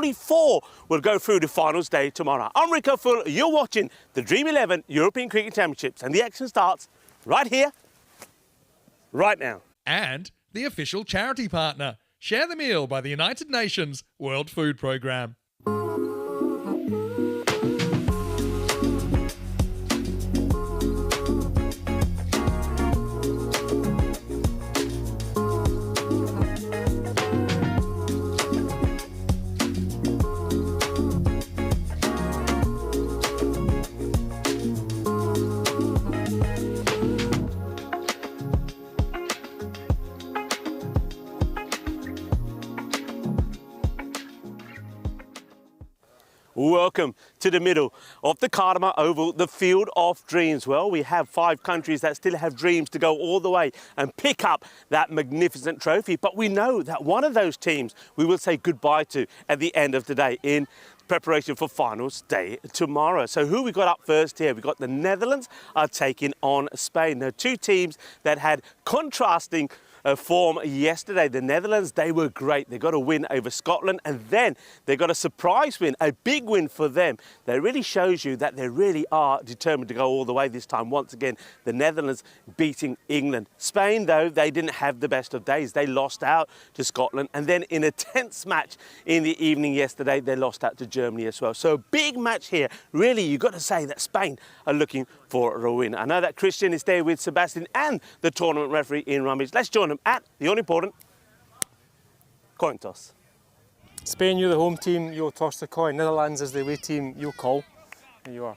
only 4 will go through the finals day tomorrow. I'm Rico Full, you're watching the Dream11 European Cricket Championships, and the action starts right here, right now. And the official charity partner, Share the Meal by the United Nations World Food Programme. Welcome to the middle of the Kardama Oval, the Field of Dreams. Well, we have 5 countries that still have dreams to go all the way and pick up that magnificent trophy. But we know that one of those teams we will say goodbye to at the end of the day in preparation for finals day tomorrow. So who we got up first here? We got the Netherlands are taking on Spain. Now, 2 teams that had contrasting form yesterday. The Netherlands, they were great. They got a win over Scotland, and then they got a surprise win, a big win for them. That really shows you that they really are determined to go all the way this time. Once again, the Netherlands beating England. Spain, though, they didn't have the best of days. They lost out to Scotland, and then in a tense match in the evening yesterday, they lost out to Germany as well. So a big match here. Really, you've got to say that Spain are looking for a win. I know that Christian is there with Sebastian and the tournament referee Ian Rummage. Let's join them at the all-important coin toss. Spain, you're the home team, you'll toss the coin. Netherlands is the away team, you'll call. Here you are.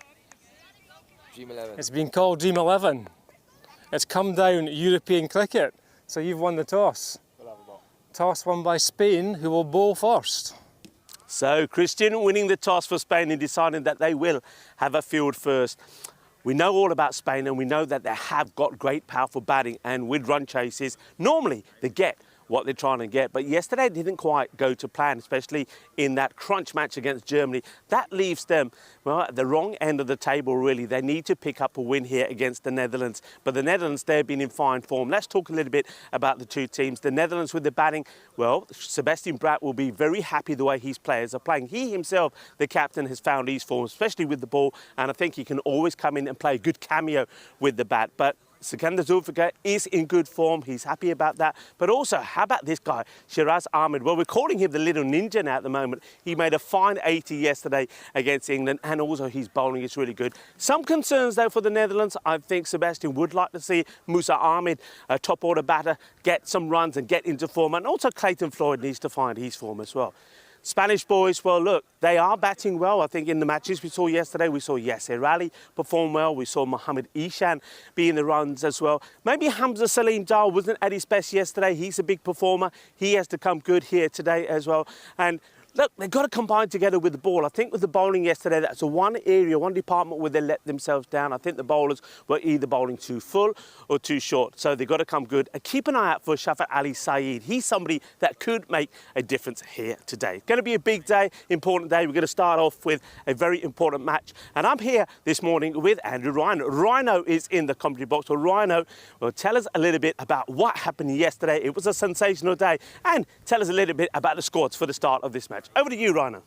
Dream11. It's been called Dream11. It's come down European cricket, so you've won the toss. We'll have a ball. Toss won by Spain, who will bowl first. So Christian winning the toss for Spain and deciding that they will have a field first. We know all about Spain, and we know that they have got great, powerful batting, and with run chases, normally they get what they're trying to get. But yesterday didn't quite go to plan, especially in that crunch match against Germany. That leaves them, well, at the wrong end of the table, really. They need to pick up a win here against the Netherlands. But the Netherlands, they've been in fine form. Let's talk a little bit about the 2 teams. The Netherlands with the batting, well, Sebastian Bratt will be very happy the way his players are playing. He himself, the captain, has found his form, especially with the ball, and I think he can always come in and play a good cameo with the bat. But Sikander Zulfikar is in good form. He's happy about that. But also, how about this guy, Shiraz Ahmed? Well, we're calling him the little ninja now at the moment. He made a fine 80 yesterday against England, and also his bowling is really good. Some concerns, though, for the Netherlands. I think Sebastian would like to see Musa Ahmed, a top-order batter, get some runs and get into form. And also Clayton Floyd needs to find his form as well. Spanish boys, well, look, they are batting well. I think in the matches we saw yesterday, we saw Yasser Ali perform well. We saw Mohamed Ishan be in the runs as well. Maybe Hamza Salim Dar wasn't at his best yesterday. He's a big performer. He has to come good here today as well. And look, they've got to combine together with the ball. I think with the bowling yesterday, that's the one area, one department where they let themselves down. I think the bowlers were either bowling too full or too short. So they've got to come good. And keep an eye out for Shafat Ali Saeed. He's somebody that could make a difference here today. It's going to be a big day, important day. We're going to start off with a very important match. And I'm here this morning with Andrew Rhino. Rhino is in the commentary box. Well, Rhino will tell us a little bit about what happened yesterday. It was a sensational day. And tell us a little bit about the scores for the start of this match. Over to you, Rhino.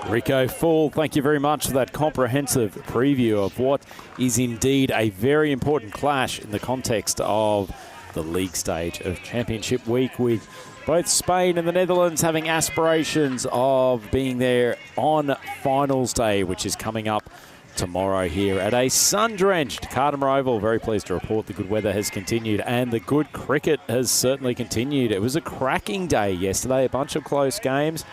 Rico Full, thank you very much for that comprehensive preview of what is indeed a very important clash in the context of the league stage of Championship Week, with both Spain and the Netherlands having aspirations of being there on finals day, which is coming up tomorrow here at a sun-drenched Kardama Oval. Very pleased to report the good weather has continued and the good cricket has certainly continued. It was a cracking day yesterday, a bunch of close games.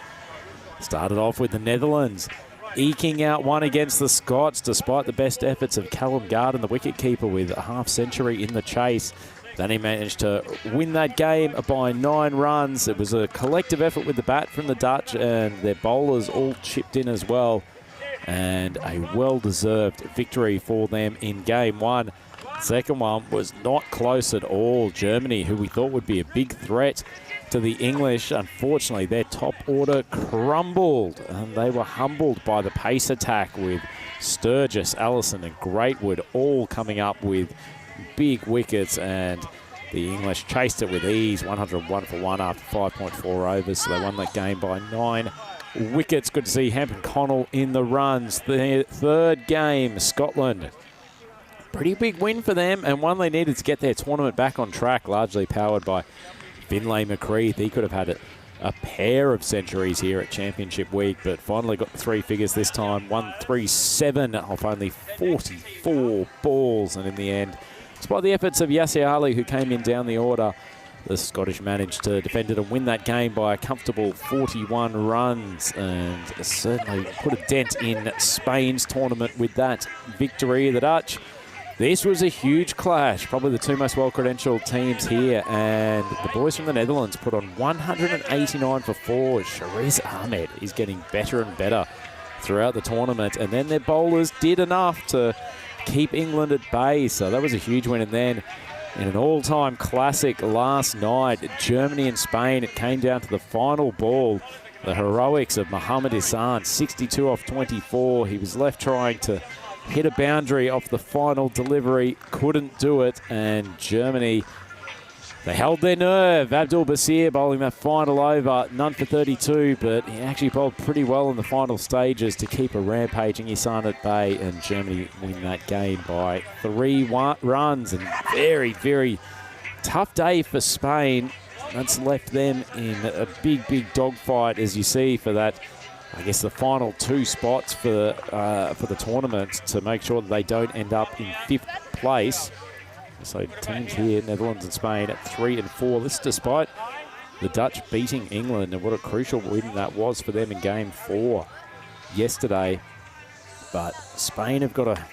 Started off with the Netherlands eking out one against the Scots despite the best efforts of Callum Garden, the wicketkeeper, with a half-century in the chase. Then he managed to win that game by 9 runs. It was a collective effort with the bat from the Dutch, and their bowlers all chipped in as well. And a well-deserved victory for them in game 1. Second one was not close at all. Germany, who we thought would be a big threat to the English, unfortunately their top order crumbled, and they were humbled by the pace attack, with Sturgis, Allison and Greatwood all coming up with big wickets, and the English chased it with ease, 101 for 1 after 5.4 overs, so they won that game by 9 wickets. Good to see Hampton Connell in the runs. The third game, Scotland. Pretty big win for them, and one they needed to get their tournament back on track, largely powered by Finlay McCreath. He could have had a pair of centuries here at Championship Week, but finally got 3 figures this time. 137 off only 44 balls, and in the end, despite the efforts of Yasser Ali, who came in down the order, the Scottish managed to defend it and win that game by a comfortable 41 runs, and certainly put a dent in Spain's tournament with that victory. The Dutch, this was a huge clash, probably the two most well-credentialed teams here, and the boys from the Netherlands put on 189 for 4. Sharice Ahmed is getting better and better throughout the tournament, and then their bowlers did enough to keep England at bay, so that was a huge win. And then in an all-time classic last night, Germany and Spain, it came down to the final ball. The heroics of Mohamed Hassan, 62 off 24. He was left trying to hit a boundary off the final delivery, couldn't do it, and Germany, they held their nerve. Abdul Basir bowling that final over, none for 32, but he actually bowled pretty well in the final stages to keep a rampaging Hassan at bay, and Germany win that game by 3 runs. And very, very tough day for Spain. That's left them in a big, big dogfight, as you see, for that, I guess, the final 2 spots for the tournament, to make sure that they don't end up in 5th place. So teams here, Netherlands and Spain, at 3 and 4. This despite the Dutch beating England, and what a crucial win that was for them in Game 4 yesterday. But Spain have got a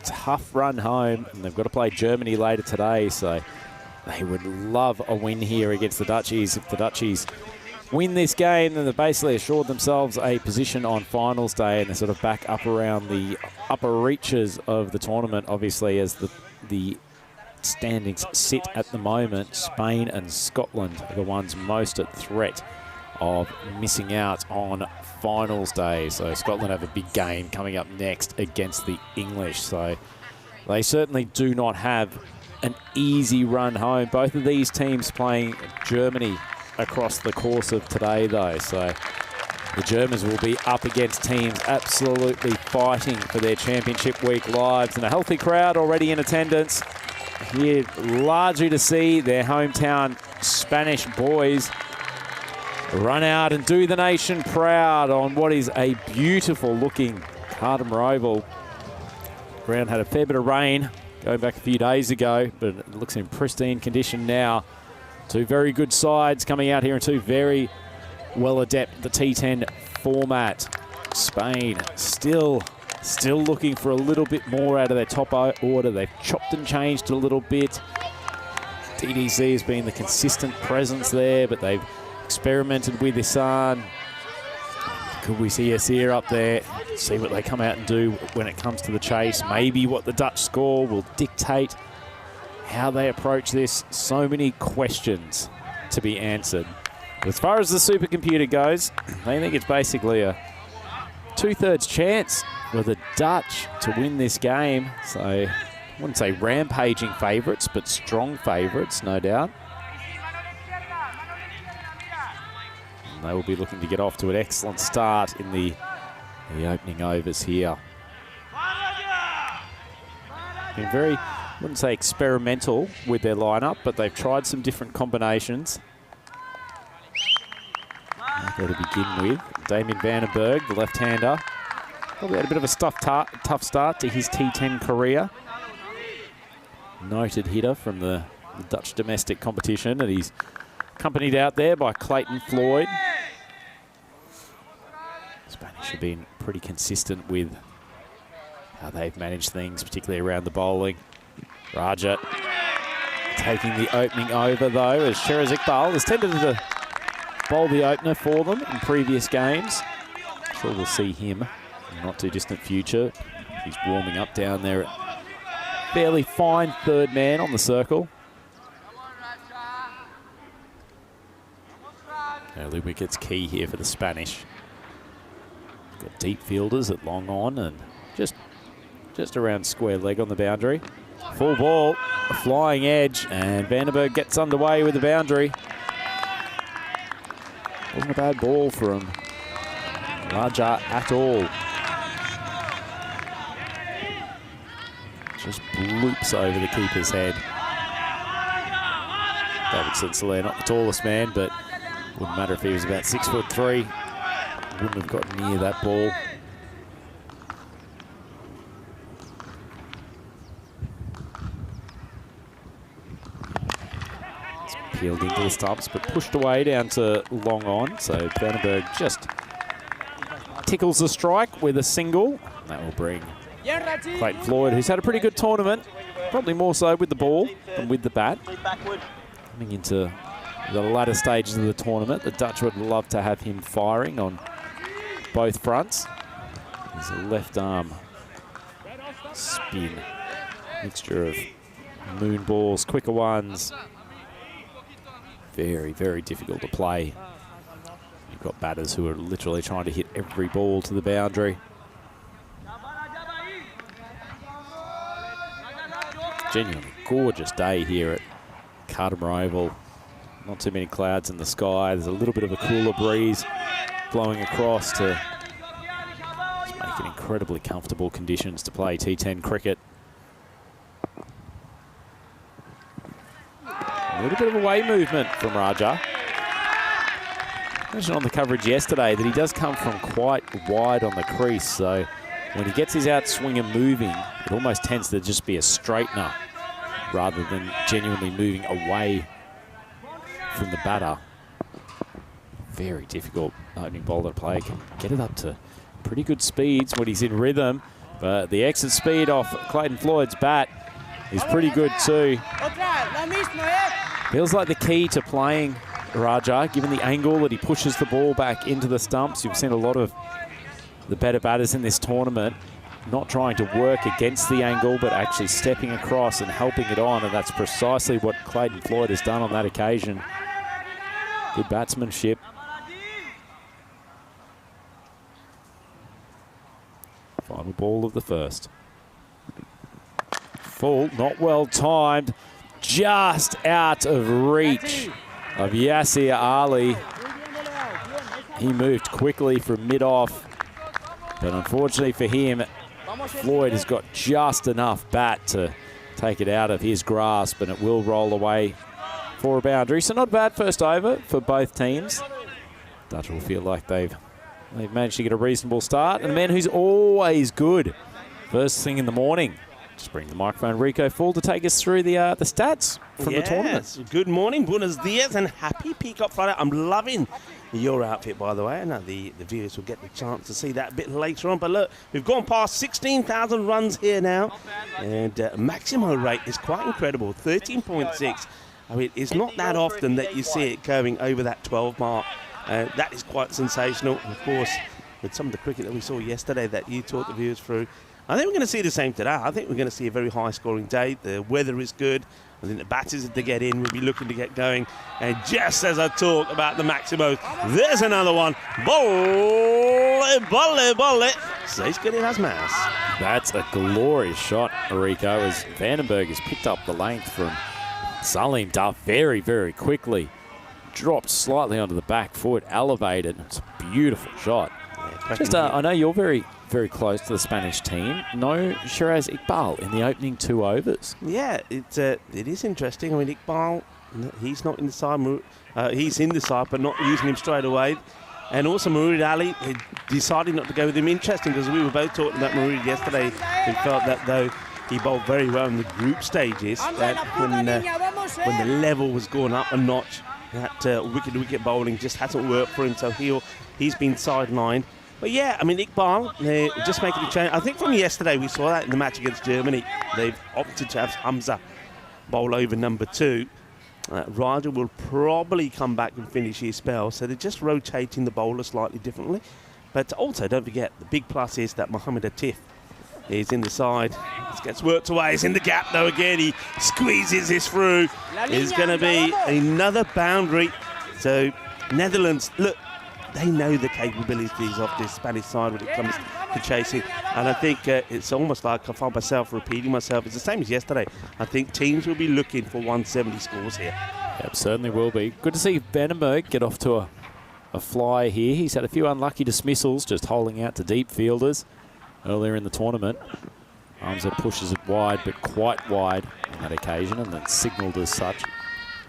tough run home, and they've got to play Germany later today. So they would love a win here against the Dutchies. If the Dutchies win this game, then they've basically assured themselves a position on finals day, and they're sort of back up around the upper reaches of the tournament, obviously, as the standings sit at the moment. Spain and Scotland are the ones most at threat of missing out on finals day. So Scotland have a big game coming up next against the English. So they certainly do not have an easy run home. Both of these teams playing Germany across the course of today, though. So the Germans will be up against teams absolutely fighting for their Championship Week lives, and a healthy crowd already in attendance here, largely to see their hometown Spanish boys run out and do the nation proud on what is a beautiful looking Carlton Oval. Ground had a fair bit of rain going back a few days ago, but it looks in pristine condition now. Two very good sides coming out here, and two very well adept at the T10 format. Spain still looking for a little bit more out of their top order. They've chopped and changed a little bit. DDC has been the consistent presence there, but they've experimented with Hassan. Could we see Yasser up there? See what they come out and do when it comes to the chase. Maybe what the Dutch score will dictate how they approach this. So many questions to be answered. As far as the supercomputer goes, they think it's basically a 2/3 chance for the Dutch to win this game. So I wouldn't say rampaging favourites, but strong favourites, no doubt. And they will be looking to get off to an excellent start in the opening overs here. Been very, I wouldn't say experimental with their lineup, but they've tried some different combinations. There to begin with, Damien Vandenberg, the left-hander, probably had a bit of a tough start to his T10 career. Noted hitter from the Dutch domestic competition, and he's accompanied out there by Clayton Floyd. Spanish have been pretty consistent with how they've managed things, particularly around the bowling. Raja taking the opening over, though, as Sheraz Iqbal has tended to bowl the opener for them in previous games. I'm sure we'll see him in the not too distant future. He's warming up down there at fairly fine third man on the circle. Early wickets key here for the Spanish. Got deep fielders at long on and just around square leg on the boundary. Full ball, a flying edge, and Vandenberg gets underway with the boundary. Wasn't a bad ball from Raja at all. Just bloops over the keeper's head. Davidson Soler, not the tallest man, but wouldn't matter if he was about 6'3". Wouldn't have gotten near that ball. It's peeled into the stumps, but pushed away down to long on. So Vandenberg just tickles the strike with a single. That will bring Clayton Floyd, who's had a pretty good tournament, probably more so with the ball than with the bat. Coming into the latter stages of the tournament, the Dutch would love to have him firing on both fronts. There's a left arm spin, mixture of moon balls, quicker ones. Very, very difficult to play. You've got batters who are literally trying to hit every ball to the boundary. Genuinely gorgeous day here at Cartamar Oval. Not too many clouds in the sky. There's a little bit of a cooler breeze blowing across to just make it incredibly comfortable conditions to play T10 cricket. A little bit of away movement from Raja. I mentioned on the coverage yesterday that he does come from quite wide on the crease, so when he gets his outswinger moving, it almost tends to just be a straightener rather than genuinely moving away from the batter. Very difficult opening bowler to play. Can get it up to pretty good speeds when he's in rhythm, but the exit speed off Clayton Floyd's bat is pretty good too. Feels like the key to playing Raja, given the angle that he pushes the ball back into the stumps. You've seen a lot of the better batters in this tournament not trying to work against the angle, but actually stepping across and helping it on, and that's precisely what Clayton Floyd has done on that occasion. Good batsmanship. Final ball of the first. Full, not well timed, just out of reach of Yasir Ali. He moved quickly from mid-off, but unfortunately for him, Floyd has got just enough bat to take it out of his grasp, and it will roll away for a boundary. So not bad first over for both teams. Dutch will feel like they've managed to get a reasonable start. And the man who's always good first thing in the morning. Just bring the microphone, Rico Full, to take us through the stats from the tournament. Good morning, buenos dias, and happy Peacock Friday. I'm loving your outfit, by the way. I know the viewers will get the chance to see that a bit later on. But look, we've gone past 16,000 runs here now, and Maximo rate is quite incredible, 13.6. I mean, it's not that often that you see it going over that 12 mark. That is quite sensational. And of course, with some of the cricket that we saw yesterday that you taught the viewers through, I think we're going to see the same today. I think we're going to see a very high-scoring day. The weather is good. I think the batters, if they get in, will be looking to get going. And just as I talk about the Maximos, there's another one. Bolle. So he's getting as mouse. That's a glorious shot, Rico, as Vandenberg has picked up the length from Salim Duff very, very quickly. Dropped slightly onto the back foot, elevated. It's a beautiful shot. Yeah, I know you're very, very close to the Spanish team. No Shiraz Iqbal in the opening 2 overs. Yeah, it is interesting. I mean, Iqbal, he's not in the side. He's in the side, but not using him straight away. And also Mourid Ali decided not to go with him. Interesting, because we were both talking about Mourid yesterday. We felt that though he bowled very well in the group stages, that when the level was going up a notch, that wicket bowling just hasn't worked for him. So he's been sidelined. But yeah, I mean, Iqbal, they're just making a change. I think from yesterday we saw that in the match against Germany. They've opted to have Hamza bowl over number 2. Raja will probably come back and finish his spell. So they're just rotating the bowler slightly differently. But also, don't forget, the big plus is that Mohamed Atif is in the side. This gets worked away. He's in the gap, though, again. He squeezes this through. It's going to be another boundary. So Netherlands, look, they know the capabilities of this Spanish side when it comes to chasing. And I think it's almost like I find myself repeating myself. It's the same as yesterday. I think teams will be looking for 170 scores here. Yep, certainly will be. Good to see Vandenberg get off to a a flyer here. He's had a few unlucky dismissals, just holding out to deep fielders earlier in the tournament. Hamza pushes it wide, but quite wide on that occasion, and that's signalled as such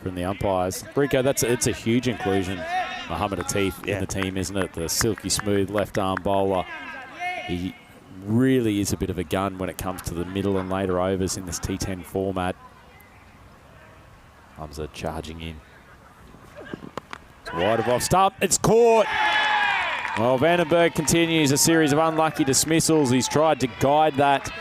from the umpires. Rico, it's a huge inclusion. Mohammed Atif in the team, isn't it? The silky smooth left-arm bowler. He really is a bit of a gun when it comes to the middle and later overs in this T10 format. Hamza charging in. It's wide of off stump. It's caught. Well, Vandenberg continues a series of unlucky dismissals. He's tried to guide that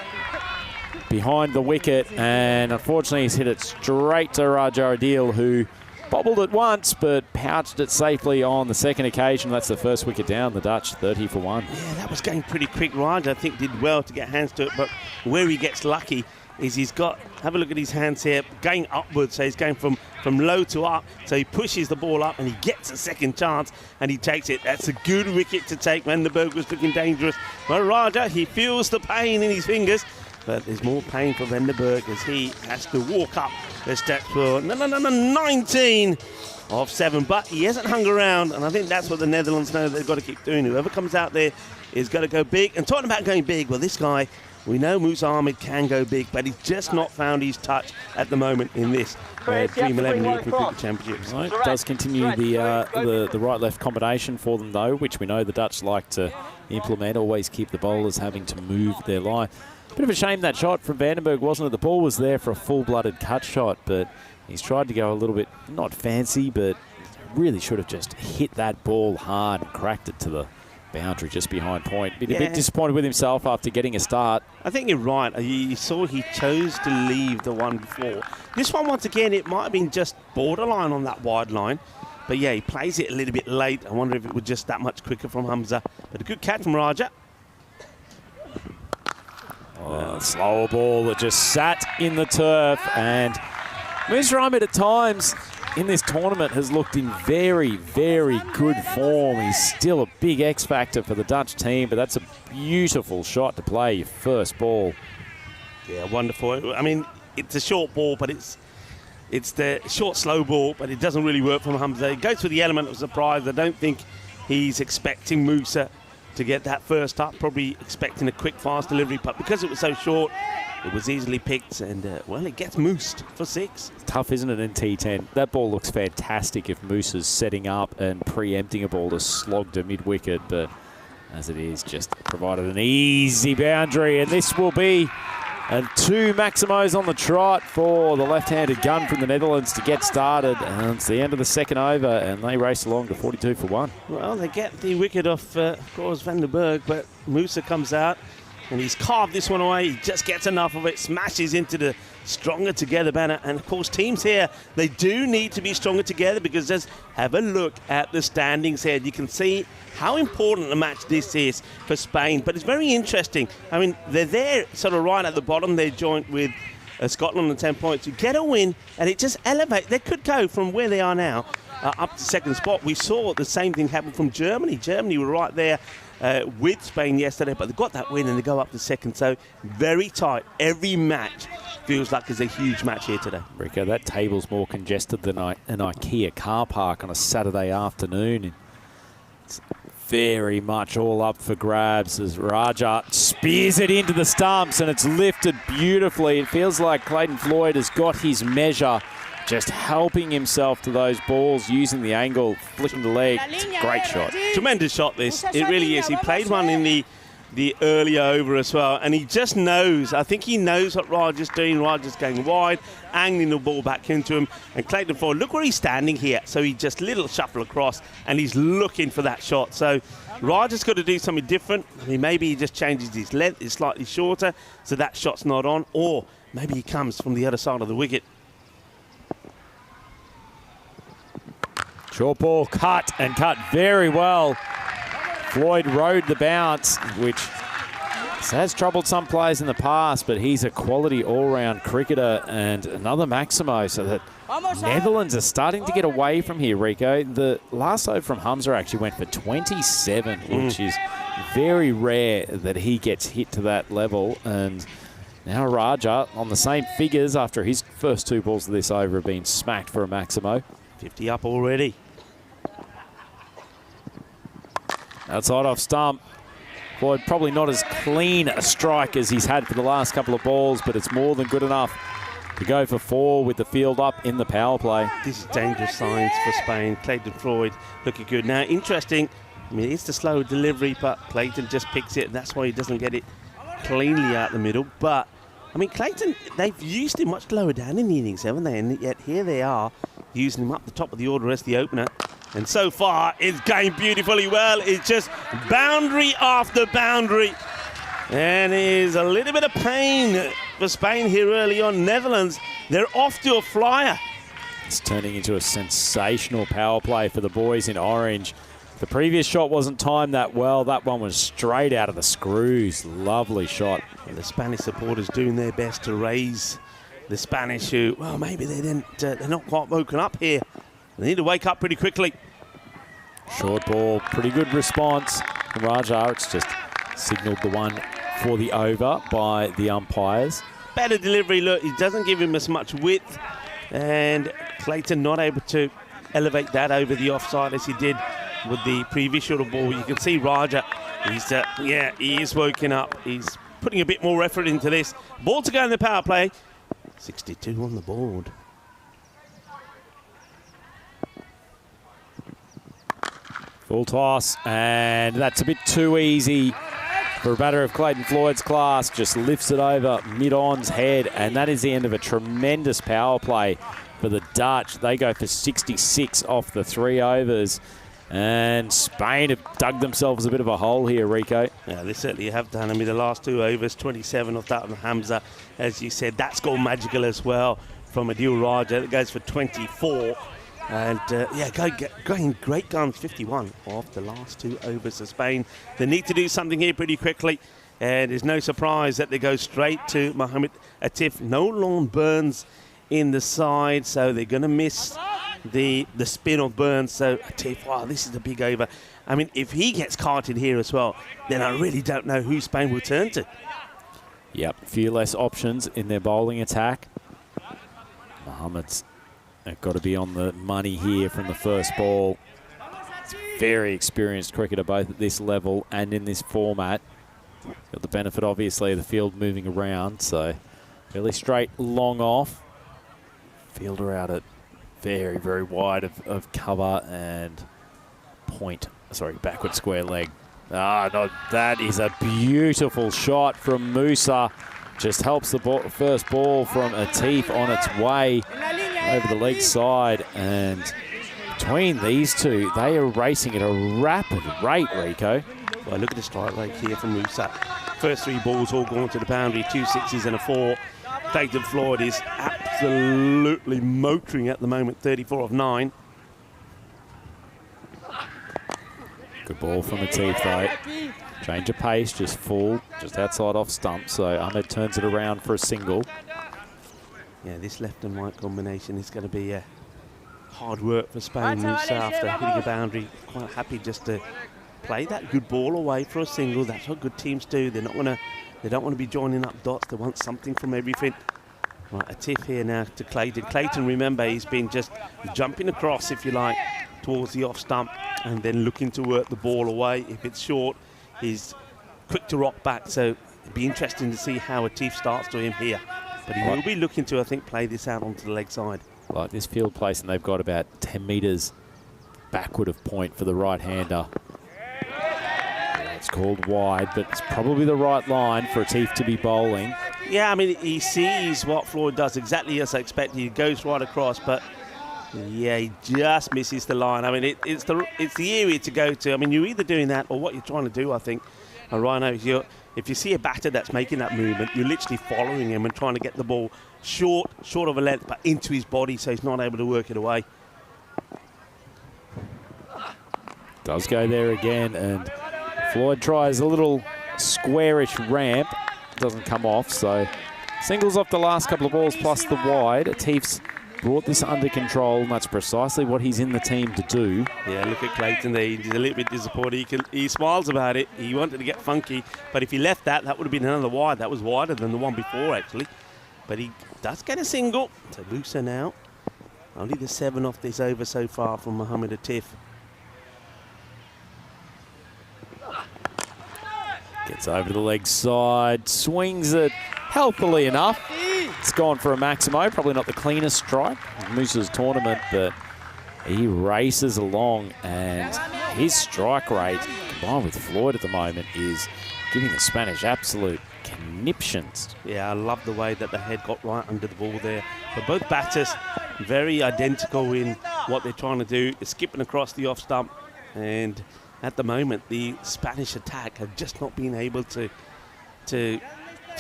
behind the wicket, and unfortunately he's hit it straight to Raja Adil, who bobbled it once but pouched it safely on the second occasion. That's the first wicket down. The Dutch 30 for 1. Yeah, that was going pretty quick. Raja, I think, did well to get hands to it, but where he gets lucky is he's got, have a look at his hands here, going upwards, so he's going from low to up, so he pushes the ball up and he gets a second chance and he takes it. That's a good wicket to take. Vandenberg was looking dangerous, but Raja, he feels the pain in his fingers, but there's more pain for Vandenberg as he has to walk up the steps for 19 of 7, but he hasn't hung around, and I think that's what the Netherlands know they've got to keep doing. Whoever comes out there is going to go big, and talking about going big, well, this guy, we know Musa Ahmed can go big, but he's just not found his touch at the moment in this Dream11 European Cricket Championships. Right, it does continue the right-left combination for them, though, which we know the Dutch like to implement, always keep the bowlers having to move their line. Bit of a shame that shot from Vandenberg, wasn't it? The ball was there for a full-blooded cut shot, but he's tried to go a little bit, not fancy, but really should have just hit that ball hard and cracked it to the boundary just behind point. Been a bit disappointed with himself after getting a start. I think you're right. You saw he chose to leave the one before. This one, once again, it might have been just borderline on that wide line. But yeah, he plays it a little bit late. I wonder if it was just that much quicker from Hamza. But a good catch from Raja. Oh, slower ball that just sat in the turf, and Musa Ahmed at times in this tournament has looked in very, very good form. He's still a big X factor for the Dutch team, but that's a beautiful shot to play your first ball. Yeah, wonderful. I mean, it's a short ball, but it's the short, slow ball, but it doesn't really work from Hamza. It goes for the element of surprise. I don't think he's expecting Musa to get that first up, probably expecting a quick, fast delivery, but because it was so short, it was easily picked, and, well, it gets moosed for 6. Tough, isn't it, in T10? That ball looks fantastic if Musa's setting up and preempting a ball to slog to mid-wicket, but as it is, just provided an easy boundary, and this will be 2 Maximos on the trot for the left-handed gun from the Netherlands to get started. And it's the end of the second over, and they race along to 42 for 1. Well, they get the wicket off, of course, Vandenberg, but Musa comes out, and he's carved this one away. He just gets enough of it, smashes into the stronger together banner. And, of course, teams here, they do need to be stronger together, because just have a look at the standings here. You can see how important a match this is for Spain. But it's very interesting. I mean, they're there sort of right at the bottom. They're joint with Scotland on 10 points. You get a win, and it just elevates. They could go from where they are now up to second spot. We saw the same thing happen from Germany. Germany were right there with Spain yesterday, but they got that win and they go up to second. So very tight. Every match feels like there's a huge match here today. Rico, that table's more congested than an IKEA car park on a Saturday afternoon. It's very much all up for grabs as Raja spears it into the stumps, and it's lifted beautifully. It feels like Clayton Floyd has got his measure, just helping himself to those balls, using the angle, flicking the leg. It's a great shot. Tremendous shot, this. It really is. He played one in the earlier over as well, and he just knows. I think he knows what Raja's doing. Raja's going wide, angling the ball back into him, and Clayton Floyd, look where he's standing here. So he just little shuffle across, and he's looking for that shot. So Raja's got to do something different. I mean, maybe he just changes his length, it's slightly shorter, so that shot's not on, or maybe he comes from the other side of the wicket. Short ball cut, and cut very well. Floyd rode the bounce, which has troubled some players in the past, but he's a quality all-round cricketer, and another Maximo, so that Netherlands are starting to get away from here, Rico. The last over from Hamza actually went for 27, which is very rare that he gets hit to that level, and now Raja on the same figures after his first 2 balls of this over have been smacked for a Maximo. 50 up already. Outside off stump. Floyd probably not as clean a strike as he's had for the last couple of balls, but it's more than good enough to go for 4 with the field up in the power play. This is dangerous signs for Spain. Clayton Floyd looking good. Now, interesting, I mean, it's the slow delivery, but Clayton just picks it. That's why he doesn't get it cleanly out the middle. But, I mean, Clayton, they've used him much lower down in the innings, haven't they? And yet here they are, using him up the top of the order as the opener. And so far, it's going beautifully well. It's just boundary after boundary. And it is a little bit of pain for Spain here early on. Netherlands, they're off to a flyer. It's turning into a sensational power play for the boys in orange. The previous shot wasn't timed that well. That one was straight out of the screws. Lovely shot. And the Spanish supporters doing their best to raise the Spanish who, well, maybe they're not quite woken up here. They need to wake up pretty quickly. Short ball, pretty good response from Raja. It's just signalled the one for the over by the umpires. Better delivery, look, he doesn't give him as much width. And Clayton not able to elevate that over the offside as he did with the previous short of ball. You can see Raja, he is woken up. He's putting a bit more effort into this. Ball to go in the power play. 62 on the board. Full toss, and that's a bit too easy for a batter of Clayton Floyd's class. Just lifts it over mid-on's head, and that is the end of a tremendous power play for the Dutch. They go for 66 off the 3 overs, and Spain have dug themselves a bit of a hole here, Rico. Yeah, they certainly have done. I mean, the last 2 overs, 27 off that of Hamza. As you said, that's gone magical as well from Adil Raja. That goes for 24. And, going great guns, 51 off the last 2 overs of Spain. They need to do something here pretty quickly. And there's no surprise that they go straight to Mohamed Atif. No long Burns in the side, so they're going to miss the spin of Burns. So Atif, wow, this is a big over. I mean, if he gets carted here as well, then I really don't know who Spain will turn to. Yep, a few less options in their bowling attack. Mohamed's got to be on the money here from the first ball. It's a very experienced cricketer both at this level and in this format. Got the benefit, obviously, of the field moving around, so fairly straight, long off. Fielder out at very, very wide of cover and backward square leg. No, that is a beautiful shot from Musa. Just helps the first ball from Atif on its way over the leg side, and between these two, they are racing at a rapid rate, Rico. Well, look at the strike rate here from Musa. First 3 balls all gone to the boundary, 2 6s and a 4. Clayton Floyd is absolutely motoring at the moment, 34 of 9. Good ball from Atif though. Change of pace, just full, just outside off stump, so Ahmed turns it around for a single. Yeah, this left and right combination is going to be hard work for Spain. Musa, after hitting a boundary, quite happy just to play that good ball away for a single. That's what good teams do. They don't want to be joining up dots. They want something from everything. Right, Atif here now to Clayton. Clayton, remember, he's been just jumping across, if you like, towards the off stump and then looking to work the ball away. If it's short, he's quick to rock back. So it'd be interesting to see how Atif starts to him here. But he will be looking to, I think, play this out onto the leg side. Like this field place, and they've got about 10 metres backward of point for the right-hander. It's called wide, but it's probably the right line for Atif to be bowling. Yeah, I mean, he sees what Floyd does exactly as I expected. He goes right across, but yeah, he just misses the line. I mean, it's the area to go to. I mean, you're either doing that or what you're trying to do, I think, Rhino, if you see a batter that's making that movement, you're literally following him and trying to get the ball short of a length, but into his body so he's not able to work it away. Does go there again, and Floyd tries a little squarish ramp. Doesn't come off, so singles off the last couple of balls plus the wide. Atif's brought this under control, and that's precisely what he's in the team to do. Yeah, look at Clayton there. He's a little bit disappointed. He smiles about it. He wanted to get funky, but if he left that would have been another wide. That was wider than the one before, actually. But he does get a single. So Musa now. Only the 7 off this over so far from Mohamed Atif. Gets over to the leg side, swings it healthily enough. It's gone for a Maximo, probably not the cleanest strike of Moose's tournament, but he races along, and his strike rate, combined with Floyd at the moment, is giving the Spanish absolute conniptions. Yeah, I love the way that the head got right under the ball there. But both batters very identical in what they're trying to do, skipping across the off stump, and at the moment the Spanish attack have just not been able to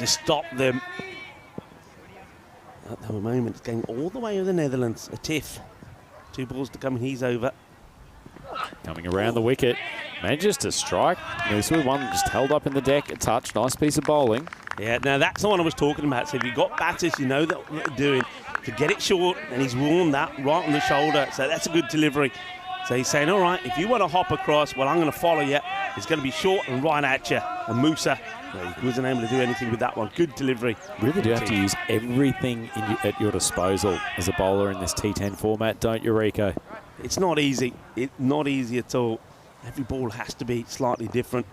stop them. At the moment it's going all the way with the Netherlands. A tiff. 2 balls to come and he's over. Coming around the wicket, manages to strike. Moose with one just held up in the deck, a touch, nice piece of bowling. Yeah, now that's the one I was talking about. So if you've got batters, you know that what they're doing. To get it short, and he's warned that right on the shoulder. So that's a good delivery. So he's saying, all right, if you want to hop across, well, I'm going to follow you. It's going to be short and right at you. And Musa, well, he wasn't able to do anything with that one. Good delivery. Really do have to use everything at your disposal as a bowler in this T10 format, don't you, Rico? It's not easy. It's not easy at all. Every ball has to be slightly different.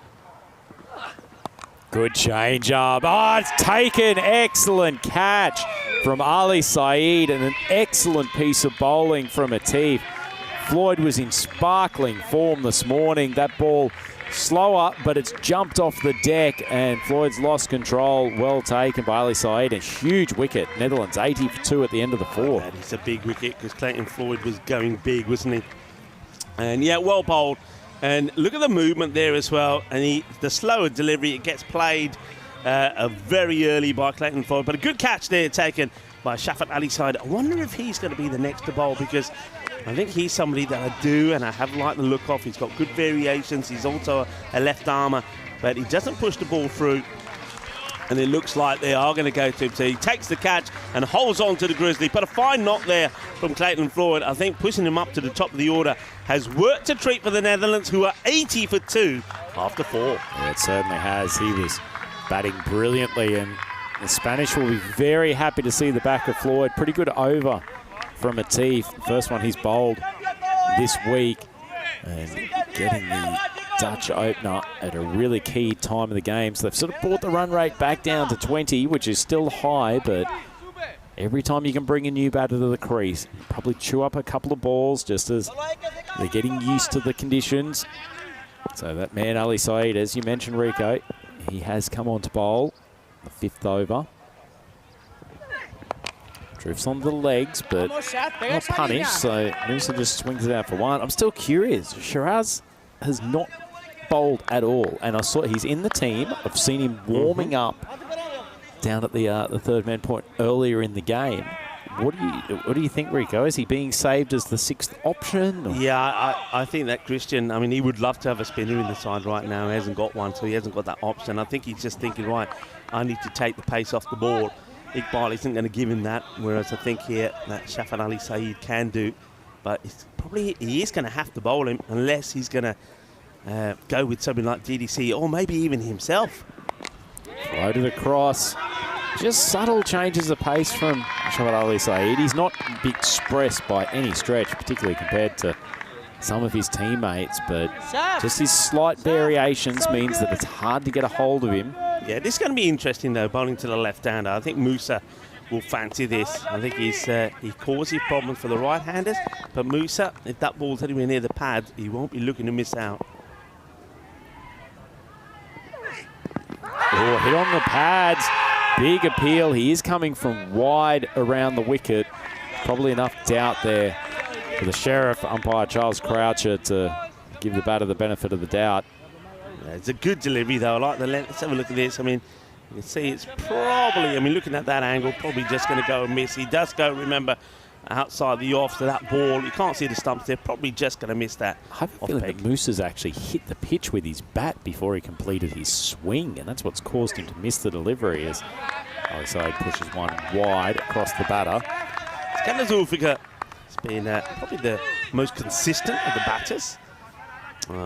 Good change up. Oh, it's taken. Excellent catch from Ali Saeed and an excellent piece of bowling from Atif. Floyd was in sparkling form this morning. That ball slower, but it's jumped off the deck and Floyd's lost control. Well taken by Ali Saeed. A huge wicket. Netherlands 80 for 2 at the end of the 4th. That is a big wicket because Clayton Floyd was going big, wasn't he? And yeah, well bowled. And look at the movement there as well. And the slower delivery, it gets played very early by Clayton Floyd. But a good catch there taken by Shafat Ali Saeed. I wonder if he's going to be the next to bowl, because I think he's somebody that I do and I have liked the look of. He's got good variations. He's also a left armer, but he doesn't push the ball through. And it looks like they are going to go to him. So he takes the catch and holds on to the Grizzly. But a fine knock there from Clayton Floyd. I think pushing him up to the top of the order has worked a treat for the Netherlands, who are 80 for 2 after 4. Yeah, it certainly has. He was batting brilliantly, and the Spanish will be very happy to see the back of Floyd. Pretty good over from Atif. First one he's bowled this week, and getting the Dutch opener at a really key time of the game. So they've sort of brought the run rate back down to 20, which is still high, but every time you can bring a new batter to the crease, you probably chew up a couple of balls just as they're getting used to the conditions. So that man, Ali Saeed, as you mentioned, Rico, he has come on to bowl the 5th over. Drifts on the legs, but not punished, so Musa just swings it out for 1. I'm still curious. Shiraz has not bowled at all, and I saw he's in the team. I've seen him warming up down at the third man point earlier in the game. What do you think, Rico? Is he being saved as the 6th option? Or? Yeah, I think that Christian, I mean, he would love to have a spinner in the side right now. He hasn't got one, so he hasn't got that option. I think he's just thinking, right, I need to take the pace off the ball. Iqbal isn't going to give him that, whereas I think here that Shafat Ali Saeed can do. But he is going to have to bowl him unless he's going to go with something like DDC or maybe even himself. Floated across. Just subtle changes of pace from Shafat Ali Saeed. He's not expressed by any stretch, particularly compared to some of his teammates, but just his slight variations means that it's hard to get a hold of him. Yeah, this is going to be interesting, though, bowling to the left-hander. I think Musa will fancy this. I think he causes problems for the right-handers, but Musa, if that ball's anywhere near the pad, he won't be looking to miss out. Oh, hit on the pads. Big appeal. He is coming from wide around the wicket. Probably enough doubt there for the Sheriff umpire, Charles Croucher, to give the batter the benefit of the doubt. It's a good delivery, though. I like the length. Let's have a look at this. I mean, you can see it's probably, I mean, looking at that angle, probably just going to go and miss. He does go, remember, outside the off to that ball. You can't see the stumps there. Probably just going to miss that. I have a feeling that Moose has actually hit the pitch with his bat before he completed his swing, and that's what's caused him to miss the delivery as Ali Saeed pushes one wide across the batter. Skander Zulfikar has been probably the most consistent of the batters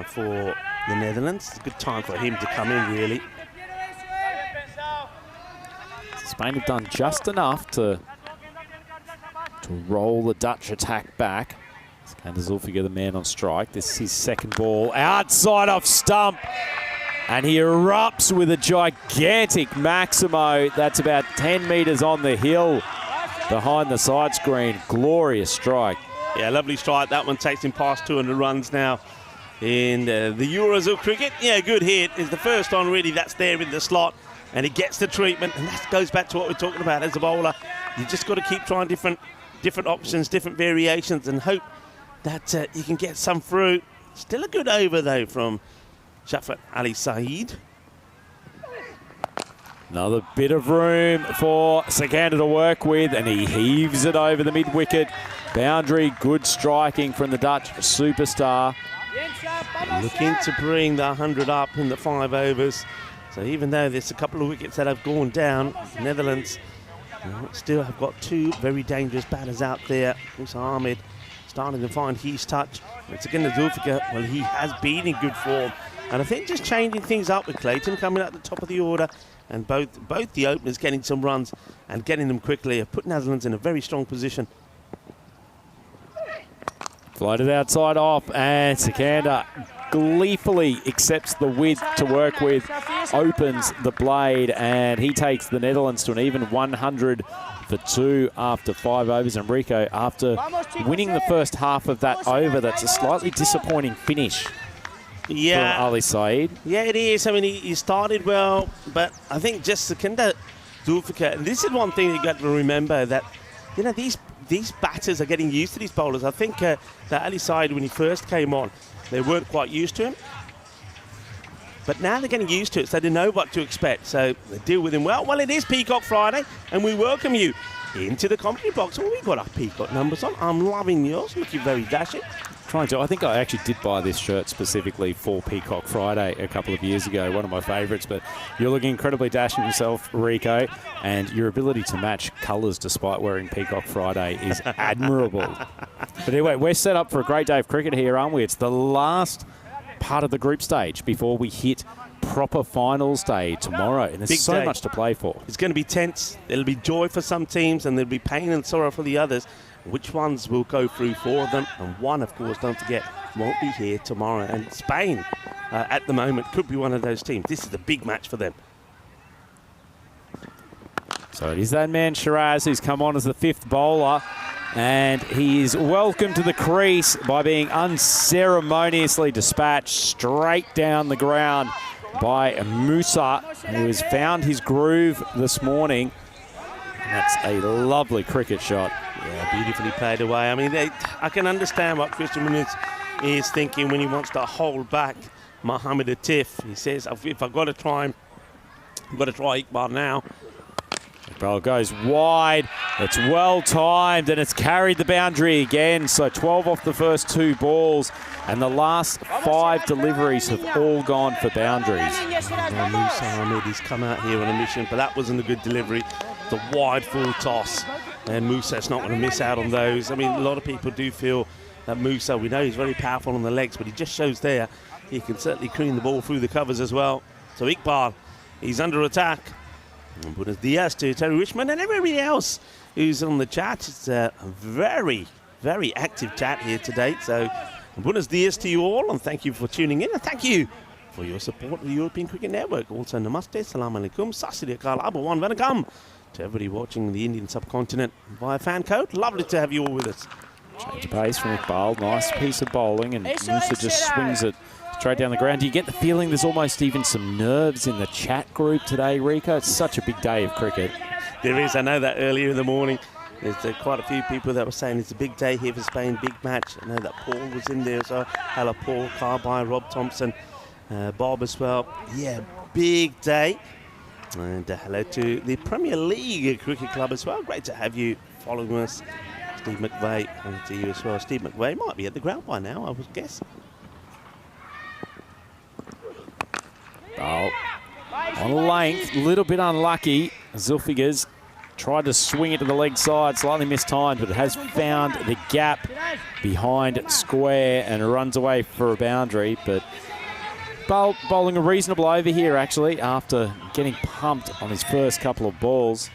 for the Netherlands. It's a good time for him to come in, really. Spain have done just enough to roll the Dutch attack back. Skander Zulfikar, the man on strike. This is his second ball. Outside off stump. And he erupts with a gigantic Maximo. That's about 10 metres on the hill behind the side screen. Glorious strike. Yeah, lovely strike. That one takes him past 200 runs now in the Euros of cricket. Yeah, good hit. It's the first one really that's there in the slot, and he gets the treatment, and that goes back to what we're talking about as a bowler. You just got to keep trying different options, different variations, and hope that you can get some through. Still a good over though from Shafat Ali Saeed. Another bit of room for Sikandar to work with, and he heaves it over the mid-wicket. Boundary, good striking from the Dutch superstar. Looking to bring the 100 up in the 5 overs. So even though there's a couple of wickets that have gone down, Netherlands still have got 2 very dangerous batters out there. Musa Ahmed starting to find his touch. It's again the Zulfikar. Well, he has been in good form. And I think just changing things up with Clayton coming at the top of the order, and both the openers getting some runs and getting them quickly have put Netherlands in a very strong position. Floated outside off, and Sikandar gleefully accepts the width to work with, opens the blade, and he takes the Netherlands to an even 100 for 2 after 5 overs. And Rico, after winning the first half of that over, that's a slightly disappointing finish from Ali Saeed. Yeah, it is. I mean, he started well, but I think just Sikandar Zulfikar, and this is one thing you got to remember, that, you know, these batters are getting used to these bowlers. I think that Ali Saeed, when he first came on, they weren't quite used to him. But now they're getting used to it, so they know what to expect. So they deal with him well. Well, it is Peacock Friday, and we welcome you into the commentary box. Well, we've got our Peacock numbers on. I'm loving yours. Looking very dashing. I think I actually did buy this shirt specifically for Peacock Friday a couple of years ago, one of my favourites. But you're looking incredibly dashing yourself, Rico, and your ability to match colours despite wearing Peacock Friday is admirable. But anyway, we're set up for a great day of cricket here, aren't we? It's the last part of the group stage before we hit proper finals day tomorrow, and there's so much to play for. It's going to be tense. It'll be joy for some teams, and there'll be pain and sorrow for the others. Which ones will go through for them? And one, of course, don't forget, won't be here tomorrow. And Spain, at the moment, could be one of those teams. This is a big match for them. So it is that man, Shiraz, who's come on as the 5th bowler. And he is welcomed to the crease by being unceremoniously dispatched straight down the ground by Musa, who has found his groove this morning. And that's a lovely cricket shot. Yeah, beautifully played away. I mean, I can understand what Christian Muniz is thinking when he wants to hold back Mohamed Atif. He says, if I've got to try him, I've got to try Iqbal now. Iqbal goes wide. It's well timed, and it's carried the boundary again. So 12 off the first 2 balls, and the last 5 deliveries have all gone for boundaries. Now Musa Ahmed, he's come out here on a mission, but that wasn't a good delivery. The wide full toss, and Musa's not going to miss out on those. I mean, a lot of people do feel that Musa, we know he's very powerful on the legs, but he just shows there he can certainly clean the ball through the covers as well. So Iqbal, he's under attack. And Buenos Dias to Terry Richmond and everybody else who's on the chat. It's a very, very active chat here today. So Buenos Dias to you all, and thank you for tuning in, and thank you for your support of the European Cricket Network. Also, namaste, salam alaikum, sasri akal, abawan vanakam to everybody watching the Indian subcontinent via fan code. Lovely to have you all with us. Change of pace from Iqbal. Nice piece of bowling, and Musa just swings it straight down the ground. Do you get the feeling there's almost even some nerves in the chat group today, Rico? It's such a big day of cricket. There is. I know that earlier in the morning there's quite a few people that were saying it's a big day here for Spain, big match. I know that Paul was in there as well. Hello, Paul, Carby, Rob Thompson, Bob as well. Yeah, big day. And hello to the Premier League Cricket Club as well. Great to have you following us. Steve McVeigh, and to you as well. Steve McVeigh might be at the ground by now, I would guess. Oh, on length, a little bit unlucky. Zulfikar's tried to swing it to the leg side, slightly mistimed, but it has found the gap behind square and runs away for a boundary. But bowling a reasonable over here, actually, after getting pumped on his first couple of balls.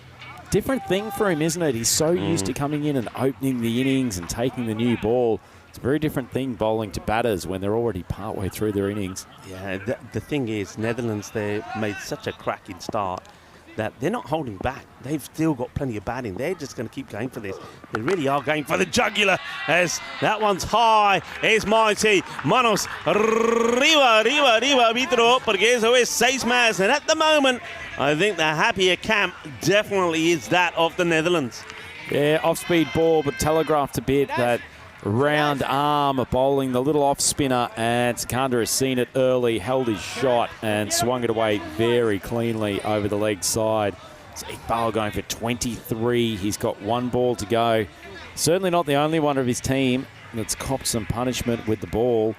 Different thing for him, isn't it? He's so used to coming in and opening the innings and taking the new ball. It's a very different thing bowling to batters when they're already partway through their innings. Yeah, the thing is, Netherlands, they made such a cracking start that they're not holding back. They've still got plenty of batting. They're just going to keep going for this. They really are going for the jugular, as that one's high. It's mighty. Manos, arriba, Vitro, porque eso es 6 más. And at the moment, I think the happier camp definitely is that of the Netherlands. Yeah, off-speed ball, but telegraphed a bit that round arm bowling the little off spinner, and Sikandar has seen it early, held his shot and swung it away very cleanly over the leg side. It's Iqbal going for 23. He's got 1 ball to go. Certainly not the only one of his team that's copped some punishment with the ball.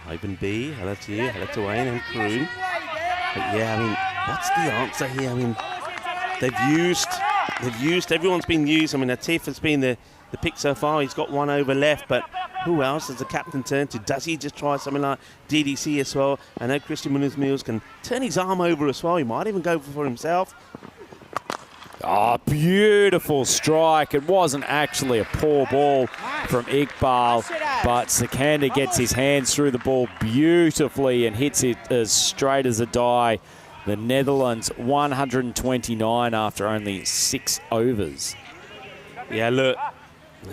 Ivan B, hello to you, hello to Wayne and Kroon. But yeah, I mean, what's the answer here? I mean, they've used, everyone's been used. I mean, Atif has been the pick so far. He's got 1 over left, but who else does the captain turn to? Does he just try something like DDC as well? I know Christian Munoz-Mills can turn his arm over as well. He might even go for himself. Oh, beautiful strike. It wasn't actually a poor ball from Iqbal, but Sikandar gets his hands through the ball beautifully and hits it as straight as a die. The Netherlands 129 after only 6 overs. Yeah, look,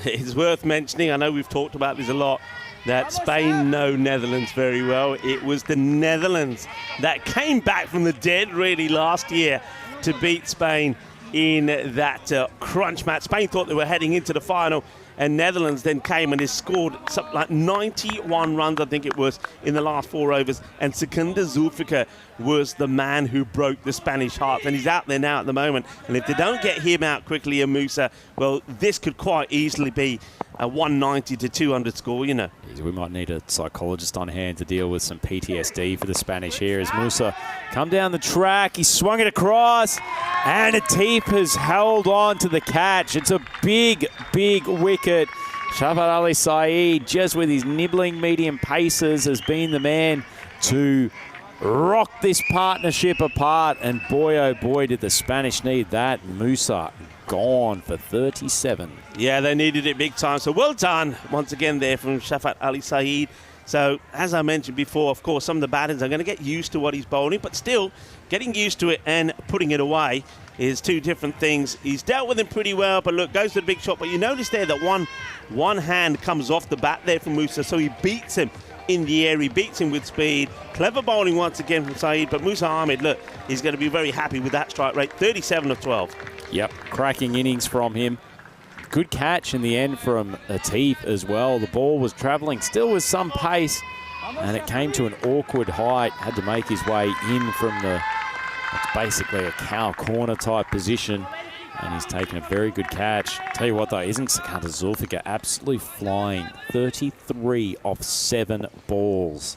it's worth mentioning, I know we've talked about this a lot, that Spain know Netherlands very well. It was the Netherlands that came back from the dead really last year to beat Spain in that crunch match. Spain thought they were heading into the final, and Netherlands then came and has scored something like 91 runs, I think it was, in the last 4 overs. And Sikandar Zulfikar was the man who broke the Spanish hearts, and he's out there now at the moment. And if they don't get him out quickly, and Musa, well, this could quite easily be a 190 to 200 score, you know. We might need a psychologist on hand to deal with some PTSD for the Spanish here as Musa come down the track. He swung it across, and Atif has held on to the catch. It's a big, big wicket. Shafat Ali Saeed, just with his nibbling medium paces, has been the man to rock this partnership apart. And boy, oh boy, did the Spanish need that. Musa gone for 37. Yeah, they needed it big time. So well done once again there from Shafat Ali Saeed. So as I mentioned before, of course, some of the batters are going to get used to what he's bowling, but still getting used to it and putting it away is 2 different things. He's dealt with him pretty well, but look, goes to the big shot. But you notice there that one hand comes off the bat there from Musa, so he beats him in the air. He beats him with speed. Clever bowling once again from Saeed, but Musa Ahmed, look, he's going to be very happy with that strike rate, 37 of 12. Yep, cracking innings from him. Good catch in the end from Atif as well. The ball was travelling still with some pace, and it came to an awkward height. Had to make his way in from it's basically a cow corner type position, and he's taken a very good catch. Tell you what though, isn't Sikandar Zulfikar absolutely flying? 33 off 7 balls.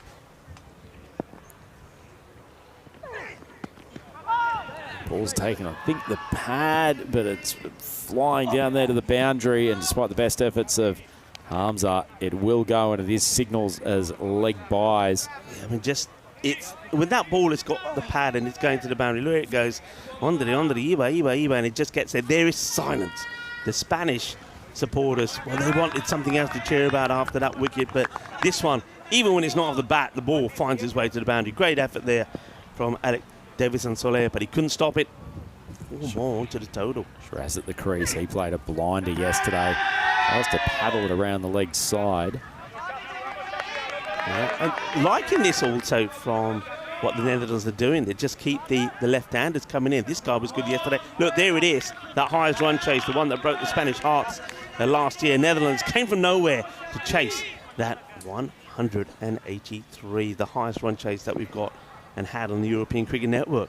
Ball's taken, I think, the pad, but it's flying down there to the boundary, and despite the best efforts of Hamza, it will go, and it is signals as leg buys. Yeah, I mean, with that ball, it's got the pad and it's going to the boundary. Look, it goes under the Iba, and it just gets there. There is silence. The Spanish supporters, well, they wanted something else to cheer about after that wicket, but this one, even when it's not off the bat, the ball finds its way to the boundary. Great effort there from Alec Davison Soler, but he couldn't stop it. 4 more onto the total. Shiraz at the crease. He played a blinder yesterday. Tries to paddle it around the leg side. Yeah, and liking this also from what the Netherlands are doing. They just keep the left-handers coming in. This guy was good yesterday. Look, there it is. That highest run chase, the one that broke the Spanish hearts last year. Netherlands came from nowhere to chase that 183, the highest run chase that we've got and had on the European Cricket Network.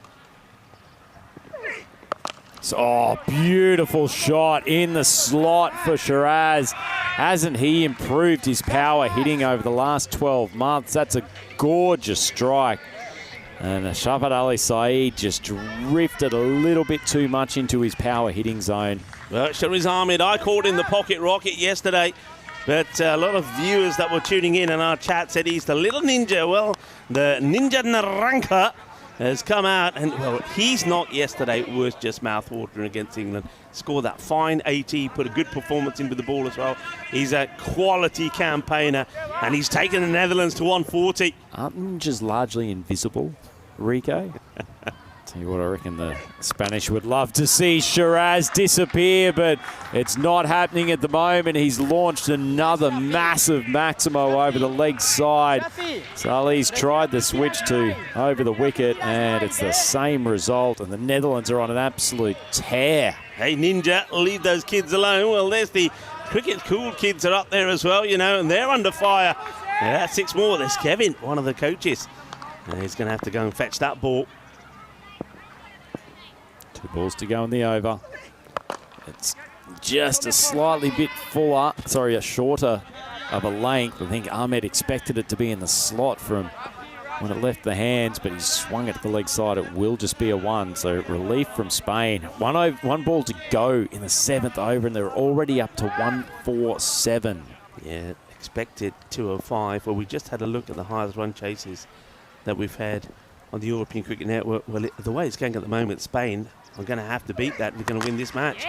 Oh, beautiful shot in the slot for Shiraz. Hasn't he improved his power hitting over the last 12 months? That's a gorgeous strike. And Shafat Ali Saeed just drifted a little bit too much into his power hitting zone. Well, Shariz Ahmed, I called him the pocket rocket yesterday, but a lot of viewers that were tuning in our chat said he's the little ninja. Well, the Ninja Naranka has come out, and well, his knock yesterday was just mouth-watering against England. score that fine 80, put a good performance into the ball as well. He's a quality campaigner, and he's taken the Netherlands to 140. Aren't ninjas largely invisible, Rico? Tell you what, I reckon the Spanish would love to see Shiraz disappear, but it's not happening at the moment. He's launched another massive Maximo over the leg side. Salih's tried the switch to over the wicket, and it's the same result, and the Netherlands are on an absolute tear. Hey, Ninja, leave those kids alone. Well, there's the cricket cool kids are up there as well, you know, and they're under fire. Yeah, that's 6 more. There's Kevin, one of the coaches. And he's going to have to go and fetch that ball. 2 balls to go in the over. It's just a slightly bit fuller, sorry, a shorter of a length. I think Ahmed expected it to be in the slot from when it left the hands, but he swung it to the leg side. It will just be a 1, so relief from Spain. One ball to go in the 7th over, and they're already up to 147. Yeah, expected 205. Well, we just had a look at the highest run chases that we've had on the European Cricket Network. Well, the way it's going at the moment, Spain are going to have to beat that. They're going to win this match.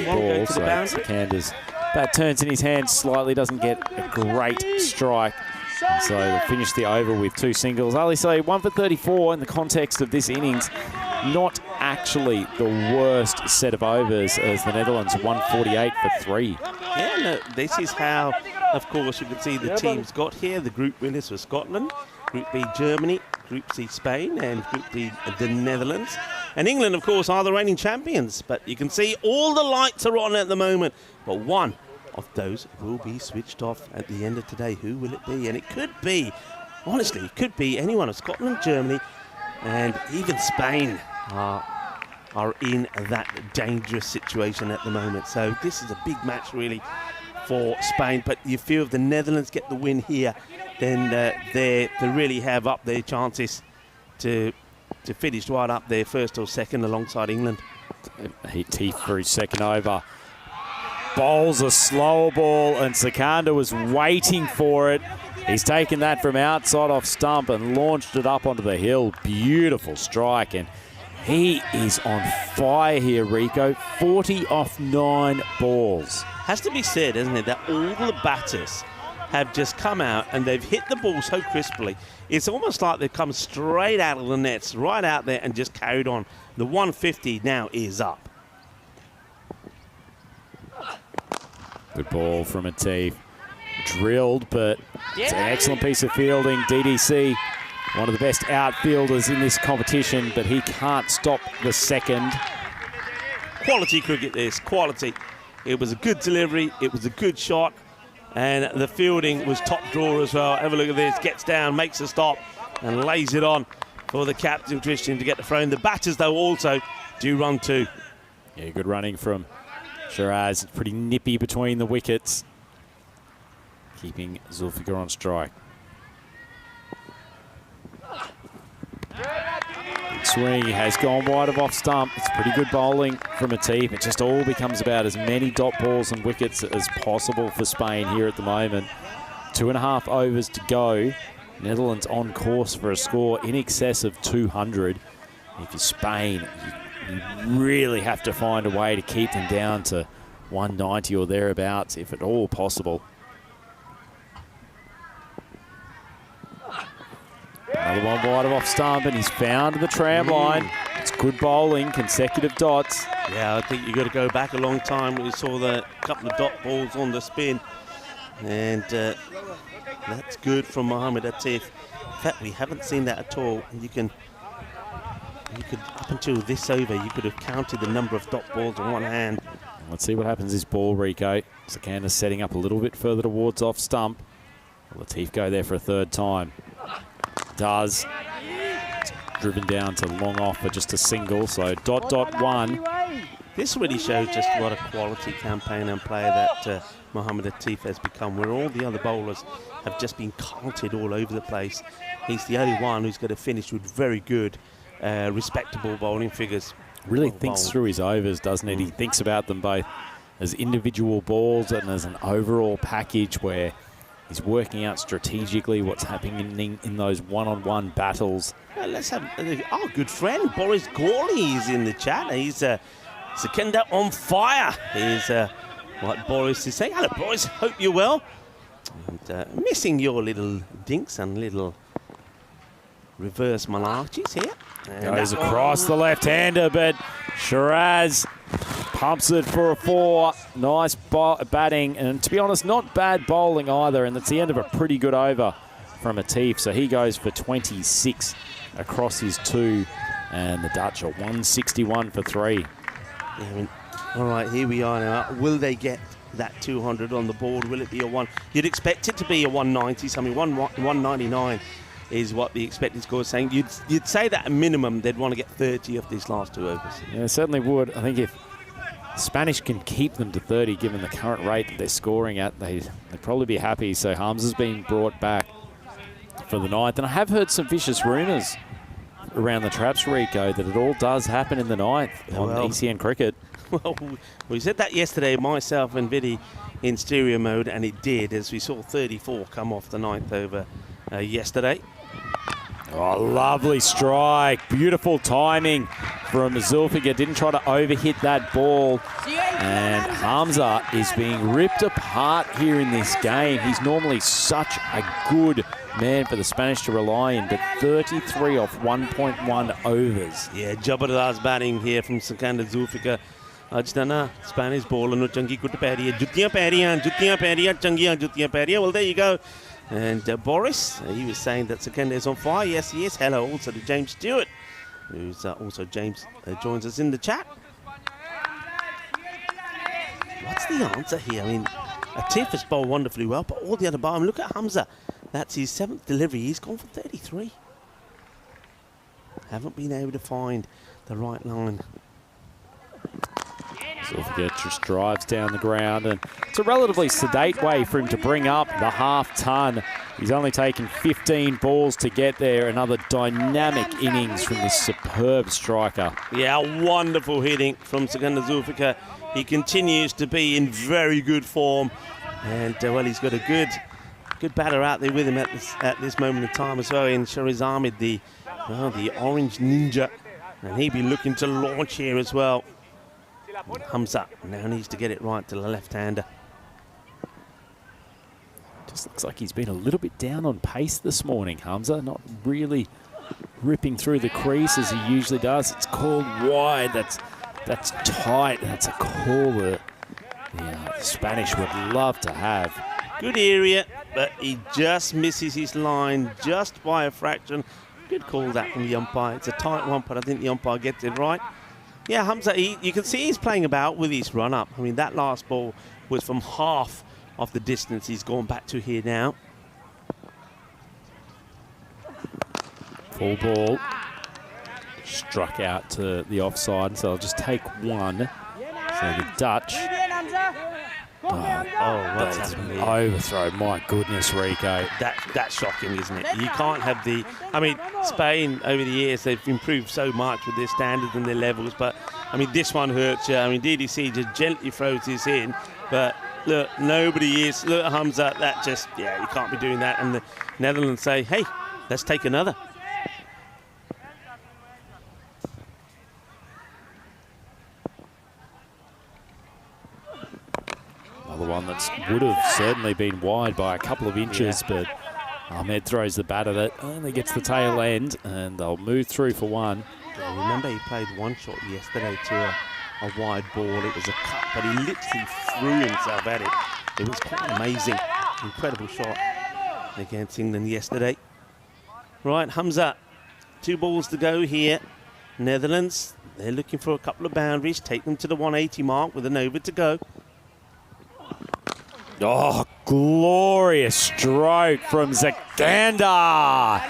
Ball, so Sekander's bat turns in his hand slightly, doesn't get a great strike. So they'll finish the over with 2 singles. Ali say 1 for 34 in the context of this innings. Not actually the worst set of overs, as the Netherlands 148 for 3. Yeah, no, this is how, of course, you can see the teams got here. The group winners were Scotland, Group B Germany, Group C Spain, and Group D the Netherlands. And England, of course, are the reigning champions. But you can see all the lights are on at the moment. But one of those will be switched off at the end of today. Who will it be? And it could be, honestly, it could be anyone of Scotland, Germany, and even Spain are in that dangerous situation at the moment. So this is a big match, really, for Spain. But you feel if the Netherlands get the win here, then they really have up their chances to finish right up there, first or second, alongside England. He teeth for his second over. Bowls a slower ball, and Sikander was waiting for it. He's taken that from outside off stump and launched it up onto the hill. Beautiful strike, and he is on fire here, Rico. 40 off 9 balls. Has to be said, isn't it, that all the batters have just come out and they've hit the ball so crisply. It's almost like they've come straight out of the nets, right out there, and just carried on. The 150 now is up. Good ball from Atif. Drilled, but it's an excellent piece of fielding. DDC, one of the best outfielders in this competition, but he can't stop the second. Quality cricket, this, quality. It was a good delivery, it was a good shot, and the fielding was top drawer as well. Have a look at this, gets down, makes a stop, and lays it on for the captain, Christian, to get the throw in. The batters, though, also do run too. Yeah, good running from Shiraz. Pretty nippy between the wickets, keeping Zulfikar on strike. Big swing has gone wide of off stump. It's pretty good bowling from Atif. It just all becomes about as many dot balls and wickets as possible for Spain here at the moment. 2.5 overs to go. Netherlands on course for a score in excess of 200. If you're Spain, you really have to find a way to keep them down to 190 or thereabouts, if at all possible. Another one wide of off stump, and he's found the tram line. It's good bowling, consecutive dots. Yeah, I think you've got to go back a long time when you saw the couple of dot balls on the spin. And that's good from Mohamed Atif. In fact, we haven't seen that at all. You could, up until this over, you could have counted the number of dot balls on one hand. Let's see what happens this ball, Rico. Sikander setting up a little bit further towards off stump. Latif go there for a third time. Does. It's driven down to long off for just a single, so dot 1. This really shows just what a quality campaign and player that Mohamed Atif has become, where all the other bowlers have just been counted all over the place. He's the only one who's going to finish with very good, respectable bowling figures. Really thinks through his overs, doesn't it? He thinks about them both as individual balls and as an overall package, where he's working out strategically what's happening in those one-on-one battles. Well, let's have our good friend Boris Gawley is in the chat. He's Sekenda on fire is what Boris is saying. Hello, Boris. Hope you're well. And, missing your little dinks and little reverse malarkeys here. And goes across the left-hander, but Shiraz pumps it for a 4. Nice batting, and to be honest, not bad bowling either, and it's the end of a pretty good over from Atif. So he goes for 26 across his 2, and the Dutch are 161 for 3. Yeah, I mean, all right, here we are now. Will they get that 200 on the board? Will it be a 1? You'd expect it to be a 190, something 199 is what the expected score is saying. You'd say that at minimum they'd want to get 30 of these last 2 overs. Yeah, they certainly would. I think if Spanish can keep them to 30, given the current rate that they're scoring at, they'd probably be happy. So Hamza's been brought back for the 9th. And I have heard some vicious rumours around the traps, Rico, that it all does happen in the 9th on ECN cricket. Well, we said that yesterday, myself and Viddy in stereo mode, and it did, as we saw 34 come off the 9th over yesterday. Oh, lovely strike. Beautiful timing from Zulfiqar. Didn't try to overhit that ball. And Hamza is being ripped apart here in this game. He's normally such a good man for the Spanish to rely on, but 33 off 1.1 overs. Yeah, Jabardast batting here from Sekenda Zulfiqar. Ajdana, Spanish bowler, no changi kut pehriya, juttiyan pehriya, changiyan juttiyan pehriya. Well, there you go. And Boris, he was saying that Sekenda is on fire. Yes, he is. Hello also to James Stewart, who's also James joins us in the chat. What's the answer here? I mean, Atif has bowled wonderfully well, but all the other bowlers, look at Hamza. That's his 7th delivery. He's gone for 33. Haven't been able to find the right line. Zulfiqar just drives down the ground, and it's a relatively sedate way for him to bring up the half-ton. He's only taken 15 balls to get there. Another dynamic innings from this superb striker. Yeah, wonderful hitting from Sekenda Zulfiqar. He continues to be in very good form, and well, he's got a good batter out there with him at this moment in time as well. In Shariz Ahmed, the orange ninja, and he'll be looking to launch here as well. Hamza now needs to get it right to the left-hander. Just looks like he's been a little bit down on pace this morning, Hamza. Not really ripping through the crease as he usually does. It's called wide. That's tight. That's a call that the Spanish would love to have. Good area, but he just misses his line just by a fraction. Good call that from the umpire. It's a tight one, but I think the umpire gets it right. Yeah, Hamza, you can see he's playing about with his run-up. I mean, that last ball was from half of the distance he's gone back to here now. Full ball. Struck out to the offside, so I'll just take 1. So the Dutch. What's happening? Overthrow, my goodness, Rico. That's shocking, isn't it? You can't have the... I mean, Spain, over the years, they've improved so much with their standards and their levels, but, I mean, this one hurts you. I mean, DDC just gently throws this in, but, look, nobody is... Look, Hamza, that just... Yeah, you can't be doing that. And the Netherlands say, hey, let's take another. Another one that would have certainly been wide by a couple of inches, but Ahmed throws the bat at it, only gets the tail end, and they'll move through for 1. Yeah, remember, he played one shot yesterday to a wide ball. It was a cut, but he literally threw himself at it. It was quite amazing. Incredible shot against England yesterday. Right, Hamza, 2 balls to go here. Netherlands, they're looking for a couple of boundaries, take them to the 180 mark with an over to go. Oh, glorious stroke from Sekenda.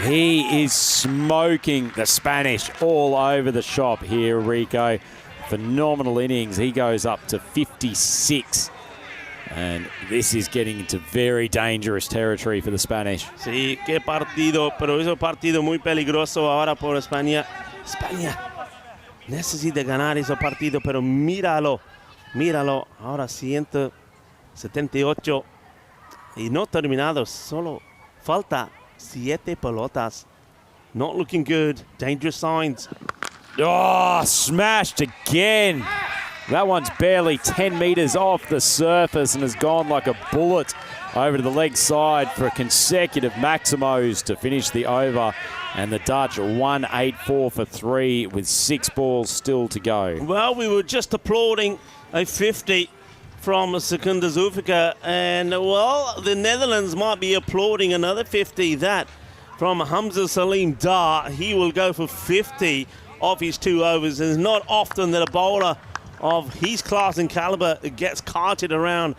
He is smoking the Spanish all over the shop here, Rico. Phenomenal innings. He goes up to 56. And this is getting into very dangerous territory for the Spanish. Sí, qué partido, pero es un partido muy peligroso ahora por España. España necesita ganar ese partido, pero míralo, ahora 178 y no terminados, solo falta 7 pelotas. Not looking good, dangerous signs. Oh, smashed again. That one's barely 10 metres off the surface and has gone like a bullet over to the leg side for consecutive maximos to finish the over. And the Dutch 184 for 3 with 6 balls still to go. Well, we were just applauding a 50 from Secunda Zulfiqar, and well, the Netherlands might be applauding another 50. That from Hamza Salim Dar. He will go for 50 off his 2 overs. It's not often that a bowler of his class and caliber gets carted around.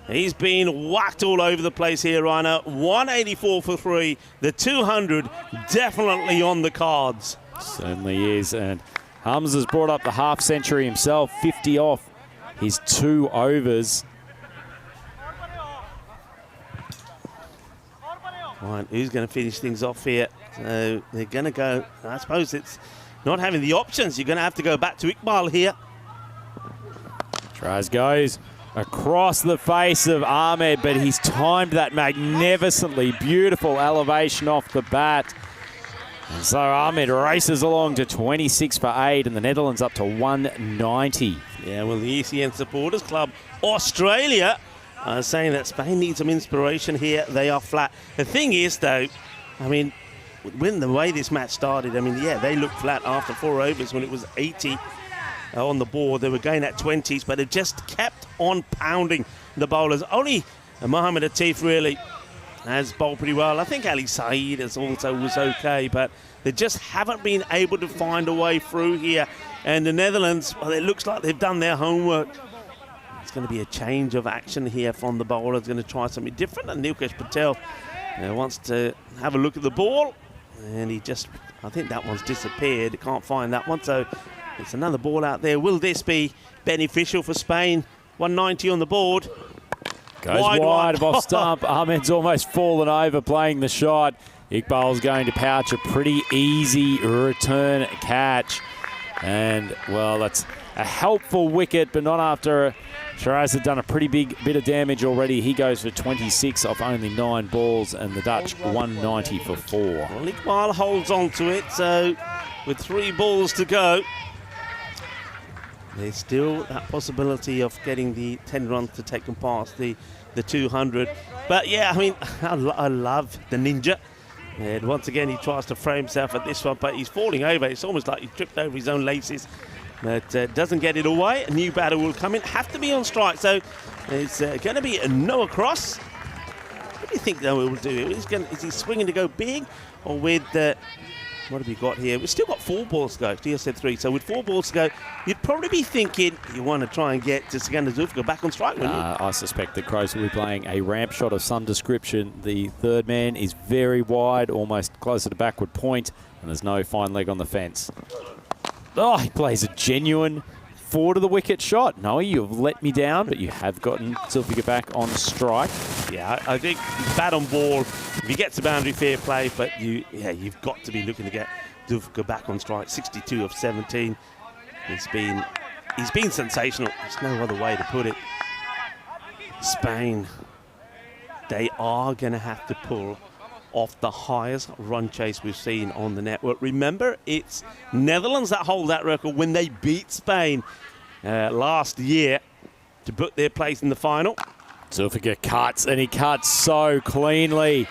He's been whacked all over the place here, Rhino. 184 for 3. The 200 definitely on the cards. Certainly is. And Hamza's brought up the half century himself, 50 off his 2 overs. Right, who's going to finish things off here? So they're going to go, I suppose it's not having the options. You're going to have to go back to Iqbal here. Shiraz goes across the face of Ahmed, but he's timed that magnificently. Beautiful elevation off the bat. And so Ahmed races along to 26 for 8, and the Netherlands up to 190. Yeah, well, the ECN Supporters Club Australia are saying that Spain needs some inspiration here. They are flat. The thing is, though, I mean, when the way this match started, I mean, yeah, they looked flat after 4 overs when it was 80 on the board. They were going at 20s, but it just kept on pounding the bowlers. Only Mohamed Atif really has bowled pretty well. I think Ali Saeed was okay, but they just haven't been able to find a way through here. And the Netherlands, well, it looks like they've done their homework. It's going to be a change of action here from the bowler. It's going to try something different, and Nilkesh Patel wants to have a look at the ball, and he just, I think that one's disappeared. He can't find that one, so it's another ball out there. Will this be beneficial for Spain? 190 on the board. Goes wide of off stump. Ahmed's almost fallen over playing the shot. Iqbal's going to pouch a pretty easy return catch. And, well, that's a helpful wicket, but not after Shiraz had done a pretty big bit of damage already. He goes for 26 off only 9 balls, and the Dutch 190 for 4. Well, Iqbal holds on to it, so with 3 balls to go, there's still that possibility of getting the 10 runs to take them past the 200. But yeah, I mean, I love the ninja. And once again, he tries to throw himself at this one, but he's falling over. It's almost like he tripped over his own laces. But doesn't get it away. A new batter will come in. Have to be on strike. So it's going to be a no across. What do you think, though, he will do? Is he swinging to go big? Or with what have we got here? We've still got 4 balls to go. Theo said 3. So with 4 balls to go, you'd probably be thinking you want to try and get to Secunda Zulfiqar back on strike, wouldn't you? I suspect the Crows will be playing a ramp shot of some description. The third man is very wide, almost closer to backward point, and there's no fine leg on the fence. Oh, he plays a genuine 4 to the wicket shot. No, you've let me down, but you have gotten Zulfiqar back on strike. Yeah, I think bat on ball, if he gets the boundary, fair play, but you've got to be looking to get Zulfiqar back on strike. 62 of 17. He's been sensational. There's no other way to put it. Spain, they are going to have to pull off the highest run chase we've seen on the network. Remember, it's Netherlands that hold that record when they beat Spain last year to put their place in the final. Zulfiqar cuts, and he cuts so cleanly.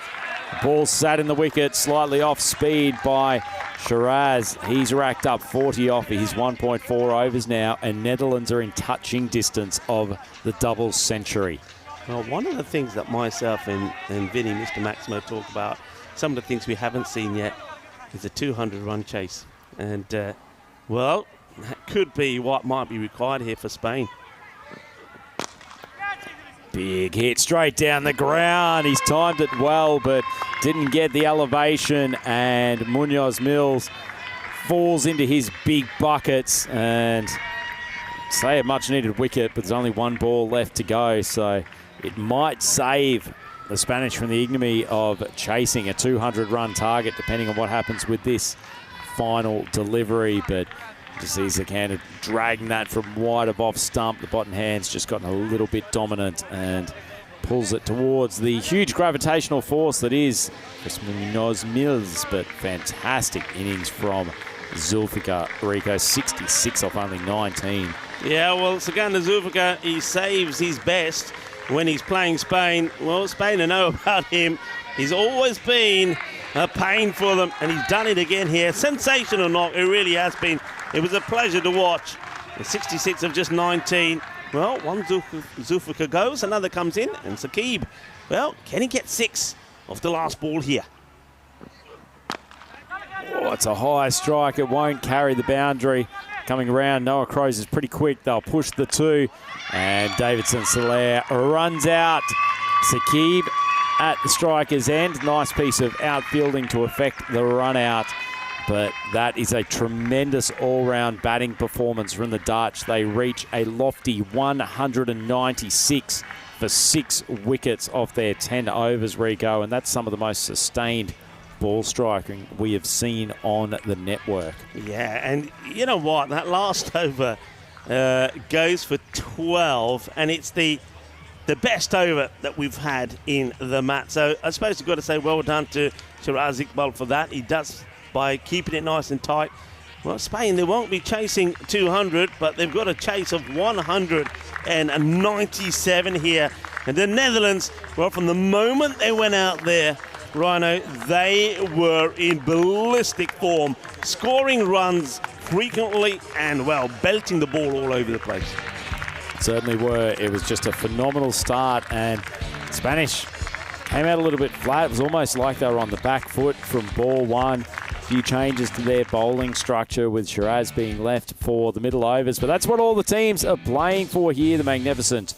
Ball sat in the wicket, slightly off speed by Shiraz. He's racked up 40 off his 1.4 overs now, and Netherlands are in touching distance of the double century. Well, one of the things that myself and Vinny, Mr. Maximo, talk about, some of the things we haven't seen yet, is a 200-run chase. And, well, that could be what might be required here for Spain. Big hit straight down the ground. He's timed it well, but didn't get the elevation, and Munoz Mills falls into his big buckets, and say a much-needed wicket, but there's only 1 ball left to go, so it might save the Spanish from the ignominy of chasing a 200-run target, depending on what happens with this final delivery. But just sees the cannon dragging that from wide of off stump. The bottom hand's just gotten a little bit dominant and pulls it towards the huge gravitational force that is Chris Munoz Mills. But fantastic innings from Zulfikar, Rico, 66 off only 19. Yeah, well, Sikander Zulfikar, he saves his best when he's playing Spain. Well, Spain know about him. He's always been a pain for them, and he's done it again here. Sensational knock, it really has been. It was a pleasure to watch. The 66 of just 19. Well, one Zulfikar goes, another comes in, and Saqib, well, can he get 6 off the last ball here? Oh, it's a high strike. It won't carry the boundary. Coming around, Noah Crows is pretty quick. They'll push the 2. And Davidson Soler runs out. Saqib at the striker's end. Nice piece of outfielding to affect the run out. But that is a tremendous all-round batting performance from the Dutch. They reach a lofty 196 for 6 wickets off their 10 overs, Rico. And that's some of the most sustained ball striking we have seen on the network. Yeah, and you know what? That last over goes for 12, and it's the best over that we've had in the match. So I suppose you've got to say well done to Shiraz Iqbal for that. He does by keeping it nice and tight. Well, Spain, they won't be chasing 200, but they've got a chase of 197 here. And the Netherlands, well, from the moment they went out there, Rhino, they were in ballistic form, scoring runs frequently and, well, belting the ball all over the place. Certainly were. It was just a phenomenal start, and Spanish came out a little bit flat. It was almost like they were on the back foot from ball 1. A few changes to their bowling structure with Shiraz being left for the middle overs, but that's what all the teams are playing for here. The magnificent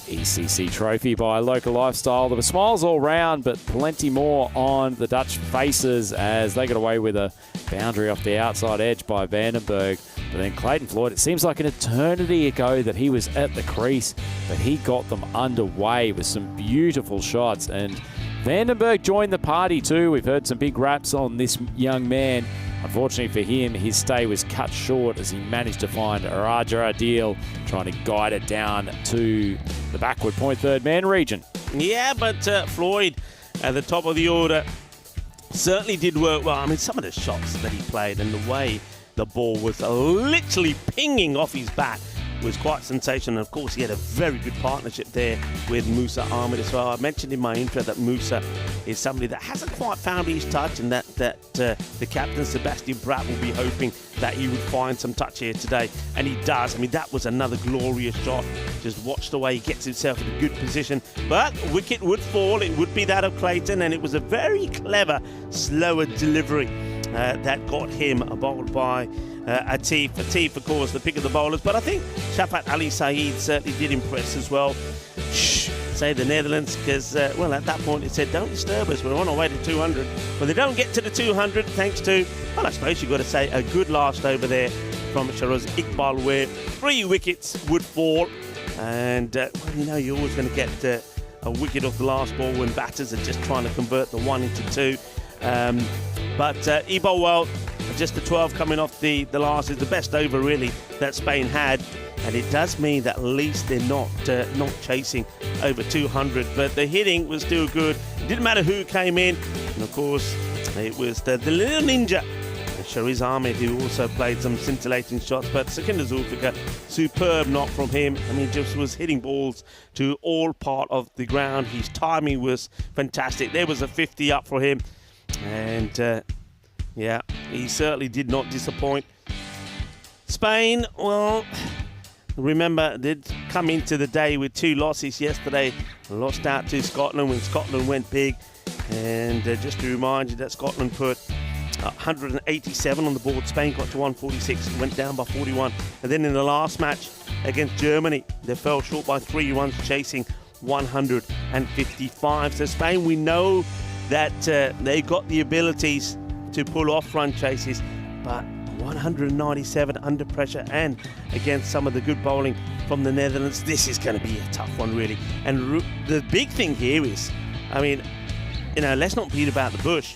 ECC trophy by Local Lifestyle. There were smiles all round, but plenty more on the Dutch faces as they got away with a boundary off the outside edge by Vandenberg. But then Clayton Floyd, it seems like an eternity ago that he was at the crease, but he got them underway with some beautiful shots. And Vandenberg joined the party too. We've heard some big raps on this young man. Unfortunately for him, his stay was cut short as he managed to find Raja Adil trying to guide it down to the backward point third man region. Yeah, but Floyd at the top of the order certainly did work well. I mean, some of the shots that he played and the way the ball was literally pinging off his bat was quite sensational. Of course, he had a very good partnership there with Musa Ahmed as well. I mentioned in my intro that Musa is somebody that hasn't quite found his touch, and that the captain, Sebastian Bratt, will be hoping that he would find some touch here today, and he does. I mean, that was another glorious shot. Just watch the way he gets himself in a good position. But wicket would fall. It would be that of Clayton, and it was a very clever, slower delivery that got him bowled by Atif. Atif, of course, the pick of the bowlers, but I think Shafat Ali Saeed certainly did impress as well. Say the Netherlands, because, well, at that point it said, don't disturb us, we're on our way to 200. Well, they don't get to the 200 thanks to, well, I suppose you've got to say, a good last over there from Shiraz Iqbal, where 3 wickets would fall. And, well, you know, you're always going to get a wicket off the last ball when batters are just trying to convert the 1 into 2. But Iqbal, well, just the 12 coming off the last is the best over, really, that Spain had. And it does mean that at least they're not chasing over 200. But the hitting was still good. It didn't matter who came in. And, of course, it was the little ninja, Shariz Ahmed, who also played some scintillating shots. But Sikander Zulfikar, superb knock from him. I mean, just was hitting balls to all part of the ground. His timing was fantastic. There was a 50 up for him. And, yeah, he certainly did not disappoint. Spain, well, remember, did come into the day with 2 losses yesterday. Lost out to Scotland when Scotland went big. And just to remind you that Scotland put 187 on the board. Spain got to 146, went down by 41. And then in the last match against Germany, they fell short by 3 runs, chasing 155. So Spain, we know that they got the abilities to pull off run chases, but 197 under pressure and against some of the good bowling from the Netherlands, this is going to be a tough one, really. And the big thing here is, I mean, you know, let's not beat about the bush.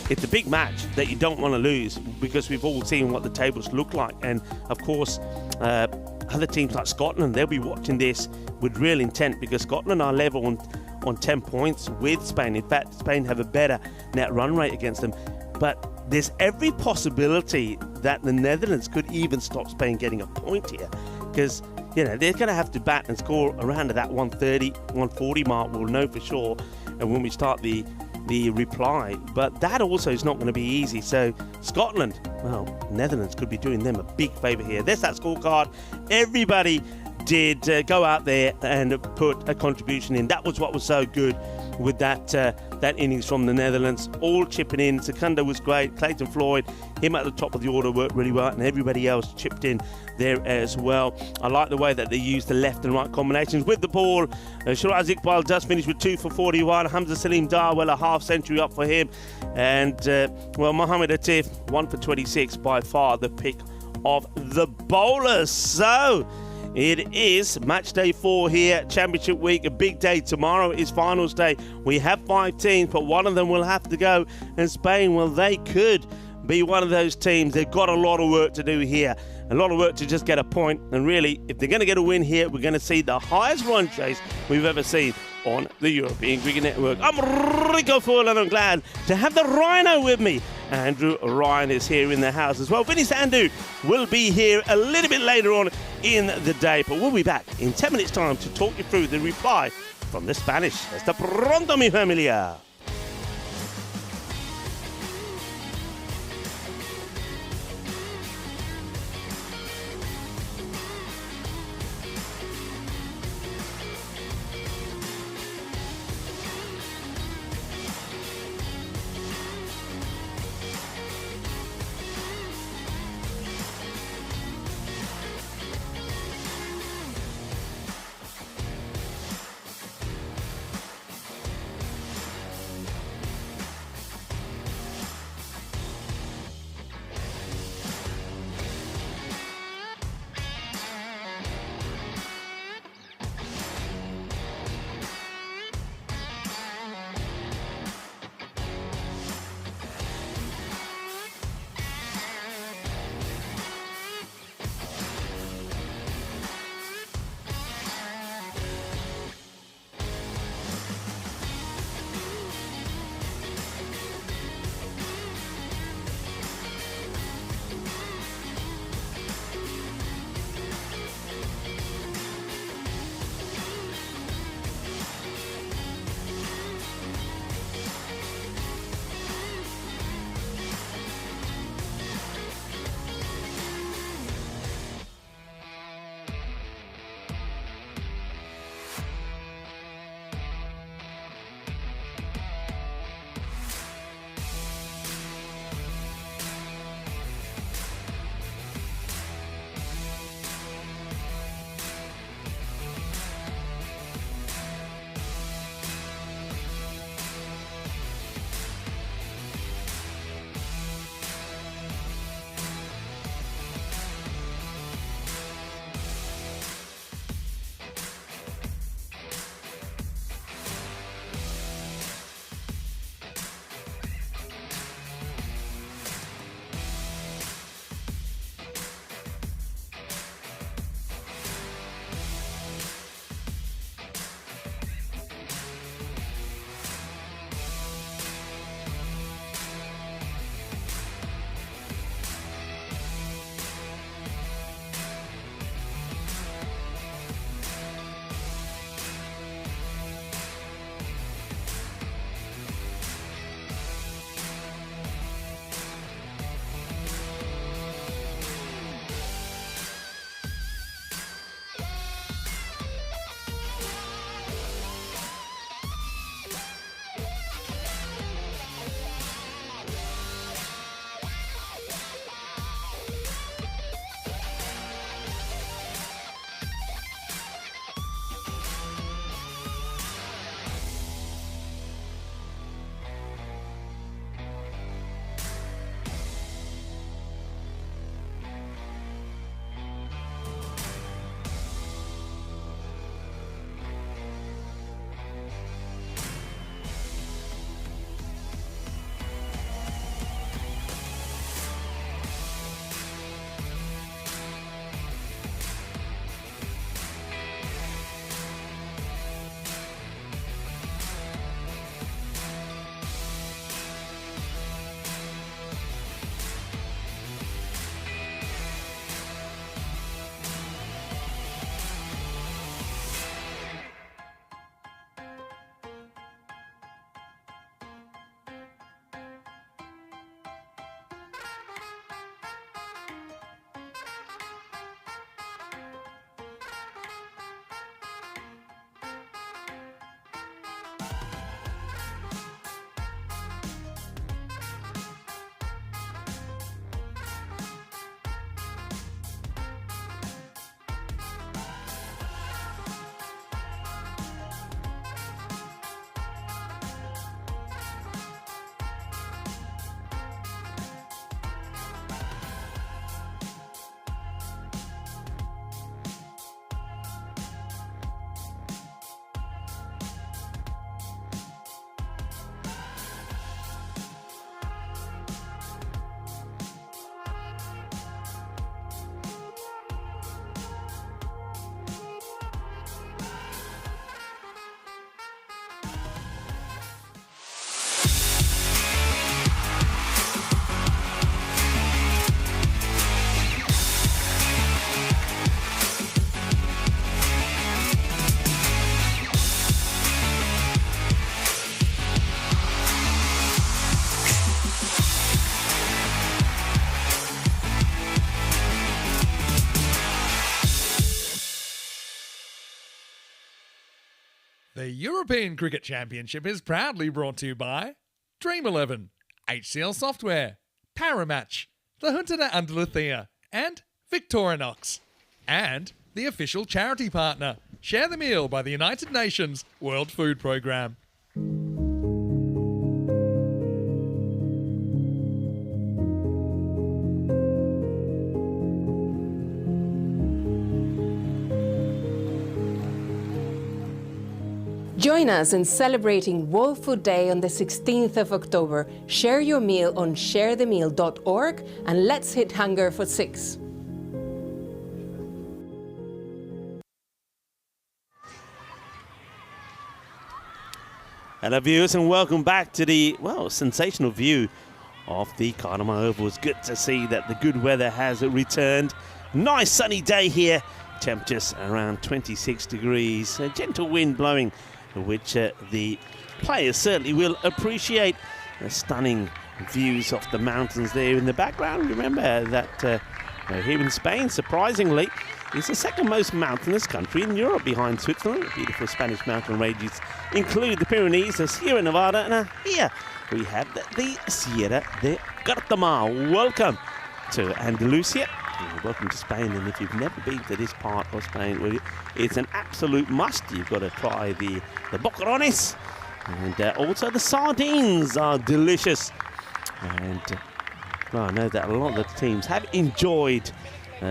It's a big match that you don't want to lose, because we've all seen what the tables look like. And of course, other teams like Scotland, they'll be watching this with real intent, because Scotland are level on 10 points with Spain. In fact, Spain have a better net run rate against them. But there's every possibility that the Netherlands could even stop Spain getting a point here, because they're going to have to bat and score around that 130, 140 mark. We'll know for sure, and when we start the reply. But that also is not going to be easy. So Scotland, well, Netherlands could be doing them a big favour here. There's that scorecard. Everybody did go out there and put a contribution in. That was what was so good with that innings from the Netherlands, all chipping in. Secunda was great. Clayton Floyd, him at the top of the order, worked really well, and everybody else chipped in there as well. I like the way that they used the left and right combinations with the ball. Shiraz Iqbal does finish with 2 for 41. Hamza Salim Dar, well, a half century up for him. And, Mohamed Atif, 1 for 26, by far the pick of the bowlers. So it is match day 4 here, championship week, a big day. Tomorrow is finals day. We have 5 teams, but one of them will have to go. And Spain, well, they could be one of those teams. They've got a lot of work to do here. A lot of work to just get a point. And really, if they're going to get a win here, we're going to see the highest run chase we've ever seen on the European Cricket Network. I'm Rico Full, and I'm glad to have the Rhino with me. Andrew Ryan is here in the house as well. Vinny Sandhu will be here a little bit later on in the day, but we'll be back in 10 minutes' time to talk you through the reply from the Spanish. Hasta pronto, mi familia. European Cricket Championship is proudly brought to you by Dream11, HCL Software, Paramatch, the Junta de Andalucía, and Victorinox. And the official charity partner, Share the Meal by the United Nations World Food Programme. Join us in celebrating World Food Day on the 16th of October. Share your meal on sharethemeal.org and let's hit hunger for 6. Hello viewers and welcome back to the, well, sensational view of the Cardamom Oval. It's good to see that the good weather has returned. Nice sunny day here. Temperatures around 26 degrees. A gentle wind blowing, which the players certainly will appreciate. Stunning views of the mountains there in the background. Remember that here in Spain, surprisingly, is the second most mountainous country in Europe behind Switzerland. Beautiful Spanish mountain ranges include the Pyrenees, the Sierra Nevada, and here we have the Sierra de Guatemala. Welcome to Andalusia. Welcome to Spain, and if you've never been to this part of Spain, well, it's an absolute must. You've got to try the boquerones, and also the sardines are delicious. And well, I know that a lot of the teams have enjoyed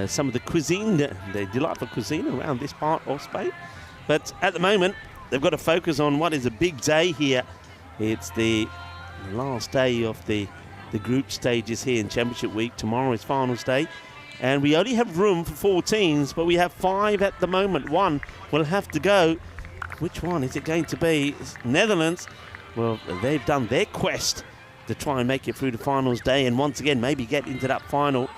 some of the cuisine, the delightful cuisine around this part of Spain. But at the moment, they've got to focus on what is a big day here. It's the last day of the group stages here in Championship Week. Tomorrow is finals day. And we only have room for 4 teams, but we have 5 at the moment. One will have to go. Which one is it going to be? It's Netherlands. Well, they've done their quest to try and make it through the finals day and once again maybe get into that final.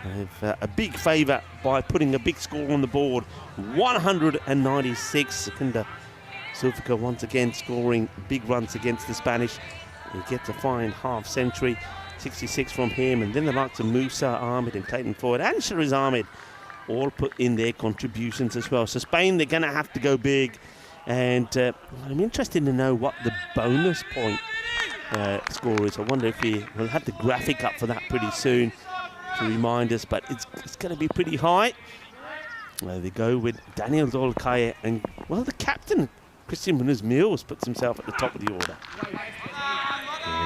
They've a big favour by putting a big score on the board. 196. Secunda Sulfica once again scoring big runs against the Spanish. He gets a fine half century. 66 from him, and then the likes of Musa Ahmed and Clayton Floyd and Shariz Ahmed all put in their contributions as well. So Spain, they're going to have to go big, and I'm interested to know what the bonus point score is. I wonder if we'll have the graphic up for that pretty soon to remind us, but it's going to be pretty high. They go with Daniel Dolcaye, and well, the captain, Christian Munoz-Mills, puts himself at the top of the order.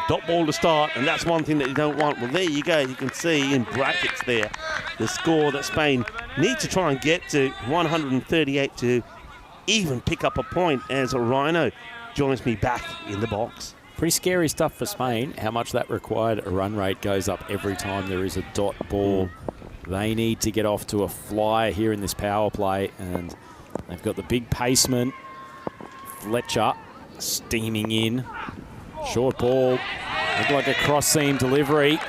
Dot ball to start, and that's one thing that you don't want. Well, there you go. You can see in brackets there the score that Spain need to try and get to 138 to even pick up a point as Rhino joins me back in the box. Pretty scary stuff for Spain, how much that required. A run rate goes up every time there is a dot ball. They need to get off to a flyer here in this power play, and they've got the big paceman, Fletcher, steaming in. Short ball, looked like a cross-seam delivery.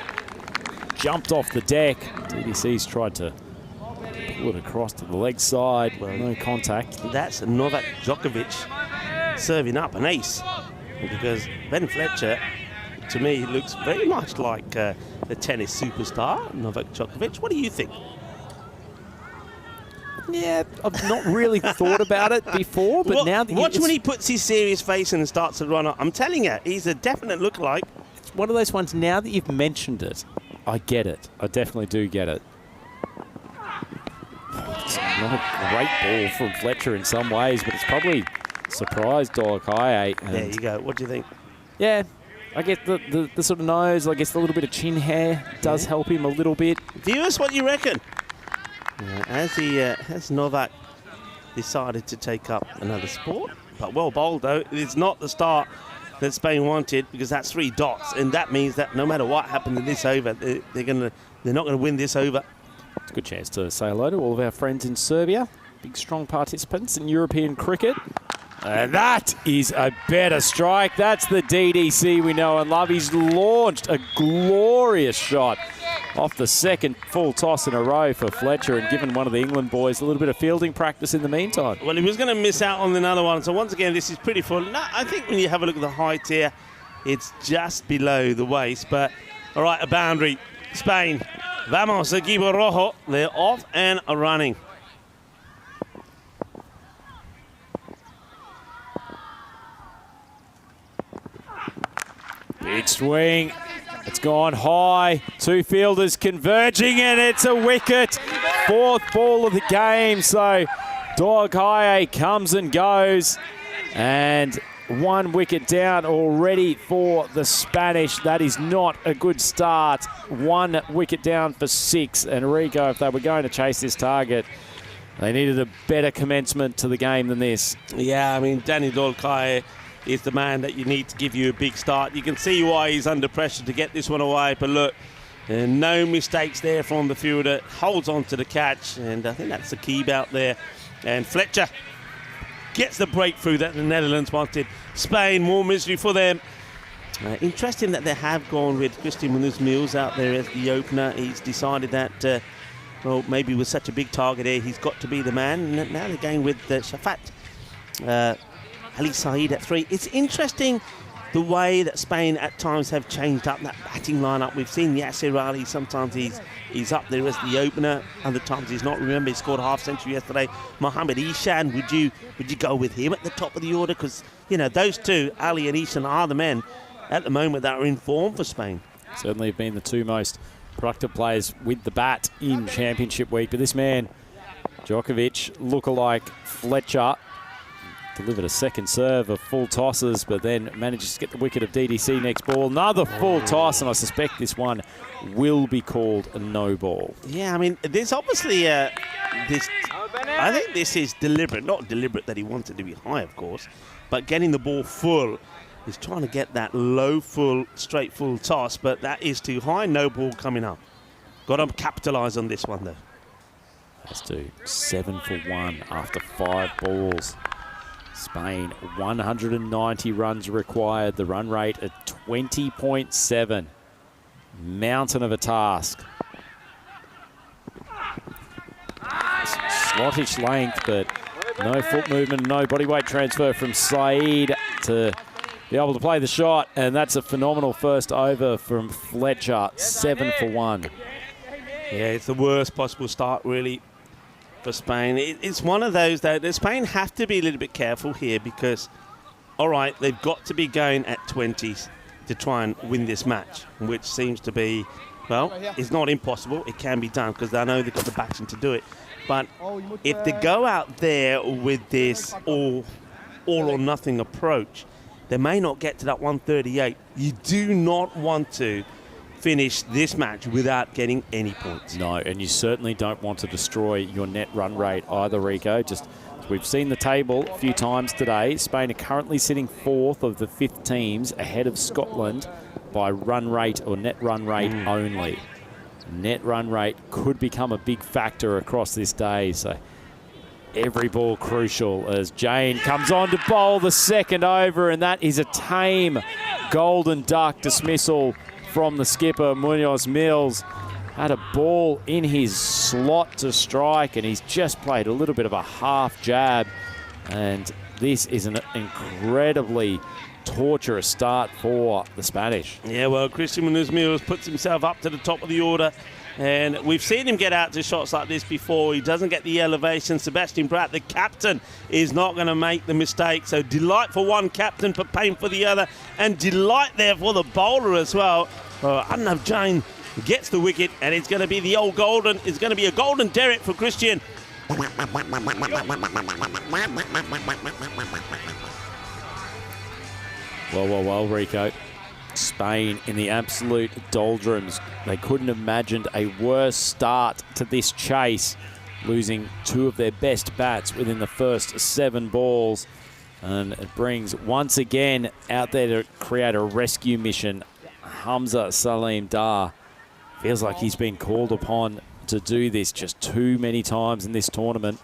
Jumped off the deck. DDC's tried to pull it across to the leg side. Well, no contact. That's Novak Djokovic serving up an ace. Because Ben Fletcher, to me, looks very much like the tennis superstar, Novak Djokovic. What do you think? Yeah, I've not really thought about it before, but now that watch when he puts his serious face in and starts to run up. I'm telling you, he's a definite lookalike. It's one of those ones, now that you've mentioned it, I get it. I definitely do get it. It's not a great ball from Fletcher in some ways, but it's probably surprised Dolcaye. There you go. What do you think? Yeah, I get the sort of nose, I guess the little bit of chin hair does help him a little bit. Viewers, what do you reckon? Has Novak decided to take up another sport? But well bowled though. It's not the start that Spain wanted, because that's 3 dots, and that means that no matter what happened in this over, they're not going to win this over. It's a good chance to say hello to all of our friends in Serbia, big strong participants in European cricket. That is a better strike. That's the DDC we know and love. He's launched a glorious shot off the second full toss in a row for Fletcher, and given one of the England boys a little bit of fielding practice in the meantime. Well, he was going to miss out on another one. So once again, this is pretty full. No, I think when you have a look at the height here, it's just below the waist. But all right, a boundary. Spain. Vamos, equipo rojo. They're off and running. Big swing. It's gone high. Two fielders converging, and it's a wicket. Fourth ball of the game. So Dog High comes and goes. And 1 wicket down already for the Spanish. That is not a good start. 1 wicket down for 6. And Rico, if they were going to chase this target, they needed a better commencement to the game than this. Yeah, I mean, Danny Dolkai is the man that you need to give you a big start. You can see why he's under pressure to get this one away, but look, no mistakes there from the fielder. Holds on to the catch, and I think that's the key bout there. And Fletcher gets the breakthrough that the Netherlands wanted. Spain, more misery for them. Interesting that they have gone with Christian Munoz-Mills out there as the opener. He's decided that, well, maybe with such a big target here, he's got to be the man. And now they're going with Shafat. Ali Saeed at 3. It's interesting the way that Spain at times have changed up that batting lineup. We've seen Yasser Ali, sometimes he's up there as the opener, other times he's not. Remember, he scored a half century yesterday. Mohamed Ishan, would you go with him at the top of the order? Because, you know, those two, Ali and Ishan, are the men at the moment that are in form for Spain. Certainly have been the 2 most productive players with the bat in Championship week. But this man, Djokovic, lookalike Fletcher, delivered a second serve of full tosses, but then manages to get the wicket of DDC next ball. Another full toss, and I suspect this one will be called a no ball. Yeah, I mean, there's obviously I think this is deliberate. Not deliberate that he wanted to be high, of course, but getting the ball full. He's trying to get that low full, straight full toss, but that is too high. No ball coming up. Got to capitalise on this one, though. Let's do 7 for 1 after 5 balls. Spain, 190 runs required. The run rate at 20.7. Mountain of a task. Slottish length, but no foot movement, no body weight transfer from Saeed to be able to play the shot. And that's a phenomenal first over from Fletcher. 7 for 1. Yeah, it's the worst possible start, really, for Spain. It's one of those, though, that Spain have to be a little bit careful here because, all right, they've got to be going at 20s to try and win this match, which seems to be, well, it's not impossible. It can be done because they know they've got the backing to do it. But if they go out there with this all or nothing approach, they may not get to that 138. You do not want to finish this match without getting any points. No, and you certainly don't want to destroy your net run rate either, Rico. Just we've seen the table a few times today. Spain are currently sitting 4th of the 5th teams ahead of Scotland by run rate or net run rate only. Net run rate could become a big factor across this day, so every ball crucial as Jane comes on to bowl the second over, and that is a tame golden duck dismissal from the skipper. Munoz-Mills had a ball in his slot to strike, and he's just played a little bit of a half jab, and this is an incredibly torturous start for the Spanish. Yeah, well, Christian Munoz-Mills puts himself up to the top of the order, and we've seen him get out to shots like this before. He doesn't get the elevation. Sebastian Pratt, the captain, is not going to make the mistake. So delight for one captain, but pain for the other, and delight there for the bowler as well. Arnav Jain gets the wicket, and it's going to be the old golden. It's going to be a golden derrick for Christian. Well, Rico. Spain in the absolute doldrums. They couldn't have imagined a worse start to this chase, losing 2 of their best bats within the first 7 balls. And it brings, once again, out there to create a rescue mission. Hamza Salim Dar feels like he's been called upon to do this just too many times in this tournament.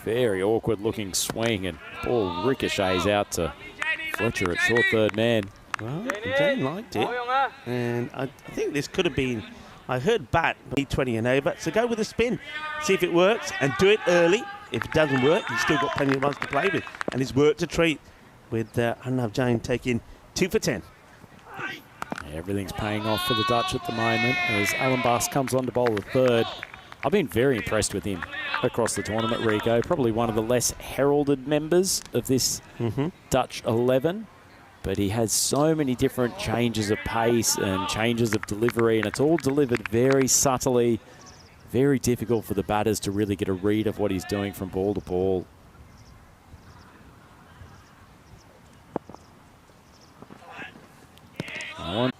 Very awkward looking swing, and ball ricochets out to Fletcher at short third man. Well, Jane liked it, and I think this could have been, I heard bat, 20 and over, so go with a spin, see if it works, and do it early. If it doesn't work, you've still got plenty of runs to play with, and it's worked a treat with Arnav Jain taking 2 for 10. Everything's paying off for the Dutch at the moment as Alan Bass comes on to bowl the third. I've been very impressed with him across the tournament, Rico. Probably one of the less heralded members of this Dutch 11. But he has so many different changes of pace and changes of delivery, and it's all delivered very subtly. Very difficult for the batters to really get a read of what he's doing from ball to ball.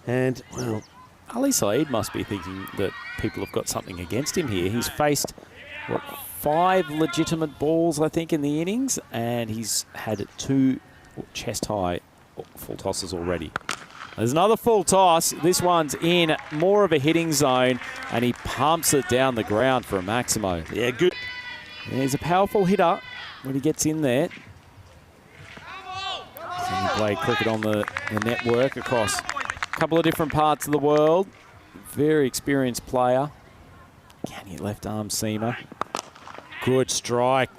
And, well, Ali Saeed must be thinking that people have got something against him here. He's faced, what, 5 legitimate balls, I think, in the innings, and he's had 2 chest-high full tosses already. There's another full toss. This one's in more of a hitting zone, and he pumps it down the ground for a Maximo. yeah, good. And he's a powerful hitter when he gets in there. So he played cricket on the network across a couple of different parts of the world. Very experienced player. Can he left arm seamer? Good strike.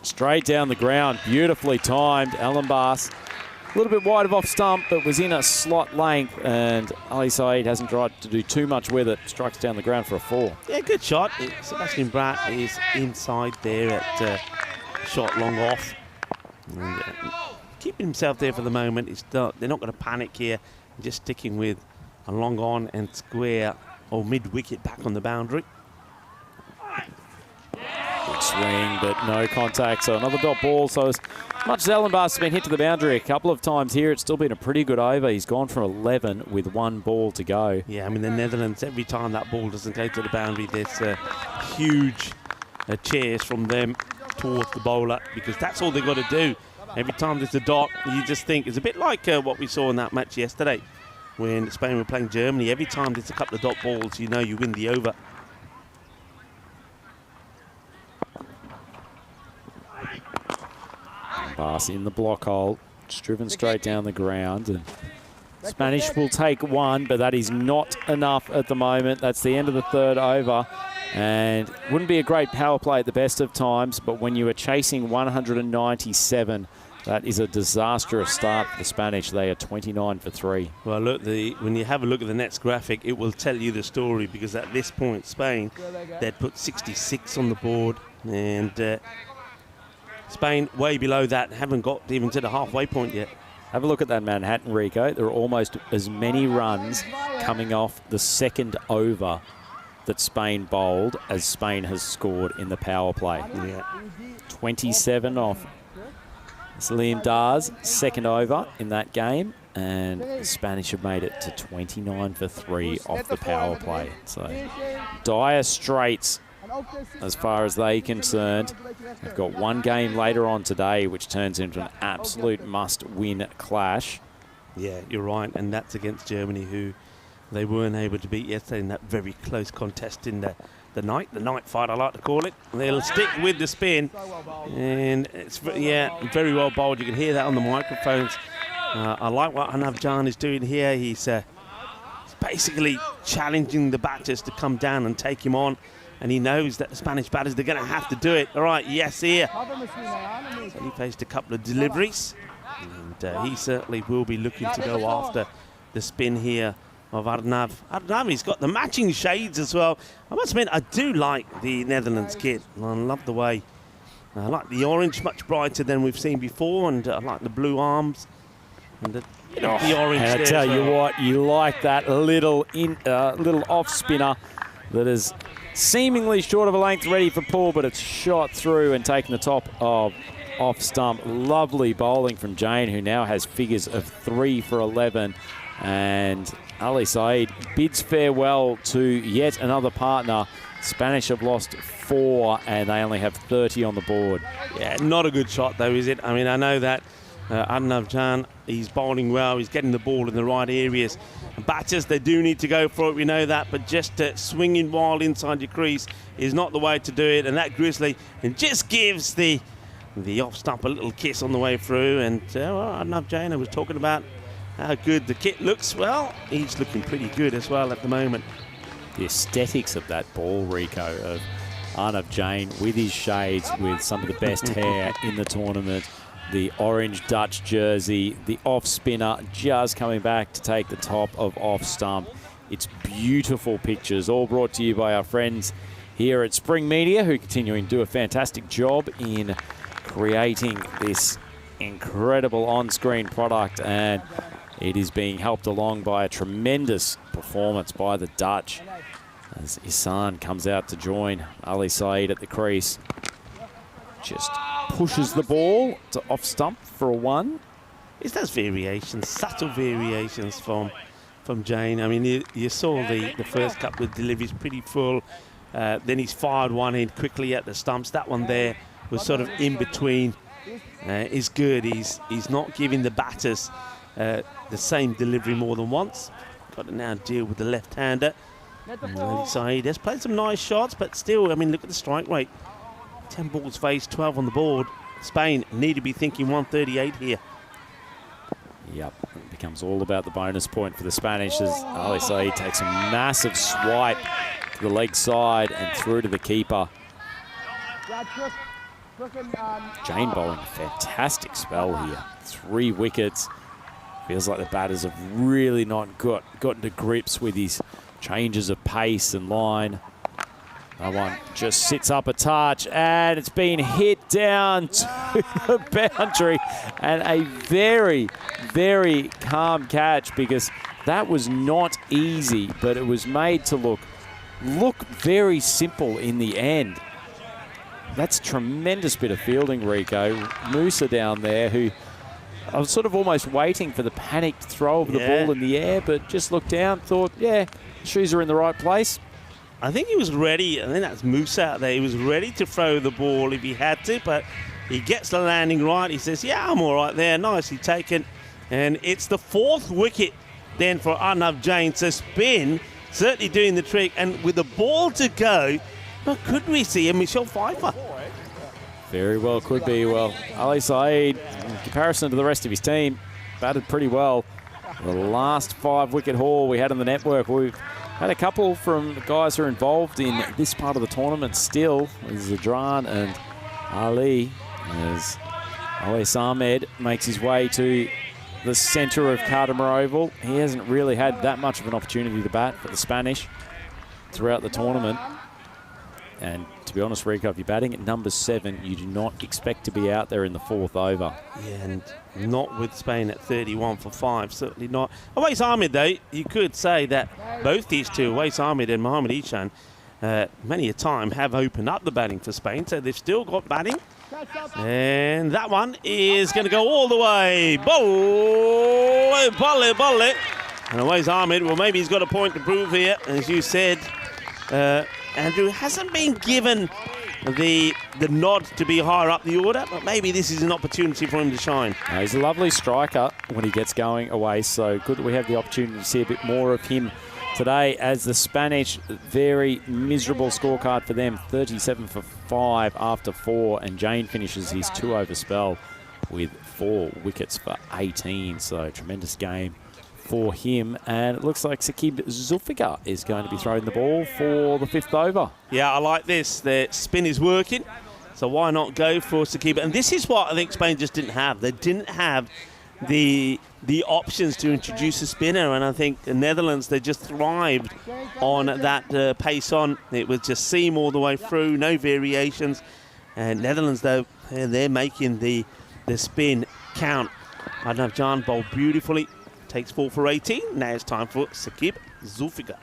Straight down the ground. Beautifully timed. Alan Bass. A little bit wide of off stump, but was in a slot length, and Ali Saeed hasn't tried to do too much with it. Strikes down the ground for a 4. Yeah, good shot. Sebastian Bratt is inside there at shot long off. And, keeping himself there for the moment. They're not going to panic here. Just sticking with a long on and square or mid-wicket back on the boundary. Good swing, but no contact, so another dot ball. So as much as Alan Bass has been hit to the boundary a couple of times here, it's still been a pretty good over. He's gone for 11 with 1 ball to go. Yeah, I mean, the Netherlands, every time that ball doesn't go to the boundary, there's a huge cheers from them towards the bowler, because that's all they've got to do. Every time there's a dot, you just think it's a bit like what we saw in that match yesterday when Spain were playing Germany. Every time there's a couple of dot balls, you know you win the over. Pass in the block hole, it's driven straight down the ground, and Spanish will take 1, but that is not enough at the moment. That's the end of the 3rd over, and wouldn't be a great power play at the best of times, but when you are chasing 197, that is a disastrous start for the Spanish. They are 29 for 3. Well, look, when you have a look at the Nets graphic, it will tell you the story, because at this point, Spain, they'd put 66 on the board, and Spain way below that, haven't got even to the halfway point yet. Have a look at that Manhattan, Rico. There are almost as many runs coming off the 2nd over that Spain bowled as Spain has scored in the power play. Yeah. 27 off Liam Dar's 2nd over in that game, and the Spanish have made it to 29 for 3 off the power play. So dire straits as far as they're concerned. They've got 1 game later on today, which turns into an absolute must-win clash. Yeah, you're right, and that's against Germany, who they weren't able to beat yesterday in that very close contest in the night fight, I like to call it. They'll stick with the spin, and it's very well bowled. You can hear that on the microphones. I like what Hanav Jan is doing here. He's basically challenging the batters to come down and take him on. And he knows that the Spanish batters, they're going to have to do it. All right, yes, here. So he faced a couple of deliveries. And he certainly will be looking to go after the spin here of Arnav. Arnav, he's got the matching shades as well. I must admit, I do like the Netherlands kit. I love the way. I like the orange, much brighter than we've seen before. And I like the blue arms. And the orange and I tell you what, you like that little off spinner that is seemingly short of a length, ready for pull, but it's shot through and taken the top of off stump. Lovely bowling from Jane, who now has figures of 3 for 11. And Ali Saeed bids farewell to yet another partner. Spanish have lost 4, and they only have 30 on the board. Yeah, not a good shot, though, is it? I mean, I know that Arnav Jan, he's bowling well. He's getting the ball in the right areas. Batters, they do need to go for it, we know that, but just swinging wild inside your crease is not the way to do it. And that Grizzly, it just gives the off stump a little kiss on the way through. And Arnav Jan, I was talking about how good the kit looks. Well, he's looking pretty good as well at the moment. The aesthetics of that ball, Rico, of Arnav Jain with his shades, with some of the best hair in the tournament, the orange Dutch jersey, the off spinner just coming back to take the top of off stump. It's beautiful pictures, all brought to you by our friends here at Spring Media, who are continuing to do a fantastic job in creating this incredible on-screen product, and it is being helped along by a tremendous performance by the Dutch as Ihsan comes out to join Ali Saeed at the crease. Just pushes the ball to off stump for a 1. It's those variations, subtle variations from Jane. I mean, you saw the first couple of deliveries pretty full. Then he's fired one in quickly at the stumps. That one there was sort of in between. Is good. He's not giving the batters the same delivery more than once. Got to now deal with the left-hander. Ali Saeed has played some nice shots, but still, I mean, look at the strike rate. 10 balls faced, 12 on the board. Spain need to be thinking 138 here. Yep, it becomes all about the bonus point for the Spanish as Ali Saeed takes a massive swipe to the leg side and through to the keeper. Jane bowling a fantastic spell here. 3 wickets. Feels like the batters have really not gotten to grips with his changes of pace and line. That one just sits up a touch, and it's been hit down to the boundary. And a very, very calm catch, because that was not easy, but it was made to look very simple in the end. That's a tremendous bit of fielding, Rico. Musa down there, who I was sort of almost waiting for the panicked throw of the ball in the air, but just looked down, thought, yeah, shoes are in the right place. I think he was ready. I think that's Moose out there. He was ready to throw the ball if he had to, but he gets the landing right. He says, yeah, I'm all right there. Nicely taken. And it's the 4th wicket then for Arnav Jain. So spin certainly doing the trick. And with the ball to go, but could we see a Michelle Pfeiffer? Very well could be. Well, Ali Saeed, in comparison to the rest of his team, batted pretty well. The last 5 wicket haul we had on the network, we've had a couple from guys who are involved in this part of the tournament still. Zadran and Ali, as Awais Ahmed makes his way to the centre of Cardimer Oval. He hasn't really had that much of an opportunity to bat for the Spanish throughout the tournament. And to be honest, Rico, if you're batting at number 7, you do not expect to be out there in the 4th over. Yeah, and not with Spain at 31 for 5, certainly not. Awais Ahmed, though, you could say that both these two, Awais Ahmed and Mohamed Ishan, many a time have opened up the batting for Spain, so they've still got batting. And that one is going to go all the way. Bolle. And Awais Ahmed, well, maybe he's got a point to prove here, as you said. Andrew hasn't been given the nod to be higher up the order, but maybe this is an opportunity for him to shine. He's a lovely striker when he gets going away, so good that we have the opportunity to see a bit more of him today, as the Spanish, very miserable scorecard for them, 37 for 5 after 4, and Jane finishes his 2-over spell with 4 wickets for 18, so tremendous game for him. And it looks like Sakib Zulfikar is going to be throwing the ball for the 5th over. Yeah, I like this. The spin is working, so why not go for Sakib? And this is what I think Spain just didn't have. They didn't have the options to introduce a spinner, and I think the Netherlands, they just thrived on that pace on. It was just seam all the way through, no variations. And Netherlands, though, they're making the spin count. Adnan Jan bowled beautifully. Takes 4 for 18. Now it's time for Sakib Zulfikar.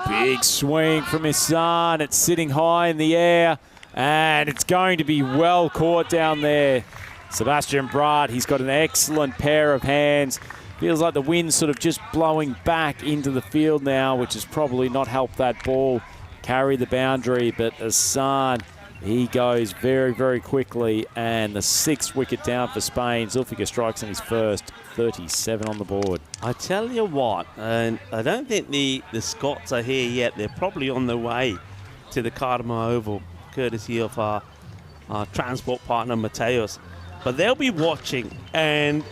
Big swing from Ihsan. It's sitting high in the air, and it's going to be well caught down there. Sebastian Braat, he's got an excellent pair of hands. Feels like the wind's sort of just blowing back into the field now, which has probably not helped that ball carry the boundary. But Ihsan, he goes very, very quickly, and the 6th wicket down for Spain. Zulfikar strikes in his first, 37 on the board. I tell you what, and I don't think the Scots are here yet. They're probably on their way to the Cardimer Oval, courtesy of our transport partner, Mateos. But they'll be watching, and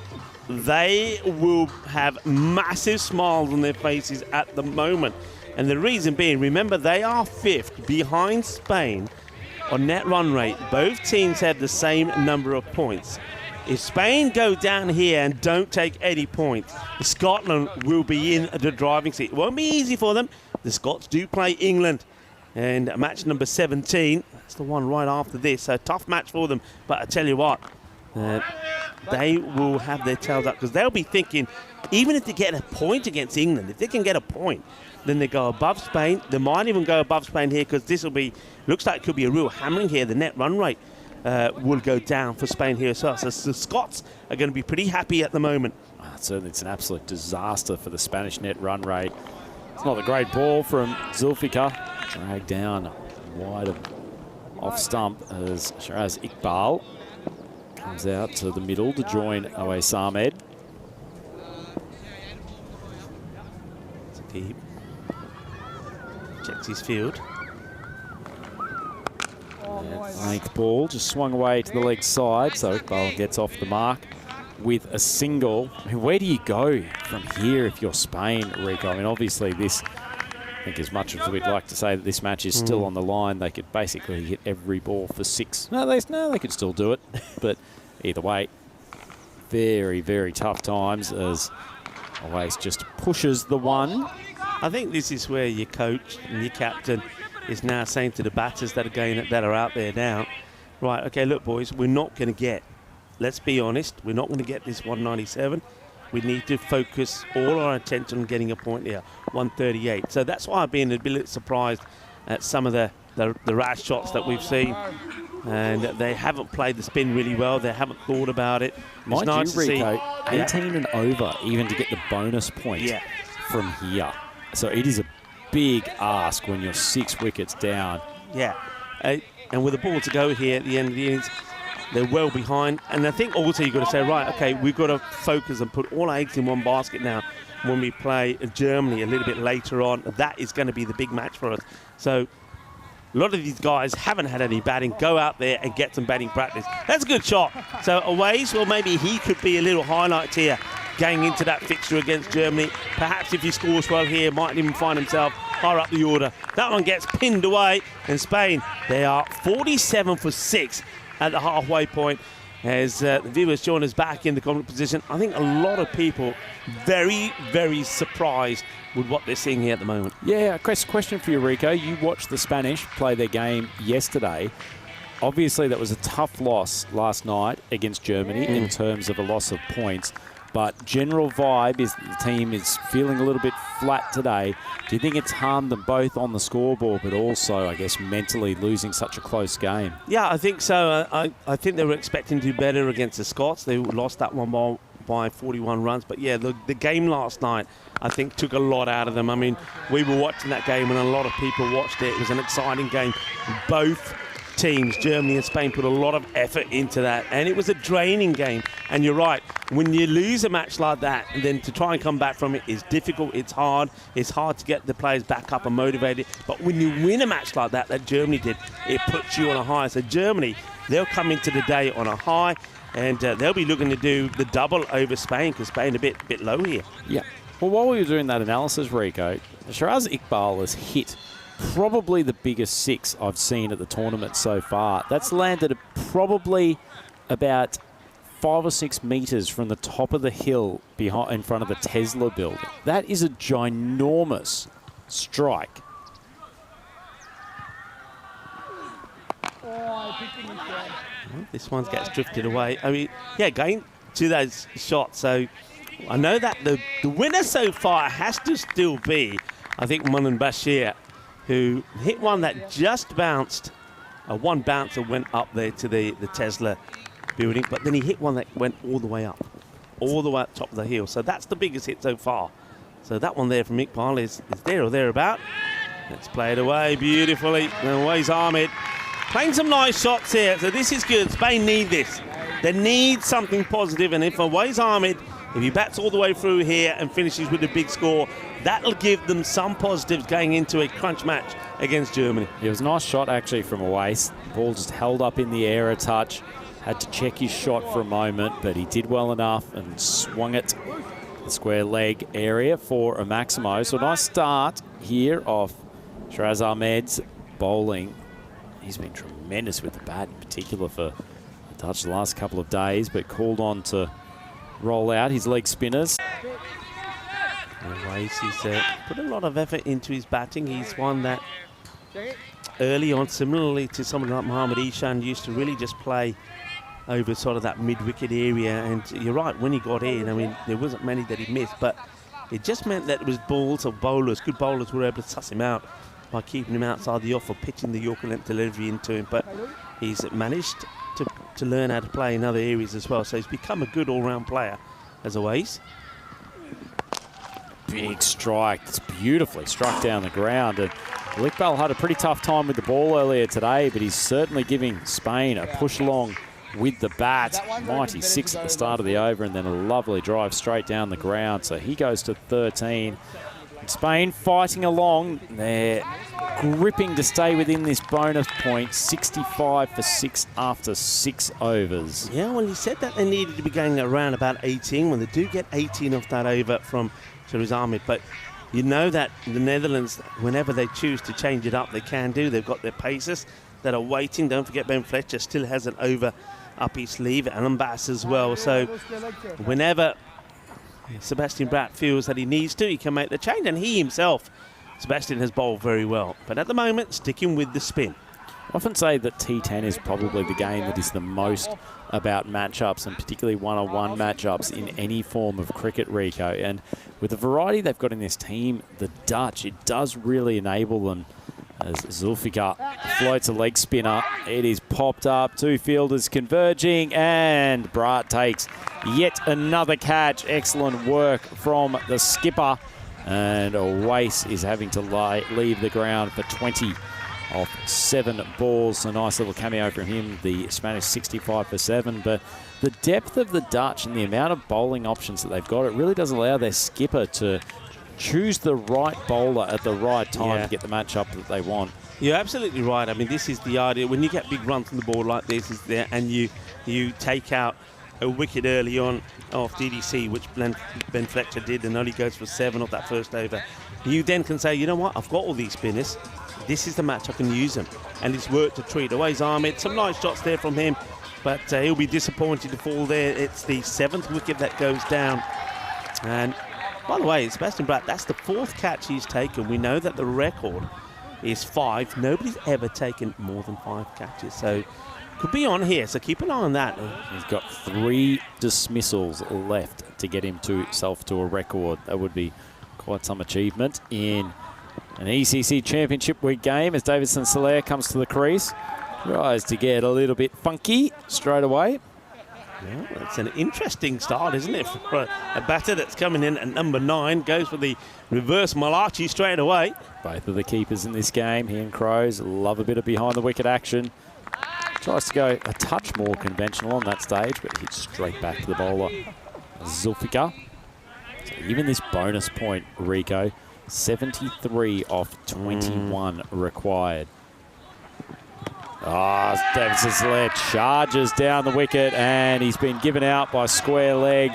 they will have massive smiles on their faces at the moment. And the reason being, remember, they are 5th behind Spain on net run rate. Both teams have the same number of points. If Spain go down here and don't take any points, Scotland will be in the driving seat. It won't be easy for them. The Scots do play England, and match number 17. That's the one right after this. So tough match for them. But I tell you what, they will have their tails up because they'll be thinking, even if they get a point against England, if they can get a point, then they go above Spain. They might even go above Spain here because this will be, looks like it could be a real hammering here. The net run rate will go down for Spain here as well. So the Scots are going to be pretty happy at the moment. Certainly it's an absolute disaster for the Spanish net run rate. It's not a great ball from Zulfikar. Dragged down wide of off stump as Shiraz Iqbal comes out to the middle to join Awais Ahmed. Deep. Checks his field. Length ball just swung away to the leg side, so Iqbal gets off the mark with a single. I mean, where do you go from here if you're Spain, Rico? I mean, obviously this, I think as much as we'd like to say that this match is still on the line, they could basically hit every ball for 6. No, they could still do it. But either way, very, very tough times as Awais just pushes the one. I think this is where your coach and your captain is now saying to the batters that are out there now, right, okay, look, boys, we're not going to get, let's be honest, we're not going to get this 197. We need to focus all our attention on getting a point here, 138. So that's why I've been a bit surprised at some of the rash shots that we've seen. And they haven't played the spin really well. They haven't thought about it. It's nice to see. 18 and over, even to get the bonus point from here. So it is a big ask when you're 6 wickets down. Yeah, and with a ball to go here at the end of the innings, they're well behind. And I think also you've got to say, right, okay, we've got to focus and put all our eggs in one basket now when we play Germany a little bit later on. That is going to be the big match for us. So a lot of these guys haven't had any batting. Go out there and get some batting practice. That's a good shot. So Awais, well, maybe he could be a little highlight here going into that fixture against Germany. Perhaps if he scores well here, might even find himself higher up the order. That one gets pinned away. And Spain, they are 47 for 6 at the halfway point. As the viewers join us back in the comment position, I think a lot of people very, very surprised with what they're seeing here at the moment. Yeah, question for you, Rico. You watched the Spanish play their game yesterday. Obviously, that was a tough loss last night against Germany in terms of a loss of points. But general vibe is the team is feeling a little bit flat today. Do you think it's harmed them both on the scoreboard, but also, I guess, mentally losing such a close game? Yeah, I think so. I think they were expecting to do better against the Scots. They lost that one ball by 41 runs. But yeah, the game last night, I think, took a lot out of them. I mean, we were watching that game and a lot of people watched it. It was an exciting game. Both teams, Germany and Spain, put a lot of effort into that, and it was a draining game. And you're right, when you lose a match like that, and then to try and come back from it is difficult. It's hard to get the players back up and motivated. But when you win a match like that Germany did, it puts you on a high. So Germany, they'll come into the day on a high, and they'll be looking to do the double over Spain, because Spain a bit low here. Yeah. Well, while we were doing that analysis, Rico, Shiraz Iqbal has hit probably the biggest 6 I've seen at the tournament so far. That's landed at probably about 5 or 6 metres from the top of the hill behind, in front of the Tesla building. That is a ginormous strike. This one gets drifted away. I mean, yeah, going to those shots. So I know that the winner so far has to still be, I think, Monan Bashir, who hit one that just bounced. One bouncer went up there to the Tesla building, but then he hit one that went all the way up top of the hill. So that's the biggest hit so far. So that one there from Iqbal is there or thereabout. Let's play it away beautifully. And Awais Ahmed playing some nice shots here. So this is good. Spain need this. They need something positive. And if Awais Ahmed, if he bats all the way through here and finishes with a big score, that'll give them some positives going into a crunch match against Germany. It was a nice shot actually from Awais. The ball just held up in the air a touch. Had to check his shot for a moment, but he did well enough and swung it the square leg area for a Maximo. So a nice start here off Shiraz Ahmed's bowling. He's been tremendous with the bat, in particular for the Dutch the last couple of days, but called on to roll out his leg spinners. Anyways, he's put a lot of effort into his batting. He's one that early on, similarly to someone like Mohammad Ishan, used to really just play over sort of that mid-wicket area. And you're right, when he got in, I mean, there wasn't many that he missed, but it just meant that it was balls of bowlers. Good bowlers were able to suss him out by keeping him outside the off or pitching the Yorker length delivery into him. But he's managed to learn how to play in other areas as well. So he's become a good all-round player as always. Big strike. It's beautifully struck down the ground. And Iqbal had a pretty tough time with the ball earlier today, but he's certainly giving Spain a push along with the bat. Mighty 6 at the start of the over, and then a lovely drive straight down the ground. So he goes to 13. And Spain fighting along. They're gripping to stay within this bonus point. 65 for 6 after 6 overs. Yeah, well, he said that they needed to be going around about 18 when they do get 18 off that over from Shariz Ahmed. But you know that the Netherlands, whenever they choose to change it up, they can do. They've got their pacers that are waiting. Don't forget Ben Fletcher still has an over up his sleeve, and Bass as well. So whenever Sebastian Bratt feels that he needs to, he can make the change. And he himself, Sebastian, has bowled very well. But at the moment, sticking with the spin. I often say that T10 is probably the game that is the most about matchups, and particularly one-on-one matchups in any form of cricket, Rico. And with the variety they've got in this team, the Dutch, it does really enable them. As Zulfikar floats a leg spinner, it is popped up, 2 fielders converging, and Bratt takes yet another catch. Excellent work from the skipper, and Weiss is having to leave the ground for 20 off 7 balls. A nice little cameo from him, the Spanish 65 for 7. But the depth of the Dutch and the amount of bowling options that they've got, it really does allow their skipper to choose the right bowler at the right time to get the matchup that they want. You're absolutely right. I mean, this is the idea. When you get big runs on the board like this, is there, and you take out a wicket early on off DDC, which Ben Fletcher did, and only goes for 7 off that first over. You then can say, you know what, I've got all these spinners. This is the match I can use them. And it's worked a treat. Away's Ahmed, some nice shots there from him, but he'll be disappointed to fall there. It's the 7th wicket that goes down. And by the way, Sebastian Bratt, that's the 4th catch he's taken. We know that the record is 5. Nobody's ever taken more than 5 catches. So could be on here, so keep an eye on that. He's got 3 dismissals left to get him to a record. That would be quite some achievement in an ECC Championship Week game as Davidson Soler comes to the crease. Tries to get a little bit funky straight away. Yeah, it's an interesting start, isn't it? For a batter that's coming in at number 9, goes for the reverse Malachi straight away. Both of the keepers in this game, he and Crows, love a bit of behind the wicket action. Tries to go a touch more conventional on that stage, but hits straight back to the bowler, Zulfikar. So even this bonus point, Rico, 73 off 21 required. Davidson Soler charges down the wicket, and he's been given out by square leg.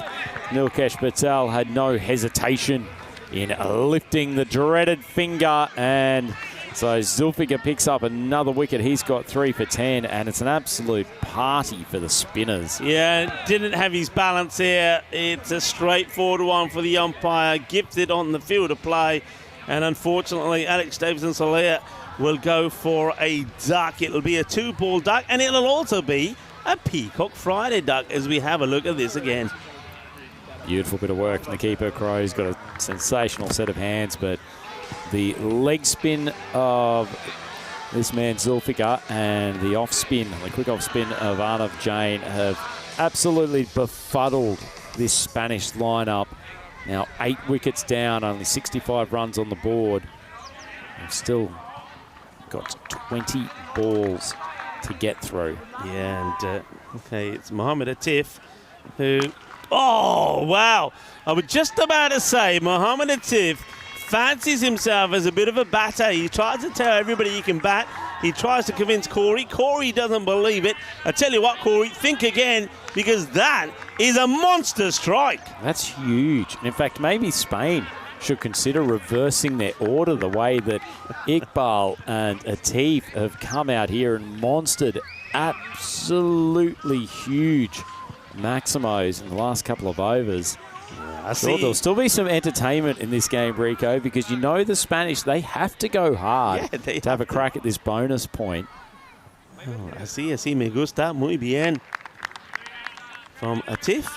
Nilkesh Patel had no hesitation in lifting the dreaded finger, and so Zulfikar picks up another wicket. He's got 3 for 10, and it's an absolute party for the spinners. Yeah, didn't have his balance here. It's a straightforward one for the umpire, gifted on the field of play, and unfortunately Alex Davidson Soler will go for a duck. It'll be a 2-ball duck, and it'll also be a Peacock Friday duck as we have a look at this again. Beautiful bit of work from the keeper. Crow's got a sensational set of hands, but the leg spin of this man Zulfikar and the off spin, the quick off spin of Arnav Jain have absolutely befuddled this Spanish lineup. Now 8 wickets down, only 65 runs on the board. They've still got 20 balls to get through. Yeah, and okay, it's Mohammad Atif who, oh wow, I was just about to say Mohammad Atif fancies himself as a bit of a batter. He tries to tell everybody he can bat. He tries to convince Corey. Corey doesn't believe it. I tell you what, Corey, think again, because that is a monster strike. That's huge. And in fact, maybe Spain should consider reversing their order the way that Iqbal and Atif have come out here and monstered absolutely huge Maximos in the last couple of overs. I see. Sure, there'll still be some entertainment in this game, Rico, because you know the Spanish, they have to go hard to have a crack at this bonus point. Oh, así me gusta. Muy bien. From Atif.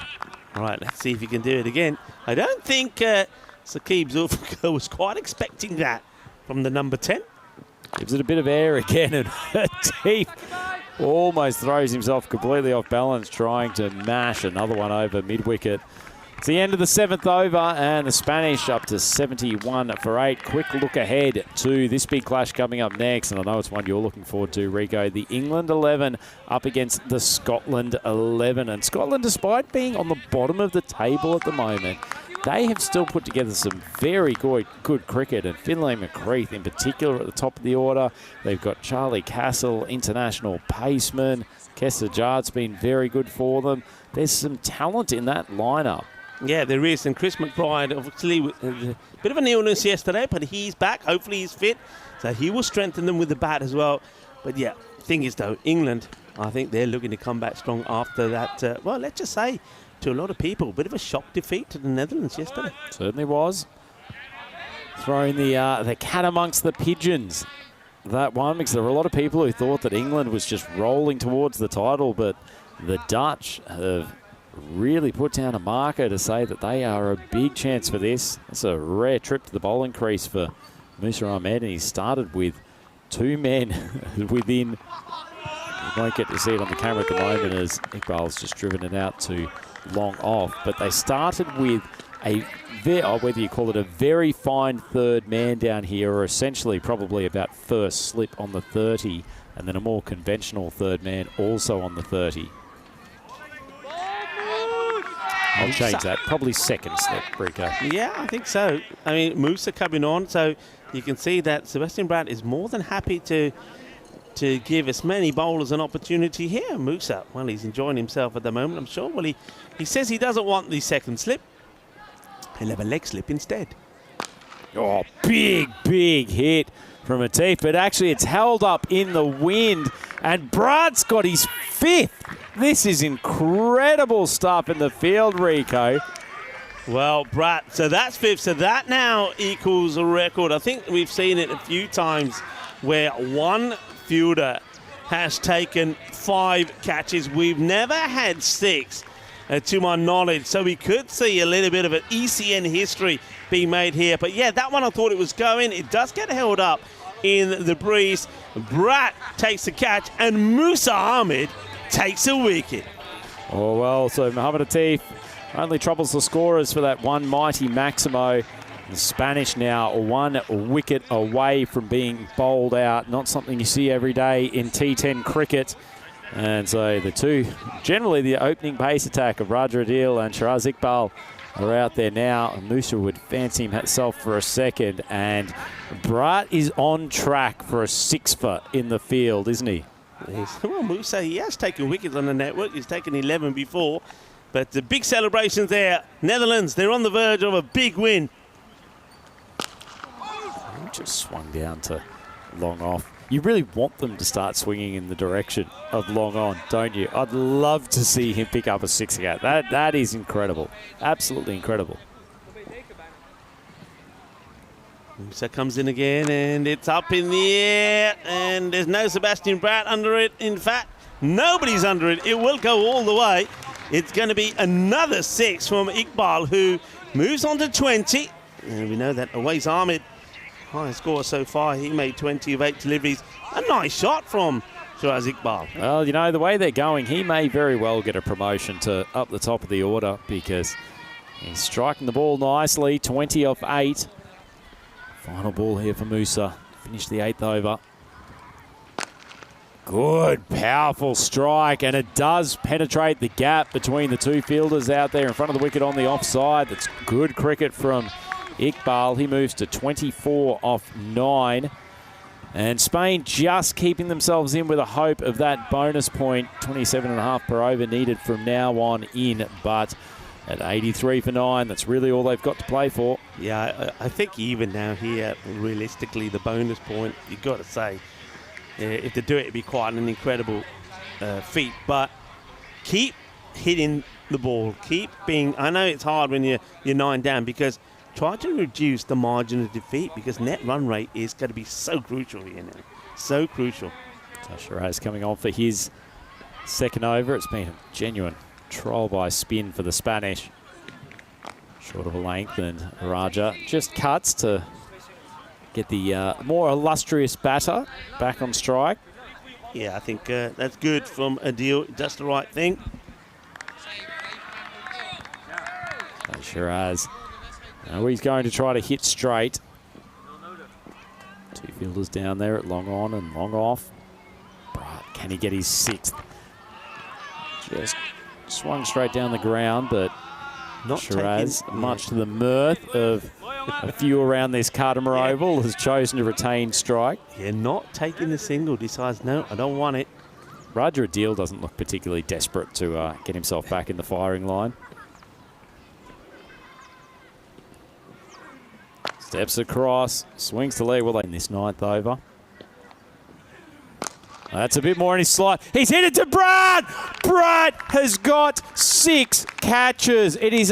All right, let's see if he can do it again. I don't think Saqib Zulfikar was quite expecting that from the number 10. Gives it a bit of air again, and Atif almost throws himself completely off balance trying to mash another one over mid-wicket. It's the end of the 7th over, and the Spanish up to 71 for 8. Quick look ahead to this big clash coming up next, and I know it's one you're looking forward to, Rico. The England 11 up against the Scotland 11. And Scotland, despite being on the bottom of the table at the moment, they have still put together some very good cricket, and Finlay McCreath in particular at the top of the order. They've got Charlie Castle, international paceman. Kessler Jard's been very good for them. There's some talent in that lineup. Yeah, there is. And Chris McBride, obviously, a bit of an illness yesterday, but he's back. Hopefully he's fit. So he will strengthen them with the bat as well. But yeah, thing is, though, England, I think they're looking to come back strong after that, well, let's just say, to a lot of people, a bit of a shock defeat to the Netherlands yesterday. Certainly was. Throwing the cat amongst the pigeons. That one, because there were a lot of people who thought that England was just rolling towards the title, but the Dutch have really put down a marker to say that they are a big chance for this. It's a rare trip to the bowling crease for Musa Ahmed, and he started with 2 men within. You won't get to see it on the camera at the moment as Iqbal's just driven it out to long off, but they started with whether you call it a very fine third man down here, or essentially probably about first slip on the 30, and then a more conventional third man also on the 30. I'll change that. Probably second slip, Rico. Yeah, I think so. I mean, Musa coming on, so you can see that Sebastian Brandt is more than happy to give as many bowlers an opportunity here. Musa, well, he's enjoying himself at the moment, I'm sure. Well, he says he doesn't want the second slip. He'll have a leg slip instead. Oh, big hit from Atif, but actually it's held up in the wind, and Brandt's got his 5th. This is incredible stuff in the field, Rico. Well, Bratt, so that's 5th, so that now equals a record. I think we've seen it a few times where one fielder has taken 5 catches. We've never had 6, to my knowledge, so we could see a little bit of an ECN history being made here. But yeah, that one I thought it was going. It does get held up in the breeze. Bratt takes the catch, and Musa Ahmed takes a wicket. Oh, well, so Mohamed Atif only troubles the scorers for that one mighty Maximo. The Spanish now 1 wicket away from being bowled out. Not something you see every day in T10 cricket. And so the two, generally the opening pace attack of Raja Adil and Shiraz Iqbal are out there now. Musa would fancy himself for a second. And Bratt is on track for a 6-fer in the field, isn't he? Well, Musa, he has taken wickets on the network. He's taken 11 before. But the big celebrations there. Netherlands, they're on the verge of a big win. Just swung down to long off. You really want them to start swinging in the direction of long on, don't you? I'd love to see him pick up a 6 again. That is incredible. Absolutely incredible. Musa comes in again, and it's up in the air, and there's no Sebastian Bratt under it. In fact, nobody's under it. It will go all the way. It's going to be another 6 from Iqbal, who moves on to 20. And we know that Awais Ahmed, high score so far. He made 20 of 8 deliveries. A nice shot from Shiraz Iqbal. Well, you know, the way they're going, he may very well get a promotion to up the top of the order, because he's striking the ball nicely. 20 off 8. Final ball here for Musa. Finish the 8th over. Good, powerful strike, and it does penetrate the gap between the two fielders out there in front of the wicket on the offside. That's good cricket from Iqbal. He moves to 24 off 9. And Spain just keeping themselves in with a hope of that bonus point. 27.5 per over needed from now on in, but at 83 for 9, that's really all they've got to play for. Yeah, I think even now here, realistically, the bonus point, you've got to say, if they do it, it'd be quite an incredible feat. But keep hitting the ball. Keep being, I know it's hard when you're 9 down, because try to reduce the margin of defeat, because net run rate is going to be so crucial here now. So crucial. So Shiraz coming on for his second over. It's been a genuine trial by spin for the Spanish. Short of a length, and Raja just cuts to get the more illustrious batter back on strike. Yeah, I think that's good from Adil. Does the right thing. So Shiraz. Now he's going to try to hit straight. 2 fielders down there at long on and long off. But can he get his 6th? Just swung straight down the ground, but Not Shiraz, taking, much to the mirth of a few around this Cardimer Oval, has chosen to retain strike. Yeah, not taking the single. Decides, no, I don't want it. Roger Adil doesn't look particularly desperate to get himself back in the firing line. Steps across, swings to leg well in this 9th over. That's a bit more in his slot. He's hit it to Brad. Brad has got 6 catches. It is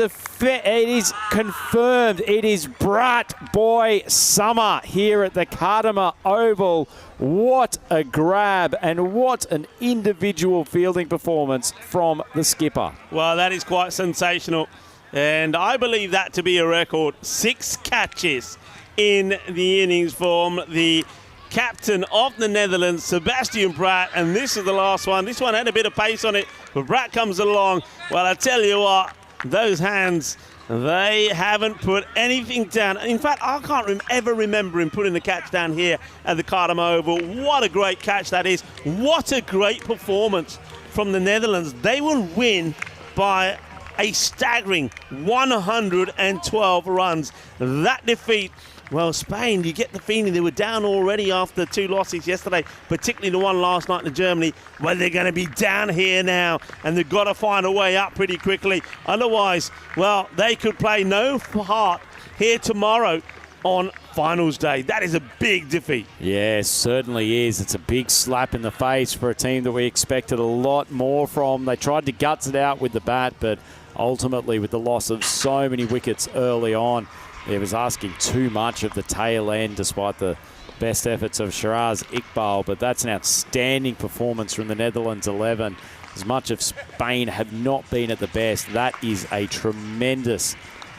confirmed. It is Brat Boy Summer here at the Cardimer Oval. What a grab and what an individual fielding performance from the skipper. Well, that is quite sensational. And I believe that to be a record. 6 catches in the innings from the captain of the Netherlands, Sebastian Brat, and this is the last one. This one had a bit of pace on it, but Brat comes along. Well, I tell you what, those hands, they haven't put anything down. In fact, I can't ever remember him putting the catch down here at the Cardimer Oval. What a great catch that is. What a great performance from the Netherlands. They will win by a staggering 112 runs. That defeat, well, Spain, you get the feeling they were down already after 2 losses yesterday, particularly the one last night in Germany. Well, they're going to be down here now, and they've got to find a way up pretty quickly. Otherwise, well, they could play no part here tomorrow on finals day. That is a big defeat. Yeah, certainly is. It's a big slap in the face for a team that we expected a lot more from. They tried to guts it out with the bat, but ultimately with the loss of so many wickets early on, it was asking too much of the tail end despite the best efforts of Shiraz Iqbal. But that's an outstanding performance from the Netherlands 11. As much of Spain have not been at the best, that is a tremendous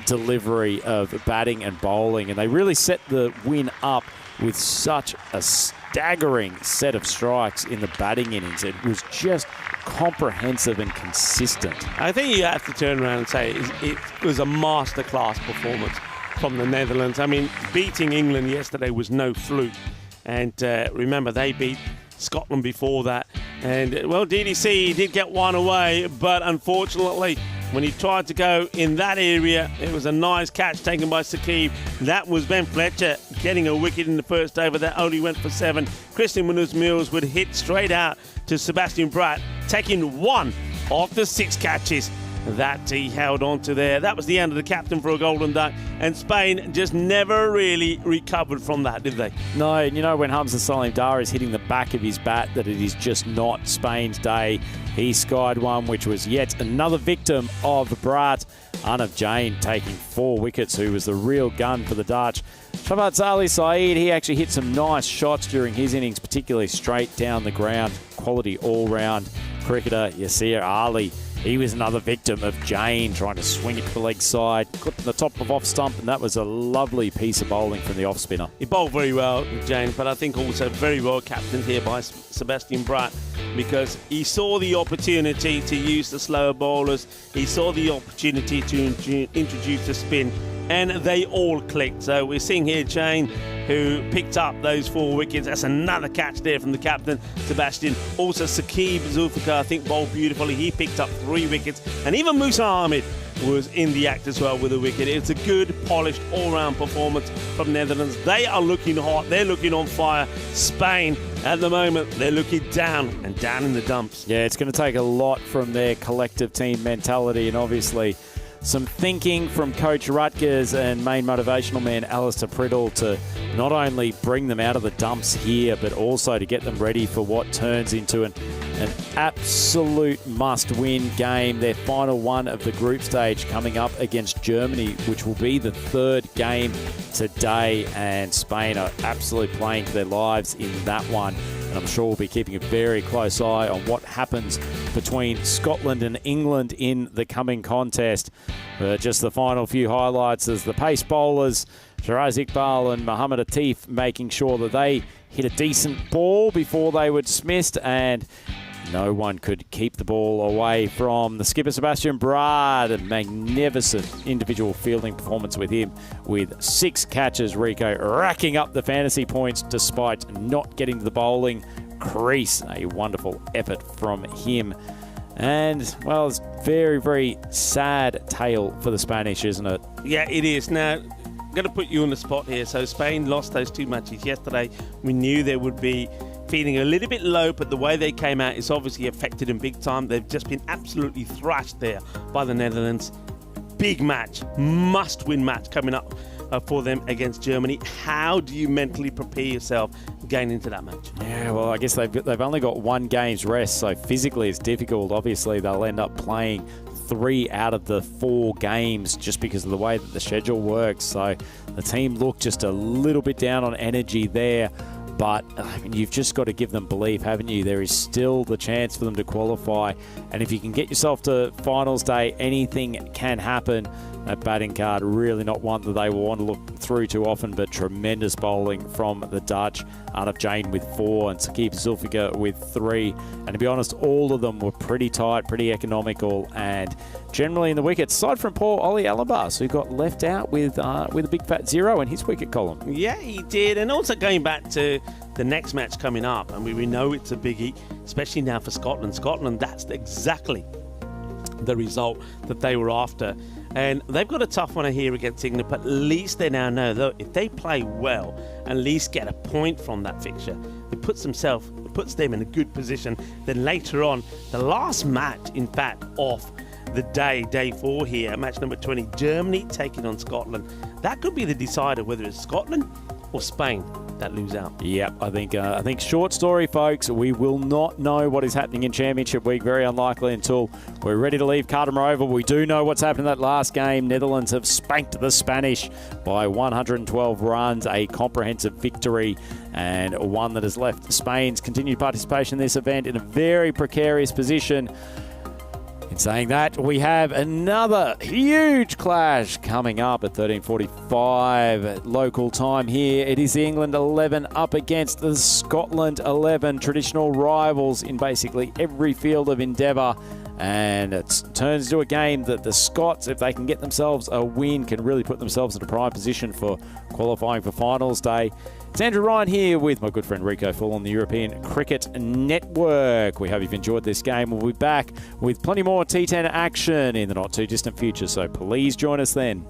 delivery of batting and bowling. And they really set the win up with such a staggering set of strikes in the batting innings. It was just comprehensive and consistent. I think you have to turn around and say it was a masterclass performance from the Netherlands. I mean, beating England yesterday was no fluke. And remember, they beat Scotland before that. And, well, DDC did get one away, but unfortunately, when he tried to go in that area, it was a nice catch taken by Saqib. That was Ben Fletcher getting a wicket in the first over that only went for 7. Christian Munoz-Mills would hit straight out to Sebastian Brat, taking 1 of the 6 catches that he held on to there. That was the end of the captain for a golden duck, and Spain just never really recovered from that, did they? No, and you know when Hamza Salim Dar is hitting the back of his bat that it is just not Spain's day. He skied one, which was yet another victim of Brat. Arnav Jain taking 4 wickets, who was the real gun for the Dutch. Shahbaz Ali Saeed, he actually hit some nice shots during his innings, particularly straight down the ground. Quality all-round cricketer. Yasir Ali, he was another victim of Jain trying to swing it to the leg side, clipped in the top of off stump, and that was a lovely piece of bowling from the off spinner. He bowled very well, Jain, but I think also very well captained here by Sebastian Brat, because he saw the opportunity to use the slower bowlers. He saw the opportunity to introduce the spin, and they all clicked. So we're seeing here Jain, who picked up those 4 wickets. That's another catch there from the captain, Sebastian. Also, Saqib Zulfikar, I think, bowled beautifully. He picked up 3 wickets. And even Musa Ahmed was in the act as well with a wicket. It's a good, polished, all-round performance from Netherlands. They are looking hot. They're looking on fire. Spain, at the moment, they're looking down and down in the dumps. Yeah, it's going to take a lot from their collective team mentality, and obviously some thinking from Coach Rutgers and main motivational man Alistair Priddle to not only bring them out of the dumps here, but also to get them ready for what turns into an an absolute must-win game. Their final one of the group stage coming up against Germany, which will be the third game today. And Spain are absolutely playing for their lives in that one. And I'm sure we'll be keeping a very close eye on what happens between Scotland and England in the coming contest. Just the final few highlights as the pace bowlers, Shiraz Iqbal and Mohammad Atif, making sure that they hit a decent ball before they were dismissed, and no one could keep the ball away from the skipper, Sebastian Brad. A magnificent individual fielding performance with him, with 6 catches, Rico, racking up the fantasy points despite not getting to the bowling crease. A wonderful effort from him. And, well, it's very, very sad tale for the Spanish, isn't it? Yeah, it is. Now, I'm going to put you on the spot here. So Spain lost those 2 matches yesterday. We knew they would be feeling a little bit low, but the way they came out is obviously affected them big time. They've just been absolutely thrashed there by the Netherlands. Big match, must-win match coming up for them against Germany. How do you mentally prepare yourself going into that match? Yeah, well, I guess they've only got 1 game's rest, so physically it's difficult. Obviously, they'll end up playing 3 out of the 4 games just because of the way that the schedule works. So the team look just a little bit down on energy there. But I mean, you've just got to give them belief, haven't you? There is still the chance for them to qualify. And if you can get yourself to finals day, anything can happen. That batting card, really not one that they will want to look through too often, but tremendous bowling from the Dutch. Arnav Jain with 4 and Saqib Zulfikar with 3. And to be honest, all of them were pretty tight, pretty economical, and generally in the wickets, aside from poor Ollie Alabas, who got left out with a big fat 0 in his wicket column. Yeah, he did. And also going back to the next match coming up, I mean, we know it's a biggie, especially now for Scotland. Scotland, that's exactly the result that they were after. And they've got a tough one here against England, but at least they now know that if they play well, at least get a point from that fixture, it puts them in a good position. Then later on, the last match, in fact, of the day 4 here, match number 20, Germany taking on Scotland. That could be the decider whether it's Scotland or Spain that lose out. Yep, I think short story, folks. We will not know what is happening in Championship Week. Very unlikely until we're ready to leave Cartermore Oval. We do know what's happened in that last game. Netherlands have spanked the Spanish by 112 runs, a comprehensive victory, and one that has left Spain's continued participation in this event in a very precarious position. In saying that, we have another huge clash coming up at 13:45 local time here. It is the England 11 up against the Scotland 11, traditional rivals in basically every field of endeavour. And it turns into a game that the Scots, if they can get themselves a win, can really put themselves in a prime position for qualifying for finals day. It's Andrew Ryan here with my good friend Rico Full on the European Cricket Network. We hope you've enjoyed this game. We'll be back with plenty more T10 action in the not too distant future, so please join us then.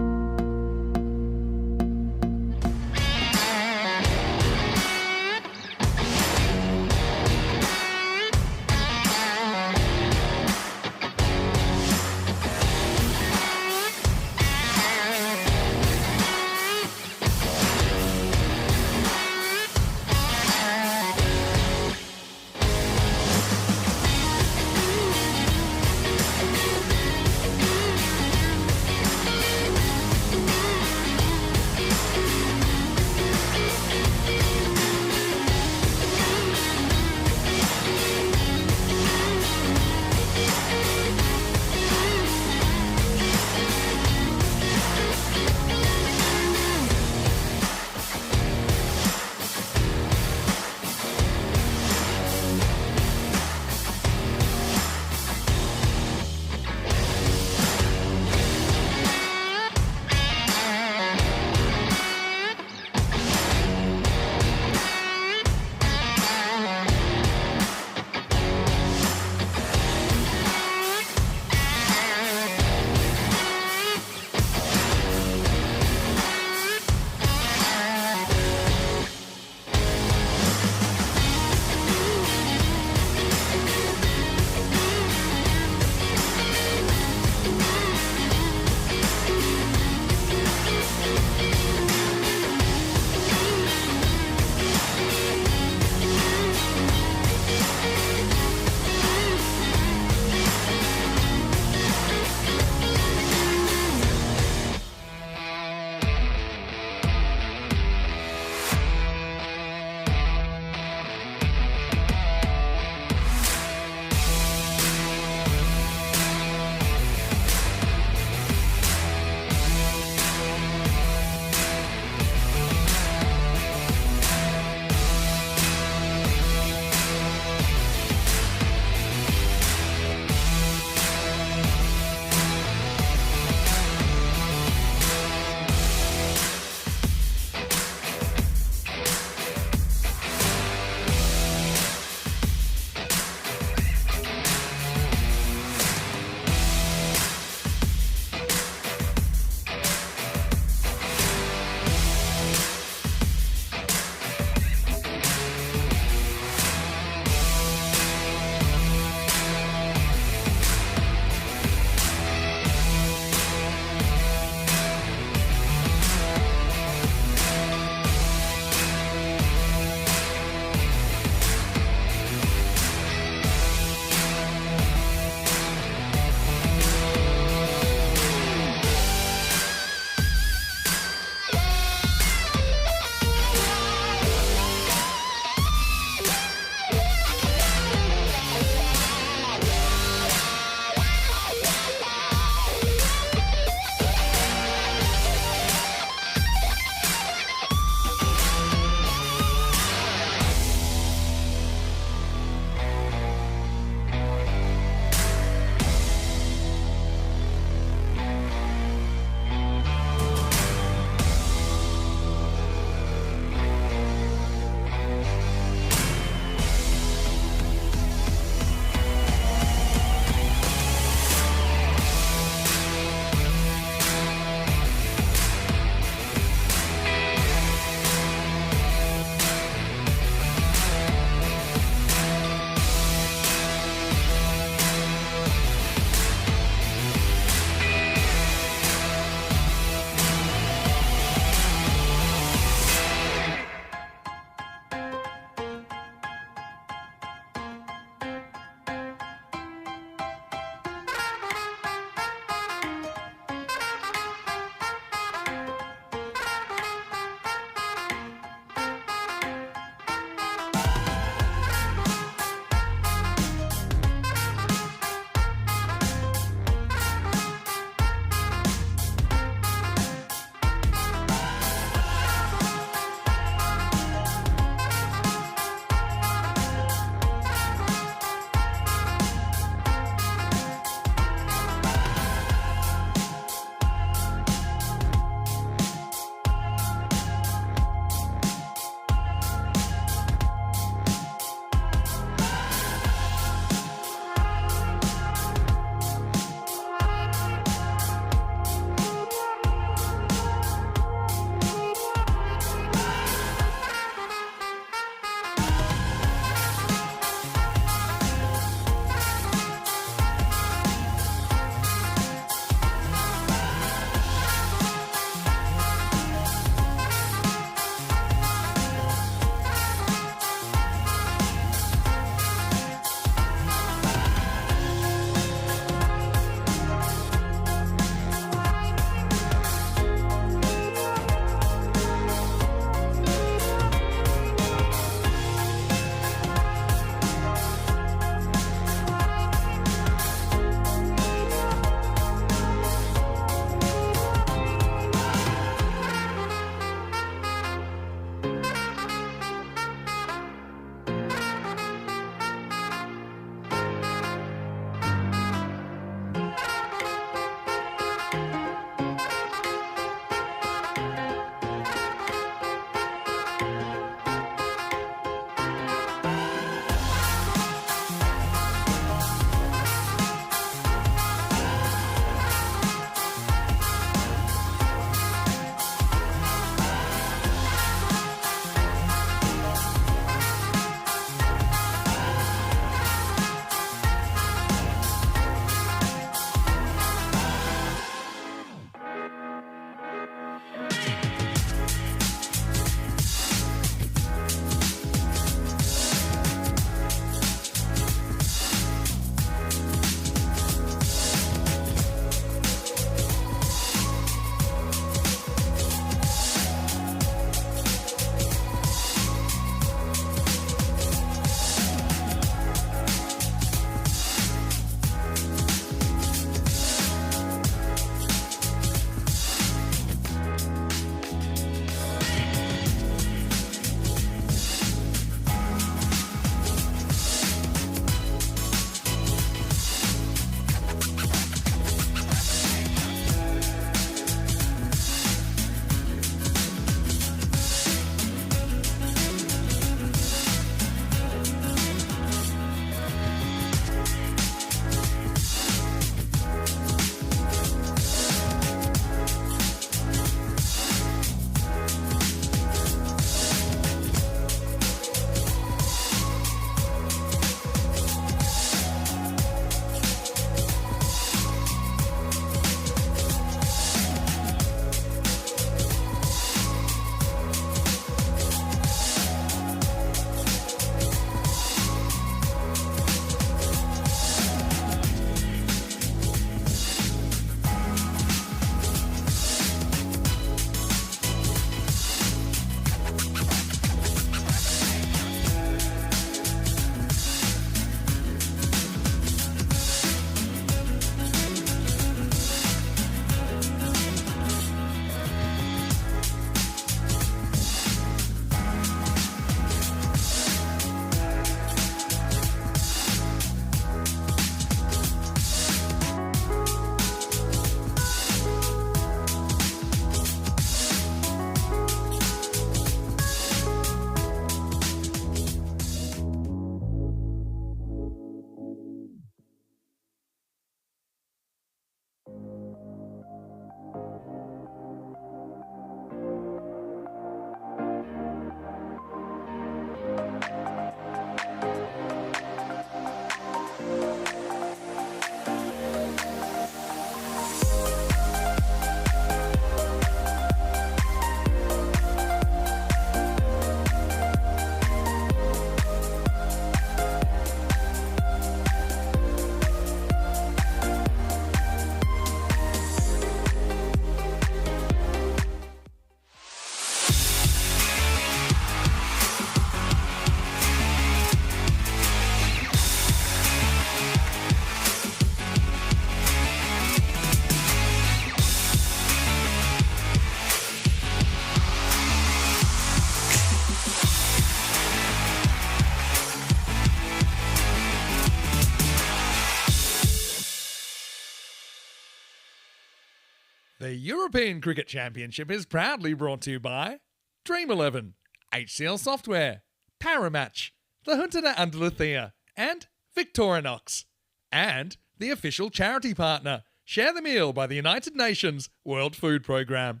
The European Cricket Championship is proudly brought to you by Dream11, HCL Software, Paramatch, the Hunter Andaluthia, and Victorinox. And the official charity partner, Share the Meal by the United Nations World Food Programme.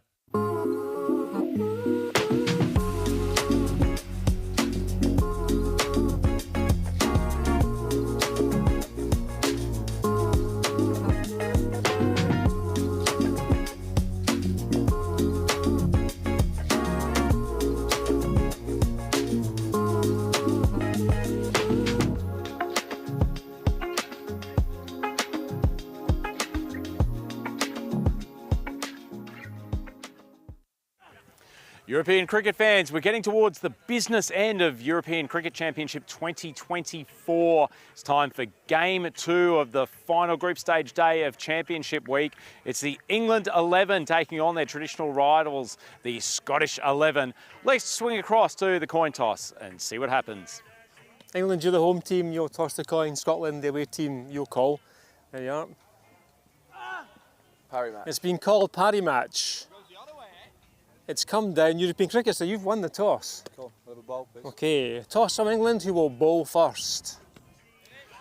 European cricket fans, we're getting towards the business end of European Cricket Championship 2024. It's time for Game 2 of the final group stage day of Championship Week. It's the England 11 taking on their traditional rivals, the Scottish 11. Let's swing across to the coin toss and see what happens. England, you're the home team, you'll toss the coin. Scotland, the away team, you'll call. There you are. Parry match. It's been called parry match. It's come down European cricket, so you've won the toss. Cool. A little ball, please. Okay, toss from England, who will bowl first.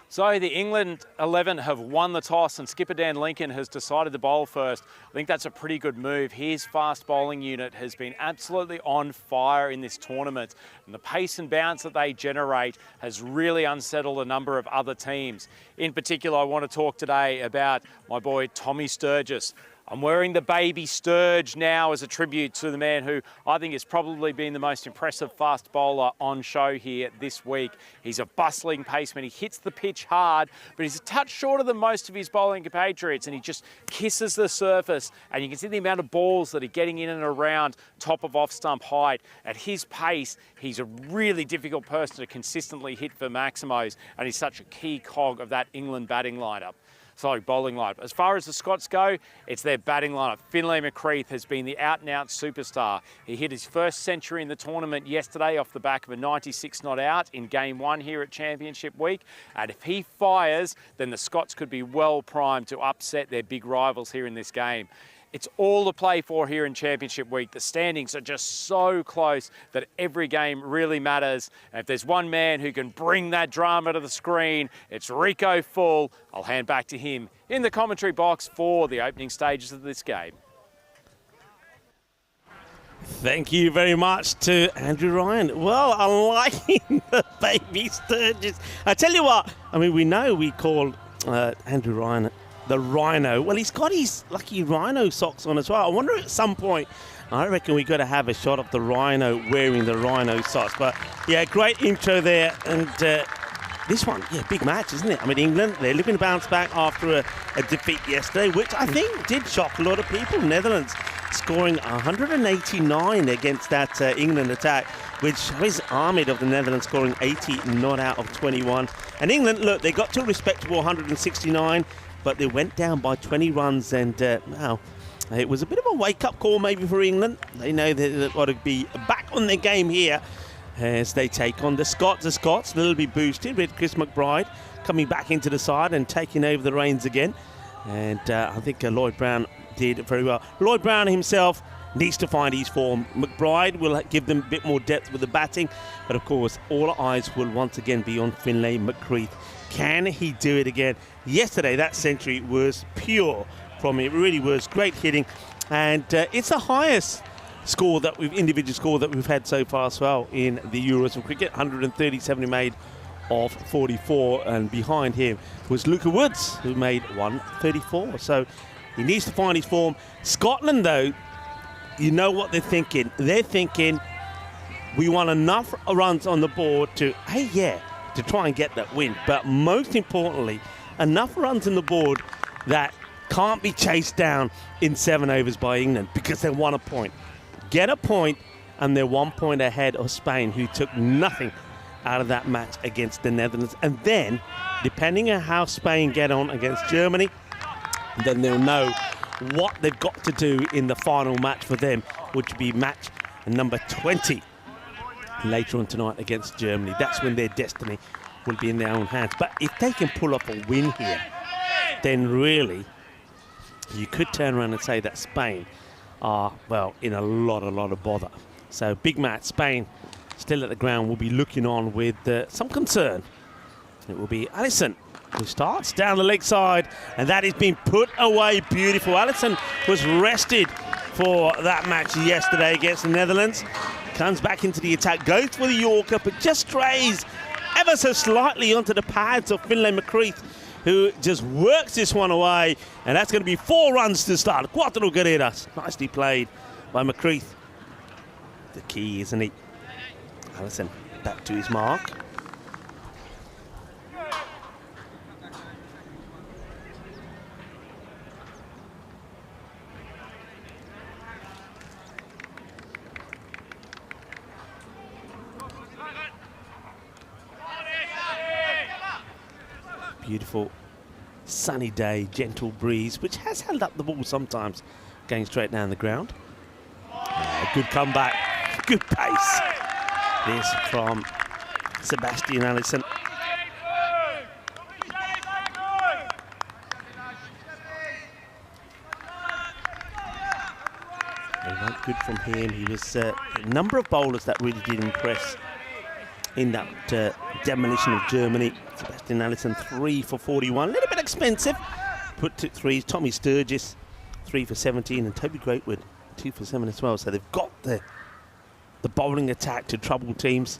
So the England 11 have won the toss and skipper Dan Lincoln has decided to bowl first. I think that's a pretty good move. His fast bowling unit has been absolutely on fire in this tournament, and the pace and bounce that they generate has really unsettled a number of other teams. In particular, I want to talk today about my boy Tommy Sturgis. I'm wearing the baby Sturge now as a tribute to the man who I think has probably been the most impressive fast bowler on show here this week. He's a bustling paceman. He hits the pitch hard, but he's a touch shorter than most of his bowling compatriots, and he just kisses the surface, and you can see the amount of balls that are getting in and around top of off-stump height. At his pace, he's a really difficult person to consistently hit for maximos, and he's such a key cog of that England batting lineup. Sorry, bowling lineup. As far as the Scots go, it's their batting lineup. Finlay McCreath has been the out-and-out superstar. He hit his first century in the tournament yesterday off the back of a 96 not out in Game 1 here at Championship Week. And if he fires, then the Scots could be well primed to upset their big rivals here in this game. It's all to play for here in Championship Week. The standings are just so close that every game really matters. And if there's one man who can bring that drama to the screen, it's Rico Full. I'll hand back to him in the commentary box for the opening stages of this game. Thank you very much to Andrew Ryan. Well, I'm liking the baby Sturgis. I tell you what, I mean, we know we call Andrew Ryan the Rhino. Well, he's got his lucky Rhino socks on as well. I wonder at some point, I reckon we've got to have a shot of the Rhino wearing the Rhino socks. But yeah, great intro there. And this one, yeah, big match, isn't it? I mean, England, they're looking to bounce back after a defeat yesterday, which I think did shock a lot of people. Netherlands scoring 189 against that England attack, which is armoured of the Netherlands scoring 80 not out of 21. And England, look, they got to a respectable 169, but they went down by 20 runs, and wow, it was a bit of a wake-up call maybe for England. They know they've got to be back on their game here as they take on the Scots. The Scots a little bit boosted with Chris McBride coming back into the side and taking over the reins again. And I think Lloyd Brown did very well. Lloyd Brown himself needs to find his form. McBride will give them a bit more depth with the batting, but of course all eyes will once again be on Finlay McCreath. Can he do it again? Yesterday, that century was pure from him. It really was great hitting, and it's the highest score that individual score that we've had so far as well in the Euros of cricket. 137 he made of 44, and behind him was Luca Woods, who made 134. So he needs to find his form. Scotland, though, you know what they're thinking. They're thinking we want enough runs on the board to, hey, yeah, to try and get that win. But most importantly, enough runs on the board that can't be chased down in 7 overs by England, because they want a point. Get a point, and they're 1 point ahead of Spain, who took nothing out of that match against the Netherlands. And then, depending on how Spain get on against Germany, then they'll know what they've got to do in the final match for them, which will be match number 20 later on tonight against Germany. That's when their destiny will be in their own hands. But if they can pull off a win here, then really you could turn around and say that Spain are, well, in a lot of bother. So big match, Spain still at the ground, will be looking on with some concern. It will be Allison who starts down the leg side, and that is being put away beautiful. Allison was rested for that match yesterday against the Netherlands. Comes back into the attack, goes for the Yorker, but just strays ever so slightly onto the pads of Finlay McCreath, who just works this one away, and that's going to be 4 runs to start. Cuatro carreras. Nicely played by McCreath. The key, isn't he? Allison back to his mark. Beautiful sunny day, gentle breeze, which has held up the ball sometimes, going straight down the ground. Good comeback, good pace. This from Sebastian Allison. Good from him. He was a number of bowlers that really did impress in that demolition of Germany. Sebastian Allison 3 for 41, a little bit expensive. Put to 3. Tommy Sturgis 3 for 17, and Toby Greatwood 2 for 7 as well. So they've got the bowling attack to trouble teams.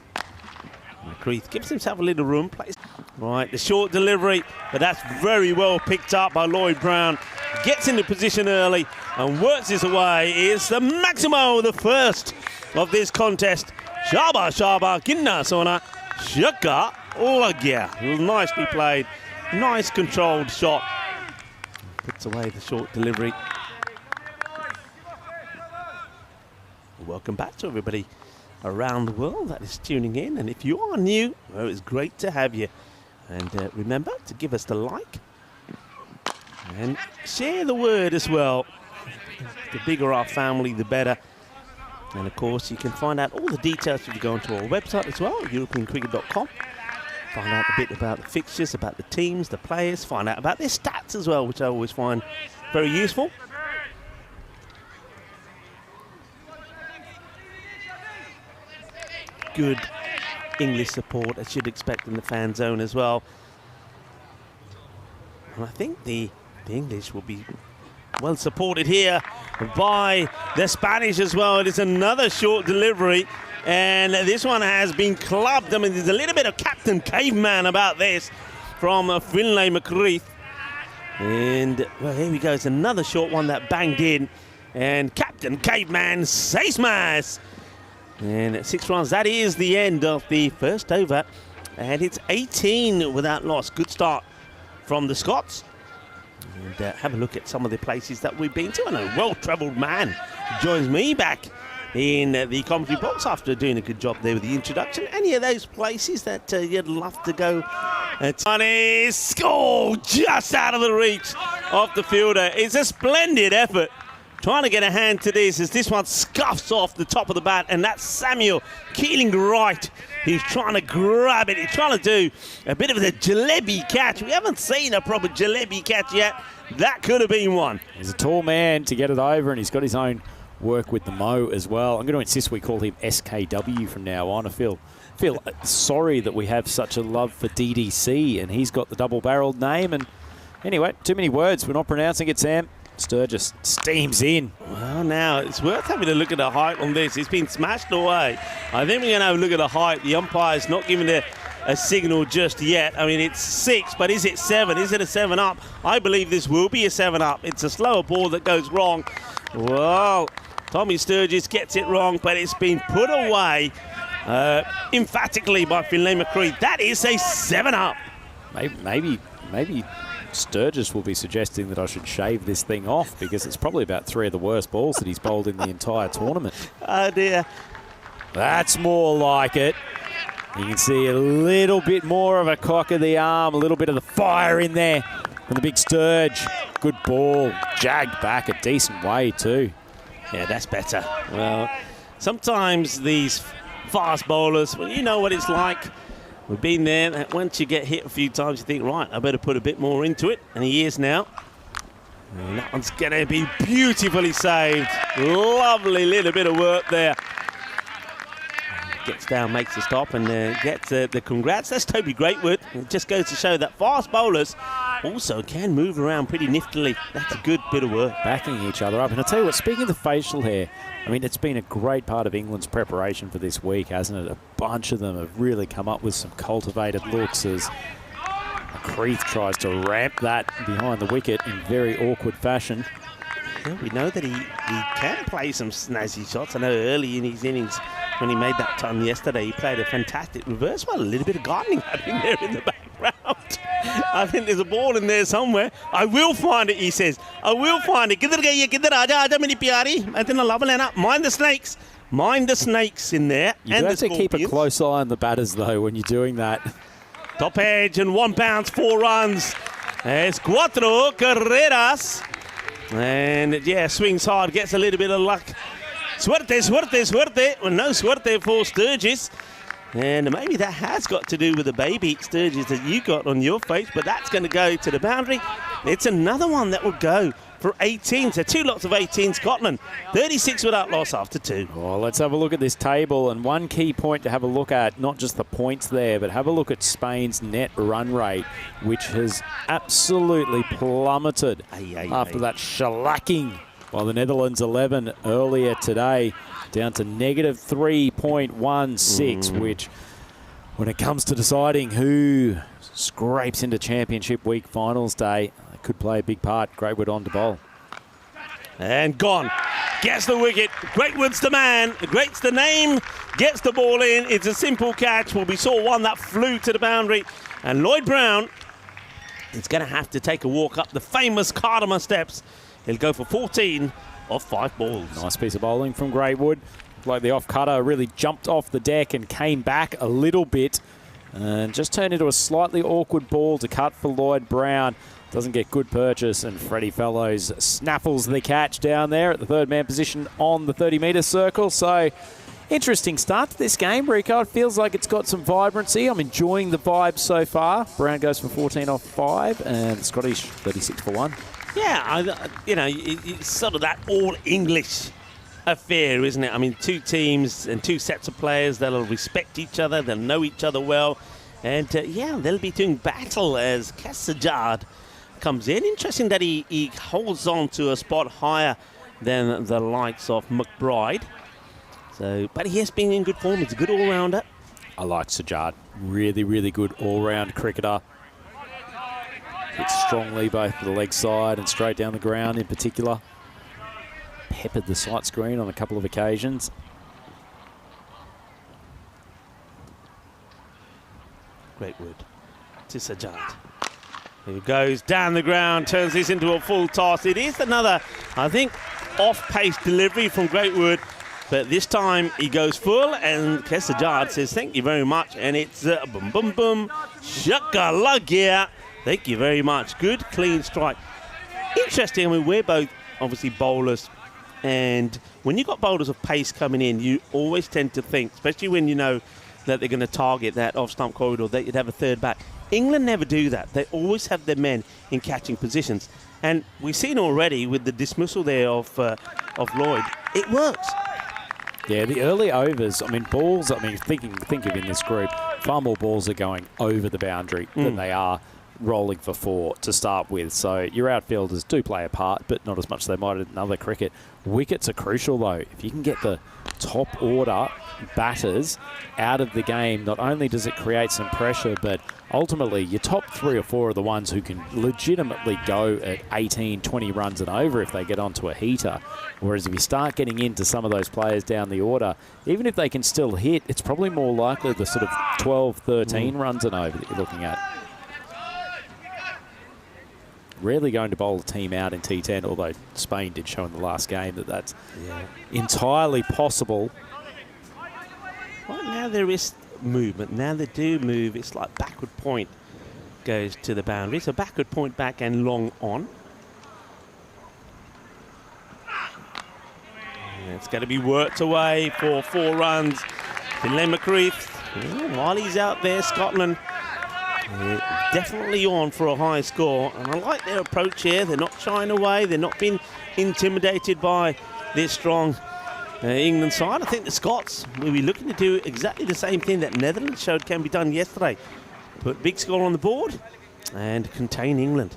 McCreath gives himself a little room. Plays right, the short delivery, but that's very well picked up by Lloyd Brown. Gets into position early and works his away. It's the Maximo, the first of this contest. Shaba Kinna Sona Shaka Lagya. Nicely played, nice controlled shot. Puts away the short delivery. Welcome back to everybody around the world that is tuning in, and if you are new, well, it's great to have you. And remember to give us the like and share the word as well. The bigger our family, the better. And of course, you can find out all the details if you go onto our website as well, europeancricket.com. Find out a bit about the fixtures, about the teams, the players, find out about their stats as well, which I always find very useful. Good English support, as you'd expect in the fan zone as well. And I think the English will be well supported here by the Spanish as well. It is another short delivery, and this one has been clubbed. I mean, there's a little bit of Captain Caveman about this from Finlay McCreath. And, well, here we go. It's another short one that banged in. And Captain Caveman says mass. And 6 runs, that is the end of the first over. And it's 18 without loss. Good start from the Scots. And have a look at some of the places that we've been to. And a well-travelled man joins me back in the commentary box after doing a good job there with the introduction. Any of those places that you'd love to go? Tony score just out of the reach of the fielder. It's a splendid effort. Trying to get a hand to this as this one scuffs off the top of the bat, and that's Samuel Keeling right. He's trying to grab it. He's trying to do a bit of the jalebi catch. We haven't seen a proper jalebi catch yet. That could have been one. He's a tall man to get it over, and he's got his own work with the mo as well. I'm going to insist we call him SKW from now on. I feel sorry that we have such a love for DDC, and he's got the double-barreled name. And anyway, too many words. We're not pronouncing it, Sam. Sturgis steams in. Well, now it's worth having a look at the height on this. It's been smashed away. I think we're going to have a look at the height. The umpire's not giving a signal just yet. I mean, it's 6, but is it 7? Is it a 7 up? I believe this will be a 7 up. It's a slower ball that goes wrong. Well, Tommy Sturgis gets it wrong, but it's been put away emphatically by Finlay McCreath. That is a 7 up. Maybe Sturgis will be suggesting that I should shave this thing off, because it's probably about 3 of the worst balls that he's bowled in the entire tournament. Oh dear. That's more like it. You can see a little bit more of a cock of the arm, a little bit of the fire in there from the big Sturge. Good ball, jagged back a decent way too. Yeah, that's better. Well, sometimes these fast bowlers, well, you know what it's like. We've been there. Once you get hit a few times, you think, right, I better put a bit more into it. And he is now. And that one's going to be beautifully saved. Lovely little bit of work there. Gets down, makes a stop, and gets the congrats. That's Toby Greatwood. It just goes to show that fast bowlers also can move around pretty niftily. That's a good bit of work. Backing each other up. And I'll tell you what, speaking of the facial hair, I mean, it's been a great part of England's preparation for this week, hasn't it? A bunch of them have really come up with some cultivated looks as Creeth tries to ramp that behind the wicket in very awkward fashion. Yeah, we know that he can play some snazzy shots. I know early in his innings when he made that ton yesterday, he played a fantastic reverse. Well, a little bit of gardening happening there in the background. I think there's a ball in there somewhere. I will find it, he says. I will find it. Kidhar gayi hai, kidhar aaja, aaja meri pyari. I think I'll love it. Mind the snakes. Mind the snakes in there. You and have to keep a close eye on the batters, though, when you're doing that. Top edge and 1 bounce, 4 runs. Es 4 carreras. And yeah, swings hard, gets a little bit of luck. Suerte, suerte, suerte. Well, no suerte for Sturgis. And maybe that has got to do with the baby Sturgis that you got on your face, but that's going to go to the boundary. It's another one that will go for 18. So 2 lots of 18, Scotland. 36 without loss after 2. Well, let's have a look at this table. And one key point to have a look at, not just the points there, but have a look at Spain's net run rate, which has absolutely plummeted after that shellacking by the Netherlands 11 earlier today, down to negative 3.16, which, when it comes to deciding who scrapes into Championship Week Finals Day, could play a big part. Greatwood on to bowl. And gone. Gets the wicket. Greatwood's the man. Great's the name. Gets the ball in. It's a simple catch. Well, we saw one that flew to the boundary. And Lloyd Brown is going to have to take a walk up the famous Cardamom steps. He'll go for 14 off 5 balls. Nice piece of bowling from Greatwood. Like the off-cutter really jumped off the deck and came back a little bit and just turned into a slightly awkward ball to cut for Lloyd Brown. Doesn't get good purchase, and Freddie Fellows snaffles the catch down there at the third man position on the 30-metre circle. So, interesting start to this game, Rico. It feels like it's got some vibrancy. I'm enjoying the vibe so far. Brown goes for 14 off 5, and Scottish 36 for 1. Yeah, it's sort of that all-English affair, isn't it? I mean, 2 teams and 2 sets of players that'll respect each other, they'll know each other well, and they'll be doing battle as Cassajard comes in. Interesting that he holds on to a spot higher than the likes of McBride. So, but he has been in good form. He's a good all-rounder. I like Sajjad. Really, really good all-round cricketer. Hits strongly both the leg side and straight down the ground in particular. Peppered the sight screen on a couple of occasions. Greatwood to Sajjad. He goes down the ground, turns this into a full toss. It is another, I think, off-pace delivery from Greatwood, but this time he goes full, and Kesajard says, thank you very much, and it's boom, boom, boom, shaka-lagia. Thank you very much. Good, clean strike. Interesting, I mean, we're both obviously bowlers, and when you've got bowlers of pace coming in, you always tend to think, especially when you know that they're going to target that off-stump corridor, that you'd have a third back. England never do that. They always have their men in catching positions. And we've seen already with the dismissal there of Lloyd, it works. Yeah, the early overs, I mean, balls, I mean, think of in this group, far more balls are going over the boundary than they are rolling for 4 to start with. So your outfielders do play a part, but not as much as they might in other cricket. Wickets are crucial, though. If you can get the top order batters out of the game, not only does it create some pressure, but ultimately your top 3 or 4 are the ones who can legitimately go at 18, 20 runs and over if they get onto a heater. Whereas if you start getting into some of those players down the order, even if they can still hit, it's probably more likely the sort of 12, 13 runs and over that you're looking at. Rarely going to bowl a team out in T10, although Spain did show in the last game that that's entirely possible. Well, now there is movement. Now they do move. It's like backward point goes to the boundary. So backward point back and long on. And it's going to be worked away for 4 runs. Finlay McCreeth, while he's out there, Scotland Definitely on for a high score, and I like their approach here. They're not shying away, they're not being intimidated by this strong England side. I think the Scots will be looking to do exactly the same thing that Netherlands showed can be done yesterday. Put big score on the board and contain England.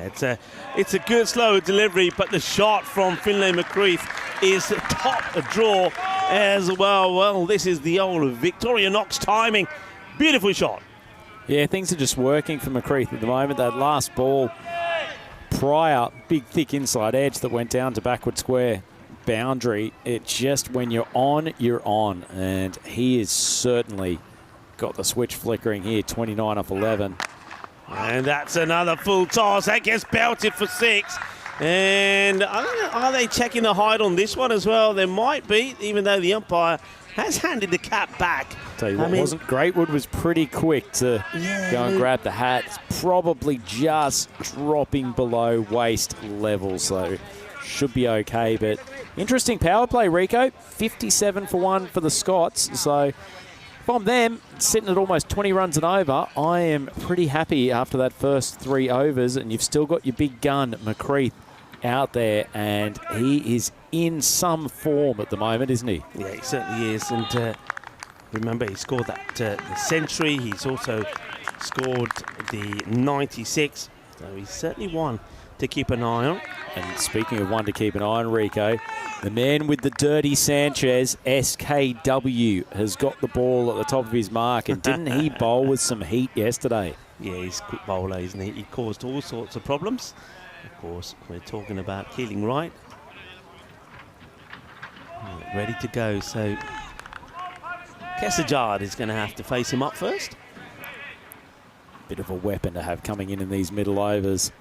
It's a good slow delivery, but the shot from Finlay McCreath is top draw as well. Well, this is the old Victorinox timing. Beautiful shot. Yeah, things are just working for McCreath at the moment. That last ball prior, big thick inside edge that went down to backward square boundary. It just, when you're on, you're on. And he has certainly got the switch flickering here, 29 off 11. And that's another full toss. That gets belted for 6. And I don't know, are they checking the height on this one as well? There might be, even though the umpire has handed the cap back. Tell you what, wasn't Greatwood was pretty quick to go and grab the hat. It's probably just dropping below waist level, so should be okay. But interesting power play, Rico. 57 for 1 for the Scots. So from them, sitting at almost 20 runs and over, I am pretty happy after that first 3 overs. And you've still got your big gun, McCreath, out there, and he is in some form at the moment, isn't he? Yeah, he certainly is. And remember, he scored that the century. He's also scored the 96. So he's certainly one to keep an eye on. And speaking of one to keep an eye on, Rico, the man with the dirty Sanchez, SKW, has got the ball at the top of his mark. And didn't he bowl with some heat yesterday? Yeah, he's a quick bowler, isn't he? He caused all sorts of problems. Of course, we're talking about Keeling right. Ready to go, so Kesajard is going to have to face him up first. Bit of a weapon to have coming in these middle overs.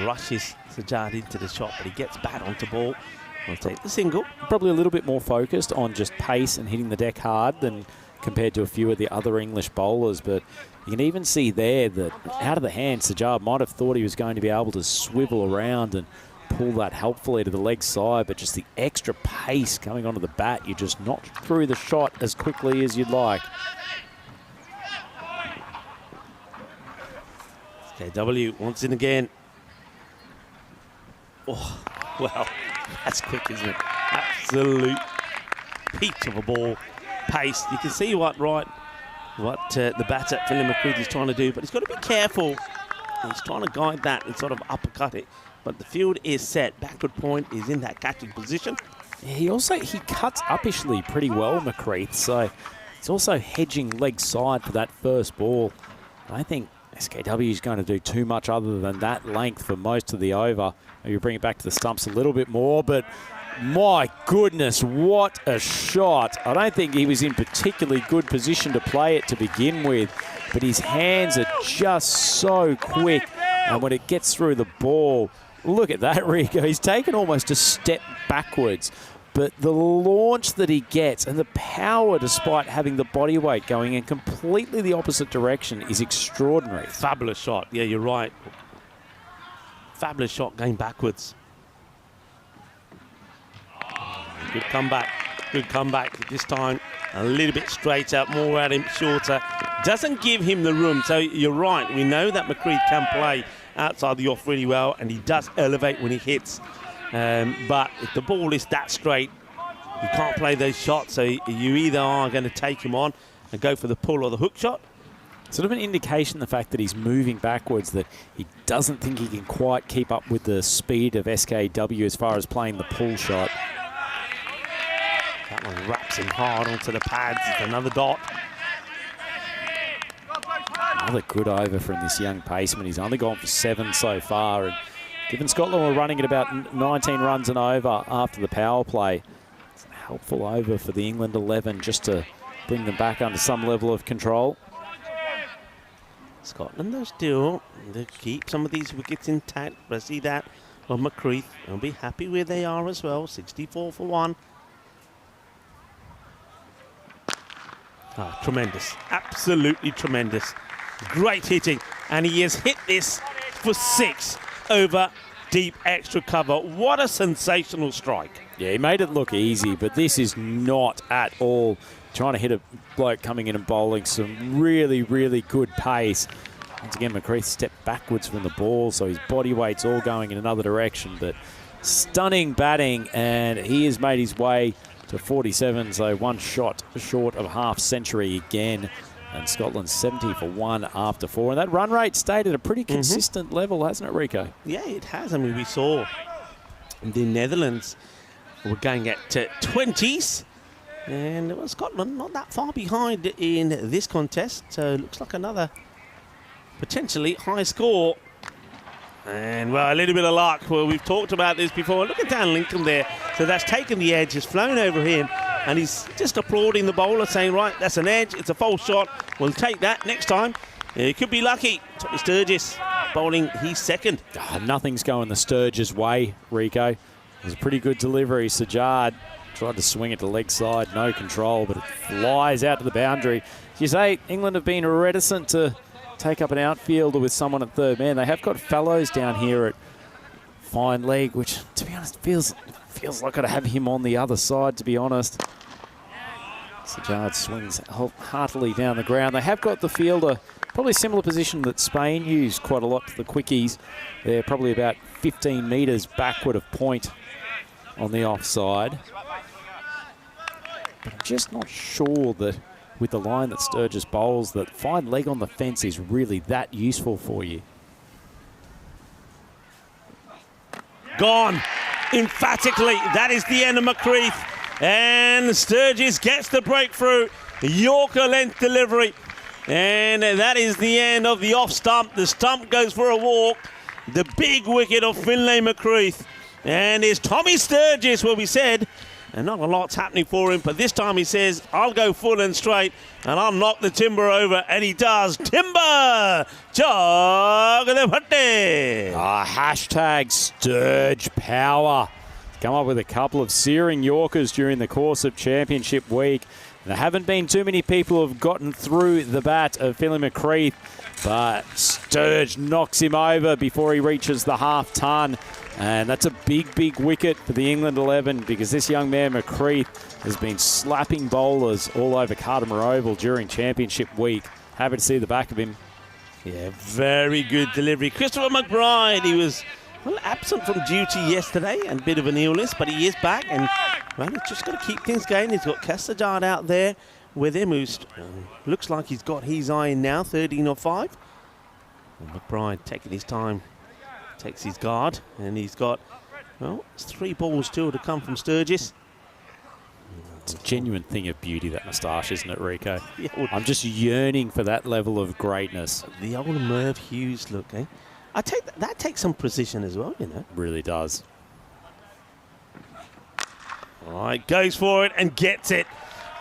Rushes Sajard into the shot, but he gets back onto ball. We'll take the single. Probably a little bit more focused on just pace and hitting the deck hard than compared to a few of the other English bowlers, but you can even see there that out of the hand, Sajard might have thought he was going to be able to swivel around and pull that helpfully to the leg side, but just the extra pace coming onto the bat, you just knocked through the shot as quickly as you'd like. KW wants in again. Oh, well, that's quick, isn't it? Absolute peach of a ball. Pace. You can see what the batter, Finlay McCreath, is trying to do, but he's got to be careful. He's trying to guide that and sort of uppercut it. But the field is set. Backward point is in that catching position. He cuts uppishly pretty well, McCreath, so he's also hedging leg side for that first ball. I think SKW is going to do too much other than that length for most of the over. Maybe bring it back to the stumps a little bit more, but my goodness, what a shot. I don't think he was in particularly good position to play it to begin with, but his hands are just so quick. And when it gets through the ball, look at that, Rico. He's taken almost a step backwards, but the launch that he gets and the power, despite having the body weight going in completely the opposite direction, is extraordinary. Fabulous shot. Yeah, you're right. Fabulous shot going backwards. Good comeback. Good comeback. This time a little bit straighter, more at him, shorter. Doesn't give him the room. So you're right. We know that McCreath can play outside the off really well, and he does elevate when he hits. But if the ball is that straight, you can't play those shots. So you either are going to take him on and go for the pull or the hook shot. Sort of an indication, the fact that he's moving backwards, that he doesn't think he can quite keep up with the speed of SKW as far as playing the pull shot. That one wraps him hard onto the pads. It's another dot. Another good over from this young paceman. He's only gone for 7 so far. And given Scotland were running at about 19 runs and over after the power play, it's a helpful over for the England 11 just to bring them back under some level of control. Scotland, though, still, they keep some of these wickets intact. I see that on McCreath. They'll be happy where they are as well. 64 for 1. Ah, tremendous. Absolutely tremendous. Great hitting. And he has hit this for 6 over deep extra cover. What a sensational strike. Yeah, he made it look easy, but this is not at all trying to hit a bloke coming in and bowling some really, really good pace. Once again, McCreath stepped backwards from the ball, so his body weight's all going in another direction, but stunning batting, and he has made his way to 47, so one shot short of half century again. And Scotland's 70 for 1 after 4. And that run rate stayed at a pretty consistent level, hasn't it, Rico? Yeah, it has. I mean, we saw the Netherlands were going at 20s. And Scotland not that far behind in this contest. So it looks like another potentially high score. And, well, a little bit of luck. Well, we've talked about this before. Look at Dan Lincoln there. So that's taken the edge, has flown over him. And he's just applauding the bowler, saying, right, that's an edge, it's a false shot. We'll take that next time. It could be lucky. Tommy Sturgis bowling, he's second. Nothing's going the Sturgis way, Rico. It was a pretty good delivery. Sajjad tried to swing it to leg side, no control, but it flies out to the boundary. You say England have been reticent to take up an outfielder with someone at third man. They have got Fallows down here at fine leg, which, to be honest, feels like I'd have him on the other side, to be honest. Sajjad swings heartily down the ground. They have got the fielder, probably a similar position that Spain used quite a lot to the quickies. They're probably about 15 metres backward of point on the offside. But I'm just not sure that with the line that Sturgis bowls, that fine leg on the fence is really that useful for you. Gone. Emphatically, that is the end of McCreath. And Sturgis gets the breakthrough. Yorker length delivery. And that is the end of the off stump. The stump goes for a walk. The big wicket of Finlay McCreath. And it's Tommy Sturgis, where we said, and not a lot's happening for him, but this time he says, I'll go full and straight and I'll knock the timber over, and he does. Timber! Jog the Hutte! Hashtag Sturge Power. Come up with a couple of searing Yorkers during the course of Championship week. There haven't been too many people who have gotten through the bat of Finlay McCreath, but Sturge knocks him over before he reaches the half ton. And that's a big, big wicket for the England 11, because this young man, McCreath, has been slapping bowlers all over Cardimer Oval during Championship week. Happy to see the back of him. Yeah, very good delivery. Christopher McBride, he was absent from duty yesterday and a bit of an illness, but he is back, and well, he's just got to keep things going. He's got Sajjad out there with him, who looks like he's got his eye in now, 13 or 5. And McBride taking his time, takes his guard, and he's got, well, it's 3 balls still to come from Sturgis. It's a genuine thing of beauty, that moustache, isn't it, Rico? Yeah, well, I'm just yearning for that level of greatness. the old Merv Hughes look, eh? That takes some precision as well, you know. Really does. All right, goes for it and gets it.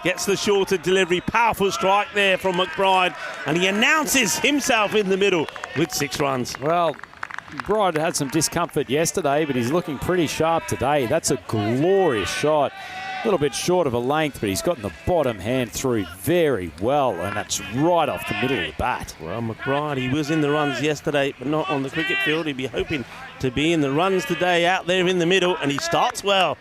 Gets the shorter delivery. Powerful strike there from McBride. And he announces himself in the middle with 6 runs. Well, McBride had some discomfort yesterday, but he's looking pretty sharp today. That's a glorious shot. A little bit short of a length, but he's gotten the bottom hand through very well, and that's right off the middle of the bat. Well, McBride, he was in the runs yesterday, but not on the cricket field. He'd be hoping to be in the runs today out there in the middle, and he starts well.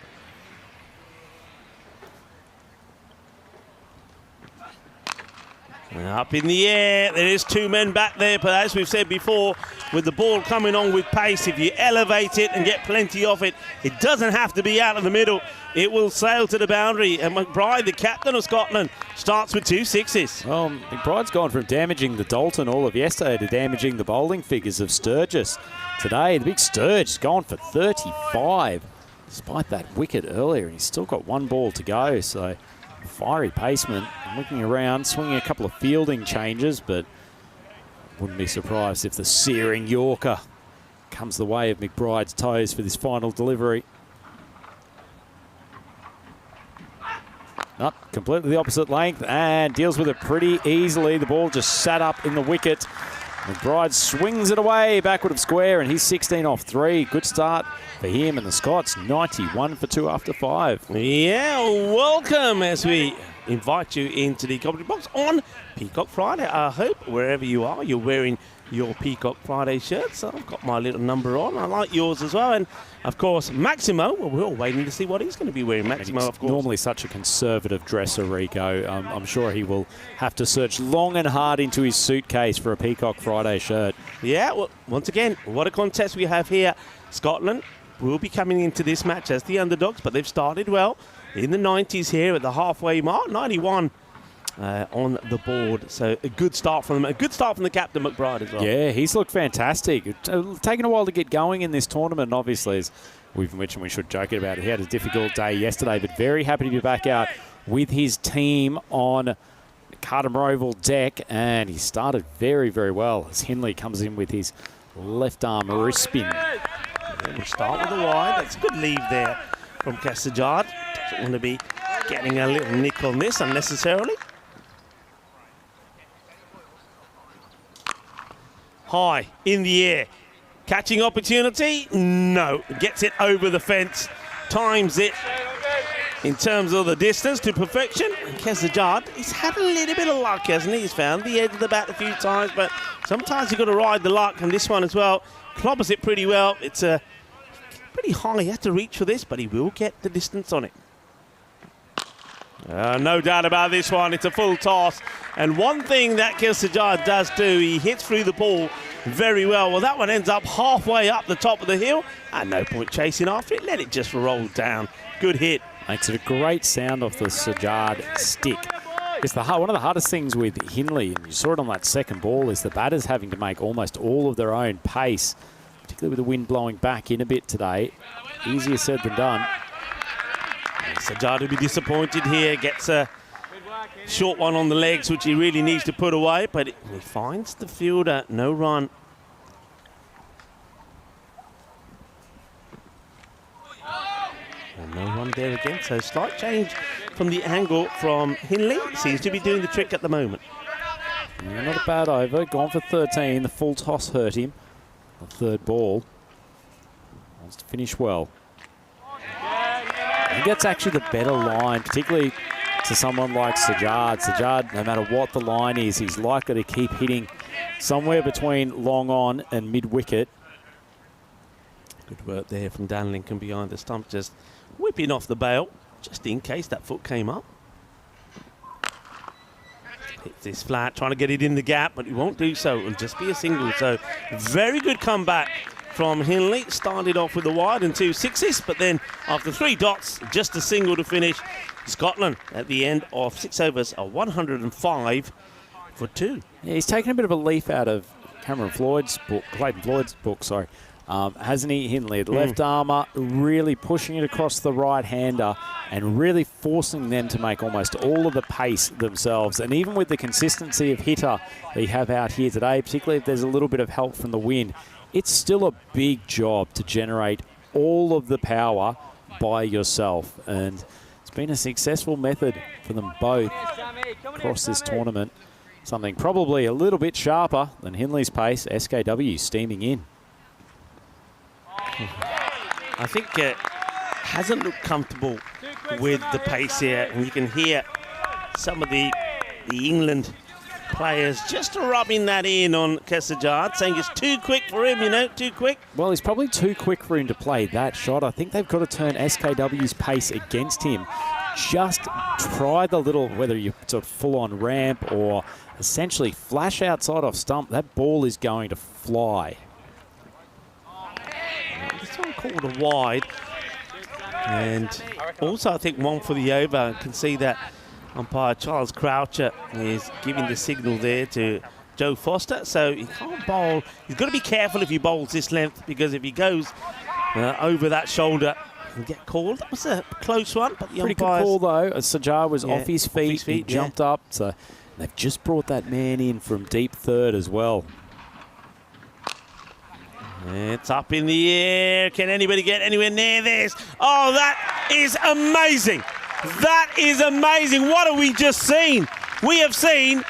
Up in the air, there is 2 men back there, but as we've said before, with the ball coming on with pace, if you elevate it and get plenty of it, it doesn't have to be out of the middle. It will sail to the boundary, and McBride, the captain of Scotland, starts with 2 6s. Well, McBride's gone from damaging the Dalton all of yesterday to damaging the bowling figures of Sturgis. Today, the big Sturge gone for 35, despite that wicket earlier, and he's still got 1 ball to go, so fiery pacement. Looking around, swinging a couple of fielding changes, but wouldn't be surprised if the searing Yorker comes the way of McBride's toes for this final delivery. Up, completely the opposite length, and deals with it pretty easily. The ball just sat up in the wicket. McBride swings it away backward of square, and he's 16 off 3. Good start for him and the Scots. 91 for 2 after 5. Yeah, welcome as we invite you into the commentary box on Peacock Friday. I hope wherever you are, you're wearing your Peacock Friday shirt, so I've got my little number on. I like yours as well. And, of course, Maximo, well, we're all waiting to see what he's going to be wearing. Maximo, of course. Normally such a conservative dresser, Rico. I'm sure he will have to search long and hard into his suitcase for a Peacock Friday shirt. Yeah, well, once again, what a contest we have here. Scotland will be coming into this match as the underdogs, but they've started well in the 90s here at the halfway mark. 91 on the board, so a good start from them. A good start from the captain, McBride, as well. Yeah, he's looked fantastic. It's taken a while to get going in this tournament, obviously, as we've mentioned. We should joke about it. He had a difficult day yesterday, but very happy to be back out with his team on Carter Oval deck, and he started very, very well as Hindley comes in with his left arm wrist spin. Yeah, we'll start with the wide. That's a good leave there from Cassajard. Doesn't want to be getting a little nick on this unnecessarily. High in the air, catching opportunity, no, gets it over the fence, times it in terms of the distance to perfection. Cassajard, he's had a little bit of luck, hasn't he? He's found the edge of the bat a few times, but sometimes you've got to ride the luck, and this one as well, clobbers it pretty well. It's pretty high, he had to reach for this, but he will get the distance on it. No doubt about this one, it's a full toss. And one thing that Cassajard does do, he hits through the ball very well. Well, that one ends up halfway up the top of the hill, and no point chasing after it. Let it just roll down. Good hit. Makes it a great sound off the Sajard stick. It's one of the hardest things with Hindley, and you saw it on that second ball, is the batters having to make almost all of their own pace, particularly with the wind blowing back in a bit today. Easier said than done. Sajard will be disappointed here, gets a short one on the legs, which he really needs to put away, but he finds the fielder, no run. And no run there again, so slight change from the angle from Hindley. Seems to be doing the trick at the moment. Yeah, not a bad over, gone for 13. The full toss hurt him. The third ball. Wants to finish well. I think that's actually the better line, particularly to someone like Sajard. Sajard, no matter what the line is, he's likely to keep hitting somewhere between long on and mid-wicket. Good work there from Dan Lincoln behind the stump, just whipping off the bail, just in case that foot came up. Hits this flat, trying to get it in the gap, but he won't do so. It'll just be a single. So very good comeback from Hindley. Started off with a wide and 2 sixes, but then after 3 dots, just a single to finish. Scotland at the end of 6 overs are 105 for 2. Yeah, he's taken a bit of a leaf out of Clayton Floyd's book, sorry. Hasn't he, Hindley? The left armour really pushing it across the right-hander and really forcing them to make almost all of the pace themselves. And even with the consistency of hitter they have out here today, particularly if there's a little bit of help from the wind, it's still a big job to generate all of the power by yourself. And it's been a successful method for them both across this tournament. Something probably a little bit sharper than Hindley's pace. SKW steaming in. I think hasn't looked comfortable with the pace here, and you can hear some of the England players just rubbing that in on Cassajard, saying it's too quick for him, you know, too quick. Well, it's probably too quick for him to play that shot. I think they've got to turn SKW's pace against him. Just try the little, whether you sort of full-on ramp or essentially flash outside off stump, that ball is going to fly. This one called a wide, and also I think one for the over. You can see that umpire Charles Croucher is giving the signal there to Joe Foster, so he can't bowl. He's got to be careful if he bowls this length, because if he goes over that shoulder, he'll get called. That was a close one, but the pretty good umpires... call though. Sajard was off his feet, he jumped up, so they've just brought that man in from deep third as well. It's up in the air. Can anybody get anywhere near this? Oh, that is amazing. That is amazing. What have we just seen? We have seen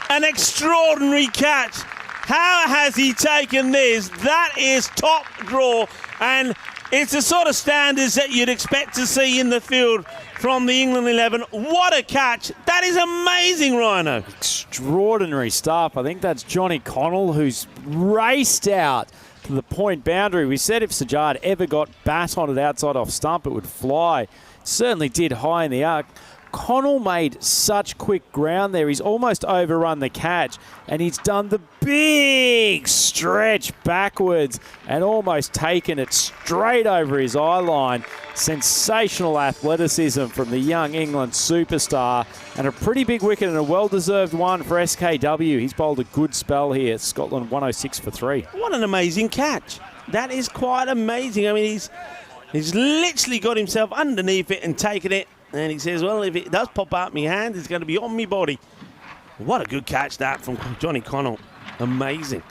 an extraordinary catch. How has he taken this? That is top draw, and it's the sort of standards that you'd expect to see in the field from the England 11. What a catch. That is amazing, Rhino. Extraordinary stuff. I think that's Johnny Connell, who's raced out to the point boundary. We said if Sajjad ever got bat on it outside off stump, it would fly. Certainly did high in the arc. Connell made such quick ground there. He's almost overrun the catch, and he's done the big stretch backwards and almost taken it straight over his eye line. Sensational athleticism from the young England superstar, and a pretty big wicket and a well-deserved one for SKW. He's bowled a good spell here. Scotland 106 for 3. What an amazing catch. That is quite amazing. I mean, he's literally got himself underneath it and taken it. And he says, well, if it does pop out my hand, it's going to be on me body. What a good catch that from Johnny Connell. Amazing.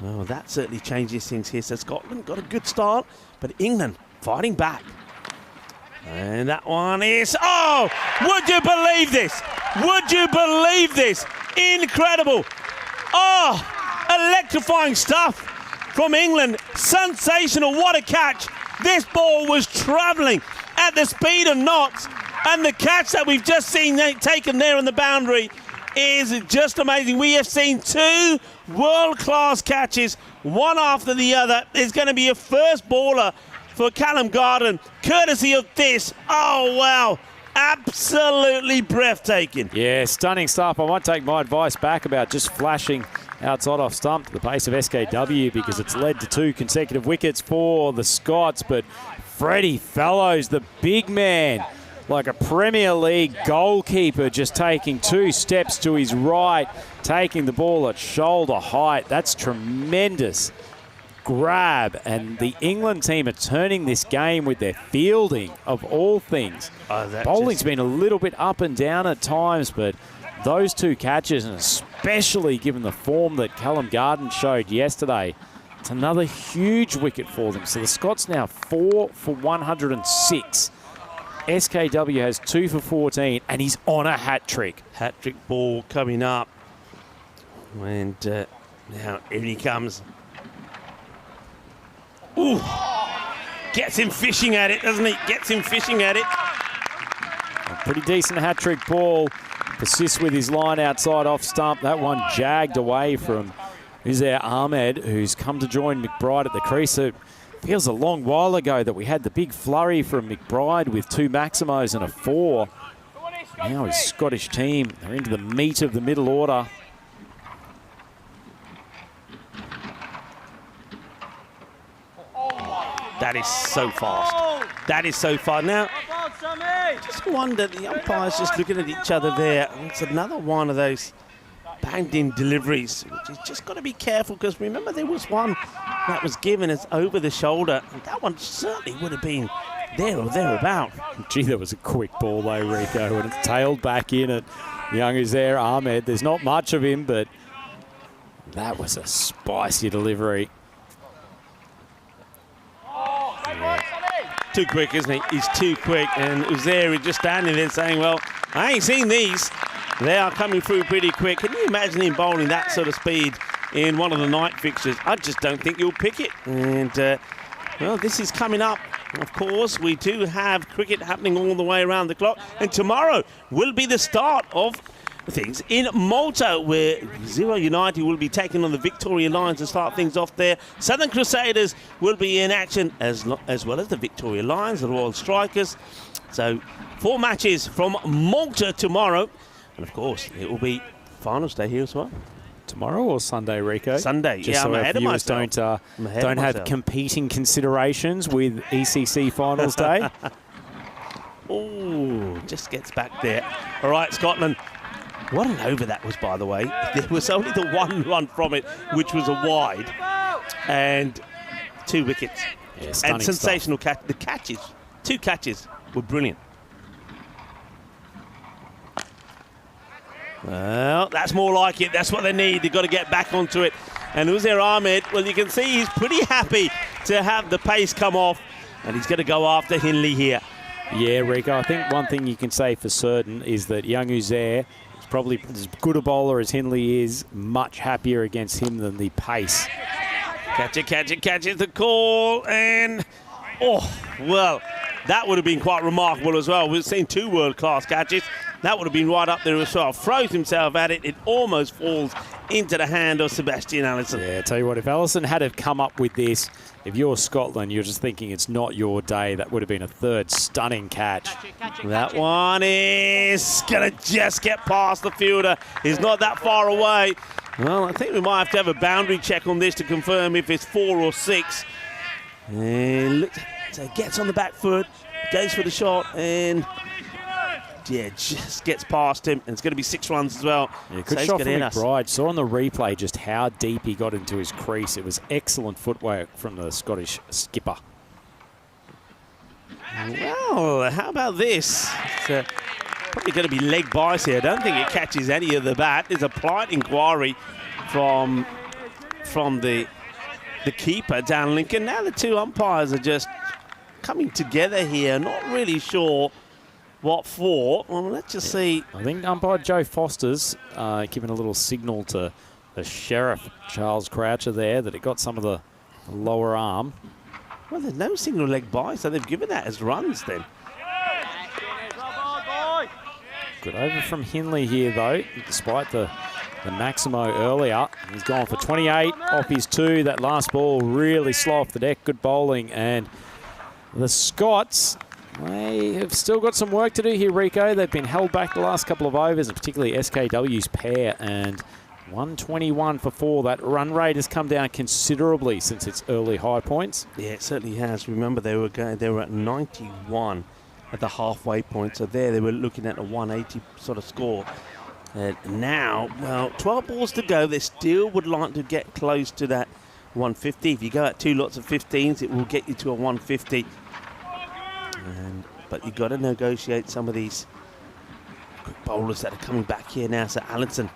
Well, that certainly changes things here. So Scotland got a good start, but England fighting back. And that one is, oh, would you believe this? Would you believe this? Incredible. Oh, electrifying stuff from England. Sensational. What a catch. This ball was travelling at the speed of knots, and the catch that we've just seen taken there on the boundary is just amazing. We have seen 2 world-class catches, one after the other. There's going to be a first baller for Callum Garden, courtesy of this. Oh, wow. Absolutely breathtaking. Yeah, stunning stuff. I might take my advice back about just flashing outside off stump to the pace of SKW, because it's led to 2 consecutive wickets for the Scots. But Freddie Fellows, the big man, like a Premier League goalkeeper, just taking 2 steps to his right, taking the ball at shoulder height. That's tremendous grab, and the England team are turning this game with their fielding, of all things. Bowling's been a little bit up and down at times, but those 2 catches, and especially given the form that Callum Garden showed yesterday, it's another huge wicket for them. So the Scots now 4 for 106. SKW has 2 for 14, and he's on a hat-trick. Hat-trick ball coming up. And now in he comes. Ooh, gets him fishing at it, doesn't he? Gets him fishing at it. A pretty decent hat-trick ball. Persists with his line outside off stump. That one jagged away from Uzair Ahmed, who's come to join McBride at the crease. It feels a long while ago that we had the big flurry from McBride with 2 Maximos and a 4. Now his Scottish team, they're into the meat of the middle order. That is so fast. That is so fast. Now, just wonder, the umpires just looking at each other there. It's another one of those banged-in deliveries. You've just got to be careful, because remember there was one that was given as over the shoulder. And that one certainly would have been there or thereabout. Gee, that was a quick ball though, Rico, and it's tailed back in at young Uzair Ahmed. There's not much of him, but that was a spicy delivery. Too quick, isn't he? He's too quick, and Uzair is just standing there saying, well, I ain't seen these. They are coming through pretty quick. Can you imagine him bowling that sort of speed in one of the night fixtures? I just don't think you'll pick it. And, well, this is coming up. Of course, we do have cricket happening all the way around the clock. And tomorrow will be the start of things in Malta, where Zero United will be taking on the Victoria Lions and start things off there. Southern Crusaders will be in action as well as the Victoria Lions, the Royal Strikers. So 4 matches from Malta tomorrow. And of course, it will be finals day here as well. Tomorrow or Sunday, Rico? Sunday. Just I'm so ahead of myself. Don't have competing considerations with ECC finals day. Oh, just gets back there. All right, Scotland. What an over that was, by the way. There was only the 1 run from it, which was a wide, and 2 wickets. Yeah, and sensational catch. The catches, 2 catches, were brilliant. Well, that's more like it. That's what they need. They've got to get back onto it. And Uzair Ahmed, well, you can see he's pretty happy to have the pace come off, and he's going to go after Hindley here. Yeah, Rico, I think one thing you can say for certain is that young Uzair, probably as good a bowler as Hindley is, much happier against him than the pace. Catch it, the call, and, oh, well, That would have been quite remarkable as well. We've seen 2 world-class catches. That would have been right up there as well. Throws himself at it. It almost falls into the hand of Sebastian Allison. Yeah, tell you what, if Allison had have come up with this, if you're Scotland, you're just thinking it's not your day. That would have been a 3rd stunning catch. That one is going to just get past the fielder. He's not that far away. Well, I think we might have to have a boundary check on this to confirm if it's 4 or 6. And look, so gets on the back foot, goes for the shot, and yeah, just gets past him, and it's going to be 6 runs as well. Yeah, good shot from McBride. Saw on the replay just how deep he got into his crease. It was excellent footwork from the Scottish skipper. Well, how about this? It's probably going to be leg bias here. I don't think it catches any of the bat. There's a polite inquiry from the keeper, Dan Lincoln. Now the 2 umpires are just coming together here, not really sure what for. Well, let's just see. I think umpire Joe Foster's giving a little signal to the sheriff, Charles Croucher, there, that it got some of the lower arm. Well, there's no single leg by, so they've given that as runs then. Good over from Hinley here, though, despite the Maximo earlier. He's gone for 28 off his 2. That last ball really slow off the deck. Good bowling. And the Scots, they have still got some work to do here, Rico. They've been held back the last couple of overs, and particularly SKW's pair. And 121 for 4. That run rate has come down considerably since its early high points. Yeah, it certainly has. Remember, they were at 91 at the halfway point. So there they were looking at a 180 sort of score. And now, well, 12 balls to go. They still would like to get close to that 150. If you go at 2 lots of 15s, it will get you to a 150. But you've got to negotiate some of these quick bowlers that are coming back here now. So Allison.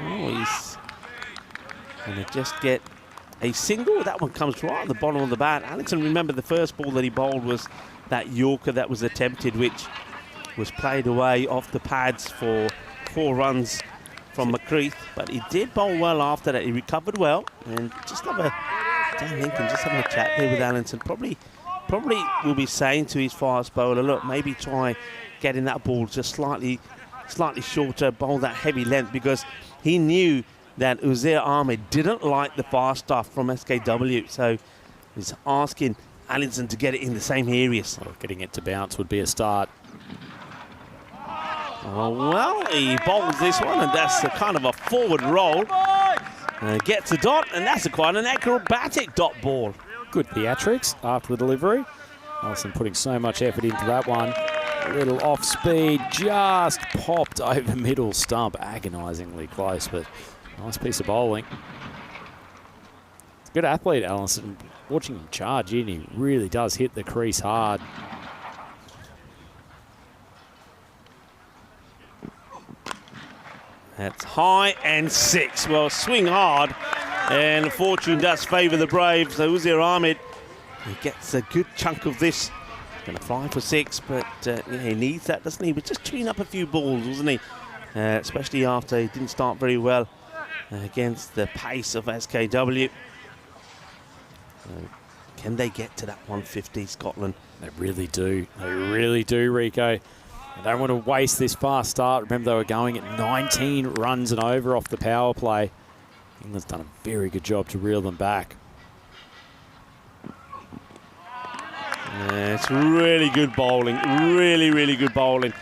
Oh, he's going to just get a single. That one comes right at the bottom of the bat. Allison, remember the first ball that he bowled was that Yorker that was attempted, which was played away off the pads for 4 runs from McCreath. But he did bowl well after that. He recovered well. And just have a, Dan Lincoln just having a chat here with Allison. Probably will be saying to his fast bowler, look, maybe try getting that ball just slightly shorter, bowl that heavy length, because he knew that Uzair Ahmed didn't like the fast stuff from SKW. So he's asking Allison to get it in the same areas. Well, getting it to bounce would be a start. Oh, well, he bowls this one, and that's a kind of a forward roll. Gets a dot, and that's quite an acrobatic dot ball. Good theatrics after the delivery. Allison putting so much effort into that one. A little off speed, just popped over middle stump. Agonisingly close, but nice piece of bowling. Good athlete, Allison. Watching him charge in, he really does hit the crease hard. That's high and 6. Well, swing hard, and fortune does favour the Braves. So Uzair Ahmed, he gets a good chunk of this. Going to fly for 6, but yeah, he needs that, doesn't he? But just tuning up a few balls, wasn't he? Especially after he didn't start very well against the pace of SKW. Can they get to that 150, Scotland? They really do. They really do, Rico. They don't want to waste this fast start. Remember, they were going at 19 runs and over off the power play. England's done a very good job to reel them back. Yeah, it's really good bowling. Really, really good bowling.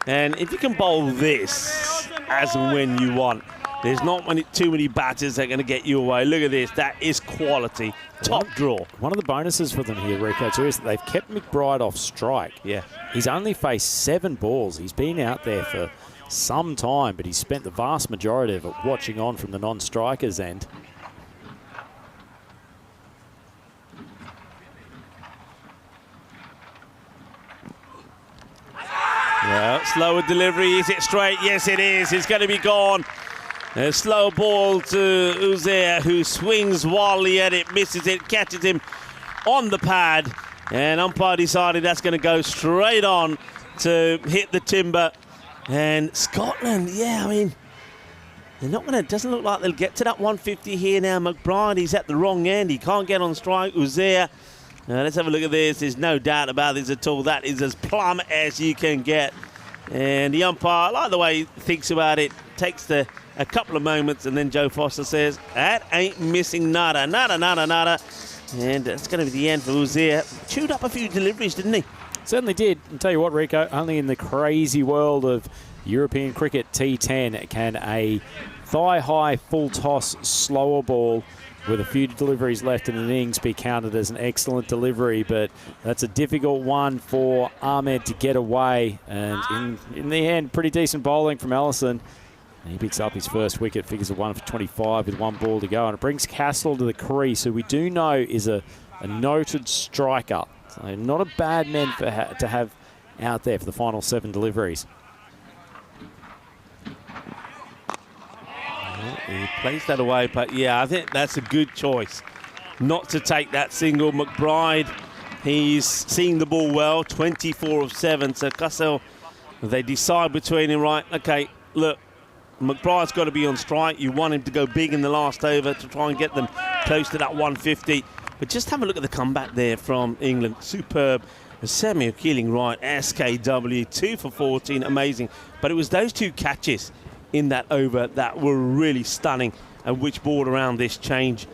And if you can bowl this as and when you want, there's not too many batters that are going to get you away. Look at this. That is quality. Top draw. One of the bonuses for them here, Rico, too, is that they've kept McBride off strike. Yeah. He's only faced 7 balls. He's been out there for some time, but he's spent the vast majority of it watching on from the non-strikers' end. Well, slower delivery. Is it straight? Yes, it is. It's going to be gone. A slow ball to Uzair, who swings wildly at it, misses it, catches him on the pad. And umpire decided that's going to go straight on to hit the timber. And Scotland, yeah, I mean, they're not going to, doesn't look like they'll get to that 150 here now. McBride, he's at the wrong end. He can't get on strike. Uzair, Now let's have a look at this. There's no doubt about this at all. That is as plumb as you can get. And the umpire, I like the way he thinks about it, takes a couple of moments, and then Joe Foster says, that ain't missing nada, nada, nada, nada. And that's going to be the end for Uzier. Chewed up a few deliveries, didn't he? Certainly did. And tell you what, Rico, only in the crazy world of European cricket T10 can a thigh-high full toss slower ball with a few deliveries left in an innings be counted as an excellent delivery, but that's a difficult one for Ahmed to get away. And in the end, pretty decent bowling from Ellison. And he picks up his first wicket, figures of 1 for 25 with 1 ball to go. And it brings Castle to the crease, who we do know is a noted striker. So not a bad man to have out there for the final 7 deliveries. He plays that away, but yeah, I think that's a good choice not to take that single. McBride, he's seeing the ball well, 24 of 7. So Castle, they decide between him, right, okay, look, McBride's got to be on strike. You want him to go big in the last over to try and get them close to that 150. But just have a look at the comeback there from England. Superb. Samuel Keeling right, SKW, 2 for 14, amazing. But it was those 2 catches in that over that were really stunning and which brought around this change.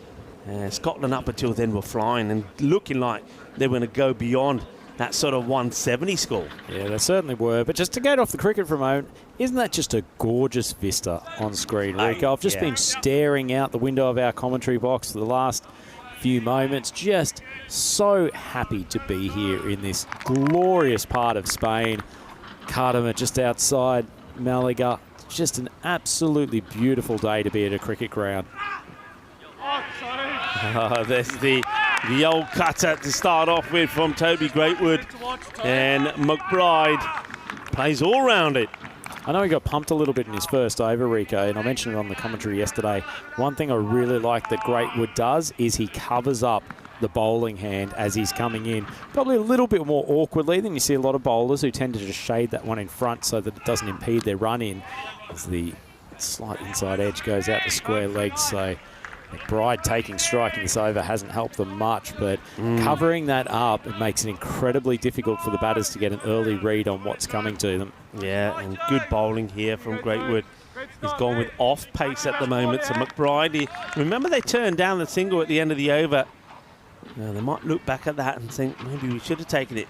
Scotland up until then were flying and looking like they were going to go beyond that sort of 170 score. Yeah, they certainly were. But just to get off the cricket for a moment, isn't that just a gorgeous vista on screen, Rico? I've just been staring out the window of our commentary box for the last few moments. Just so happy to be here in this glorious part of Spain. Cartama just outside Malaga. Just an absolutely beautiful day to be at a cricket ground. There's the old cutter to start off with from Toby Greatwood. And McBride plays all round it. I know he got pumped a little bit in his first over, Rico, and I mentioned it on the commentary yesterday. One thing I really like that Greatwood does is he covers up the bowling hand as he's coming in, probably a little bit more awkwardly than you see a lot of bowlers who tend to just shade that one in front so that it doesn't impede their run in, as the slight inside edge goes out to square legs. So McBride taking strike in this over hasn't helped them much, but covering that up, it makes it incredibly difficult for the batters to get an early read on what's coming to them. Yeah, and good bowling here from Greatwood. He's gone with off pace at the moment. So McBride, remember they turned down the single at the end of the over. Now they might look back at that and think maybe we should have taken it.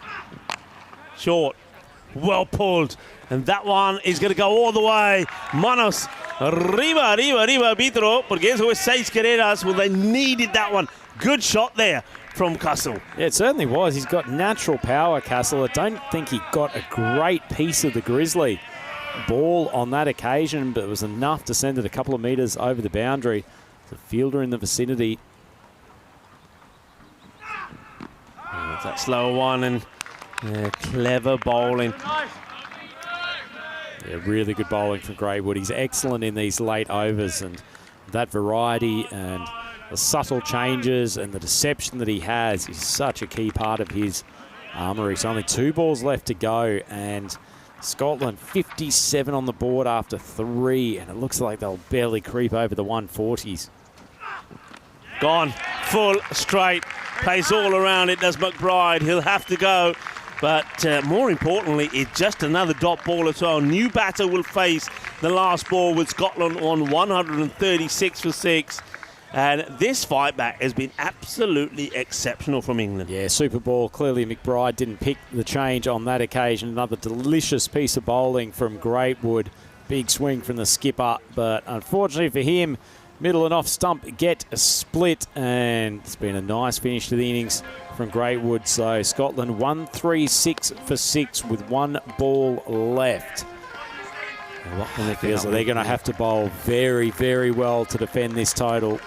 Short, well pulled, and that one is going to go all the way. Manos, arriba, arriba, arriba, Vitro, porque eso es 6 carreras. Well, they needed that one. Good shot there from Castle. Yeah, it certainly was. He's got natural power, Castle. I don't think he got a great piece of the Grizzly ball on that occasion, but it was enough to send it a couple of metres over the boundary. The fielder in the vicinity. That slower one and clever bowling. Yeah, really good bowling from Greatwood. He's excellent in these late overs, and that variety and the subtle changes and the deception that he has is such a key part of his armoury. So only 2 balls left to go, and Scotland 57 on the board after 3, and it looks like they'll barely creep over the 140s. Gone, full, straight, plays all around it, does McBride. He'll have to go, but more importantly, it's just another dot ball as well. New batter will face the last ball with Scotland on 136 for 6. And this fight back has been absolutely exceptional from England. Yeah, super ball. Clearly McBride didn't pick the change on that occasion. Another delicious piece of bowling from Greatwood. Big swing from the skipper, but unfortunately for him, middle and off stump get a split, and it's been a nice finish to the innings from Greatwood. So Scotland 136 for 6 with 1 ball left. It feels like they're going to have to bowl very, very well to defend this total.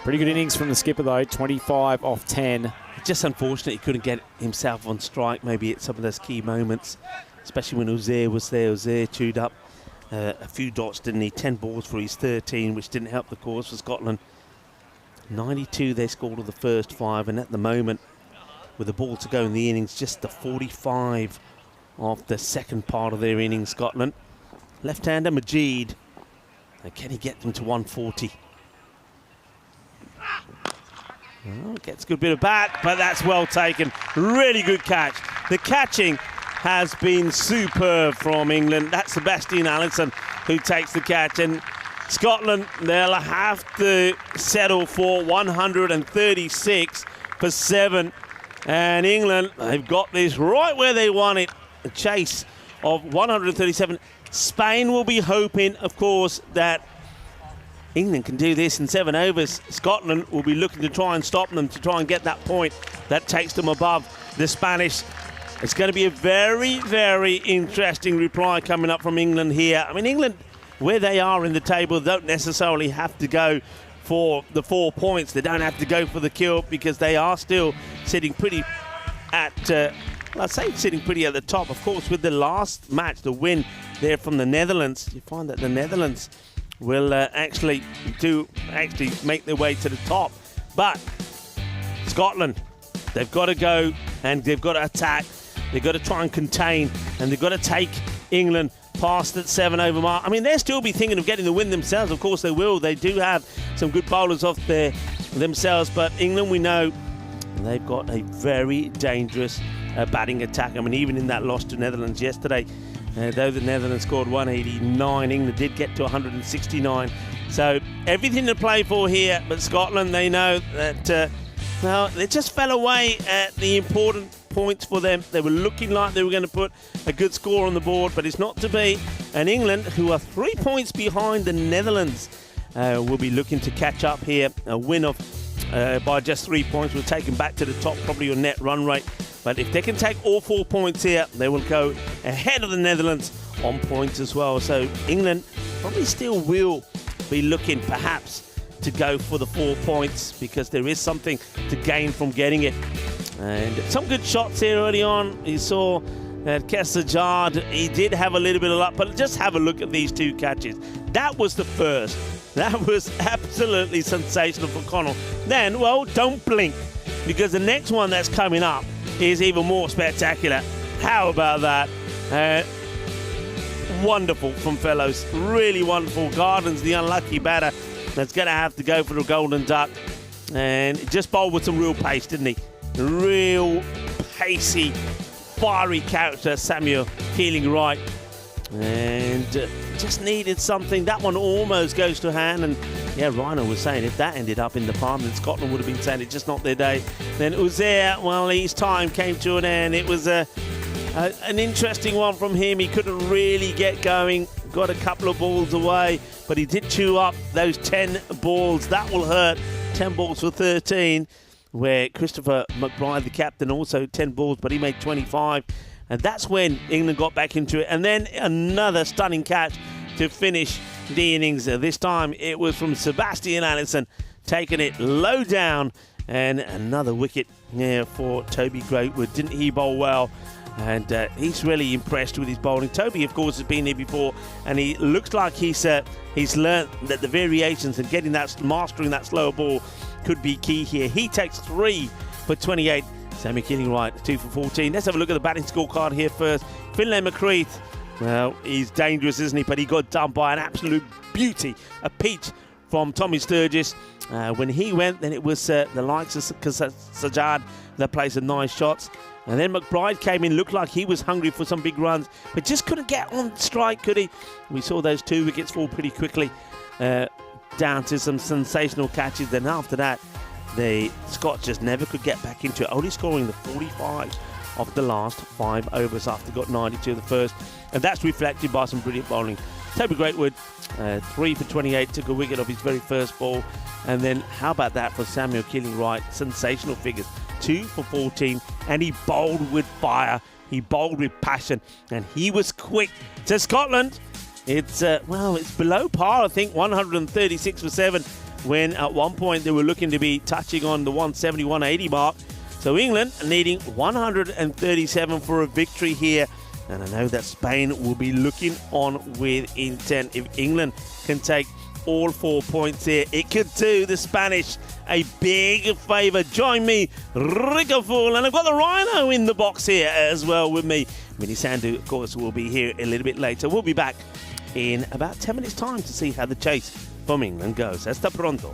Pretty good innings from the skipper though, 25 off 10. Just unfortunate he couldn't get himself on strike maybe at some of those key moments, especially when Uzier was there. Uzier chewed up a few dots, didn't he? 10 balls for his 13, which didn't help the cause for Scotland. 92 they scored of the first 5, and at the moment, with the ball to go in the innings, just the 45 of the second part of their innings, Scotland. Left-hander Majid. And can he get them to 140? Oh, gets a good bit of bat, but that's well taken. Really good catch. The catching has been superb from England. That's Sebastian Allison who takes the catch. And Scotland, they'll have to settle for 136 for 7. And England, they've got this right where they want it. A chase of 137. Spain will be hoping, of course, that England can do this in 7 overs. Scotland will be looking to try and stop them, to try and get that point that takes them above the Spanish. It's going to be a very, very interesting reply coming up from England here. I mean, England, where they are in the table, don't necessarily have to go for the 4 points. They don't have to go for the kill because they are still sitting pretty at, I'd say sitting pretty at the top. Of course, with the last match, the win there from the Netherlands, you find that the Netherlands will actually make their way to the top. But Scotland, they've got to go and they've got to attack. They've got to try and contain, and they've got to take England past that 7 over mark. I mean, they'll still be thinking of getting the win themselves. Of course they will. They do have some good bowlers off there themselves, but England, we know, they've got a very dangerous batting attack. I mean, even in that loss to Netherlands yesterday, though the Netherlands scored 189, England did get to 169. So everything to play for here, but Scotland, they know that well, they just fell away at the important points for them. They were looking like they were going to put a good score on the board, but it's not to be. And England, who are 3 points behind the Netherlands, will be looking to catch up here. A win of by just 3 points will take them back to the top, probably on net run rate. But if they can take all 4 points here, they will go ahead of the Netherlands on points as well. So England probably still will be looking perhaps to go for the 4 points because there is something to gain from getting it. And some good shots here early on. You saw that Sajjad, he did have a little bit of luck, but just have a look at these 2 catches. That was the first. That was absolutely sensational for Connell. Then, well, don't blink, because the next one that's coming up is even more spectacular. How about that? Wonderful from Fellows. Really wonderful. Garden's the unlucky batter that's going to have to go for the golden duck. And just bowled with some real pace, didn't he? Real pacey, fiery character, Samuel Keeling-Wright. And just needed something. That one almost goes to hand. And yeah, Rhino was saying if that ended up in the palm, then Scotland would have been saying it's just not their day. Then Uzair, well, his time came to an end. It was an interesting one from him. He couldn't really get going. Got a couple of balls away, but he did chew up those 10 balls. That will hurt. 10 balls for 13, where Christopher McBride, the captain, also 10 balls, but he made 25. And that's when England got back into it. And then another stunning catch to finish the innings. This time it was from Sebastian Allison, taking it low down. And another wicket for Toby Greatwood. Didn't he bowl well? And he's really impressed with his bowling. Toby, of course, has been here before, and he looks like he's learnt that the variations and mastering that slower ball could be key here. He takes 3 for 28. Sammy Keeling-Wright, 2 for 14. Let's have a look at the batting scorecard here first. Finlay McCreath, well, he's dangerous, isn't he? But he got done by an absolute beauty, a peach from Tommy Sturgis. When he went, then it was the likes of Sajjad that placed some nice shots. And then McBride came in, looked like he was hungry for some big runs, but just couldn't get on strike, could he? We saw those 2 wickets fall pretty quickly down to some sensational catches. Then after that, the Scots just never could get back into it, only scoring the 45 of the last 5 overs after got 92 the first. And that's reflected by some brilliant bowling. Toby Greatwood, 3 for 28, took a wicket off his very first ball. And then how about that for Samuel Keeling-Wright? Sensational figures. 2 for 14, and he bowled with fire. He bowled with passion, and he was quick. So Scotland, it's below par, I think, 136 for 7, when at one point they were looking to be touching on the 170, 180 mark. So England needing 137 for a victory here. And I know that Spain will be looking on with intent. If England can take all 4 points here, it could do the Spanish a big favour. Join me, Wicket Falls, and I've got the Rhino in the box here as well with me. Vinny Sandhu, of course, will be here a little bit later. We'll be back in about 10 minutes' time to see how the chase from England goes. Hasta pronto.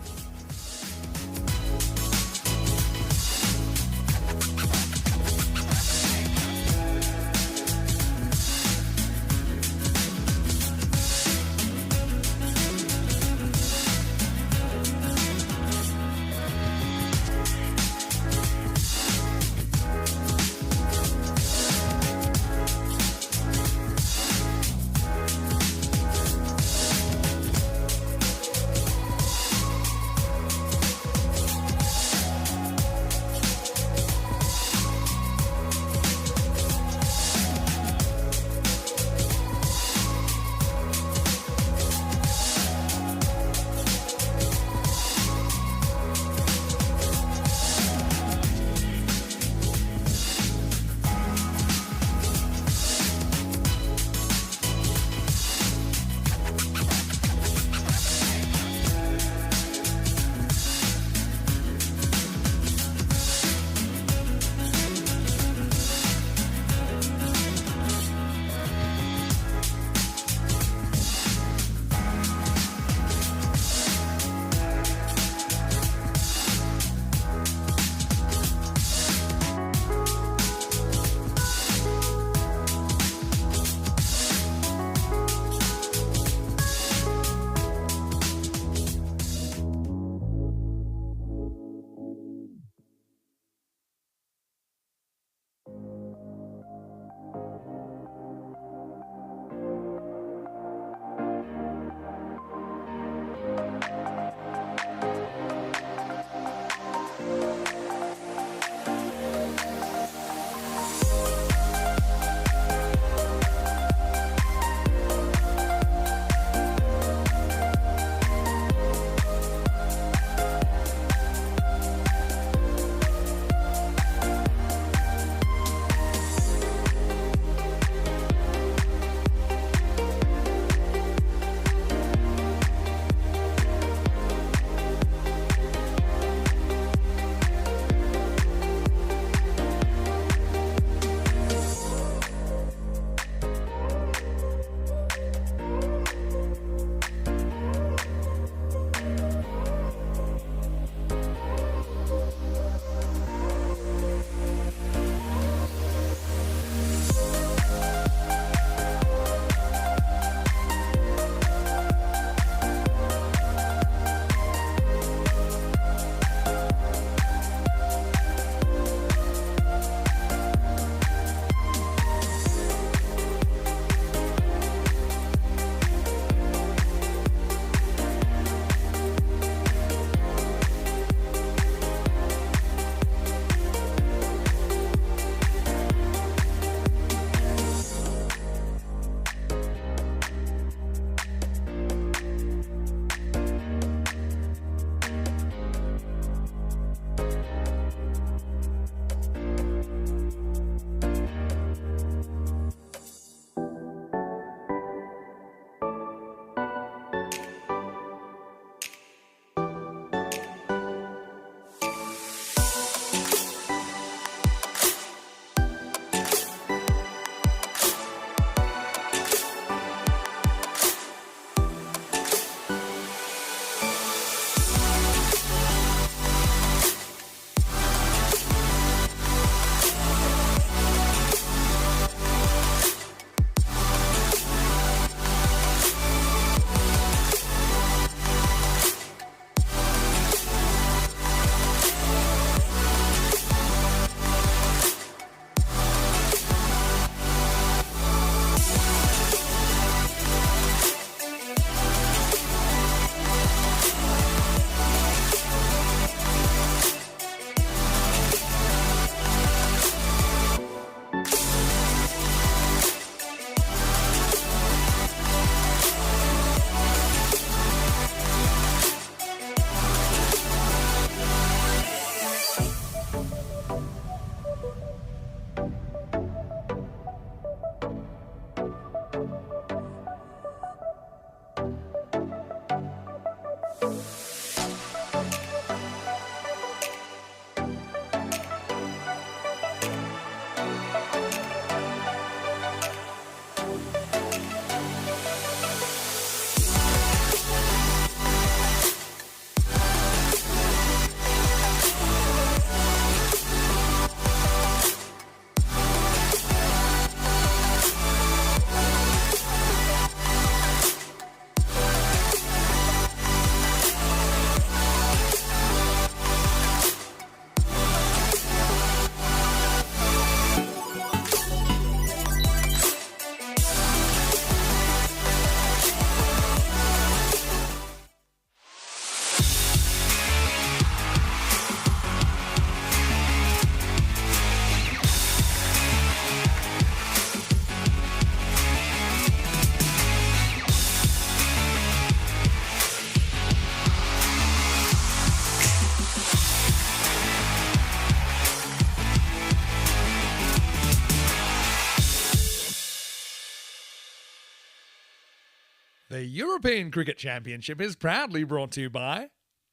The European Cricket Championship is proudly brought to you by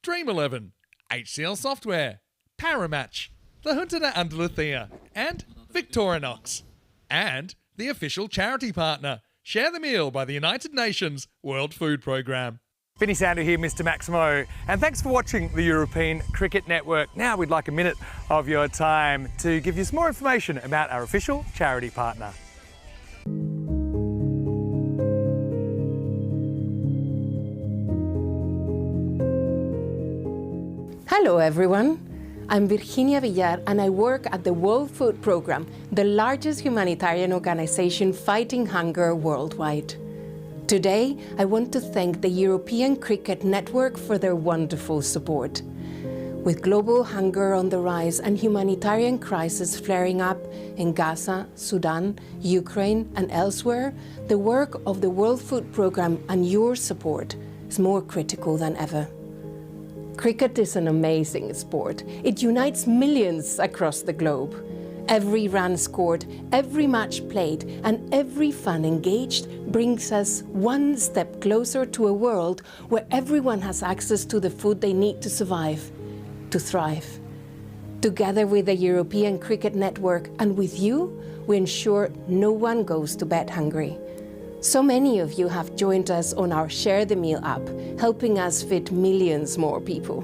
Dream11, HCL Software, Paramatch, the Hunter Andaluthia, and Victorinox. And the official charity partner, Share the Meal by the United Nations World Food Programme. Vinny Sandu here, Mr. Maximo, and thanks for watching the European Cricket Network. Now we'd like a minute of your time to give you some more information about our official charity partner. Hello everyone, I'm Virginia Villar and I work at the World Food Programme, the largest humanitarian organization fighting hunger worldwide. Today, I want to thank the European Cricket Network for their wonderful support. With global hunger on the rise and humanitarian crisis flaring up in Gaza, Sudan, Ukraine and elsewhere, the work of the World Food Programme and your support is more critical than ever. Cricket is an amazing sport. It unites millions across the globe. Every run scored, every match played, and every fan engaged brings us one step closer to a world where everyone has access to the food they need to survive, to thrive. Together with the European Cricket Network and with you, we ensure no one goes to bed hungry. So many of you have joined us on our Share the Meal app, helping us feed millions more people.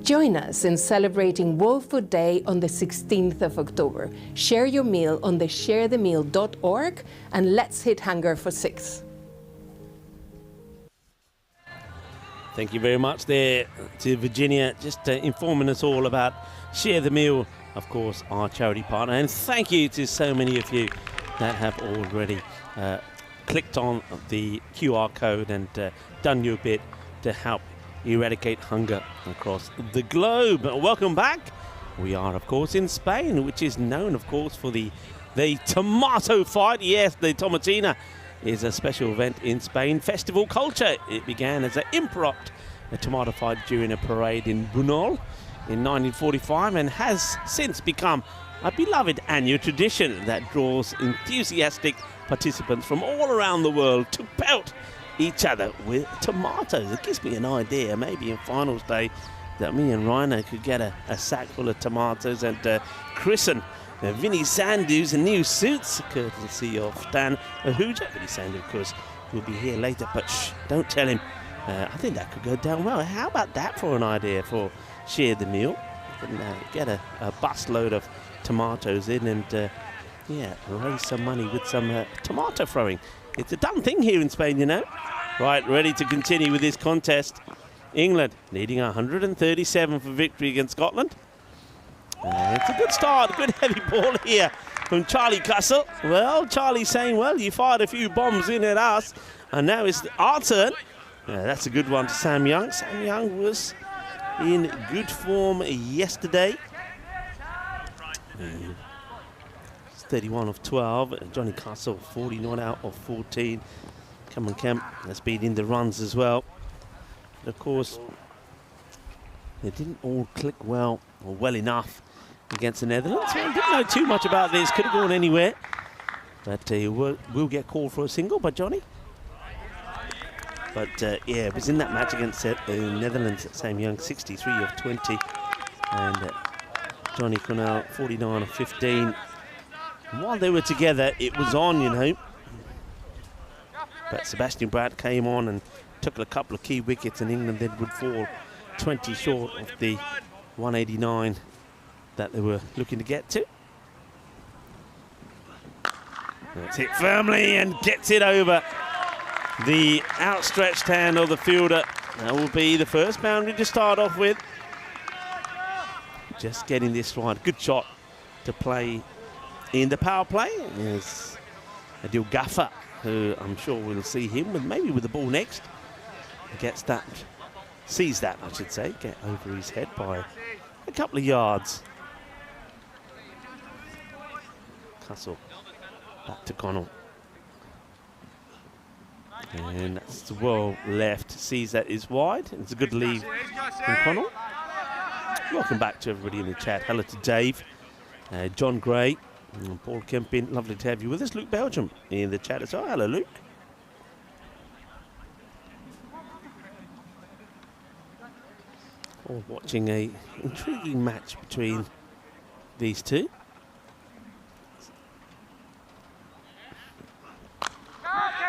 Join us in celebrating World Food Day on the 16th of October. Share your meal on the sharethemeal.org and let's hit hunger for 6. Thank you very much there to Virginia, just informing us all about Share the Meal, of course, our charity partner. And thank you to so many of you that have already clicked on the QR code and done your bit to help eradicate hunger across the globe. Welcome back. We are, of course, in Spain, which is known, of course, for the tomato fight. Yes, the tomatina is a special event in Spain. Festival culture. It began as an impromptu tomato fight during a parade in Bunol in 1945 and has since become a beloved annual tradition that draws enthusiastic participants from all around the world to pelt each other with tomatoes. It gives me an idea, maybe in finals day, that me and Rhino could get a sack full of tomatoes and christen Vinny Sandu's new suits, courtesy of Stan Ahuja. Vinny Sandu, of course, will be here later, but shh, don't tell him. I think that could go down well. How about that for an idea for Share the Meal? And, get a busload of tomatoes in and yeah, raise some money with some tomato throwing. It's a done thing here in Spain, you know. Right, ready to continue with this contest. England needing 137 for victory against Scotland. It's a good start, good heavy ball here from Charlie Castle. Well, Charlie's saying, well, you fired a few bombs in at us, and now it's our turn. That's a good one to Sam Young. Sam Young was in good form yesterday. 31 of 12. Johnny Castle, 49 out of 14. Cameron Kemp has been in the runs as well. But of course, they didn't all click well or well enough against the Netherlands. Well, didn't know too much about this. Could have gone anywhere. But he will get called for a single by Johnny. But yeah, it was in that match against the Netherlands. Sam Young, 63 of 20. And Johnny Cornell, 49 of 15. And while they were together, it was on, you know. But Sebastian Brad came on and took a couple of key wickets, and England then would fall 20 short of the 189 that they were looking to get to. That's hit firmly and gets it over the outstretched hand of the fielder. That will be the first boundary to start off with. Just getting this right. Good shot to play in the power play is Adil Gaffer, who I'm sure we'll see him with, maybe with the ball next. Gets that, sees that, I should say, get over his head by a couple of yards. Castle back to Connell. And that's well left, sees that is wide. It's a good lead from Connell. Welcome back to everybody in the chat. Hello to Dave, John Gray, Paul Kempin. Lovely to have you with us. Luke Belgium in the chat as well. Hello, Luke. Or watching a intriguing match between these two.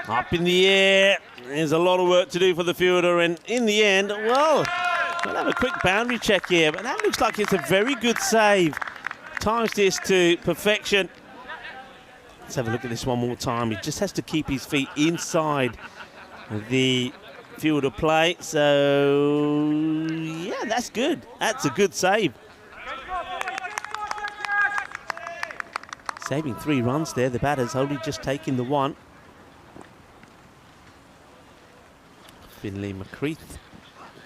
Up in the air. There's a lot of work to do for the fielder, and in the end, well, we'll have a quick boundary check here, but that looks like it's a very good save. Times this to perfection. Let's have a look at this one more time. He just has to keep his feet inside the field of play. So, yeah, that's good. That's a good save. Saving 3 runs there. The batter's only just taking the 1. Finley McCreath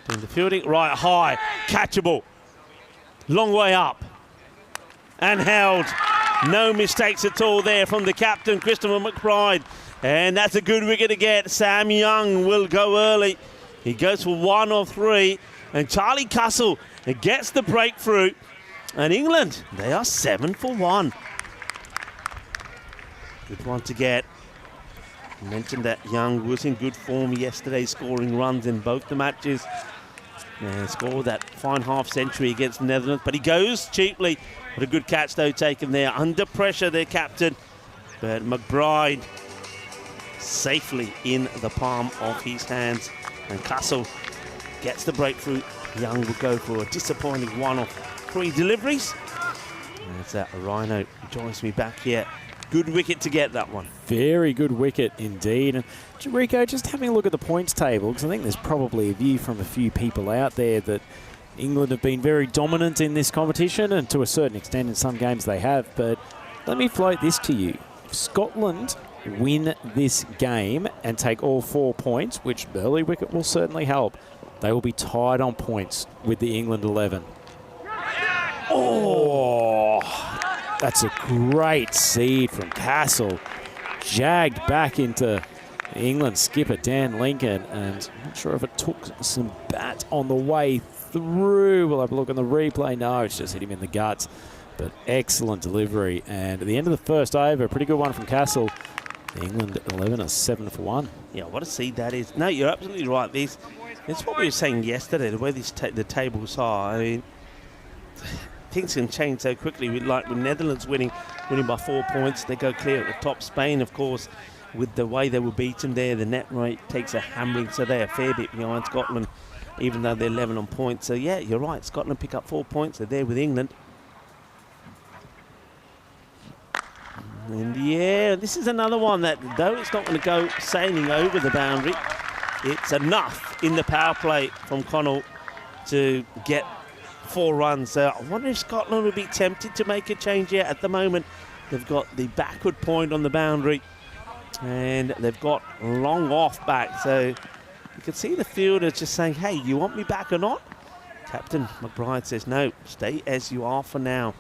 doing the fielding. Right high, catchable. Long way up. And held. No mistakes at all there from the captain, Christopher McBride. And that's a good wicket to get. Sam Young will go early. He goes for 1 of 3. And Charlie Castle gets the breakthrough. And England, they are 7 for 1. Good one to get. I mentioned that Young was in good form yesterday, scoring runs in both the matches. And scored that fine half century against the Netherlands. But he goes cheaply. What a good catch, though, taken there. Under pressure, their captain. But McBride safely in the palm of his hands. And Castle gets the breakthrough. Young will go for a disappointing 1 of 3 deliveries. And that's that. Rhino joins me back here. Good wicket to get that one. Very good wicket indeed. And Rico, just having a look at the points table, because I think there's probably a view from a few people out there that England have been very dominant in this competition, and to a certain extent in some games they have. But let me float this to you. If Scotland win this game and take all 4 points, which early wicket will certainly help, they will be tied on points with the England 11. Oh, that's a great seed from Castle. Jagged back into England skipper Dan Lincoln, and I'm not sure if it took some bat on the way through. We'll have a look on the replay. No, it's just hit him in the guts. But excellent delivery. And at the end of the first over, a pretty good one from Castle. The England 11 are 7 for 1. Yeah, what a seed that is. No, you're absolutely right. It's what we were saying yesterday, the way the tables are. I mean, things can change so quickly. With Netherlands winning by 4 points, they go clear at the top. Spain, of course, with the way they were beaten there, the net rate takes a hammering, so they're a fair bit behind Scotland, even though they're 11 on points. So yeah, you're right. Scotland pick up 4 points. They're there with England. In the air, this is another one that, though it's not going to go sailing over the boundary, it's enough in the power play from Connell to get 4 runs. So I wonder if Scotland would be tempted to make a change here. At the moment, they've got the backward point on the boundary, and they've got long off back. So you can see the fielder just saying, hey, you want me back or not? Captain McBride says, no, stay as you are for now.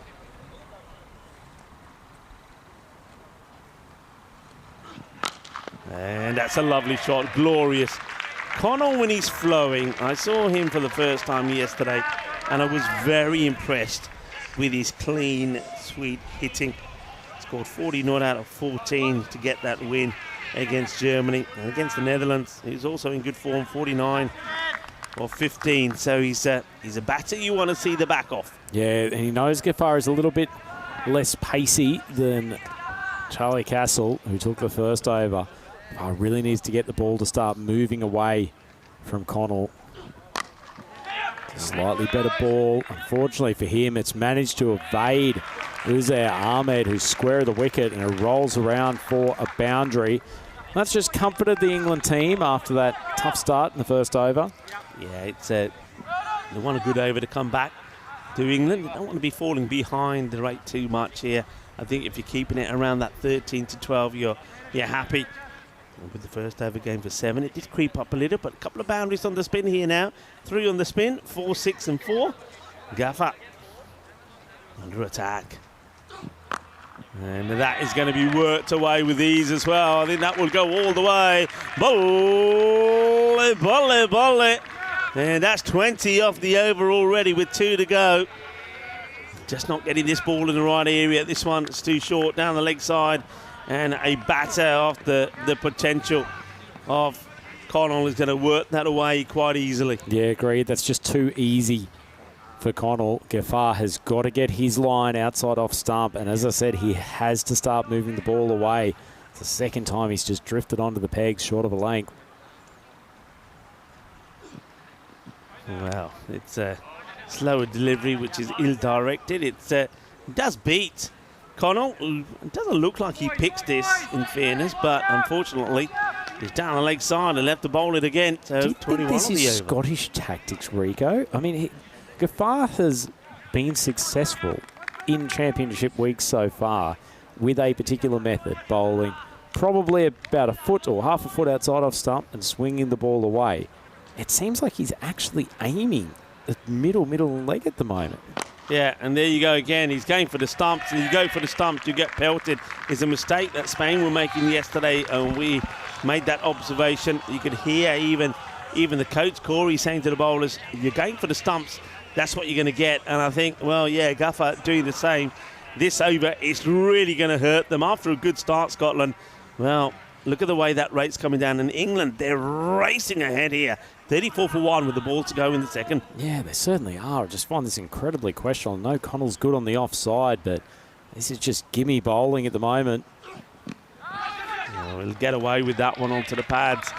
And that's a lovely shot, glorious. Connell, when he's flowing, I saw him for the first time yesterday, and I was very impressed with his clean, sweet hitting. Scored 40 not out of 14 to get that win against Germany. And against the Netherlands, he's also in good form, 49 of 15. So he's a batter you want to see the back off. Yeah, and he knows Gafar is a little bit less pacey than Charlie Castle, who took the first over. Really needs to get the ball to start moving away from Connell. Slightly better ball. Unfortunately for him, it's managed to evade Uzair Ahmed, who's square of the wicket, and it rolls around for a boundary. That's just comforted the England team after that tough start in the first over. Yeah, they want a good over to come back to England. They don't want to be falling behind the rate too much here. I think if you're keeping it around that 13 to 12, you're happy. With the first over game for 7, it did creep up a little, but a couple of boundaries on the spin here now. 3 on the spin, 4, 6 and 4. Gaffer under attack. And that is going to be worked away with ease as well. I think that will go all the way. Volley, volley, volley. And that's 20 off the over already with 2 to go. Just not getting this ball in the right area. This one is too short down the leg side. And a batter off the potential of Connell is going to work that away quite easily. Yeah, agreed. That's just too easy for Connell. Gaffar has got to get his line outside off stump, and as I said, he has to start moving the ball away. It's the second time he's just drifted onto the pegs short of a length. Well, it's a slower delivery, which is ill-directed. It does beat Connell. It doesn't look like he picks this, in fairness, but unfortunately, he's down the leg side and left the bowl it again. So Do you 21 think this on the is over. Scottish tactics, Rico? I mean, Gaffar has been successful in championship weeks so far with a particular method, bowling probably about a foot or half a foot outside off stump and swinging the ball away. It seems like he's actually aiming at middle leg at the moment. Yeah, and there you go again. He's going for the stumps. And you go for the stumps, you get pelted. It's a mistake that Spain were making yesterday, and we made that observation. You could hear even the coach, Corey, saying to the bowlers, you're going for the stumps, that's what you're going to get. And I think, well, yeah, Guffer doing the same. This over is really going to hurt them. After a good start, Scotland, well, look at the way that rate's coming down. In England, they're racing ahead here. 34 for 1 with the ball to go in the second. Yeah, they certainly are. I just find this incredibly questionable. No, Connell's good on the offside, but this is just gimme bowling at the moment. Oh, he'll get away with that one onto the pads.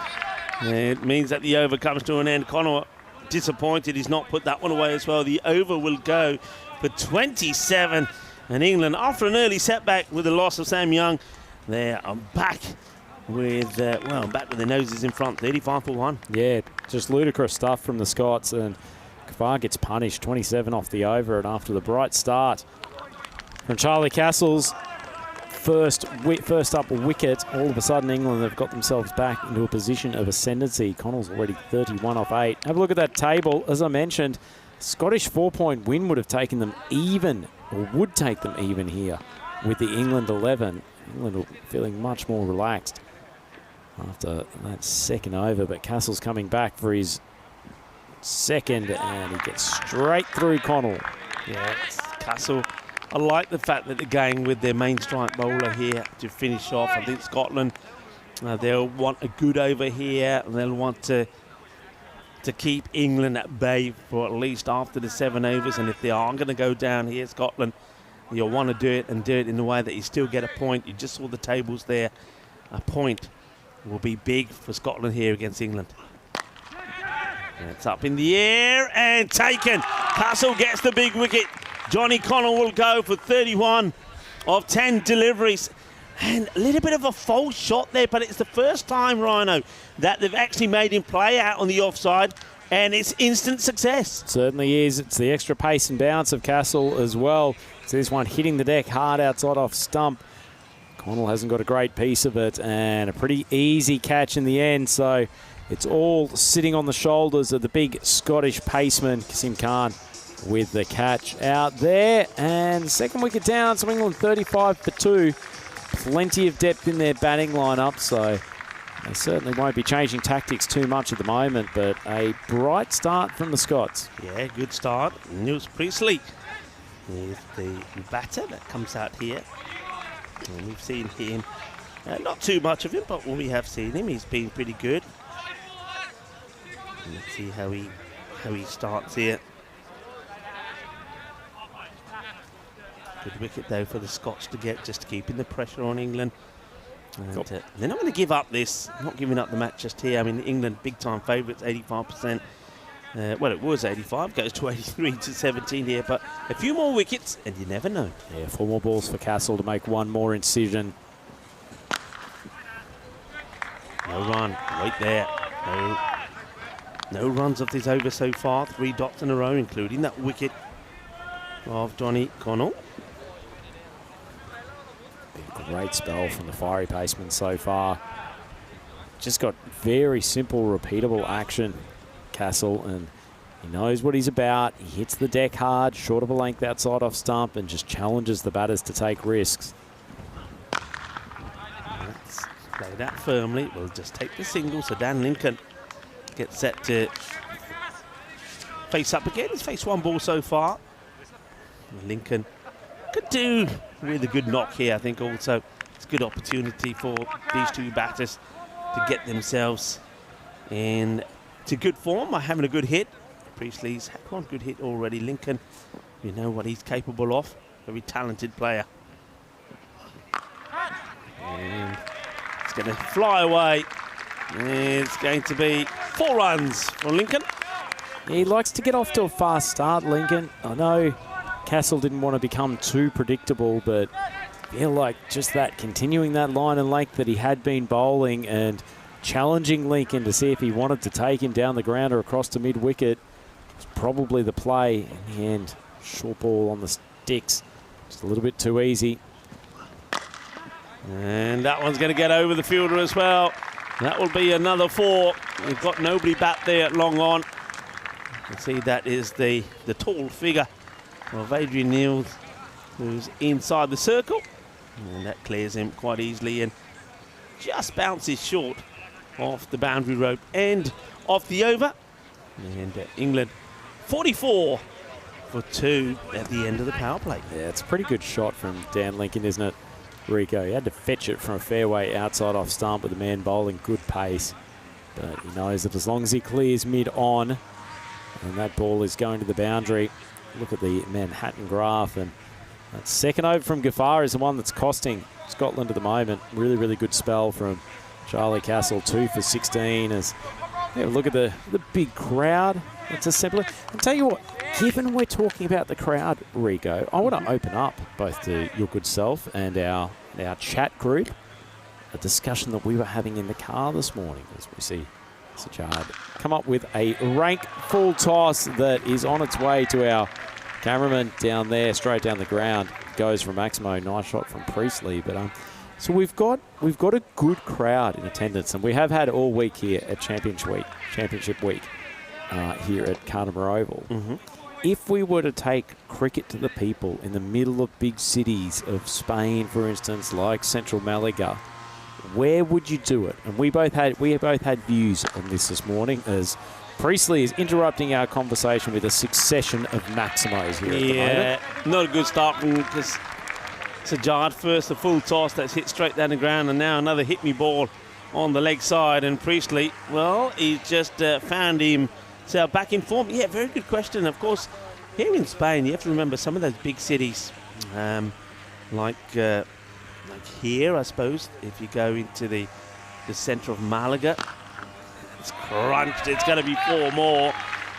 It means that the over comes to an end. Connell disappointed he's not put that one away as well. The over will go for 27. And England, after an early setback with the loss of Sam Young, they are back with, back with their noses in front, 35 for 1. Yeah, just ludicrous stuff from the Scots, and Gaffar gets punished, 27 off the over, and after the bright start from Charlie Castle's first up wicket, all of a sudden England have got themselves back into a position of ascendancy. Connell's already 31 off 8. Have a look at that table. As I mentioned, Scottish 4-point win would have taken them even, or would take them even here with the England 11. England feeling much more relaxed after that second over, but Castle's coming back for his second, and he gets straight through Connell. Yeah, it's Castle. I like the fact that they're going with their main strike bowler here to finish off. I think Scotland, they'll want a good over here, and they'll want to keep England at bay for at least after the 7 overs. And if they are going to go down here, Scotland, you'll want to do it in the way that you still get a point. You just saw the tables there. A point will be big for Scotland here against England. And it's up in the air and taken. Castle gets the big wicket. Johnny Connell will go for 31 of 10 deliveries. And a little bit of a false shot there, but it's the first time, Rhino, that they've actually made him play out on the offside, and it's instant success. It certainly is. It's the extra pace and bounce of Castle as well. So this one hitting the deck hard outside off stump. Connell hasn't got a great piece of it, and a pretty easy catch in the end. So it's all sitting on the shoulders of the big Scottish paceman, Kasim Khan, with the catch out there. And second wicket down, so England 35 for 2. Plenty of depth in their batting lineup, so they certainly won't be changing tactics too much at the moment, but a bright start from the Scots. Yeah, good start. Niels Priestley is the batter that comes out here. And we've seen him, not too much of him, but when we have seen him, he's been pretty good. Let's see how he starts here. Good wicket though for the Scots to get, just keeping the pressure on England. And they're not going to give up this, not giving up the match just here. I mean, England big time favourites, 85%. Well, it was 85, goes to 83 to 17 here, but a few more wickets, and you never know. Yeah, 4 more balls for Castle to make one more incision. No run, right there. No runs of this over so far. 3 dots in a row, including that wicket of Johnny Connell. Been a great spell from the fiery paceman so far. Just got very simple, repeatable action, Castle, and he knows what he's about. He hits the deck hard, short of a length outside off stump, and just challenges the batters to take risks. Let's play that firmly. We'll just take the single, so Dan Lincoln gets set to face up again. He's faced 1 ball so far. Lincoln could do with a good knock here, I think also. It's a good opportunity for these 2 batters to get themselves into good form by having a good hit. Priestley's had one good hit already. Lincoln, you know what he's capable of. Very talented player. And it's going to fly away. It's going to be 4 runs for Lincoln. He likes to get off to a fast start, Lincoln. I know Castle didn't want to become too predictable, but I feel like just that, continuing that line and length that he had been bowling and challenging Lincoln to see if he wanted to take him down the ground or across to mid-wicket was probably the play. In the end, short ball on the sticks, just a little bit too easy. And that one's going to get over the fielder as well. That will be another 4. We've got nobody back there at long on. You can see that is the tall figure of Adrian Neils, who's inside the circle. And that clears him quite easily and just bounces short off the boundary rope and off the over. And England 44 for 2 at the end of the power play. Yeah, it's a pretty good shot from Dan Lincoln, isn't it, Rico? He had to fetch it from a fairway outside off stump with the man bowling good pace. But he knows that as long as he clears mid-on, and that ball is going to the boundary. Look at the Manhattan graph, and that second over from Ghaffar is the one that's costing Scotland at the moment. Really, really good spell from Charlie Castle, 2 for 16. As look at the big crowd. That's a simple. I'll tell you what, given we're talking about the crowd, Rico, I want to open up both to your good self and our chat group a discussion that we were having in the car this morning as we see Sajjad come up with a rank full toss that is on its way to our cameraman down there, straight down the ground. Goes from Maximo, nice shot from Priestley. But so we've got a good crowd in attendance, and we have had all week here at Championship Week here at Carnamore Oval. If we were to take cricket to the people in the middle of big cities of Spain, for instance, like Central Malaga, where would you do it? And we both had views on this morning, as Priestley is interrupting our conversation with a succession of Maximos here at the moment. Not a good start from Sajjad. First, a full toss that's hit straight down the ground, and now another hit me ball on the leg side. And Priestley, well, he's just found himself back in form. Yeah, very good question. Of course, here in Spain, you have to remember some of those big cities, like here, I suppose, if you go into the centre of Malaga, it's crunched. It's going to be 4 more.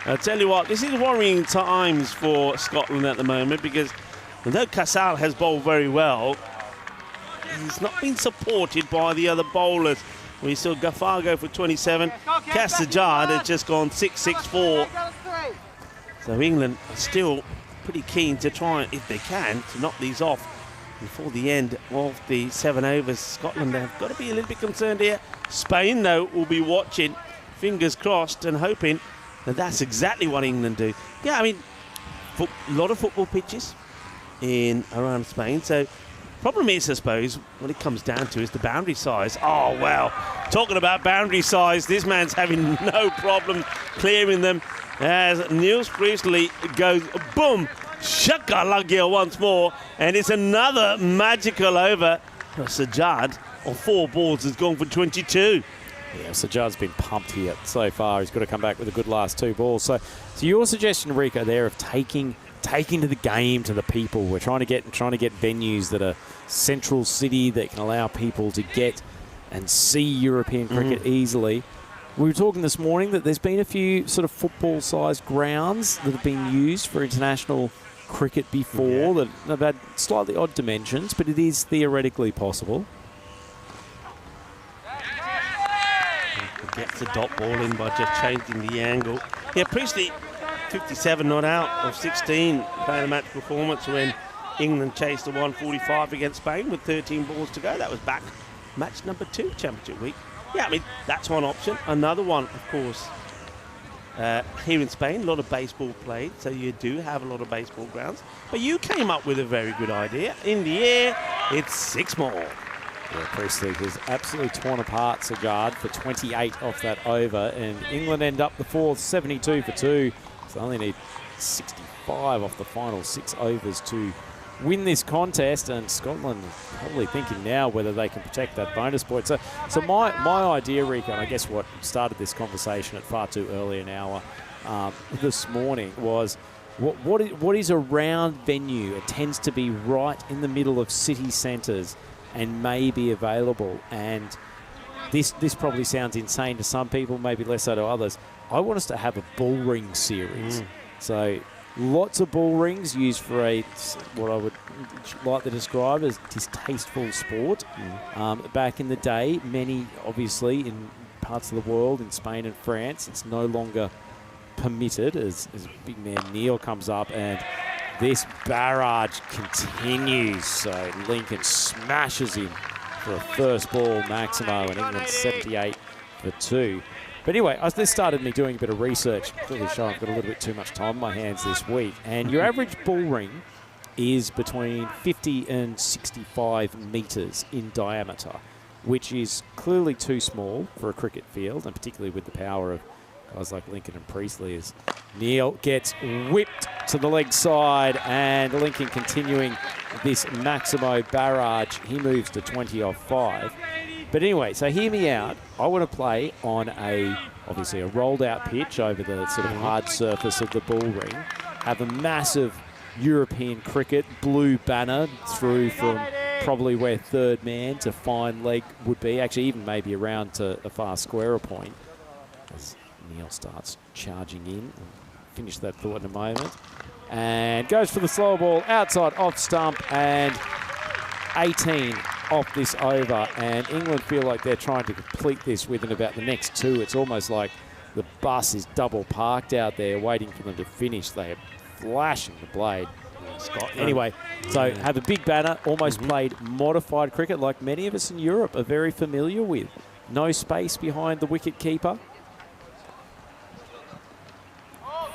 I'll tell you what, this is worrying times for Scotland at the moment, because although Casal has bowled very well, he's not been supported by the other bowlers. We saw Ghaffar go for 27. Sajjad has just gone 6-6-4. So England are still pretty keen to try, if they can, to knock these off before the end of the 7 overs. Scotland have got to be a little bit concerned here. Spain, though, will be watching, fingers crossed, and hoping that that's exactly what England do. Yeah, I mean, a lot of football pitches in around Spain. So problem is, I suppose, what it comes down to is the boundary size. Oh, well, talking about boundary size, this man's having no problem clearing them as Niels Priestley goes boom, shaka-luggia once more, and it's another magical over. Sajjad on 4 balls has gone for 22. Yeah, Sajjad's been pumped here so far. He's got to come back with a good last 2 balls. So your suggestion, Rico, there of taking to the game, to the people. We're trying to get venues that are central city that can allow people to get and see European cricket easily. We were talking this morning that there's been a few sort of football-sized grounds that have been used for international cricket before that have had slightly odd dimensions, but it is theoretically possible. Gets the dot ball in by just changing the angle. Yeah, Priestley, 57 not out of 16, playing a match performance when England chased the 145 against Spain with 13 balls to go. That was back match number 2, Championship Week. Yeah, I mean, that's one option. Another one, of course, here in Spain, a lot of baseball played, so you do have a lot of baseball grounds. But you came up with a very good idea. In the air, it's 6 more. Yeah, Priestley has absolutely torn apart Sajjad for 28 off that over, and England end up the 4th, 72 for 2. So they only need 65 off the final 6 overs to win this contest, and Scotland probably thinking now whether they can protect that bonus point. So my idea, Rico, and I guess what started this conversation at far too early an hour, this morning was what is a round venue. It tends to be right in the middle of city centres and may be available. And this probably sounds insane to some people, maybe less so to others. I want us to have a bull ring series. So lots of bull rings used for what I would like to describe as distasteful sport. Back in the day, many, obviously, in parts of the world, in Spain and France, it's no longer permitted as big man Neil comes up, and this barrage continues. So Lincoln smashes him for a first ball Maximo, and England 78 for 2. But anyway, this started me doing a bit of research. Clearly showing I've got a little bit too much time on my hands this week. And your average bull ring is between 50 and 65 metres in diameter, which is clearly too small for a cricket field, and particularly with the power of guys like Lincoln and Priestley, as Neil gets whipped to the leg side, and Lincoln continuing this Maximo barrage. He moves to 20 off 5. But anyway, so hear me out. I want to play on obviously a rolled out pitch over the sort of hard surface of the bull ring, have a massive European cricket blue banner through from probably where third man to fine leg would be, actually even maybe around to a far squarer point, as Neil starts charging in. Finish that thought in a moment. And goes for the slow ball outside off stump, and 18 off this over. And England feel like they're trying to complete this within about the next 2. It's almost like the bus is double parked out there waiting for them to finish. They are flashing the blade. Anyway, so have a big banner, almost played modified cricket like many of us in Europe are very familiar with. No space behind the wicket keeper.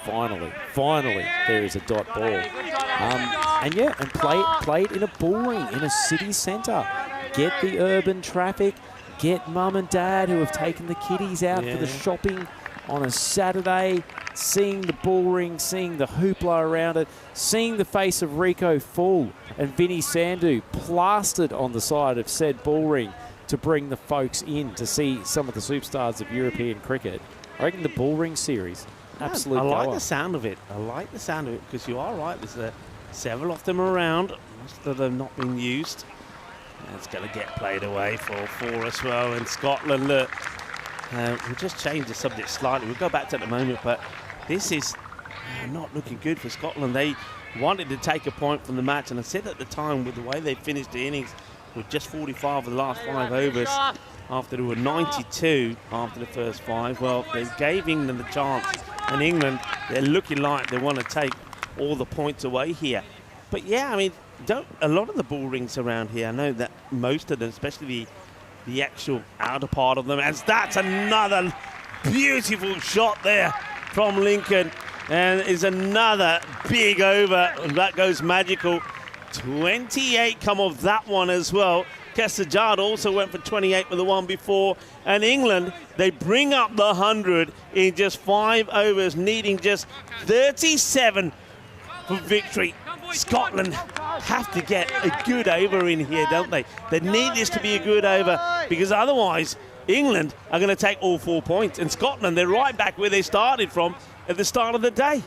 Finally, there is a dot ball. And play it in a bull ring, in a city centre. Get the urban traffic, get mum and dad who have taken the kiddies out for the shopping on a Saturday, seeing the bull ring, seeing the hoopla around it, seeing the face of Rico Full and Vinny Sandhu plastered on the side of said bull ring to bring the folks in to see some of the superstars of European cricket. I reckon the bull ring series, absolute I like goer. the sound of it. I like the sound of it, because you are right. There's several of them around. Most of them not being used. And it's going to get played away for 4 as well. And Scotland, look, we'll just change the subject slightly. We'll go back to it in a moment, but this is not looking good for Scotland. They wanted to take a point from the match, and I said at the time, with the way they finished the innings with just 45 of the last 5 overs, after there were 92 after the first 5, well, they gave England a chance. And England, they're looking like they want to take all the points away here. But yeah, I mean, a lot of the bull rings around here, I know that most of them, especially the actual outer part of them, as that's another beautiful shot there from Lincoln, and is another big over, and that goes magical. 28 come off that one as well. Kesajad also went for 28 with the one before. And England, they bring up the 100 in just 5 overs, needing just 37 for victory. Scotland have to get a good over in here, don't they? They need this to be a good over, because otherwise England are going to take all 4 points. And Scotland, they're right back where they started from at the start of the day.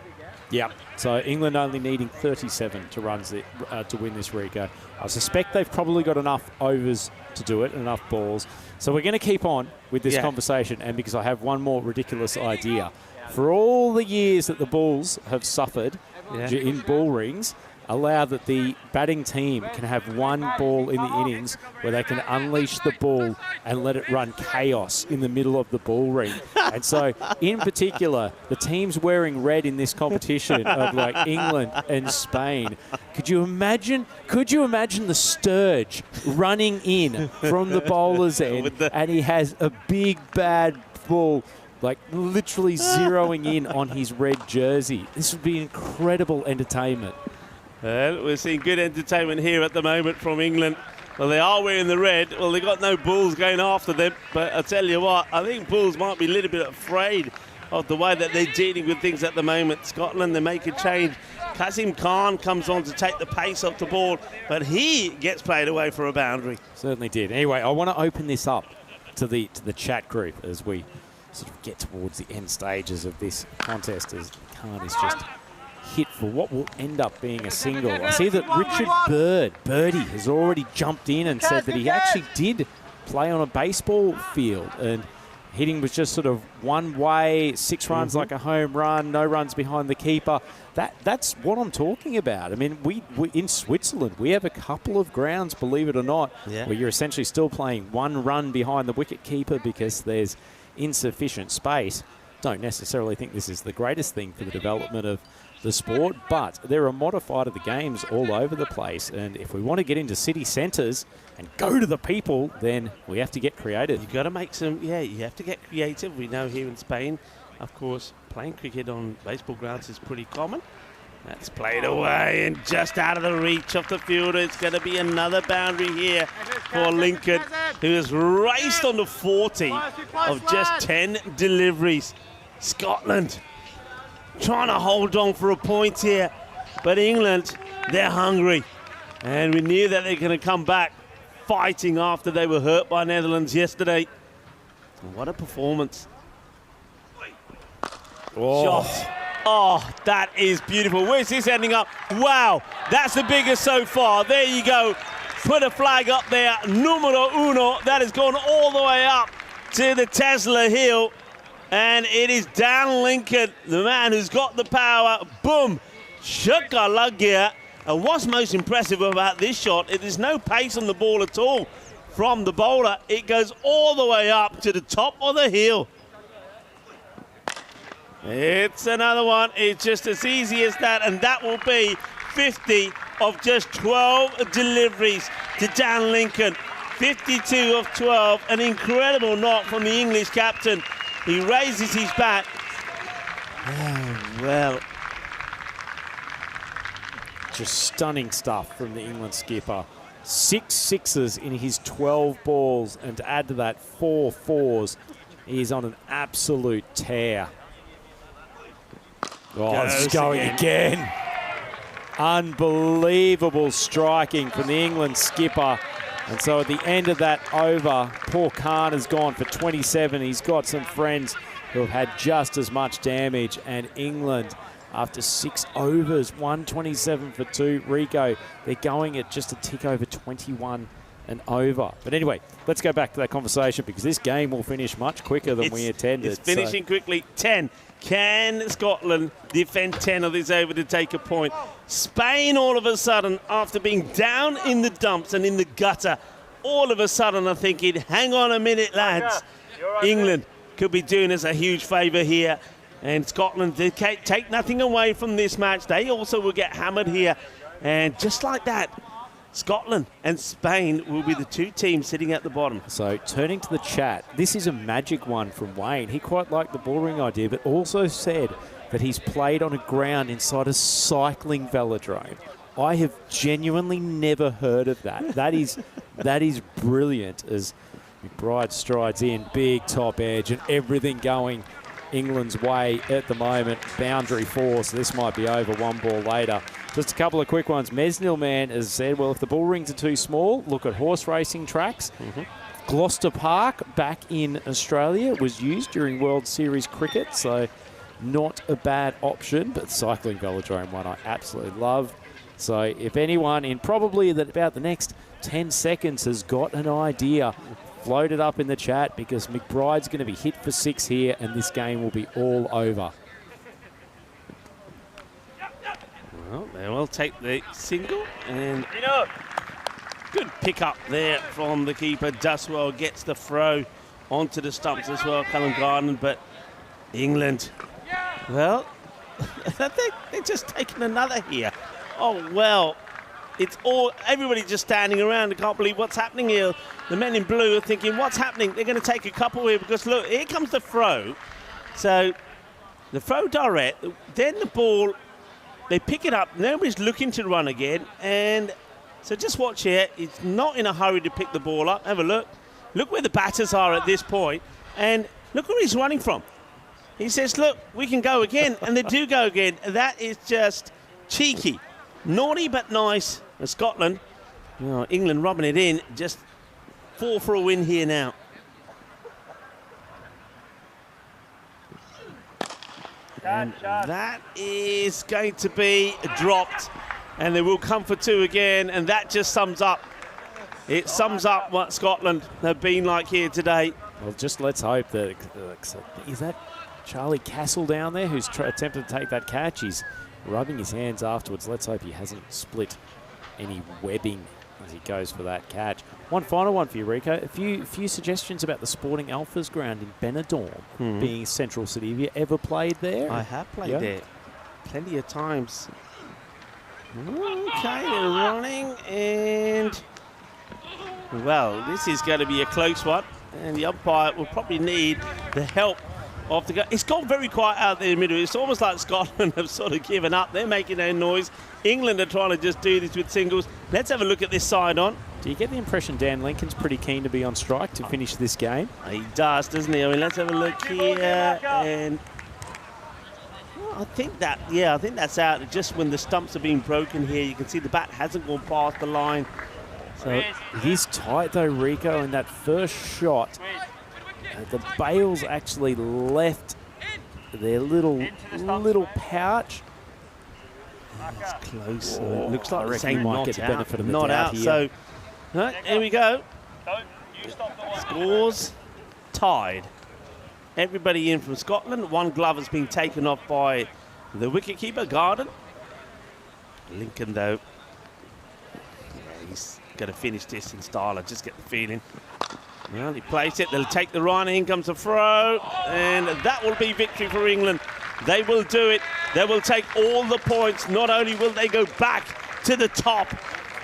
Yeah, so England only needing 37 to win this, Rico. I suspect they've probably got enough overs to do it, enough balls. So we're going to keep on with this conversation, and because I have one more ridiculous idea. For all the years that the Bulls have suffered in bull rings, allow that the batting team can have one ball in the innings where they can unleash the ball and let it run chaos in the middle of the ball ring. And so, in particular, the teams wearing red in this competition of like England and Spain. Could you imagine the Sturge running in from the bowler's end, and he has a big bad ball, like literally zeroing in on his red jersey? This would be incredible entertainment. Well, we're seeing good entertainment here at the moment from England. Well, they are wearing the red. Well, they've got no Bulls going after them. But I'll tell you what, I think Bulls might be a little bit afraid of the way that they're dealing with things at the moment. Scotland, they make a change. Kasim Khan comes on to take the pace off the ball, but he gets played away for a boundary. Certainly did. Anyway, I want to open this up to the chat group as we sort of get towards the end stages of this contest as Khan is just hit for what will end up being a single. I see that Richard Birdie, has already jumped in and said that he actually did play on a baseball field, and hitting was just sort of one way, 6 runs like a home run, no runs behind the keeper. That's what I'm talking about. I mean, we in Switzerland, we have a couple of grounds, believe it or not, where you're essentially still playing 1 run behind the wicket keeper because there's insufficient space. Don't necessarily think this is the greatest thing for the development of the sport, but there are modified of the games all over the place, and if we want to get into city centres and go to the people, then we have to get creative. You've got to make some, you have to get creative. We know here in Spain, of course, playing cricket on baseball grounds is pretty common. That's played away and just out of the reach of the fielder. It's going to be another boundary here for Lincoln, who has raced on the 40 of just 10 deliveries. Scotland trying to hold on for a point here, but England, they're hungry. And we knew that they're going to come back fighting after they were hurt by Netherlands yesterday. What a performance. Shot. Oh, that is beautiful. Where's this ending up? Wow, that's the biggest so far. There you go. Put a flag up there. Numero uno. That has gone all the way up to the Tesla Hill. And it is Dan Lincoln, the man who's got the power. Boom. Shukalagia. And what's most impressive about this shot, there's no pace on the ball at all from the bowler. It goes all the way up to the top of the hill. It's another one. It's just as easy as that, and that will be 50 of just 12 deliveries to Dan Lincoln. 52 of 12, an incredible knock from the English captain. He raises his bat. Oh, well. Just stunning stuff from the England skipper. 6 sixes in his 12 balls, and to add to that 4 fours, he's on an absolute tear. Oh, it's going again. Unbelievable striking from the England skipper. And so at the end of that over, poor Khan has gone for 27. He's got some friends who have had just as much damage. And England, after 6 overs, 127 for 2. Rico, they're going at just a tick over 21 and over. But anyway, let's go back to that conversation because this game will finish much quicker than we intended. It's finishing quickly. 10. Can Scotland defend 10 of this over to take a point? Spain, all of a sudden, after being down in the dumps and in the gutter, all of a sudden are thinking, hang on a minute, lads. England could be doing us a huge favour here. And Scotland, they take nothing away from this match. They also will get hammered here. And just like that, Scotland and Spain will be the 2 teams sitting at the bottom. So turning to the chat, this is a magic one from Wayne. He quite liked the bouldering idea, but also said that he's played on a ground inside a cycling velodrome. I have genuinely never heard of that. That is brilliant as McBride strides in, big top edge and everything going England's way at the moment. Boundary 4, so this might be over 1 ball later. Just a couple of quick ones. Mesnil Man has said, well, if the bull rings are too small, look at horse racing tracks. Gloucester Park back in Australia was used during World Series cricket, so not a bad option, but cycling velodrome one I absolutely love. So if anyone in probably about the next 10 seconds has got an idea, float it up in the chat because McBride's going to be hit for 6 here and this game will be all over. Well, they will take the single and good pick up there from the keeper. Duswell gets the throw onto the stumps as well, Callum Gardner, but England, well, they're just taking another here. Oh, well, it's all, everybody just standing around. I can't believe what's happening here. The men in blue are thinking, what's happening? They're going to take a couple here because, look, here comes the throw. So the throw direct, then the ball, they pick it up. Nobody's looking to run again. And so just watch here. It's not in a hurry to pick the ball up. Have a look. Look where the batters are at this point. And look where he's running from. He says, look, we can go again. And they do go again. That is just cheeky. Naughty but nice. And Scotland, England rubbing it in. Just 4 for a win here now. And that is going to be dropped. And they will come for 2 again. And that just sums up. It sums up what Scotland have been like here today. Well, just let's hope that... is that Charlie Castle down there who's attempted to take that catch? He's rubbing his hands afterwards. Let's hope he hasn't split any webbing as he goes for that catch. One final one for you, Rico. A few suggestions about the Sporting Alphas ground in Benidorm being Central City. Have you ever played there? I have played there plenty of times. Okay, they're running, and well, this is going to be a close one, and the umpire will probably need the help of the guy. It's gone very quiet out there in the middle. It's almost like Scotland have sort of given up. They're making their noise. England are trying to just do this with singles. Let's have a look at this side on. Do you get the impression Dan Lincoln's pretty keen to be on strike to finish this game? He does, doesn't he? I mean, let's have a look here, and I think that's out. Just when the stumps are being broken here, you can see the bat hasn't gone past the line. So it is tight though, Rico, in that first shot. The bails actually left their little pouch. It's close. It looks like the same might get the benefit of the not doubt out. here. So here we go. Scores tied. Everybody in from Scotland. One glove has been taken off by the wicketkeeper, Garden. Lincoln, though, he's going to finish this in style. I just get the feeling. Well, he plays it. They'll take the run. In comes a throw. And that will be victory for England. They will do it. They will take all the points. Not only will they go back to the top,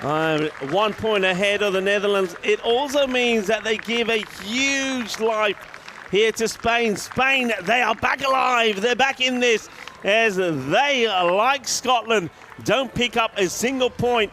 1 point ahead of the Netherlands, it also means that they give a huge life here to Spain. Spain, they are back alive. They're back in this as they, like Scotland, don't pick up a single point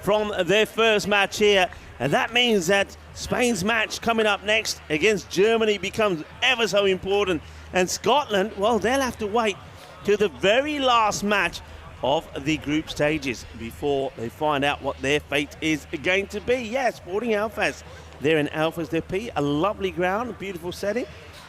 from their first match here. And that means that Spain's match coming up next against Germany becomes ever so important. And Scotland, well, they'll have to wait to the very last match of the group stages before they find out what their fate is going to be. Yeah, Sporting Alphas. They're in Alphas DP, a lovely ground, a beautiful setting.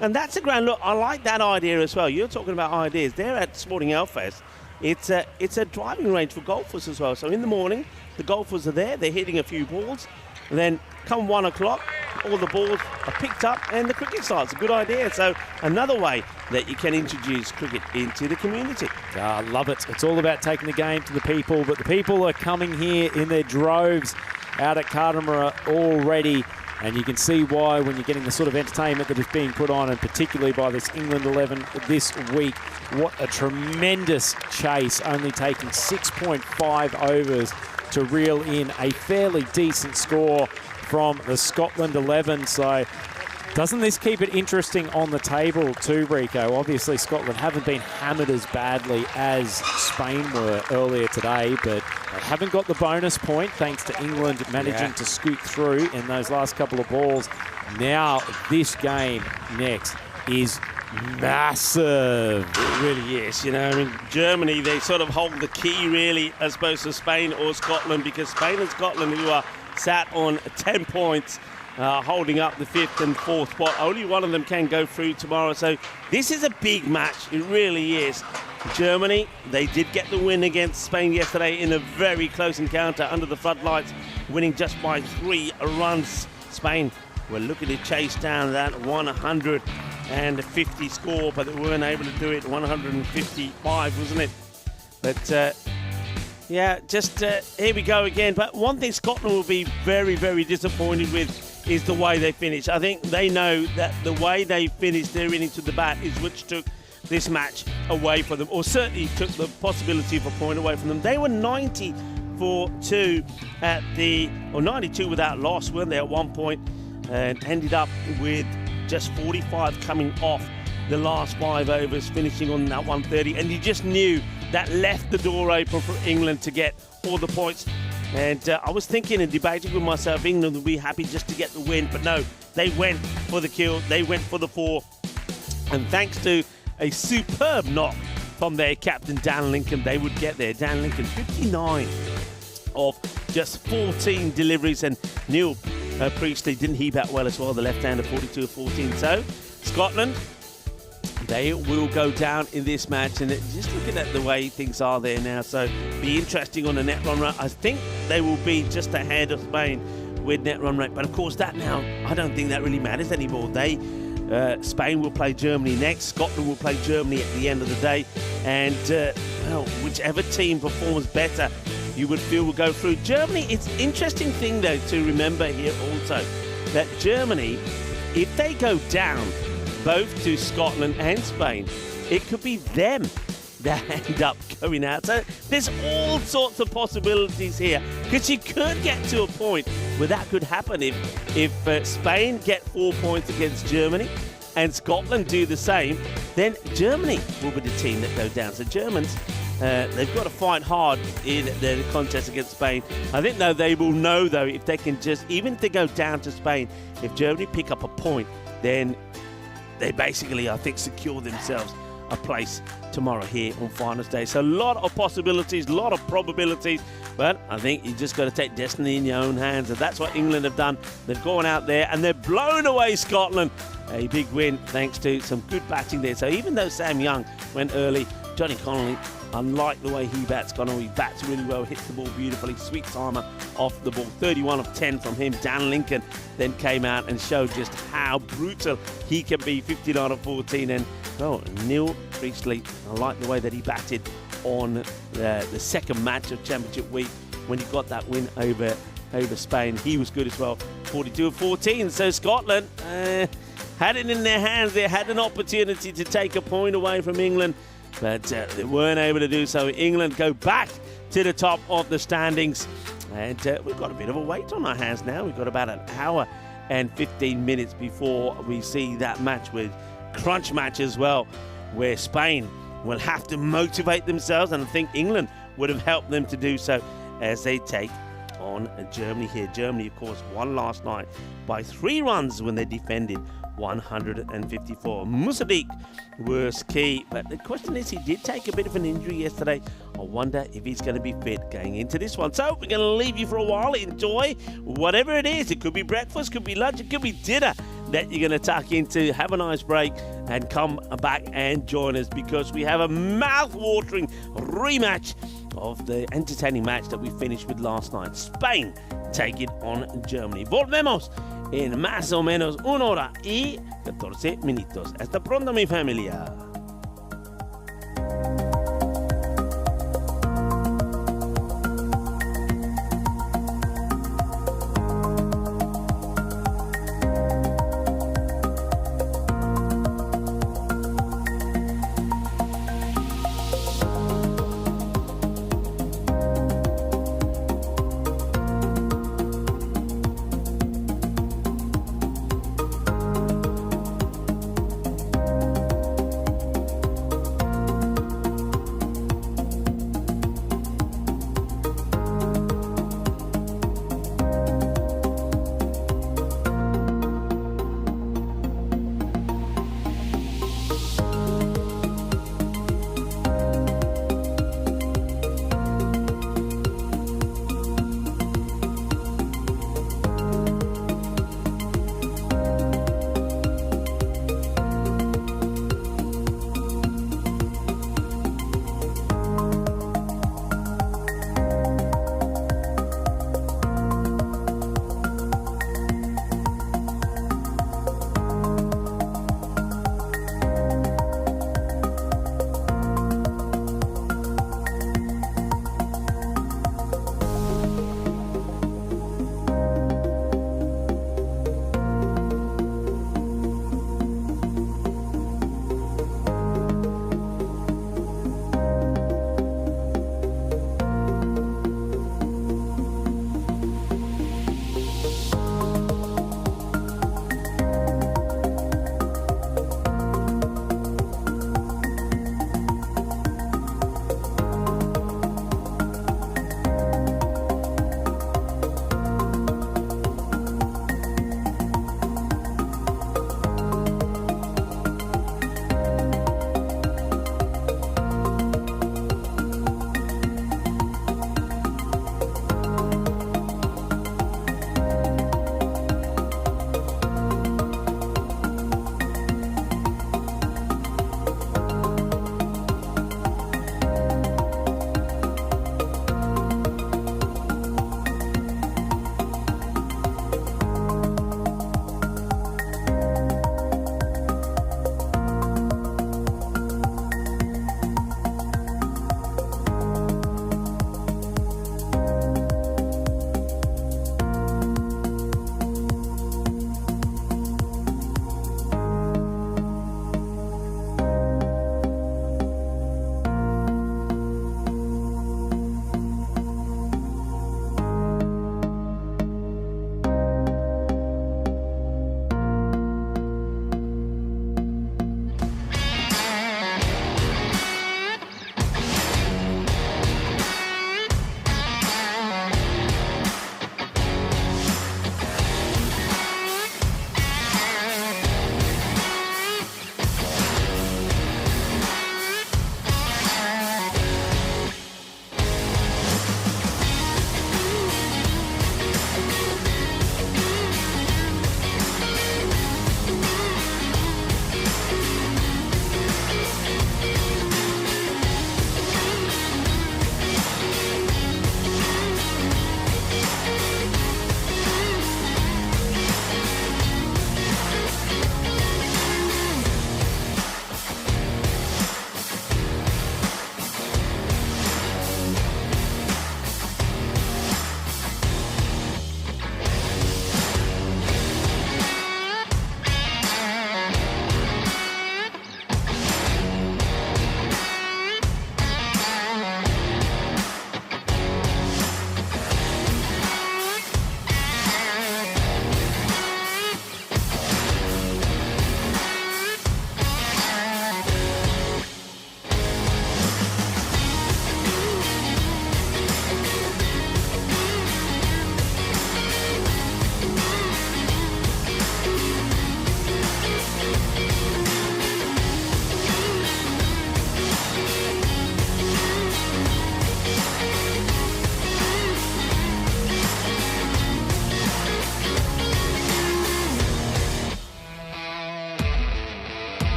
And that's a ground, look, I like that idea as well. You're talking about ideas. They're at Sporting Alphas. It's a driving range for golfers as well. So in the morning, the golfers are there, they're hitting a few balls. And then come 1 o'clock, all the balls are picked up and the cricket starts. A good idea. So another way that you can introduce cricket into the community. I love it. It's all about taking the game to the people, but the people are coming here in their droves out at Cartamara already. And you can see why when you're getting the sort of entertainment that is being put on, and particularly by this England 11 this week. What a tremendous chase, only taking 6.5 overs to reel in a fairly decent score from the Scotland 11. So doesn't this keep it interesting on the table too, Rico? Obviously Scotland haven't been hammered as badly as Spain were earlier today, but they haven't got the bonus point thanks to England managing to scoot through in those last couple of balls. Now this game next is massive. It really is, you know. I mean, Germany, they sort of hold the key really as opposed to Spain or Scotland, because Spain and Scotland, who are sat on 10 points, holding up the 5th and 4th spot. Only one of them can go through tomorrow. So this is a big match. It really is. Germany, they did get the win against Spain yesterday in a very close encounter under the floodlights, winning just by 3 runs. Spain were looking to chase down that 150 score, but they weren't able to do it. 155, wasn't it? But yeah, just here we go again. But one thing Scotland will be very, very disappointed with is the way they finish. I think they know that the way they finished their innings to the bat is which took this match away from them, or certainly took the possibility of a point away from them. They were 90 for 2 at the, or 92 without loss, weren't they, at one point, and ended up with just 45 coming off the last 5 overs, finishing on that 130. And you just knew that left the door open for England to get all the points. And I was thinking and debating with myself, England would be happy just to get the win, but no, they went for the kill, they went for the 4. And thanks to a superb knock from their captain, Dan Lincoln, they would get there. Dan Lincoln, 59 of just 14 deliveries, and Neil Priestley didn't he bat well as well, the left-hander, 42 of 14. So Scotland, they will go down in this match. And just looking at the way things are there now, so be interesting on the net run rate. I think they will be just ahead of Spain with net run rate. But of course, that now, I don't think that really matters anymore. Spain will play Germany next. Scotland will play Germany at the end of the day. And, well, whichever team performs better, you would feel will go through. Germany, it's an interesting thing, though, to remember here also, that Germany, if they go down both to Scotland and Spain, it could be them that end up going out. So there's all sorts of possibilities here, because you could get to a point where that could happen if Spain get 4 points against Germany and Scotland do the same, then Germany will be the team that go down. So Germans, they've got to fight hard in the contest against Spain. I think, though, they will know, though, if they can just, even if they go down to Spain, if Germany pick up a point, then they basically, I think, secure themselves a place tomorrow here on finals day. So a lot of possibilities, a lot of probabilities, but I think you just got to take destiny in your own hands, and that's what England have done. They've gone out there and they've blown away Scotland. A big win thanks to some good batting there. So even though Sam Young went early, Johnny Connolly, unlike the way he bats, Connolly bats really well, hits the ball beautifully, sweet timer off the ball, 31 of 10 from him. Dan Lincoln then came out and showed just how brutal he can be, 59 of 14. And Neil Priestley, I like the way that he batted on the second match of Championship Week when he got that win over Spain. He was good as well, 42 of 14. So Scotland had it in their hands. They had an opportunity to take a point away from England, but they weren't able to do so. England go back to the top of the standings, and we've got a bit of a wait on our hands now. We've got about an hour and 15 minutes before we see that match, with crunch match as well, where Spain will have to motivate themselves, and I think England would have helped them to do so as they take on Germany here. Germany, of course, won last night by 3 runs when they defended 154. Musadik was key, but the question is, he did take a bit of an injury yesterday. I wonder if he's going to be fit going into this one. So we're going to leave you for a while. Enjoy whatever it is. It could be breakfast, could be lunch, it could be dinner that you're going to tuck into. Have a nice break and come back and join us, because we have a mouth-watering rematch of the entertaining match that we finished with last night. Spain take it on Germany. Volvemos en más o menos 1 hora y 14 minutos. Hasta pronto, mi familia.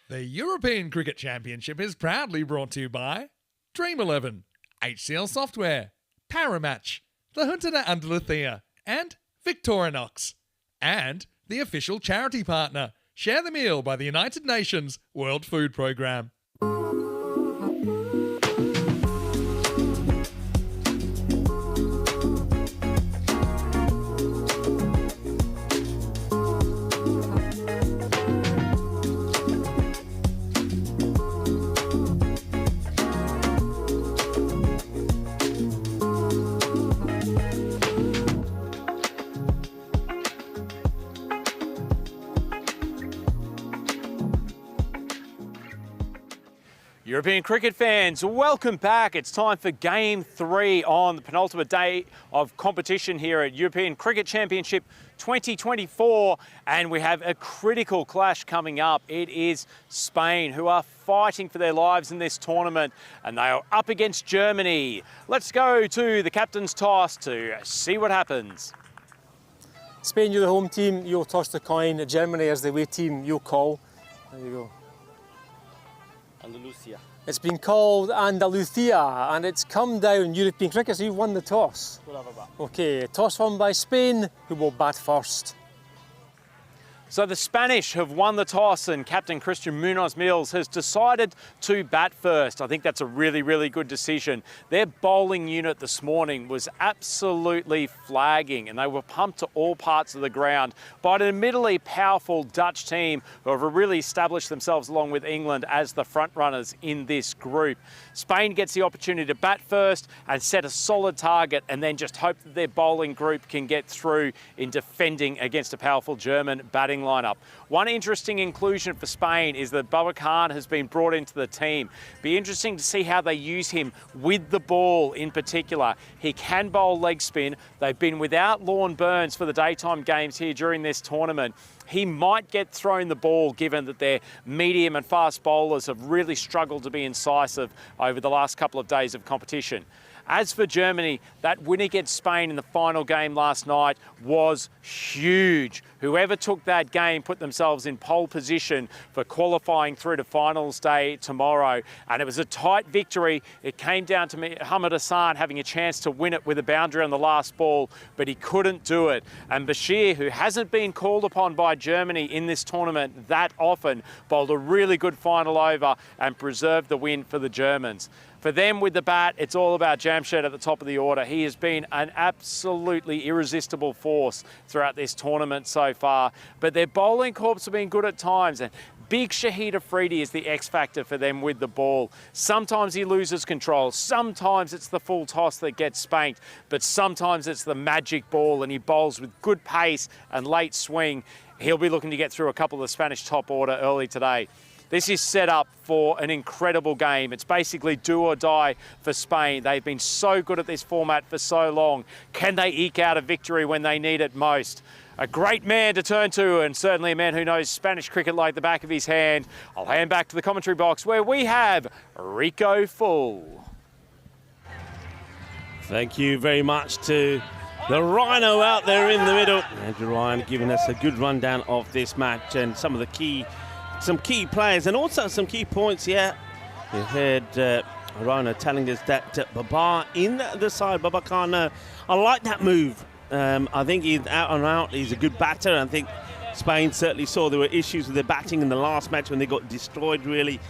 The European Cricket Championship is proudly brought to you by Dream11, HCL Software, Paramatch, the Junta de Andalucía, and Victorinox. And the official charity partner, Share the Meal by the United Nations World Food Programme. European cricket fans, welcome back. It's time for Game 3 on the penultimate day of competition here at European Cricket Championship 2024, and we have a critical clash coming up. It is Spain, who are fighting for their lives in this tournament, and they are up against Germany. Let's go to the captain's toss to see what happens. Spain, you're the home team, you'll toss the coin. Germany as the away team, you'll call. There you go. Andalusia. It's been called Andalucía, and it's come down European cricket, so you've won the toss. Okay, toss won by Spain, who will bat first. So the Spanish have won the toss, and Captain Christian Munoz Mills has decided to bat first. I think that's a really, really good decision. Their bowling unit this morning was absolutely flagging, and they were pumped to all parts of the ground by an admittedly powerful Dutch team who have really established themselves along with England as the front runners in this group. Spain gets the opportunity to bat first and set a solid target, and then just hope that their bowling group can get through in defending against a powerful German batting lineup. One interesting inclusion for Spain is that Bubba Khan has been brought into the team. Be interesting to see how they use him with the ball in particular. He can bowl leg spin. They've been without Lorne Burns for the daytime games here during this tournament. He might get thrown the ball given that their medium and fast bowlers have really struggled to be incisive over the last couple of days of competition. As for Germany, that win against Spain in the final game last night was huge. Whoever took that game put themselves in pole position for qualifying through to finals day tomorrow. And it was a tight victory. It came down to Mohamed Hassan having a chance to win it with a boundary on the last ball, but he couldn't do it. And Bashir, who hasn't been called upon by Germany in this tournament that often, bowled a really good final over and preserved the win for the Germans. For them with the bat, it's all about Jamshed at the top of the order. He has been an absolutely irresistible force throughout this tournament so far. But their bowling corps have been good at times. And big Shahid Afridi is the X factor for them with the ball. Sometimes he loses control. Sometimes it's the full toss that gets spanked. But sometimes it's the magic ball, and he bowls with good pace and late swing. He'll be looking to get through a couple of the Spanish top order early today. This is set up for an incredible game. It's basically do or die for Spain. They've been so good at this format for so long. Can they eke out a victory when they need it most? A great man to turn to, and certainly a man who knows Spanish cricket like the back of his hand. I'll hand back to the commentary box where we have Rico Full. Thank you very much to the Rhino out there in the middle. Andrew Ryan giving us a good rundown of this match and some of the key players and also some key points here. You heard Rhino telling us that Babar in the side, Bubba Khan, I like that move. I think he's out and out. He's a good batter. I think Spain certainly saw there were issues with their batting in the last match when they got destroyed really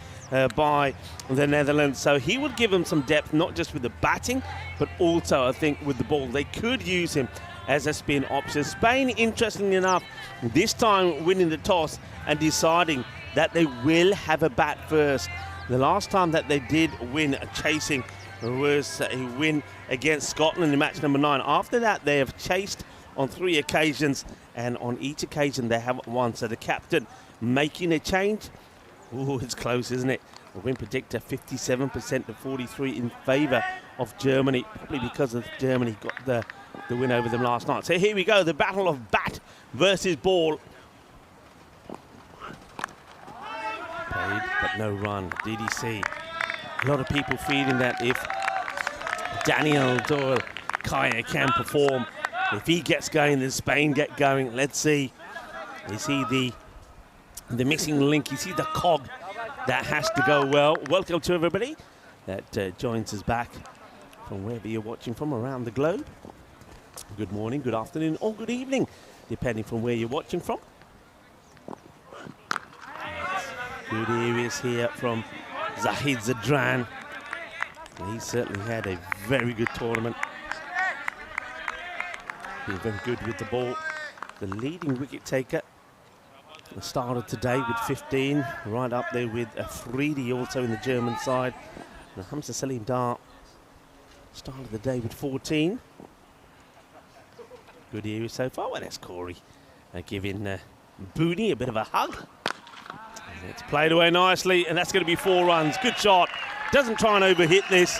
by the Netherlands. So he would give them some depth, not just with the batting, but also I think with the ball. They could use him as a spin option. Spain, interestingly enough, this time winning the toss and deciding that they will have a bat first. The last time that they did win chasing was a win against Scotland in match number 9. After that, they have chased on 3 occasions, and on each occasion they haven't won. So the captain making a change. Oh, it's close, isn't it? A win predictor 57% to 43 in favour of Germany, probably because of Germany got the win over them last night. So here we go, the battle of bat versus ball. Paid, but no run. DDC. A lot of people feeling that if Daniel Doyle Kaya can perform, if he gets going, then Spain get going. Let's see. Is he the missing link? Is he the cog that has to go well. Welcome to everybody that joins us back from wherever you're watching from around the globe. Good morning, good afternoon, or good evening, depending from where you're watching from. Good areas here from Zahid Zadran. He certainly had a very good tournament. Been very good with the ball. The leading wicket taker started today with 15, right up there with Afridi also in the German side. And Hamza Salim Dar started the day with 14. Good area so far. Well, that's Corey giving Booney a bit of a hug. And it's played away nicely, and that's going to be 4 runs. Good shot. Doesn't try and overhit this.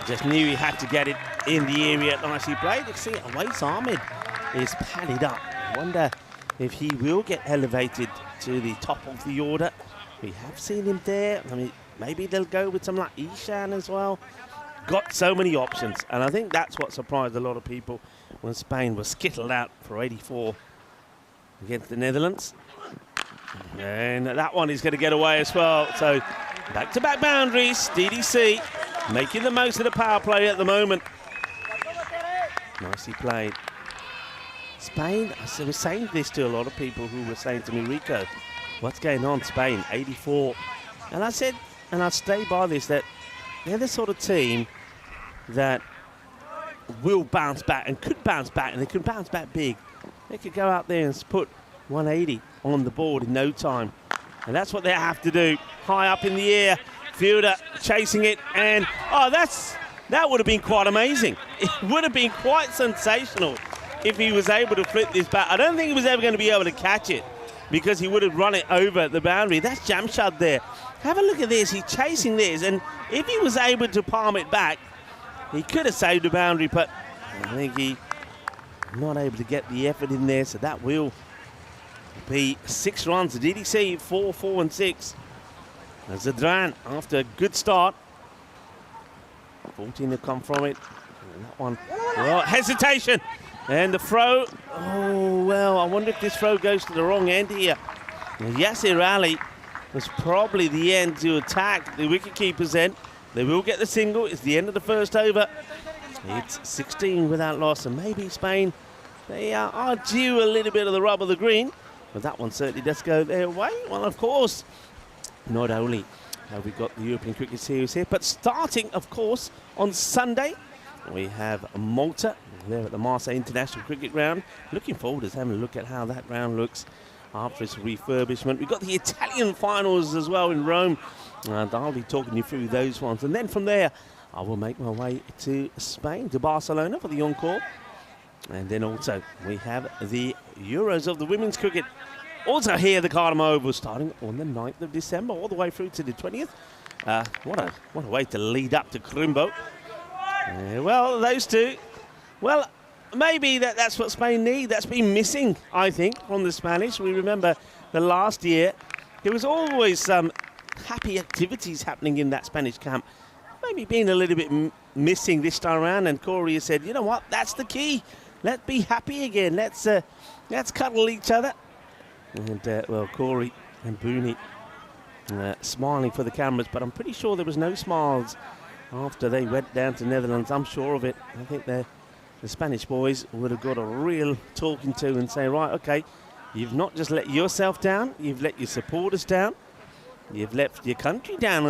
Just knew he had to get it in the area. Nicely played. You can see Awais Ahmed is padded up. I wonder if he will get elevated to the top of the order. We have seen him there. I mean, maybe they'll go with some like Ishan as well. Got so many options, and I think that's what surprised a lot of people when Spain was skittled out for 84 against the Netherlands. And that one is going to get away as well. So back-to-back boundaries. DDC making the most of the power play at the moment. Nicely played. Spain, I was saying this to a lot of people who were saying to me, Rico, what's going on, Spain, 84? And I said, and I stay by this, that they're the sort of team that will bounce back and could bounce back, and they could bounce back big. They could go out there and put 180 on the board in no time. And that's what they have to do. High up in the air, fielder chasing it, and that would have been quite amazing. It would have been quite sensational if he was able to flip this back. I don't think he was ever going to be able to catch it because he would have run it over the boundary. That's Jamshad there. Have a look at this. He's chasing this, and if he was able to palm it back, he could have saved the boundary, but I think he not able to get the effort in there, so that will be 6 runs. The DDC 4, 4 and 6. And Zadran, after a good start, 14 have come from it. And that one, well, hesitation. And the throw, oh, well, I wonder if this throw goes to the wrong end here. Yasir Ali was probably the end to attack the wicketkeeper's end. They will get the single. It's the end of the first over. It's 16 without loss, and maybe Spain, they are due a little bit of the rub of the green, but that one certainly does go their way. Well, of course, not only have we got the European Cricket Series here, but starting, of course, on Sunday, we have Malta there at the Marseille International Cricket Ground. Looking forward to having a look at how that ground looks after its refurbishment. We've got the Italian finals as well in Rome, and I'll be talking you through those ones. And then from there, I will make my way to Spain, to Barcelona for the encore. And then also we have the Euros of the women's cricket. Also here, the Cardamom Oval, starting on the 9th of December, all the way through to the 20th. What a way to lead up to Crimbo. Well, those two, well, maybe that's what Spain need. That's been missing, I think, from the Spanish. We remember the last year, there was always some happy activities happening in that Spanish camp. Maybe being a little bit missing this time around, and Corey has said, you know what, that's the key. Let's be happy again. Let's cuddle each other. And, well, Corey and Booney smiling for the cameras, but I'm pretty sure there was no smiles after they went down to Netherlands. I'm sure of it. I think the Spanish boys would have got a real talking to and say, right, okay, you've not just let yourself down, you've let your supporters down, you've left your country down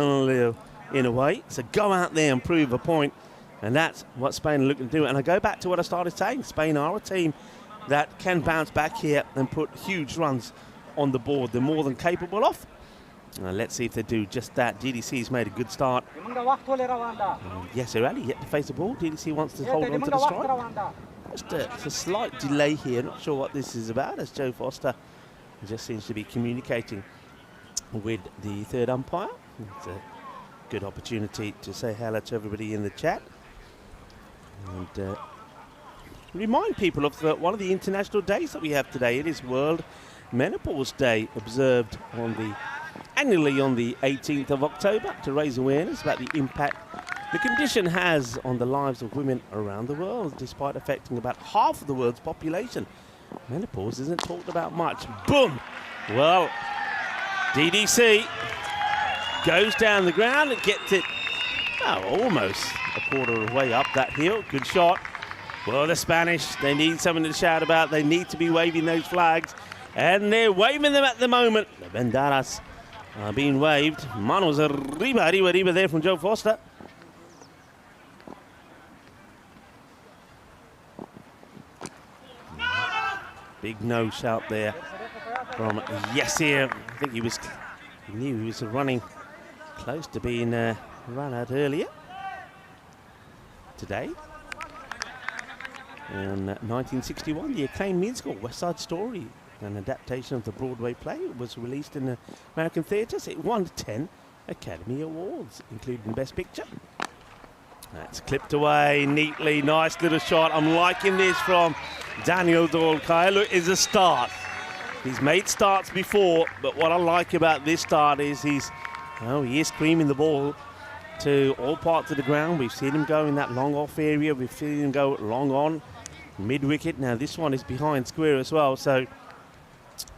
in a way, so go out there and prove a point. And that's what Spain are looking to do. And I go back to what I started saying. Spain are a team that can bounce back here and put huge runs on the board. They're more than capable of. Let's see if they do just that. DDC's made a good start. Yes, they're yet to face the ball. DDC wants to hold on to the strike. Just a slight delay here. Not sure what this is about, as Joe Foster just seems to be communicating with the third umpire. It's a good opportunity to say hello to everybody in the chat. And remind people of one of the international days that we have today. It is World Menopause Day, observed annually on the 18th of October to raise awareness about the impact the condition has on the lives of women around the world, despite affecting about half of the world's population. Menopause isn't talked about much. Boom! Well, DDC goes down the ground and gets it almost a quarter of the way up that hill. Good shot. Well, the Spanish, they need something to shout about. They need to be waving those flags, and they're waving them at the moment. The banderas are being waved. Manos arriba there from Joe Foster. Big no shout there from Yasir. I think he knew he was running close to being run out earlier today. In 1961, the acclaimed musical West Side Story, an adaptation of the Broadway play, was released in the American theatres. It won 10 Academy Awards, including Best Picture. That's clipped away neatly. Nice little shot. I'm liking this from Daniel Dolkaya. Look, it's a start. He's made starts before, but what I like about this start is he is screaming the ball to all parts of the ground. We've seen him go in that long off area. We've seen him go long on, mid-wicket. Now this one is behind square as well, so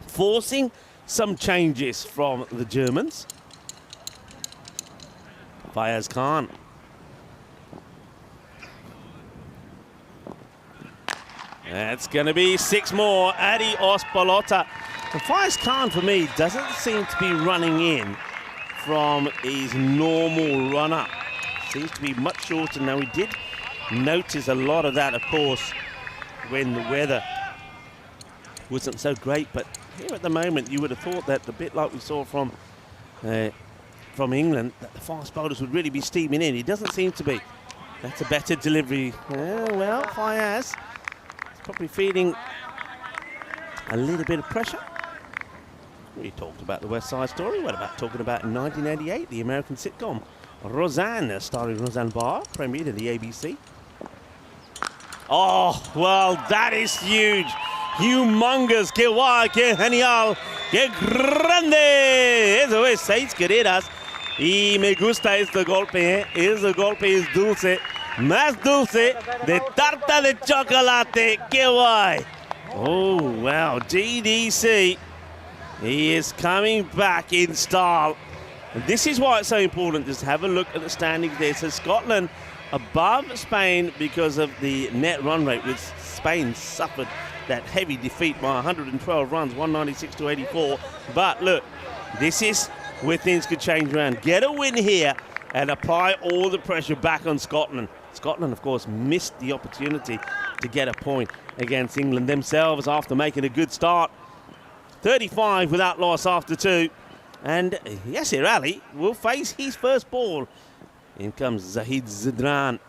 forcing some changes from the Germans. Fayaz Khan. That's going to be 6 more. Adios Balota. And Fayaz Khan, for me, doesn't seem to be running in from his normal run-up. Seems to be much shorter. Now, we did notice a lot of that, of course, when the weather wasn't so great. But here at the moment, you would have thought that a bit like we saw from England, that the fast bowlers would really be steaming in. He doesn't seem to be. That's a better delivery. Well, Fayaz probably feeling a little bit of pressure. We talked about the West Side Story. What about talking about in 1988, the American sitcom Roseanne, starring Roseanne Barr, premiered in the ABC. Oh, well, that is huge. Humongous. Que guay, que genial, que grande. Eso es 6 carreras. Y me gusta este golpe, ¿eh? Ese golpe es dulce. Más dulce de tarta de chocolate. Que guay. Oh, wow. GDC. He is coming back in style. And this is why it's so important. Just have a look at the standings there. So Scotland above Spain because of the net run rate, which Spain suffered that heavy defeat by 112 runs, 196 to 84. But look, this is where things could change around. Get a win here and apply all the pressure back on Scotland. Scotland, of course, missed the opportunity to get a point against England themselves after making a good start. 35 without loss after 2. And Yasir Ali will face his first ball. In comes Zahid Zidran.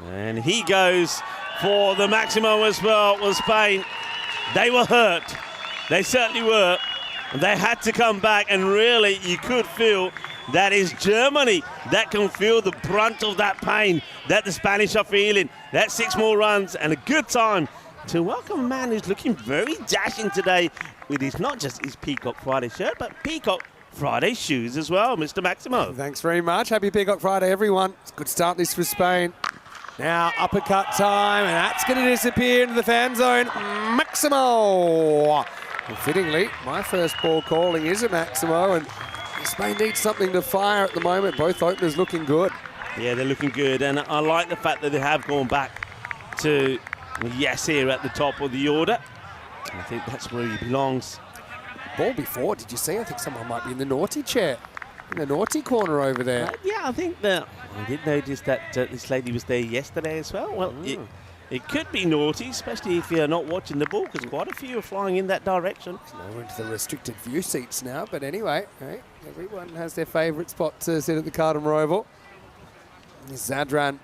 And he goes for the maximum as well with Spain. They were hurt. They certainly were. They had to come back, and really you could feel that is Germany that can feel the brunt of that pain that the Spanish are feeling. That's 6 more runs and a good time to welcome a man who's looking very dashing today with his, not just his Peacock Friday shirt, but Peacock Friday shoes as well, Mr. Maximo. Thanks very much. Happy Peacock Friday, everyone. It's a good start this for Spain. Now uppercut time, and that's going to disappear into the fan zone. Maximo. And fittingly, my first ball calling is a Maximo, and Spain needs something to fire at the moment. Both openers looking good. Yeah, they're looking good, and I like the fact that they have gone back to Yasir at the top of the order. I think that's where he belongs. Ball before, did you see? I think someone might be in the naughty chair, in the naughty corner over there. Yeah, I think that I did notice that this lady was there yesterday as well. Well, it could be naughty, especially if you're not watching the ball, because quite a few are flying in that direction. Now we're into the restricted view seats now, but anyway, hey, everyone has their favourite spot to sit at the Cardamom Oval. Zadran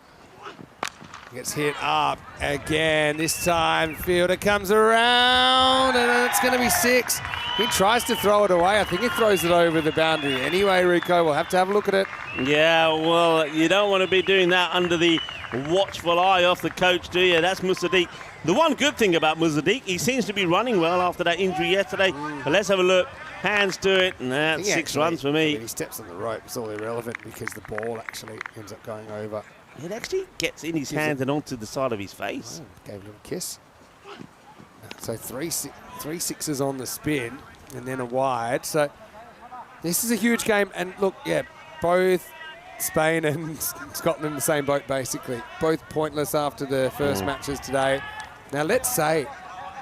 gets hit up again. This time, fielder comes around, and it's going to be 6. He tries to throw it away. I think he throws it over the boundary. Anyway, Rico, we'll have to have a look at it. Yeah, well, you don't want to be doing that under the watchful eye of the coach, do you? That's Musaddiq. The one good thing about Musaddiq, he seems to be running well after that injury yesterday. But let's have a look. Hands to it, and that's 6 runs for me. When he steps on the rope, it's all irrelevant because the ball actually ends up going over. It actually gets in his hands and onto the side of his face. Oh, gave him a kiss. So three sixes on the spin, and then a wide. So This is a huge game, and look, yeah, both Spain and Scotland in the same boat, basically. Both pointless after the first matches today. Now, let's say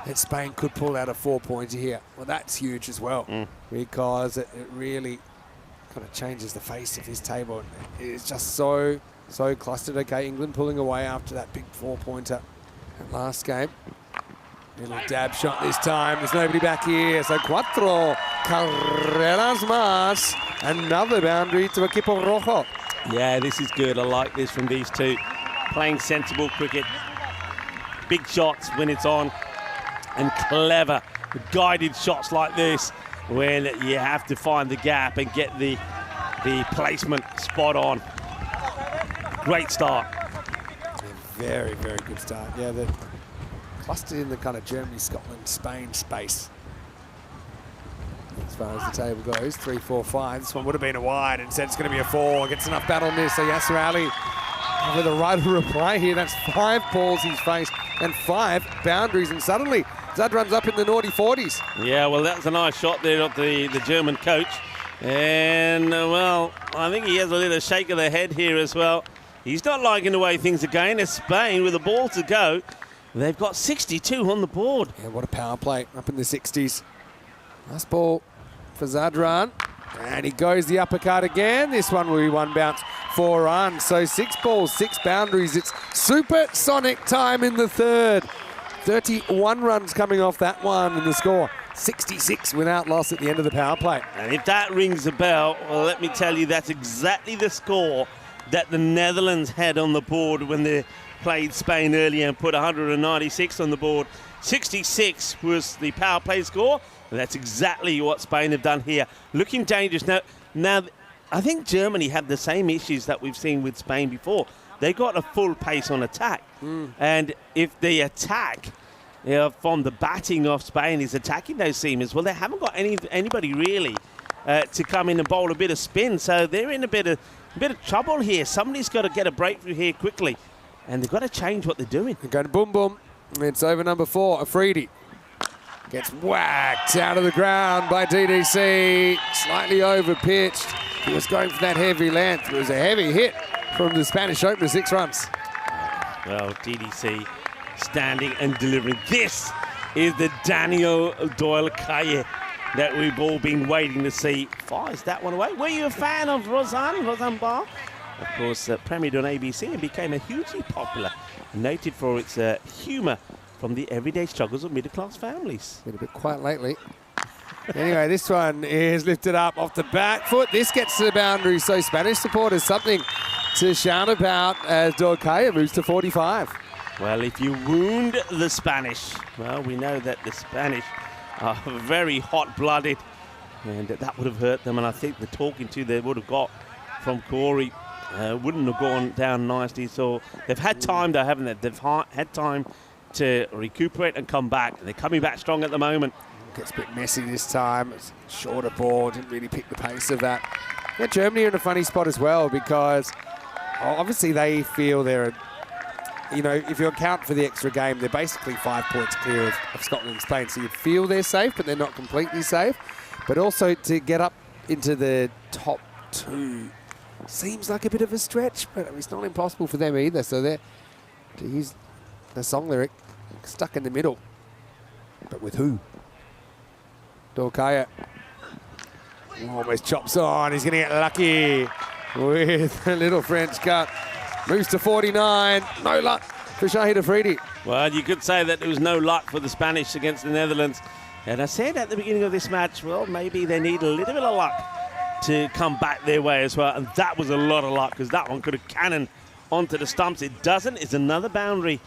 that Spain could pull out a 4-pointer here. Well, that's huge as well, because it really kind of changes the face of this table. It's just so clustered. Okay, England pulling away after that big 4-pointer at last game. Little dab shot this time. There's nobody back here. So cuatro carreras más. Another boundary to Equipo Rojo. Yeah, this is good. I like this from these two. Playing sensible cricket. Big shots when it's on. And clever guided shots like this when you have to find the gap and get the placement spot on. Great start. Very, very good start. Yeah, they're clustered in the kind of Germany, Scotland, Spain space. As far as the table goes, 3, 4, 5. This one would have been a wide. Instead, it's going to be a 4. Gets enough battle on this. So Yasser Ali with a right of reply here. That's 5 balls he's faced and 5 boundaries. And suddenly, Zadran's up in the naughty 40s. Yeah, well, that's a nice shot there of the German coach. And, well, I think he has a little shake of the head here as well. He's not liking the way things are going. It's Spain with a ball to go. They've got 62 on the board. Yeah, what a power play up in the 60s. Nice ball for Zadran. And he goes the uppercut again. This one will be 1 bounce, 4 runs. So 6 balls, 6 boundaries. It's supersonic time in the third. 31 runs coming off that one, and the score 66 without loss at the end of the power play. And if that rings a bell, well, let me tell you, that's exactly the score that the Netherlands had on the board when they played Spain earlier and put 196 on the board. 66 was the power play score. And that's exactly what Spain have done here. Looking dangerous. Now, I think Germany had the same issues that we've seen with Spain before. They got a full pace on attack. And if the attack from the batting of Spain is attacking those seamers, well, they haven't got anybody really to come in and bowl a bit of spin. So they're in a bit of trouble here. Somebody's got to get a breakthrough here quickly. And they've got to change what they're doing. They're going boom, boom. It's over number 4, Afridi. Gets whacked out of the ground by DDC. Slightly over-pitched. He was going for that heavy length. It was a heavy hit from the Spanish opener, 6 runs. Well, DDC standing and delivering. This is the Daniel Doyle-Kaye that we've all been waiting to see. Fires that one away. Were you a fan of Roseanne Barr? Of course, premiered on ABC and became a hugely popular, noted for its humour from the everyday struggles of middle-class families. Been a bit quiet lately. Anyway, this one is lifted up off the back foot. This gets to the boundary, so Spanish supporters something to shout about as Doyle-Kaye moves to 45. Well, if you wound the Spanish, well, we know that the Spanish are very hot-blooded, and that would have hurt them, and I think the talking to they would have got from Corey wouldn't have gone down nicely. So they've had time, though, haven't they? They've had time to recuperate and come back. They're coming back strong at the moment. Gets a bit messy this time. It's a shorter ball, didn't really pick the pace of that. Yeah, Germany are in a funny spot as well because obviously they feel they're, if you account for the extra game, they're basically 5 points clear of Scotland and Spain. So you'd feel they're safe, but they're not completely safe. But also to get up into the top 2 seems like a bit of a stretch, but it's not impossible for them either. So they're, to use the song lyric, stuck in the middle. But with who? Doyle-Kaye almost chops on. He's going to get lucky with a little French cut. Moves to 49. No luck for Shahid Afridi. Well, you could say that there was no luck for the Spanish against the Netherlands. And I said at the beginning of this match, well, maybe they need a little bit of luck to come back their way as well. And that was a lot of luck because that one could have cannoned onto the stumps. It doesn't. It's another boundary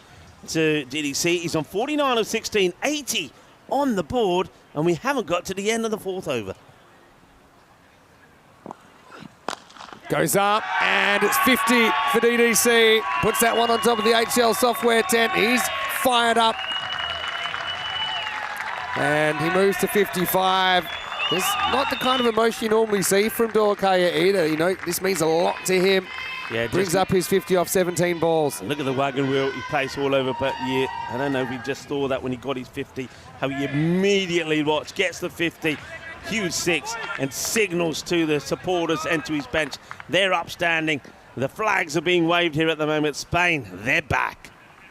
to DDC. He's on 49 of 16, 80 on the board. And we haven't got to the end of the 4th over. Goes up, and it's 50 for DDC. Puts that one on top of the HL software tent. He's fired up. And he moves to 55. This is not the kind of emotion you normally see from Doyle-Kaye either. This means a lot to him. Yeah, brings up his 50 off 17 balls. Look at the wagon wheel. He plays all over, but yeah, I don't know if he just saw that when he got his 50, how he immediately gets the 50. huge six and signals to the supporters and to his bench. They're upstanding. The flags are being waved here at the moment. Spain, they're back.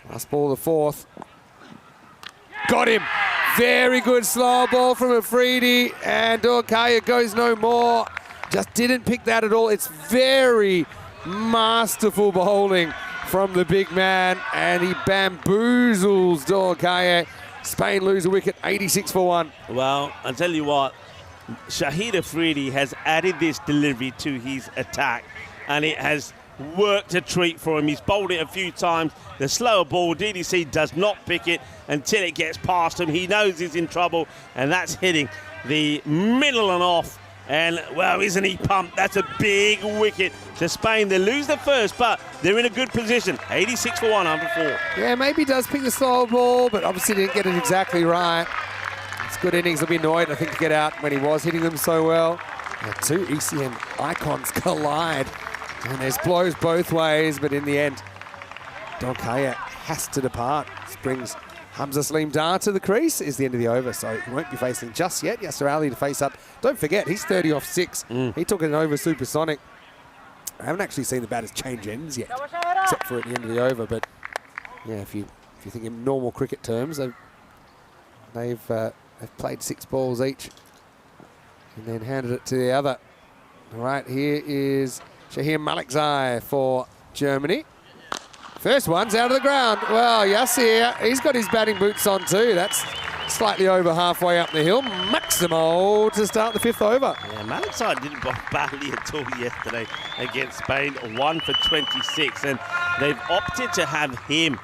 Last ball, the fourth. Got him. Very good slow ball from Afridi, and Dorkaya goes no more. Just didn't pick that at all. It's very masterful bowling from the big man, and he bamboozles Dorkaya. Spain lose a wicket, 86 for 1. Well, I'll tell you what, Shahid Afridi has added this delivery to his attack, and it has worked a treat for him. He's bowled it a few times. The slower ball, DDC does not pick it until it gets past him. He knows he's in trouble, and that's hitting the middle and off. And, well, isn't he pumped? That's a big wicket to Spain. They lose the first, but they're in a good position. 86 for 1, 104. Yeah, maybe he does pick the slow ball, but obviously didn't get it exactly right. It's good innings. He'll be annoyed, I think, to get out when he was hitting them so well. Now, two ECM icons collide. And there's blows both ways, but in the end, Dorkaya has to depart. This brings Hamza Salim Dar to the crease. Is the end of the over, so he won't be facing just yet. Yasser Ali to face up. Don't forget, he's 30 off 6. He took an over supersonic. I haven't actually seen the batters change ends yet, except for at the end of the over. But yeah, if you think in normal cricket terms, they've played 6 balls each and then handed it to the other. All right, here is Shahir Malikzai for Germany. First one's out of the ground. Well, Yassir, he's got his batting boots on too. That's slightly over halfway up the hill. Maximo to start the 5th over. Yeah, Malikzai didn't bowl badly at all yesterday against Spain. 1 for 26, and they've opted to have him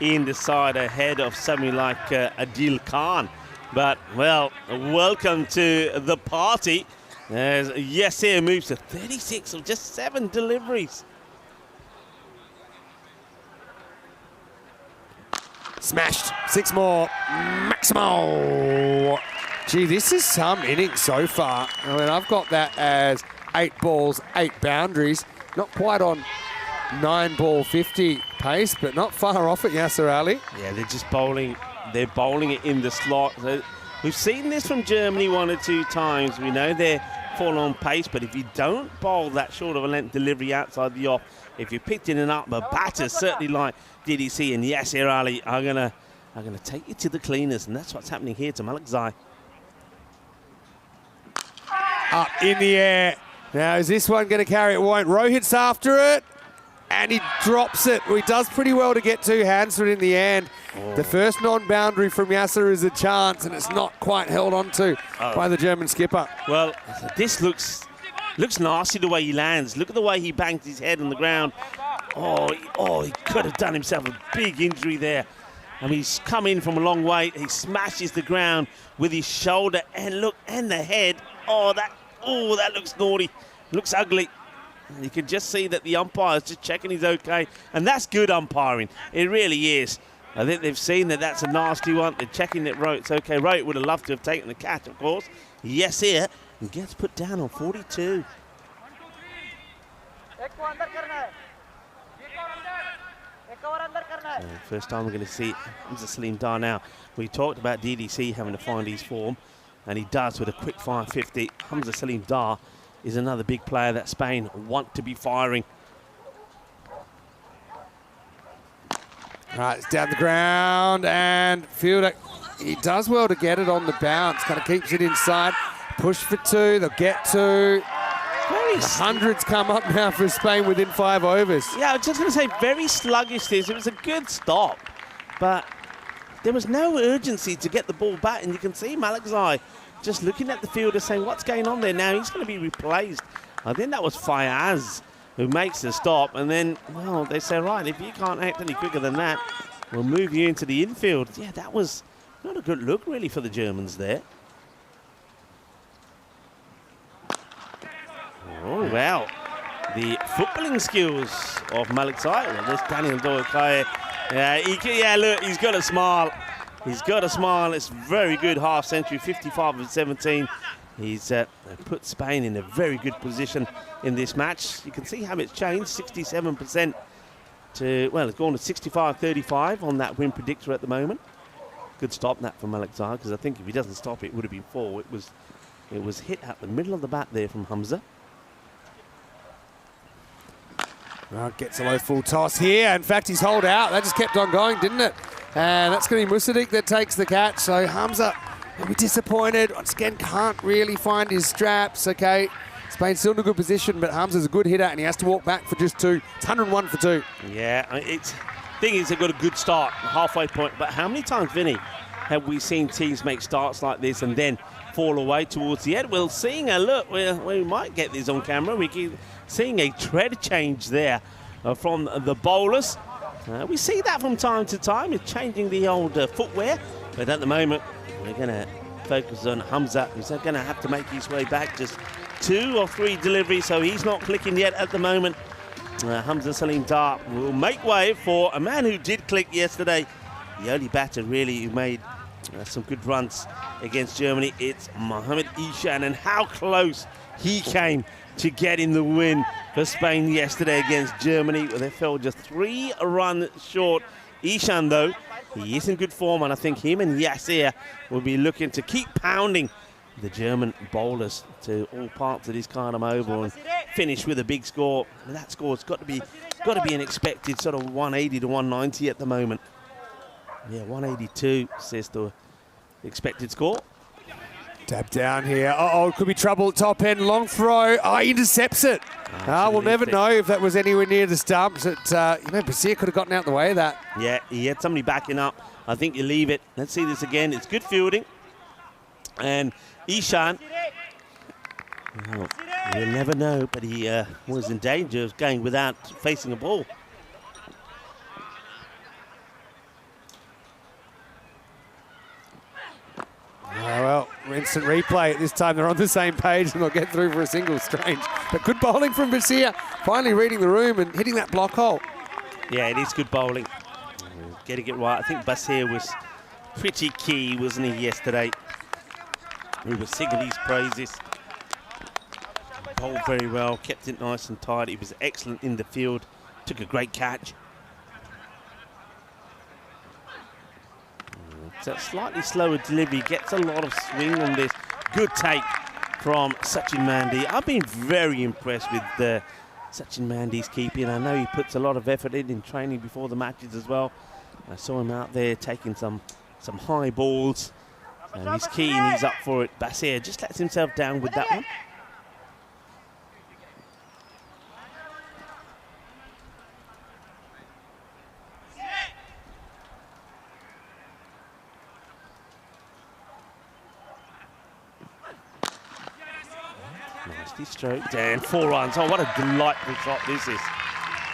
in the side ahead of somebody like Adil Khan. But, well, welcome to the party. As Yassir moves to 36 of just 7 deliveries. Smashed. 6 more. Maximo. Gee, this is some innings so far. I mean, I've got that as 8 balls, 8 boundaries. Not quite on 9 ball 50 pace, but not far off it, Yasser Ali. Yeah, they're just bowling. They're bowling it in the slot. We've seen this from Germany 1 or 2 times. We know they're fall on pace, but if you don't bowl that short of a length delivery outside the off, if you're picking it up, but batters certainly like DDC and Yasser Ali are gonna take you to the cleaners, and that's what's happening here to Malikzai. Up in the air. Now, is this one going to carry it? Won't. Rohit's after it, and he drops it. Well, he does pretty well to get 2 hands for it in the end. The first non-boundary from Yasser is a chance, and it's not quite held on to by the German skipper. Well, this looks nasty the way he lands. Look at the way he bangs his head on the ground. Oh, he could have done himself a big injury there. I mean, he's come in from a long way. He smashes the ground with his shoulder, and look, and the head. Oh, that looks naughty. Looks ugly. You can just see that the umpire's just checking he's okay, and that's good umpiring. It really is. I think they've seen that that's a nasty one. They're checking that Rohit's okay. Rohit would have loved to have taken the catch, of course. Yes, here, and gets put down on 42. So first time we're going to see Hamza Salim Dar now. We talked about DDC having to find his form, and he does with a quick fire 50. Hamza Salim Dar is another big player that Spain want to be firing. All right, it's down the ground, and fielder, he does well to get it on the bounce, kind of keeps it inside. Push for 2, they'll get 2. The hundreds come up now for Spain within 5 overs. Yeah, I was just going to say, very sluggish this. It was a good stop, but there was no urgency to get the ball back, and you can see Malikzai just looking at the fielder saying, what's going on there now? He's going to be replaced. I think that was Fayaz who makes the stop, and then, well, they say, right, if you can't act any quicker than that, we'll move you into the infield. Yeah, that was not a good look, really, for the Germans there. Oh, well, the footballing skills of Malikzai. Well, there's Daniel Dorkaya. Yeah, look, he's got a smile. He's got a smile. It's very good half century, 55 of 17. He's put Spain in a very good position in this match. You can see how it's changed, 67% to, well, it's gone to 65-35 on that win predictor at the moment. Good stop that for Malikzai, because I think if he doesn't stop it, would have been 4. It was It was hit at the middle of the bat there from Hamza. Well, gets a low full toss here. In fact, he's holed out. That just kept on going, didn't it? And that's going to be Musadik that takes the catch. So Hamza will be disappointed. Once again, can't really find his straps. Okay, Spain's still in a good position, but Hamza's a good hitter, and he has to walk back for just 2. It's 101 for 2. Yeah, thing is, they've got a good start, halfway point. But how many times, Vinny, have we seen teams make starts like this and then fall away towards the end? Well, seeing a look, we might get this on camera. We keep seeing a tread change there from the bowlers. We see that from time to time. It's changing the old footwear. But at the moment, we're going to focus on Hamza, who's going to have to make his way back. Just 2 or 3 deliveries, so he's not clicking yet at the moment. Hamza Salim Dar will make way for a man who did click yesterday. The only batter, really, who made some good runs against Germany. It's Mohamed Ishan, and how close he came to getting the win for Spain yesterday against Germany. They fell just 3 runs short. Ishan, though, he is in good form, and I think him and Yasir will be looking to keep pounding the German bowlers to all parts of this kind of oval and finish with a big score. And that score's got to be an expected sort of 180 to 190 at the moment. Yeah, 182 says the expected score. Tap down here. Uh-oh, could be trouble at top end. Long throw. Oh, he intercepts it. We'll never know if that was anywhere near the stumps. Basir could have gotten out the way of that. Yeah, he had somebody backing up. I think you leave it. Let's see this again. It's good fielding. And Ishan, well, you'll never know, but he was in danger of going without facing a ball. Well, instant replay. This time they're on the same page and they'll get through for a single. Strange. But good bowling from Basir. Finally reading the room and hitting that block hole. Yeah, it is good bowling. Getting it right. I think Basir was pretty key, wasn't he, yesterday? We were singing his praises. Bowled very well, kept it nice and tight. He was excellent in the field. Took a great catch. It's a slightly slower delivery, gets a lot of swing on this. Good take from Sachin Mandi. I've been very impressed with Sachin Mandi's keeping. I know he puts a lot of effort in training before the matches as well. I saw him out there taking some high balls. And he's keen, he's up for it. Basir just lets himself down with that one. Nicely stroked and 4 runs. Oh, what a delightful shot this is.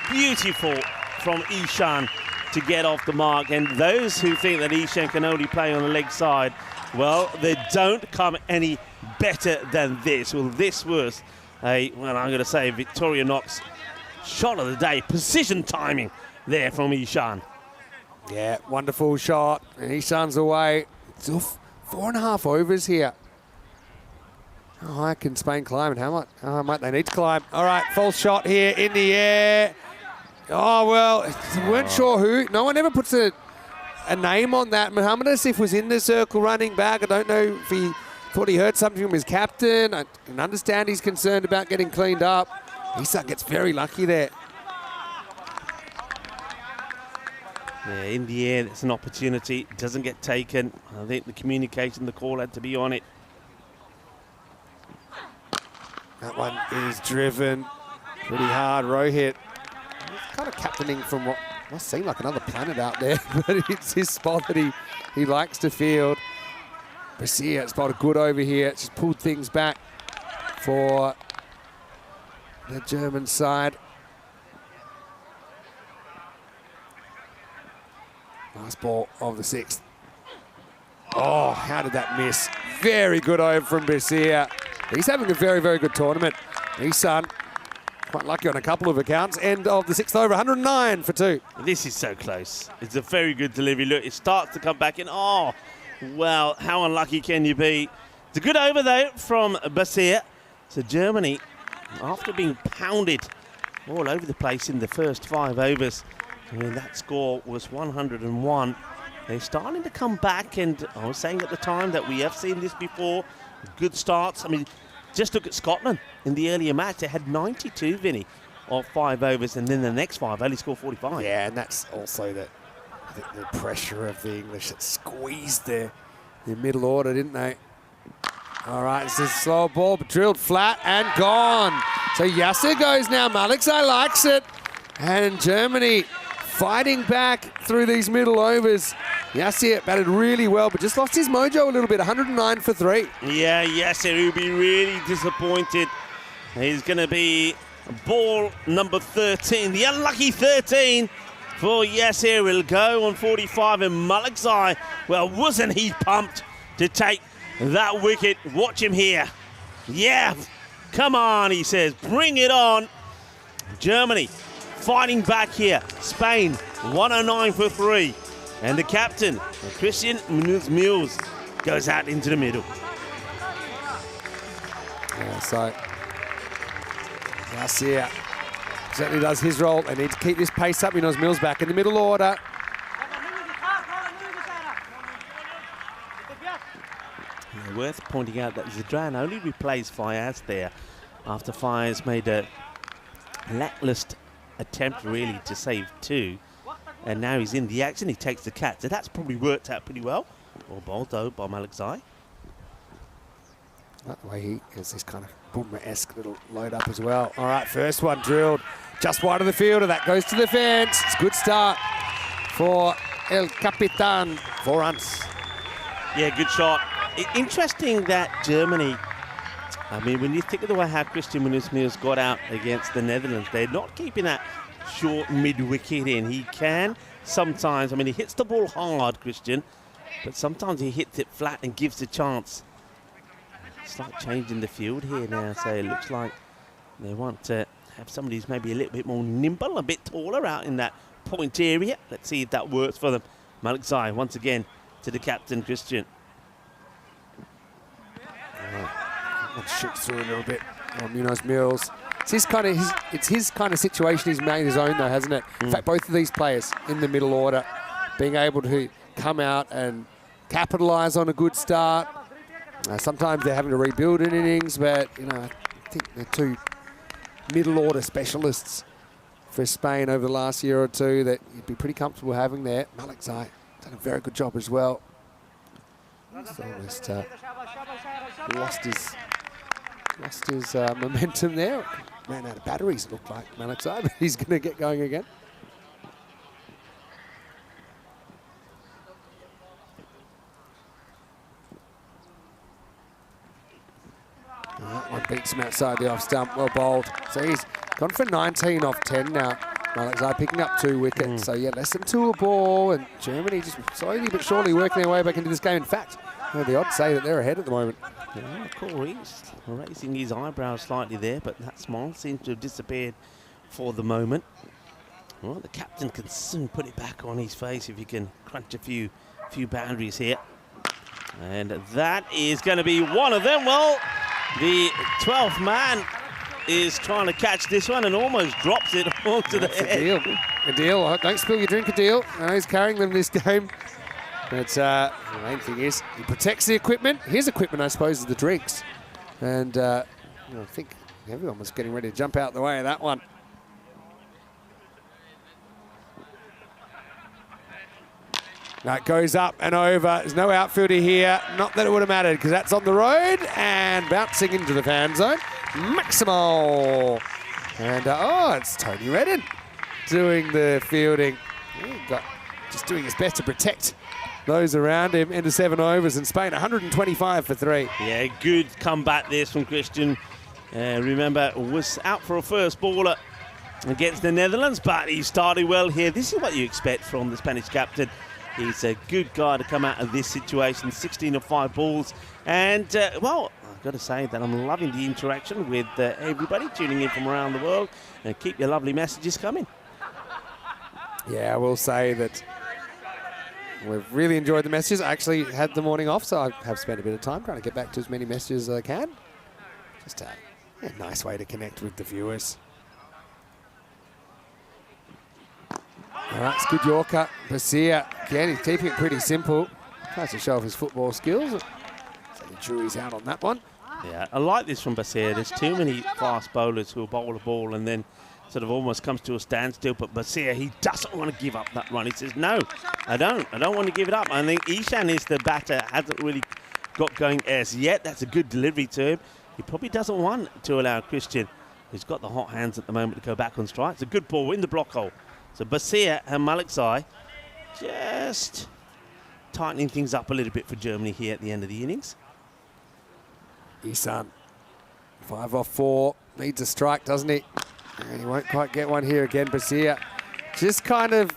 Beautiful from Ishan to get off the mark. And those who think that Ishan can only play on the leg side, well, they don't come any better than this. Well, this was I'm going to say Victoria Knox shot of the day. Precision timing there from Ishan. Yeah, wonderful shot. And Ishan's away. It's off 4.5 overs here. How high can Spain climb and how high might they need to climb? All right, false shot here in the air. Oh, well, we weren't sure who. No one ever puts a name on that. Mohamed Asif was in the circle running back. I don't know if he thought he heard something from his captain. I can understand he's concerned about getting cleaned up. Isak gets very lucky there. Yeah, in the air, it's an opportunity. It doesn't get taken. I think the communication, the call had to be on it. That one is driven pretty hard. Rohit kind of captaining from what must seem like another planet out there, but it's his spot that he likes to field. Basir spotted good over here. Just pulled things back for the German side. Last ball of the 6th. Oh, how did that miss? Very good over from Basir. He's having a very, very good tournament. Ihsan, quite lucky on a couple of accounts. End of the 6th over, 109 for 2. This is so close. It's a very good delivery. Look, it starts to come back in. Oh, well, how unlucky can you be? It's a good over, though, from Basir. So Germany, after being pounded all over the place in the first 5 overs, that score was 101. They're starting to come back, and I was saying at the time that we have seen this before good starts. I mean, just look at Scotland in the earlier match. They had 92, Vinny, of 5 overs, and then the next 5 only scored 45. Yeah, and that's also the pressure of the English that squeezed their middle order, didn't they? All right, this is a slow ball, but drilled flat and gone. So Yasser goes now. Malikzai likes it. And Germany fighting back through these middle overs. Yasser batted really well, but just lost his mojo a little bit. 109 for 3. Yeah, Yasser will be really disappointed. He's going to be ball number 13. The unlucky 13 for Yasser will go on 45. And Malikzai, well, wasn't he pumped to take that wicket? Watch him here. Yeah, come on, he says. Bring it on. Germany fighting back here. Spain, 109 for 3. And the captain, Christian Munoz, goes out into the middle. Yeah, so Garcia certainly does his role. They need to keep this pace up. Munoz Mills back in the middle order. Yeah, worth pointing out that Zadran only replaced Fayez there after Fayez made a lacklustre attempt really to save 2. And now he's in the action, he takes the catch. So that's probably worked out pretty well. Well bowled though by Malikzai. That way he has this kind of Boomer-esque little load up as well. All right, first one drilled just wide of the fielder. That goes to the fence. It's a good start for El Capitan. 4 runs. Yeah, good shot. Interesting that Germany, I mean, when you think of the way how Christian Munoz got out against the Netherlands, they're not keeping that short mid-wicket in. He can sometimes, I mean, he hits the ball hard, Christian, but sometimes he hits it flat and gives a chance. It's like changing the field here now, so it looks like they want to have somebody who's maybe a little bit more nimble, a bit taller out in that point area. Let's see if that works for them. Malikzai once again to the captain, Christian. Shoots through a little bit on Munoz Mills. It's his kind of situation he's made his own though, hasn't it? In fact, both of these players in the middle order being able to come out and capitalise on a good start. Sometimes they're having to rebuild an innings, but you know, I think they're 2 middle order specialists for Spain over the last year or 2 that you'd be pretty comfortable having there. Malikzai done a very good job as well. He's almost lost his momentum there. Ran out of batteries, it looked like, Malikzai, but he's going to get going again. That one beats him outside the off stump, well bowled. So he's gone for 19 off 10 now. Malikzai picking up 2 wickets. So yeah, less than 2 a ball, and Germany just slowly but surely working their way back into this game. In fact, the odds say that they're ahead at the moment. Yeah, Corey's raising his eyebrows slightly there, but that smile seems to have disappeared for the moment. Well, the captain can soon put it back on his face if he can crunch a few boundaries here. And that is going to be one of them. Well, the 12th man is trying to catch this one and almost drops it onto the head. A deal. Don't spill your drink, a deal. He's carrying them this game. But the main thing is he protects the equipment. His equipment, I suppose, is the drinks. And I think everyone was getting ready to jump out the way of that one. That goes up and over. There's no outfielder here. Not that it would have mattered because that's on the road and bouncing into the fan zone. Maximo. And it's Tony Redden doing the fielding. Just doing his best to protect those around him into 7 overs, and Spain 125 for 3. Yeah, good comeback this from Christian. Remember, was out for a first baller against the Netherlands, but he started well here. This is what you expect from the Spanish captain. He's a good guy to come out of this situation. 16 of 5 balls. And, well, I've got to say that I'm loving the interaction with everybody tuning in from around the world. And keep your lovely messages coming. Yeah, I will say that we've really enjoyed the messages. I actually had the morning off, so I have spent a bit of time trying to get back to as many messages as I can. Just a nice way to connect with the viewers. All right, it's good Yorker. Basia, again, he's keeping it pretty simple. Tries to show off his football skills. So the jury's out on that one. Yeah, I like this from Basir. There's too many fast bowlers who will bowl the ball and then sort of almost comes to a standstill. But Basir, he doesn't want to give up that run. He says, no, I don't want to give it up. I think Ishan is the batter, hasn't really got going as yet. That's a good delivery to him. He probably doesn't want to allow Christian, who's got the hot hands at the moment, to go back on strike. It's a good ball in the block hole. So Basir and Maliksai just tightening things up a little bit for Germany here at the end of the innings. Isan, 5 off 4, needs a strike, doesn't he? And he won't quite get one here again. Basir just kind of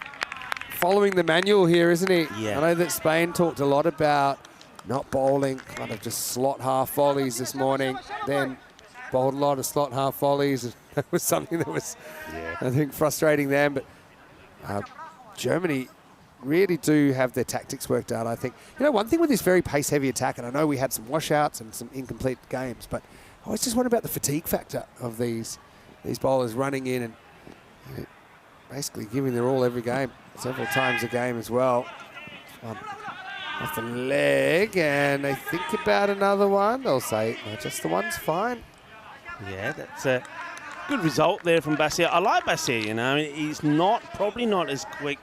following the manual here, isn't he? Yeah. I know that Spain talked a lot about not bowling, kind of just slot half volleys this morning, then bowled a lot of slot half volleys. That was something that was, I think, frustrating them. But Germany really do have their tactics worked out, I think. You know, one thing with this very pace-heavy attack, and I know we had some washouts and some incomplete games, but I always just wonder about the fatigue factor of these bowlers running in and basically giving their all every game, several times a game as well. Off the leg, and they think about another one. They'll say, no, just the one's fine. Yeah, that's a good result there from Basir. I like Basir, you know. I mean, he's probably not as quick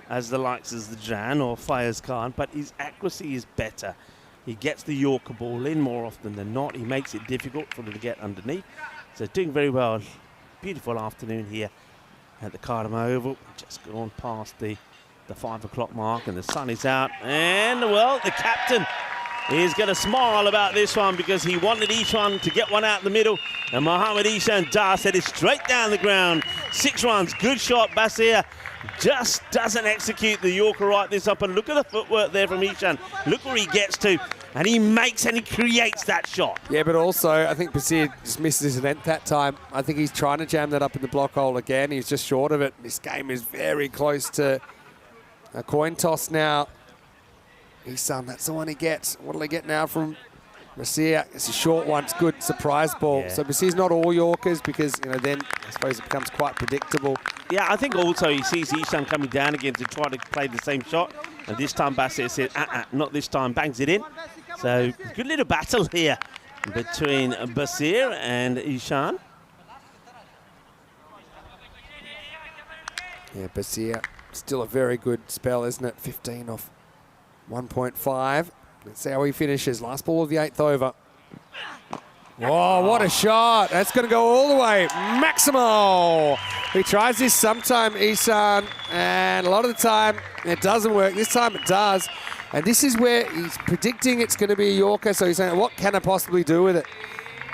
as the likes of the Jan or Fayez Khan, but his accuracy is better. He gets the Yorker ball in more often than not. He makes it difficult for them to get underneath. So doing very well. Beautiful afternoon here at the Cardamom Oval. Just gone past the 5 o'clock mark and the sun is out. And, well, the captain is going to smile about this one because he wanted Ishan to get one out in the middle. And Mohammad Ishan Dar said it straight down the ground. 6 runs, good shot. Basir just doesn't execute the Yorker right this up. And look at the footwork there from Ishan. Look where he gets to. And he makes and he creates that shot. Yeah, but also I think Basir just misses his length that time. I think he's trying to jam that up in the block hole again. He's just short of it. This game is very close to a coin toss now. Isam, that's the one he gets. What will he get now from Basir? It's a short one. It's good surprise ball. Yeah. So Basir's not all Yorkers because, you know, then I suppose it becomes quite predictable. Yeah, I think also he sees Ishan coming down again to try to play the same shot. And this time Basir said, not this time, bangs it in. So good little battle here between Basir and Ishan. Yeah, Basir, still a very good spell, isn't it? 15 off 1.5. Let's see how he finishes. Last ball of the 8th over. Whoa, what a shot. That's going to go all the way. Maximo. He tries this sometime, Isan, and a lot of the time it doesn't work. This time it does. And this is where he's predicting it's going to be a Yorker, so he's saying, what can I possibly do with it?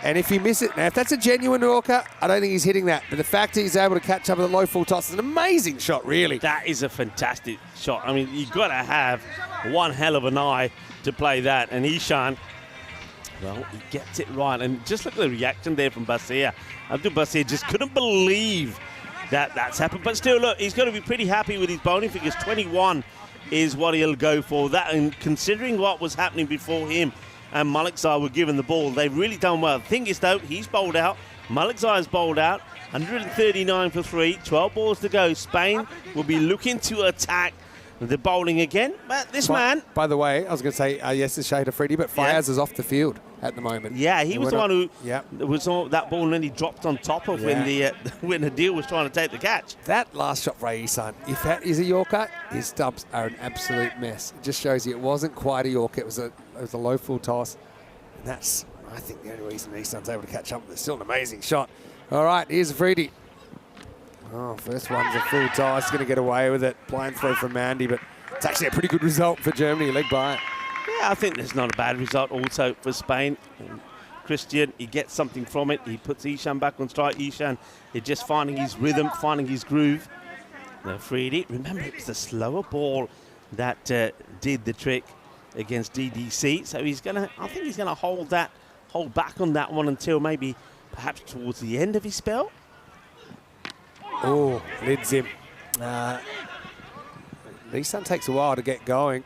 And if you miss it, now if that's a genuine Yorker, I don't think he's hitting that. But the fact that he's able to catch up with a low full toss is an amazing shot, really. That is a fantastic shot. I mean, you've got to have one hell of an eye to play that. And Ishan, well, he gets it right. And just look at the reaction there from Basir. Abdul Basir just couldn't believe that that's happened. But still, look, he's got to be pretty happy with his bowling figures. 21 is what he'll go for. That, and considering what was happening before him and Maliksai were given the ball, they've really done well. The thing is, though, he's bowled out. Maliksai's bowled out. 139 for 3, 12 balls to go. Spain will be looking to attack the bowling again. But this man... By the way, I was going to say, yes, it's Shade Afridi, but Fayez is off the field at the moment. Yeah, he was the one who yep. was on that ball and then he dropped on top of when the deal was trying to take the catch. That last shot for Isan, if that is a Yorker, his stumps are an absolute mess. It just shows you it wasn't quite a Yorker. It was a low full toss. And that's, I think, the only reason Isan's able to catch up. It's still an amazing shot. All right, here's Afridi. Oh, first one's a full toss. He's going to get away with it. Blind throw from Mandy, but it's actually a pretty good result for Germany. Leg by it. Yeah, I think there's not a bad result also for Spain. Christian, he gets something from it. He puts Ishan back on strike. Ishan is just finding his rhythm, finding his groove. Now, Afridi, remember, it was the slower ball that did the trick against DDC. So he's going to, I think he's going to hold back on that one until maybe perhaps towards the end of his spell. Oh, lids him. Isan takes a while to get going.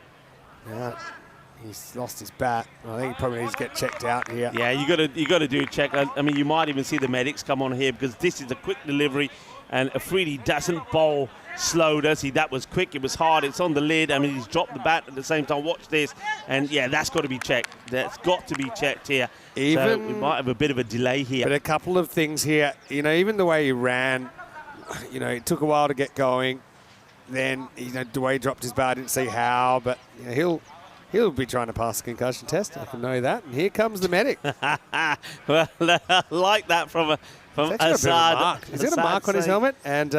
He's lost his bat. I think he probably needs to get checked out here. Yeah, you got to do a check. I mean, you might even see the medics come on here because this is a quick delivery. And Afridi doesn't bowl slow, does he? That was quick, it was hard, it's on the lid. I mean, he's dropped the bat at the same time. Watch this. And yeah, that's got to be checked. That's got to be checked here. So we might have a bit of a delay here. But a couple of things here. You know, even the way he ran, you know, it took a while to get going. Then, you know, the way he dropped his bat, I didn't see how, but you know, he'll be trying to pass the concussion test. I can know that. And here comes the medic. Well, I like that from Assad. He's got a mark on his helmet, and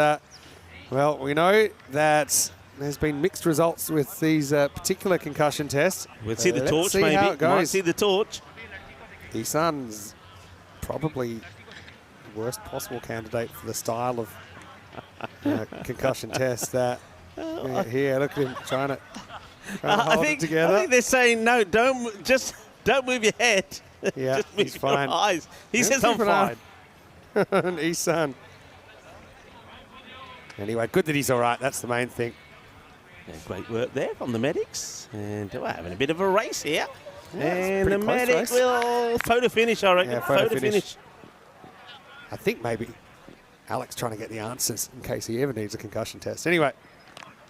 well, we know that there's been mixed results with these particular concussion tests. We'll see the torch, maybe. Might see the torch. Isan's probably the worst possible candidate for the style of concussion test that here. Look at him trying to hold it together. I think they're saying no. Don't move your head. Yeah, just move he's fine. Your eyes. He says I'm fine. And Isan. Anyway, good that he's all right. That's the main thing. Yeah, great work there from the medics, and we're having a bit of a race here. Yeah, and the medic will photo finish, I reckon. Yeah, photo finish. I think maybe Alex trying to get the answers in case he ever needs a concussion test. Anyway,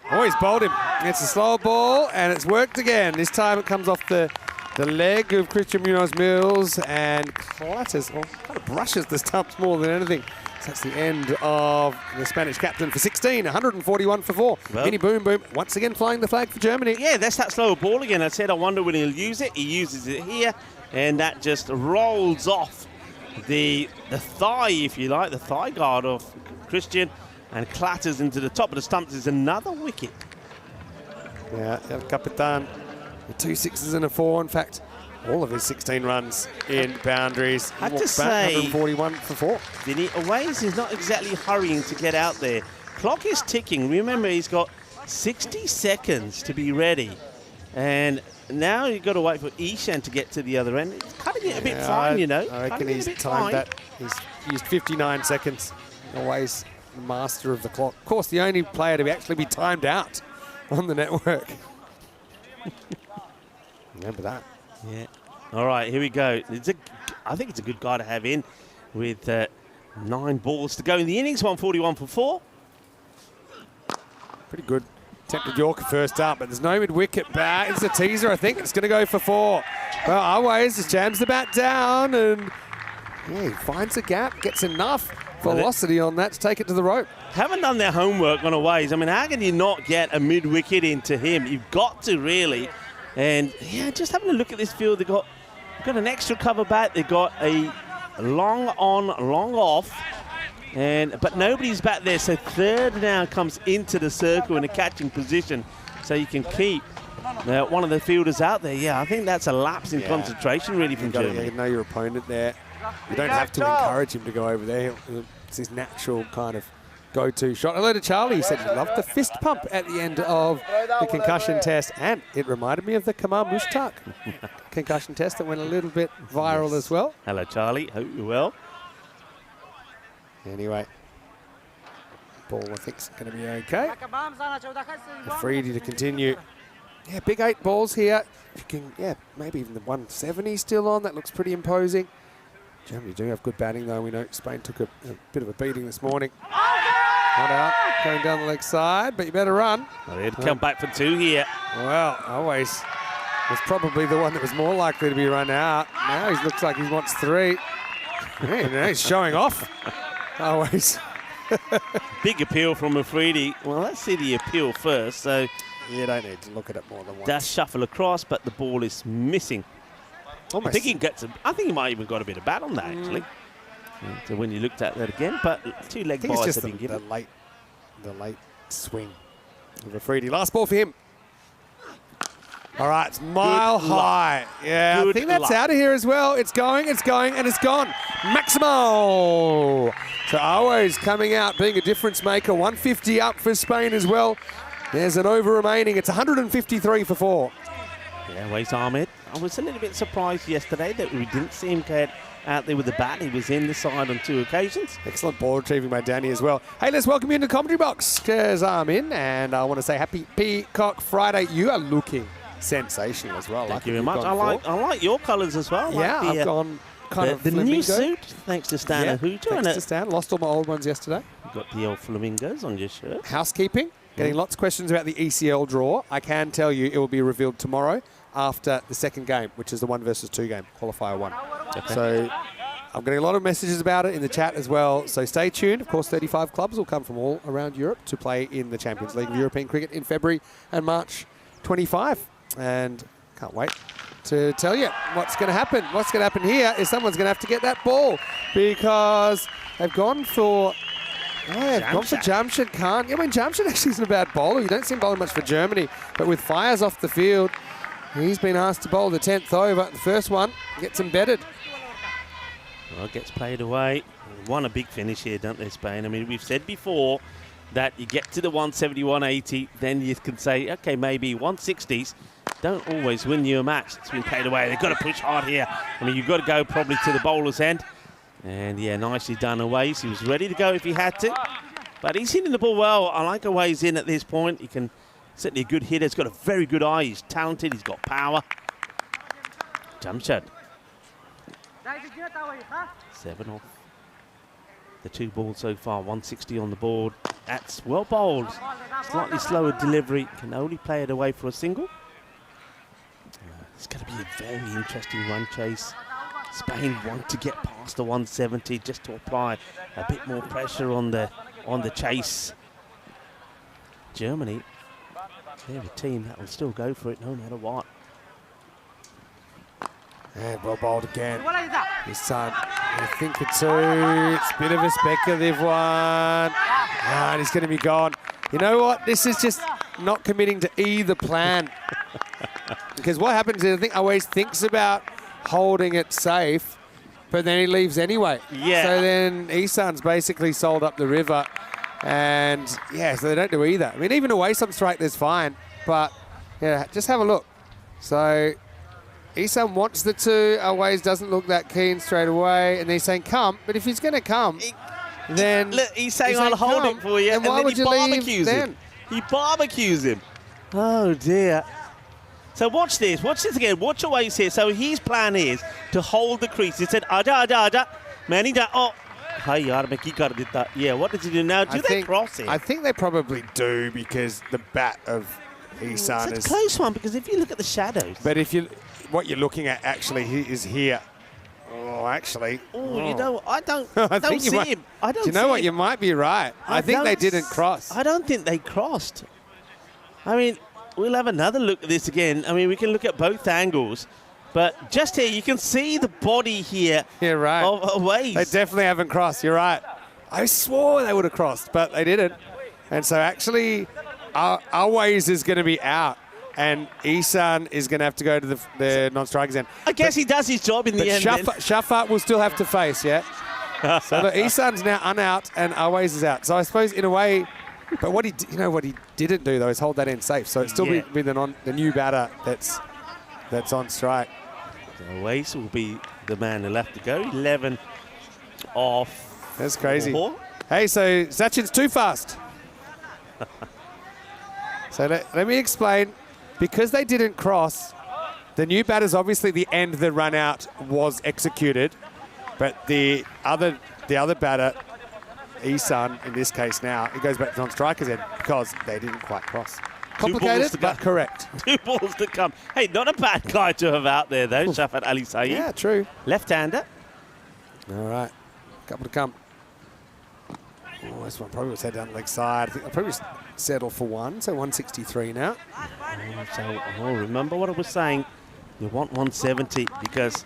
he's bowled him. It's a slow ball, and it's worked again. This time it comes off the leg of Christian Munoz Mills and clatters, or kind of brushes the stumps more than anything. So that's the end of the Spanish captain for 16, 141 for 4. Well, Mini Boom Boom once again flying the flag for Germany. Yeah, that's that slower ball again. I said I wonder when he'll use it. He uses it here, and that just rolls off the thigh, if you like, the thigh guard of Christian, and clatters into the top of the stumps. Is another wicket. Yeah, El Capitan, the 2 6s and a 4. In fact, all of his 16 runs in boundaries. I have to say, 141 for 4. Vinny, Owais is not exactly hurrying to get out there. Clock is ticking. Remember, he's got 60 seconds to be ready. And now you've got to wait for Ishan to get to the other end. It's cutting it a bit fine, you know. I reckon he's timed that. He's used 59 seconds. Always master of the clock. Of course, the only player to actually be timed out on the network. Remember that. Yeah. All right, here we go. I think it's a good guy to have in with 9 balls to go in the innings. 141 for 4. Pretty good. Attempted Yorker first up, but there's no mid-wicket bat. It's a teaser, I think. It's going to go for 4. Well, Always just jams the bat down, and yeah, he finds a gap, gets enough velocity on that to take it to the rope. Haven't done their homework on Owais. I mean, how can you not get a mid-wicket into him? You've got to, really. And yeah, just having a look at this field, they've got an extra cover bat. They've got a long on, long off, but nobody's back there. So third now comes into the circle in a catching position, so you can keep one of the fielders out there. Yeah, I think that's a lapse in concentration really from Germany. You know your opponent there. You don't have to encourage him to go over there. It's his natural kind of go-to shot. Hello to Charlie. He said he loved the fist pump at the end of the concussion test, and it reminded me of the Kamal Mushtaq concussion test that went a little bit viral as well. Hello, Charlie. Hope you're well. Anyway, ball I think is going to be okay. Afridi to continue. Yeah, big 8 balls here. If you can, maybe even the 170 still on. That looks pretty imposing. Germany do have good batting, though. We know Spain took a bit of a beating this morning. Not out, going down the leg side, but you better run. Well, they'd come back for 2 here. Well, Always was probably the one that was more likely to be run out. Now he looks like he wants 3. Yeah, now he's showing off. Always. Big appeal from Afridi. Well, let's see the appeal first. So you don't need to look at it more than once. Does shuffle across, but the ball is missing. Almost. I think he might even got a bit of bat on that, actually. So when you looked at that again, but 2 leg byes have been given. The late swing of Afridi. Last ball for him. All right, it's mile high. Yeah, I think that's out of here as well. It's going, and it's gone. Maximo. So Always coming out, being a difference maker. 150 up for Spain as well. There's an over remaining. It's 153 for 4. Yeah, Owais Ahmed. I was a little bit surprised yesterday that we didn't see him get out there with the bat. He was in the side on 2 occasions. Excellent ball retrieving by Danny as well. Hey, let's welcome you into the commentary box because I'm in, and I want to say happy Peacock Friday. You are looking sensational as well. Thank you very much. I like your colours as well. Yeah, I've gone kind of the flamingo. new suit, thanks to Stan Yeah, Ahuja. thanks And to Stan. Lost all my old ones yesterday. you've got the old flamingos on your shirt. Housekeeping. Getting lots of questions about the ECL draw. I can tell you it will be revealed tomorrow after the second game, which is the 1 versus 2 game, qualifier 1. Okay. So I'm getting a lot of messages about it in the chat as well. So stay tuned. Of course, 35 clubs will come from all around Europe to play in the Champions League of European Cricket in February and March 25. And can't wait to tell you what's going to happen. What's going to happen here is someone's going to have to get that ball because they've gone for... Oh, they've gone for Jamshed Khan. Yeah, I mean, Jamshed actually isn't a bad bowler. You don't see him bowling much for Germany. But with fires off the field, he's been asked to bowl the 10th over. The first one gets embedded. Well, it gets played away. Won a big finish here, don't they, Spain? I mean, we've said before that you get to the 170, 180, then you can say, okay, maybe 160s don't always win you a match. It's been played away. They've got to push hard here. I mean, you've got to go probably to the bowler's end. And, yeah, nicely done, Awais. He was ready to go if he had to. But he's hitting the ball well. I like Awais in at this point. He can certainly a good hitter. He's got a very good eye. He's talented. He's got power. Jamshed. 7 off. The 2 balls so far, 160 on the board. That's well bowled. Slightly slower delivery. Can only play it away for a single. It's going to be a very interesting run chase. Spain want to get past the 170 just to apply a bit more pressure on the chase. Germany, they're a team that will still go for it no matter what. And well bowled again. This time, I think for 2. It's a bit of a speculative one. And he's going to be gone. You know what? This is just not committing to either plan. Because what happens is I think Awais thinks about holding it safe, but then he leaves anyway. Yeah. So then Isan's basically sold up the river. And, yeah, so they don't do either. I mean, even Awais on strike, there's fine. But, yeah, just have a look. So... Isan wants the 2, Awais doesn't look that keen straight away, and they're saying come, but if he's going to come, then... Look, he's saying I'll hold it for you, and why would you leave him. He barbecues him. Oh, dear. So watch this again, watch Awais here. So his plan is to hold the crease. He said, Aja, Manny da, oh. Hi, yaar, main ki kar ditta. Yeah, what does he do now? Do they cross it? I think they probably do, because the bat of Isan it's a close one, because if you look at the shadows... But if you... What you're looking at actually is here. Oh, actually. Oh, you know, I don't see him. I don't. Do you know what? You might be right. I think they didn't cross. I don't think they crossed. I mean, we'll have another look at this again. I mean, we can look at both angles, but just here you can see the body here. You're right. Of Awais. They definitely haven't crossed. You're right. I swore they would have crossed, but they didn't. And so actually, Awais is going to be out. And Isan is going to have to go to the non-strikers end. I guess he does his job in the end. Shafat will still have to face, yeah? So look, Isan's now unout and Awais is out. So I suppose in a way, but what he didn't do though is hold that end safe. So it's still be the new batter that's on strike. So Awais will be the man who'll have to go. 11 off. That's crazy. 4. Hey, so Sachin's too fast. So let me explain. Because they didn't cross, the new batters, obviously the end of the run out was executed, but the other batter, Isan, in this case now, it goes back to non-strikers end because they didn't quite cross. Complicated, but correct. 2 balls to come. Hey, not a bad guy to have out there, though, Shafat Ali Saeed. Yeah, true. Left-hander. All right, couple to come. Oh, this one probably was head down the leg side. I think I'll probably settle for 1, so 163 now. Remember what I was saying. You want 170 because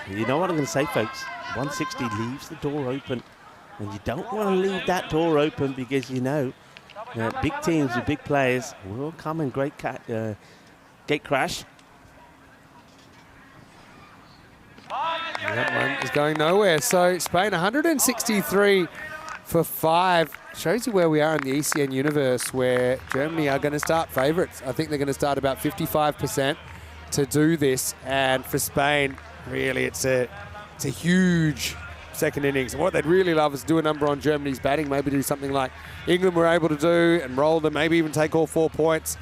you know what I'm going to say, folks. 160 leaves the door open, and you don't want to leave that door open because you know big teams with big players will come and gate crash. That one is going nowhere. So Spain 163 for 5. Shows you where we are in the ECN universe, where Germany are going to start favourites. I think they're going to start about 55% to do this. And for Spain, really, it's a huge second innings. And what they'd really love is do a number on Germany's batting, maybe do something like England were able to do and roll them, maybe even take all 4 points.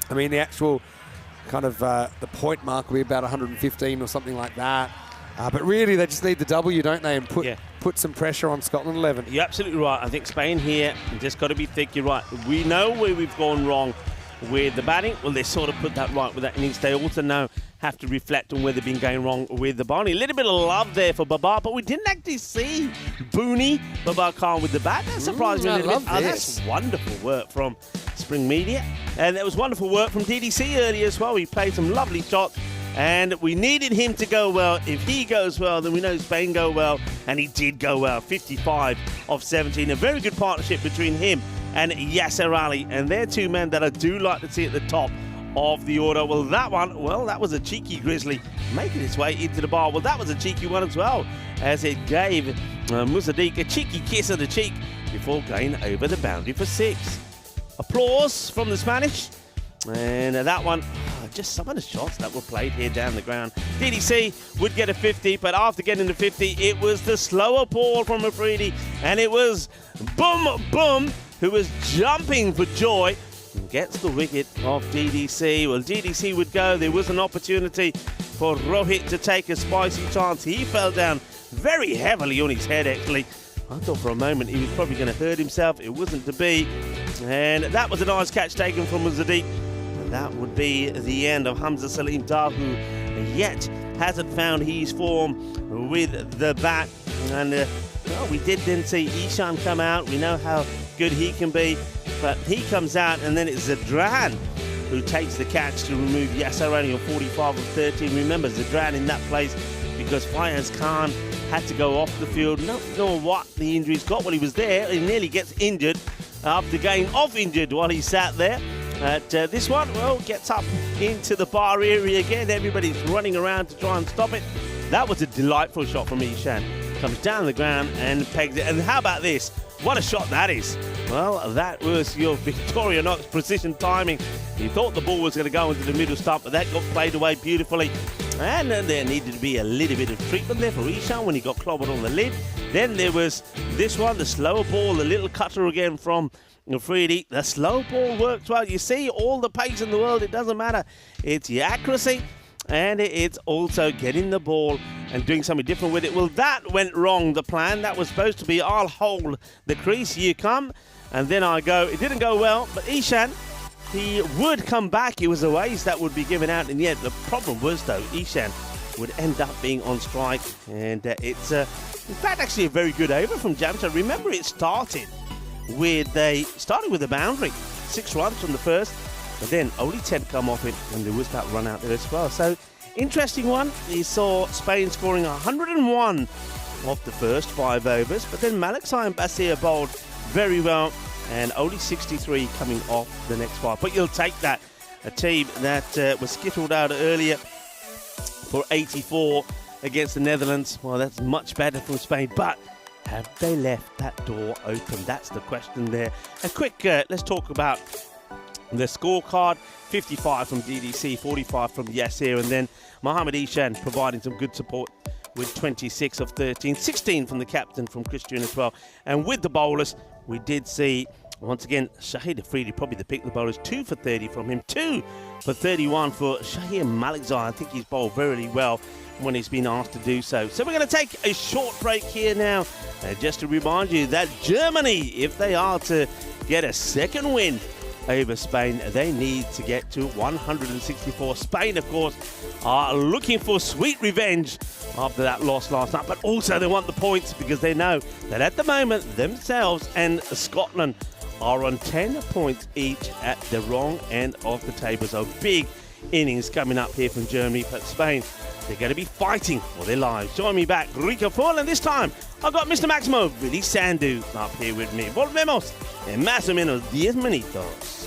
I mean, the actual kind of the point mark will be about 115 or something like that. But really, they just need the W, don't they? And put some pressure on Scotland 11. You're absolutely right. I think Spain here just got to be thick. You're right. We know where we've gone wrong with the batting. Well, they sort of put that right with that innings. They also now have to reflect on where they've been going wrong with the bowling. A little bit of love there for Babar, but we didn't actually see Booney Babar Khan with the bat. That surprised me a little bit. That's wonderful work from Spring Media. And that was wonderful work from DDC earlier as well. He played some lovely shots. And we needed him to go well. If he goes well, then we know Spain go well. And he did go well. 55 of 17. A very good partnership between him and Yasser Ali. And they're two men that I do like to see at the top of the order. Well, that was a cheeky grizzly making its way into the bar. Well, that was a cheeky one as well, as it gave Musaddiq a cheeky kiss on the cheek before going over the boundary for 6. Applause from the Spanish. And that one, just some of the shots that were played here down the ground. DDC would get a 50, but after getting the 50, it was the slower ball from Afridi, and it was Boom Boom who was jumping for joy and gets the wicket of DDC. Well, DDC would go. There was an opportunity for Rohit to take a spicy chance. He fell down very heavily on his head, actually. I thought for a moment he was probably going to hurt himself. It wasn't to be. And that was a nice catch taken from Musaddiq. That would be the end of Hamza Salim Dar, who yet hasn't found his form with the bat. And well, we did then see Ishan come out. We know how good he can be, but he comes out, and then it's Zadran who takes the catch to remove Yasser Ali on 45 of 13. Remember, Zadran in that place because Fayaz Khan had to go off the field. Not know what the injuries got when he was there. He nearly gets injured after going off injured while he sat there. This one, well, gets up into the bar area again. Everybody's running around to try and stop it. That was a delightful shot from Ishan. Comes down the ground and pegs it. And how about this? What a shot that is. Well, that was your Victorinox precision timing. He thought the ball was going to go into the middle stump, but that got played away beautifully. And then there needed to be a little bit of treatment there for Ishan when he got clobbered on the lid. Then there was this one, the slower ball, the little cutter again from Afridi. The slow ball works well. You see, all the pace in the world, it doesn't matter. It's your accuracy, and it's also getting the ball and doing something different with it. Well, that went wrong, the plan. That was supposed to be, I'll hold the crease, you come, and then I go. It didn't go well, but Ishan, he would come back. It was a waste that would be given out in the end. The problem was, though, Ishan would end up being on strike, and it's, in fact, actually a very good over from Jamshad. Remember, it started with a boundary. 6 runs from the first, but then only 10 come off it, and there was that run out there as well. So, interesting one. He saw Spain scoring 101 off the first 5 overs, but then Malik Saim Basir bowled very well, and only 63 coming off the next 5. But you'll take that. A team that was skittled out earlier for 84 against the Netherlands. Well, that's much better from Spain, but have they left that door open? That's the question there. A quick, let's talk about the scorecard. 55 from DDC, 45 from Yasser, and then Mohammad Ishan providing some good support with 26 of 13. 16 from the captain, from Christian as well. And with the bowlers, we did see, once again, Shahid Afridi, probably the pick of the bowlers. 2 for 30 from him, 2 for 31 for Shahir Malikzai. I think he's bowled very well when he's been asked to do so. So we're going to take a short break here now. Just to remind you that Germany, if they are to get a second win over Spain, they need to get to 164. Spain, of course, are looking for sweet revenge after that loss last night, but also they want the points because they know that at the moment themselves and Scotland are on 10 points each at the wrong end of the table. So big innings coming up here from Germany, but Spain, they're going to be fighting for their lives. Join me back, Rico Paul, and this time I've got Mr. Maximo Billy Sandu up here with me. Volvemos en más o menos 10 minutos.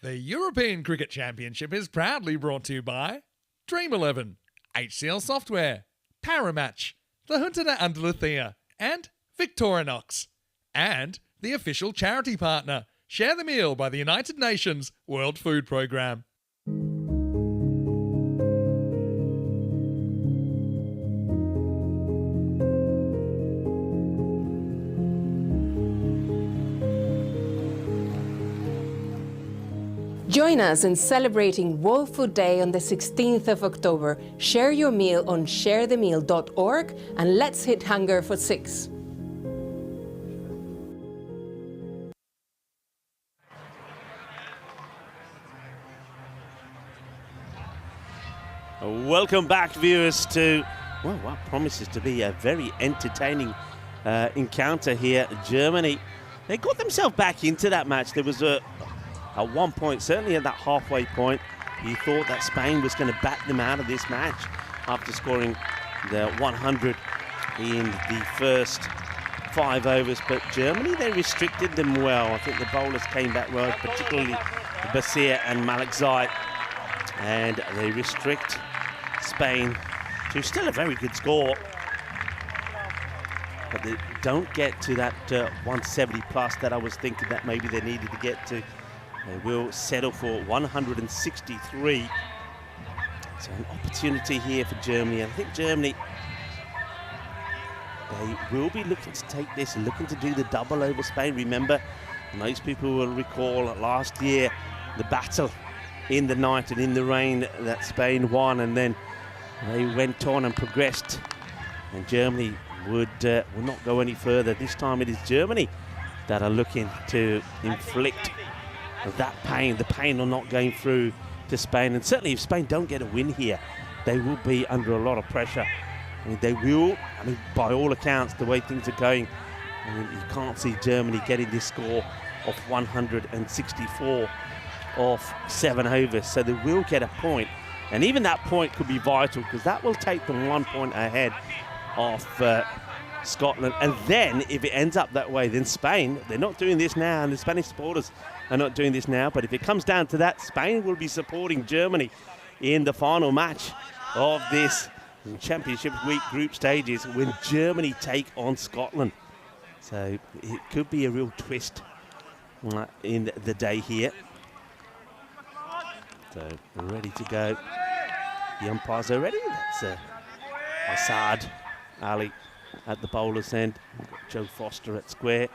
The European Cricket Championship is proudly brought to you by Dream11, HCL Software, Paramatch, the Junta de Andalucía, and Victorinox. And the official charity partner, Share the Meal by the United Nations World Food Programme. Join us in celebrating World Food Day on the 16th of October. Share your meal on sharethemeal.org and let's hit hunger for 6. Welcome back, viewers, to what promises to be a very entertaining encounter here. Germany, they got themselves back into that match. There was at one point, certainly at that halfway point, you thought that Spain was going to bat them out of this match after scoring the 100 in the first 5 overs. But Germany, they restricted them well. I think the bowlers came back well, particularly Basir and Malik Zai. And they restrict Spain to still a very good score. But they don't get to that 170 plus that I was thinking that maybe they needed to get to. They will settle for 163. So an opportunity here for Germany. I think Germany, they will be looking to take this, looking to do the double over Spain. Remember, most people will recall last year the battle in the night and in the rain that Spain won, and then they went on and progressed. And Germany would not go any further. This time it is Germany that are looking to inflict that pain, the pain of not going through to Spain. And certainly if Spain don't get a win here, they will be under a lot of pressure. I mean, they will, by all accounts, the way things are going, you can't see Germany getting this score of 164 off 7 overs. So they will get a point. And even that point could be vital, because that will take them 1 point ahead of Scotland. And then if it ends up that way, then Spain, they're not doing this now, and the Spanish supporters are not doing this now, but if it comes down to that, Spain will be supporting Germany in the final match of this Championship Week group stages when Germany take on Scotland. So it could be a real twist in the day here. So ready to go. The umpires are ready. That's Assad Ali at the bowler's end. We've got Joe Foster at square.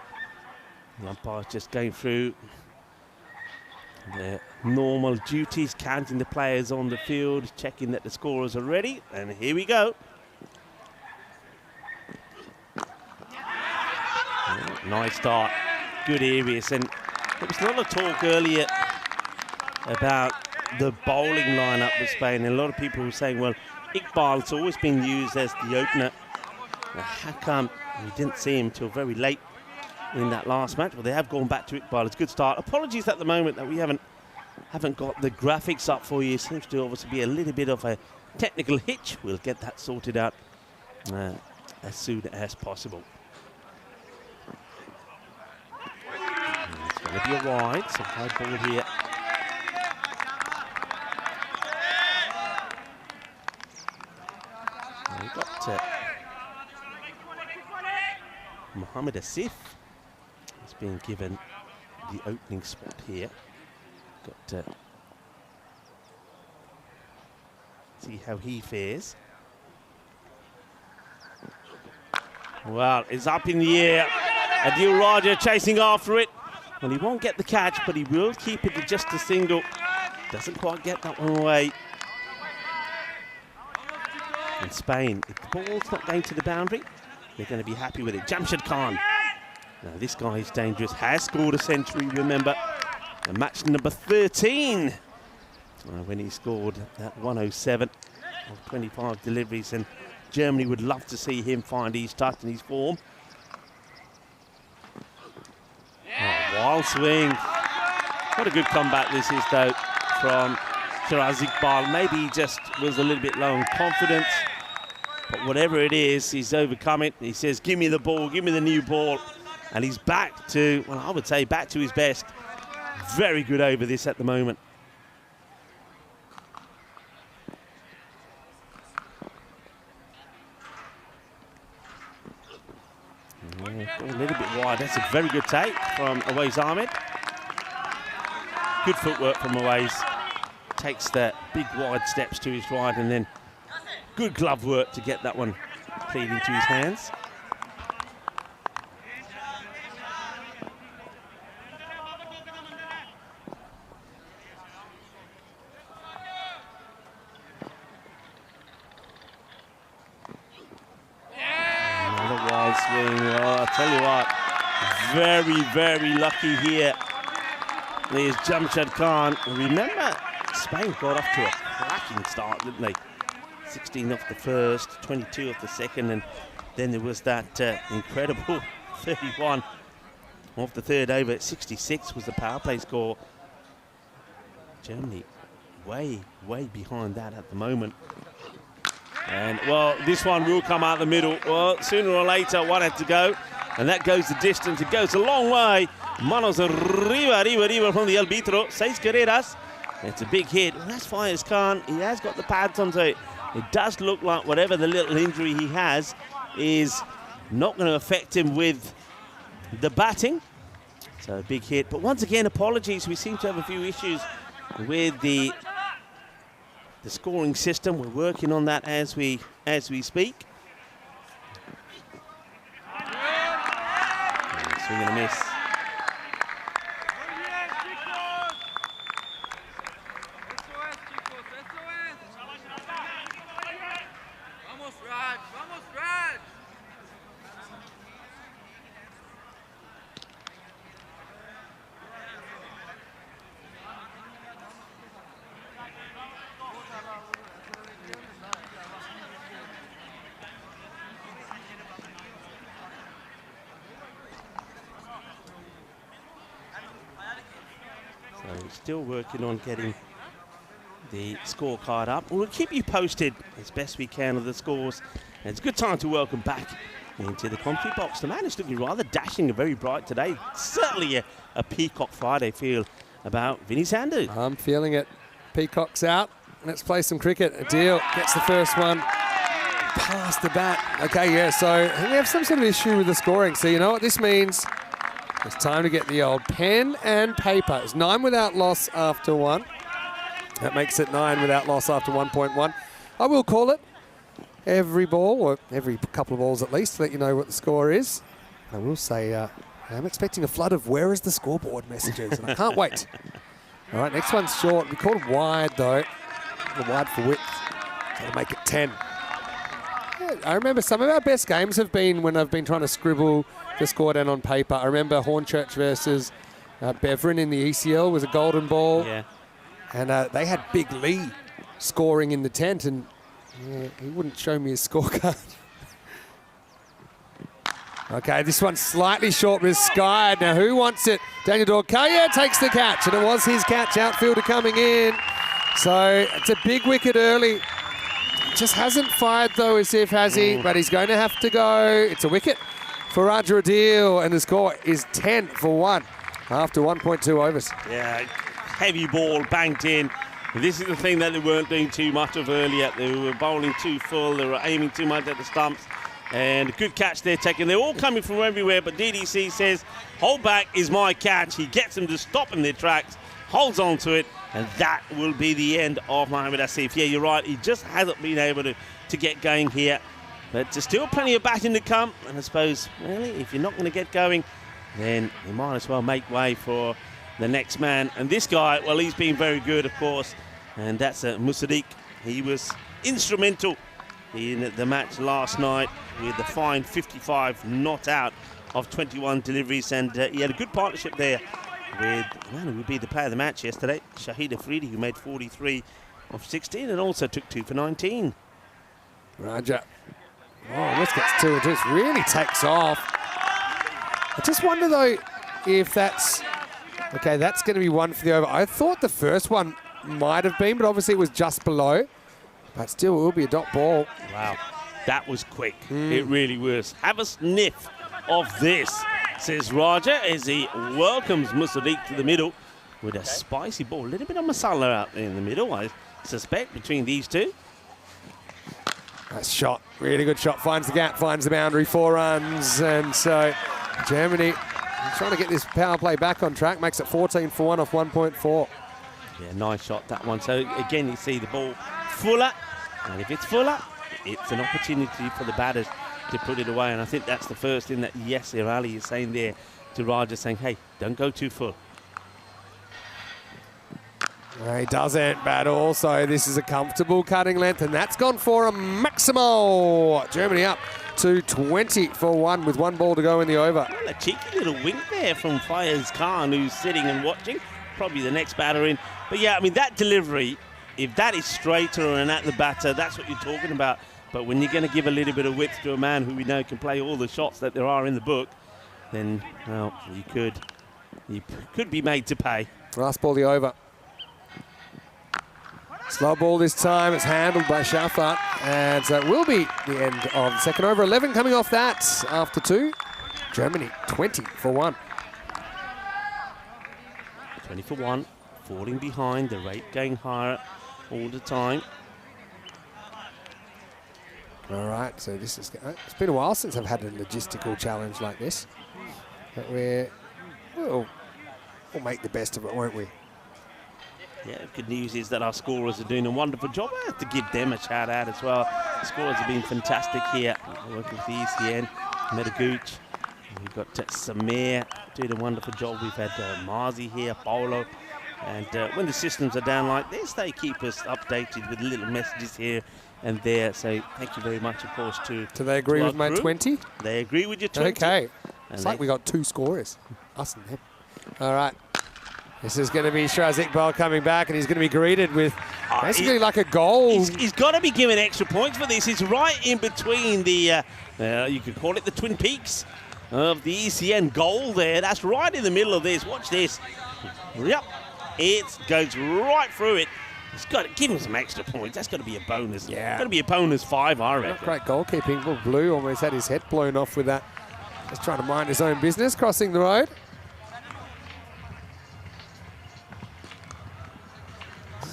The umpires just going through their normal duties, counting the players on the field, checking that the scorers are ready. And here we go. Nice start. Good areas. And there was a lot of talk earlier about the bowling lineup with Spain. And a lot of people were saying, well, Iqbal's always been used as the opener. Well, how come we didn't see him till very late in that last match? Well, they have gone back to Iqbal. It's a good start. Apologies at the moment that we haven't got the graphics up for you. Seems to obviously be a little bit of a technical hitch. We'll get that sorted out as soon as possible. And it's going to be a wide, so high ball here. And we've got Mohamed Asif is being given the opening spot here. Got to see how he fares. Well, it's up in the air. Adil Raja chasing after it. Well, he won't get the catch, but he will keep it to just a single. Doesn't quite get that one away. And Spain, if the ball's not going to the boundary, they're going to be happy with it. Jamshid Khan. Now, this guy is dangerous. Has scored a century, remember. And match number 13 when he scored that 107 of 25 deliveries. And Germany would love to see him find his touch and his form. Oh, wild swing. What a good comeback this is, though, from Shiraz Iqbal. Maybe he just was a little bit low on confidence. But whatever it is, he's overcome it. He says, give me the ball, give me the new ball. And he's back to, well, I would say back to his best. very good over this at the moment. A little bit wide. That's a very good take from Awais Ahmed. Good footwork from Awais. Takes the big wide steps to his right, and then good glove work to get that one clean into his hands. Another wild swing. Oh, I tell you what, very, very lucky here. There's Jamshad Khan. Remember, Spain got off to a cracking start, didn't they? 16 off the first, 22 off the second, and then there was that incredible 31 off the third over. 66 was the power play score. Germany way, way behind that at the moment. And, well, this one will come out the middle. Well, sooner or later, one had to go, and that goes the distance. It goes a long way. Manos arriba from the arbitro. 6 carreras. It's a big hit. Well, that's Faiz Khan. He has got the pads onto it. It does look like whatever the little injury he has is not going to affect him with the batting. So a big hit. But once again, apologies. We seem to have a few issues with the scoring system. We're working on that as we speak. Swing and a miss. Still working on getting the scorecard up. We'll keep you posted as best we can of the scores. And it's a good time to welcome back into the commentary box. The man is looking rather dashing and very bright today. Certainly a Peacock Friday feel about Vinny Sandhu. I'm feeling it. Peacock's out. Let's play some cricket. Adil gets the first one. Past the bat. Okay, yeah, so we have some sort of issue with the scoring. So you know what this means? It's time to get the old pen and paper. It's 9 without loss after 1. That makes it 9 without loss after 1.1. I will call it every ball, or every couple of balls at least, to let you know what the score is. I will say I'm expecting a flood of where is the scoreboard messages, and I can't wait. All right, next one's short. We called it wide, though. Wide for width. Got to make it 10. Yeah, I remember some of our best games have been when I've been trying to scribble the score down on paper. I remember Hornchurch versus Beverin in the ECL was a golden ball. Yeah. And they had Big Lee scoring in the tent, and he wouldn't show me his scorecard. Okay, this one's slightly short with Sky. Now, who wants it? Daniel Dorkaya takes the catch, and it was his catch. Outfielder coming in. So it's a big wicket early. Just hasn't fired, though, as if, has he? But he's going to have to go. It's a wicket for Raja Adil, and the score is 10 for 1 after 1.2 overs. Yeah, heavy ball banked in. This is the thing that they weren't doing too much of earlier. They were bowling too full. They were aiming too much at the stumps. And a good catch they're taking. They're all coming from everywhere, but DDC says, hold back is my catch. He gets them to stop in their tracks, holds on to it, and that will be the end of Mohamed Asif. Yeah, you're right. He just hasn't been able to get going here. But there's still plenty of batting to come. And I suppose, really, if you're not going to get going, then you might as well make way for the next man. And this guy, well, he's been very good, of course. And that's Musaddiq. He was instrumental in the match last night with the fine 55 not out of 21 deliveries. And he had a good partnership there with the man who would be the player of the match yesterday, Shahid Afridi, who made 43 of 16 and also took 2 for 19. Raja. Oh, this gets 2 and 2. It really takes off. I just wonder, though, if that's... Okay, that's going to be 1 for the over. I thought the first one might have been, but obviously it was just below. But still, it will be a dot ball. Wow, that was quick. It really was. Have a sniff of this, says Raja, as he welcomes Musaddiq to the middle. with a spicy ball. A little bit of masala out there in the middle, I suspect, between these two. Nice shot, really good shot. Finds the gap, finds the boundary, 4 runs. And so Germany trying to get this power play back on track. Makes it 14 for 1 off 1.4. Yeah, nice shot, that one. So again, you see the ball fuller. And if it's fuller, it's an opportunity for the batters to put it away. And I think that's the first thing that Yasser Ali is saying there to Raja, saying, hey, don't go too full. He doesn't, but also this is a comfortable cutting length, and that's gone for a maximal. Germany up to 20 for 1 with 1 ball to go in the over. Well, a cheeky little wink there from Fayez Khan, who's sitting and watching. Probably the next batter in. But yeah, I mean, that delivery, if that is straighter and at the batter, that's what you're talking about. But when you're going to give a little bit of width to a man who we know can play all the shots that there are in the book, then, well, you could be made to pay. Last ball, the over. Slow ball this time. It's handled by Shafat. And so it will be the end of the second over. 11 coming off that after 2. Germany 20 for 1. 20 for 1. Falling behind. The rate going higher all the time. All right. So this is... It's been a while since I've had a logistical challenge like this. But we'll make the best of it, won't we? Yeah, good news is that our scorers are doing a wonderful job. I have to give them a shout out as well. The scorers have been fantastic here, working with the ECN, Medagooch. We've got Samir doing a wonderful job. We've had Marzi here, Paolo. And when the systems are down like this, they keep us updated with little messages here and there. So thank you very much, of course, to Do they agree with my crew. 20? They agree with your 20. Okay. And It's like we got 2 scorers, us and them. All right. This is going to be Shiraz Iqbal coming back, and he's going to be greeted with basically like a goal. He's got to be given extra points for this. He's right in between the, you could call it the Twin Peaks of the ECN goal there. That's right in the middle of this. Watch this. Yep. It goes right through it. He's got to give him some extra points. That's got to be a bonus. Yeah. Got to be a bonus 5, I reckon. Not great goalkeeping. Well, Blue almost had his head blown off with that. Just trying to mind his own business, crossing the road.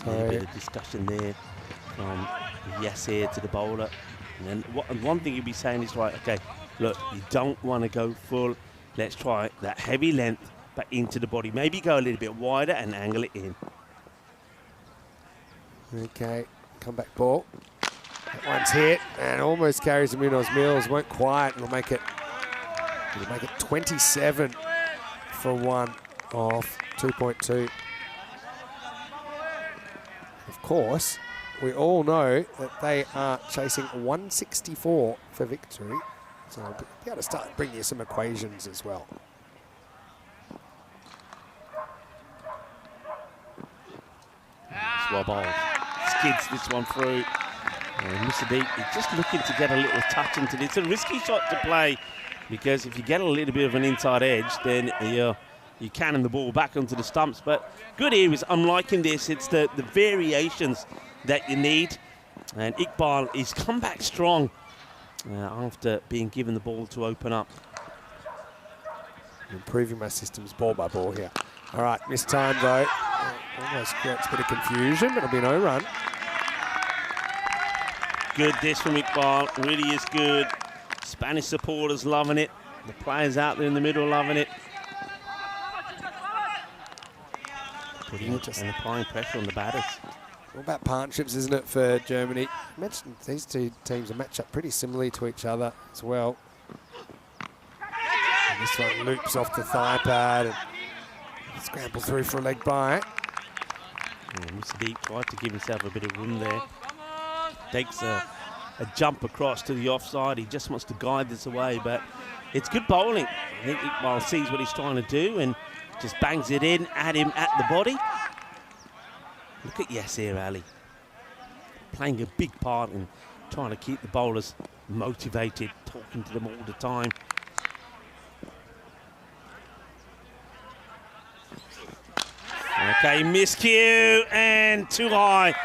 A bit of discussion there from Yasser to the bowler. And then one thing you'd be saying is, right, okay, look, you don't want to go full. Let's try that heavy length back into the body. Maybe go a little bit wider and angle it in. Okay, comeback ball. That one's hit and almost carries the Munoz Mills. Won't quite. It'll make it 27 for 1 off 2.2. Of course, we all know that they are chasing 164 for victory. So I'll be able to start bringing you some equations as well. Swab on. Skids this one through. Musadeep is just looking to get a little touch into this. It's a risky shot to play because if you get a little bit of an inside edge, then you cannon the ball back onto the stumps. But good here is, I'm liking this. It's the variations that you need. And Iqbal is come back strong after being given the ball to open up. Improving my systems ball by ball here. All right, missed time though. Almost creates a bit of confusion, but it'll be no run. Good dish from Iqbal, really is good. Spanish supporters loving it. The players out there in the middle loving it. Putting and applying pressure on the batters. All about partnerships, isn't it, for Germany? I mentioned these two teams are matched up pretty similarly to each other as well. And this one loops off the thigh pad and scrambles through for a leg by. Musadeep tried to give himself a bit of room there. Takes a jump across to the offside. He just wants to guide this away, but it's good bowling. I think Iqbal sees what he's trying to do and just bangs it in at him at the body. Look at Yasser Ali playing a big part in trying to keep the bowlers motivated, talking to them all the time. Okay, miscue and too high.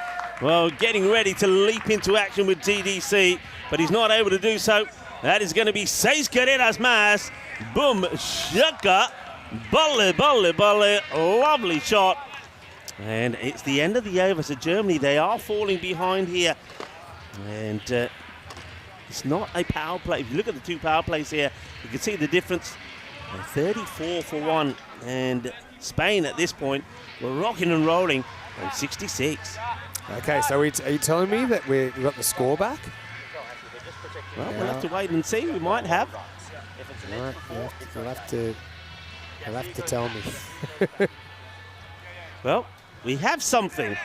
Well, getting ready to leap into action with TDC, but he's not able to do so. That is going to be 6 carreras más. Boom, shaka. Volley, volley, volley. Lovely shot. And it's the end of the over. So Germany, they are falling behind here. And it's not a power play. If you look at the two power plays here, you can see the difference. 34 for one. And Spain at this point were rocking and rolling on 66. Okay, so are you telling me that we've got the score back? Well, we'll have to wait and see. We might have. Right, you'll have to tell me. Well, we have something.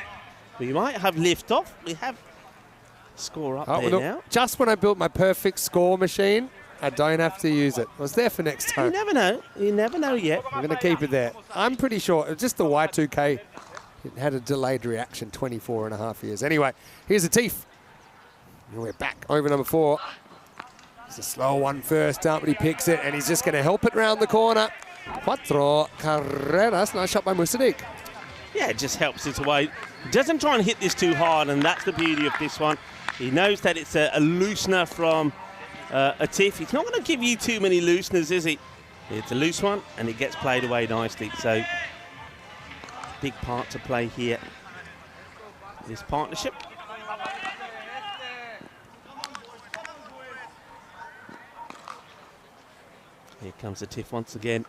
We might have lift off. We have score up there look, now. Just when I built my perfect score machine, I don't have to use it. I was there for next time. You never know. You never know yet. I'm going to keep it there. I'm pretty sure just the Y2K it had a delayed reaction 24 and a half years. Anyway, here's a Teef. And we're back over number 4. It's a slow one first up, but he picks it, and he's just going to help it round the corner. Cuatro carreras. Nice shot by Musadik. Yeah, it just helps it away. Doesn't try and hit this too hard, and that's the beauty of this one. He knows that it's a loosener from a Teef. He's not going to give you too many looseners, is he? It's a loose one, and it gets played away nicely. So, big part to play here. This partnership. Here comes the Teef once again.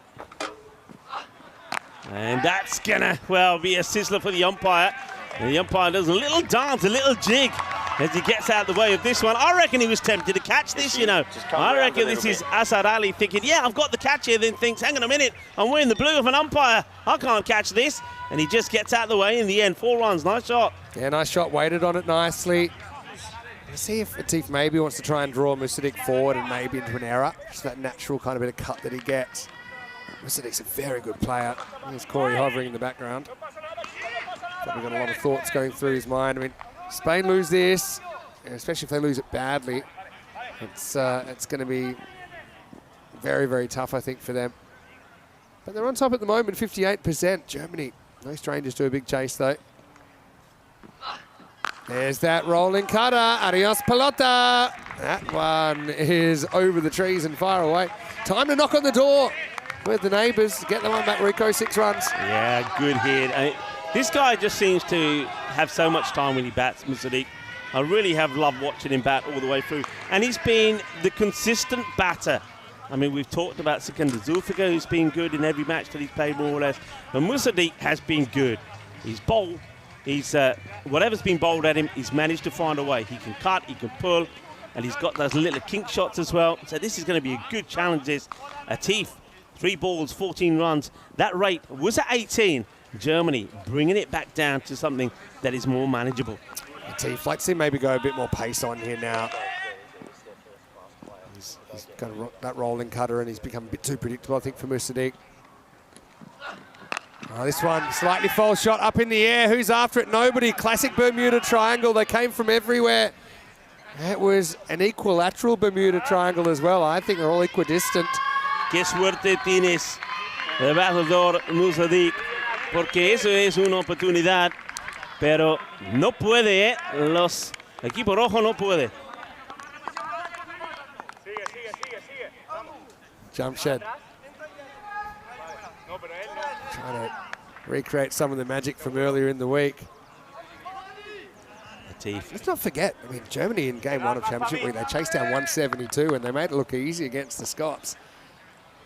And that's gonna, well, be a sizzler for the umpire. And the umpire does a little dance, a little jig as he gets out of the way of this one. I reckon he was tempted to catch this, you know. I reckon this is Asad Ali thinking, yeah, I've got the catch here, then thinks, hang on a minute, I'm wearing the blue of an umpire. I can't catch this. And he just gets out of the way in the end. 4 runs, nice shot. Yeah, nice shot, waited on it nicely. Let's see if Atif maybe wants to try and draw Musadik forward and maybe into an error. Just that natural kind of bit of cut that he gets. Musadik's a very good player. There's Corey hovering in the background. Probably got a lot of thoughts going through his mind. I mean, Spain lose this, especially if they lose it badly. It's going to be very, very tough, I think, for them. But they're on top at the moment, 58%. Germany, no strangers to a big chase, though. There's that rolling cutter. Adios, pelota. That one is over the trees and far away. Time to knock on the door with the neighbours. Get the one back, Rico, 6 runs. Yeah, good hit. This guy just seems to have so much time when he bats, Musadik. I really have loved watching him bat all the way through. And he's been the consistent batter. I mean, we've talked about Sikander Zulfiqar, who's been good in every match that he's played, more or less. But Musadik has been good. He's bowled. He's whatever's been bowled at him, he's managed to find a way. He can cut, he can pull, and he's got those little kink shots as well. So this is going to be a good challenge. This Atif, 3 balls, 14 runs. That rate was at 18. Germany bringing it back down to something that is more manageable. Atif, let's see maybe go a bit more pace on here now. He's got that rolling cutter, and he's become a bit too predictable, I think, for Musadik. Oh, this one, slightly false shot up in the air. Who's after it? Nobody. Classic Bermuda Triangle. They came from everywhere. That was an equilateral Bermuda Triangle as well. I think they're all equidistant. Qué suerte tienes, el bateador Musadik, porque eso es una oportunidad, pero no puede, los equipo rojo no puede. Jump shed. Trying to recreate some of the magic from earlier in the week. Let's not forget, I mean, Germany in game 1 of Championship Week, they chased down 172 and they made it look easy against the Scots.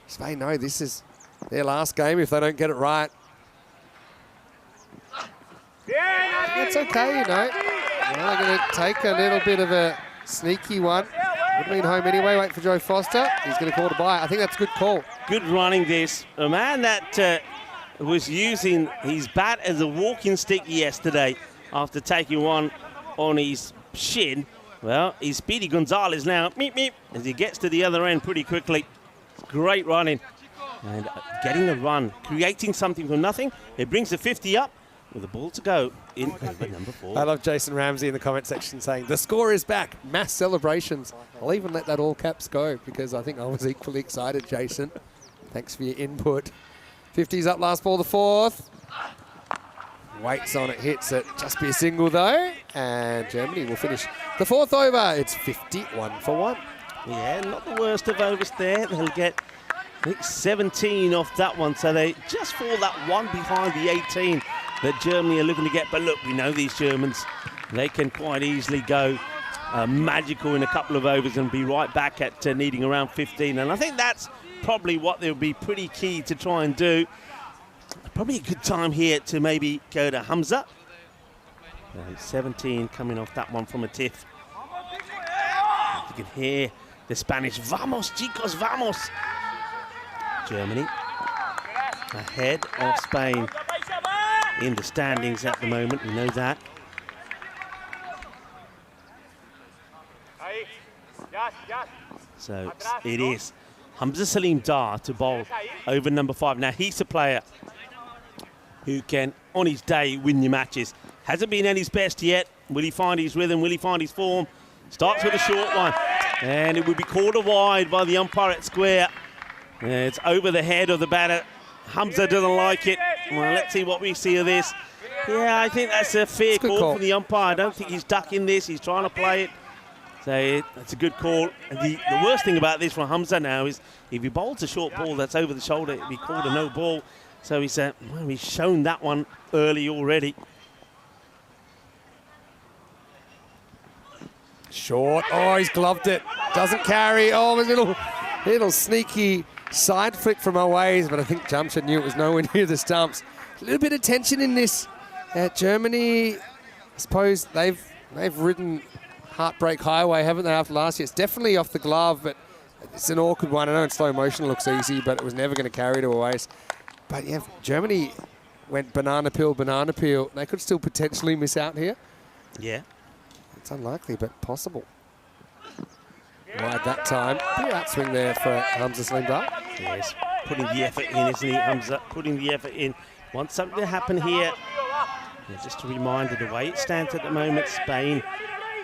Spain know this is their last game if they don't get it right. That's okay, you know. Well, they're going to take a little bit of a sneaky one. Would have been home anyway. Wait for Joe Foster. He's going to call to buy. I think that's a good call. Good running this. A man that was using his bat as a walking stick yesterday after taking one on his shin. Well, he's Speedy Gonzalez now. Meep, meep, as he gets to the other end pretty quickly. Great running. And getting the run, creating something from nothing. It brings the 50 up with a ball to go in over number 4. I love Jason Ramsey in the comment section saying, the score is back. Mass celebrations. I'll even let that all caps go because I think I was equally excited, Jason. Thanks for your input. 50's up, last ball, the 4th. Waits on it, hits it. Just be a single, though. And Germany will finish the 4th over. It's 51 for 1. Yeah, not the worst of overs there. They'll get I think 17 off that one, so they just fall that one behind the 18 that Germany are looking to get. But look, we know these Germans, they can quite easily go magical in a couple of overs and be right back at needing around 15. And I think that's probably what they'll be pretty key to try and do. Probably a good time here to maybe go to Hamza. 17 coming off that one from a tiff. You can hear the Spanish, vamos chicos, vamos. Germany ahead of Spain in the standings at the moment, we know that. So it is Hamza Salim Dar to bowl over number 5. Now he's a player who can, on his day, win your matches. Hasn't been at his best yet. Will he find his rhythm? Will he find his form? Starts with a short one. And it will be called a wide by the umpire at square. It's over the head of the batter. Hamza doesn't like it. Well, let's see what we see of this. Yeah, I think that's a fair call from the umpire. I don't think he's ducking this. He's trying to play it. So that's a good call. And the worst thing about this from Hamza now is if he bowls a short ball that's over the shoulder, it'll be called a no ball. So he's shown that one early already. Short. Oh, he's gloved it. Doesn't carry. Oh, a little sneaky side flick from our ways, but I think Jamshed knew it was nowhere near the stumps. A little bit of tension in this. Germany, I suppose they've ridden Heartbreak Highway, haven't they, after last year? It's definitely off the glove, but it's an awkward one. I know in slow motion it looks easy, but it was never going to carry to a waist. But yeah, Germany went banana peel, banana peel. They could still potentially miss out here. Yeah. It's unlikely, but possible. Wide that time. Pretty outswing there for Hamza Salim Dar. Yes, putting the effort in, isn't he, Hamza? Putting the effort in. Wants something to happen here. Yeah, just a reminder, the way it stands at the moment, Spain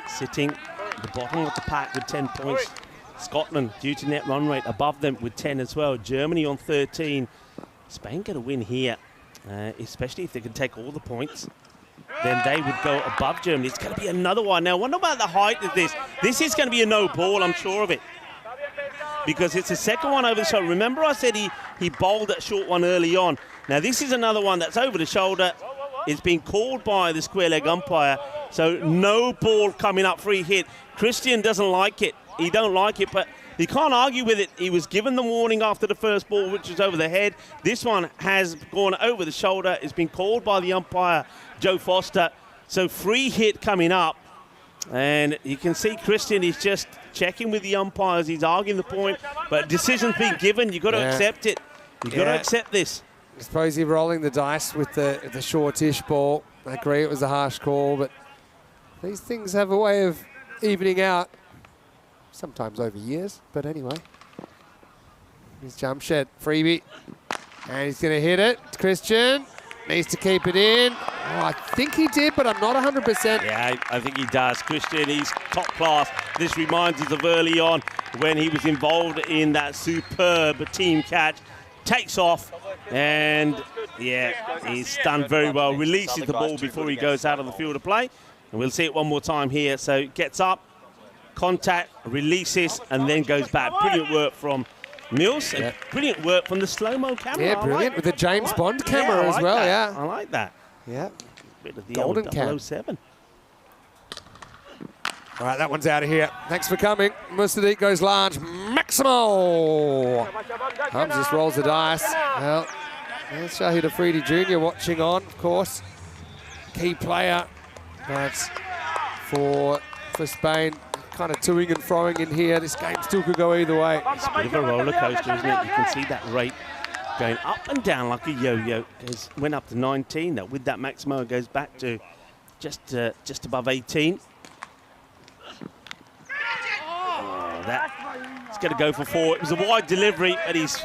sitting at the bottom of the pack with 10 points. Scotland, due to net run rate, above them with 10 as well. Germany on 13. Spain get a win here, especially if they can take all the points. Then they would go above Germany. It's going to be another one. Now, I wonder about the height of this. This is going to be a no ball, I'm sure of it. Because it's the second one over the shoulder. Remember I said he bowled that short one early on. Now, this is another one that's over the shoulder. It's been called by the square leg umpire. So no ball coming up, free hit. Christian doesn't like it. He don't like it, but you can't argue with it. He was given the warning after the first ball, which was over the head. This one has gone over the shoulder. It's been called by the umpire, Joe Foster. So free hit coming up. And you can see Christian is just checking with the umpires. He's arguing the point. But decision's been given. You've got to accept it. You've got to accept this. I suppose you're rolling the dice with the shortish ball. I agree it was a harsh call, but these things have a way of evening out. Sometimes over years, but anyway. Here's Jamshed, freebie. And he's going to hit it. Christian needs to keep it in. Oh, I think he did, but I'm not 100%. Yeah, I think he does. Christian, he's top class. This reminds us of early on when he was involved in that superb team catch. Takes off, and yeah, he's done very well. Releases the ball before he goes out of the field of play. And we'll see it one more time here. So gets up, contact, releases, and then goes back. Brilliant work from Mills. Yeah. Brilliant work from the slow-mo camera. Yeah, brilliant, with the James Bond camera as well, yeah. I like that. Yeah. Bit of the Golden old 007. All right, that one's out of here. Thanks for coming. Mustadeek goes large. Maximo! Hums just rolls the dice. Well, there's Shahid Afridi Jr. watching on, of course. Key player. But for Spain, kind of toing and froing in here. This game still could go either way. It's a bit of a roller coaster, isn't it? You can see that rate going up and down like a yo-yo. Went up to 19. Now with that Maximo, it goes back to just above 18. He's going to go for 4. It was a wide delivery, and he's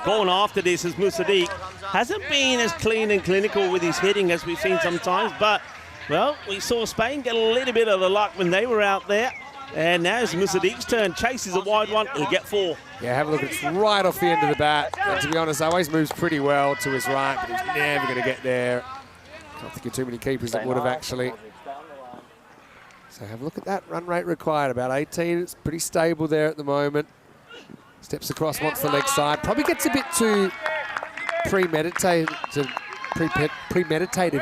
gone after this as Musadeek. Hasn't been as clean and clinical with his hitting as we've seen sometimes, but, well, we saw Spain get a little bit of the luck when they were out there. And now it's Musadeek's turn. Chases a wide one. He'll get 4. Yeah, have a look. It's right off the end of the bat. And to be honest, always moves pretty well to his right, but he's never going to get there. Can't think of too many keepers that would have actually. So have a look at that run rate required, about 18. It's pretty stable there at the moment. He's Steps across, wants the leg side. Probably gets a bit too premeditated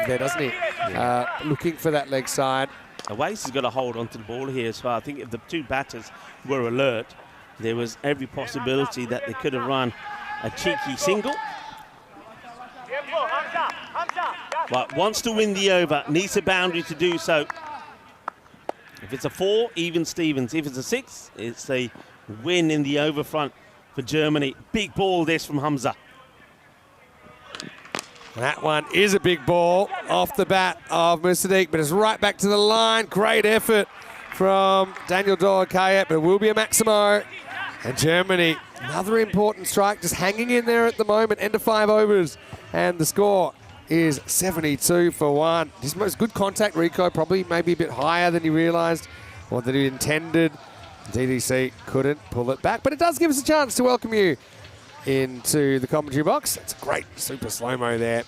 there, doesn't he? Yeah. Looking for that leg side. Wace has got to hold onto the ball here as well. I think if the two batters were alert, there was every possibility that they could have run a cheeky single. But wants to win the over, needs a boundary to do so. If it's a 4, even Stevens. If it's a 6, it's a win in the over front for Germany. Big ball this from Hamza. That one is a big ball off the bat of Musaddiq, but it's right back to the line. Great effort from Daniel Doakayet, but it will be a Maximo. And Germany, another important strike, just hanging in there at the moment. End of 5 overs, and the score is 72 for 1. His most good contact, Rico, probably maybe a bit higher than he realised or that he intended. DDC couldn't pull it back, but it does give us a chance to welcome you into the commentary box. It's a great super slow-mo there.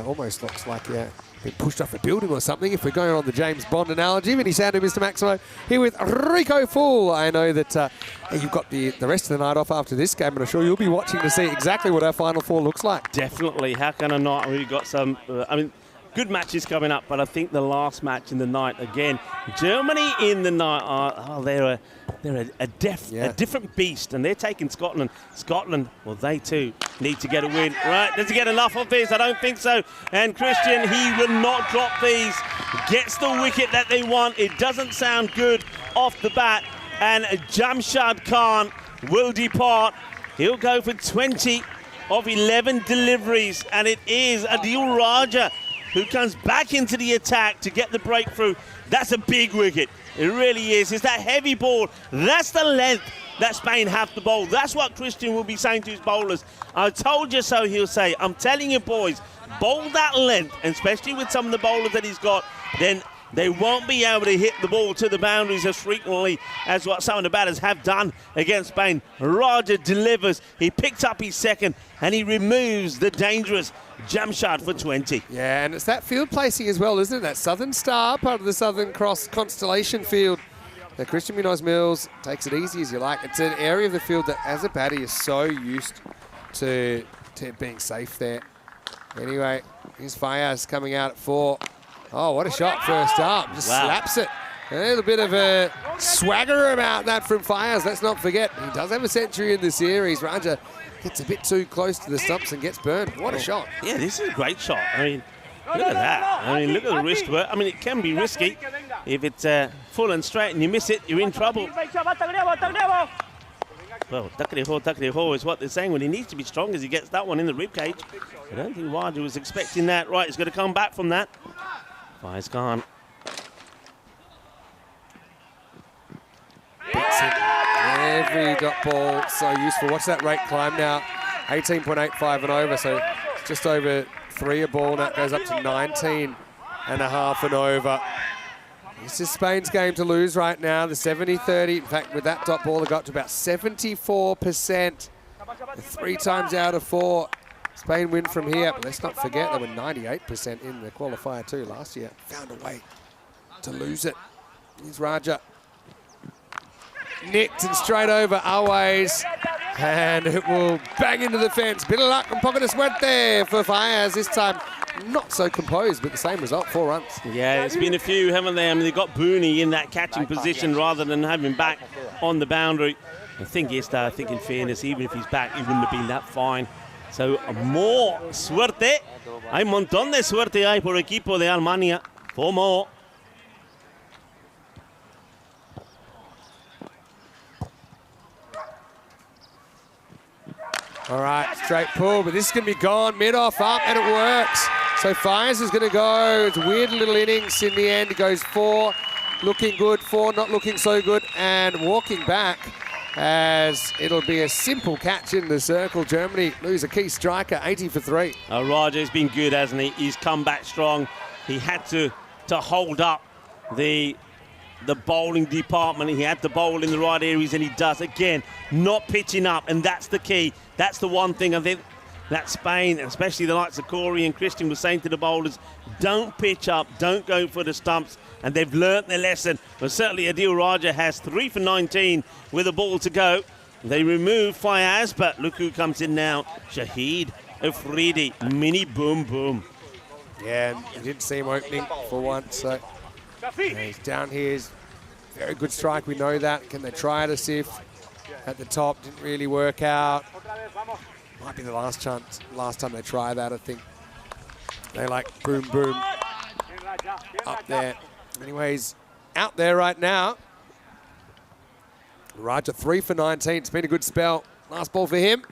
Almost looks like been pushed off a building or something if we're going on the James Bond analogy. Vinny Sandu, Mr. Maximo, here with Rico Full. I know that you've got the rest of the night off after this game, and I'm sure you'll be watching to see exactly what our Final Four looks like. Definitely. How can I not? We've got some, good matches coming up, but I think the last match in the night, again, Germany in the night, they're a different beast, and they're taking Scotland. Scotland, well, they too need to get a win. Right, does he get enough of this? I don't think so. And Christian, he will not drop these. Gets the wicket that they want. It doesn't sound good off the bat, and Jamshad Khan will depart. He'll go for 20 of 11 deliveries, and it is Adil Raja who comes back into the attack to get the breakthrough. That's a big wicket. It really is. It's that heavy ball. That's the length that Spain have to bowl. That's what Christian will be saying to his bowlers. I told you so, he'll say. I'm telling you, boys, bowl that length, and especially with some of the bowlers that he's got, then they won't be able to hit the ball to the boundaries as frequently as what some of the batters have done against Spain. Raja delivers. He picks up his second, and he removes the dangerous Jamshad for 20. Yeah, and it's that field placing as well, isn't it? That Southern Star, part of the Southern Cross Constellation field. That Christian Munoz Mills takes it easy as you like. It's an area of the field that, as a batter, is so used to being safe there. Anyway, here's Fayaz coming out at 4. Oh, what a shot first up. Just slaps it. A little bit of a swagger about that from Fayaz. Let's not forget, he does have a century in the series. Raja gets a bit too close to the stumps and gets burned. What a shot. Yeah, this is a great shot. I mean, look at that. I mean, look at the wrist work. I mean, it can be risky. If it's full and straight and you miss it, you're in trouble. Well, takriho is what they're saying. When he needs to be strong as he gets that one in the ribcage. I don't think Raja was expecting that. Right, he's going to come back from that. Faiz Khan. Beats it. Every dot ball so useful. Watch that rate climb now. 18.85 and over, so just over 3 a ball. Now it goes up to 19 and a half and over. This is Spain's game to lose right now. The 70-30. In fact, with that dot ball, they got to about 74%. 3 times out of 4. Spain win from here, but let's not forget they were 98% in the qualifier too last year. Found a way to lose it. Here's Raja. Nicked and straight over Always. And it will bang into the fence. Bit of luck and pocket of sweat there for Fayaz. This time not so composed, but the same result, 4 runs. Yeah, it's been a few, haven't they? I mean, they got Booney in that catching position rather than having back on the boundary. The thing is, though, I think in fairness, even if he's back, he wouldn't have been that fine. So, more suerte. Hay un montón de suerte ahí por equipo de Alemania. 4 more. All right, straight pull, but this is going to be gone. Mid-off up, and it works. So Fires is going to go. It's a weird little innings in the end. He goes 4, looking good, 4, not looking so good, and walking back as it'll be a simple catch in the circle. Germany lose a key striker, 80 for 3. Raja's been good, hasn't he? He's come back strong. He had to hold up the bowling department. He had to bowl in the right areas, and he does. Again, not pitching up, and that's the key. That's the one thing I think that Spain, especially the likes of Corey and Christian, was saying to the bowlers, don't pitch up, don't go for the stumps, and they've learnt their lesson. But certainly Adil Raja has 3 for 19 with a ball to go. They remove Fayaz, but look who comes in now. Shahid Afridi, mini boom boom. Yeah, and you didn't see him opening for once, so he's down here. He's very good strike, we know that. Can they try it a sieve at the top? Didn't really work out. Might be the last time they try that, I think. They like boom boom up there. Anyways, out there right now. Raja 3 for 19. It's been a good spell. Last ball for him.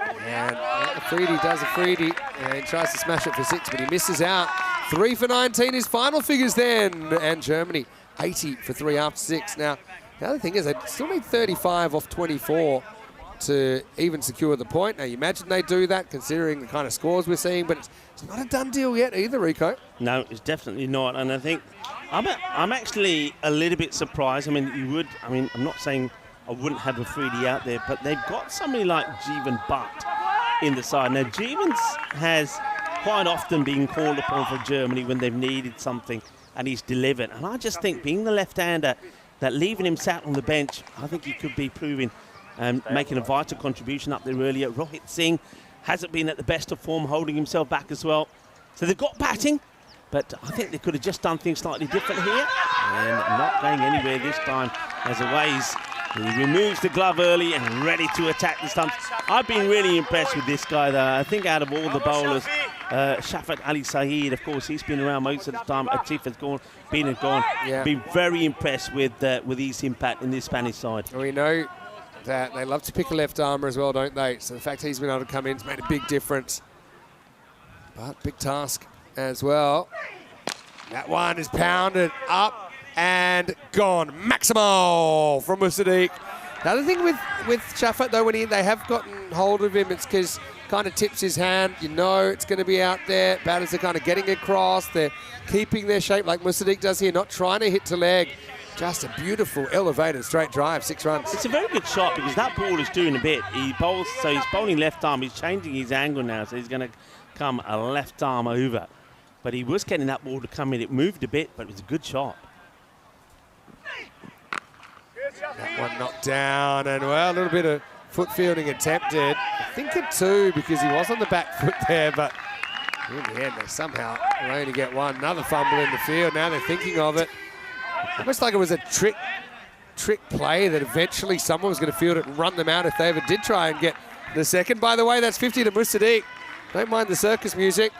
And Afridi does Afridi. And he tries to smash it for 6, but he misses out. 3 for 19, his final figures then. And Germany 80 for 3 after 6. Now, the other thing is they still need 35 off 24 to even secure the point. Now, you imagine they do that considering the kind of scores we're seeing, but it's not a done deal yet either, Rico. No, it's definitely not. And I think I'm actually a little bit surprised. I mean, I'm not saying I wouldn't have Afridi out there, but they've got somebody like Jeevan Butt in the side. Now, Jeevan has quite often been called upon for Germany when they've needed something, and he's delivered. And I just think being the left-hander, that leaving him sat on the bench, I think he could be proving and making a vital contribution up there earlier. Rohit Singh hasn't been at the best of form, holding himself back as well. So they've got batting, but I think they could have just done things slightly different here. And not going anywhere this time as Aways. He removes the glove early and ready to attack the stumps. I've been really impressed with this guy, though. I think out of all the bowlers, Shafat Ali Saeed, of course, he's been around most of the time. Atif has been and gone. Yeah. Been very impressed with his impact in this Spanish side. We know that they love to pick a left armer as well, don't they? So the fact he's been able to come in has made a big difference. But big task as well. That one is pounded up and gone. Maximal from Musadik. The other thing with Shafat, though, when they have gotten hold of him, it's because kind of tips his hand. You know it's going to be out there. Batters are kind of getting across. They're keeping their shape like Musadik does here, not trying to hit to leg. Just a beautiful elevated straight drive, 6 runs. It's a very good shot because that ball is doing a bit. He bowls, so he's bowling left arm. He's changing his angle now, so he's going to come a left arm over. But he was getting that ball to come in. It moved a bit, but it was a good shot. That one knocked down, and well, a little bit of foot fielding attempted. I think a 2 because he was on the back foot there, but in the end, they somehow only get one. Another fumble in the field. Now they're thinking of it. Almost like it was a trick play that eventually someone was going to field it and run them out if they ever did try and get the second. By the way, that's 50 to Musadik. Don't mind the circus music.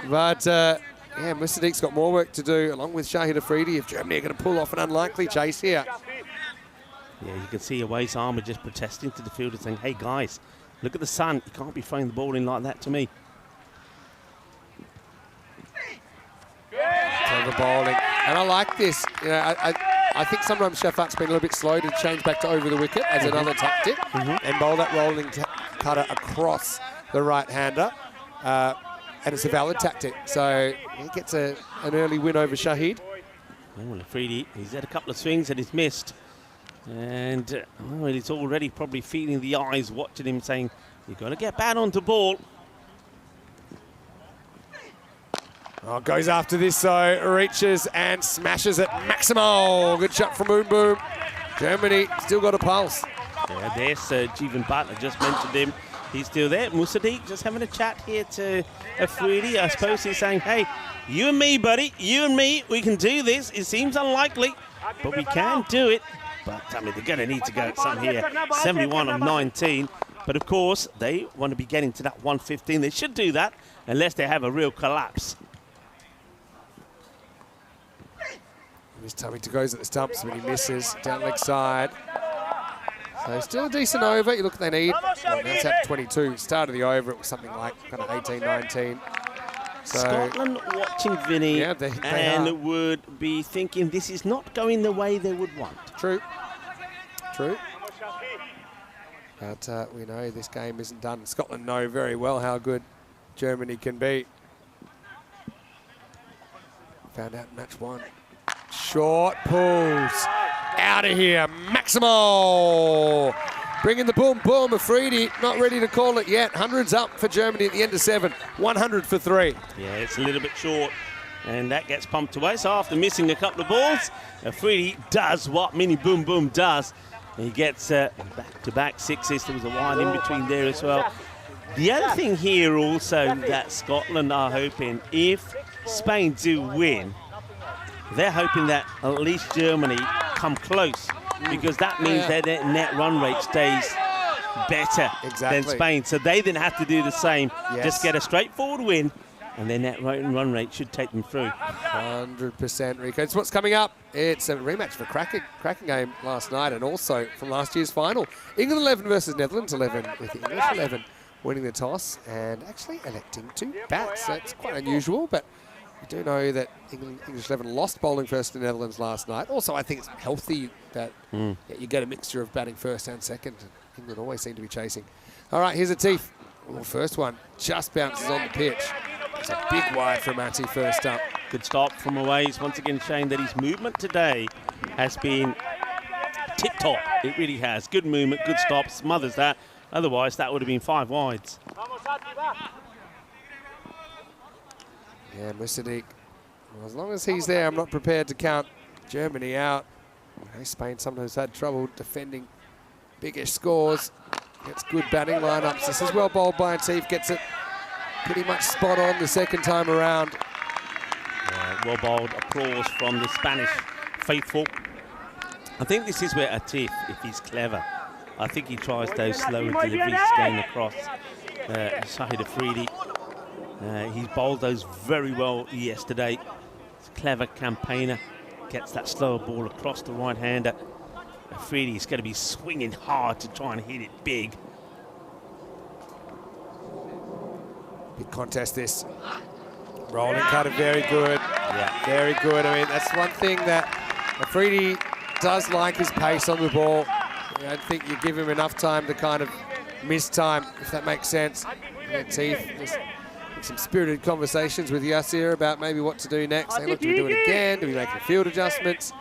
But, yeah, Musadik's got more work to do, along with Shahid Afridi, if Germany are going to pull off an unlikely chase here. Yeah, you can see Away's armour just protesting to the fielder saying, hey, guys, look at the sun. You can't be throwing the ball in like that to me. Over bowling. And I like this. You know, I think sometimes Shafat's been a little bit slow to change back to over the wicket as another tactic and bowl that rolling cutter across the right-hander. And it's a valid tactic. So he gets an early win over Shahid. Well, Afridi, he's had a couple of swings and he's missed. And well, he's already probably feeling the eyes watching him saying, you've got to get back onto ball. Oh, goes after this, so reaches and smashes it. Maximal. Good shot from Boom Boom. Germany still got a pulse. Yeah, there's Jeevan Butt. I just mentioned him. He's still there. Musadik just having a chat here to Afridi. I suppose he's saying, hey, you and me, buddy, you and me, we can do this. It seems unlikely, but we can do it. But, I mean, they're going to need to go at some here. 71 of 19. But, of course, they want to be getting to that 115. They should do that unless they have a real collapse. This time he goes at the stumps, but he misses down leg side. So still a decent over. You look at they need. Well, that's at 22. Start of the over, it was something like kind of 18, 19. So, Scotland watching Vinny they would be thinking this is not going the way they would want. True. True. But we know this game isn't done. Scotland know very well how good Germany can be. Found out in match 1. Short pulls. Out of here. Maximal. Bringing the boom, boom. Afridi not ready to call it yet. 100's up for Germany at the end of 7. 100 for 3. Yeah, it's a little bit short. And that gets pumped away. So after missing a couple of balls, Afridi does what Mini Boom Boom does. He gets back-to-back sixes. There was a wide in between there as well. The other thing here also that Scotland are hoping, if Spain do win, they're hoping that at least Germany come close, because that means that their net run rate stays better than Spain. So they then have to do the same, just get a straightforward win, and their net run rate should take them through. 100%, Rico. It's what's coming up. It's a rematch for cracking game last night, and also from last year's final. England 11 versus Netherlands 11, with the English 11 winning the toss and actually electing to bat. So it's quite unusual, but we do know that English 11 lost bowling first to the Netherlands last night. Also, I think it's healthy that you get a mixture of batting first and second. England always seem to be chasing. All right, here's Atif. Well, first one just bounces on the pitch. It's a big wide from Atif first up. Good stop from away. He's once again showing that his movement today has been tip-top. It really has. Good movement, good stop, smothers that. Otherwise, that would have been 5 wides. Yeah, Musadik. Well, as long as he's there, I'm not prepared to count Germany out. Spain sometimes had trouble defending biggish scores. Gets good batting lineups. This is well bowled by Atif. Gets it pretty much spot on the second time around. Well bowled. Applause from the Spanish faithful. I think this is where Atif, if he's clever, I think he tries those slower deliveries going across Shahid Afridi. He's bowled those very well yesterday. He's a clever campaigner. Gets that slower ball across the right-hander. Afridi's going to be swinging hard to try and hit it big. Big contest this. Rolling cutter, very good. Yeah. Very good. I mean, that's one thing that Afridi does like, his pace on the ball. I don't think you give him enough time to kind of miss time, if that makes sense. Atif, just some spirited conversations with Yasir about maybe what to do next. Say, look, do we do it again? Do we make the field adjustments?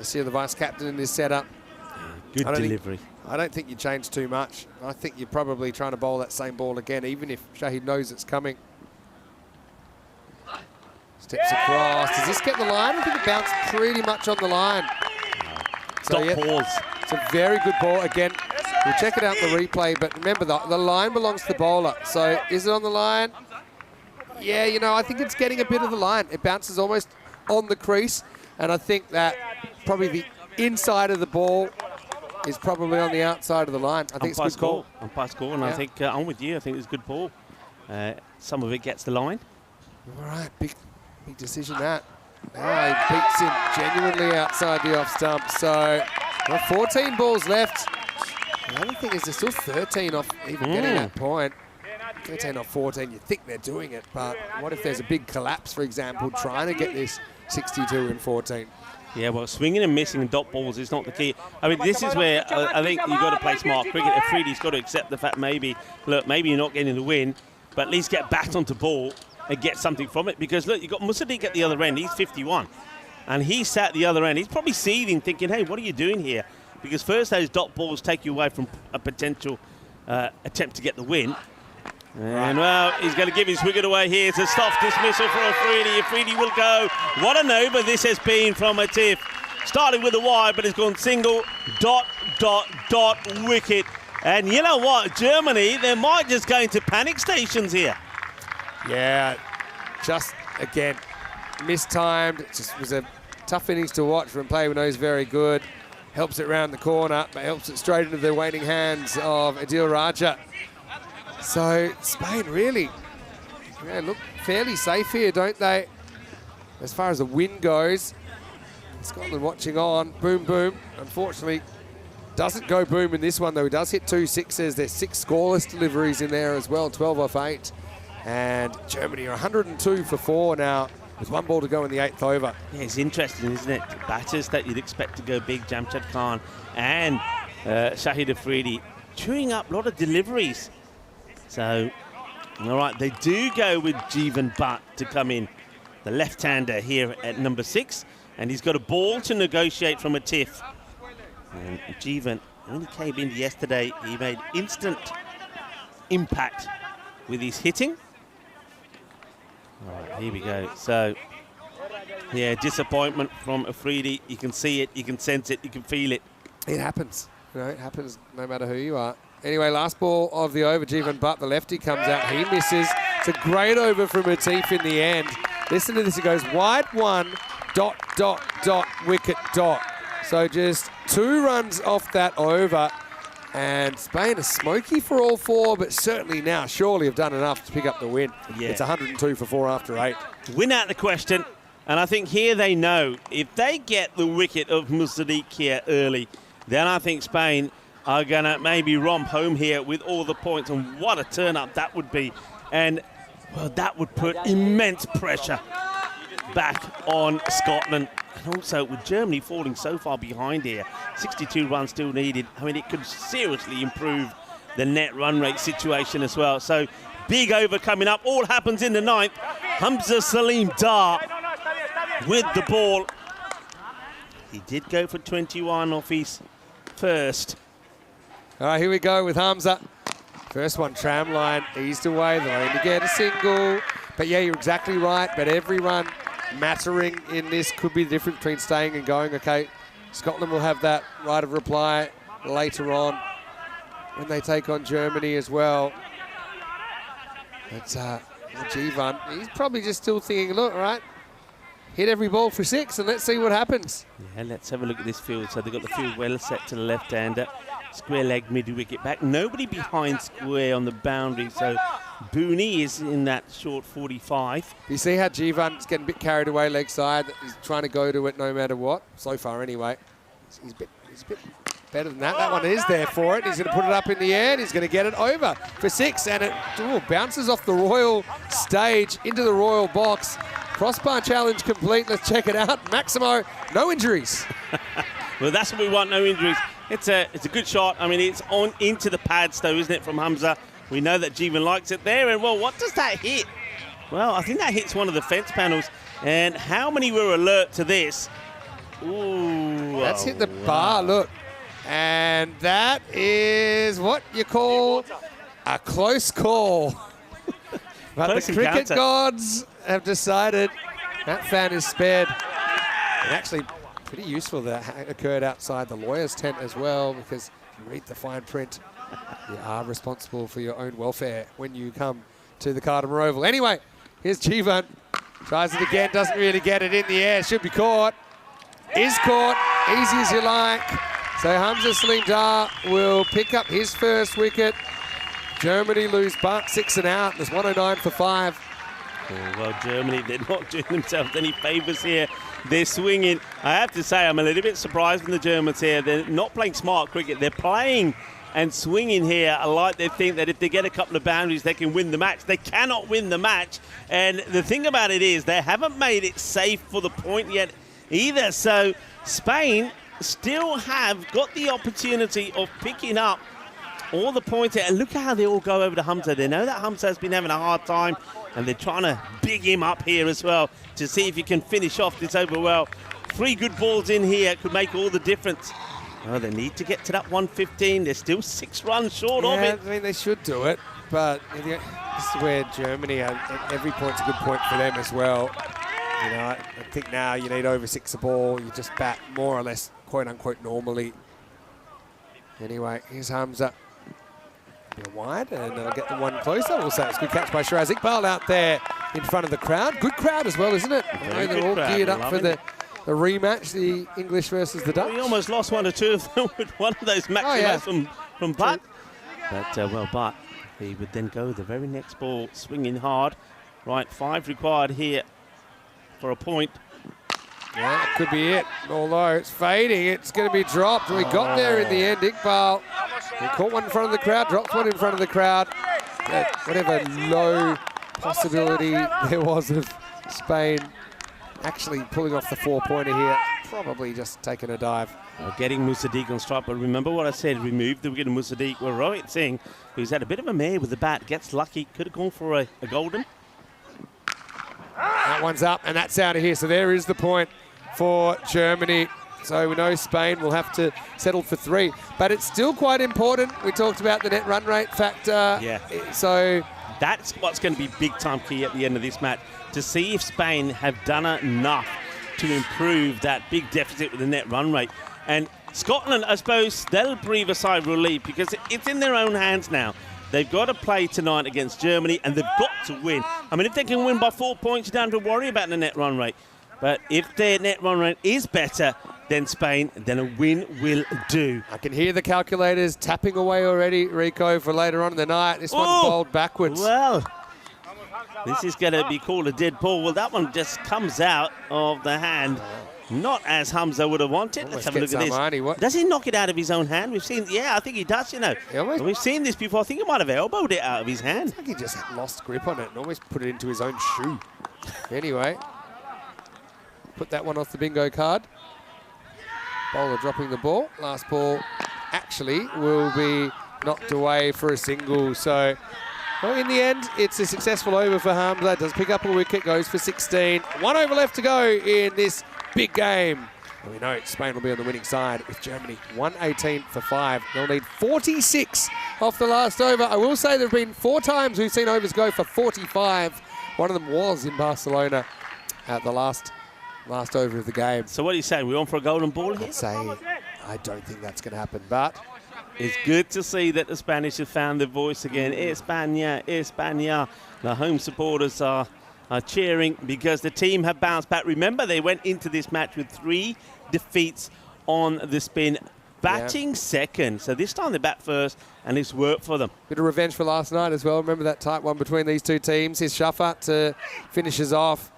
Yasir, the vice-captain in this setup. Good delivery. I don't think you change too much. I think you're probably trying to bowl that same ball again, even if Shahid knows it's coming. Steps across. Does this get the line? I think it bounced pretty much on the line. So, Dot balls. It's a very good ball. Again, we'll check it out in the replay, but remember, the line belongs to the bowler. So is it on the line? Yeah, you know, I think it's getting a bit of the line. It bounces almost on the crease, and I think that probably the inside of the ball is probably on the outside of the line. I think it's a good call. Umpire's call, and I think I'm with you. I think it's a good ball. Some of it gets the line. All right, big decision that. Now he beats him genuinely outside the off stump. So 14 balls left. The other thing is there's still 13 off even getting that point. 13 off 14, you think they're doing it, but what if there's a big collapse, for example, trying to get this 62 in 14? Yeah, well, swinging and missing and dot balls is not the key. I mean, this is where I think you've got to play smart cricket. Afridi's got to accept the fact maybe you're not getting the win, but at least get back onto ball and get something from it. Because, look, you've got Musadik at the other end. He's 51. And he sat at the other end. He's probably seething, thinking, hey, what are you doing here? Because first those dot balls take you away from a potential attempt to get the win. And, well, he's going to give his wicket away here. It's a soft dismissal for Afridi. Afridi will go. What an over this has been from Atif. Started with a wide, but it's gone single, dot, dot, dot, wicket. And you know what? Germany, they might just go into panic stations here. Yeah, just, again, mistimed. It just was a tough innings to watch from a player who knows very good. Helps it round the corner, but helps it straight into the waiting hands of Adil Raja. So Spain really look fairly safe here, don't they? As far as the win goes, Scotland watching on. Boom, boom. Unfortunately, doesn't go boom in this one, though. He does hit 2 sixes. There's 6 scoreless deliveries in there as well, 12 off 8. And Germany are 102 for 4 now, with 1 ball to go in the 8th over. Yeah, it's interesting, isn't it? Batters that you'd expect to go big, Jamshad Khan and Shahid Afridi, chewing up a lot of deliveries. So, all right, they do go with Jeevan Bhatt to come in, the left-hander here at number 6, and he's got a ball to negotiate from Atif. And Jeevan only came in yesterday. He made instant impact with his hitting. All right, here we go. So, yeah, disappointment from Afridi. You can see it, you can sense it, you can feel it. It happens. You know, it happens no matter who you are. Anyway, last ball of the over, Jeevan Butt, the lefty, comes out. He misses. It's a great over from Atif in the end. Listen to this. It goes wide 1, ... wicket ... So just 2 runs off that over. And Spain is smoky for all 4, but certainly now surely have done enough to pick up the win. Yeah. It's 102 for 4 after 8. Win out the question. And I think here they know if they get the wicket of Musadik here early, then I think Spain are going to maybe romp home here with all the points. And what a turn-up that would be. And, well, that would put immense pressure back on Scotland. And also, with Germany falling so far behind here, 62 runs still needed. I mean, it could seriously improve the net run rate situation as well. So, big over coming up. All happens in the 9th. Hamza Salim Dar with the ball. He did go for 21 off his first. All right, here we go with Hamza. First one, tram line, eased away. They'll only get a single. But yeah, you're exactly right. But every run mattering in this could be the difference between staying and going. Okay, Scotland will have that right of reply later on when they take on Germany as well. But Jeevan, he's probably just still thinking, look, all right, hit every ball for 6 and let's see what happens. Yeah, let's have a look at this field. So they've got the field well set to the left-hander. Square leg mid-wicket back. Nobody behind square on the boundary. So Booney is in that short 45. You see how Jeevan's getting a bit carried away leg side. He's trying to go to it no matter what. So far anyway. He's a bit better than that. That one is there for it. He's going to put it up in the air and he's going to get it over for 6. And it bounces off the Royal stage into the Royal box. Crossbar challenge complete. Let's check it out. Maximo, no injuries. Well, that's what we want, no injuries. It's a good shot. I mean, it's on into the pads, though, isn't it, from Hamza? We know that Jeevan likes it there. And, well, what does that hit? Well, I think that hits one of the fence panels. And how many were alert to this? Ooh. That's hit the bar, look. And that is what you call a close call. But Close the cricket encounter. gods have decided that fan is spared. And actually, pretty useful that occurred outside the lawyer's tent as well, because if you read the fine print, you are responsible for your own welfare when you come to the Cardamom Oval. Anyway, here's Jeevan. Tries it again, doesn't really get it in the air. Should be caught. Is caught. Easy as you like. So Hamza Salim Dar will pick up his first wicket. Germany lose but 6 and out. There's 109 for 5. Oh, well, Germany, they're not doing themselves any favours here. They're swinging. I have to say, I'm a little bit surprised with the Germans here. They're not playing smart cricket. They're playing and swinging here like they think that if they get a couple of boundaries, they can win the match. They cannot win the match. And the thing about it is they haven't made it safe for the point yet either. So Spain still have got the opportunity of picking up all the points here. And look at how they all go over to Hamza. They know that Hamza has been having a hard time, and they're trying to big him up here as well to see if he can finish off this over well. 3 good balls in here could make all the difference. Oh, they need to get to that 115. They're still 6 runs short of it. I mean, they should do it, but this is where Germany, every point's a good point for them as well. You know, I think now you need over 6 a ball. You just bat more or less, quote-unquote, normally. Anyway, here's Hamza. Wide, and they'll get the one closer. We'll say it's a good catch by Shiraz Iqbal out there in front of the crowd. Good crowd as well, isn't it? They're all geared up for the rematch, the English versus the Dutch. We almost lost 1 or 2 of them with one of those maximums from Butt. But, well, Butt, he would then go the very next ball, swinging hard. Right, 5 required here for a point. Yeah, that could be it. Although it's fading, it's going to be dropped. We got there in the end. Iqbal, he caught one in front of the crowd, dropped one in front of the crowd. Whatever low possibility there was of Spain actually pulling off the 4-pointer here, probably just taking a dive. Getting Musadik on strike, but remember what I said, remove the wicket of Musadik. Well, Rohit Singh, who's had a bit of a mare with the bat, gets lucky, could have gone for a golden. That one's up, and that's out of here. So there is the point for Germany. So we know Spain will have to settle for 3. But it's still quite important. We talked about the net run rate factor. Yeah. So that's what's going to be big time key at the end of this match, to see if Spain have done enough to improve that big deficit with the net run rate. And Scotland, I suppose, they'll breathe a sigh of relief because it's in their own hands now. They've got to play tonight against Germany, and they've got to win. I mean, if they can win by 4 points, you don't have to worry about the net run rate. But if their net run rate is better than Spain, then a win will do. I can hear the calculators tapping away already, Rico, for later on in the night. This one's bowled backwards. Well, this is going to be called a dead ball. Well, that one just comes out of the hand. Not as Hamza would have wanted. Let's have a look at this. Does he knock it out of his own hand? We've seen, yeah, I think he does, you know. We've seen this before. I think he might have elbowed it out of his hand. I think he just lost grip on it and almost put it into his own shoe. Anyway, put that one off the bingo card. Bowler dropping the ball. Last ball actually will be knocked away for a single. So, well, in the end, it's a successful over for Hamza. Does pick up a wicket, goes for 16. 1 over left to go in this big game. And we know Spain will be on the winning side with Germany 118 for 5. They'll need 46 off the last over. I will say there have been 4 times we've seen overs go for 45. One of them was in Barcelona at the last over of the game. So what are you saying? We're on for a golden ball here? I'd say I don't think that's going to happen, but it's good to see that the Spanish have found their voice again. España, España. The home supporters are cheering because the team have bounced back. Remember, they went into this match with 3 defeats on the spin, batting second. So this time they bat first, and it's worked for them. Bit of revenge for last night as well. Remember that tight one between these 2 teams. Here's Shafat finishes off,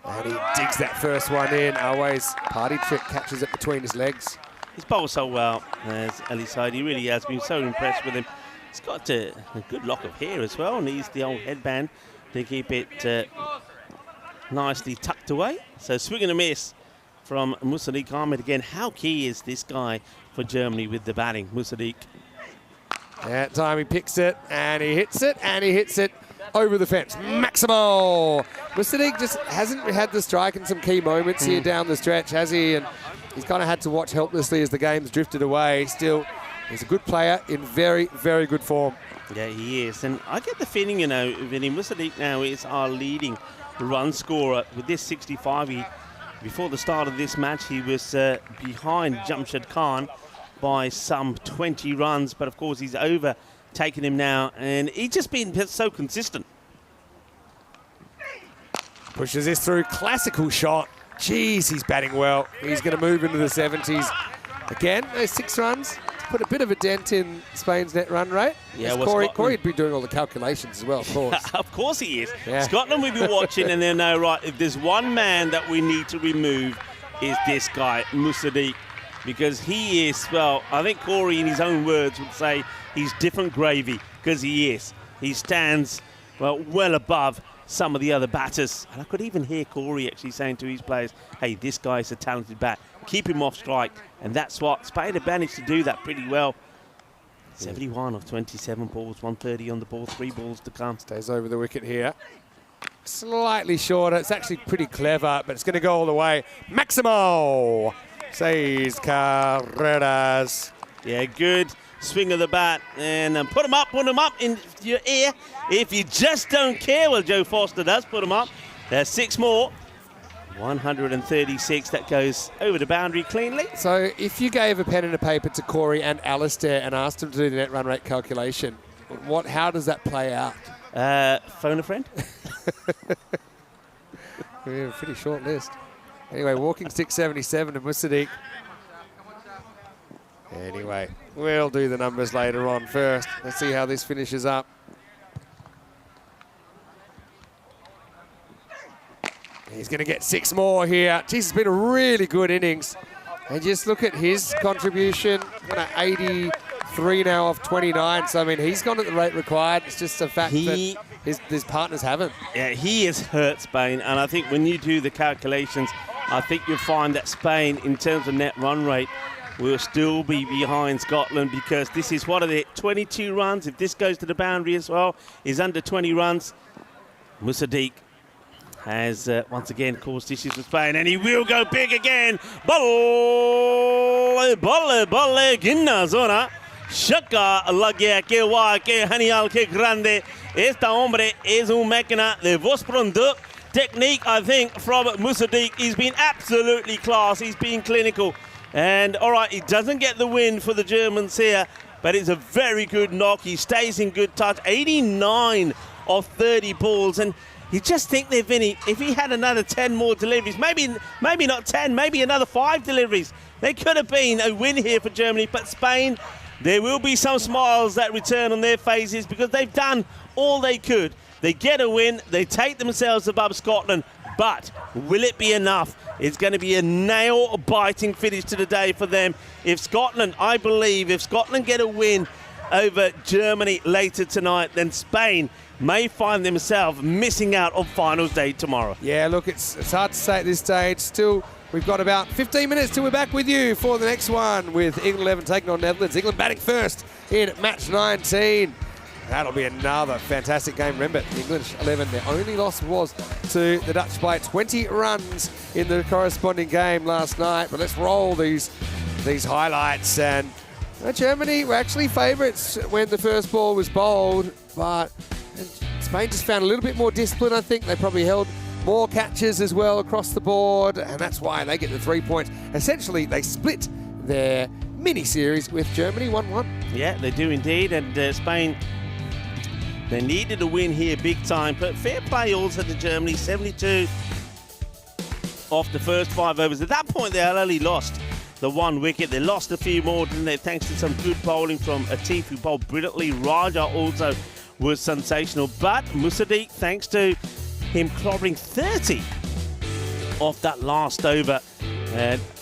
and he digs that first one in. Always party trick, catches it between his legs. He's bowled so well, as Ali said. He really has been so impressed with him. He's got a good lock of hair as well, and he's the old headband to keep it nicely tucked away. So swing and a miss from Musaddiq Ahmed again. How key is this guy for Germany with the batting, Musaddiq? That time he picks it, and he hits it, and he hits it over the fence. Maximal! Musaddiq just hasn't had the strike in some key moments here down the stretch, has he? And he's kind of had to watch helplessly as the game's drifted away. Still, he's a good player in very, very good form. Yeah, he is. And I get the feeling, you know, Vinny Musaddiq now is our leading run scorer. With this 65, before the start of this match, he was behind Jamshed Khan by some 20 runs. But, of course, he's overtaken him now. And he's just been so consistent. Pushes this through. Classical shot. Jeez, he's batting well. He's going to move into the 70s. Again, those 6 runs put a bit of a dent in Spain's net run rate. Yeah, well, Corey'd be doing all the calculations as well, of course. Of course he is. Yeah. Scotland will be watching and they'll know, right, if there's one man that we need to remove is this guy, Musaddiq, because he is, well, I think Corey in his own words would say he's different gravy, because he is. He stands, well above some of the other batters. And I could even hear Corey actually saying to his players, hey, this guy's a talented bat. Keep him off strike. And that's what Spain have managed to do that pretty well. 71 of 27 balls, 130 on the ball, 3 balls to come. Stays over the wicket here. Slightly shorter. It's actually pretty clever, but it's going to go all the way. Maximo! Says Carreras. Yeah, good swing of the bat. And put him up in your ear. If you just don't care, well, Joe Foster does put him up. There's 6 more. 136, that goes over the boundary cleanly. So if you gave a pen and a paper to Corey and Alistair and asked them to do the net run rate calculation, how does that play out? Phone a friend? We have a pretty short list. Anyway, walking stick 77 to Musaddiq. Anyway, we'll do the numbers later on first. Let's see how this finishes up. He's going to get 6 more here. Jeez, it's been a really good innings. And just look at his contribution. 83 now off 29. So, I mean, he's gone at the rate required. It's just a fact that his partners haven't. Yeah, he has hurt Spain. And I think when you do the calculations, I think you'll find that Spain, in terms of net run rate, will still be behind Scotland because this is, what are they, 22 runs. If this goes to the boundary as well, is under 20 runs. Musaddiq has once again caused issues with Spain, and he will go big again. Balle, ginna zona. Shaka lagya que wa que genial que grande. Este hombre es un máquina de voz pronto. Technique, I think, from Musaddiq. He's been absolutely class. He's been clinical. And all right, he doesn't get the win for the Germans here, but it's a very good knock. He stays in good touch, 89 of 30 balls. And you just think there, Vinny, if he had another 10 more deliveries, maybe not 10, maybe another 5 deliveries, there could have been a win here for Germany. But Spain, there will be some smiles that return on their faces because they've done all they could. They get a win, they take themselves above Scotland, but will it be enough? It's going to be a nail-biting finish to the day for them. If Scotland, I believe, if Scotland get a win over Germany later tonight, then Spain may find themselves missing out on finals day tomorrow. Yeah, look, it's hard to say at this stage. Still, we've got about 15 minutes till we're back with you for the next one with England 11 taking on Netherlands. England batting first in match 19. That'll be another fantastic game. Remember, English 11, their only loss was to the Dutch by 20 runs in the corresponding game last night. But let's roll these highlights. And Germany were actually favourites when the first ball was bowled, but Spain just found a little bit more discipline, I think. They probably held more catches as well across the board, and that's why they get the 3 points. Essentially, they split their mini-series with Germany 1-1. Yeah, they do indeed, and Spain, they needed a win here big time, but fair play also to Germany, 72 off the first 5 overs. At that point, they had only lost the 1 wicket. They lost a few more, didn't they, thanks to some good bowling from Atif, who bowled brilliantly. Raja also was sensational, but Musadik, thanks to him clobbering 30 off that last over,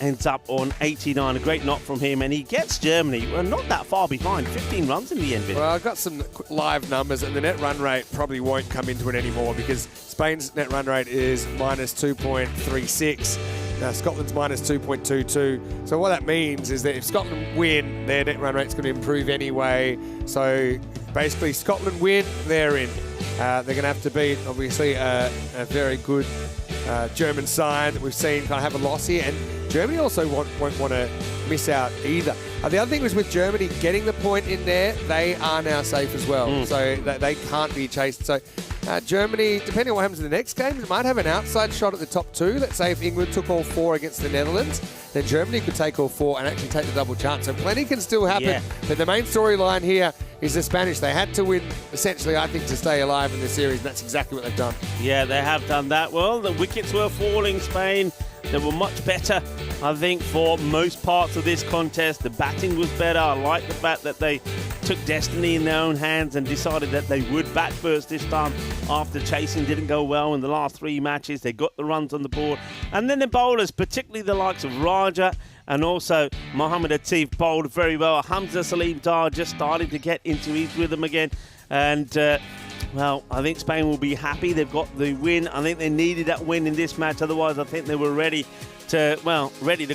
ends up on 89. A great knock from him, and he gets Germany, well, not that far behind, 15 runs in the end. Well, I've got some live numbers, and the net run rate probably won't come into it anymore because Spain's net run rate is minus 2.36. Now, Scotland's minus 2.22. So what that means is that if Scotland win, their net run rate's going to improve anyway. So basically, Scotland win, they're in. They're going to have to beat, obviously, a very good German side that we've seen kind of have a loss here. And Germany also won't want to miss out either. The other thing was with Germany getting the point in there, they are now safe as well. So they can't be chased. So Germany, depending on what happens in the next game, might have an outside shot at the top 2. Let's say if England took all 4 against the Netherlands, then Germany could take all 4 and actually take the double chance. So plenty can still happen. Yeah. But the main storyline here is the Spanish. They had to win, essentially, I think, to stay alive in the series. And that's exactly what they've done. Yeah, they have done that. Well, the wickets were falling. Spain, they were much better, I think, for most parts of this contest. The batting was better. I like the fact that they took destiny in their own hands and decided that they would bat first this time after chasing didn't go well in the last 3 matches. They got the runs on the board. And then the bowlers, particularly the likes of Raja and also Mohamed Atif, bowled very well. Hamza Salim Dar just starting to get into his rhythm again. And, well, I think Spain will be happy. They've got the win. I think they needed that win in this match. Otherwise, I think they were ready to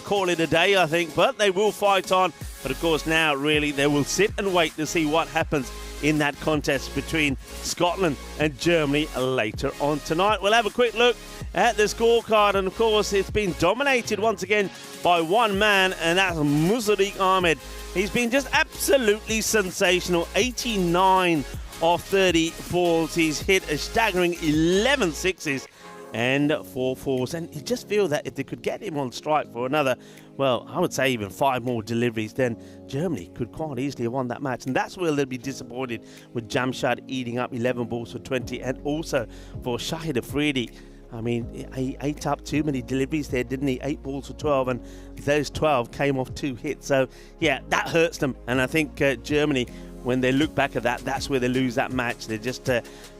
call it a day, I think. But they will fight on. But, of course, now, really, they will sit and wait to see what happens in that contest between Scotland and Germany later on tonight. We'll have a quick look at the scorecard. And, of course, it's been dominated once again by one man, and that's Musadik Ahmed. He's been just absolutely sensational. 89 of 30 balls. He's hit a staggering 11 sixes and 4 fours. And you just feel that if they could get him on strike for another, well, I would say even 5 more deliveries, then Germany could quite easily have won that match. And that's where they'll be disappointed with Jamshad eating up 11 balls for 20, and also for Shahid Afridi. I mean, he ate up too many deliveries there, didn't he? 8 balls for 12, and those 12 came off 2 hits. So, yeah, that hurts them. And I think Germany, when they look back at that, that's where they lose that match. They're just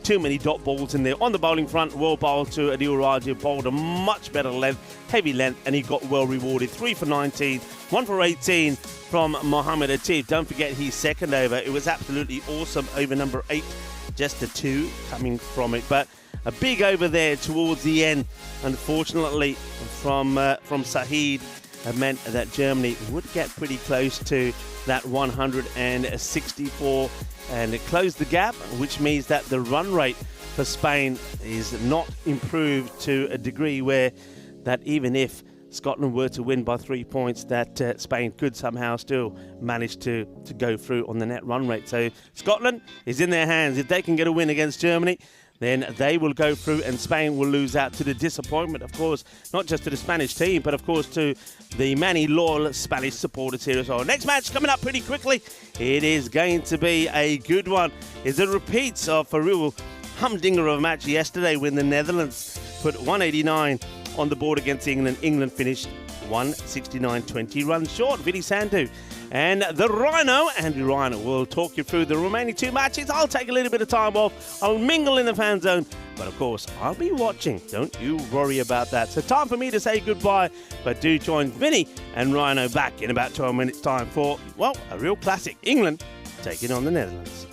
too many dot balls in there. On the bowling front, well bowled to Adil Raja, bowled a much better length, heavy length, and he got well rewarded. 3 for 19, 1 for 18 from Mohamed Atif. Don't forget his second over. It was absolutely awesome. Over number 8, just a 2 coming from it. But a big over there towards the end, unfortunately, from Sahid, meant that Germany would get pretty close to that 164, and it closed the gap, which means that the run rate for Spain is not improved to a degree where that even if Scotland were to win by 3 points, that Spain could somehow still manage to go through on the net run rate. So Scotland is in their hands. If they can get a win against Germany, then they will go through and Spain will lose out to the disappointment, of course, not just to the Spanish team, but of course to the many loyal Spanish supporters here as well. Next match coming up pretty quickly. It is going to be a good one. It's a repeat of a real humdinger of a match yesterday when the Netherlands put 189 on the board against England. England finished 169, 20 runs short. Vinny Sandu and the Rhino, Andrew Rhino, will talk you through the remaining two matches. I'll take a little bit of time off. I'll mingle in the fan zone. But of course, I'll be watching. Don't you worry about that. So time for me to say goodbye. But do join Vinny and Rhino back in about 12 minutes time for, well, a real classic. England taking on the Netherlands.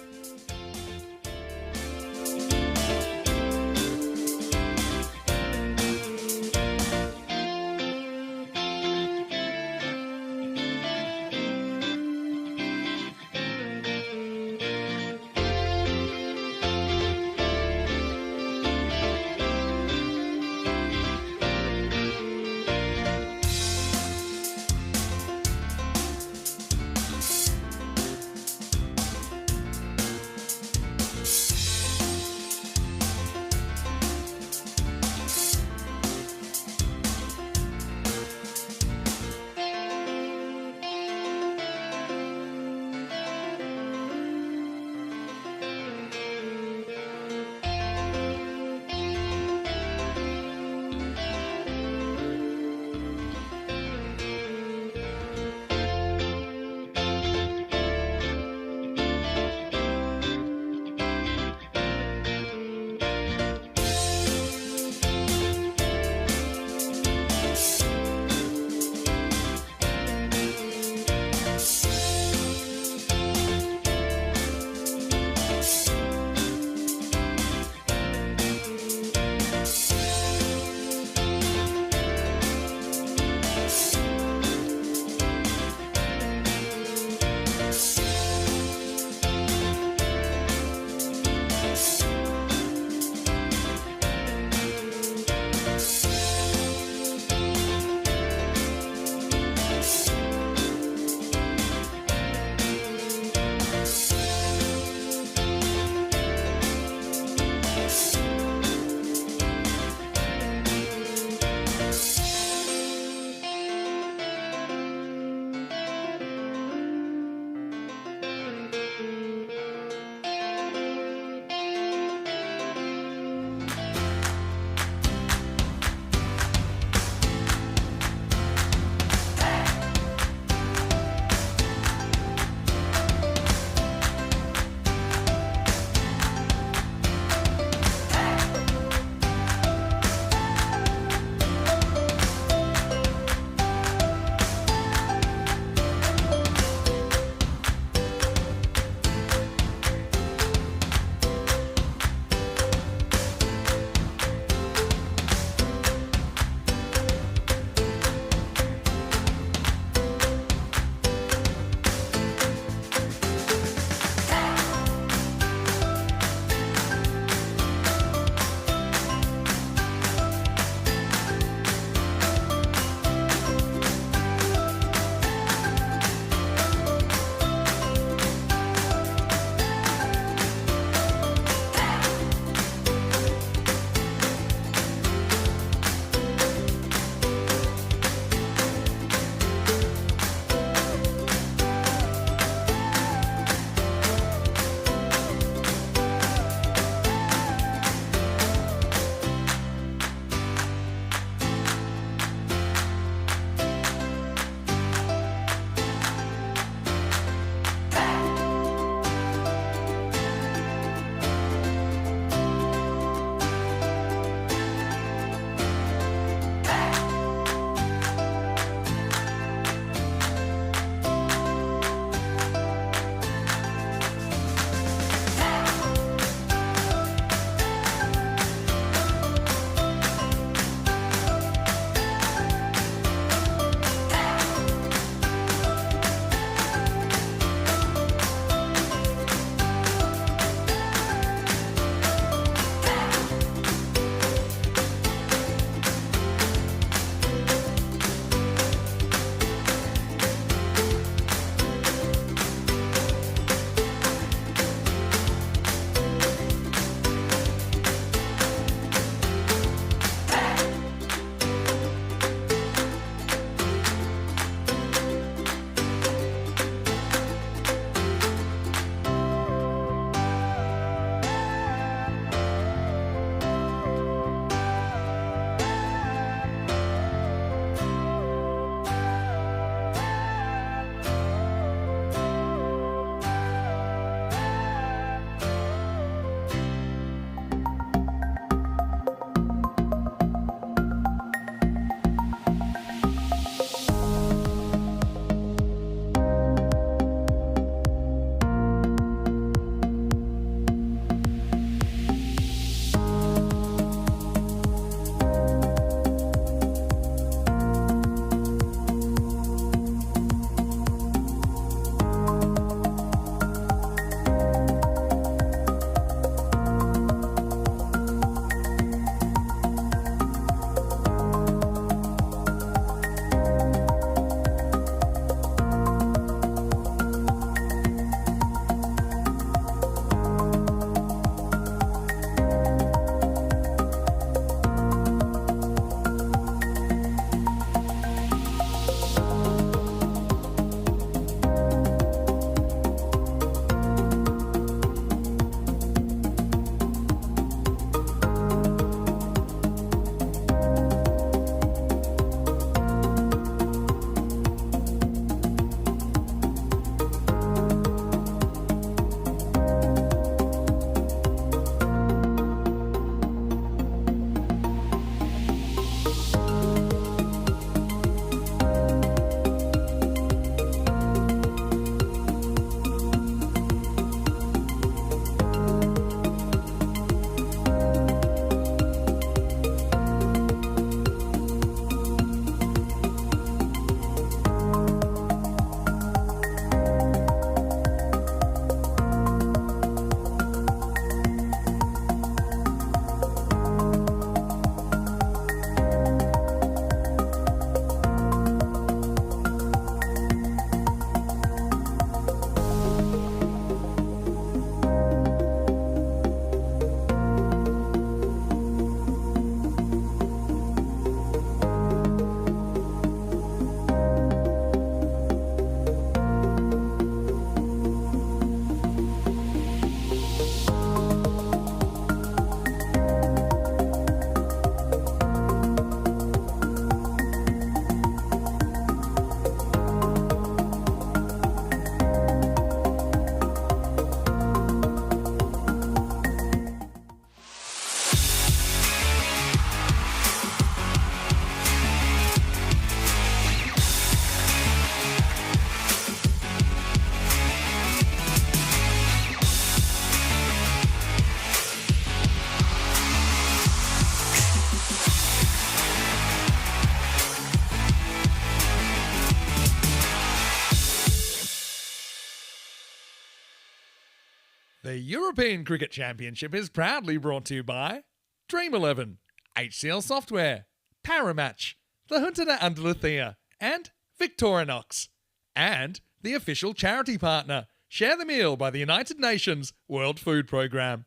European Cricket Championship is proudly brought to you by Dream11, HCL Software, Paramatch, the Junta de Andalucía, and Victorinox. And the official charity partner, Share the Meal by the United Nations World Food Programme.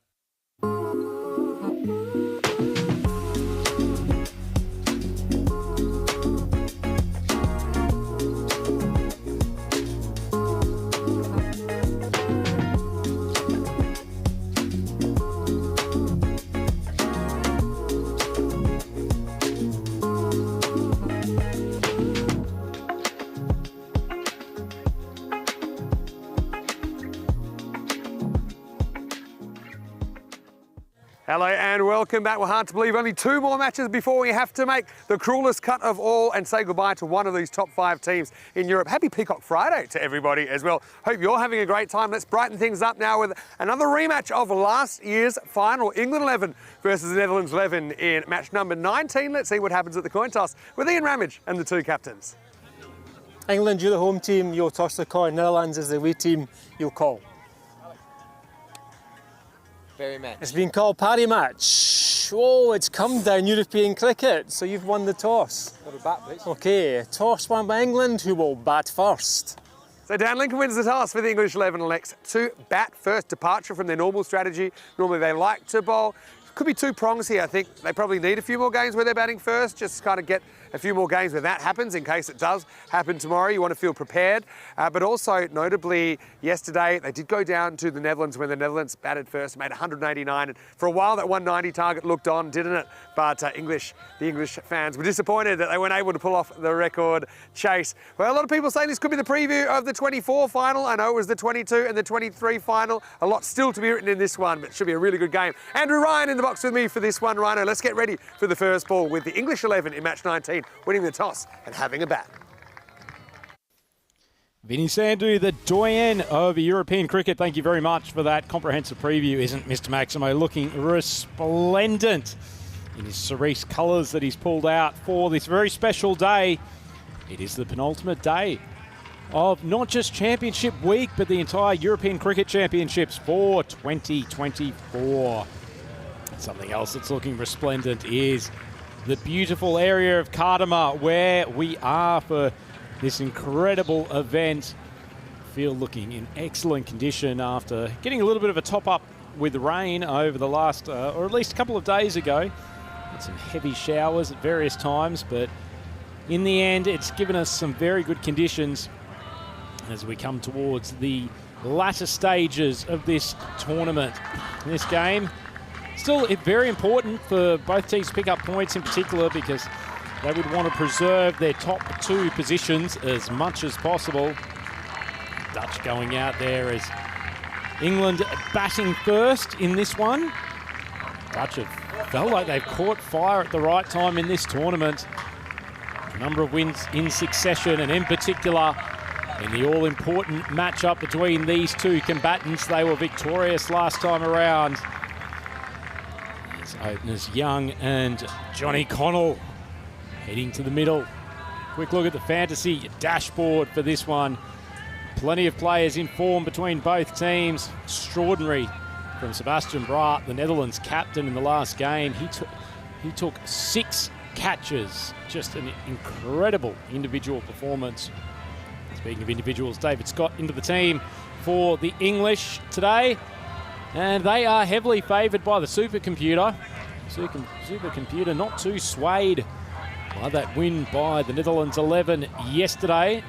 Hello and welcome back. Well, hard to believe only 2 more matches before we have to make the cruelest cut of all and say goodbye to one of these top 5 teams in Europe. Happy Peacock Friday to everybody as well. Hope you're having a great time. Let's brighten things up now with another rematch of last year's final. England 11 versus the Netherlands 11 in match number 19. Let's see what happens at the coin toss with Ian Ramage and the 2 captains. England, you're the home team, you'll toss the coin. Netherlands is the away team, you'll call. Very match. It's been called party match. Oh, it's come down European cricket, so you've won the toss. Got a bat, please. Okay, toss won by England, who will bat first. So Dan Lincoln wins the toss for the English 11 elects to bat first. Departure from their normal strategy. Normally they like to bowl. Could be 2 prongs here, I think. They probably need a few more games where they're batting first, just to kind of get a few more games where that happens, in case it does happen tomorrow. You want to feel prepared. But also, notably, yesterday, they did go down to the Netherlands when the Netherlands batted first, made 189. And for a while, that 190 target looked on, didn't it? But the English fans were disappointed that they weren't able to pull off the record chase. Well, a lot of people saying this could be the preview of the 24 final. I know it was the 22 and the 23 final. A lot still to be written in this one, but it should be a really good game. Andrew Ryan in the box with me for this one. Rhino, let's get ready for the first ball with the English 11 in match 19, winning the toss and having a bat. Vinny Sandhu, the doyen of European cricket, thank you very much for that comprehensive preview. Isn't Mr. Maximo looking resplendent in his cerise colours that he's pulled out for this very special day? It is the penultimate day of not just Championship Week, but the entire European Cricket Championships for 2024. Something else that's looking resplendent is the beautiful area of Cardamar where we are for this incredible event. Field looking in excellent condition after getting a little bit of a top up with rain over the last, or at least a couple of days ago. Had some heavy showers at various times, but in the end, it's given us some very good conditions as we come towards the latter stages of this tournament. This game, still very important for both teams to pick up points in particular, because they would want to preserve their top 2 positions as much as possible. Dutch going out there as England batting first in this one. Dutch have felt like they've caught fire at the right time in this tournament. A number of wins in succession, and in particular in the all-important matchup between these 2 combatants. They were victorious last time around. As openers Young and Johnny Connell heading to the middle. Quick look at the fantasy dashboard for this one. Plenty of players in form between both teams. Extraordinary from Sebastian Braat, the Netherlands captain in the last game. He took 6 catches. Just an incredible individual performance. Speaking of individuals, David Scott into the team for the English today. And they are heavily favoured by the supercomputer. Supercomputer not too swayed by that win by the Netherlands 11 yesterday.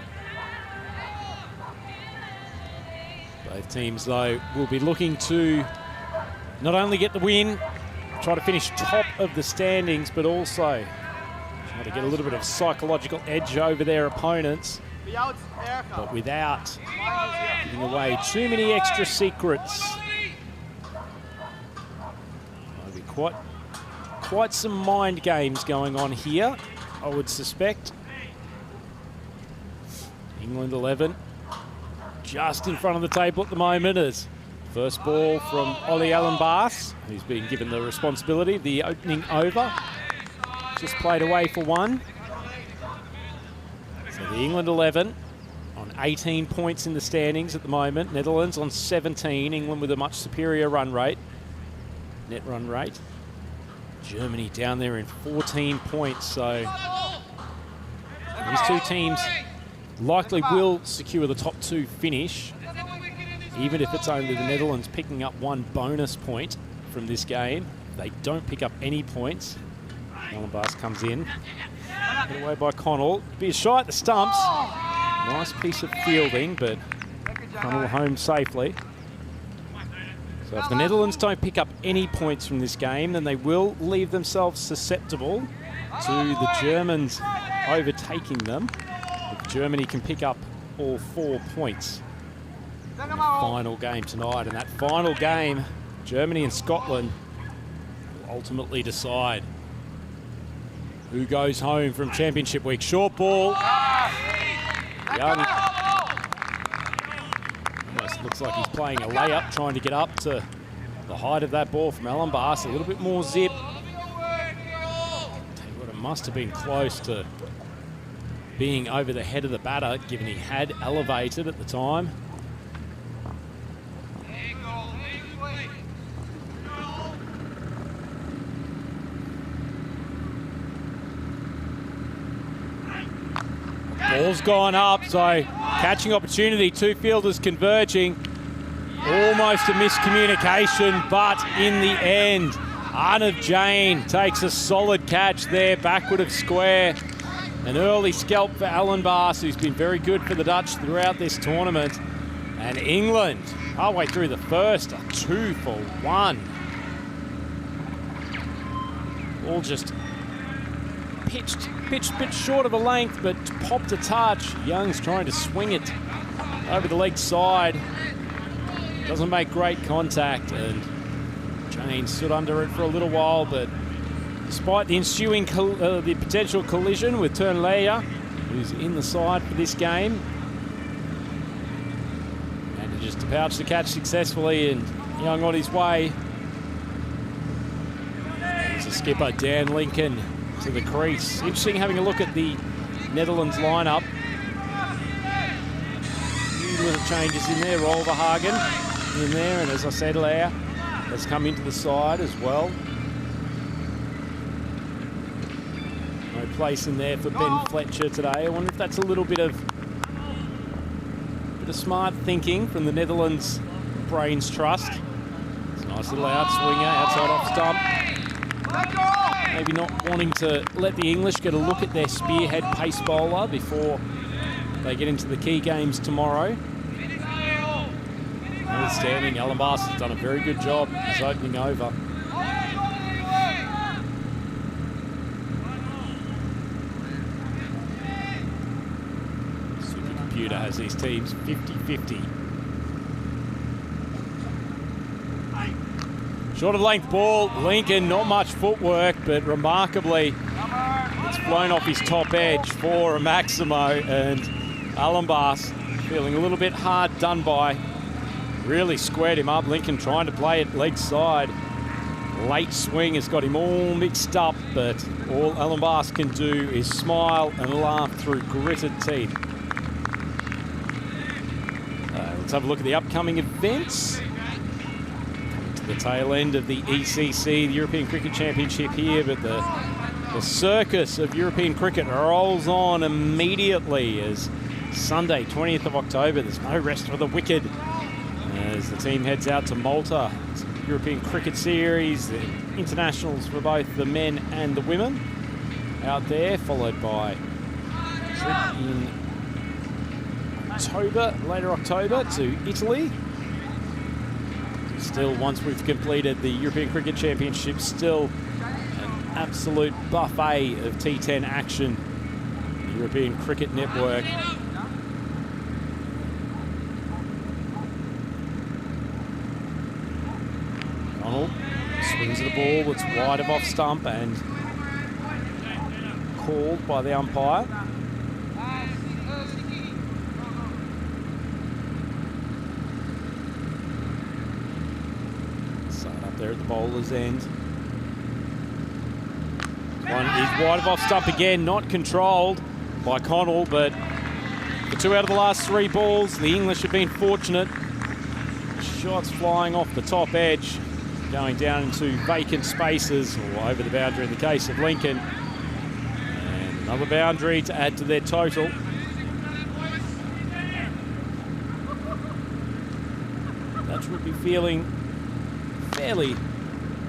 Both teams, though, will be looking to not only get the win, try to finish top of the standings, but also try to get a little bit of psychological edge over their opponents, but without giving away too many extra secrets. There'll be quite some mind games going on here, I would suspect. England 11 just in front of the table at the moment as first ball from Ollie Allen Bass, who's been given the responsibility of the opening over. Just played away for 1. So the England 11 on 18 points in the standings at the moment. Netherlands on 17. England with a much superior run rate, net run rate. Germany down there in 14 points. So these two teams likely will secure the top 2 finish, even if it's only the Netherlands picking up 1 bonus point from this game. They don't pick up any points. Allenbaas comes in. Hit away by Connell. Be a shot at the stumps. Nice piece of fielding, but Connell home safely. So if the Netherlands don't pick up any points from this game, then they will leave themselves susceptible to the Germans overtaking them. If Germany can pick up all 4 points in the final game tonight. And that final game, Germany and Scotland, will ultimately decide who goes home from Championship Week. Short ball. Young almost looks like he's playing a layup, trying to get up to the height of that ball from Allenbaas. A little bit more zip. Tell you what, it must have been close to being over the head of the batter, given he had elevated at the time. Ball's gone up, so catching opportunity, 2 fielders converging. Almost a miscommunication, but in the end, Arnav Jain takes a solid catch there, backward of square. An early scalp for Allenbaas, who's been very good for the Dutch throughout this tournament. And England, halfway through the first, are 2 for 1. All just pitched a bit short of a length, but popped a touch. Young's trying to swing it over the leg side. Doesn't make great contact, and Jane stood under it for a little while, but despite the ensuing the potential collision with Turnleya, who's in the side for this game, manages to pouch the catch successfully, and Young on his way. There's the skipper, Dan Lincoln, to the crease. Interesting having a look at the Netherlands lineup. Few little changes in there. Rolverhagen in there, and as I said, Leia has come into the side as well. No place in there for Ben Fletcher today. I wonder if that's a little bit of smart thinking from the Netherlands Brains Trust. It's a nice little outswinger, outside off stump. Maybe not wanting to let the English get a look at their spearhead pace bowler before they get into the key games tomorrow. Outstanding. Allenbaas has done a very good job as opening over. Supercomputer has these teams 50-50. Short of length ball, Lincoln, not much footwork, but remarkably, it's flown off his top edge for a Maximo, and Allenbaas feeling a little bit hard done by. Really squared him up. Lincoln trying to play it leg side. Late swing has got him all mixed up, but all Allenbaas can do is smile and laugh through gritted teeth. Let's have a look at the upcoming events. The tail end of the ECC, the European Cricket Championship here, but the circus of European cricket rolls on immediately as Sunday, 20th of October, there's no rest for the Wicket as the team heads out to Malta. It's a European Cricket Series, the internationals for both the men and the women out there, followed by a trip in October, later October, to Italy. Still, once we've completed the European Cricket Championship, still an absolute buffet of T10 action. The European Cricket Network. Donald swings at the ball that's wide of off stump and called by the umpire. There at the bowler's end. One is wide of off stump again, not controlled by Connell, but the 2 out of the last 3 balls. The English have been fortunate. Shots flying off the top edge, going down into vacant spaces or over the boundary in the case of Lincoln. And another boundary to add to their total. Dutch would be feeling fairly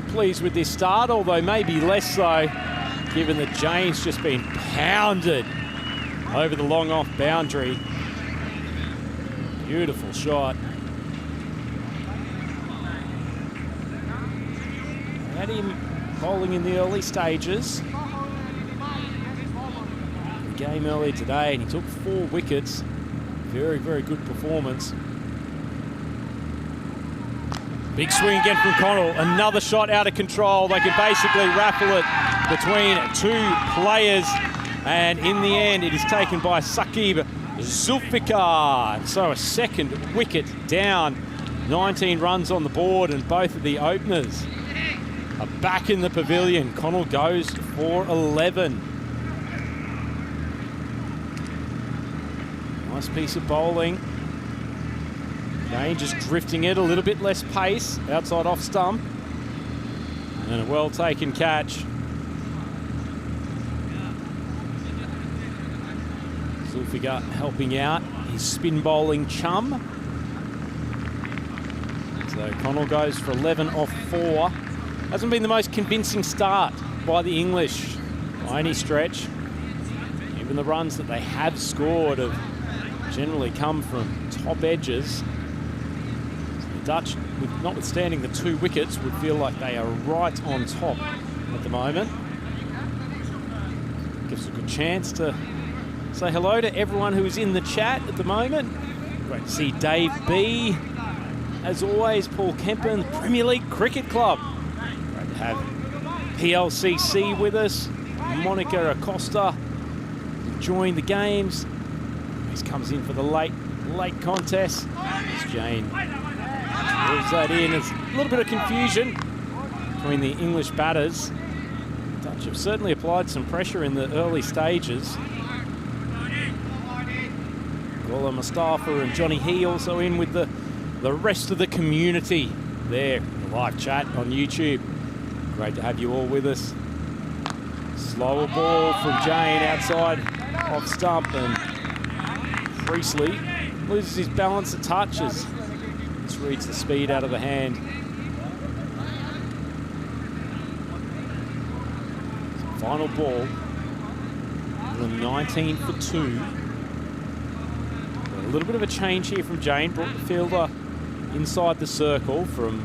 pleased with this start, although maybe less so, given that Jane's just been pounded over the long off boundary. Beautiful shot. Had him bowling in the early stages. The game earlier today, and he took 4 wickets. Very, very good performance. Big swing again from Connell. Another shot out of control. They could basically raffle it between 2 players. And in the end, it is taken by Saqib Zulfikar. So a second wicket down. 19 runs on the board, and both of the openers are back in the pavilion. Connell goes for 11. Nice piece of bowling. Jane just drifting it, a little bit less pace, outside off stump. And a well-taken catch. Zulfikar helping out his spin bowling chum. So Connell goes for 11 off 4. Hasn't been the most convincing start by the English by any stretch. Even the runs that they have scored have generally come from top edges. Dutch, notwithstanding the 2 wickets, would feel like they are right on top at the moment. Gives a good chance to say hello to everyone who is in the chat at the moment. Great to see Dave B. As always, Paul Kempen, the Premier League Cricket Club. Great to have PLCC with us. Monica Acosta enjoying the games. He comes in for the late contest. As Jane moves that in. There's a little bit of confusion between the English batters. Dutch have certainly applied some pressure in the early stages. Gula Mustafa and Johnny He also in with the rest of the community there. The live chat on YouTube. Great to have you all with us. Slower ball from Jane outside off stump, and Priestley loses his balance a touch as this reads the speed out of the hand. Final ball. 19 for 2. A little bit of a change here from Jane. Brought the fielder inside the circle from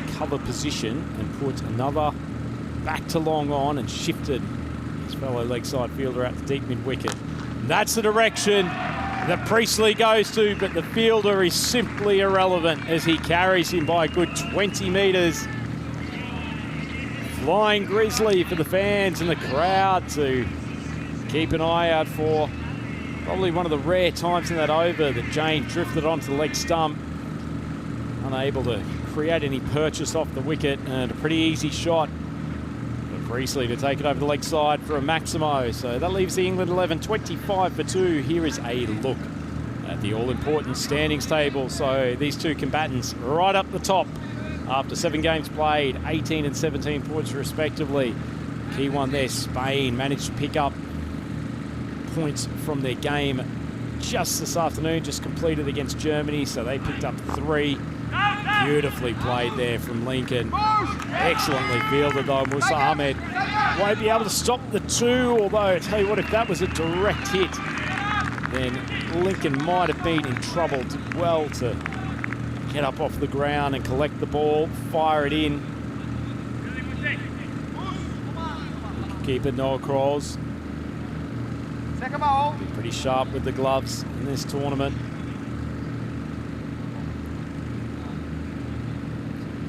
the cover position and put another back to long on and shifted his fellow leg side fielder out to deep mid wicket. That's the direction that Priestley goes to, but the fielder is simply irrelevant as he carries him by a good 20 metres. Flying Grizzly for the fans and the crowd to keep an eye out for. Probably one of the rare times in that over that Jane drifted onto the leg stump, unable to create any purchase off the wicket, and a pretty easy shot for Priestley to take it over the leg side for a Maximo. So that leaves the England 11 25 for 2. Here is a look at the all-important standings table. So these 2 combatants right up the top after 7 games played, 18 and 17 points respectively. Key one there, Spain managed to pick up points from their game just this afternoon, just completed against Germany, so they picked up 3. Beautifully played there from Lincoln. Excellently fielded though. Musa Ahmed won't be able to stop the 2, although I tell you what, if that was a direct hit, then Lincoln might have been in trouble. Did well to get up off the ground and collect the ball, fire it in. Keeper Noah Krause. Been pretty sharp with the gloves in this tournament.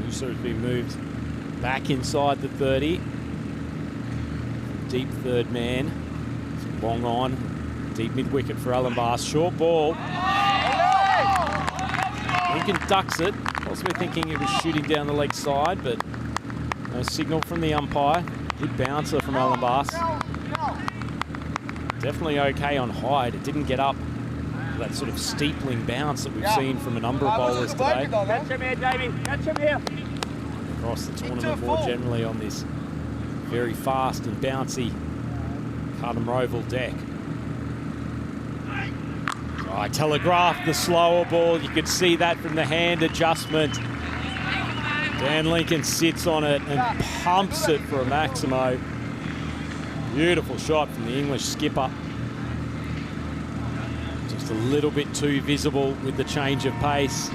Musa has been moved back inside the 30. Deep third man. Long on. Deep mid wicket for Alan Bass. Short ball. Lincoln ducks it. Possibly thinking he was shooting down the leg side, but no signal from the umpire. Good bouncer from Alan Bass. Definitely okay on height. It didn't get up that sort of steepling bounce that we've seen from a number of bowlers today. Catch him here, Davey. Catch him here. Across the tournament more generally on this very fast and bouncy Carlton Roval deck. So I telegraphed the slower ball. You could see that from the hand adjustment. Dan Lincoln sits on it and pumps it for a Maximo. Beautiful shot from the English skipper. Just a little bit too visible with the change of pace.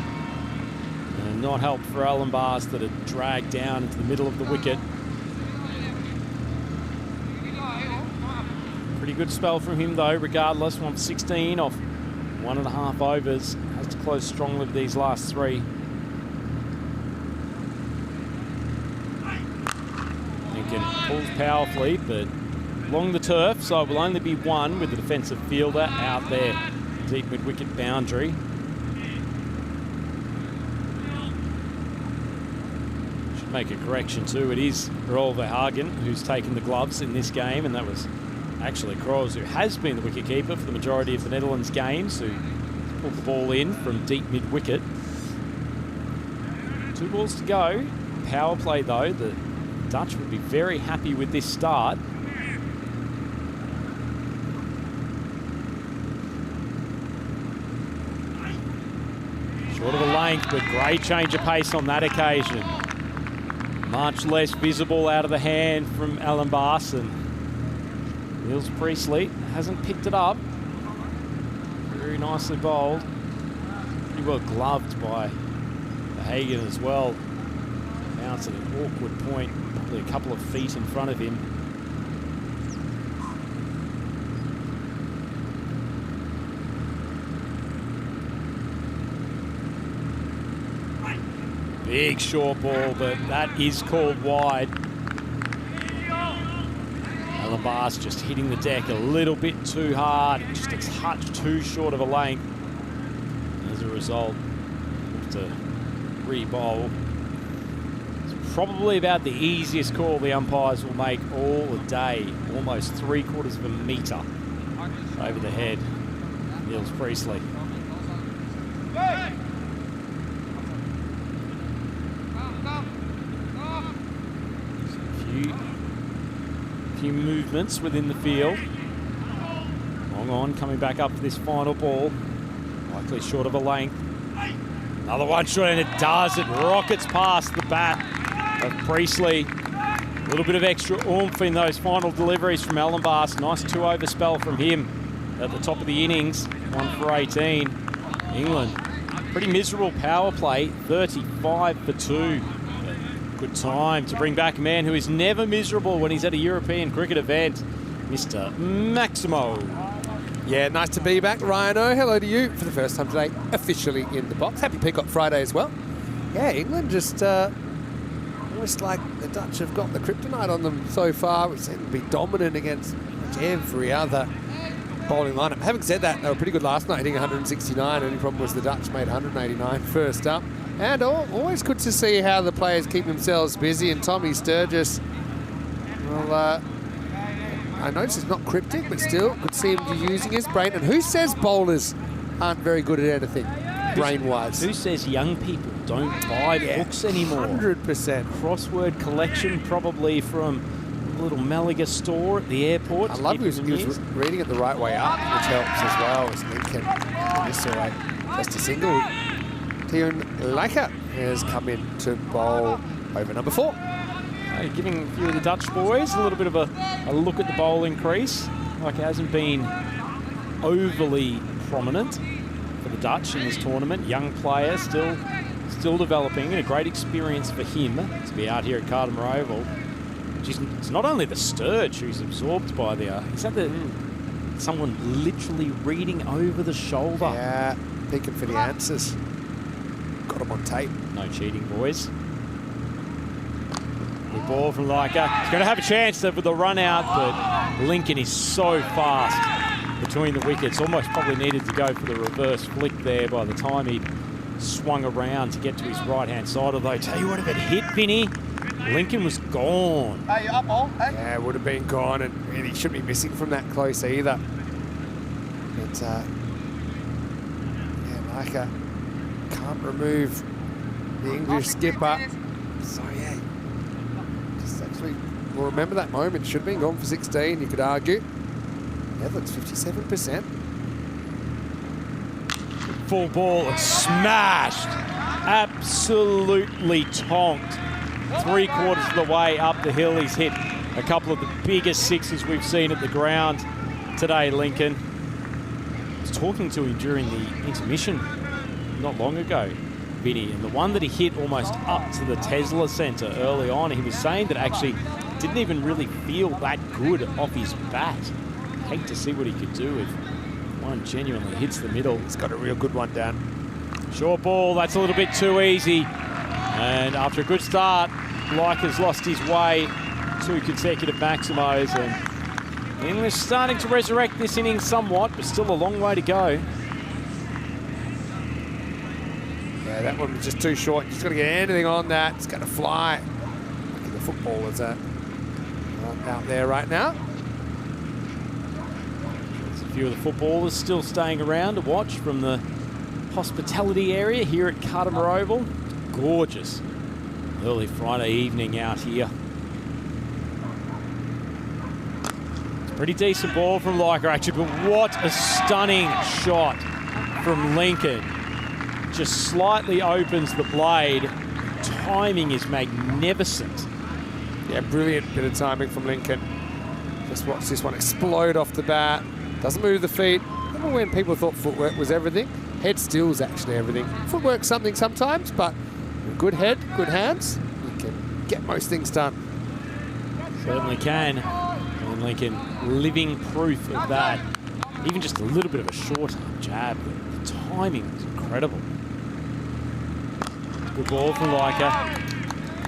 And not helped for Alan Bars that had dragged down into the middle of the wicket. Pretty good spell from him though, regardless. 116 off 1.5 overs. Has to close strongly with these last 3. Lincoln pulls powerfully, but along the turf, so it will only be 1 with the defensive fielder out there. Deep mid-wicket boundary. Should make a correction too. It is Roel Verhagen who's taken the gloves in this game, and that was actually Kroos, who has been the wicketkeeper for the majority of the Netherlands games, who pulled the ball in from deep mid-wicket. 2 balls to go. Power play though. The Dutch would be very happy with this start. Short of a length, but great change of pace on that occasion. Much less visible out of the hand from Alan Barson. Niels Priestley hasn't picked it up. Very nicely bowled. Pretty well gloved by Hagen as well. Bounce at an awkward point, probably a couple of feet in front of him. Big short ball, but that is called wide. Alan Bars just hitting the deck a little bit too hard, just a touch too short of a length. As a result, have to re-bowl. It's probably about the easiest call the umpires will make all day. Almost 3/4 of a metre over the head. Niels Priestley. Few movements within the field. Long on, coming back up for this final ball. Likely short of a length. Another one shot, and it does. It rockets past the bat of Priestley. A little bit of extra oomph in those final deliveries from Alan Bars. Nice 2-over spell from him at the top of the innings. 1 for 18. England, pretty miserable power play. 35 for 2. Good time to bring back a man who is never miserable when he's at a European cricket event, Mr. Maximo. Yeah, nice to be back, Ryan-O. Hello to you for the first time today, officially in the box. Happy Peacock Friday as well. Yeah, England just almost like the Dutch have got the kryptonite on them so far. We seem to be dominant against every other bowling lineup. Having said that, they were pretty good last night, hitting 169. Only problem was the Dutch made 189 first up. And always good to see how the players keep themselves busy. And Tommy Sturgis, well, I notice he's not cryptic, but still could see him using his brain. And who says bowlers aren't very good at anything, brain-wise? Who says young people don't buy books anymore? 100%. Crossword collection, probably from a little Malaga store at the airport. I love he was reading it the right way up, which helps as well as Lincoln. This way, just a single. Tioun Laker has come in to bowl over number 4. Giving a few of the Dutch boys a little bit of a look at the bowling crease. Like it hasn't been overly prominent for the Dutch in this tournament. Young player, still developing, and a great experience for him to be out here at Carlton Roval. It's not only the Sturge who's absorbed by the... Is that someone literally reading over the shoulder? Yeah, peeking for the answers. Got him on tape. No cheating, boys. Good ball from Leica. He's going to have a chance with the run out, but Lincoln is so fast between the wickets. Almost probably needed to go for the reverse flick there by the time he swung around to get to his right-hand side. Although, tell you what, if it hit Vinny, Lincoln was gone. Hey, you up, all? Hey? Yeah, it would have been gone, and really shouldn't be missing from that close either. But Leica can't remove the English skipper. So yeah, just actually, we'll remember that moment. Should have been gone for 16, you could argue. Netherlands 57%. Full ball and smashed. Absolutely tonked. 3/4 of the way up the hill. He's hit a couple of the biggest sixes we've seen at the ground today, Lincoln. I was talking to him during the intermission not long ago, Vinny, and the one that he hit almost up to the Tesla Centre early on, he was saying that actually didn't even really feel that good off his bat. Hate to see what he could do if one genuinely hits the middle. He's got a real good one down. Short ball, that's a little bit too easy. And after a good start, Leica's lost his way. 2 consecutive maximos, and the English starting to resurrect this inning somewhat, but still a long way to go. Yeah, that one was just too short. You just got to get anything on that. It's going to fly. Look at the footballers out there right now. There's a few of the footballers still staying around to watch from the hospitality area here at Cardimer Oval. Gorgeous early Friday evening out here. Pretty decent ball from Leica, actually, but what a stunning shot from Lincoln. Just slightly opens the blade. Timing is magnificent. Yeah, brilliant bit of timing from Lincoln. Just watch this one explode off the bat. Doesn't move the feet. Remember when people thought footwork was everything? Head still is actually everything. Footwork's something sometimes, but with a good head, good hands, you can get most things done. Certainly can. And Lincoln living proof of that. Even just a little bit of a short jab. The timing was incredible. Good ball from Leica.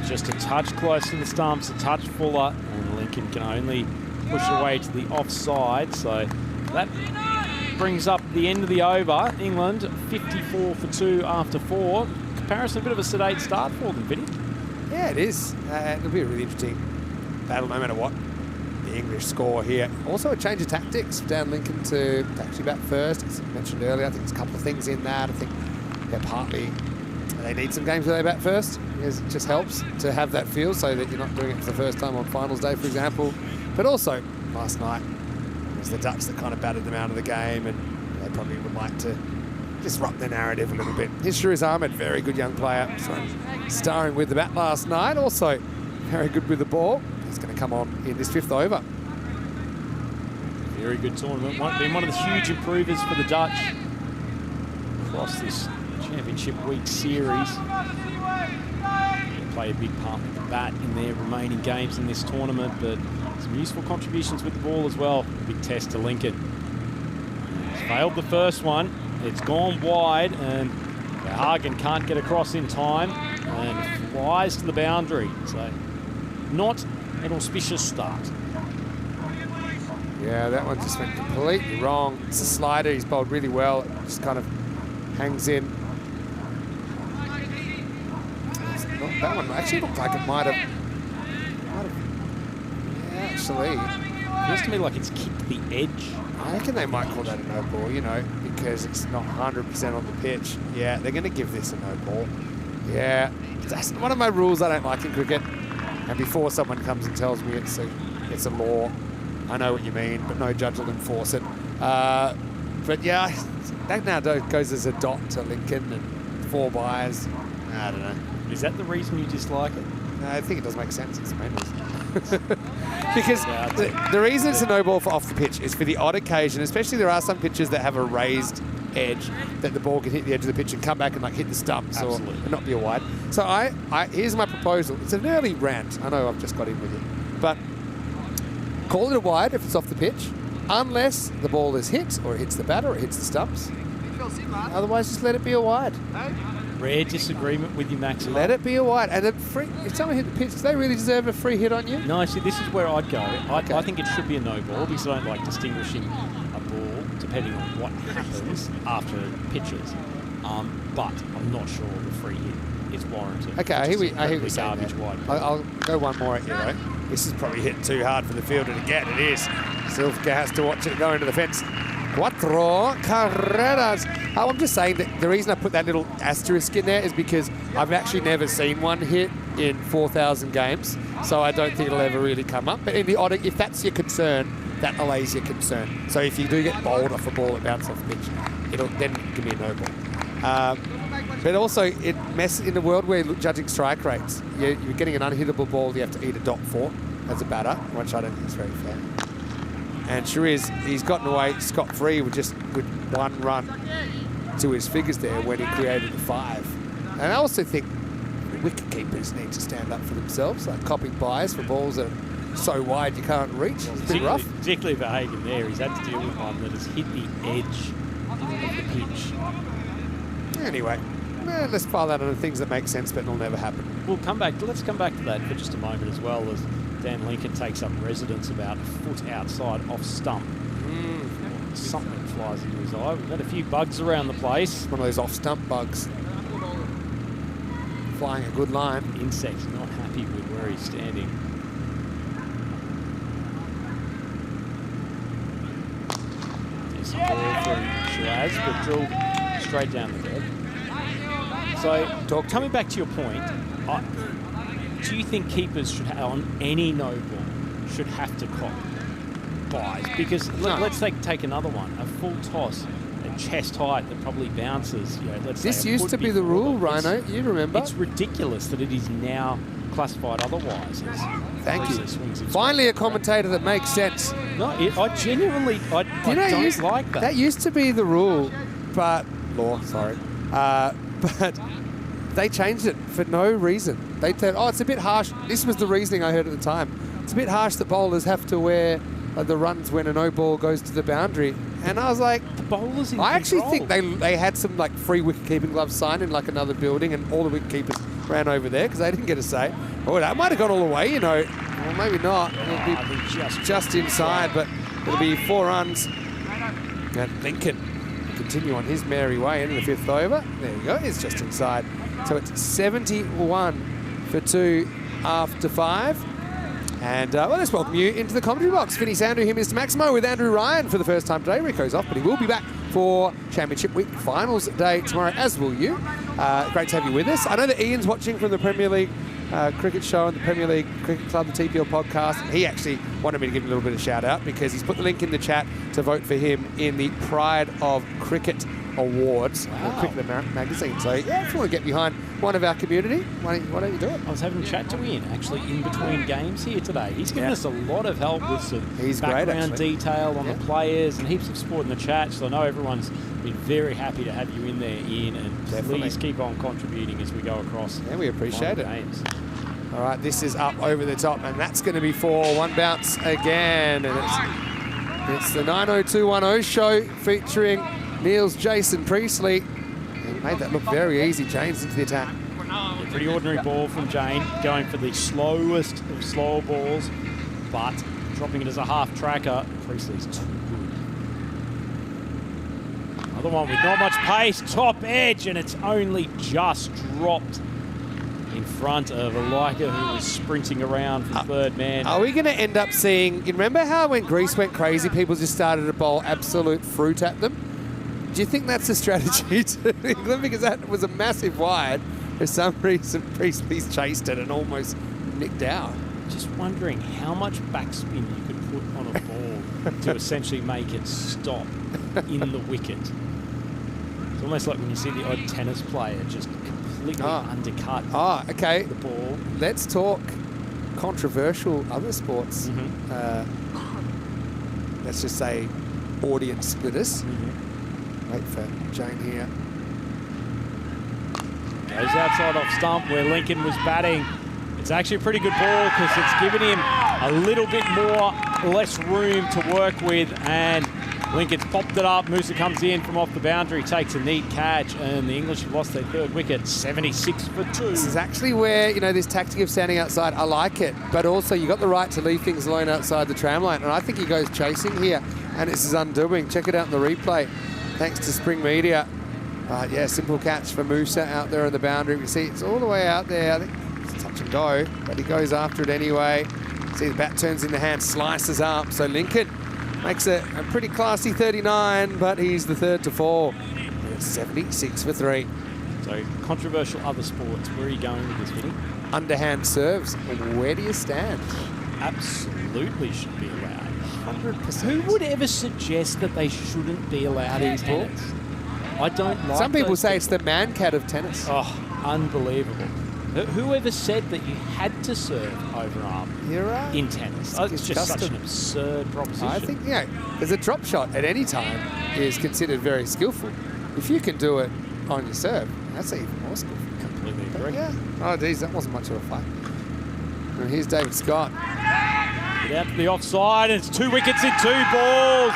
Just a touch close to the stumps, a touch fuller, and Lincoln can only push it away to the offside. So that brings up the end of the over. England 54 for 2 after 4. Comparison, a bit of a sedate start for them, Vinny. Yeah, it is. It'll be a really interesting battle no matter what the English score here. Also a change of tactics down Lincoln to actually bat first. As I mentioned earlier, I think there's a couple of things in that. I think they're partly, they need some games where they bat first. It just helps to have that feel so that you're not doing it for the first time on finals day, for example. But also, last night, it was the Dutch that kind of battered them out of the game, and they probably would like to disrupt their narrative a little bit. Here's Shariz Ahmed, very good young player, starring with the bat last night. Also, very good with the ball. He's going to come on in this 5th over. Very good tournament. Been one of the huge improvers for the Dutch across this championship week series. They play a big part with the bat in their remaining games in this tournament, but some useful contributions with the ball as well. Big test to Lincoln. He's failed the first one. It's gone wide, and Hagen can't get across in time, and flies to the boundary. So not an auspicious start. Yeah, that one just went completely wrong. It's a slider. He's bowled really well. It just kind of hangs in. That one actually looked like it might have. Yeah, actually. Feels to me like it's kicked the edge. I reckon they might call that a no ball, you know, because it's not 100% on the pitch. Yeah, they're going to give this a no ball. Yeah, that's one of my rules I don't like in cricket. And before someone comes and tells me it's a law, I know what you mean, but no judge will enforce it. But yeah, that now goes as a dot to Lincoln and 4 byes. I don't know. Is that the reason you dislike it? No, I think it does make sense. It's the main reason. Because the reason it's a no ball for off the pitch is for the odd occasion, especially there are some pitches that have a raised edge that the ball can hit the edge of the pitch and come back and like hit the stumps or not be a wide. So here's my proposal. It's an early rant. I know I've just got in with you. But call it a wide if it's off the pitch, unless the ball is hit or it hits the batter or it hits the stumps. Otherwise, just let it be a wide. Rare disagreement with you, Max. Let it be a wide. And if someone hit the pitch, do they really deserve a free hit on you? No, see, this is where I'd go. I think it should be a no ball because I don't like distinguishing a ball depending on what happens after pitches. But I'm not sure the free hit is warranted. Okay, I hear what you're saying garbage wide. I'll go one more at you, though. This is probably hitting too hard for the fielder to get. It is. Silka has to watch it go into the fence. Cuatro carreras. Oh, I'm just saying that the reason I put that little asterisk in there is because I've actually never seen one hit in 4,000 games, so I don't think it'll ever really come up. But in the odd, if that's your concern, that allays your concern. So if you do get bowled off a ball that bounces off the pitch, then it can be a no ball. But also, in the world where you're judging strike rates, you're getting an unhittable ball you have to eat a dot for as a batter, which I don't think is very fair. And sure is, he's gotten away scot-free with one run to his figures there when he created the 5. And I also think wicket keepers need to stand up for themselves, like copping buys for balls that are so wide you can't reach. It's a bit rough. Particularly for Hagan there, he's had to deal with one that has hit the edge of the pitch. Anyway, let's file that on the things that make sense but it'll never happen. Let's come back to that for just a moment as well, as Dan Lincoln takes up residence about a foot outside off stump. Something flies into his eye. We've had a few bugs around the place. One of those off-stump bugs. Flying a good line. Insect not happy with where he's standing. There's a ball from Shiraz, but drilled straight down the bed. So, coming back to your point, do you think keepers should have, on any no ball, should have to cop buys? Because let's take another one, a full toss at chest height that probably bounces. This used to be the rule, Rhino. You remember? It's ridiculous that it is now classified otherwise. Thank you. Finally, a commentator that makes sense. No, I genuinely, I don't like that. That used to be the rule, but but they changed it for no reason. They said, it's a bit harsh. This was the reasoning I heard at the time. It's a bit harsh that bowlers have to wear the runs when a no ball goes to the boundary. And I was like, the bowlers in I actually control. think they had some very wicket keeping gloves signed in another building, and all the wicket keepers ran over there because they didn't get a say. Oh, that might have gone all the way, Well, maybe not. It'll be just inside, but it'll be 4 runs. And Lincoln continue on his merry way into the 5th over. There you go. It's just inside. So it's 71 for 2 after 5. And let's welcome you into the commentary box. Vinny Sandhu here, Mr. Maximo, with Andrew Ryan for the first time today. Rico's off, but he will be back for Championship Week Finals Day tomorrow, as will you. Great to have you with us. I know that Ian's watching from the Premier League cricket show and the Premier League Cricket Club, the TPL podcast. He actually wanted me to give him a little bit of shout out because he's put the link in the chat to vote for him in the Pride of Cricket Awards, Cricket magazine. So yeah, if you want to get behind one of our community, why don't you do it? I was having a chat to Ian actually in between games here today. He's given us a lot of help with some background detail on the players and heaps of support in the chat. So I know everyone's been very happy to have you in there, Ian, and please keep on contributing as we go across. Yeah, we appreciate it. Games. All right, this is up over the top, and that's going to be 4. One bounce again, and it's the 90210 show featuring Niels Jason Priestley. He made that look very easy. Jane's into the attack. A pretty ordinary ball from Jane, going for the slowest of slower balls, but dropping it as a half tracker. Priestley's too good. Another one with not much pace, top edge, and it's only just dropped in front of a Leica who was sprinting around for third man. Are we going to end up seeing, you remember how when Greece went crazy, people just started to bowl absolute fruit at them? Do you think that's a strategy to England? Because that was a massive wide. For some reason, Priestley's chased it and almost nicked out. Just wondering how much backspin you could put on a ball to essentially make it stop in the wicket. It's almost like when you see the odd tennis player just completely undercut the ball. Let's talk controversial other sports. Let's just say audience splitters. Wait for Jane here. Goes outside off stump where Lincoln was batting. It's actually a pretty good ball because it's given him a little bit less room to work with, and Lincoln's popped it up. Musa comes in from off the boundary, takes a neat catch, and the English have lost their 3rd wicket, 76 for 2. This is actually where, this tactic of standing outside, I like it, but also you got the right to leave things alone outside the tram line, and I think he goes chasing here, and it's his undoing. Check it out in the replay. Thanks to Spring Media. Simple catch for Musa out there on the boundary. We see it's all the way out there. I think it's touch and go, but he goes after it anyway. See the bat turns in the hand, slices up. So Lincoln Makes a pretty classy 39, but he's the third to fall. And it's 76 for 3. So controversial other sports. Where are you going with this, Vinny? Underhand serves. Where do you stand? Absolutely should be allowed. 100%. Who would ever suggest that they shouldn't be allowed in tennis? I don't like Some people those say it's the man cat of tennis. Oh, unbelievable. Whoever said that you had to serve overarm You're right. in tennis? It's just such an absurd proposition. I think, there's a drop shot at any time is considered very skillful. If you can do it on your serve, that's even more skillful. Completely agree. Yeah. Oh, geez, that wasn't much of a fight. And here's David Scott. Get out to the offside, and it's 2 wickets in 2 balls.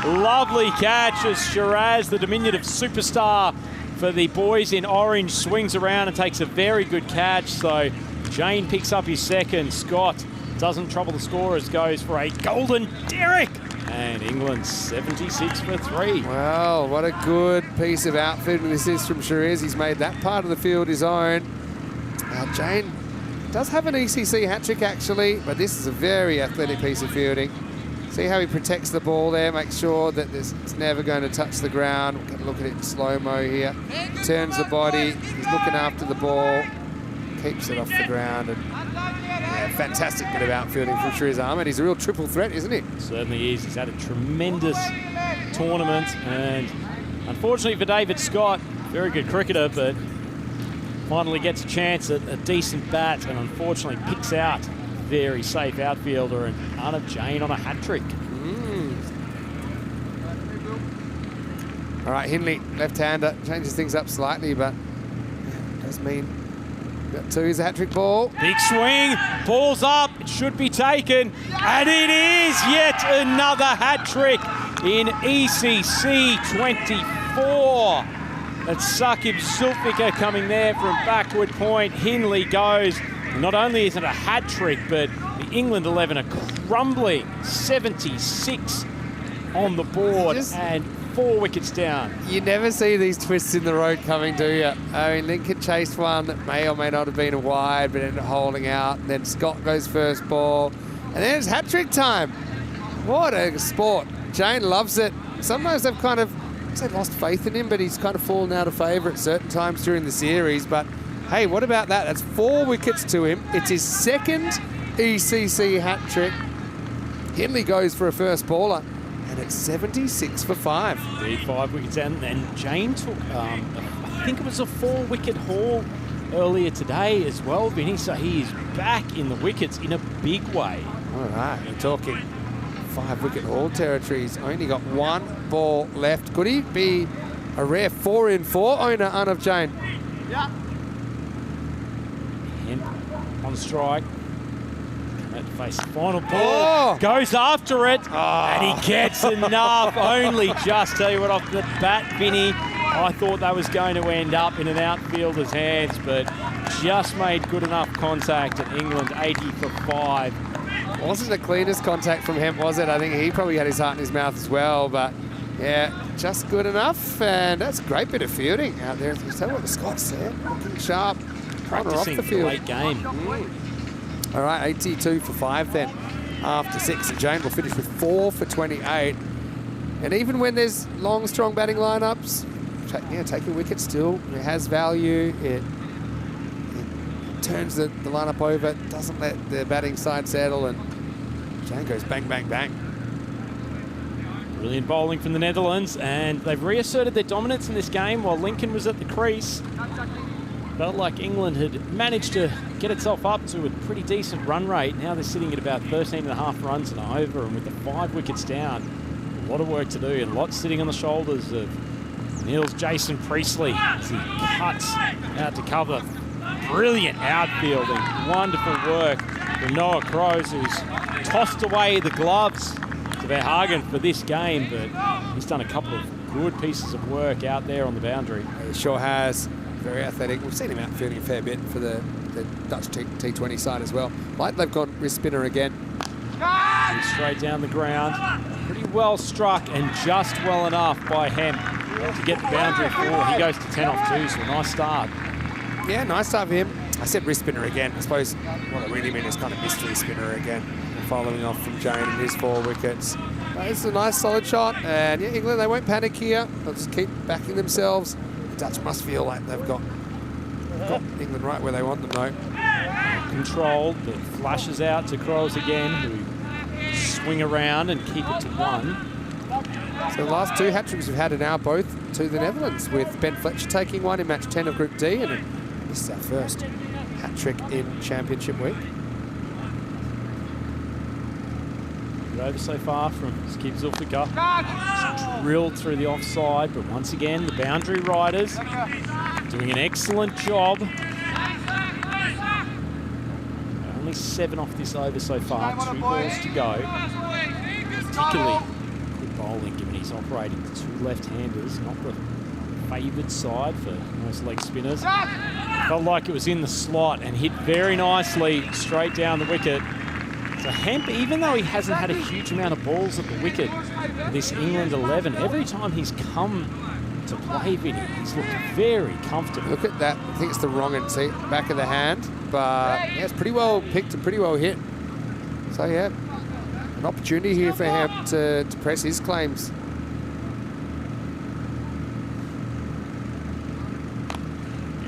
Lovely catch as Shiraz, the diminutive superstar for the boys in orange, swings around and takes a very good catch. So Jane picks up his second. Scott doesn't trouble the scorers, goes for a golden derrick. And England 76 for 3. Well, what a good piece of outfitting this is from Shiraz. He's made that part of the field his own. Jane does have an ECC hat-trick actually, but this is a very athletic piece of fielding. See how he protects the ball there, makes sure that it's never going to touch the ground. We'll get a look at it in slow-mo here. Turns the body, he's looking after the ball, keeps it off the ground. And fantastic bit of outfielding from Shiraz Ahmed. He's a real triple threat, isn't he? Certainly is. He's had a tremendous tournament, and unfortunately for David Scott, very good cricketer, but finally gets a chance at a decent bat and unfortunately picks out very safe outfielder and Arnav Jain on a hat-trick. All right, Hindley, left-hander, changes things up slightly, but does mean got 2 is a hat-trick ball. Big swing, ball's up, it should be taken, and it is yet another hat-trick in ECC 24. That's Saqib Zulfikar coming there from backward point. Hindley goes. Not only is it a hat-trick, but the England 11 are crumbling. 76 on the board and 4 wickets down. You never see these twists in the road coming, do you? I mean, Lincoln chased one that may or may not have been a wide, but ended up holding out. And then Scott goes first ball. And then it's hat-trick time. What a sport. Jane loves it. Sometimes they've kind of lost faith in him, but he's kind of fallen out of favour at certain times during the series. But hey, what about that? That's 4 wickets to him. It's his second ECC hat-trick. Hindley goes for a first bowler, and it's 76 for 5. Indeed, 5 wickets down. And Jane took, I think it was a 4-wicket haul earlier today as well, Vinny. So he is back in the wickets in a big way. All right, you're talking 5-wicket haul territory. He's only got 1 ball left. Could he be a rare 4-in-4 owner, Arnav Jain? Yeah. On strike. At face the final ball. Goes after it. And he gets enough. Only just, tell you what, off the bat, Vinny. I thought that was going to end up in an outfielder's hands, but just made good enough contact, and England 80 for 5. Wasn't the cleanest contact from Hemp, was it? I think he probably had his heart in his mouth as well, but yeah, just good enough. And that's a great bit of fielding out there. You tell what the Scots said, looking sharp. Practicing off the field. late game. All right, 82 for 5 then after 6. And Jane will finish with 4 for 28. And even when there's long, strong batting lineups, taking wickets still, it has value. It turns the lineup over, doesn't let the batting side settle, and Jane goes bang, bang, bang. Brilliant bowling from the Netherlands, and they've reasserted their dominance in this game while Lincoln was at the crease. Felt like England had managed to get itself up to a pretty decent run rate. Now they're sitting at about 13.5 runs and over, and with the 5 wickets down, a lot of work to do, and lots sitting on the shoulders of Neil's Jason Priestley as he cuts out to cover. Brilliant outfielding, wonderful work from Noah Crows, who's tossed away the gloves to Verhagen for this game, but he's done a couple of good pieces of work out there on the boundary. He sure has. Very athletic. We've seen him outfielding a fair bit for the Dutch T20 side as well. Like they've gone wrist spinner again. Straight down the ground. Pretty well struck and just well enough by Hemp to get the boundary for. He goes to 10 off 2, so a nice start. Yeah, nice start for him. I said wrist spinner again. I suppose what I really mean is kind of mystery spinner again. Following off from Jane and his 4 wickets. This is a nice solid shot, and yeah, England, they won't panic here. They'll just keep backing themselves. The Dutch must feel like they've got England right where they want them, though. Controlled, but flashes out to Crows again, who swing around and keep it to 1. So the last 2 hat-tricks we've had are now both to the Netherlands, with Ben Fletcher taking one in match 10 of Group D, and this is our first hat-trick in Championship week. Good over so far from Skip Zulfikar. It's drilled through the offside, but once again, the boundary riders doing an excellent job. Only 7 off this over so far, 2 balls to go. Particularly good bowling, given he's operating 2 left-handers, not the favoured side for most leg spinners. Felt like it was in the slot and hit very nicely straight down the wicket. So Hemp, even though he hasn't had a huge amount of balls at the wicket this England 11, every time he's come to play with him, he's looked very comfortable. Look at that. I think it's the wrong end, see, back of the hand. But yeah, it's pretty well picked and pretty well hit. So yeah, an opportunity here for Hemp to press his claims.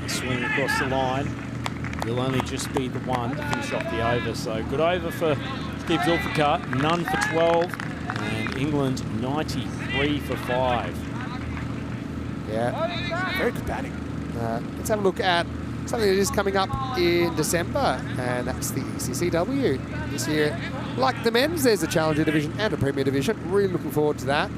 Swing across the line. Will only just be the one to finish off the over. So good over for Skip Zulfikar, none for 12, and England 93 for 5. Yeah, very good batting. Let's have a look at something that is coming up in December, and that's the ECCW. This year, like the men's, there's a Challenger Division and a Premier Division. Really looking forward to that.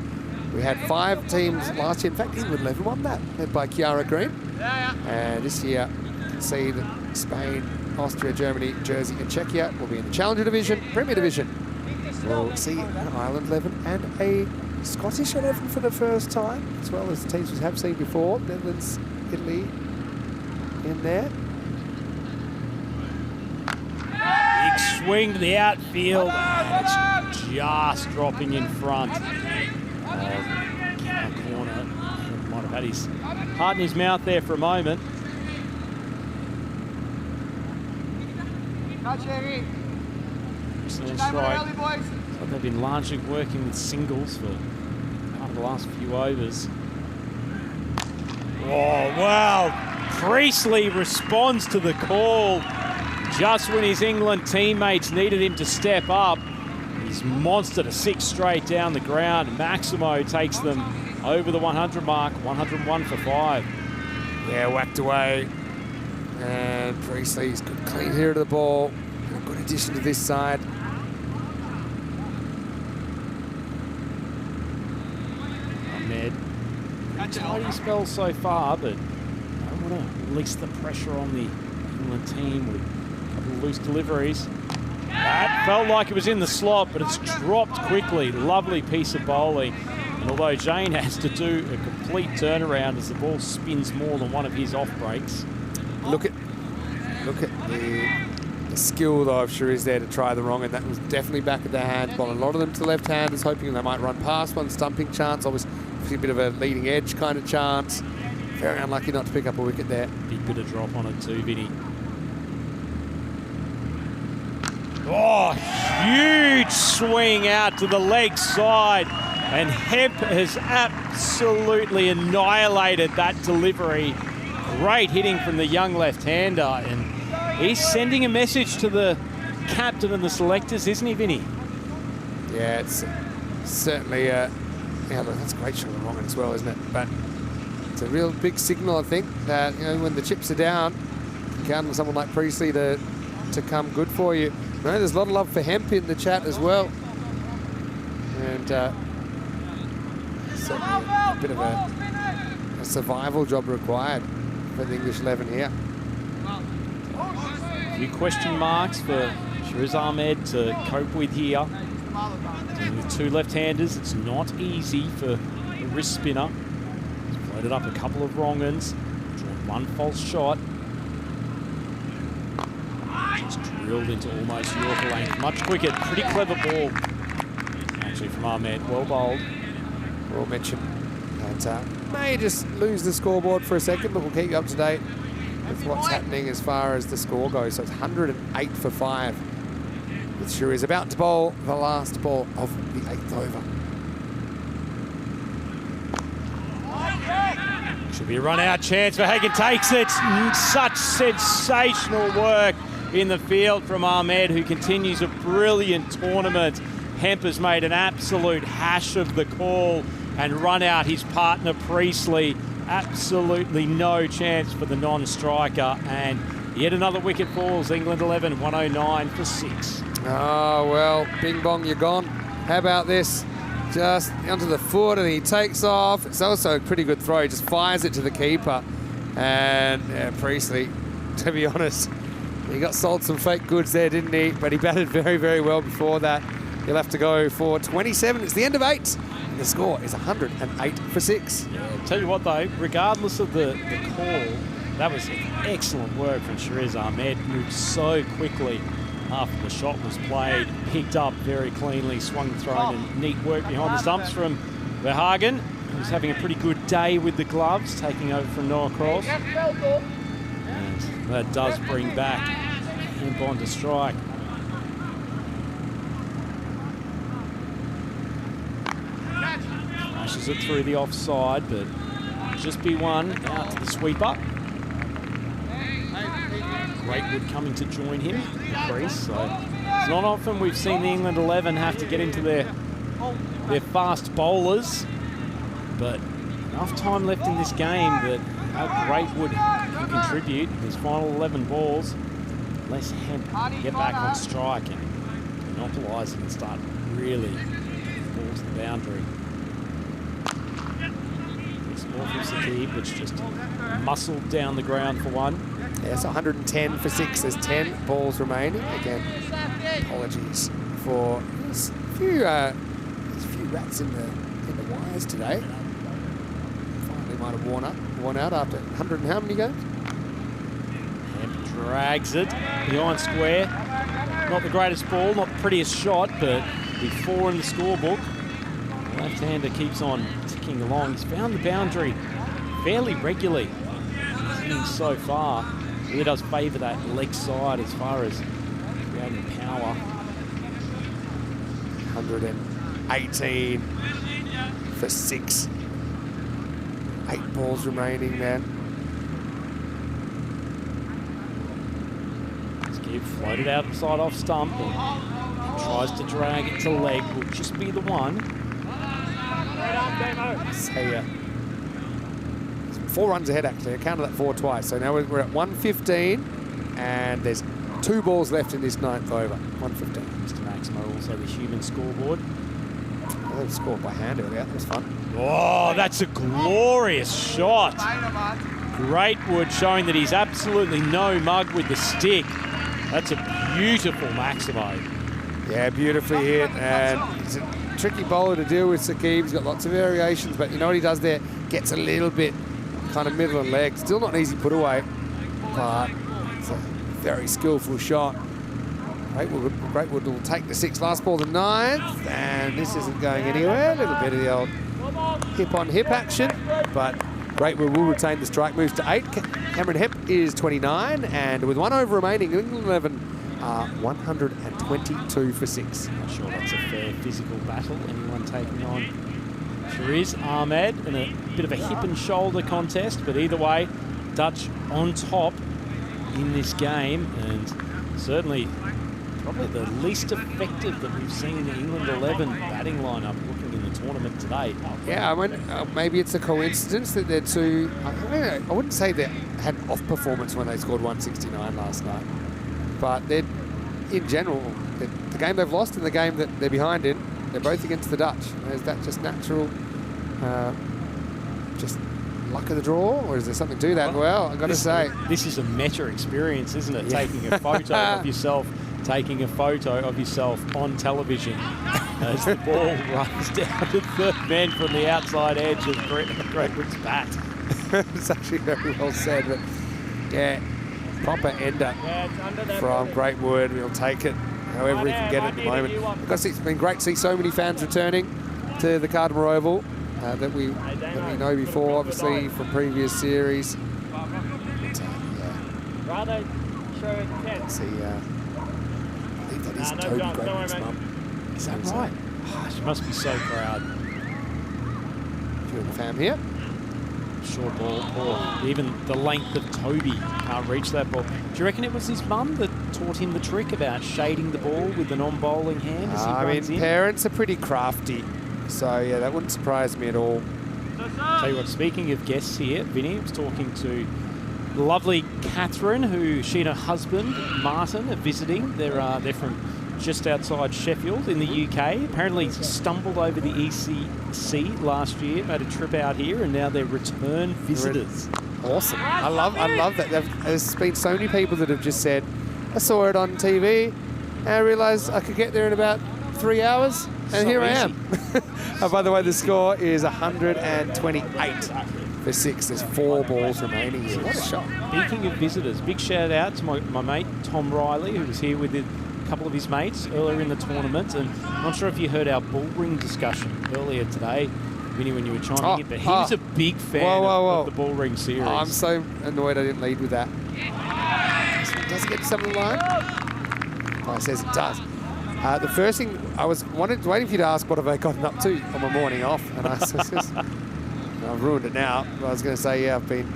We had 5 teams last year. In fact, England 11 won that, led by Kiara Green. And this year, you can see that Spain, Austria, Germany, Jersey and Czechia will be in the Challenger Division, Premier Division. We'll see an Ireland 11 and a Scottish 11 for the first time, as well as teams we have seen before. Netherlands, Italy in there. Big swing to the outfield, and it's just dropping in front of our corner. Might have had his heart in his mouth there for a moment. Excellent strike. So they've been largely working with singles for part of the last few overs. Oh, wow. Priestley responds to the call just when his England teammates needed him to step up. He's monstered a 6 straight down the ground. Maximo takes them over the 100 mark, 101 for 5. Yeah, whacked away. And Priestley's good clean here to the ball. A good addition to this side. Ahmed. Tidy spell so far, but I don't want to release the pressure on the England team with a couple of loose deliveries. That felt like it was in the slot, but it's dropped quickly. Lovely piece of bowling. And although Jane has to do a complete turnaround as the ball spins more than one of his off breaks. Look at the skill, though, I'm sure is there to try the wrong, and that was definitely back of the hand. Bowling a lot of them to the left-handers, hoping they might run past one, stumping chance, obviously a bit of a leading edge kind of chance. Very unlucky not to pick up a wicket there. Big bit of drop on it too, Vinny. Oh, huge swing out to the leg side, and Hemp has absolutely annihilated that delivery. Great hitting from the young left-hander, and he's sending a message to the captain and the selectors, isn't he, Vinny? Yeah, it's certainly, yeah, look, that's a great shot on the wrong as well, isn't it? But it's a real big signal, I think, that, you know, when the chips are down, you can count on someone like Priestley to come good for you. No, there's a lot of love for Hemp in the chat as well. And certainly a bit of a survival job required for the English 11 here. A few question marks for Shiriz Ahmed to cope with here. And with 2 left-handers, it's not easy for the wrist spinner. He's floated up a couple of wrong uns, drawn 1 false shot. Just drilled into almost Yorker lane. Much quicker, pretty clever ball. Actually from Ahmed, well bowled. We'll mention that may just lose the scoreboard for a second, but we'll keep you up to date with what's happening as far as the score goes. So it's 108 for 5. It sure is about to bowl the last ball of the 8th over. Should be a run-out chance for Hagen, takes it. Such sensational work in the field from Ahmed, who continues a brilliant tournament. Hemp has made an absolute hash of the call and run out his partner Priestley. Absolutely no chance for the non-striker, and yet another wicket falls. England 11, 109 for 6. Oh, well, bing bong, you're gone. How about this? Just onto the foot, and he takes off. It's also a pretty good throw. He just fires it to the keeper. And Priestley, to be honest, he got sold some fake goods there, didn't he? But he batted very, very well before that. He'll have to go for 27. It's the end of 8. And the score is 108 for 6. Yeah, tell you what, though, regardless of the call, that was excellent work from Shariz Ahmed. Moved so quickly after the shot was played, picked up very cleanly, swung the throw, and neat work behind the stumps from Verhagen, who's having a pretty good day with the gloves, taking over from Noah Cross. And that does bring back Hemp on to strike. Flashes it through the offside, but just be one out to the sweeper. Greatwood coming to join him in the crease, so it's not often we've seen the England 11 have to get into their fast bowlers, but enough time left in this game that Greatwood can contribute his final 11 balls, unless Hemp get back on strike and monopolise it and start really balls the boundary. This ball from Sakib, which just muscled down the ground for one. Yes, 110 for 6. There's 10 balls remaining. Again, apologies for there's a few rats in the wires today. Finally might have worn out after 100 and how many games? Hemp drags it behind square. Not the greatest ball, not the prettiest shot, but with 4 in the scorebook. The left-hander keeps on ticking along. He's found the boundary fairly regularly so far. Really does favour that leg side as far as creating power. 118 for 6. 8 balls remaining, man. Skip floated outside off stump and tries to drag it to leg. Will just be the one. So, 4 runs ahead, actually. I counted that 4 twice. So now we're at 115, and there's 2 balls left in this 9th over. 115. Mr. Maximo also the human scoreboard. Oh, they scored by hand earlier. That was fun. Oh, that's a glorious shot. Greatwood showing that he's absolutely no mug with the stick. That's a beautiful Maximo. Yeah, beautifully hit. And he's a tricky bowler to deal with, Sakib. He's got lots of variations, but you know what he does there? Gets a little bit kind of middle and leg. Still not an easy put away, but it's a very skillful shot. Greatwood will take the 6th. Last ball, the 9th, and this isn't going anywhere. A little bit of the old hip-on-hip action, but Greatwood will retain the strike. Moves to 8. Cameron Hemp is 29, and with 1 over remaining, England 11 are 122 for 6. Not sure that's a fair physical battle. Anyone taking on Shariz Ahmed in a bit of a hip and shoulder contest, but either way, Dutch on top in this game, and certainly probably the least effective that we've seen in the England 11 batting lineup looking in the tournament today. Yeah, I mean, maybe it's a coincidence that they're two. I wouldn't say they had an off performance when they scored 169 last night, but they're in general the game they've lost and the game that they're behind in. They're both against the Dutch. Is that just natural, just luck of the draw, or is there something to that? Well, I've got to say, this is a meta experience, isn't it? Yeah. Taking a photo of yourself, taking a photo of yourself on television as the ball runs down to third man from the outside edge of Greatwood's bat. It's actually very well said, but yeah, proper ender from Greatwood. We'll take it however he can get it at the moment. Because it's been great to see so many fans returning to the Cardamore Oval that we know before, obviously, from previous series. Rather show it 10. See, I think that is Toby Greatwood's mum. Is that right? Oh, she must be so proud. Few of the fam here. short ball, or even the length of Toby can't reach that ball. Do you reckon it was his mum that taught him the trick about shading the ball with the non-bowling hand as he runs in? Parents are pretty crafty, so yeah, that wouldn't surprise me at all. Tell you what, speaking of guests here, Vinny, I was talking to the lovely Catherine, who she and her husband Martin are visiting. They're from just outside Sheffield in the UK. Apparently stumbled over the ECC last year, made a trip out here, and now they're return visitors. Awesome. I love that. There's been so many people that have just said, I saw it on TV and I realised I could get there in about 3 hours, and here I am. Oh, by the way, the score is 128 for 6. There's 4 balls remaining here. What a shot. Speaking of visitors, big shout out to my mate Tom Riley, who was here with a couple of his mates earlier in the tournament. And I'm not sure if you heard our bull ring discussion earlier today, Vinny, when you were chiming in, but he was a big fan of the bull ring series. Oh, I'm so annoyed I didn't lead with that. Does it get to some of the line? Oh, it says it does. The first thing I was waiting for you to ask, what have I gotten up to on my morning off? And I've ruined it now. I was going to say, yeah, I've been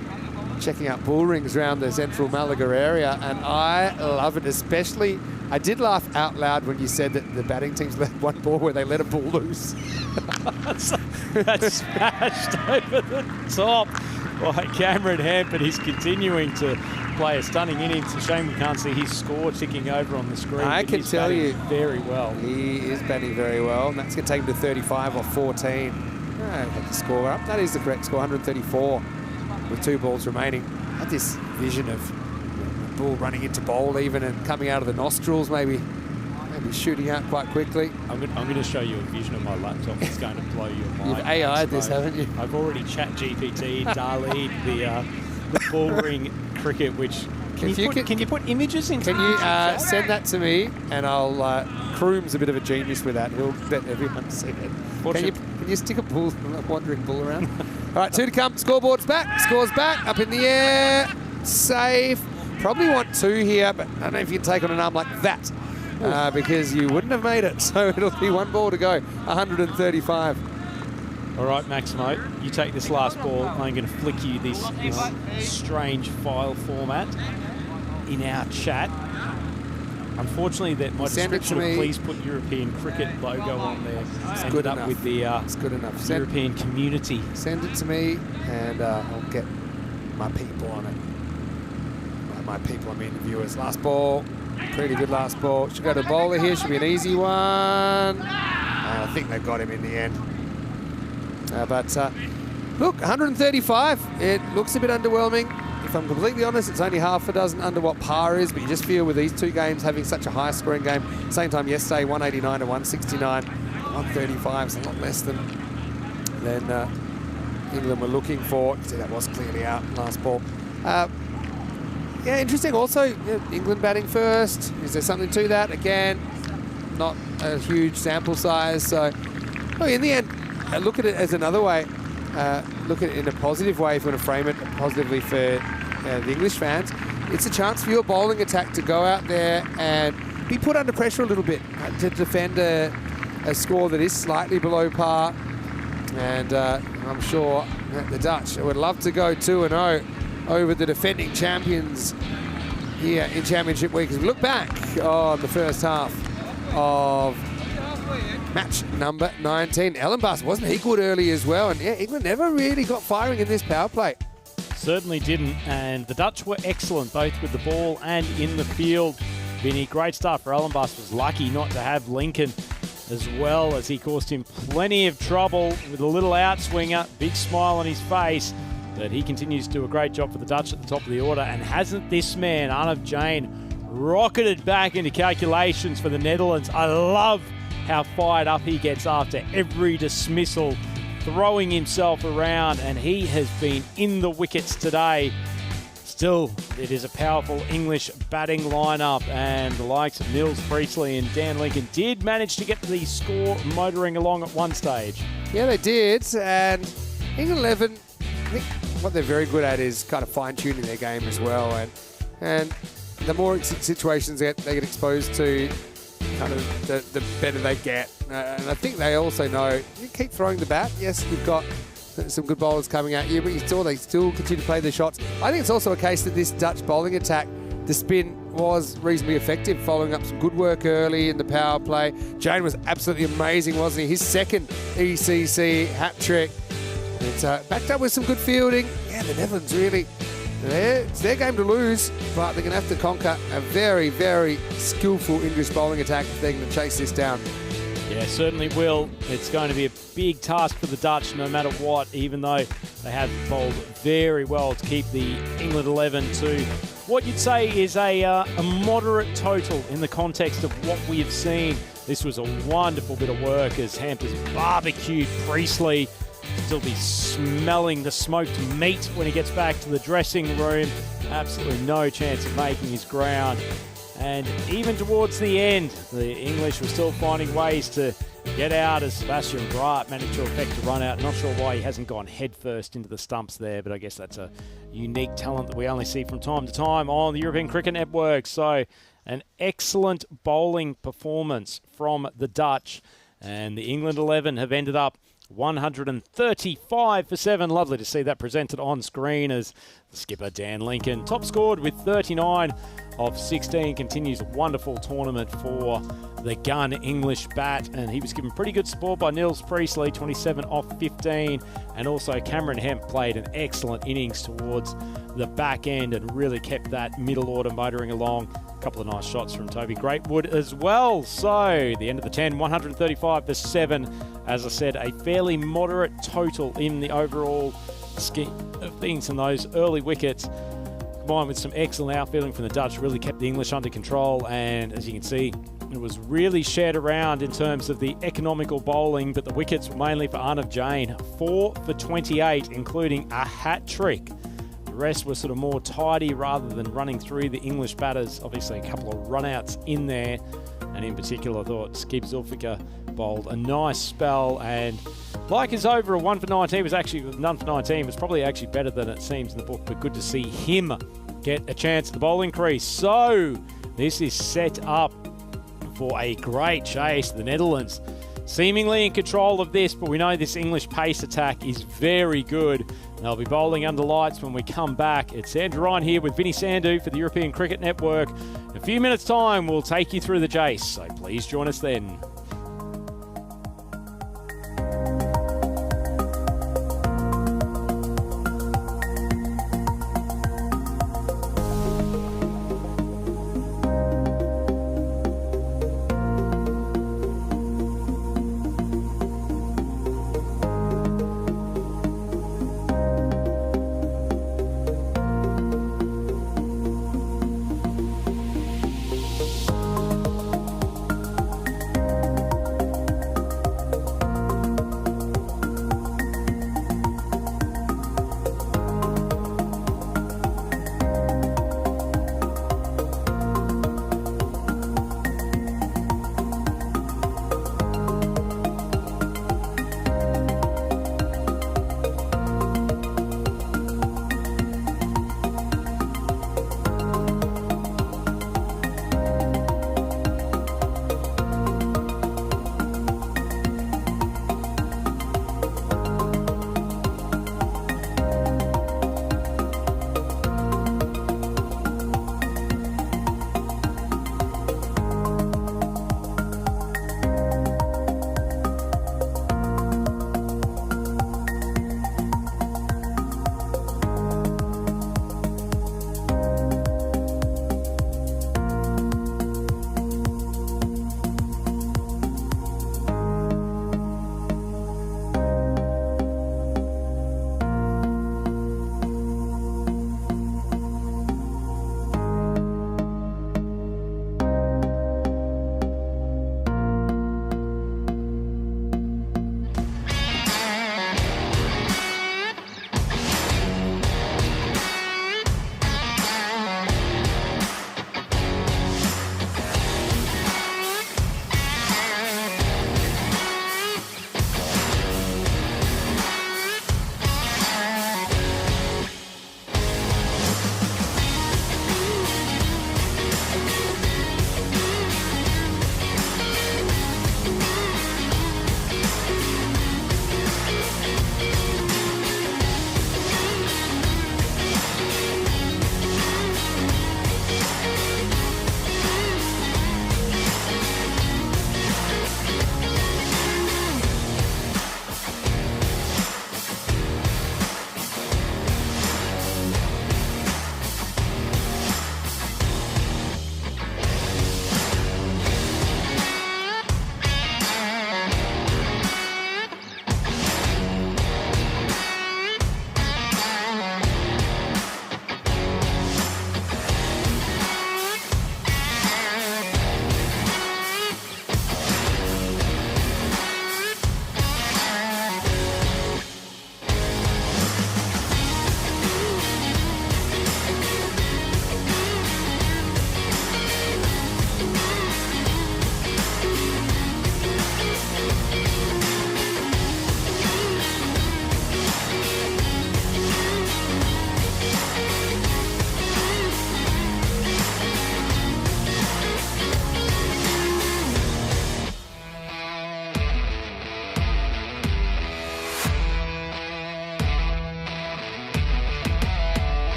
checking out bull rings around the central Malaga area, and I love it. Especially, I did laugh out loud when you said that the batting teams let one ball where they let a ball loose. That's smashed over the top by Cameron Hemp, and he's continuing to play a stunning innings. It's a shame we can't see his score ticking over on the screen. I can tell you, very well. He is batting very well, and that's going to take him to 35 or 14. Got the score up. That is the correct score, 134 with 2 balls remaining. I had this vision of the ball running into bowl even and coming out of the nostrils, maybe shooting out quite quickly. I'm going to show you a vision of my laptop that's going to blow your mind. You've AI'd this, haven't you? I've already chat GPT, Dali, the ball ring cricket, which... Can you put images into? Can you send that to me, and I'll... Kroom's a bit of a genius with that. He'll let everyone see it. Can you stick a wandering bull around? All right, 2 to come. Scoreboard's back. Score's back. Up in the air. Safe. Probably want 2 here, but I don't know if you can take on an arm like that because you wouldn't have made it. So it'll be 1 ball to go. 135. All right, Maximo, you take this last ball. I'm going to flick you this strange file format in our chat. Unfortunately, that my description of please put European cricket logo on there ended up with the European community. Send it to me, and I'll get my people on it. By my people, I mean the viewers. Last ball, pretty good last ball. Should go to bowler here. Should be an easy one. I think they've got him in the end. Look, 135. It looks a bit underwhelming. If I'm completely honest, it's only half a dozen under what par is, but you just feel with these 2 games having such a high scoring game, same time yesterday, 189 to 169, 135 is a lot less than England were looking for. See, that was clearly out last ball. Yeah, interesting. Also, England batting first. Is there something to that? Again, not a huge sample size. So, in the end, look at it as another way. Look at it in a positive way if you want to frame it positively for the English fans. It's a chance for your bowling attack to go out there and be put under pressure a little bit to defend a score that is slightly below par. And I'm sure the Dutch would love to go 2-0 over the defending champions here in Championship Week. As we look back on the first half of match number 19. Ellenbus wasn't he good early as well, and yeah, England never really got firing in this power play. Certainly didn't, and the Dutch were excellent both with the ball and in the field. Vinny, great start for Ellenbus. Was lucky not to have Lincoln as well, as he caused him plenty of trouble with a little outswinger. Big smile on his face, but he continues to do a great job for the Dutch at the top of the order. And hasn't this man, Arnav Jain, rocketed back into calculations for the Netherlands? I love how fired up he gets after every dismissal, throwing himself around, and he has been in the wickets today. Still, it is a powerful English batting lineup, and the likes of Mills, Priestley and Dan Lincoln did manage to get the score motoring along at one stage. Yeah, they did, and England 11, I think what they're very good at is kind of fine-tuning their game as well, and the more situations they get exposed to, kind of the better they get. And I think they also know, you keep throwing the bat. Yes, you've got some good bowlers coming at you, but you saw they still continue to play their shots. I think it's also a case that this Dutch bowling attack, the spin was reasonably effective, following up some good work early in the power play. Jane was absolutely amazing, wasn't he? His second ECC hat-trick. It's backed up with some good fielding. Yeah, the Netherlands really, it's their game to lose, but they're going to have to conquer a very, very skillful English bowling attack if they're going to chase this down. Yeah, certainly will. It's going to be a big task for the Dutch no matter what, even though they have bowled very well to keep the England 11 to what you'd say is a moderate total in the context of what we have seen. This was a wonderful bit of work as Hampers barbecued Priestley. Still be smelling the smoked meat when he gets back to the dressing room. Absolutely no chance of making his ground. And even towards the end, the English were still finding ways to get out as Sebastian Bright managed to effect a run out. Not sure why he hasn't gone headfirst into the stumps there, but I guess that's a unique talent that we only see from time to time on the European Cricket Network. So an excellent bowling performance from the Dutch. And the England 11 have ended up 135 for 7. Lovely to see that presented on screen as the skipper Dan Lincoln top scored with 39 of 16. Continues a wonderful tournament for the gun English bat, and he was given pretty good support by Nils Priestley, 27 off 15, and also Cameron Hemp played an excellent innings towards the back end and really kept that middle order motoring along. A couple of nice shots from Toby Greatwood as well. So the end of the 10, 135 for 7. As I said, a fairly moderate total in the overall scheme of things, and those early wickets combined with some excellent outfielding from the Dutch really kept the English under control. And as you can see, it was really shared around in terms of the economical bowling, but the wickets were mainly for Arnav Jain, 4 for 28, including a hat trick. The rest were sort of more tidy rather than running through the English batters. Obviously a couple of run-outs in there, and in particular I thought Skip Zulfiqar bowled a nice spell, and like his over a 1 for 19 was actually none for 19 was probably actually better than it seems in the book, but good to see him get a chance at the bowling crease. So this is set up for a great chase. The Netherlands seemingly in control of this, but we know this English pace attack is very good. They'll be bowling under lights when we come back. It's Andrew Ryan here with Vinny Sandhu for the European Cricket Network. In a few minutes' time, we'll take you through the chase, so please join us then.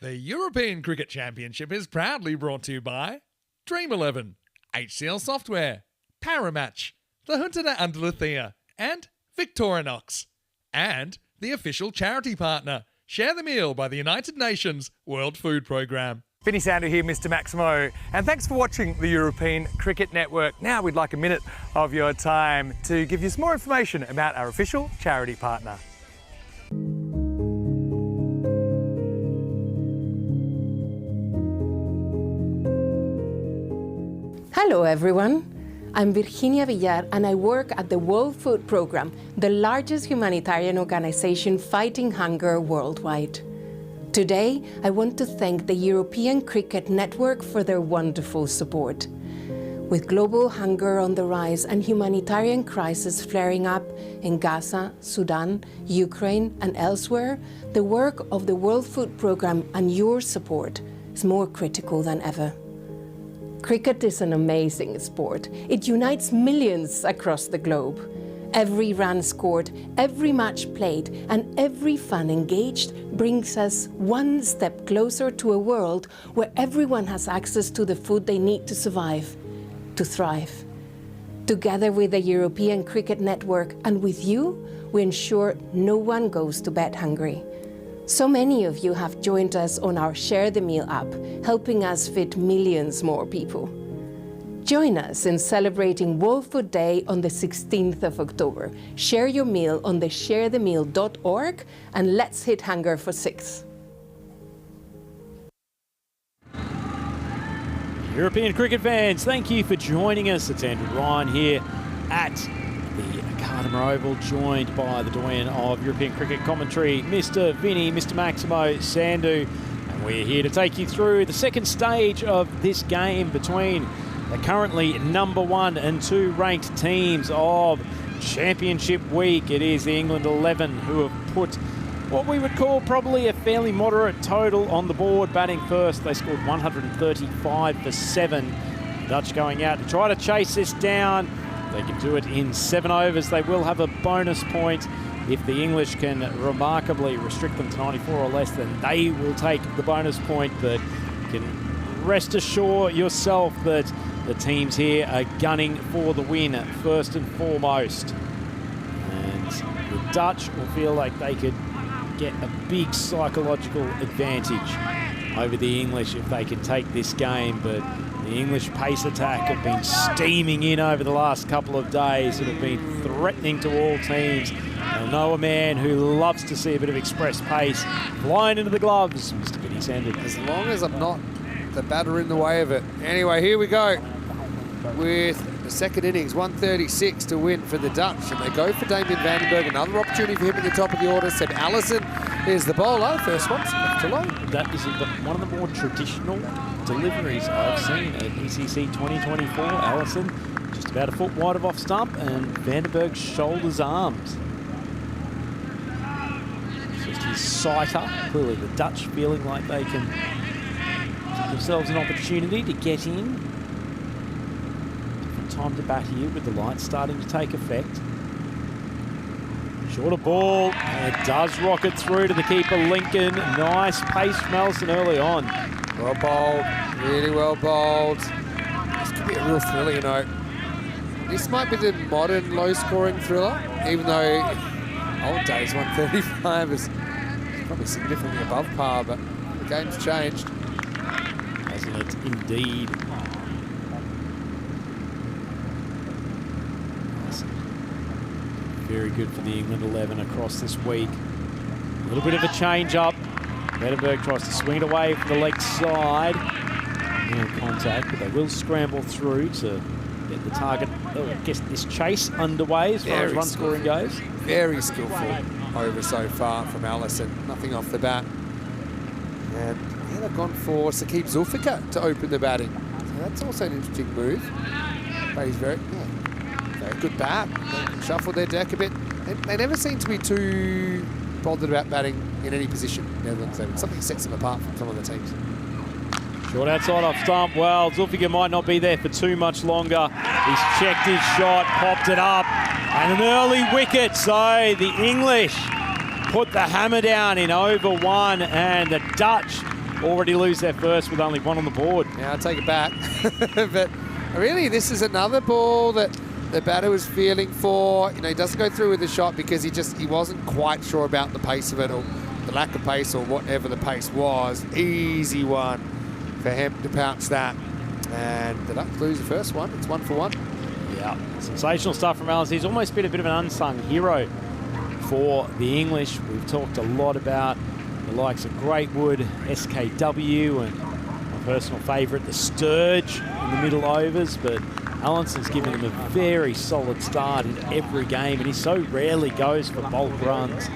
The European Cricket Championship is proudly brought to you by Dream11, HCL Software, Paramatch, the Junta de Andalucía, and Victorinox. And the official charity partner, Share the Meal by the United Nations World Food Programme. Vinny Sander here, Mr. Maximo, and thanks for watching the European Cricket Network. Now we'd like a minute of your time to give you some more information about our official charity partner. Hello everyone. I'm Virginia Villar and I work at the World Food Programme, the largest humanitarian organization fighting hunger worldwide. Today, I want to thank the European Cricket Network for their wonderful support. With global hunger on the rise and humanitarian crisis flaring up in Gaza, Sudan, Ukraine and elsewhere, the work of the World Food Programme and your support is more critical than ever. Cricket is an amazing sport. It unites millions across the globe. Every run scored, every match played, and every fan engaged brings us one step closer to a world where everyone has access to the food they need to survive, to thrive. Together with the European Cricket Network and with you, we ensure no one goes to bed hungry. So many of you have joined us on our Share the Meal app, helping us feed millions more people. Join us in celebrating World Food Day on the 16th of October. Share your meal on the sharethemeal.org and let's hit hunger for 6. European cricket fans, thank you for joining us. It's Andrew Ryan here at the Cardimer Oval, joined by the doyen of European cricket commentary, Mr. Vinny, Mr. Maximo Sandu. And we're here to take you through the second stage of this game between the currently number 1 and 2 ranked teams of Championship Week. It is the England 11 who have put what we would call probably a fairly moderate total on the board. Batting first, they scored 135 for 7. The Dutch going out to try to chase this down. They can do it in 7 overs. They will have a bonus point. If the English can remarkably restrict them to 94 or less, then they will take the bonus point. But you can rest assured yourself that the teams here are gunning for the win first and foremost. And the Dutch will feel like they could get a big psychological advantage over the English if they can take this game. But the English pace attack have been steaming in over the last couple of days and have been threatening to all teams. I know a man who loves to see a bit of express pace flying into the gloves, Mr. Vinny Sanders. As long as I'm not the batter in the way of it. Anyway, here we go with the second innings, 136 to win for the Dutch. And they go for Damien Vandenberg. Another opportunity for him in the top of the order. Seb Allison is the bowler. First one, left to low. That is one of the more traditional deliveries I've seen at ECC 2024. Allison just about a foot wide of off stump and Vandenberg shoulders arms. Just his sighter. Clearly the Dutch feeling like they can give themselves an opportunity to get in. Different time to bat here with the lights starting to take effect. Shorter ball, and it does rocket through to the keeper, Lincoln. Nice pace from Allison early on. Well bowled, really well bowled. This could be a real thriller, you know. This might be the modern low-scoring thriller, even though old days 135 is probably significantly above par, but the game's changed. Hasn't it indeed? Very good for the England 11 across this week. A little bit of a change up. Vandenberg tries to swing it away from the leg side. No contact, but they will scramble through to get the target. I guess this chase underway as far as run scoring goes. Very skillful over so far from Allison. Nothing off the bat. And yeah, they've gone for Saqib Zulfikar to open the batting. So that's also an interesting move. But he's very good bat. They can shuffle their deck a bit. They never seem to be too bothered about batting in any position. Something sets them apart from some of the teams. Short outside off stump. Well, Zulfikar might not be there for too much longer. He's checked his shot, popped it up, and an early wicket. So the English put the hammer down in over 1, and the Dutch already lose their first with only one on the board. Yeah, I'll take it back. But really, this is another ball that the batter was feeling for. You know, he doesn't go through with the shot because he wasn't quite sure about the pace of it, or the lack of pace, or whatever the pace was. Easy one for him to pounce that. And the Ducks lose the first one. It's 1 for 1. Yeah, sensational stuff from Alice. He's almost been a bit of an unsung hero for the English. We've talked a lot about the likes of Greatwood, SKW, and my personal favourite, the Sturge in the middle overs, but Allinson's given him a very solid start in every game, and he so rarely goes for bulk runs.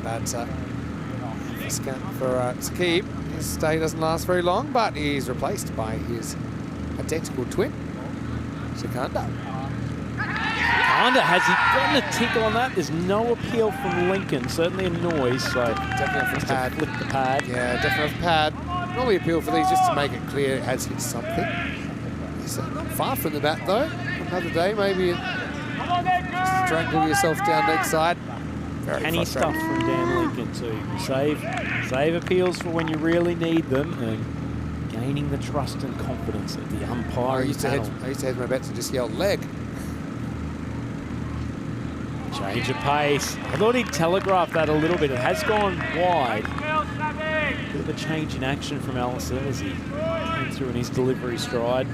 Bad scan for Sakib. His stay doesn't last very long, but he's replaced by his identical twin, Sikandar. Sikandar, has he gotten a tickle on that? There's no appeal from Lincoln, certainly a noise, so definitely off the pad. Flick the pad. Yeah, definitely off the pad. Normally appeal for these just to make it clear it has hit something. He's not far from the bat though. Another day, maybe strangle yourself down leg side. Very Canny stuff from Dan Lincoln too. Save appeals for when you really need them, and gaining the trust and confidence of the umpire. I used to hedge my bets and just yell leg. Change of pace. I thought he'd telegraphed that a little bit. It has gone wide. Bit of a change in action from Allison as he came through in his delivery stride.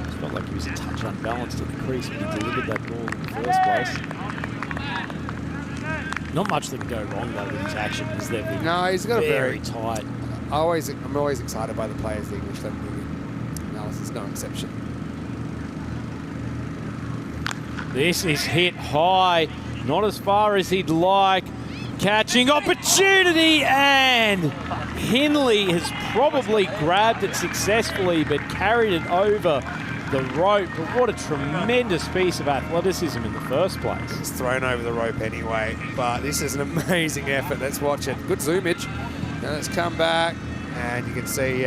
It felt like he was a touch unbalanced at the crease when he delivered that ball in the first place. Not much that can go wrong though with his action, is there? No, he's got very tight. I'm always excited by the players the English don't move in. Allison's no exception. This is hit high, not as far as he'd like. Catching opportunity, and Hindley has probably grabbed it successfully but carried it over the rope. But what a tremendous piece of athleticism in the first place. It's thrown over the rope anyway, but this is an amazing effort. Let's watch it. Good zoomage. Now let's come back, and you can see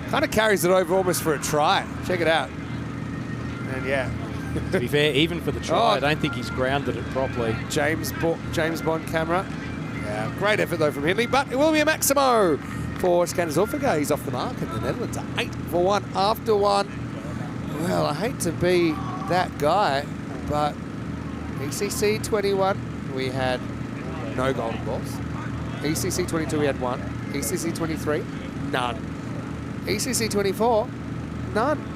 kind of carries it over almost for a try. Check it out. And yeah. To be fair, even for the try, I don't think he's grounded it properly. James Bond camera. Yeah, great effort though from Hindley, but it will be a Maximo for Scanders Ulfiger. He's off the mark, and the Netherlands are 8 for 1 after 1. Well, I hate to be that guy, but ECC 21, we had no golden balls. ECC 22, we had 1. ECC 23, none. ECC 24, none.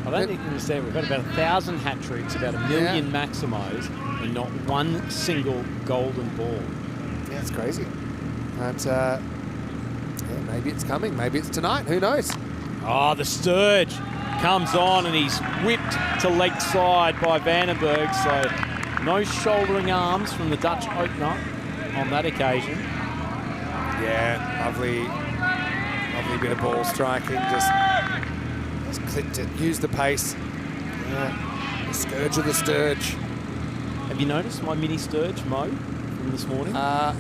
I don't think you understand. We've got about 1,000 hat tricks, about 1 million Maximos, and not one single golden ball. Yeah, it's crazy. But yeah, maybe it's coming. Maybe it's tonight. Who knows? Oh, the Sturge comes on, and he's whipped to leg side by Vandenberg. So no shouldering arms from the Dutch opener on that occasion. Yeah, lovely bit of ball striking. Just clipped it, used the pace. Yeah. The scourge of the Sturge. Have you noticed my mini Sturge, Mo, from this morning? No, I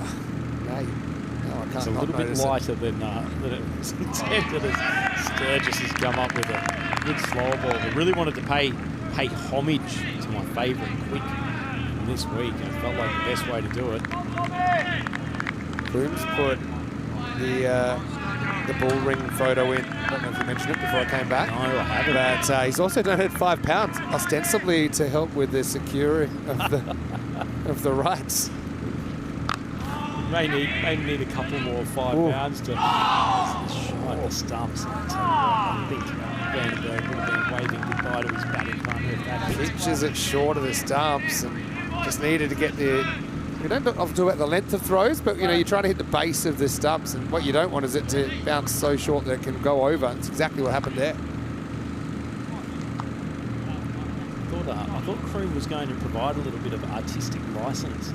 can't. It's a little bit lighter than it was intended, as Sturgis has come up with a good slower ball. I really wanted to pay homage to my favourite quick from this week. I felt like the best way to do it. Brooms put the bull ring photo in. I don't know if you mentioned it before I came back. No, I haven't. But he's also donated £5, ostensibly to help with the securing of the rights. May need a couple more £5 to shine the stumps. I think Vandenberg would have been waving goodbye to his batting partner if that pitches it short of the stumps and just needed to get the. We don't often talk about the length of throws, but you know, you're trying to hit the base of the stumps, and what you don't want is it to bounce so short that it can go over. It's exactly what happened there. I thought Kroon was going to provide a little bit of artistic license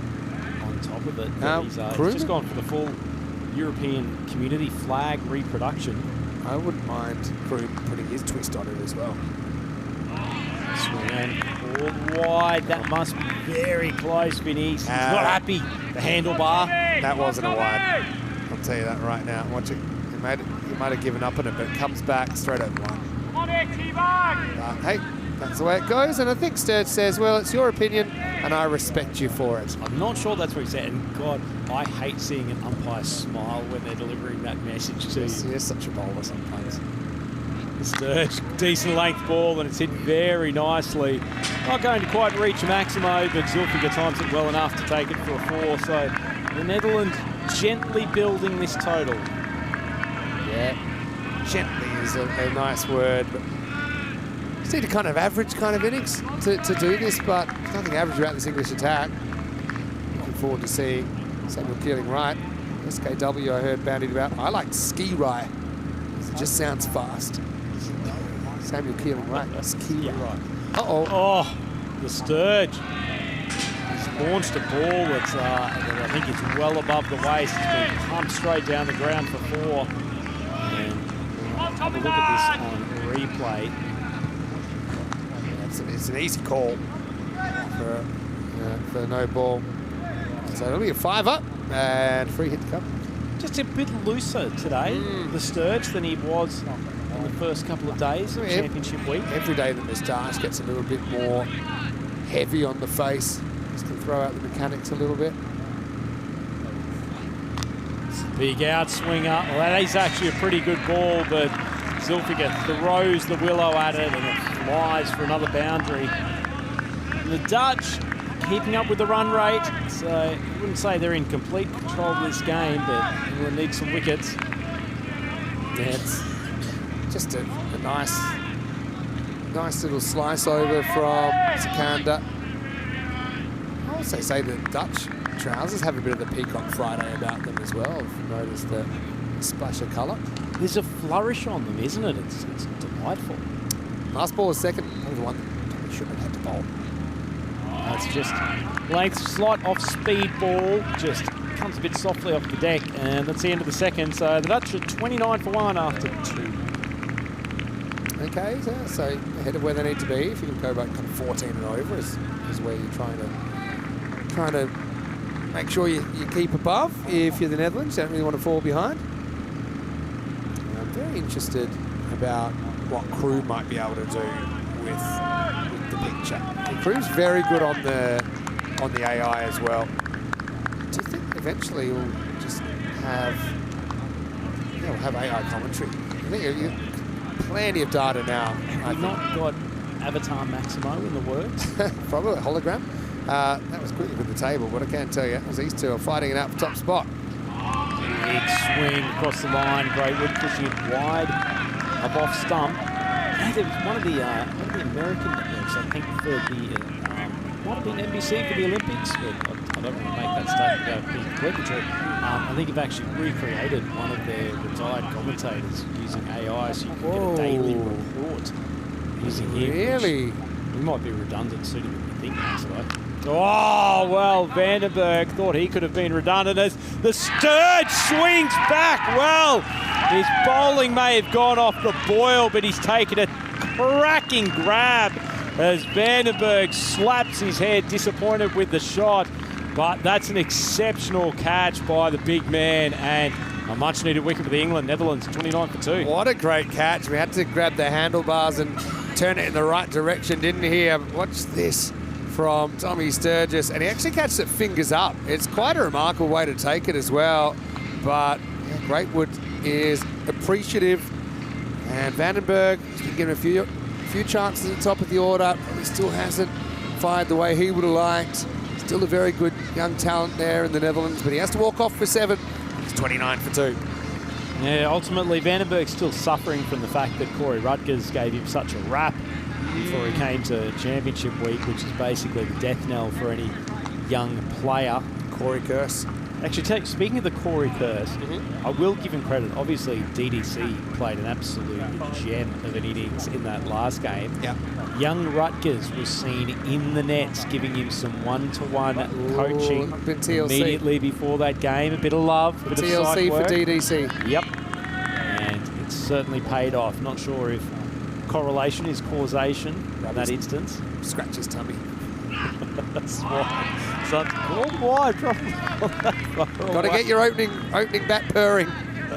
on top of it. He's just gone for the full European community flag reproduction. I wouldn't mind Kroon putting his twist on it as well. Swing and pulled wide. That must be very close, Vinny. He's not happy. The handlebar. That wasn't a wide. I'll tell you that right now. Watch it. He might have given up on it, but it comes back straight over one. Hey, that's the way it goes. And I think Sturge says, well, it's your opinion and I respect you for it. I'm not sure that's what he said. And God, I hate seeing an umpire smile when they're delivering that message to you. You're such a bowler sometimes. Sturge, decent length ball, and it's hit very nicely. Not going to quite reach Maximo, but Zulfiger times it well enough to take it for a 4. So the Netherlands gently building this total. Yeah, gently is a nice word. But just need a kind of average kind of innings to do this, but there's nothing average about this English attack. Looking forward to seeing Samuel Keeling right. SKW I heard bandied about. I like Ski Rye. It just sounds fast. Samuel Keeling right. Ski Rye. Uh-oh. Oh, the Sturge. He's launched a ball that I think is well above the waist. It's been pumped straight down the ground for 4. And have a look at this on replay. Yeah, it's an easy call for no ball. So it'll be a 5-up and free hit to come. Just a bit looser today, the Sturge, than he was in the first couple of days of Championship week. Every day the moustache gets a little bit more heavy on the face. Just to throw out the mechanics a little bit. Big outswinger. Well, that is actually a pretty good ball, but Zulfiger throws the willow at it and it flies for another boundary. And the Dutch keeping up with the run rate, so I wouldn't say they're in complete control of this game, but England needs some wickets. Yeah, it's just a nice little slice over from Sikandar. I also say the Dutch trousers have a bit of the Peacock Friday about them as well, if you notice the splash of colour. There's a flourish on them, isn't it? It's delightful. Last ball was second, probably the one that we shouldn't have had to bowl. It's just length, slight off-speed ball, just comes a bit softly off the deck, and that's the end of the second. So the Dutch are 29 for 1 after 2. Okay, so ahead of where they need to be. If you can go back kind of 14 and over is where you're trying to make sure you keep above. If you're the Netherlands, you don't really want to fall behind. I'm very interested about what Crew might be able to do with the picture. The Crew's very good on the AI as well. Do you think eventually we'll just have AI commentary? I think plenty of data now. Have you not got Avatar Maximo in the works? Probably a hologram. That was quickly with the table, but I can tell you, as these two are fighting it out for top spot. Big swing across the line. Greatwood pushing it wide of off stump. There was one of the American networks, I think, for the might have been NBC for the Olympics, but I don't want to make that statement about being completely true. I think you've actually recreated one of their retired commentators using AI, so you can get a daily report using him. Really? We might be redundant sooner than we think, actually. Oh, well, Vandenberg thought he could have been redundant as the Sturge swings back. Well, his bowling may have gone off the boil, but he's taken a cracking grab as Vandenberg slaps his head, disappointed with the shot. But that's an exceptional catch by the big man and a much-needed wicket for the England. Netherlands 29 for 2. What a great catch. We had to grab the handlebars and turn it in the right direction, didn't he? Watch this from Tommy Sturgis, and he actually catches it fingers up. It's quite a remarkable way to take it as well, but yeah, Greatwood is appreciative, and Vandenberg has been given a few chances at the top of the order, but he still hasn't fired the way he would have liked. Still a very good young talent there in the Netherlands, but he has to walk off for 7. He's 29 for 2. Yeah, ultimately Vandenberg's still suffering from the fact that Corey Rutgers gave him such a rap before he came to Championship week, which is basically the death knell for any young player. Corey curse. Actually, speaking of the Corey curse, I will give him credit. Obviously, DDC played an absolute gem of an innings in that last game. Yep. Young Rutgers was seen in the nets, giving him some one-to-one coaching immediately before that game. A bit of love, a bit of TLC work. for DDC. Yep. And it's certainly paid off. Not sure if correlation is causation in that instance. Scratch his tummy. That's why. So, Got to get your opening bat purring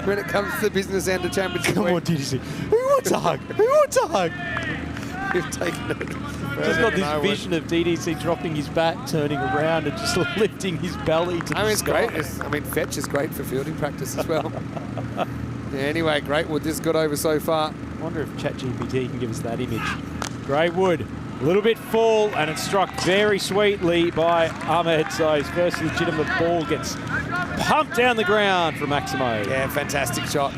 when it comes to the business end of Championship. Come on, DDC. Who wants a hug? Who wants a hug? You've taken it. Just got this vision of DDC dropping his bat, turning around and just lifting his belly to the It's sky. great. Fetch is great for fielding practice as well. Yeah, anyway, Greatwood, this got over so far. I wonder if ChatGPT can give us that image. Greatwood, a little bit full, and it's struck very sweetly by Ahmed. So his first legitimate ball gets pumped down the ground from Maximo. Yeah, fantastic shot.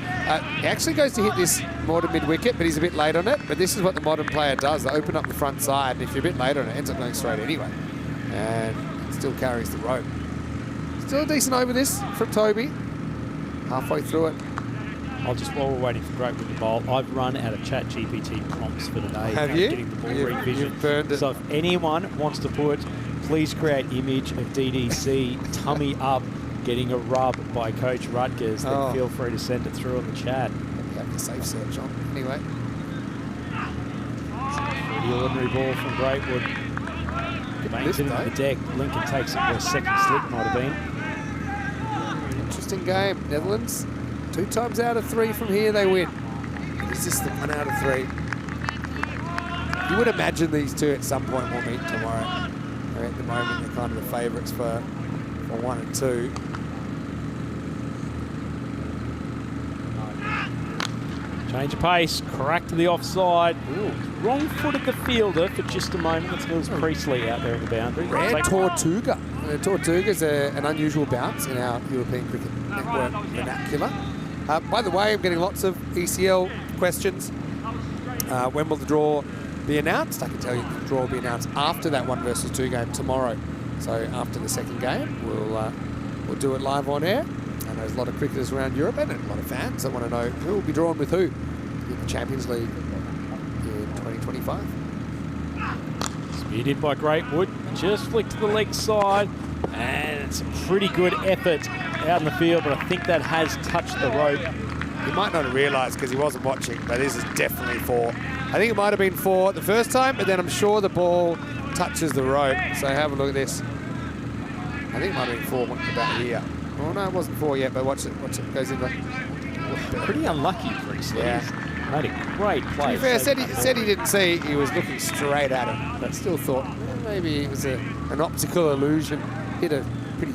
He actually goes to hit this more to mid-wicket, but he's a bit late on it. But this is what the modern player does. They open up the front side, and if you're a bit late on it, it ends up going straight anyway. And it still carries the rope. Still a decent over this from Toby. Halfway through it. While we're waiting for Greatwood to bowl, I've run out of ChatGPT prompts for today. Have you? Getting the ball You've revision. burned it. So if anyone wants to put, please create image of DDC tummy up getting a rub by Coach Rutgers, then feel free to send it through on the chat. You have the safe search on. Anyway. The ordinary ball from Greatwood. Bangs it into the deck. Lincoln takes it where a second slip might have been. Interesting game. Netherlands, 2 times out of 3 from here they win. Is this the 1 out of 3? You would imagine these two at some point will meet tomorrow. At the moment, they're kind of the favourites for 1 and 2. Change of pace, crack to the offside. Ooh, wrong foot of the fielder for just a moment. It's Mills Priestley out there in the boundary. Rare Tortuga. Tortuga's an unusual bounce in our European Cricket Network vernacular. By the way, I'm getting lots of ECL questions. When will the draw be announced? I can tell you the draw will be announced after that 1 versus 2 game tomorrow. So after the second game, we'll do it live on air. And there's a lot of cricketers around Europe and a lot of fans that want to know who will be drawn with who in the Champions League in 2025. Speared in by Greatwood, just flicked to the leg side, and it's a pretty good effort out in the field, but I think that has touched the rope. He might not have realised because he wasn't watching, but this is definitely 4. I think it might have been 4 the first time, but then I'm sure the ball touches the rope. So have a look at this. I think it might have been 4 about here. Oh no, it wasn't 4 yet, but watch it. It goes in. Pretty unlucky, Priestley. Yeah. Made a great play. To be fair, said he didn't see, he was looking straight at him, but still thought maybe it was an optical illusion. Hit a pretty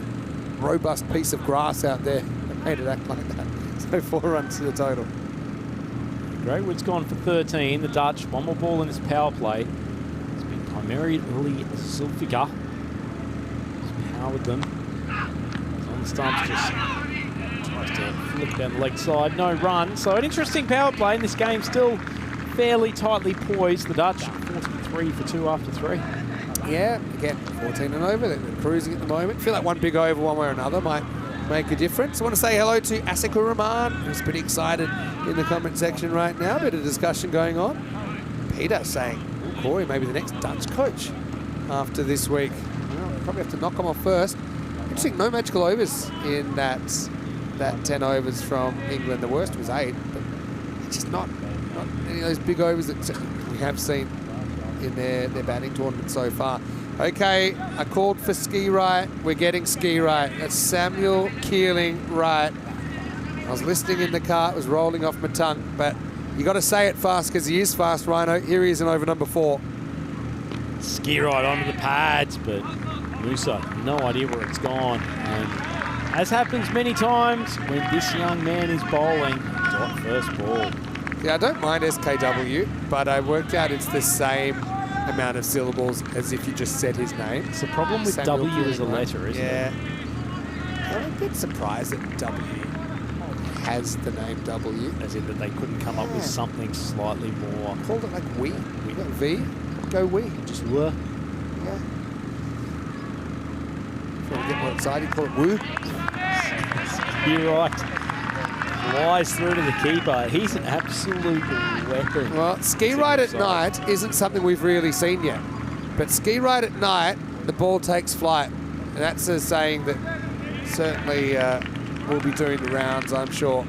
robust piece of grass out there and made it act like that. So 4 runs to the total. Greatwood's gone for 13. The Dutch, 1 more ball in his power play. It's been primarily Zulfiqar. He's powered them. He's on the stumps, just tries to flick down the leg side. No run. So an interesting power play, and this game still fairly tightly poised. The Dutch 43 for 2 after 3. Yeah, again, 14 and over. They're cruising at the moment. Feel like one big over one way or another might make a difference. I want to say hello to Asikur Rahman, who's pretty excited in the comment section right now. Bit of discussion going on. Peter saying, oh, Corey, maybe the next Dutch coach after this week. Well, we'll probably have to knock him off first. Interesting, no magical overs in that 10 overs from England. The worst was 8, but it's just not any of those big overs that we have seen in their batting tournament so far. Okay, I called for Ski Right. We're getting Ski Right. That's Samuel Keeling Right. I was listening in the car. It was rolling off my tongue, but you got to say it fast because he is fast, Rhino. Here he is in over number 4. Ski Right onto the pads, but Musa, no idea where it's gone. And as happens many times when this young man is bowling, dot first ball. Yeah, I don't mind SKW, but I worked out it's the same amount of syllables as if you just said his name. It's the problem with Samuel W as a Keeling, letter, isn't it? Yeah. I'm a bit surprised that W has the name W. As in that they couldn't come up with something slightly more. Called it like we. We got V. Go we. Just were. Yeah. If you want to get more excited, call it woo. You're right. Flies through to the keeper. He's an absolute weapon. Well, Ski Right at night isn't something we've really seen yet. But Ski Right at night, the ball takes flight. And that's a saying that certainly will be doing the rounds, I'm sure.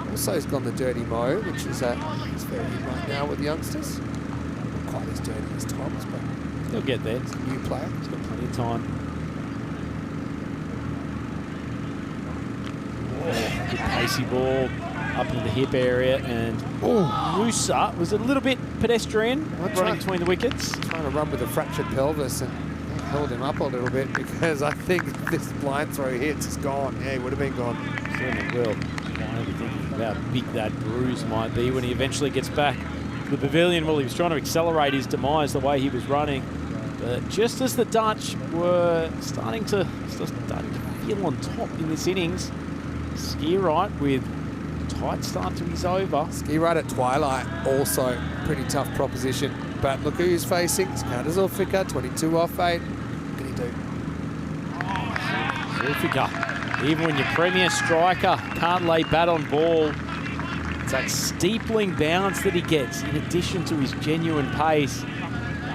Also, he's gone the dirty Mo, which is it's very in right now with the youngsters. Not quite as dirty as Tom's, but He'll get there. he's a new player. He's got plenty of time. Good pacey ball. up into the hip area, and Musa was a little bit pedestrian running between the wickets. Trying to run with a fractured pelvis and held him up a little bit, because I think if this blind throw hits, it's gone. Yeah, he would have been gone. Certainly will. Why are we thinking about how big that bruise might be when he eventually gets back to the pavilion? Well, he was trying to accelerate his demise the way he was running. But just as the Dutch were starting to feel on top in this innings, Ski Right with a tight start to his over. Ski Right at twilight, also pretty tough proposition. But look who he's facing. It's Skander Zulfikar, 22 off 8. What can he do? Zulfikar, even when your premier striker can't lay bat on ball, it's that steepling bounce that he gets in addition to his genuine pace.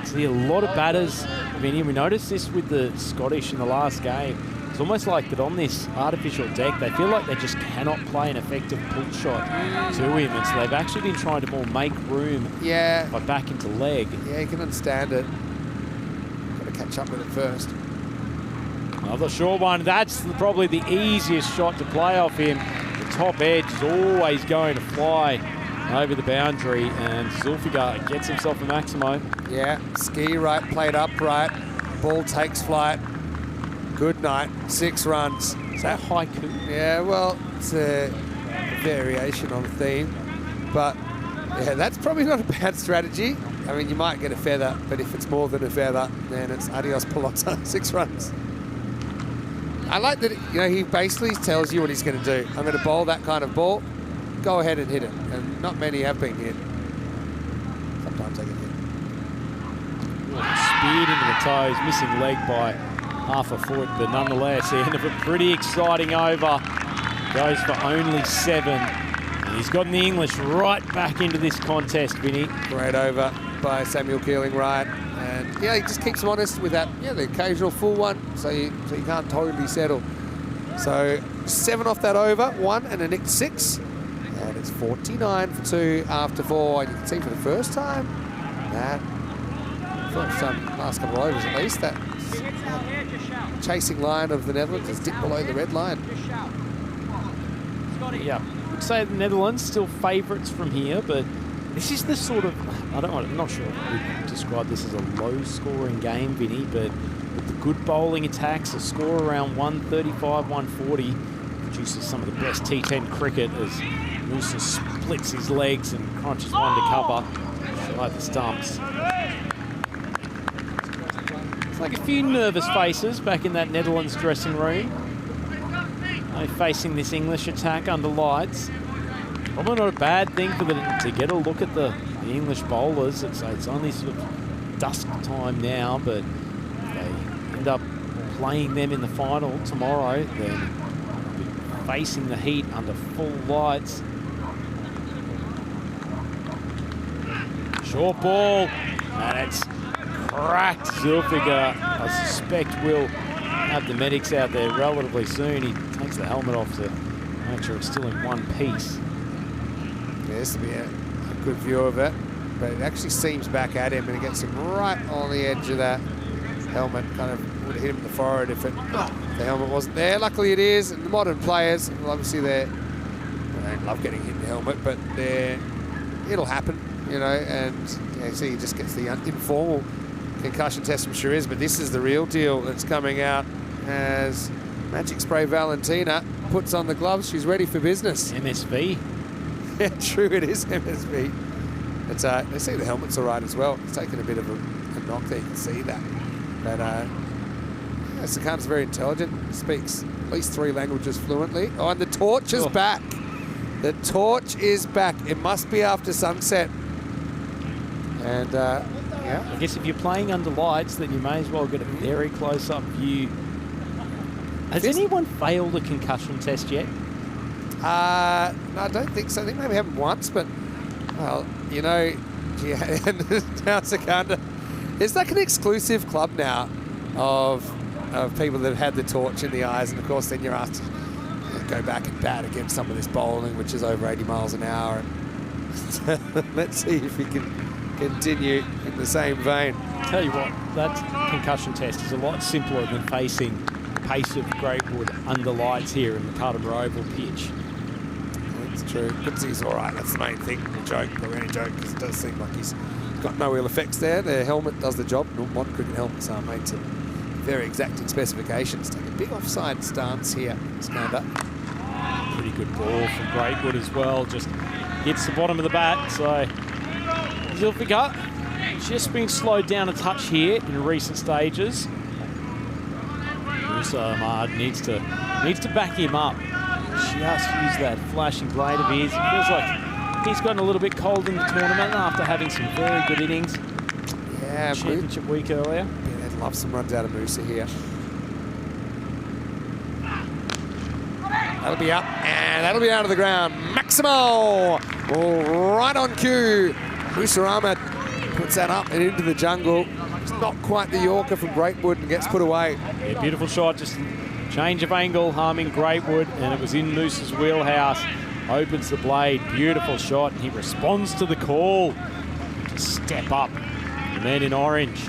See a lot of batters. I mean, we noticed this with the Scottish in the last game. It's almost like that on this artificial deck, they feel like they just cannot play an effective pull shot to him, and so they've actually been trying to more make room by back into leg. Yeah, you can understand it. Got to catch up with it first. Another short one. That's probably the easiest shot to play off him. The top edge is always going to fly over the boundary, and Zulfikar gets himself a Maximo. Yeah, Ski Right played upright. Ball takes flight. Good night. 6 runs. Is that haiku? Yeah, well, it's a variation on the theme. But, yeah, that's probably not a bad strategy. I mean, you might get a feather, but if it's more than a feather, then it's adios pelota. 6 runs. I like that, you know, he basically tells you what he's going to do. I'm going to bowl that kind of ball. Go ahead and hit it. And not many have been hit. Sometimes they get hit. Speared into the toes, missing leg by half a foot, but nonetheless, the end of a pretty exciting over. Goes for only 7. And he's gotten the English right back into this contest, Vinny. Great over by Samuel Keeling Wright. And yeah, he just keeps him honest with that, the occasional full one, so you can't totally settle. So 7 off that over, 1 and a nicked 6. And it's 49 for 2 after 4. And you can see for the first time that, last couple of overs at least, that chasing line of the Netherlands has dipped below the red line. Yeah, I would say the Netherlands still favourites from here, but this is the sort of, I'm not sure if we'd describe this as a low-scoring game, Vinny, but with the good bowling attacks, a score around 135, 140 produces some of the best T10 cricket as Musa splits his legs and crunches one to cover. Shy the stumps. It's like a few nervous faces back in that Netherlands dressing room. They're facing this English attack under lights. Probably not a bad thing for them to get a look at the English bowlers. It's only sort of dusk time now, but if they end up playing them in the final tomorrow, then they'll be facing the heat under full lights. Short ball, and it's cracked. Zulfikar, I suspect, will have the medics out there relatively soon. He takes the helmet off to make sure it's still in one piece. Yeah, this will be a good view of it, but it actually seems back at him, and it gets him right on the edge of that helmet. Kind of would have hit him in the forehead if the helmet wasn't there. Luckily it is, and the modern players, obviously they don't love getting hit in the helmet, but it'll happen, and so he just gets the informal concussion test from Shiraz, but this is the real deal that's coming out as Magic Spray Valentina puts on the gloves. She's ready for business. MSV. Yeah, true, it is MSV. It's, they see the helmet's all right as well. It's taken a bit of a knock there, you can see that. But Sakan's very intelligent, speaks at least 3 languages fluently. Oh, and the torch is back. The torch is back. It must be after sunset. And yeah. I guess if you're playing under lights, then you may as well get a very close-up view. Has anyone failed a concussion test yet? No, I don't think so. I think maybe happened once, but, well, now Sakanda, it's like an exclusive club now of people that have had the torch in the eyes, and of course then you're asked to go back and bat against some of this bowling, which is over 80 miles an hour. And let's see if we can continue in the same vein. Tell you what, that concussion test is a lot simpler than facing pace of Greatwood under lights here in the Carter Oval pitch. It's true. Good to see he's all right. That's the main thing. A joke, but we're only joke because it does seem like he's got no ill effects there. The helmet does the job. Modern cricket helmets are made to very exacting specifications. Take a big offside stance here. Skander. Pretty good ball from Greatwood as well. Just hits the bottom of the bat. So Zulfikar just been slowed down a touch here in recent stages. Also, Ahmad needs to back him up. Just use that flashing blade of his. It feels like he's gotten a little bit cold in the tournament after having some very good innings. Yeah, Championship week earlier. Yeah, they'd love some runs out of Musa here. That'll be up, and that'll be out of the ground. Maximo, right on cue. Musa Ahmed puts that up and into the jungle. It's not quite the Yorker from Greatwood and gets put away. Yeah, beautiful shot, just change of angle, harming Greatwood, and it was in Moose's wheelhouse. Opens the blade, beautiful shot. He responds to the call. Just step up, the man in orange.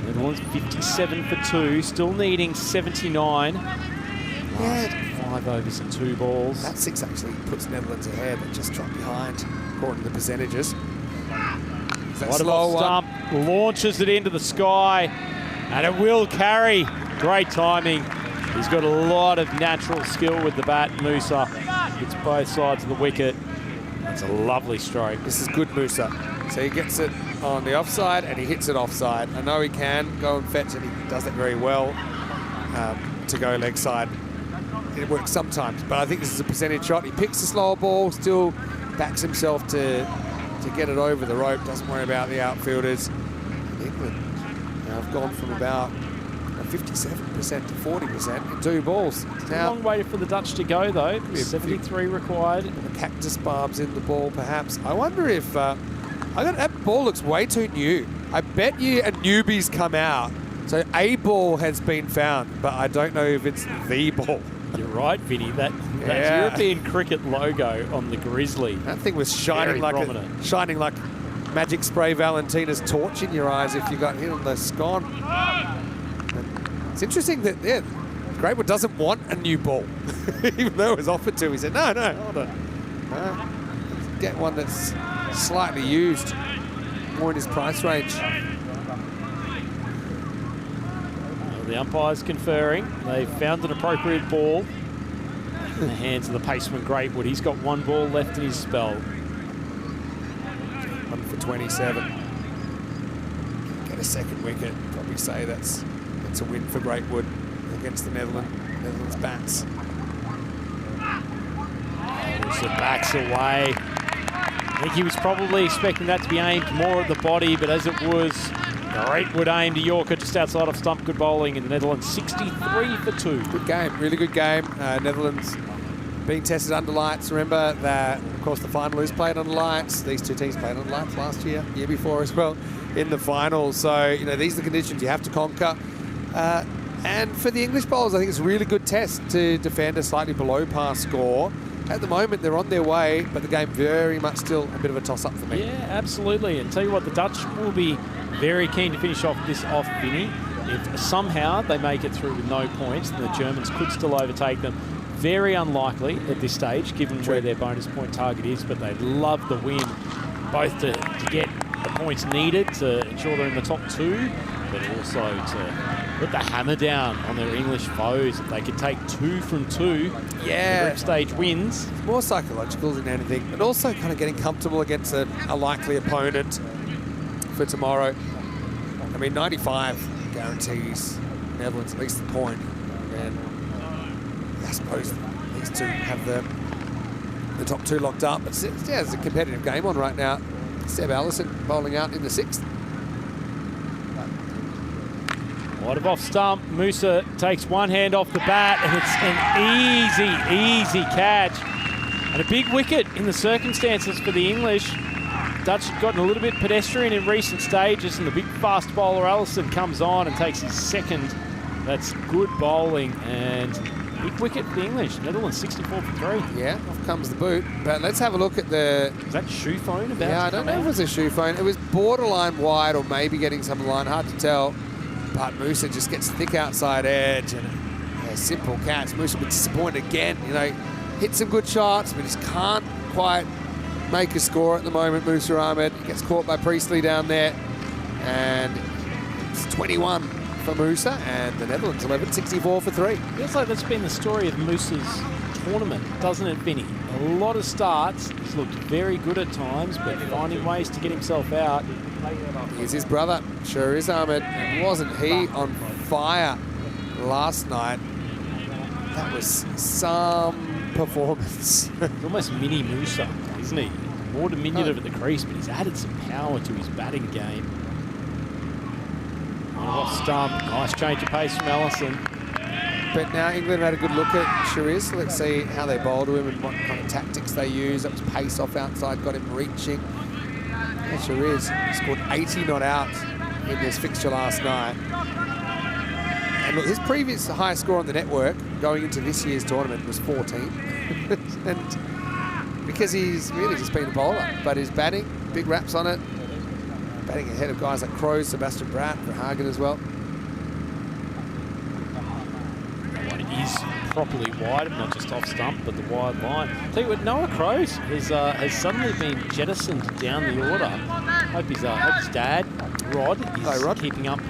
Netherlands 57 for 2, still needing 79. Last 5 overs and 2 balls. That 6 actually puts Netherlands ahead. They just dropped behind, according to the percentages. What a stump, launches it into the sky, and it will carry. Great timing. He's got a lot of natural skill with the bat. Musa hits both sides of the wicket. That's a lovely stroke. This is good Musa. So he gets it on the offside and he hits it offside. I know he can go and fetch, and he does it very well to go leg side. It works sometimes, but I think this is a percentage shot. He picks the slower ball, still backs himself to get it over the rope, doesn't worry about the outfielders. England have gone from about 57% to 40% in 2 balls. It's a long way for the Dutch to go, though. 73 required. The cactus barbs in the ball, perhaps. I wonder if... that ball looks way too new. I bet you a newbie's come out. So a ball has been found, but I don't know if it's the ball. You're right, Vinny. That European cricket logo on the Grizzly. That thing was shining like Magic Spray Valentina's torch in your eyes if you got hit on the scone. And it's interesting that Greatwood doesn't want a new ball, even though it was offered to him. He said, "No, hold on, let's get one that's slightly used, more in his price range." The umpire's conferring. They've found an appropriate ball in the hands of the paceman Greatwood. He's got 1 ball left in his spell. 1 for 27. Get a second wicket. Probably say that's a win for Greatwood against the Netherlands bats. So backs away. I think he was probably expecting that to be aimed more at the body, but as it was, Greatwood aimed a Yorker just outside of stump. Good bowling in the Netherlands, 63 for 2. Good game, really good game. Netherlands being tested under lights. Remember that, of course, the final is played under lights. These 2 teams played under lights last year before as well, in the finals. So, these are the conditions you have to conquer. And for the English bowlers, I think it's a really good test to defend a slightly below par score. At the moment, they're on their way, but the game very much still a bit of a toss-up for me. Yeah, absolutely. And tell you what, the Dutch will be very keen to finish off this off, Vinny. If somehow they make it through with no points, then the Germans could still overtake them. Very unlikely at this stage, given where their bonus point target is, but they'd love the win, both to get the points needed to ensure they're in the top 2, but also to put the hammer down on their English foes. If they could take 2 from 2, group stage wins. It's more psychological than anything, but also kind of getting comfortable against a likely opponent for tomorrow. I mean, 95 guarantees Netherlands at least a point, and I suppose these 2 have the top 2 locked up. But yeah, it's a competitive game on right now. Seb Allison bowling out in the 6th. Wide of off stump. Musa takes one hand off the bat, and it's an easy catch. And a big wicket in the circumstances for the English. Dutch had gotten a little bit pedestrian in recent stages, and the big fast bowler Allison comes on and takes his 2nd. That's good bowling, and big wicket for the English. Netherlands 64 for 3. Yeah, off comes the boot. But let's have a look at the... Is that shoe phone about Yeah, I don't know if it was a shoe phone. It was borderline wide or maybe getting some line, hard to tell. But Musa just gets thick outside edge, and a simple catch. Musa was disappointed again. You know, hit some good shots, but just can't quite make a score at the moment. Musa Ahmed gets caught by Priestley down there, and it's 21 for Musa, and the Netherlands 11, 64 for 3. Feels like that's been the story of Musa's tournament, doesn't it, Vinny? A lot of starts. He's looked very good at times, but finding ways to get himself out. Here's his brother, Shariz Ahmed, and wasn't he on fire last night? That was some performance. He's almost mini Musa, isn't he? More diminutive at the crease, but he's added some power to his batting game. Off stump, nice change of pace from Ellison. But now England had a good look at Shariz. Let's see how they bowl to him and what kind of tactics they use. That was pace off outside, got him reaching. Yeah, Shariz scored 80 not out in this fixture last night. And look, his previous high score on the network going into this year's tournament was 14. And because he's really just been a bowler, but his batting, big raps on it. Batting ahead of guys like Crowe, Sebastian Bratt, Verhagen as well. That one is properly wide, not just off stump, but the wide line. Tell you what, Noah Crowe has suddenly been jettisoned down the order. Hope his dad, Rod, is keeping up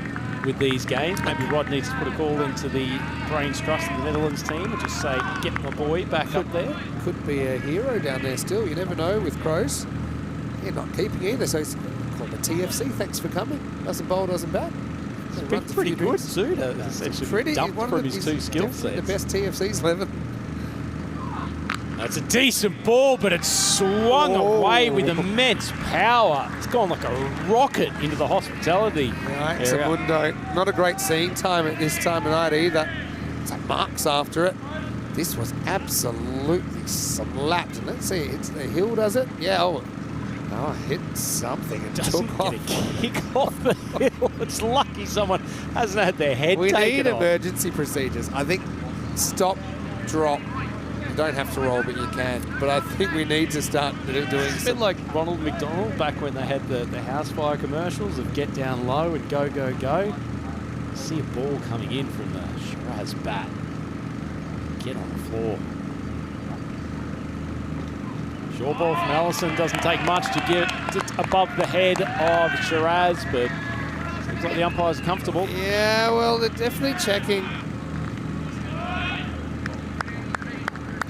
with these games. Maybe Rod needs to put a call into the Brains Trust of the Netherlands team and just say, get my boy back up there. Could be a hero down there still. You never know with Crows. Yeah, not keeping either, so he's called the TFC. Thanks for coming. Doesn't bowl, doesn't bat. It's been pretty good, Zoo. It's pretty dumped from his two skill sets. The best TFC's 11. That's a decent ball, but it's swung away with immense power. It's gone like a rocket into the hospitality area. Mundo. Not a great seeing time at this time of night either. It's like marks after it. This was absolutely slapped. And let's see, it's the hill, does it? Yeah, oh, hit something. It doesn't took get off. a kick off the hill. It's lucky someone hasn't had their head taken off. We need emergency procedures. I think stop, drop. You don't have to roll, but you can. But I think we need to start doing It's a bit like Ronald McDonald back when they had the house fire commercials of get down low and go, go, go. You see a ball coming in from the Shiraz bat. Get on the floor. Short ball from Ellison, doesn't take much to get it above the head of Shiraz, but seems like the umpires are comfortable. Yeah, well, they're definitely checking.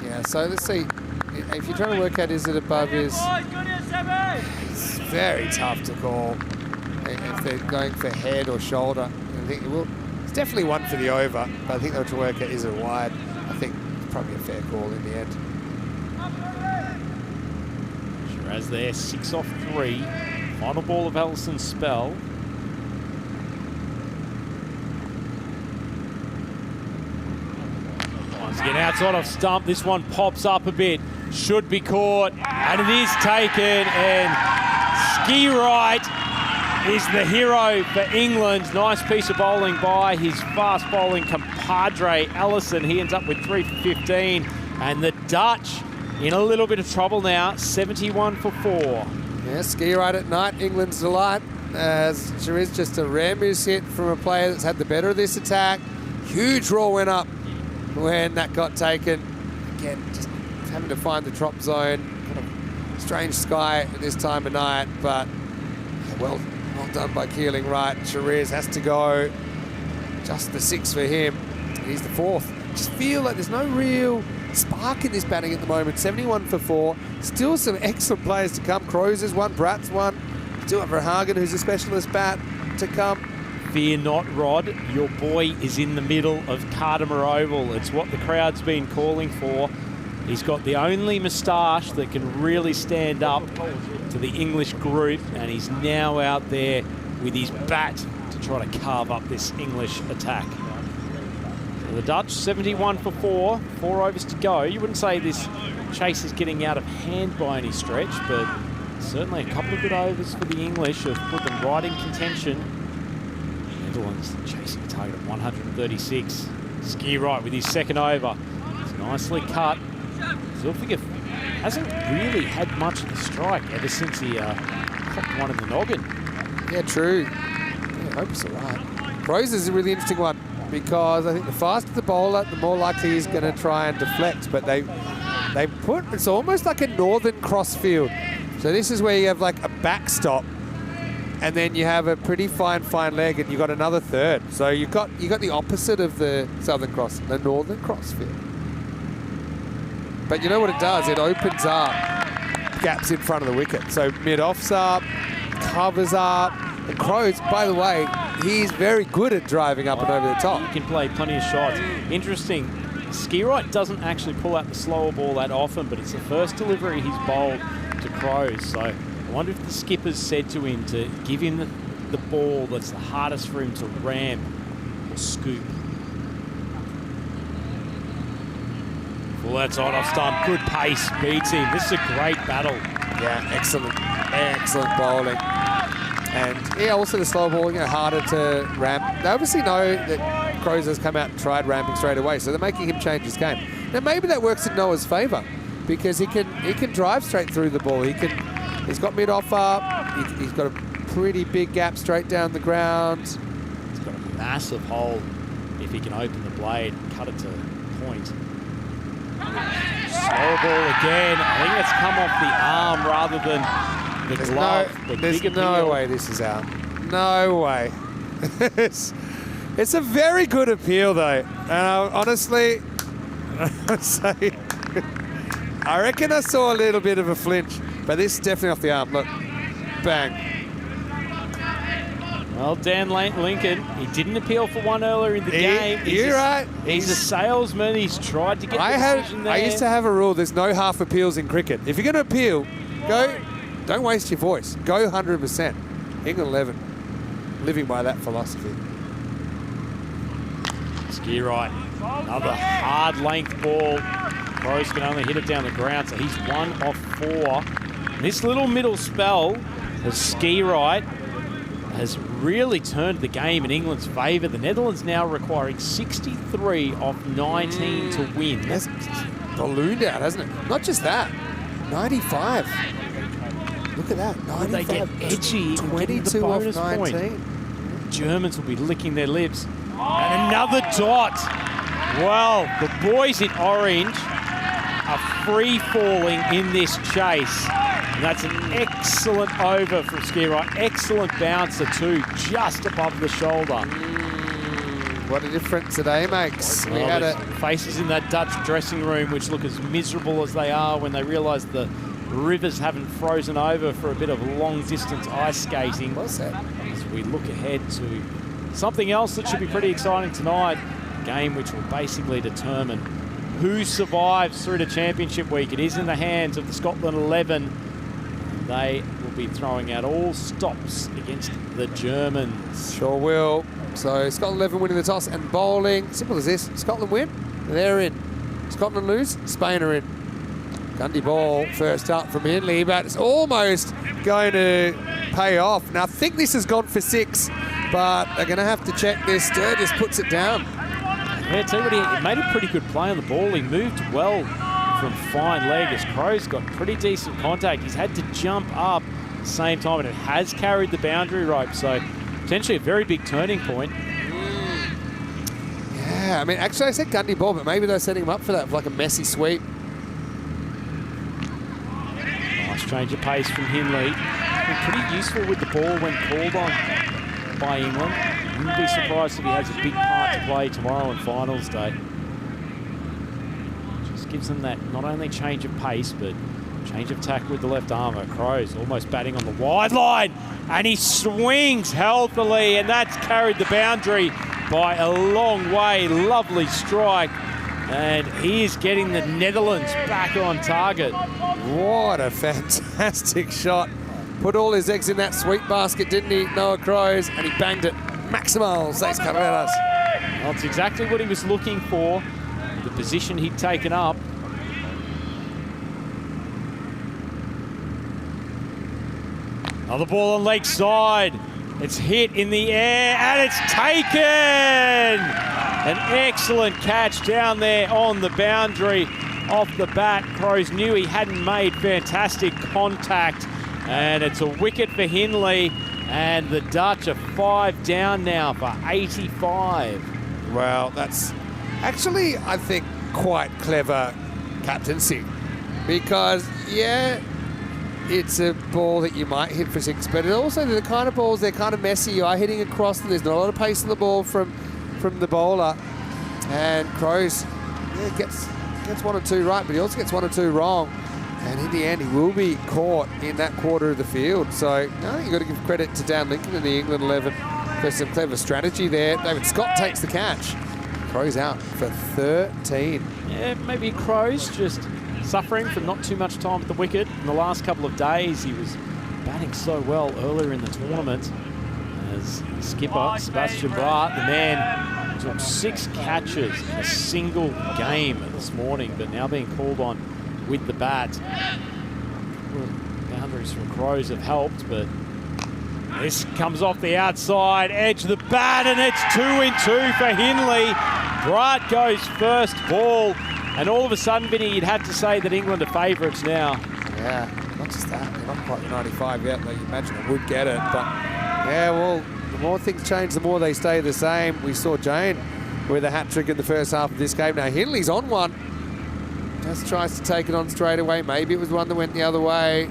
Yeah, so let's see. If you're trying to work out is it above his... It's very tough to call if they're going for head or shoulder. I think it's definitely one for the over, but I think they'll to work out is it wide. I think it's probably a fair call in the end. Shiraz there, 6 off 3. Final ball of Ellison's spell. Once again, outside of stump, this one pops up a bit. Should be caught, and it is taken, and Ski Right is the hero for England. Nice piece of bowling by his fast bowling compadre, Ellison. He ends up with 3 for 15, and the Dutch in a little bit of trouble now, 71 for 4. Yeah, Ski Right at night, England's delight. As there is just a rare miss hit from a player that's had the better of this attack. Huge roar went up when that got taken. Again, just having to find the drop zone. Kind of strange sky at this time of night, but well done by Keeling Wright. Shariz has to go. Just the 6 for him. He's the 4th. Just feel like there's no real spark in this batting at the moment. 71 for 4. Still some excellent players to come. Crowe's is one, Bratt's one. Still have Verhagen, who's a specialist bat, to come. Fear not, Rod. Your boy is in the middle of Cardimer Oval. It's what the crowd's been calling for. He's got the only moustache that can really stand up to the English group, and he's now out there with his bat to try to carve up this English attack. So the Dutch, 71 for 4, 4 overs to go. You wouldn't say this chase is getting out of hand by any stretch, but certainly a couple of good overs for the English have put them right in contention. Netherlands chasing a target of 136. Ski Right with his second over. It's nicely cut. Zulfikar hasn't really had much of the strike ever since he popped one in the noggin. Yeah, true. Yeah, I hope it's all right. Crowe's is a really interesting one because I think the faster the bowler, the more likely he's going to try and deflect. But they put, it's almost like a northern crossfield. So this is where you have like a backstop, and then you have a pretty fine leg, and you've got another third. So you got the opposite of the southern cross, the northern crossfield. But you know what it does? It opens up gaps in front of the wicket. So mid-off's up, covers up, and Crows, by the way, he's very good at driving up and over the top. He can play plenty of shots. Interesting, Skirite doesn't actually pull out the slower ball that often, but it's the first delivery he's bowled to Crows. So I wonder if the skipper's said to him to give him the ball that's the hardest for him to ram or scoop. Well, that's on off stump. Good pace, beats him. This is a great battle. Yeah, excellent bowling. And yeah, also the slow ball, harder to ramp. They obviously know that Crows has come out and tried ramping straight away, so they're making him change his game. Now maybe that works in Noah's favour, because he can drive straight through the ball. He's got mid-off up. He's got a pretty big gap straight down the ground. He's got a massive hole if he can open the blade and cut it to point. Slow ball again. I think it's come off the arm rather than the glove. There's no way this is out. No way. It's a very good appeal, though. And honestly, I reckon I saw a little bit of a flinch, but this is definitely off the arm. Look, bang. Well, Dan Lincoln, he didn't appeal for one earlier in the game. You're right. He's a salesman. He's tried to get the decision there. I used to have a rule, there's no half appeals in cricket. If you're going to appeal, don't waste your voice. Go 100%. England 11, living by that philosophy. Skirite, another hard length ball. Crows can only hit it down the ground, so he's 1 off 4. And this little middle spell of Skirite has really turned the game in England's favour. The Netherlands now requiring 63 off 19 to win. That's ballooned out, hasn't it? Not just that, 95. Look at that, 95. They get edgy, 22 off 19. Point. Germans will be licking their lips. And another dot. Well, the boys in orange are free-falling in this chase. And that's an excellent over from Skirite. Excellent bouncer too, just above the shoulder. What a difference today makes. We had faces in that Dutch dressing room which look as miserable as they are when they realise the rivers haven't frozen over for a bit of long-distance ice skating. Well said. As we look ahead to something else that should be pretty exciting tonight, a game which will basically determine who survives through to Championship Week. It is in the hands of the Scotland 11. They will be throwing out all stops against the Germans. Sure will. So Scotland 11 winning the toss and bowling. Simple as this. Scotland win, they're in. Scotland lose, Spain are in. Gundy ball first up from Hindley, but it's almost going to pay off. Now I think this has gone for 6, but they're going to have to check this. Sturgis puts it down. Yeah, tell you what, he made a pretty good play on the ball. He moved well from fine leg as Crows got pretty decent contact. He's had to jump up at the same time, and it has carried the boundary rope, so potentially a very big turning point. Yeah, I mean, actually I said Gundy ball, but maybe they're setting him up for that, for like a messy sweep. Nice change of pace from Hindley. Been pretty useful with the ball when called on by England. Wouldn't be surprised if he has a big part to play tomorrow on finals day. Gives them that not only change of pace, but change of tack with the left armour. Crows almost batting on the wide line, and he swings healthily, and that's carried the boundary by a long way. Lovely strike, and he is getting the Netherlands back on target. What a fantastic shot. Put all his eggs in that sweet basket, didn't he, Noah Crows, and he banged it. Maximal, says Carreras. Well, it's exactly what he was looking for. The position he'd taken up. Another ball on leg side. It's hit in the air and it's taken! An excellent catch down there on the boundary off the bat. Crows knew he hadn't made fantastic contact, and it's a wicket for Hindley, and the Dutch are 5 down now for 85. Well, that's actually, I think, quite clever captaincy. Because, yeah, it's a ball that you might hit for 6, but also the kind of balls, they're kind of messy. You are hitting across them. There's not a lot of pace on the ball from the bowler. And Crows gets 1 or 2 right, but he also gets 1 or 2 wrong. And in the end, he will be caught in that quarter of the field. So I think you've got to give credit to Dan Lincoln and the England 11 for some clever strategy there. David Scott takes the catch. Crows out for 13. Yeah, maybe Crows just suffering from not too much time at the wicket. In the last couple of days, he was batting so well earlier in the tournament. As skipper, Sebastian Braat, the man, took 6 catches in a single game this morning, but now being called on with the bat. Boundaries from Crows have helped, but this comes off the outside edge of the bat, and it's 2 in 2 for Hindley. Braat goes first ball, and all of a sudden, Vinny, you'd have to say that England are favourites now. Yeah, not just that, they're not quite the 95 yet, though you imagine it would get it, but yeah, well, the more things change, the more they stay the same. We saw Jane with a hat-trick in the first half of this game. Now Hindley's on one. Just tries to take it on straight away. Maybe it was one that went the other way.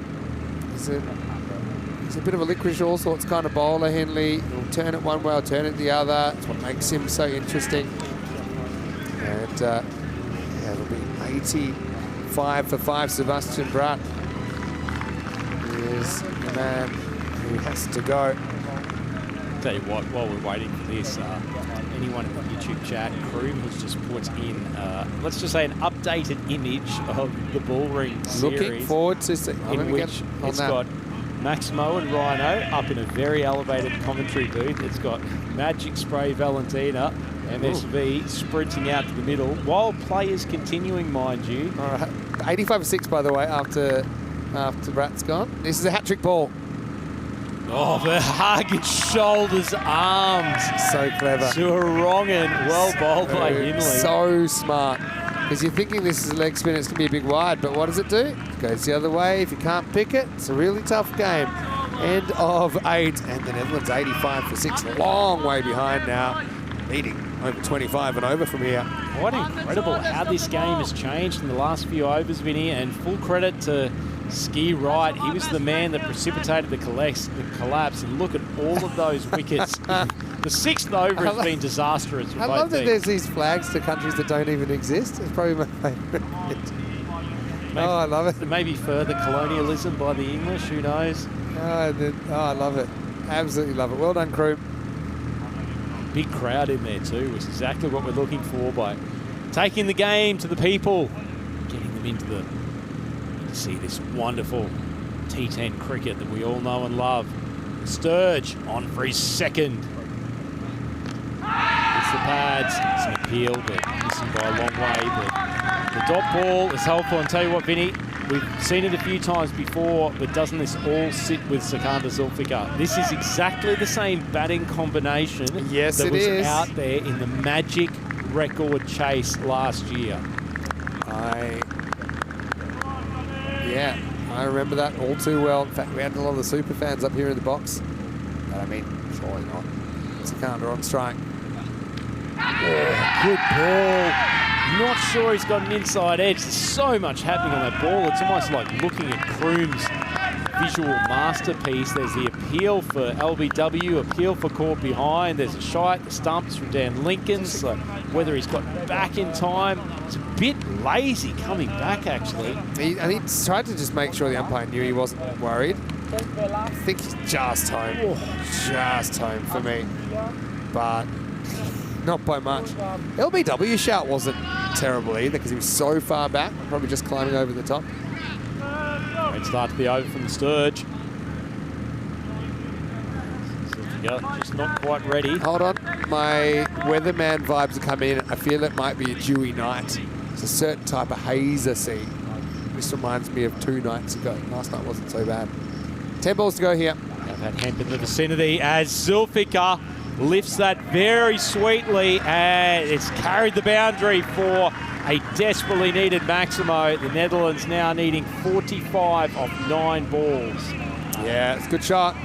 He's a bit of a licorice all sorts kind of bowler, Hindley. He'll turn it one way, he'll turn it the other. That's what makes him so interesting. And yeah, it'll be 85 for 5. Sebastian Braat is the man who has to go. Tell you what, while we're waiting for this, anyone in the YouTube chat, Kroom has just put in, let's just say, an updated image of the Bullring series. Looking forward to see. In which it's got Maximo and Rhino up in a very elevated commentary booth. It's got Magic Spray Valentina, MSV sprinting out to the middle, while players continuing, mind you. All right, 85 for 6, by the way, after Bratt's gone. This is a hat-trick ball. Oh, the hug, shoulders, arms. So clever. To a wrong end. Well bowled by Hindley. So smart. Because you're thinking this is a leg spin, it's going to be a big wide, but what does it do? It goes the other way. If you can't pick it, it's a really tough game. End of 8, and the Netherlands 85 for 6. Long way behind now. Leading over 25 and over from here. What incredible how this game has changed in the last few overs, Vinny, and full credit to Ski Wright. He was the man that precipitated the collapse, and look at all of those wickets. The 6th over has been disastrous for both I love that teams. there's these flags to countries that don't even exist. It's probably my favourite. Oh, I love it. Maybe further colonialism by the English, who knows? Oh, I love it. Absolutely love it. Well done, crew. Big crowd in there too, which is exactly what we're looking for by taking the game to the people, getting them into the to see this wonderful T10 cricket that we all know and love. Sturge on for his 2nd. It's the pads. It's an appeal, but missing by a long way. But the dot ball is helpful. And tell you what, Vinny, we've seen it a few times before, but doesn't this all sit with Sikandar Zulfikar? This is exactly the same batting combination that was out there in the Magic record chase last year. Yeah, I remember that all too well. In fact, we had a lot of the super fans up here in the box. But I mean, surely not. Sikandar on strike. Oh, good ball. Not sure he's got an inside edge. There's so much happening on that ball. It's almost like looking at Kroom's visual masterpiece. There's the appeal for LBW, appeal for caught behind. There's a shot, the stumps from Dan Lincoln. So whether he's got back in time, it's a bit lazy coming back, actually. He tried to just make sure the umpire knew he wasn't worried. I think he's just home. Oh, just home for me. But not by much. LBW shout wasn't terrible either because he was so far back, probably just climbing over the top. Great start to the over from the Sturge. Just not quite ready. Hold on. My weatherman vibes are coming in. I feel it might be a dewy night. It's a certain type of haze I see. This reminds me of 2 nights ago. Last night wasn't so bad. 10 balls to go here. Have had Hemp in the vicinity as Zulfikar lifts that very sweetly, and it's carried the boundary for a desperately needed Maximo. The Netherlands now needing 45 off 9 balls. Yeah, it's a good shot.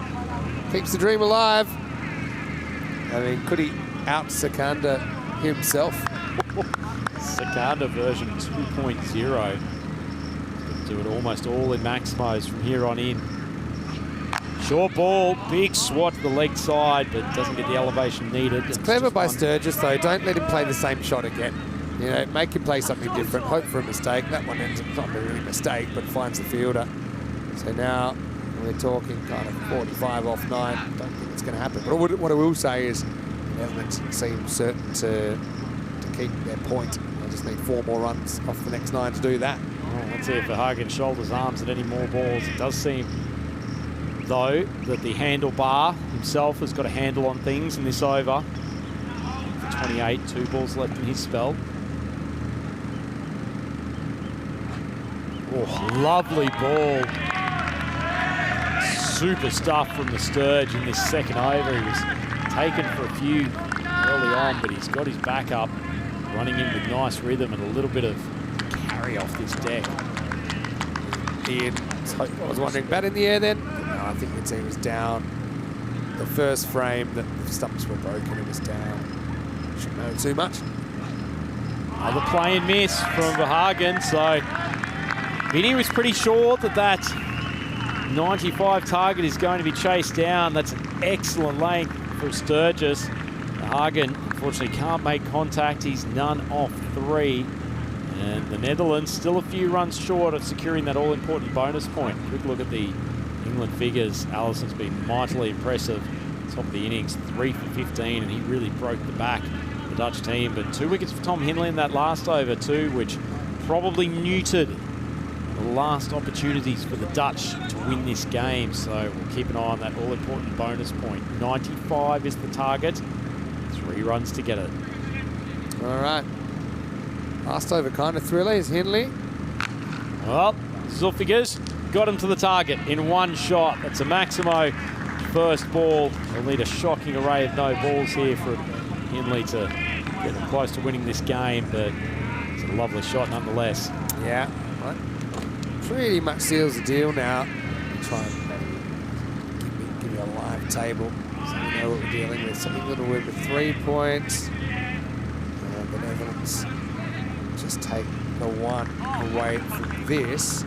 Keeps the dream alive. I mean, could he out Sikandar himself. Secunda version 2.0. Do it almost all in Maximo's from here on in. Short ball, big swat to the leg side, but doesn't get the elevation needed. It's clever by Sturgis, though. Don't let him play the same shot again. You know, make him play something different. Hope for a mistake. That one ends up not really a mistake, but finds the fielder. So now we're talking kind of 45 off 9. Don't think it's going to happen. But what I will say is the Netherlands seem certain to keep their point. They just need 4 more runs off the next 9 to do that. Well, let's see if Verhagen shoulders arms at any more balls. It does seem, though, that the handlebar himself has got a handle on things in this over. For 28, 2 balls left in his spell. Oh, lovely ball. Super stuff from the Sturge in this second over. He was taken for a few early on, but he's got his back up, running in with nice rhythm and a little bit of carry off this deck. I was wondering, bat in the air then? No, I think the team was down. The first frame that the stumps were broken, it was down. Shouldn't know too much. Another play and miss from Verhagen, so Vinny was pretty sure that that 95 target is going to be chased down. That's an excellent length for Sturgis. Verhagen unfortunately can't make contact. He's none off 3. And the Netherlands still a few runs short of securing that all-important bonus point. Quick look at the England figures. Allison's been mightily impressive. Top of the innings, 3 for 15, and he really broke the back of the Dutch team. But 2 wickets for Tom Hinley in that last over too, which probably neutered the last opportunities for the Dutch to win this game. So we'll keep an eye on that all-important bonus point. 95 is the target. 3 runs to get it. All right. Last over kind of thriller is Hinley. Well, Zulfiger's got him to the target in 1 shot. That's a Maximo first ball. They'll need a shocking array of no balls here for Hinley to get them close to winning this game, but it's a lovely shot nonetheless. Yeah, right. Pretty much seals the deal now. Try and give you a live table so we know what we're dealing with. So England will win with 3 points. And the Netherlands just take the 1 away from this.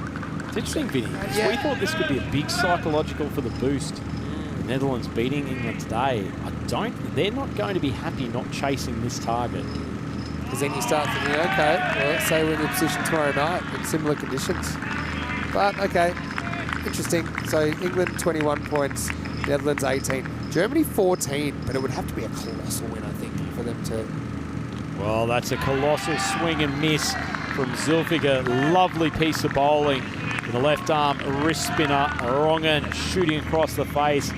It's interesting, Vinny, because we thought this could be a big psychological for the boost. The Netherlands beating England today. They're not going to be happy not chasing this target. Because then you start thinking, okay, well, let's say we're in the position tomorrow night in similar conditions. But, okay, interesting. So England 21 points, Netherlands 18. Germany 14, but it would have to be a colossal win, I think, for them to... Well, that's a colossal swing and miss from Zulfiger. Lovely piece of bowling. In the left arm, a wrist spinner, Rongen shooting across the face.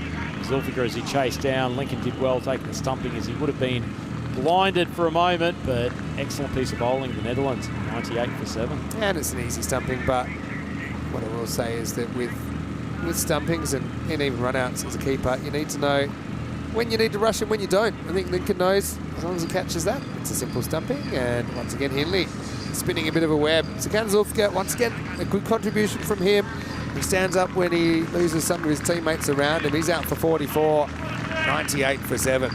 Zulfiger as he chased down. Lincoln did well taking the stumping as he would have been blinded for a moment, but excellent piece of bowling, the Netherlands, 98 for 7. And it's an easy stumping, but what I will say is that with stumpings and even run-outs as a keeper, you need to know when you need to rush and when you don't. I think Lincoln knows as long as he catches that. It's a simple stumping, and once again, Hinley spinning a bit of a web. Secunda Zulfiger, once again, a good contribution from him. He stands up when he loses some of his teammates around him. He's out for 44, 98 for 7.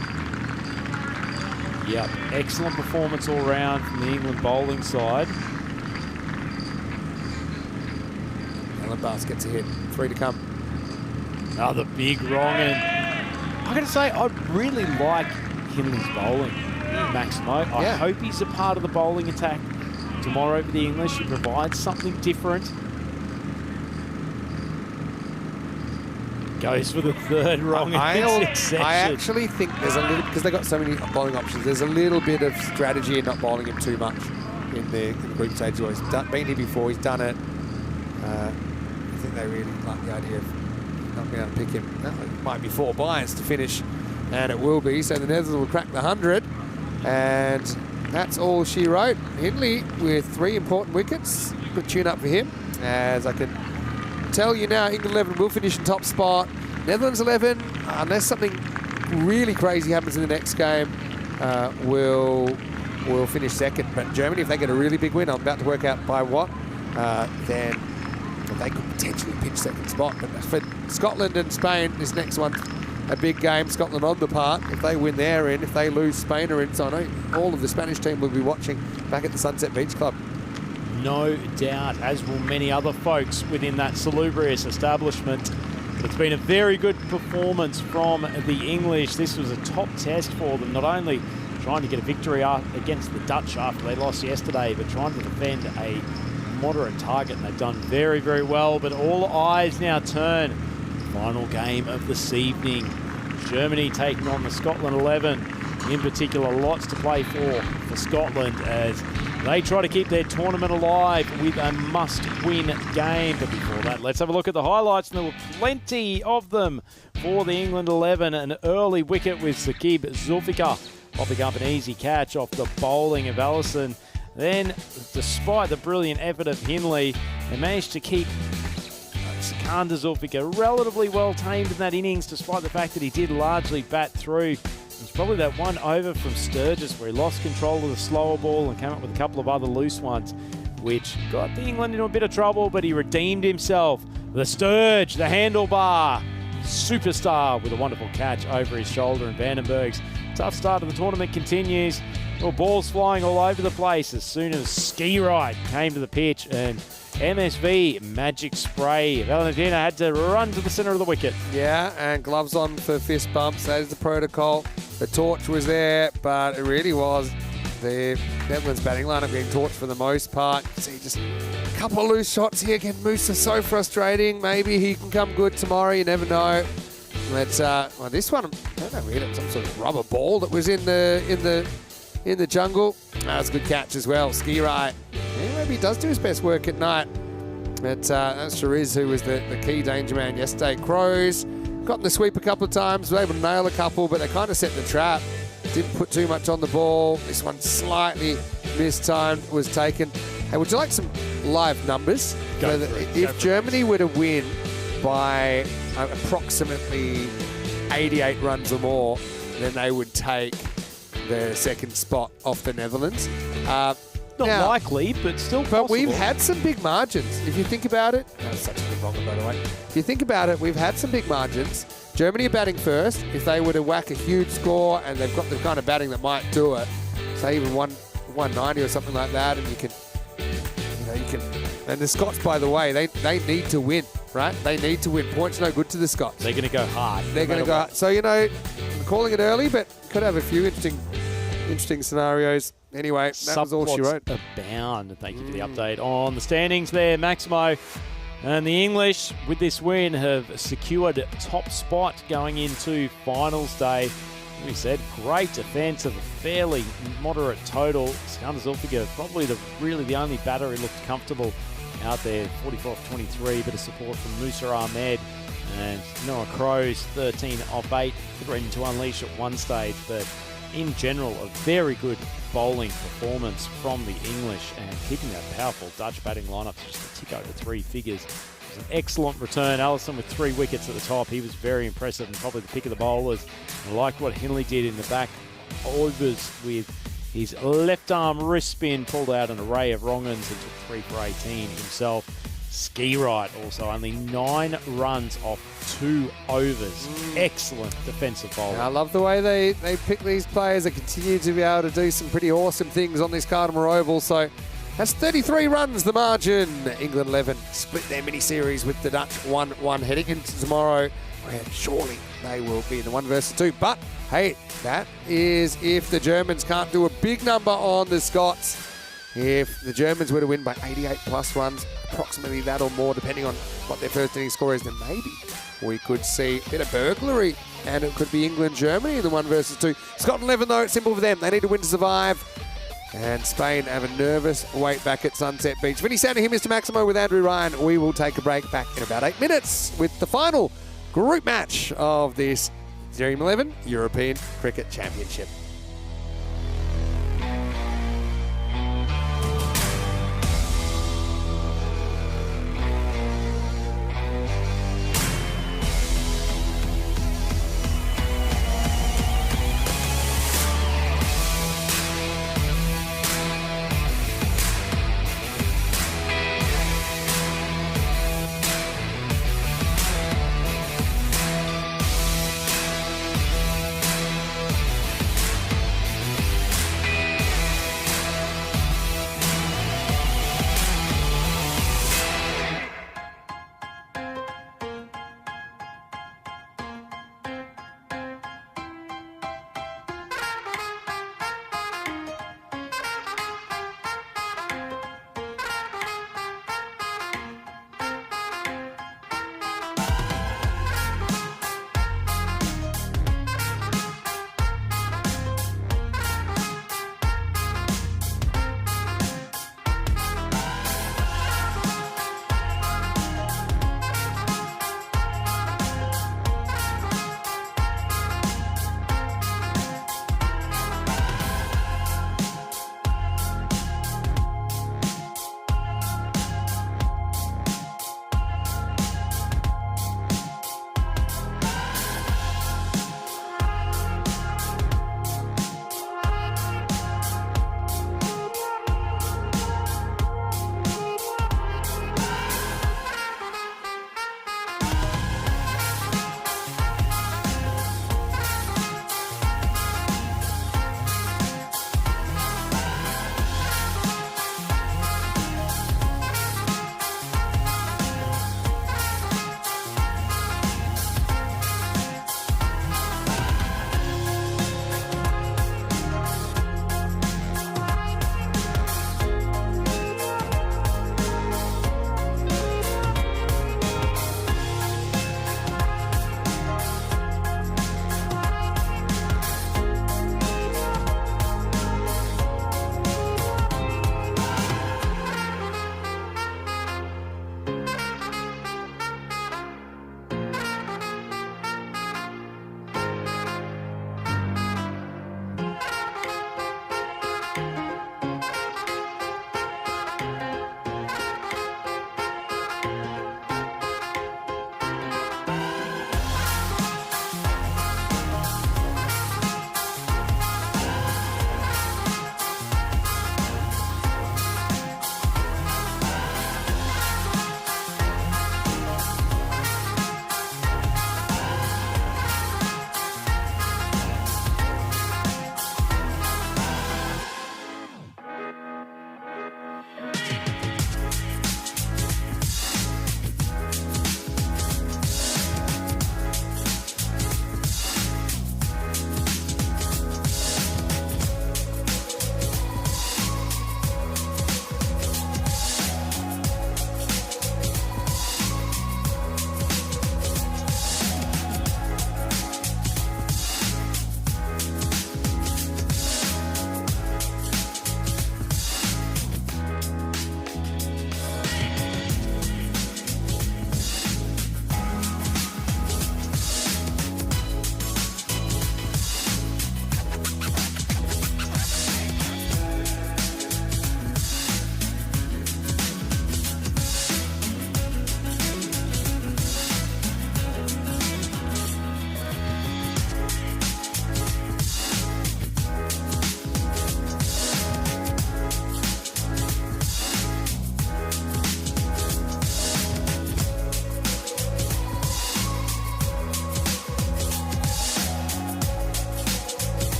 Yep, excellent performance all round from the England bowling side. Alan Bass gets a hit, 3 to come. Another big wrong, and I got to say, I really like Hinley's bowling, Maximo. I hope he's a part of the bowling attack tomorrow for the English. He provides something different. Goes for the 3rd wrong in succession. I actually think there's a little, because they've got so many bowling options, there's a little bit of strategy in not bowling him too much in the group stage. He's been here before, he's done it. I think they really like the idea of not being able to pick him. No, it might be 4 byes to finish, and it will be. So the Netherlands will crack the 100, and that's all she wrote. Hinley with 3 important wickets. Good tune up for him. As I can tell you now, England 11 will finish in top spot. Netherlands 11, unless something really crazy happens in the next game, will finish 2nd. But Germany, if they get a really big win, I'm about to work out by what, then they could potentially pinch 2nd spot. But for Scotland and Spain, this next one a big game. Scotland on the park. If they win, they're in. If they lose, Spain are in. So I know all of the Spanish team will be watching back at the Sunset Beach Club. No doubt, as will many other folks within that salubrious establishment. It's been a very good performance from the English. This was a top test for them, not only trying to get a victory against the Dutch after they lost yesterday, but trying to defend a moderate target, and they've done very, very well. But all eyes now turn. Final game of this evening. Germany taking on the Scotland 11. In particular, lots to play for Scotland as they try to keep their tournament alive with a must-win game. But before that, let's have a look at the highlights. And there were plenty of them for the England 11. An early wicket with Saqib Zulfikar popping up an easy catch off the bowling of Allison. Then, despite the brilliant effort of Hindley, they managed to keep Sikander Zulfikar relatively well tamed in that innings, despite the fact that he did largely bat through. It's probably that one over from Sturgis where he lost control of the slower ball and came up with a couple of other loose ones, which got the England into a bit of trouble, but he redeemed himself. The Sturge, the handlebar, superstar with a wonderful catch over his shoulder, and Vandenberg's tough start of the tournament continues. Well, balls flying all over the place as soon as Ski Ride came to the pitch, and MSV magic spray. Valentina had to run to the centre of the wicket. Yeah, and gloves on for fist bumps. That is the protocol. The torch was there, but it really was the Netherlands batting lineup getting torched for the most part. You see just a couple of loose shots here. Again, Moose is so frustrating. Maybe he can come good tomorrow. You never know. Let's well, this one, I don't know, we hit it some sort of rubber ball that was in the jungle. That was a good catch as well. Ski Right. Yeah, maybe he does do his best work at night. But that's Shariz, who was the key danger man yesterday. Crows got in the sweep a couple of times, was able to nail a couple, but they kind of set the trap. Didn't put too much on the ball. This one slightly mistimed, was taken. Hey, would you like some live numbers? If Germany were to win by approximately 88 runs or more, then they would take the second spot off the Netherlands. Not likely, but still possible. But we've had some big margins. If you think about it, that was such a good ronger, by the way. If you think about it, we've had some big margins. Germany are batting first. If they were to whack a huge score, and they've got the kind of batting that might do it, say even 190 or something like that, and you can. And the Scots, by the way, they need to win, right? They need to win. Points no good to the Scots. They're going to go hard. They're going to go hard. So, I'm calling it early, but could have a few interesting scenarios. Anyway, that was all she wrote. Abound. Thank you for the update on the standings there, Maximo. And the English, with this win, have secured top spot going into finals day. We said great defence of a fairly moderate total. Sikander Zulfikar, probably the only batter who looked comfortable out there. 44 off 23, bit of support from Musa Ahmed. And Noah Crows, 13 off 8, threatened to unleash at one stage, but in general, a very good bowling performance from the English, and keeping that powerful Dutch batting lineup just to tick over three figures. It was an excellent return. Allison with 3 wickets at the top. He was very impressive and probably the pick of the bowlers. I liked what Hindley did in the back overs with his left arm wrist spin, pulled out an array of wrong-uns and took 3 for 18 himself. Ski Right also only 9 runs off 2 overs. Excellent defensive bowling. I love the way they pick these players. They continue to be able to do some pretty awesome things on this Cardimer Oval. So that's 33 runs the margin. England 11 split their mini-series with the Dutch 1-1 heading into tomorrow, where surely they will be in the 1 versus 2. But hey, that is if the Germans can't do a big number on the Scots. If the Germans were to win by 88 plus runs, approximately that or more, depending on what their first inning score is, then maybe we could see a bit of burglary, and it could be England-Germany in the 1 versus 2. Scotland 11, though, it's simple for them. They need to win to survive. And Spain have a nervous wait back at Sunset Beach. Vinny Sandy here, Mr. Maximo with Andrew Ryan. We will take a break back in about 8 minutes with the final group match of this Dream11 European Cricket Championship.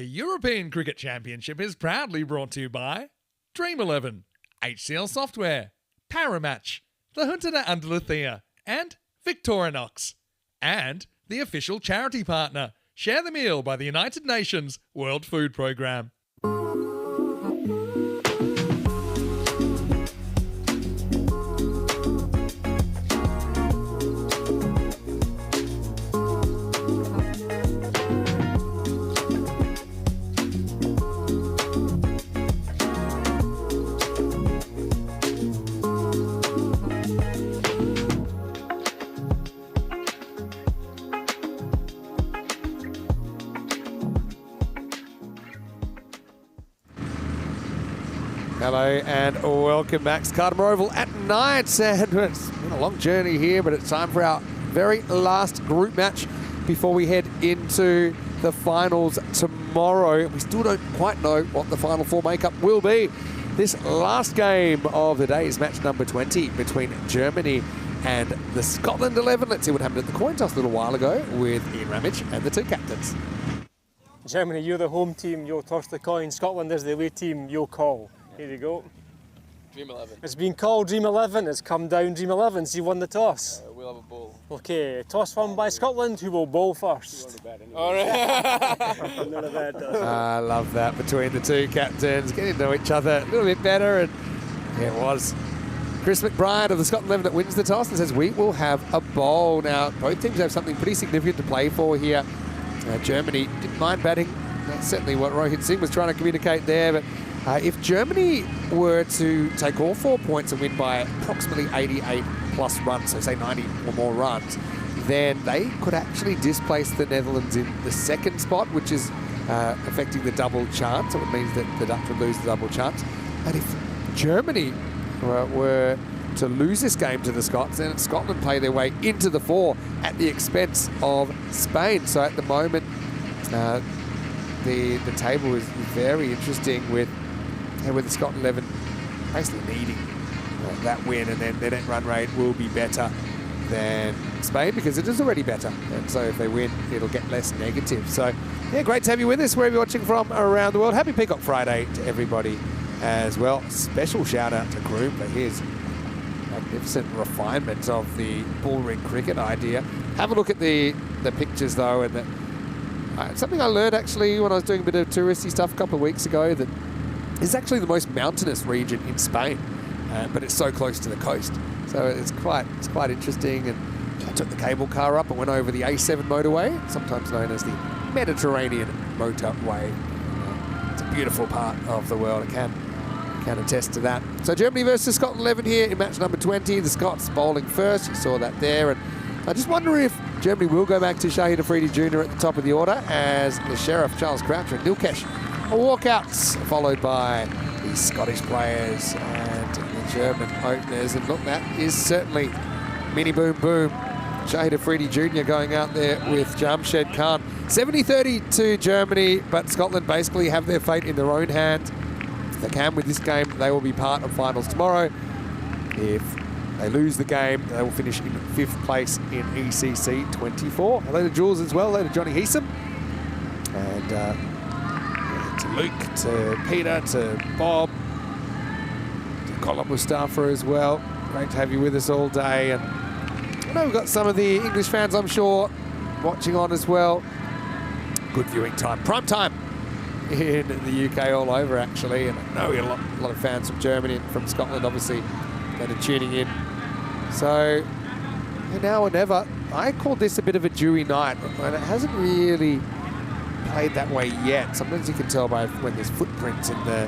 The European Cricket Championship is proudly brought to you by Dream11, HCL Software, Paramatch, the Hunter under Luthia, and Victorinox. And the official charity partner, Share the Meal by the United Nations World Food Programme. Hello and welcome back to Carter Oval at night. And it's been a long journey here, but it's time for our very last group match before we head into the finals tomorrow. We still don't quite know what the final four makeup will be. This last game of the day is match number 20 between Germany and the Scotland 11. Let's see what happened at the coin toss a little while ago with Ian Ramage and the two captains. Germany, you're the home team, you'll toss the coin. Scotland is the away team, you'll call. Here you go. Dream11. It's been called Dream11, it's come down Dream11, so you won the toss. We'll have a ball. Okay, toss won by Scotland, who will bowl first? All right. I love that between the two captains, getting to know each other a little bit better. And it was Chris McBride of the Scotland 11 that wins the toss and says we will have a bowl. Now, both teams have something pretty significant to play for here. Germany didn't mind batting. That's certainly what Rohit Singh was trying to communicate there. But if Germany were to take all 4 points and win by approximately 88 plus runs, so say 90 or more runs, then they could actually displace the Netherlands in the second spot, which is affecting the double chance. So it means that the Dutch would lose the double chance. And if Germany were to lose this game to the Scots, then Scotland play their way into the four at the expense of Spain. So at the moment, the table is very interesting with the Scotland 11 basically needing that win, and then their net run rate will be better than Spain because it is already better. And so if they win, it'll get less negative. So yeah, great to have you with us wherever you're watching from around the world. Happy Peacock Friday to everybody as well. Special shout out to Groom for his magnificent refinement of the bullring cricket idea. Have a look at the pictures though, and something I learned actually when I was doing a bit of touristy stuff a couple of weeks ago, that it's actually the most mountainous region in Spain, but it's so close to the coast. So it's quite interesting. And I took the cable car up and went over the A7 motorway, sometimes known as the Mediterranean motorway. It's a beautiful part of the world. I can attest to that. So Germany versus Scotland 11 here in match number 20. The Scots bowling first. You saw that there. And I just wonder if Germany will go back to Shahid Afridi Jr. at the top of the order, as the Sheriff, Charles Croucher and Nilkesh are walkouts, followed by the Scottish players and the German openers. And look, that is certainly mini boom boom. Shahid Afridi Jr. going out there with Jamshed Khan. 70-30 to Germany, but Scotland basically have their fate in their own hands. If they can win this game, they will be part of finals tomorrow. If they lose the game, they will finish in 5th place in ECC 24. Hello to Jules as well, hello to Johnny Heesum. And to Luke, to Peter, to Bob, to Colin Mustafa as well. Great to have you with us all day. And I know we've got some of the English fans, I'm sure, watching on as well. Good viewing time, prime time in the UK all over actually. And I know we have a lot of fans from Germany and from Scotland obviously that are tuning in. So now or never. I call this a bit of a dewy night, and it hasn't really played that way yet. Sometimes you can tell by when there's footprints in the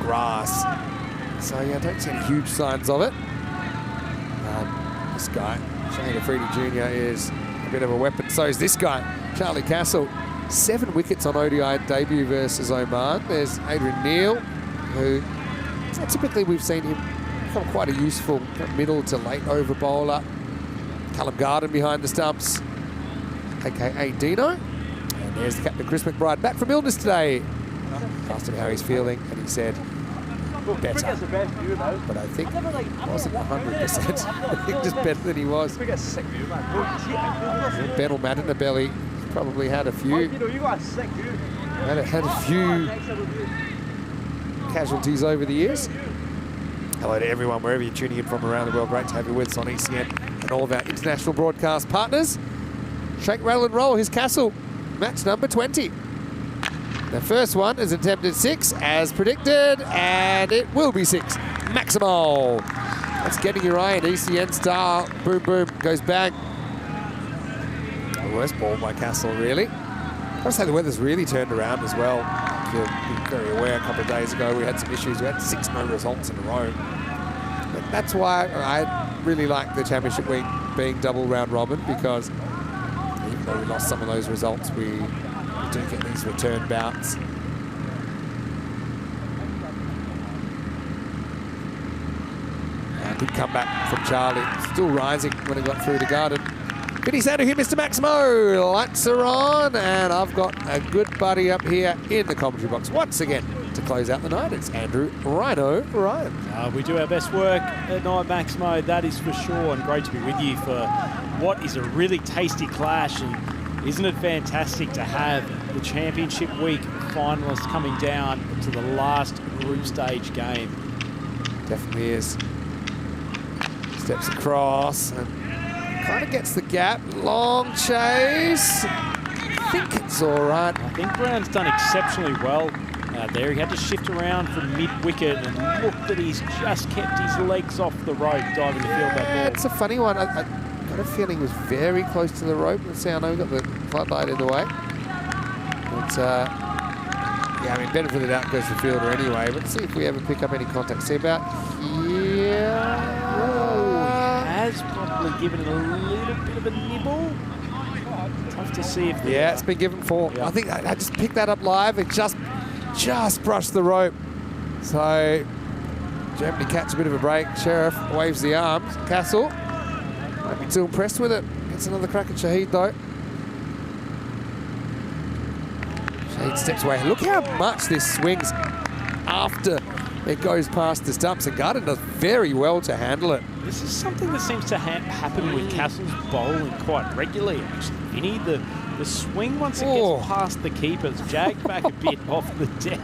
grass. So yeah, I don't see any huge signs of it. This guy, Shahid Afridi Jr. is a bit of a weapon. So is this guy, Charlie Castle. 7 wickets on ODI debut versus Oman. There's Adrian Neil, who typically we've seen him become quite a useful middle to late over bowler. Callum Garden behind the stumps, aka Dino. And there's the captain, Chris McBride, back from illness today. Asked him how he's feeling, and he said, better. But I think he wasn't 100%. I think just better than he was. Ben O'Madden belly probably had a few. Had a few casualties over the years. Hello to everyone, wherever you're tuning in from around the world. Great to have you with us on ECN and all of our international broadcast partners. Shake, rattle and roll, his Castle, match number 20. The first one is attempted 6 as predicted, and it will be 6. Maximal. That's getting your eye, an ECN style. Boom, boom, goes bang. The worst ball by Castle, really. I've got to say the weather's really turned around as well. You'll be very aware a couple of days ago we had some issues. We had 6 no results in a row. But that's why I really like the championship week being double round robin, because even though we lost some of those results, we do get these return bouts. Good comeback from Charlie. Still rising when he got through the garden. Vinny Sander here, Mr. Maximo. Lights are on, and I've got a good buddy up here in the commentary box once again to close out the night. It's Andrew Rhino Ryan. We do our best work at night, Maximo, that is for sure, and great to be with you for what is a really tasty clash. And isn't it fantastic to have the championship week finalists coming down to the last group stage game? Definitely is. Steps across and kind of gets the gap. Long chase. I think it's all right. I think Brown's done exceptionally well out there. He had to shift around from mid-wicket, and look that he's just kept his legs off the rope diving to field that ball. It's a funny one. I got a feeling he was very close to the rope. Let's see, I know we got the floodlight in the way. But, yeah, I mean, better for the doubt goes to the fielder anyway. But let's see if we ever pick up any contact. See about here. Has probably given it a little bit of a nibble. Tough to see if... Yeah, it's been given 4. Yeah. I think I just picked that up live. It just brushed the rope. So Germany catch a bit of a break. Sheriff waves the arms. Castle might be too impressed with it. Gets another crack at Shahid though. Shahid steps away. Look how much this swings after it goes past the stumps, and Garden does very well to handle it. This is something that seems to happen with Castle's bowling quite regularly, actually. Vinny, the swing, once it gets past the keepers, jagged back a bit off the deck.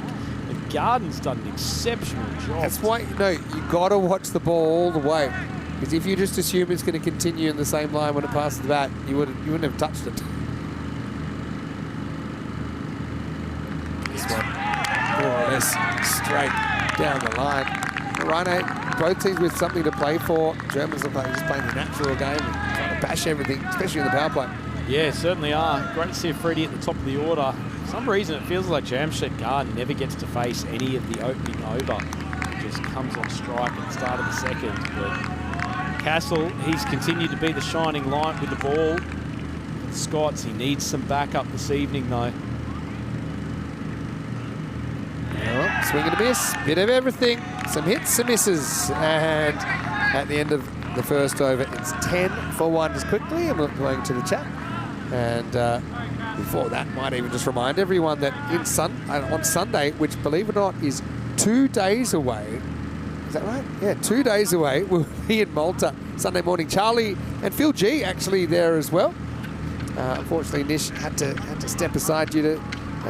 And Garden's done an exceptional job. That's why, you got to watch the ball all the way. Because if you just assume it's going to continue in the same line when it passes the bat, you wouldn't have touched it. This one, more or less straight down the line. Rhino, both teams with something to play for. Germans are just playing the natural game and trying to bash everything, especially in the power play. Yeah, certainly are. Great to see Freddie at the top of the order. For some reason, it feels like Jamshed Garden never gets to face any of the opening over. Just comes on strike at the start of the second. But Castle, he's continued to be the shining light with the ball. Scots, he needs some backup this evening, though. Well, swing and a miss, bit of everything. Some hits, some misses. And at the end of the first over, it's 10 for 1 just quickly. I'm going to the chat. And before that, might even just remind everyone that on Sunday, which believe it or not is 2 days away. Is that right? Yeah, 2 days away. We'll be in Malta Sunday morning. Charlie and Phil G actually there as well. Unfortunately, Nish had to step aside due to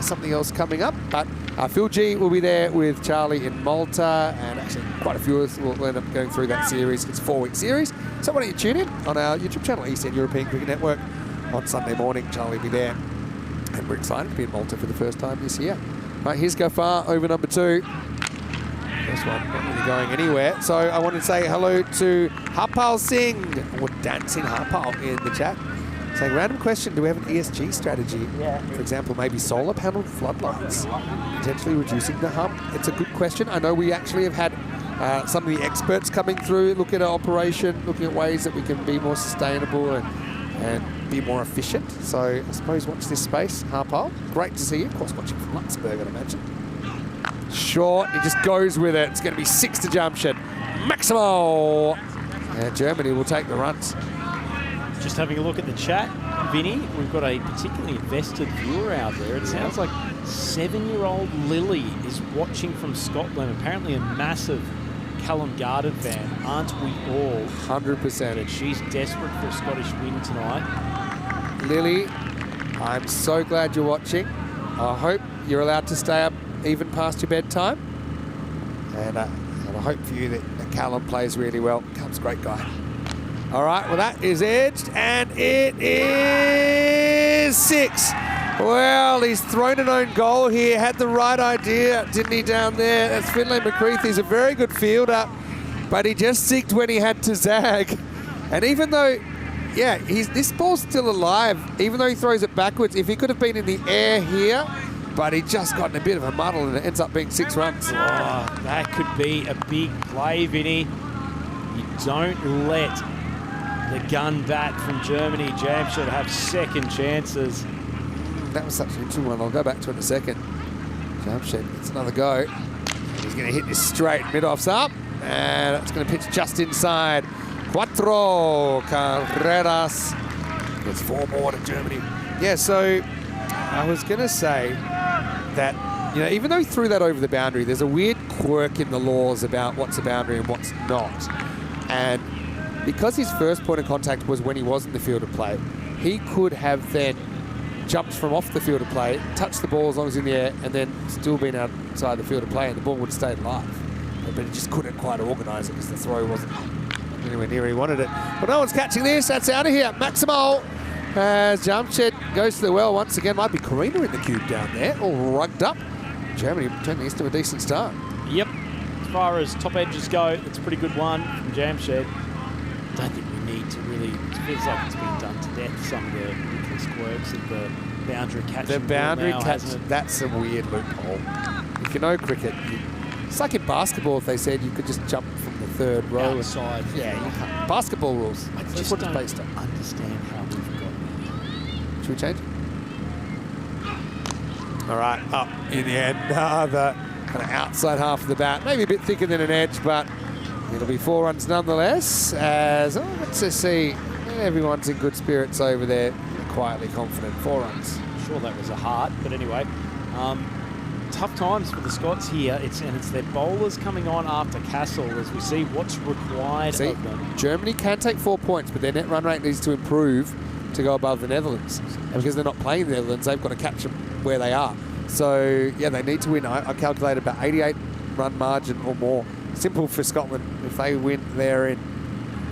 something else coming up. But Phil G will be there with Charlie in Malta, and actually quite a few of us will end up going through that series. It's a 4-week series. So why don't you tune in on our YouTube channel, ECN European Cricket Network, on Sunday morning. Charlie will be there. And we're excited to be in Malta for the first time this year. Right, here's Gafar over number 2. First one not really going anywhere. So I want to say hello to Harpal Singh, or Dancing Harpal in the chat. Saying, random question, do we have an ESG strategy? Yeah. For example, maybe solar panel floodlights, potentially reducing the hump? It's a good question. I know we actually have had some of the experts coming through, looking at our operation, looking at ways that we can be more sustainable and be more efficient. So I suppose watch this space, Harpal. Great to see you. Of course, watching from Luxembourg, I'd imagine. Short, he just goes with it. It's going to be 6 to Jamshed. Maximo! And Germany will take the runs. Just having a look at the chat, Vinny, we've got a particularly invested viewer out there. It sounds like 7-year-old Lily is watching from Scotland. Apparently a massive Callum Garden fan. Aren't we all? 100%. And she's desperate for a Scottish win tonight. Lily, I'm so glad you're watching. I hope you're allowed to stay up even past your bedtime. And I hope for you that Callum plays really well. Callum's a great guy. All right, well, that is edged, and it is 6. Well, he's thrown an own goal here. Had the right idea, didn't he, down there? That's Finlay McCreath. He's a very good fielder, but he just zigged when he had to zag. And even though, yeah, this ball's still alive, even though he throws it backwards, if he could have been in the air here, but he just got in a bit of a muddle and it ends up being 6 runs. Oh, that could be a big play, Vinny. You don't let the gun bat from Germany, Jamshed, have second chances. That was such an interesting one. I'll go back to it in a second. Jamshed gets another go. And he's going to hit this straight mid-offs up. And it's going to pitch just inside. Cuatro carreras. Gets 4 more to Germany. Yeah, so I was going to say that, you know, even though he threw that over the boundary, there's a weird quirk in the laws about what's a boundary and what's not. And because his first point of contact was when he was in the field of play, he could have then jumped from off the field of play, touched the ball as long as in the air, and then still been outside the field of play, and the ball would have stayed alive. But he just couldn't quite organise it because the throw wasn't anywhere near where he wanted it. But no one's catching this. That's out of here. Maximal as Jamshed goes to the well once again. Might be Karina in the cube down there, all rugged up. Germany turning this to a decent start. Yep. As far as top edges go, it's a pretty good one from Jamshed. I don't think we need to really, it feels like it's been done to death, some of the ridiculous quirks of the boundary catch. The boundary catch, that's a weird loophole. If you know cricket, it's like in basketball if they said you could just jump from the third row. Outside. Yeah, you can't. Basketball rules. I That's just what it's don't based on. understand how we've got there. Should we change? All right, up in the end. The kind of outside half of the bat. Maybe a bit thicker than an edge, but it'll be 4 runs nonetheless. As, oh, let's just see. Everyone's in good spirits over there. Quietly confident. 4 runs. I'm sure that was a heart, but anyway. Tough times for the Scots here. It's their bowlers coming on after Castle as we see what's required of them. Germany can take 4 points, but their net run rate needs to improve to go above the Netherlands. And because they're not playing the Netherlands, they've got to catch them where they are. So, yeah, they need to win. I calculated about 88 run margin or more. Simple for Scotland. If they win, they're in.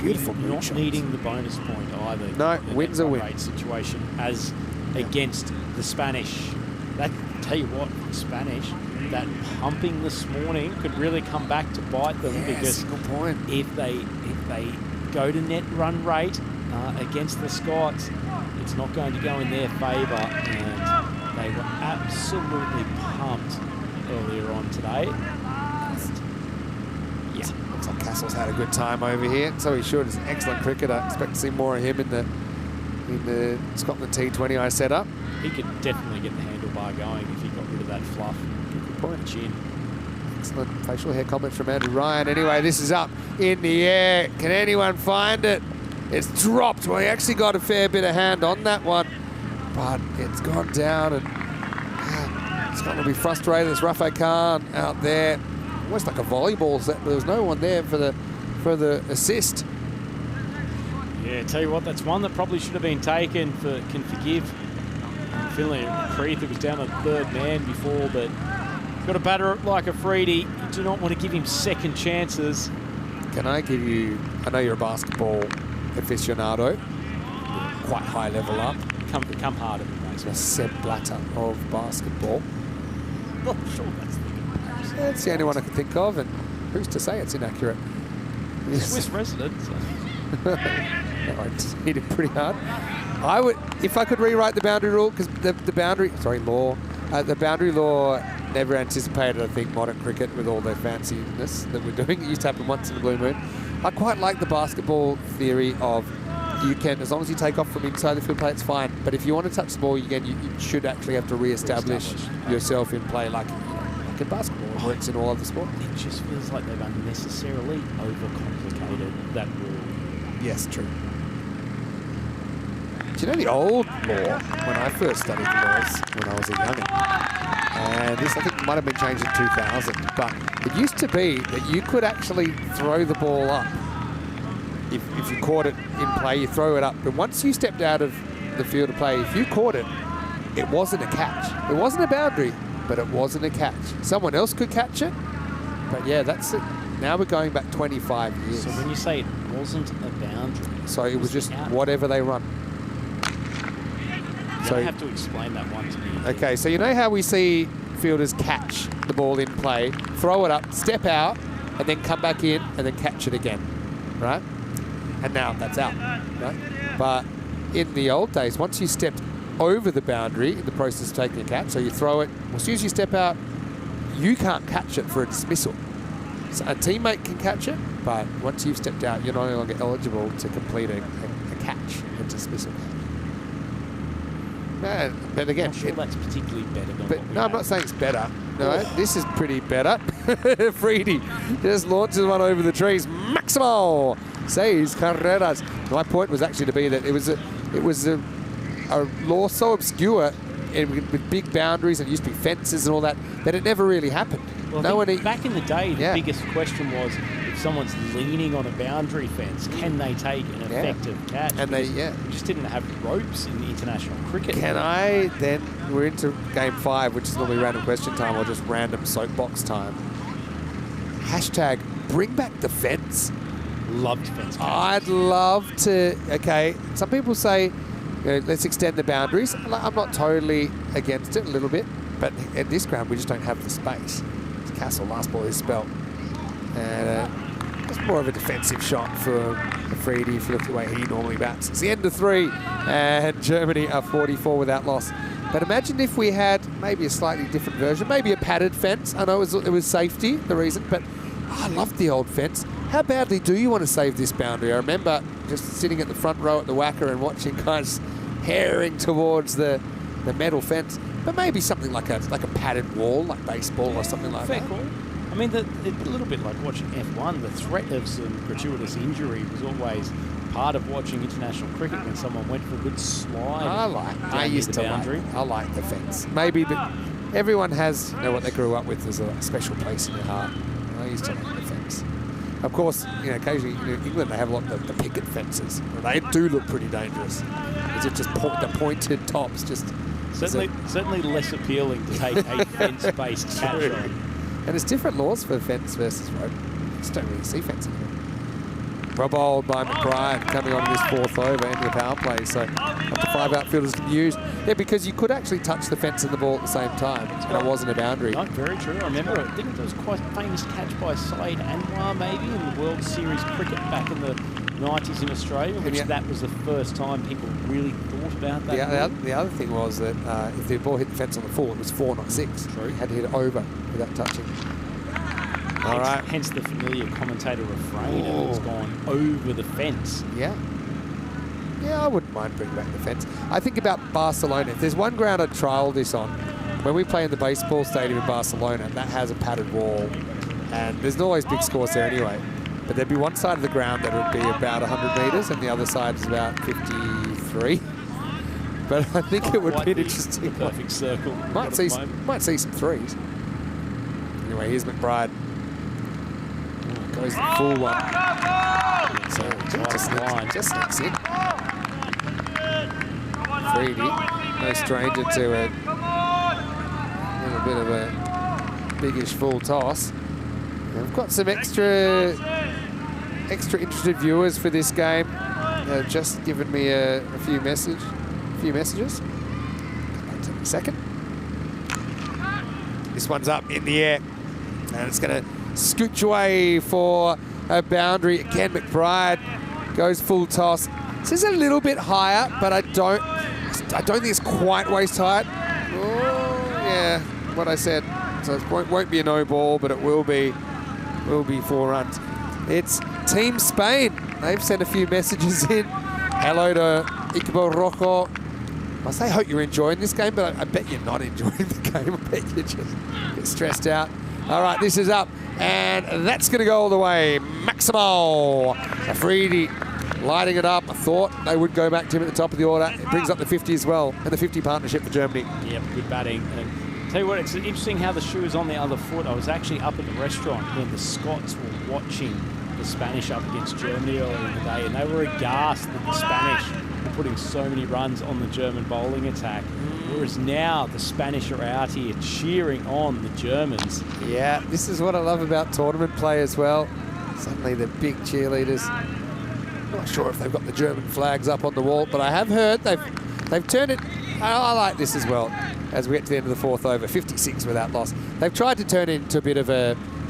Beautiful. Not needing the bonus point either. No, wins a win. Rate situation as against the Spanish. That, tell you what, the Spanish, that pumping this morning could really come back to bite them, because if they go to net run rate against the Scots, it's not going to go in their favour, and they were absolutely pumped earlier on today. Yeah, looks like Castle's had a good time over here, so he should. He's an excellent cricketer. I expect to see more of him in the Scotland T20 I set up. He could definitely get the handlebar going if he got rid of that fluff. Good point. Chin. Excellent facial hair comment from Andrew Ryan. Anyway, this is up in the air. Can anyone find it? It's dropped. Well, he actually got a fair bit of hand on that one, but it's gone down, and Scotland will be frustrated. There's Rafa Khan out there, almost like a volleyball set, but there was no one there for the assist. Yeah, tell you what, that's one that probably should have been taken for Can Forgive. Finlay McCreath, who was down a third man before, but got a batter like a Freedy. You do not want to give him second chances. Can I give you, I know you're a basketball aficionado, quite high level up. Come harder than that. A Seb Blatter of basketball. Not sure that's the comparison. That's the only one I can think of, and who's to say it's inaccurate? Swiss resident. So. I just hit it pretty hard. I would, if I could rewrite the boundary rule, because the boundary law never anticipated, I think, modern cricket with all their fanciness that we're doing. It used to happen once in a blue moon. I quite like the basketball theory of you can, as long as you take off from inside the field play, it's fine. But if you want to touch the ball, you should actually have to re-establish yourself in play, like in basketball. It works in all other sports. It just feels like they've unnecessarily overcomplicated that rule. Yes, true. Do you know the old law, when I first studied the laws when I was a youngin', and this I think might have been changed in 2000, but it used to be that you could actually throw the ball up. If you caught it in play, you throw it up. But once you stepped out of the field of play, if you caught it, it wasn't a catch. It wasn't a boundary. but it wasn't a catch. Someone else could catch it, but yeah, that's it. Now we're going back 25 years. So when you say it wasn't a boundary, so it was just whatever they run. So you have to explain that one to me. Okay, so you know how we see fielders catch the ball in play, throw it up, step out, and then come back in, and then catch it again, right? And now that's out, right? But in the old days, once you stepped over the boundary in the process of taking a catch, so you throw it, as soon as you step out, you can't catch it for a dismissal. So a teammate can catch it, but once you've stepped out, you're no longer eligible to complete a catch, a dismissal. But again, I'm not sure that's particularly better than but what we no, I'm have. not saying it's better. No, this is pretty better. Freedy just launches one over the trees. Maximo saves carreras. My point was actually to be that it was a law so obscure and with big boundaries and it used to be fences and all that it never really happened. Well, back in the day, the biggest question was if someone's leaning on a boundary fence, can they take an effective catch? And we just didn't have ropes in international cricket. We're into game 5, which is normally random question time or just random soapbox time. Hashtag bring back the fence. Loved fence catches. I'd love to. Okay, some people say, let's extend the boundaries. I'm not totally against it, a little bit, but at this ground we just don't have the space. Castle, last ball is spelt. And it's more of a defensive shot for Freedy if you look at the way he normally bats. It's the end of 3, and Germany are 44 without loss. But imagine if we had maybe a slightly different version, maybe a padded fence. I know it was safety, the reason, but I loved the old fence. How badly do you want to save this boundary? I remember just sitting at the front row at the Wacker and watching guys herring towards the metal fence. But maybe something like a padded wall, like baseball or something like that. Fair call. I mean, it's a little bit like watching F1. The threat of some gratuitous injury was always part of watching international cricket when someone went for a good slide. I like the fence. Maybe, but everyone has what they grew up with as a special place in their heart. I used to like the fence. Of course, occasionally in England they have a lot of the picket fences. They do look pretty dangerous. Is it just the pointed tops? Certainly less appealing to take a fence-based catch on. And there's different laws for fence versus rope. You just don't really see fence anymore. Well bowled by McBride coming on this 4th over into the power play. So up to 5 outfielders can use. Yeah, because you could actually touch the fence and the ball at the same time. And it wasn't a boundary. Not very true. I remember, I think there was quite a famous catch by Saeed Anwar maybe in the World Series cricket back in the 90s in Australia, which that was the first time people really thought about that. The other thing was that if the ball hit the fence on the full, it was 4, not 6. True. You had to hit it over without touching. All right. Hence the familiar commentator refrain of it's gone over the fence. Yeah. Yeah, I wouldn't mind bringing back the fence. I think about Barcelona. If there's one ground I'd trial this on, when we play in the baseball stadium in Barcelona, that has a padded wall, and there's always big scores there anyway. But there'd be one side of the ground that would be about 100 metres, and the other side is about 53. But I think it would be an interesting perfect circle. Might see some threes. Anyway, here's McBride. Goes the full one. So just sneaks in. Freedy, no stranger to a little bit of a biggish full toss. And we've got some extra interested viewers for this game. Just given me a few messages. Back to the second. This one's up in the air, and it's going to scooch away for a boundary. Again, McBride goes full toss. This is a little bit higher, but I don't think it's quite waist height. Oh, yeah, what I said. So it won't be a no ball, but it will be 4 runs. It's Team Spain. They've sent a few messages in. Hello to Iqbal Rojo. I say, hope you're enjoying this game, but I bet you're not enjoying the game. I bet you just get stressed out. All right, this is up, and that's going to go all the way. Maximo Afridi lighting it up. I thought they would go back to him at the top of the order. It brings up the 50 as well, and the 50 partnership for Germany. Yep, good batting. And tell you what, it's interesting how the shoe is on the other foot. I was actually up at the restaurant when the Scots were watching the Spanish up against Germany earlier in the day, and they were aghast that the Spanish were putting so many runs on the German bowling attack. Whereas now the Spanish are out here cheering on the Germans. Yeah, this is what I love about tournament play as well. Suddenly the big cheerleaders. Not sure if they've got the German flags up on the wall, but I have heard they've turned it. I like this as well. As we get to the end of the fourth over, 56 without loss. They've tried to turn it into a bit of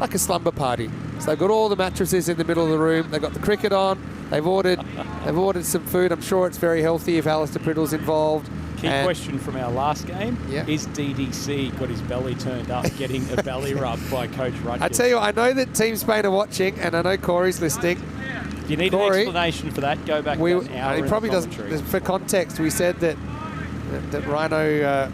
like a slumber party. So they've got all the mattresses in the middle of the room. They've got the cricket on. They've ordered some food. I'm sure it's very healthy if Alistair Priddle's involved. Key question from our last game, is DDC got his belly turned up getting a belly rub by Coach Rutgers? I tell you, I know that Team Spain are watching, and I know Corey's listening. If you need an explanation for that, go back to an hour. He probably doesn't. For context, we said that Rhino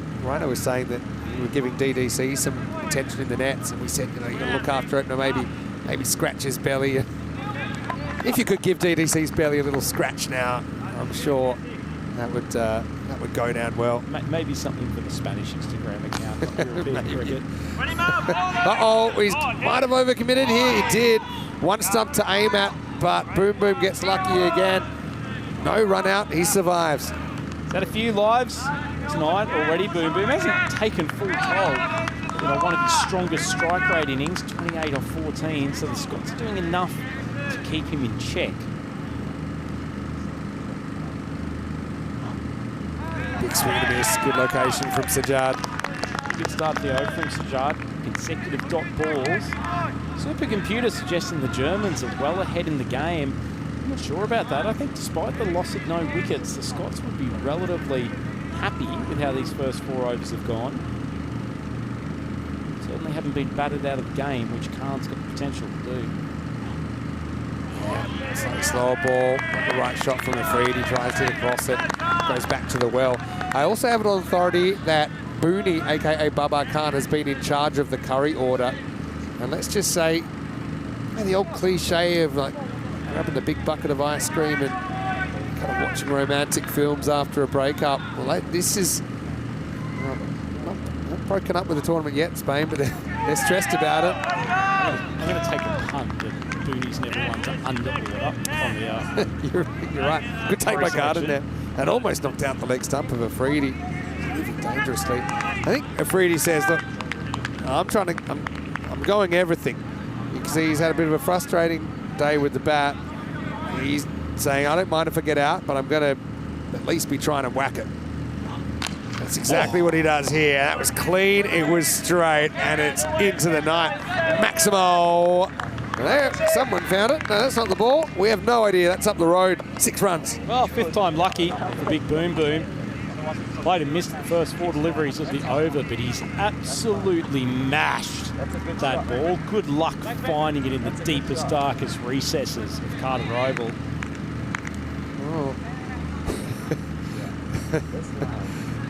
was saying that we were giving DDC some attention in the nets, and we said, you got to look after it, and maybe scratch his belly. If you could give DDC's belly a little scratch now, I'm sure that would go down well. Maybe something for the Spanish Instagram account. European cricket. Uh-oh, he might have overcommitted here. He did. One stump to aim at, but Boom Boom gets lucky again. No run out. He survives. He's had a few lives tonight already. Boom Boom hasn't taken full toll. One of his strongest strike rate innings, 28 off 14. So the Scots are doing enough to keep him in check. Big swing and a miss. Good location from Sajjad. Good start to the over from Sajjad. Consecutive dot balls. Supercomputer suggesting the Germans are well ahead in the game. I'm not sure about that. I think despite the loss of no wickets, the Scots would be relatively happy with how these first 4 overs have gone. Certainly haven't been battered out of the game, which Khan's got the potential to do. Slightly slower ball, not the right shot from Afridi. He tries to cross it, goes back to the well. I also have it on authority that Booney, aka Babar Khan, has been in charge of the curry order. And let's just say, the old cliche of like grabbing the big bucket of ice cream and kind of watching romantic films after a breakup. Well, this is not broken up with the tournament yet, Spain, but they're stressed about it. I'm going to take a punt that Booney's never won to under order on the you're right. Good take by Garden there. And almost knocked out the leg stump of Afridi. Living dangerously. I think Afridi says, look, I'm going everything. You can see he's had a bit of a frustrating day with the bat. He's saying, I don't mind if I get out, but I'm going to at least be trying to whack it. That's exactly what he does here. That was clean, it was straight, and it's into the night. Maximo. There, someone found it. No, that's not the ball. We have no idea. That's up the road. 6 runs. Well, 5th time lucky for Big Boom Boom. Played and missed the first 4 deliveries of the over, but he's absolutely mashed that ball. Good luck finding it in the deepest, darkest recesses of Carter Oval.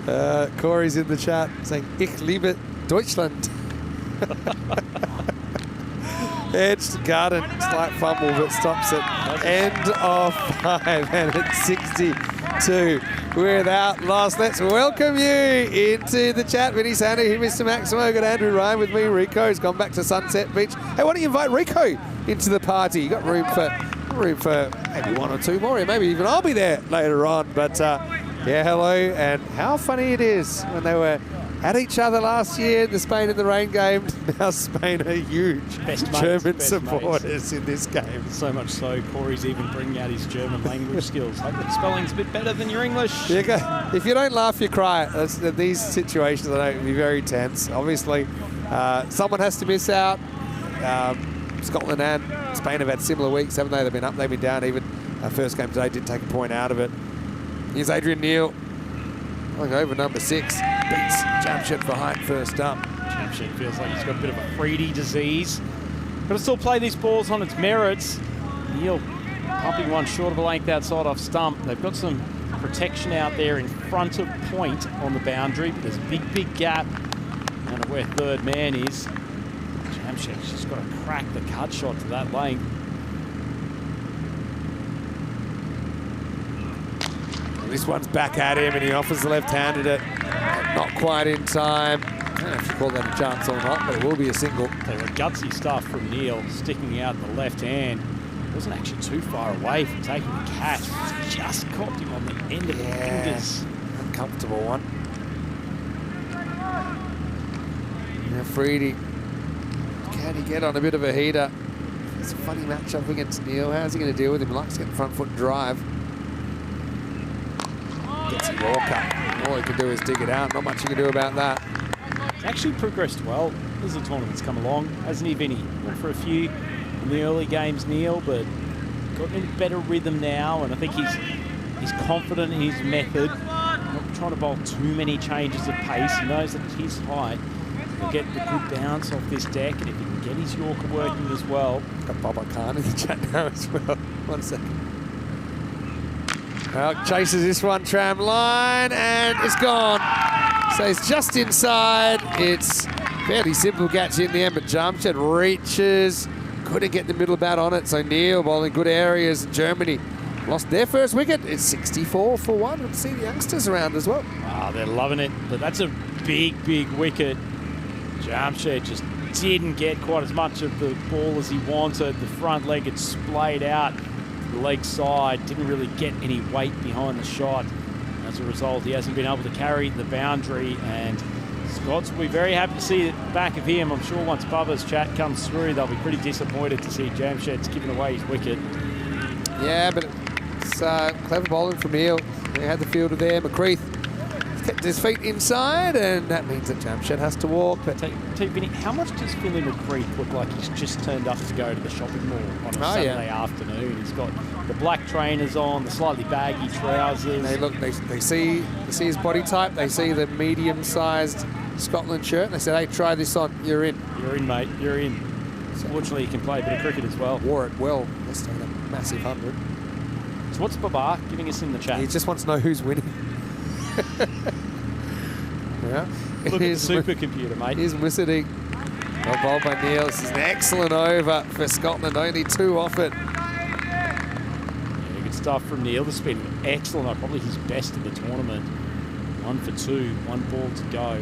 Oh. Corey's in the chat saying, Ich liebe Deutschland. Edge to Garden, slight fumble but stops it. End of 5 and it's 62 without loss. Let's welcome you into the chat. Vinny Sander here, Mr. Maximo. Got Andrew Ryan with me. Rico's gone back to Sunset Beach. Hey, why don't you invite Rico into the party? You got room for maybe 1 or 2 more. Maybe even I'll be there later on. But yeah, hello, and how funny it is when they were at each other last year in the Spain in the Rain game. Now Spain are huge German supporters in this game. So much so, Corey's even bringing out his German language skills. Hope the spelling's a bit better than your English. If you don't laugh, you cry. These situations I know can be very tense. Obviously, someone has to miss out. Scotland and Spain have had similar weeks, haven't they? They've been up, they've been down. Even our first game today didn't take a point out of it. Here's Adrian Neal. Going over number 6, beats Jamshed for height first up. Jamshed feels like he's got a bit of a Afridi disease. Got to still play these balls on its merits. Neal pumping one short of a length outside off stump. They've got some protection out there in front of point on the boundary, but there's a big gap and where third man is. Jamshed's just got to crack the cut shot to that length. This one's back at him and he offers the left-handed it. Not quite in time. I don't know if you call that a chance or not, but it will be a single. They were gutsy stuff from Neal, sticking out the left hand. Wasn't actually too far away from taking the catch. Just copped him on the end of the fingers. Uncomfortable one. Now Freedy, can he get on a bit of a heater? It's a funny matchup against Neil. How's he going to deal with him? He likes to get the front foot and drive. Gets a Yorker. All he can do is dig it out. Not much you can do about that. He's actually progressed well as the tournament's come along, hasn't he, Vinny? Went for a few in the early games, Neil, but got in a better rhythm now, and I think he's confident in his method. Not trying to bowl too many changes of pace. He knows that at his height, he'll get the good bounce off this deck, and if he can get his Yorker working as well. Got Bob Khan in the chat now as well. 1 second. Well, chases this one, tram line, and it's gone. So it's just inside. It's fairly simple catch in the end, but Jamshed reaches. Couldn't get the middle bat on it, so Neil bowling good areas. Germany lost their first wicket. It's 64 for 1. We'll see the youngsters around as well. Wow, they're loving it, but that's a big, big wicket. Jamshed just didn't get quite as much of the ball as he wanted. The front leg had splayed out to the leg side, didn't really get any weight behind the shot. As a result, he hasn't been able to carry the boundary, and Scots will be very happy to see the back of him. I'm sure once Bubba's chat comes through, they'll be pretty disappointed to see Jamshed's given away his wicket. Yeah, but it's clever bowling from Neil. They had the fielder there. McCreath kept his feet inside, and that means that Jamshed has to walk. But Vinny, how much does Philly McCreath look like he's just turned up to go to the shopping mall on a Saturday afternoon? He's got the black trainers on, the slightly baggy trousers. They see his body type. They see the medium-sized Scotland shirt, and they said, "Hey, try this on. You're in. You're in, mate. You're in." So fortunately, you can play a bit of cricket as well. Wore it well. Let's take a massive 100. So what's Babar giving us in the chat? He just wants to know who's winning. Yeah. Look at the supercomputer, mate. Here's Musaddi. Well bowled by Neil. This is an excellent over for Scotland. Only 2 off it. Yeah, good stuff from Neil. This has been excellent. Probably his best of the tournament. 1 for 2, 1 ball to go.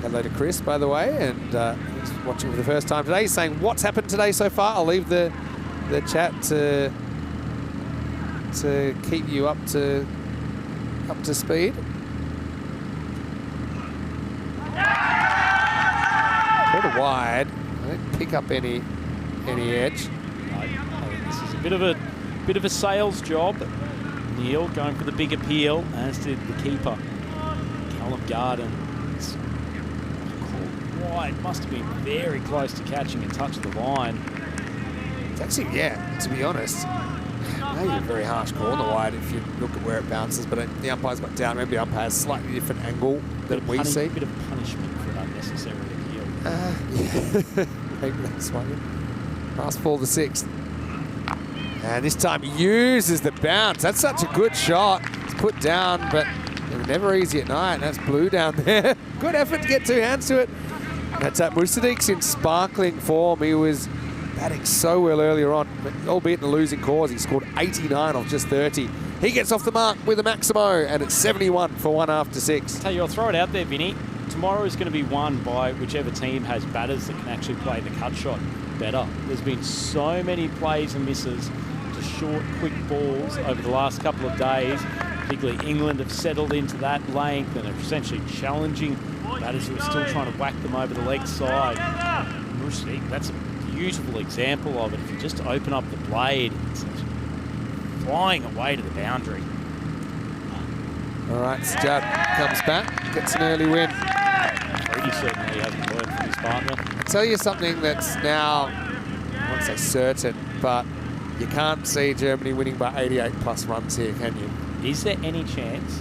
Hello to Chris, by the way, and he's watching for the first time today. He's saying, what's happened today so far? I'll leave the chat to keep you up to speed. Sort of wide. I didn't pick up any edge. I think this is a bit of a sales job. Neil going for the big appeal, as did the keeper, Callum Garden. It's wide, must have been very close to catching a touch of the line. It's actually, yeah, to be honest, maybe a very harsh call on the wide if you look at where it bounces, but the umpire's got down. Maybe the umpire has a slightly different angle than we see. A bit of punishment for an unnecessary appeal. Yeah, maybe that's one. Fast ball to 6th. And this time he uses the bounce. That's such a good shot. It's put down, but never easy at night. That's blue down there. Good effort to get 2 hands to it. That's Musaddi's in sparkling form. He was batting so well earlier on, but albeit in a losing cause. He scored 89 off just 30. He gets off the mark with a Maximo, and it's 71 for 1 after 6. Tell you, I'll throw it out there, Vinny. Tomorrow is going to be won by whichever team has batters that can actually play the cut shot better. There's been so many plays and misses to short, quick balls over the last couple of days. Particularly England have settled into that length and are essentially challenging batters who are still trying to whack them over the leg side. That's a beautiful example of it. If you just open up the blade, it's flying away to the boundary. All right, Stud comes back, gets an early win. He certainly hasn't learned from his partner. I'll tell you something that's now, I won't say certain, but you can't see Germany winning by 88 plus runs here, can you? Is there any chance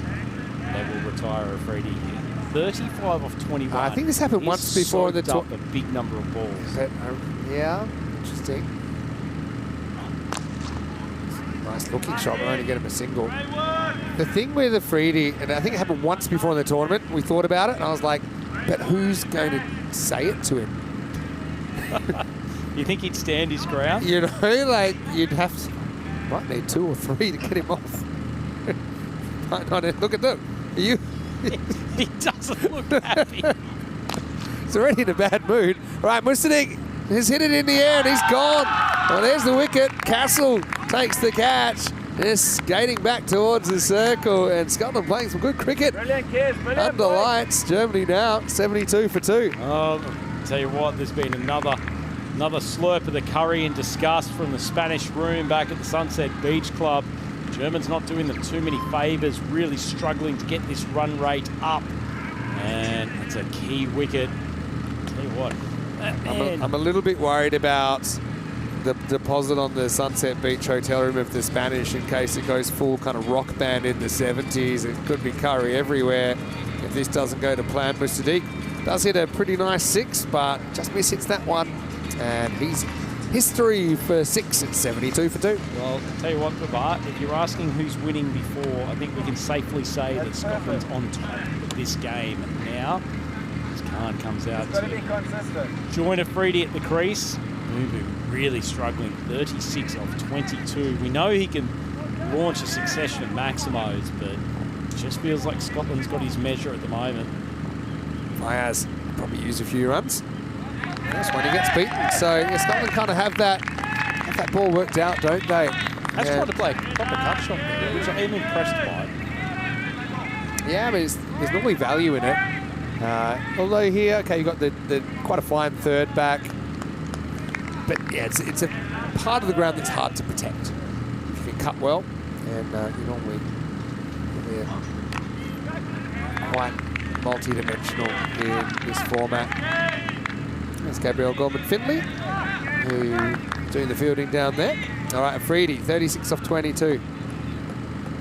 they will retire a Freddie here? 35 off 21. I think this happened once before in the tournament. A big number of balls. But, yeah, interesting. Nice looking shot, but only get him a single. The thing with the Freddie, and I think it happened once before in the tournament, we thought about it, and I was like, but who's going to say it to him? You think he'd stand his ground? You know, like, you'd have to, might need 2 or 3 to get him off. Might not, look at them. You. He doesn't look happy. He's already in a bad mood. Right, Musaddi He's hit it in the air and he's gone. Well, there's the wicket. Castle takes the catch. They're skating back towards the circle, and Scotland playing some good cricket. Brilliant, kids. Brilliant. Under lights, Germany now 72 for 2. Tell you what, there's been another slurp of the curry in disgust from the Spanish room back at the Sunset Beach Club. Germans not doing them too many favours, really struggling to get this run rate up. And it's a key wicket. Tell you what, I'm a little bit worried about the deposit on the Sunset Beach hotel room of the Spanish in case it goes full kind of rock band in the 70s. It could be curry everywhere if this doesn't go to plan. Sadiq does hit a pretty nice 6, but just mishits that one. And he's history for 6 at 72 for 2. Well, I'll tell you what, Babar, if you're asking who's winning before, I think we can safely say that Scotland's on top of this game now. As Khan comes out to join Afridi at the crease. Boo really struggling, 36 of 22. We know he can launch a succession of maximos, but it just feels like Scotland's got his measure at the moment. Fayaz probably use a few runs. That's when he gets beaten. So yeah, Scotland kind of have that ball worked out, don't they? That's trying to play a proper cut shot there, which I am impressed by. Yeah, I mean, there's normally value in it. Although here, okay, you've got the quite a fine third back. But yeah, it's a part of the ground that's hard to protect. If you can cut well, and you're normally quite multi-dimensional in this format. There's Gabriel Gorman-Findlay, who doing the fielding down there. All right, Afridi, 36 off 22.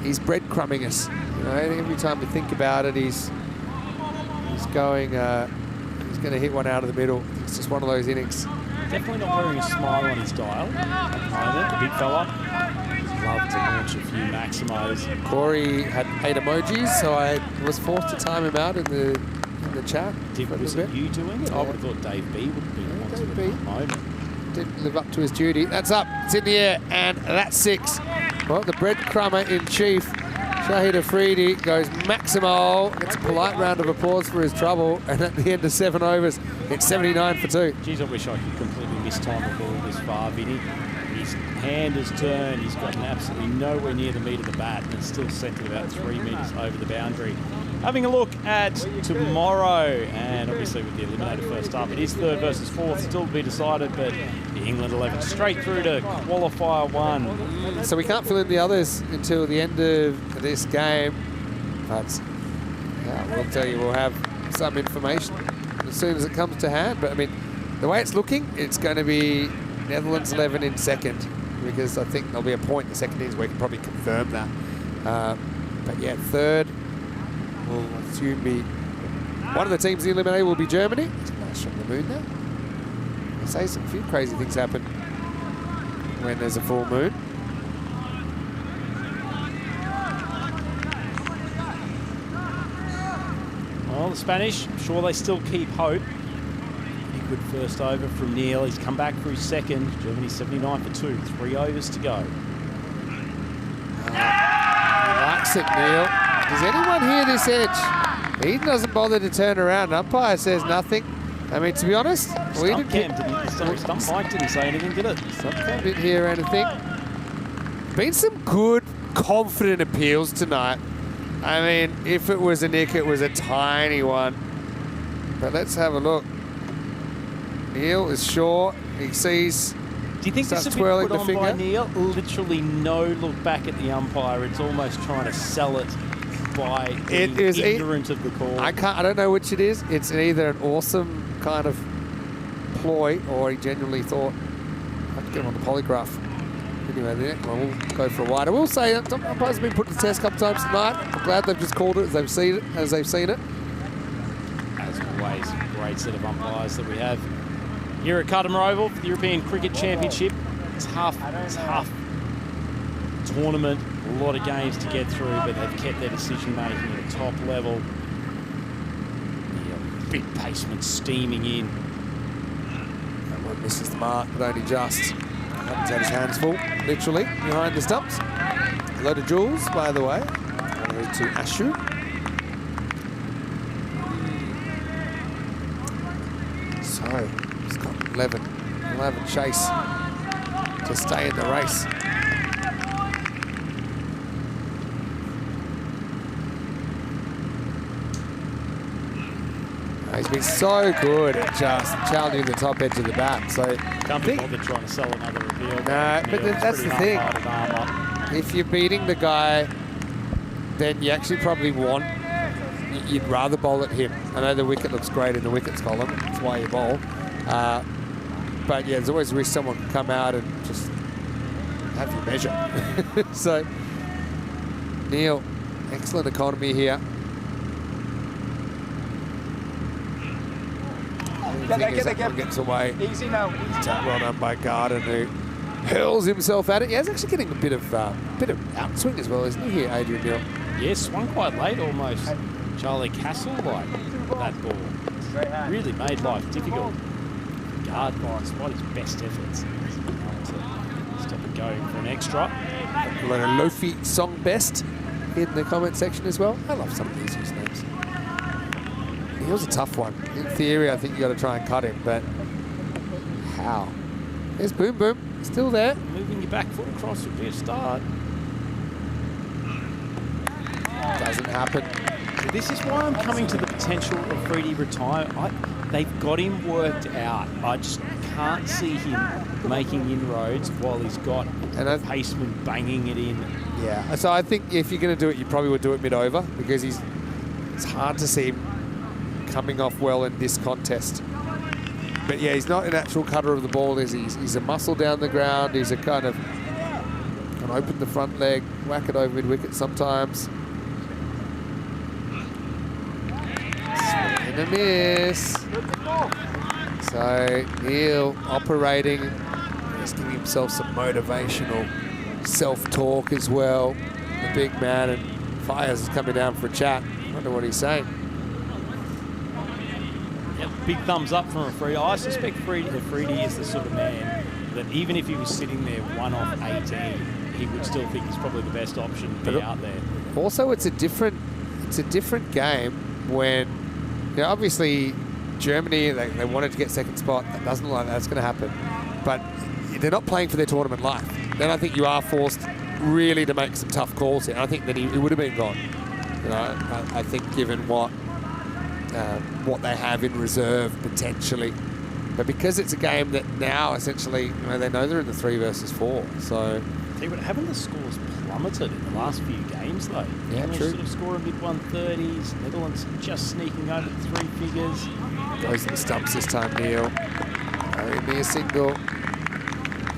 He's breadcrumbing us. You know, every time we think about it, he's going to hit one out of the middle. It's just one of those innings. Definitely not wearing a smile on his dial at the moment, the big fella. Love to launch a few maximos. Corey had 8 emojis, so I was forced to time him out in the chat. Was it you doing it? Yeah. I would have thought Dave B would have been one Dave to B. at the moment. Didn't live up to his duty. That's up. It's in the air, and that's 6. Well, the breadcrumber in chief, Shahid Afridi, goes maximal. Gets a polite round of applause for his trouble, and at the end of 7 overs, it's 79 for 2. Geez, I wish I could completely mistime a ball this far, Vinny. His hand has turned. He's gotten absolutely nowhere near the meat of the bat, and it's still sent it about 3 metres over the boundary. Having a look at tomorrow, and obviously with the eliminator first up, it is 3rd versus 4th, still to be decided, but the England 11 straight through to qualifier 1. So we can't fill in the others until the end of this game, but yeah, we'll tell you, we'll have some information as soon as it comes to hand. But I mean, the way it's looking, it's going to be Netherlands 11 in 2nd, because I think there'll be a point in the 2nd innings where we can probably confirm that. But yeah, 3rd will assume be one of the teams eliminated will be Germany. It's nice from the moon there. I say some few crazy things happen when there's a full moon. Well, the Spanish, I'm sure they still keep hope. Pretty good first over from Neil. He's come back for his 2nd. Germany 79 for 2. 3 overs to go. He likes it, Neil. Does anyone hear this edge? He doesn't bother to turn around. Umpire says nothing. I mean, to be honest, we didn't Stump Mike didn't say anything, did it? Stump didn't hear anything. Been some good, confident appeals tonight. I mean, if it was a nick, it was a tiny one. But let's have a look. Neil is sure. He sees. Do you think this has been put on by Neil? Literally no look back at the umpire. It's almost trying to sell it by being ignorant of the call. I don't know which it is. It's either an awesome kind of ploy, or he genuinely thought, I could get him on the polygraph. Anyway, we'll go for a wide. I will say that umpires have been put to the test a couple times tonight. I'm glad they've just called it as they've seen it. As always, great set of umpires that we have here at Cartermore Oval for the European Cricket Championship. Tough tournament. A lot of games to get through, but they've kept their decision making at a top level. The big placement steaming in. That one misses the mark, but only just. He's had his hands full, literally, behind the stumps. A load of jewels, by the way. To Ashu. So, Scotland 11 Dream11 Chase to stay in the race. He's been so good at just challenging the top edge of the bat. So Can't be bothered trying to sell another reveal. No, but that's the thing. If you're beating the guy, then you actually probably want, you'd rather bowl at him. I know the wicket looks great in the wickets column. That's why you bowl. But yeah, there's always a risk someone can come out and just have you measure. So Neil, excellent economy here. Gets away. Easy now. Well done by Garden, who hurls himself at it. Yeah, he's actually getting a bit of outswing as well, isn't he here, Adrian Neil? Yeah, swung quite late, almost Charlie Castle-like, that ball. Really made life difficult. Garden, despite his best efforts, to stop it going for an extra. Learn a Lofi song best in the comment section as well. I love some of these usernames. He was a tough one. In theory, I think you got to try and cut him, but how? There's Boom Boom, still there. Moving your back foot across would be a start. Doesn't happen. This is why I'm coming to the potential of Freddie retire. They've got him worked out. I just can't see him making inroads while he's got a paceman banging it in. Yeah, so I think if you're going to do it, you probably would do it mid-over, because it's hard to see him coming off well in this contest. But yeah, he's not an actual cutter of the ball, is he? He's a muscle down the ground. He's a kind of can open the front leg, whack it over mid-wicket sometimes. Swing and a miss. So Neil operating, just giving himself some motivational self-talk as well. The big man, and Fires is coming down for a chat. I wonder what he's saying. Big thumbs up from a Freddie. I suspect Freddie is the sort of man that even if he was sitting there 1 off 18, he would still think he's probably the best option to be out there. Also, it's a different game when, you know, obviously Germany, they wanted to get second spot. That doesn't look like that's going to happen. But they're not playing for their tournament life. Then I think you are forced really to make some tough calls here. I think that he would have been gone. You know, I think given what they have in reserve potentially, but because it's a game that now essentially, you know, they know they're in the 3 versus 4. So haven't the scores plummeted in the last few games though? Yeah, English true. Sort of scoring mid-130s. Netherlands just sneaking over 3 figures. Goes to the stumps this time, Neil. Only me a single.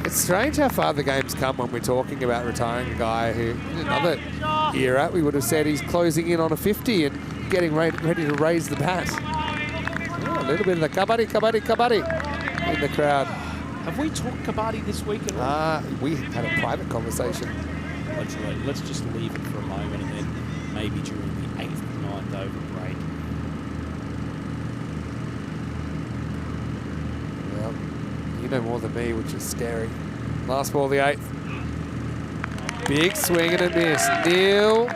It's strange how far the game's come when we're talking about retiring a guy who, in another era, we would have said he's closing in on a 50 and getting ready to raise the bat. Oh, a little bit of the kabaddi in the crowd. Have we talked kabaddi this week at all? We had a private conversation. Let's just leave it for a moment, and then maybe during the 8th and 9th over break. Well, you know more than me, which is scary. Last ball, the 8th. Big swing and a miss. Neil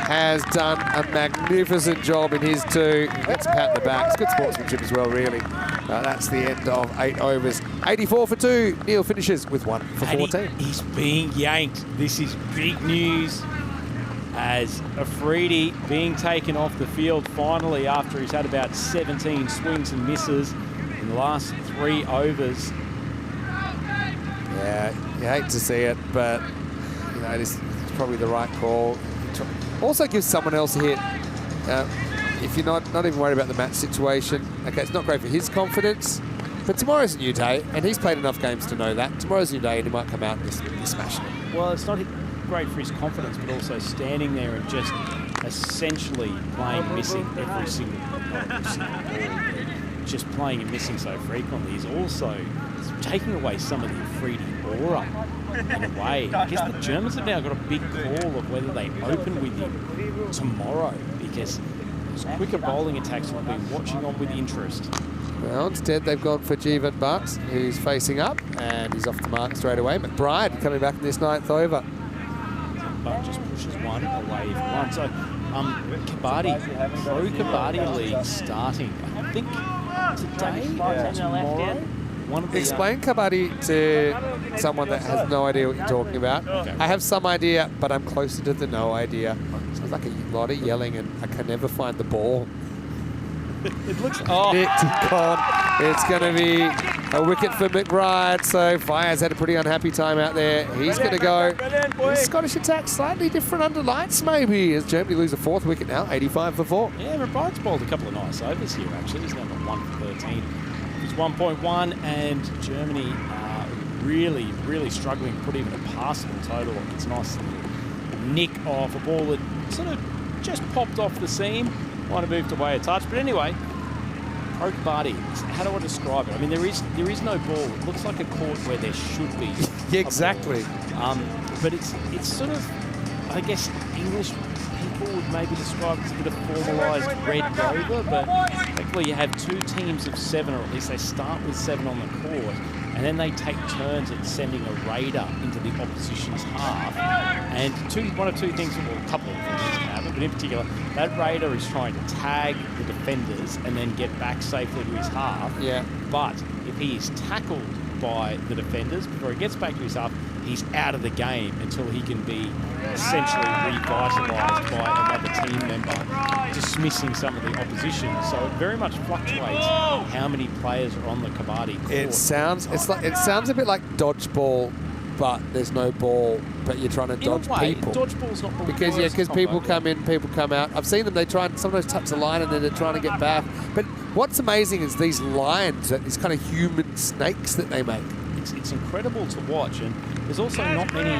has done a magnificent job in his 2. He gets a pat in the back. It's good sportsmanship as well, really. That's the end of 8 overs. 84 for 2. Neil finishes with 1 for 14. He's being yanked. This is big news, as Afridi being taken off the field finally after he's had about 17 swings and misses in the last 3 overs. Yeah, you hate to see it, but you know, this is probably the right call. Also gives someone else a hit. If you're not even worried about the match situation, okay, it's not great for his confidence, but tomorrow's a new day, and he's played enough games to know that. Tomorrow's a new day, and he might come out and just smash it. Well, it's not great for his confidence, but also standing there and just essentially playing and missing every single ball. Just playing and missing so frequently is also taking away some of the Afridi aura in a way. I guess the Germans have now got a big call of whether they open with him tomorrow, because those quicker bowling attacks we've been watching on with interest. Well, instead they've gone for Jeevan Butt, who's facing up, and he's off the mark straight away. McBride coming back in this 9th over. Butt just pushes 1 away from 1. So, Kabaddi, Pro Kabaddi League starting, I think today or tomorrow. one of the... Explain kabaddi to someone that has no idea what you're talking about. Okay. I have some idea, but I'm closer to the no idea. Sounds like a lot of yelling, and I can never find the ball. It looks... Oh. Nicked, gone. It's going to be a wicket for McBride. So Fire's had a pretty unhappy time out there. He's going to go. His Scottish attack slightly different under lights, maybe, as Germany lose a 4th wicket now, 85 for 4. Yeah, McBride's bowled a couple of nice overs here, actually. He's now got 1 for 13. It's 1.1, and Germany really, really struggling to put even a passable total. It's a nice little nick off a ball that sort of just popped off the seam. Might have moved away a touch, but anyway, Pro Kabaddi, how do I describe it? I mean, there is no ball. It looks like a court where there should be. Yeah, exactly. But it's sort of, I guess, English people would maybe describe it as a bit of formalised red rover, but effectively you have 2 teams of 7, or at least they start with 7 on the court, and then they take turns at sending a raider into the opposition's half. And one of two things, well, a couple of things can happen, but in particular, that raider is trying to tag the defenders and then get back safely to his half. Yeah. But if he is tackled by the defenders before he gets back to his half, he's out of the game until he can be essentially revitalised by another team member, dismissing some of the opposition. So it very much fluctuates how many players are on the kabaddi court. It sounds a bit like dodgeball, but there's no ball, but you're trying to dodge people. Dodgeball's not because people come in, people come out. I've seen them. They try and sometimes touch the line, and then they're trying to get back. But what's amazing is these lines, these kind of human snakes that they make. It's incredible to watch, and there's also not many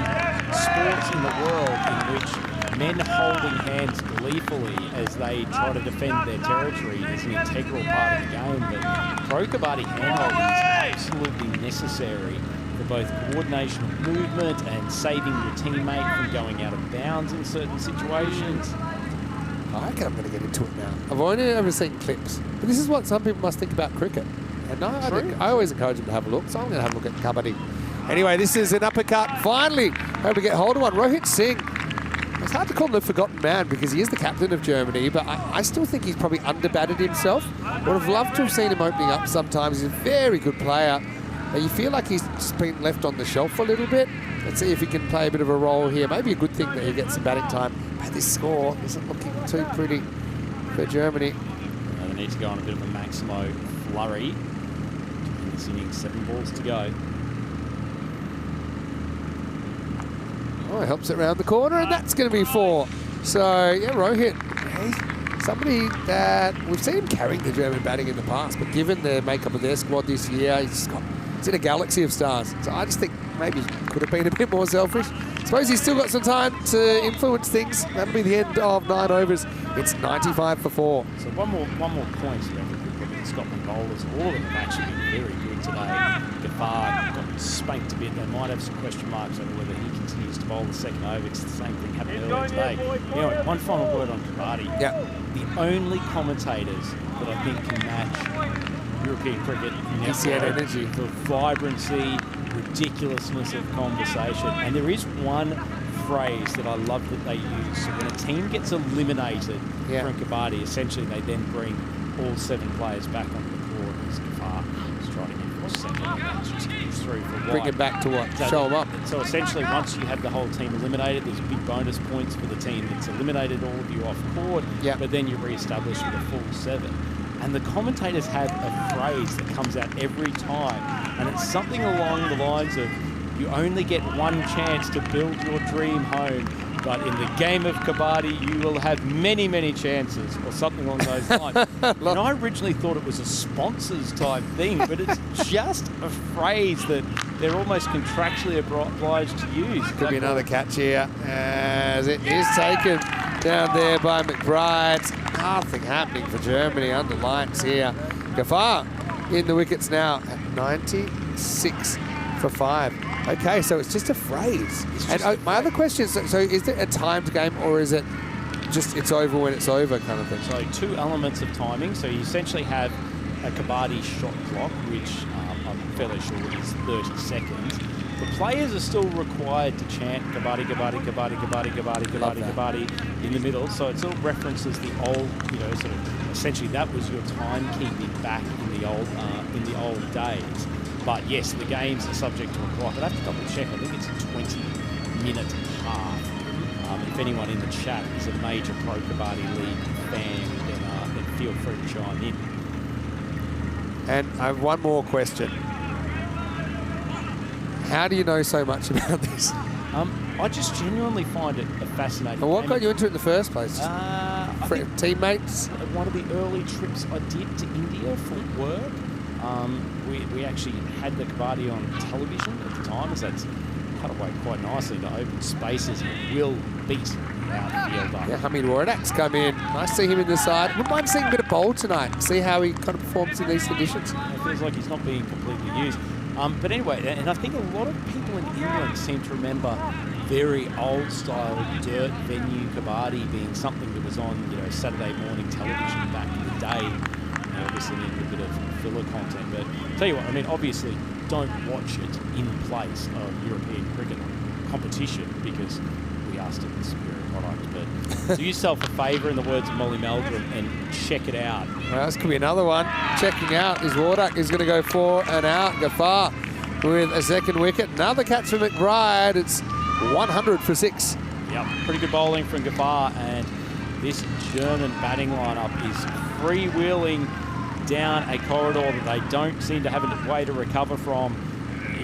sports in the world in which men holding hands gleefully as they try to defend their territory is an integral part of the game. But Pro Kabaddi handholding is absolutely necessary for both coordination of movement and saving your teammate from going out of bounds in certain situations. I reckon I'm going to get into it now. I've only ever seen clips, but this is what some people must think about cricket. And I always encourage them to have a look, so I'm going to have a look at kabaddi. Anyway, this is an uppercut. Finally, hope to get hold of one. Rohit Singh. It's hard to call him the forgotten man because he is the captain of Germany, but I still think he's probably underbatted himself. Would have loved to have seen him opening up sometimes. He's a very good player. You feel like he's just been left on the shelf a little bit. Let's see if he can play a bit of a role here. Maybe a good thing that he gets some batting time. But this score isn't looking too pretty for Germany. They need to go on a bit of a Maximo flurry. This innings, 7 balls to go. Oh, it helps it round the corner, and that's going to be 4. So, yeah, Rohit, he's somebody that we've seen him carrying the German batting in the past, but given the makeup of their squad this year, he's in a galaxy of stars. So I just think maybe he could have been a bit more selfish. I suppose he's still got some time to influence things. That'll be the end of 9 overs. It's 95 for 4. So one more point to the Scotland bowlers. All of them have actually been very good today. Gaffar got spanked a bit. They might have some question marks over whether he continues to bowl the second over. It's the same thing happened earlier today. Anyway, one final word on kabaddi. Yeah. The only commentators that I think can match European cricket energy, the vibrancy, ridiculousness of conversation. And there is one phrase that I love that they use. So when a team gets eliminated from kabaddi, essentially they then bring all 7 players back onto the court. As Gaffar is trying to get for a second, and just goes through for a while. Bring it back to what? Show them up. So essentially, once you have the whole team eliminated, there's big bonus points for the team that's eliminated all of you off court, but then you re-establish with a full 7. And the commentators have a phrase that comes out every time, and it's something along the lines of, you only get one chance to build your dream home, but in the game of kabaddi, you will have many, many chances, or something along those lines. And I originally thought it was a sponsors type thing, but it's just a phrase that they're almost contractually obliged to use. Could be another catch here, as it is taken down there by McBride. Nothing happening for Germany under lights here. Gaffar in the wickets now at 96 for 5. Okay, so it's just a phrase. And my other question is, so is it a timed game, or is it just it's over when it's over kind of thing? So 2 elements of timing. So you essentially have a kabaddi shot clock, which I'm fairly sure is 30 seconds. The players are still required to chant kabaddi, kabaddi, kabaddi, kabaddi, kabaddi, kabaddi, kabaddi in the middle. So it sort of references the old, sort of essentially that was your timekeeping back in the old days. But yes, the games are subject to a clock. I'd have to double check. I think it's a 20-minute half. If anyone in the chat is a major Pro Kabaddi League fan, then feel free to chime in. And I have one more question. How do you know so much about this? I just genuinely find it a fascinating Well, what game. got you into it in the first place? I think Teammates? one of the early trips I did to India for work, we actually had the kabaddi on television at the time, as that's cut away quite nicely to open spaces and will beat outfielder. Yeah, Hamid Waradak's come in. Nice to see him in the side. Wouldn't mind seeing a bit of bowl tonight. See how he kind of performs in these conditions. It feels like he's not being completely used. But anyway, and I think a lot of people in England seem to remember very old-style dirt venue kabaddi being something that was on, Saturday morning television back in the day. Obviously needed a bit of filler content, but tell you what, I mean, obviously don't watch it in place of European cricket competition because we are still a superior product. But do yourself a favour, in the words of Molly Meldrum, and check it out. Well, this could be another one. Checking out is Wardak. He's going to go 4 and out. Ghaffar with a second wicket. Another catch from McBride. It's 100 for 6. Yep, pretty good bowling from Ghaffar, and this German batting lineup is freewheeling down a corridor that they don't seem to have a way to recover from.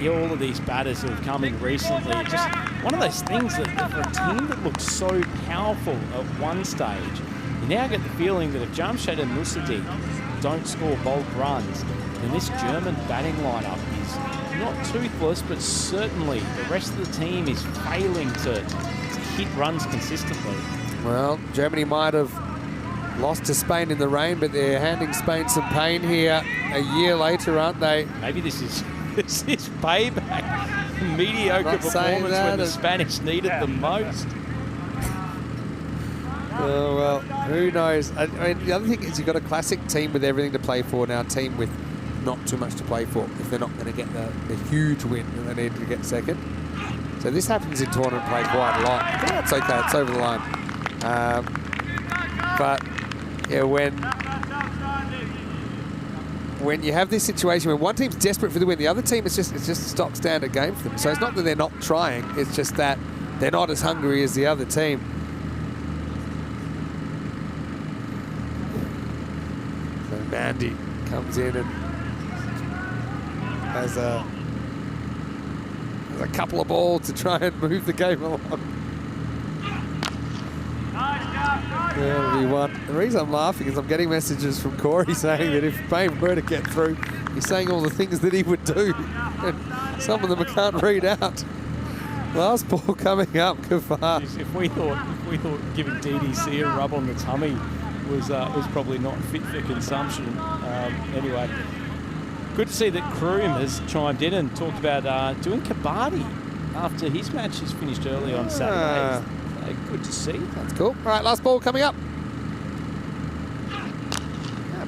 All of these batters who have come in recently, just one of those things that for a team that looked so powerful at one stage, you now get the feeling that if Jamshed and Musaddiq don't score bulk runs, then this German batting lineup is not toothless, but certainly the rest of the team is failing to hit runs consistently. Well, Germany might have lost to Spain in the rain, but they're handing Spain some pain here a year later, aren't they? Maybe this is payback. Mediocre performance when the Spanish needed the most. Oh, well, who knows? I mean, the other thing is you've got a classic team with everything to play for, now a team with not too much to play for if they're not going to get the huge win that they need to get second. So this happens in tournament play quite a lot. But that's okay, it's over the line. But yeah, when you have this situation where one team's desperate for the win, the other team it's just a stock standard game for them. So it's not that they're not trying, it's just that they're not as hungry as the other team. So Mandy comes in and has a couple of balls to try and move the game along. That'll be one. The reason I'm laughing is I'm getting messages from Corey saying that if Payne were to get through, he's saying all the things that he would do. And some of them I can't read out. Last ball coming up, Ghaffar. If we thought giving DDC a rub on the tummy was probably not fit for consumption. Anyway, good to see that Kroom has chimed in and talked about doing kabaddi after his match is finished early on Saturday. Good to see. That's cool. All right, last ball coming up.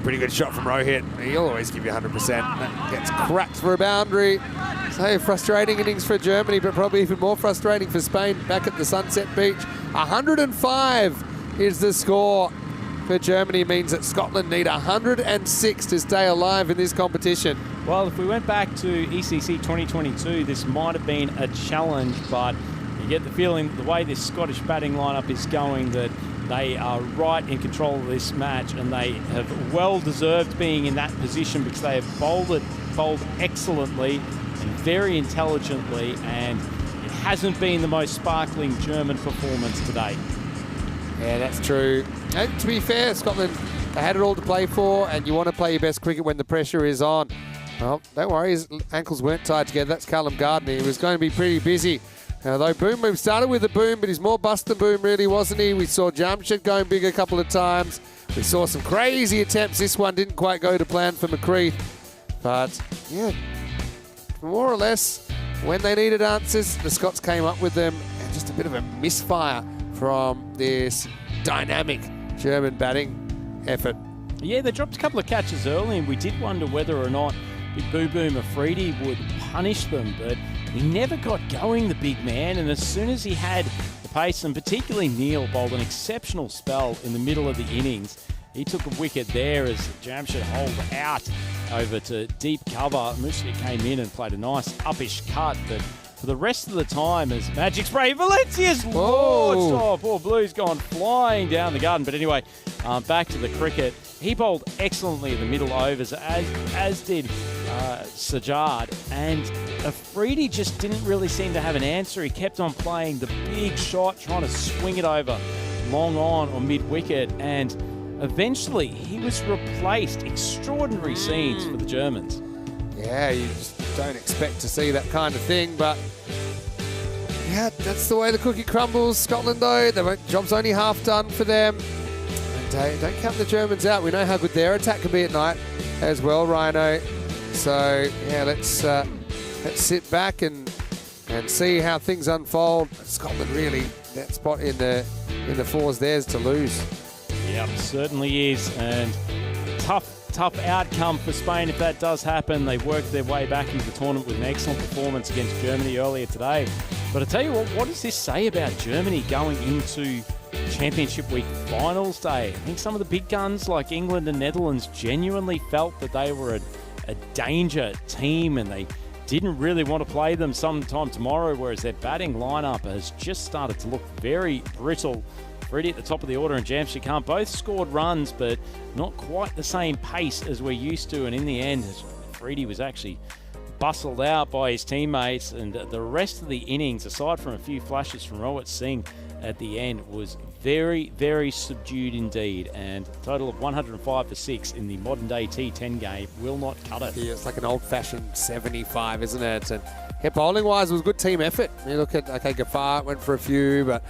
Pretty good shot from Rohit. He'll always give you 100%. That gets cracked for a boundary. So frustrating innings for Germany, but probably even more frustrating for Spain back at the Sunset Beach. 105 is the score for Germany. Means that Scotland need 106 to stay alive in this competition. Well, if we went back to ECC 2022, this might have been a challenge, but you get the feeling that the way this Scottish batting lineup is going, that they are right in control of this match, and they have well deserved being in that position because they have bowled excellently and very intelligently, and it hasn't been the most sparkling German performance today. Yeah, that's true. And to be fair, Scotland, they had it all to play for, and you want to play your best cricket when the pressure is on. Well, don't worry, his ankles weren't tied together. That's Callum Gardner. He was going to be pretty busy. Though Boom Boom started with a boom, but he's more bust than boom, really, wasn't he? We saw Jamshed going big a couple of times. We saw some crazy attempts. This one didn't quite go to plan for McCreath. But, yeah, more or less, when they needed answers, the Scots came up with them. And just a bit of a misfire from this dynamic German batting effort. Yeah, they dropped a couple of catches early, and we did wonder whether or not Big Boo Boom Afridi would punish them, but he never got going, the big man, and as soon as he had the pace, and particularly Neil bowled an exceptional spell in the middle of the innings, he took a wicket there as Jamshid holed out over to deep cover. Musia came in and played a nice uppish cut, but for the rest of the time, as Magic Spray, Valencia's launched. Oh, poor Blue's gone flying down the garden. But anyway, back to the cricket. He bowled excellently in the middle overs, as did Sajjad. And Afridi just didn't really seem to have an answer. He kept on playing the big shot, trying to swing it over long on or mid-wicket. And eventually, he was replaced. Extraordinary scenes for the Germans. Yeah, you just don't expect to see that kind of thing, but yeah, that's the way the cookie crumbles. Scotland, though, the job's only half done for them. And don't count the Germans out. We know how good their attack can be at night as well, Rhino. So yeah, let's sit back and see how things unfold. Scotland really, that spot in the fours, theirs to lose. Yep, certainly is, and tough outcome for Spain if that does happen. They worked their way back into the tournament with an excellent performance against Germany earlier today. But I tell you what does this say about Germany going into Championship Week finals day? I think some of the big guns like England and Netherlands genuinely felt that they were a danger team and they didn't really want to play them sometime tomorrow, whereas their batting lineup has just started to look very brittle. Freddie at the top of the order and Jamshid Khan both scored runs, but not quite the same pace as we're used to. And in the end, Freddie was actually bustled out by his teammates, and the rest of the innings, aside from a few flashes from Rohit Singh at the end, was very, very subdued indeed. And a total of 105 for 6 in the modern-day T10 game will not cut it. Yeah, it's like an old-fashioned 75, isn't it? And yeah, bowling-wise, it was a good team effort. You look at, okay, Gafar went for a few, but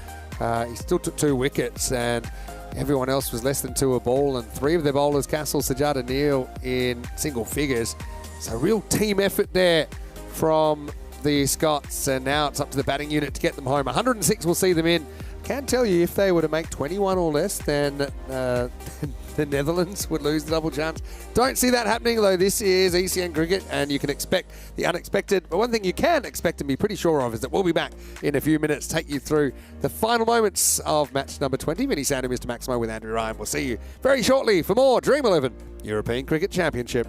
he still took 2 wickets, and everyone else was less than 2 a ball, and 3 of their bowlers, Castle, Sajjad and Neil, in single figures. So real team effort there from the Scots, and now it's up to the batting unit to get them home. 106 will see them in. Can't tell you if they were to make 21 or less, then the Netherlands would lose the double chance. Don't see that happening, though. This is ECN cricket, and you can expect the unexpected. But one thing you can expect and be pretty sure of is that we'll be back in a few minutes, take you through the final moments of match number 20. Vinny Sandy, Mr. Maximo with Andrew Ryan. We'll see you very shortly for more Dream11 European Cricket Championship.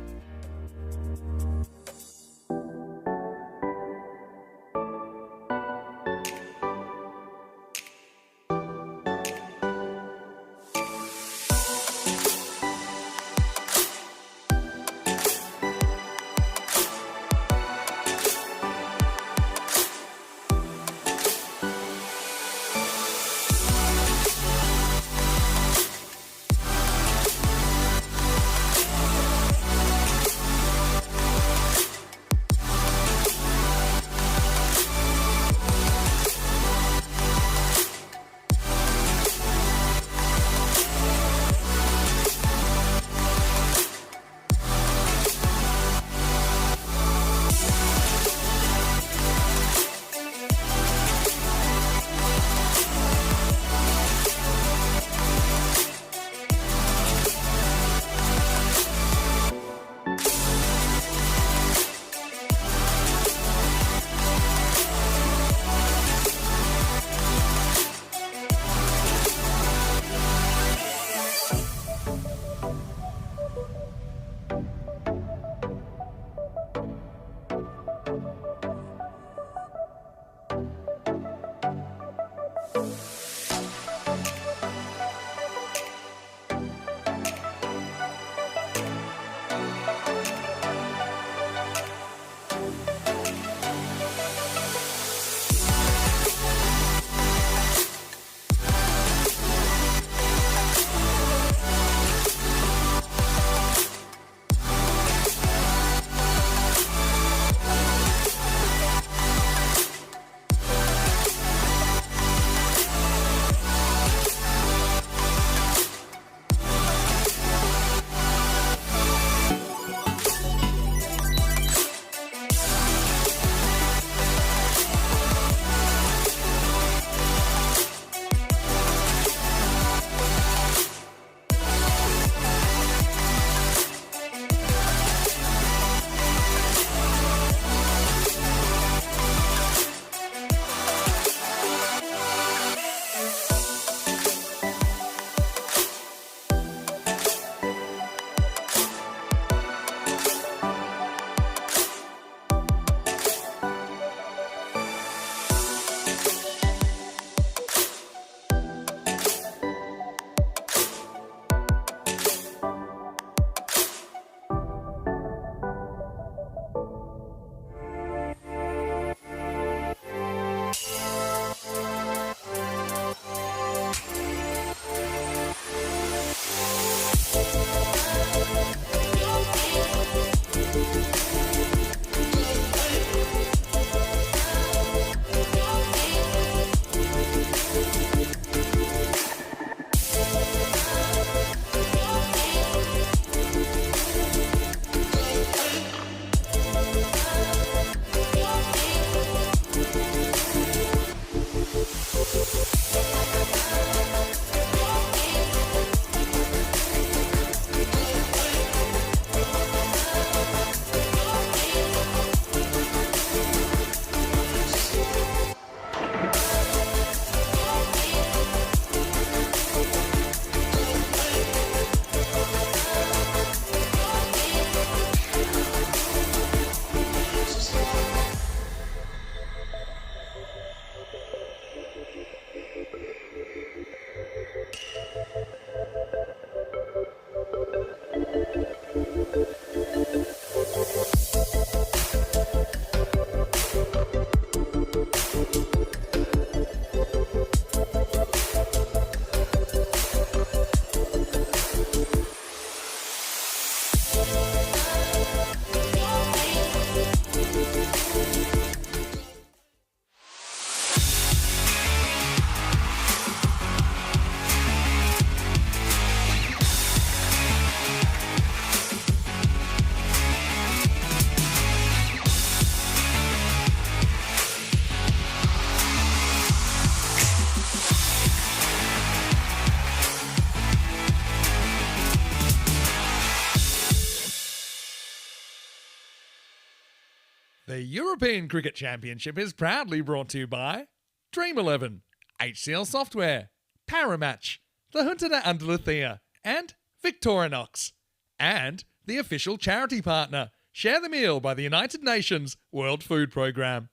The European Cricket Championship is proudly brought to you by Dream11, HCL Software, Paramatch, the Junta de Andalucía, and Victorinox. And the official charity partner, Share the Meal by the United Nations World Food Programme.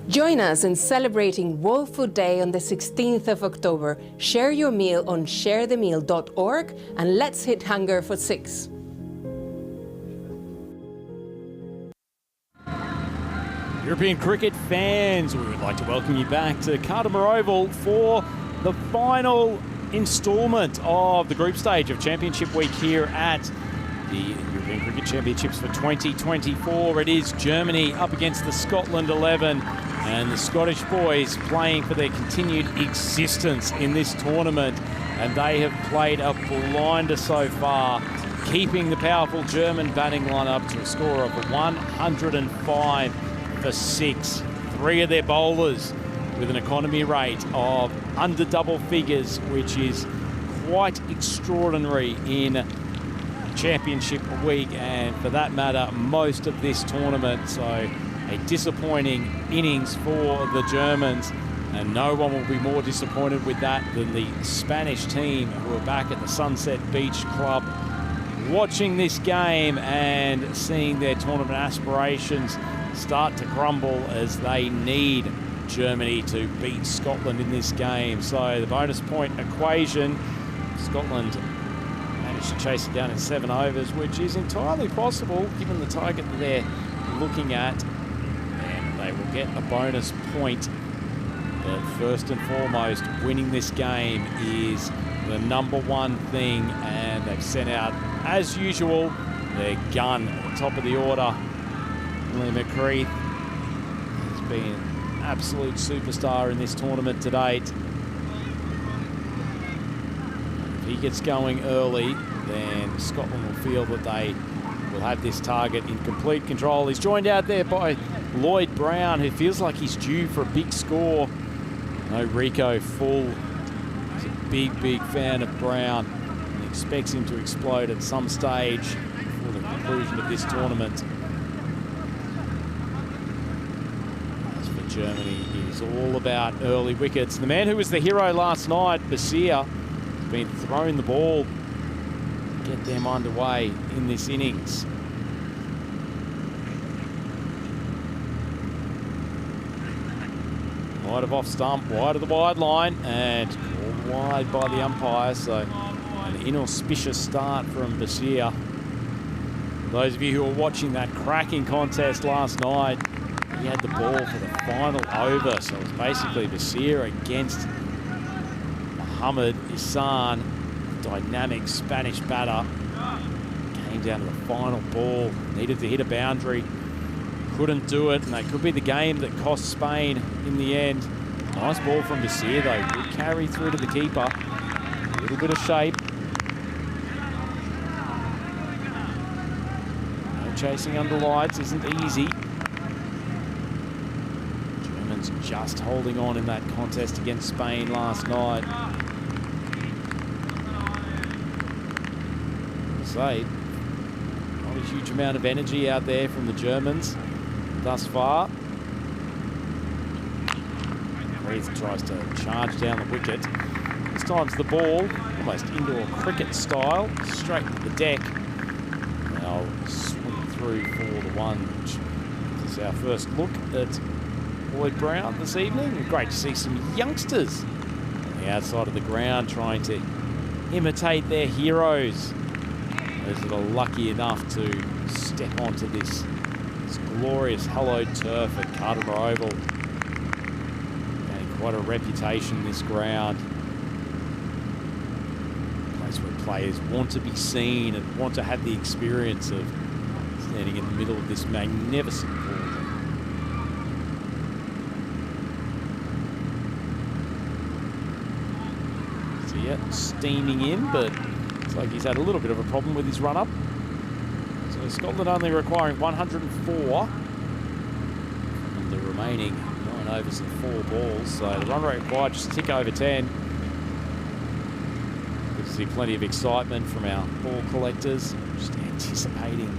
Join us in celebrating World Food Day on the 16th of October. Share your meal on sharethemeal.org and let's hit hunger for 6. European cricket fans, we would like to welcome you back to Cardimer Oval for the final instalment of the group stage of Championship Week here at the European Cricket Championships for 2024. It is Germany up against the Scotland 11, and the Scottish boys playing for their continued existence in this tournament, and they have played a blinder so far, keeping the powerful German batting lineup to a score of 105 for 6. 3 of their bowlers with an economy rate of under double figures, which is quite extraordinary in Championship Week, and for that matter most of this tournament. So a disappointing innings for the Germans, and no one will be more disappointed with that than the Spanish team, who are back at the Sunset Beach Club watching this game and seeing their tournament aspirations start to crumble as they need Germany to beat Scotland in this game. So the bonus point equation, Scotland managed to chase it down in 7 overs, which is entirely possible given the target that they're looking at, and they will get a bonus point. But first and foremost, winning this game is the #1 thing, and they've sent out, as usual, their gun at the top of the order. Lee McCreath has been an absolute superstar in this tournament to date. If he gets going early, then Scotland will feel that they will have this target in complete control. He's joined out there by Lloyd Brown, who feels like he's due for a big score. No, Rico Full is a big fan of Brown and expects him to explode at some stage before the conclusion of this tournament. As for Germany, it is all about early wickets. The man who was the hero last night, Basir, has been throwing the ball to get them underway in this innings. Wide of off stump, wide of the wide line, and called wide by the umpire. So an inauspicious start from Basir. Those of you who were watching that cracking contest last night, he had the ball for the final over. So it was basically Basir against Mohamed Ihsan, dynamic Spanish batter. Came down to the final ball, needed to hit a boundary. Couldn't do it, and that could be the game that cost Spain in the end. Nice ball from Basir though, good carry through to the keeper. A little bit of shape. No chasing under lights isn't easy. Germans just holding on in that contest against Spain last night. Say, not a huge amount of energy out there from the Germans thus far. Reith tries to charge down the wicket. This time's the ball, almost indoor cricket style, straight to the deck. They'll swing through for the one, which is our first look at Lloyd Brown this evening. Great to see some youngsters on the outside of the ground trying to imitate their heroes. Those that are lucky enough to step onto this glorious hallowed turf at Cardimer Oval. Getting quite a reputation, this ground. A place where players want to be seen and want to have the experience of standing in the middle of this magnificent ballroom. So yeah, steaming in, but looks like he's had a little bit of a problem with his run-up. So Scotland only requiring 104 from the remaining 9 overs and 4 balls, so the run rate required just a tick over 10. We see plenty of excitement from our ball collectors, just anticipating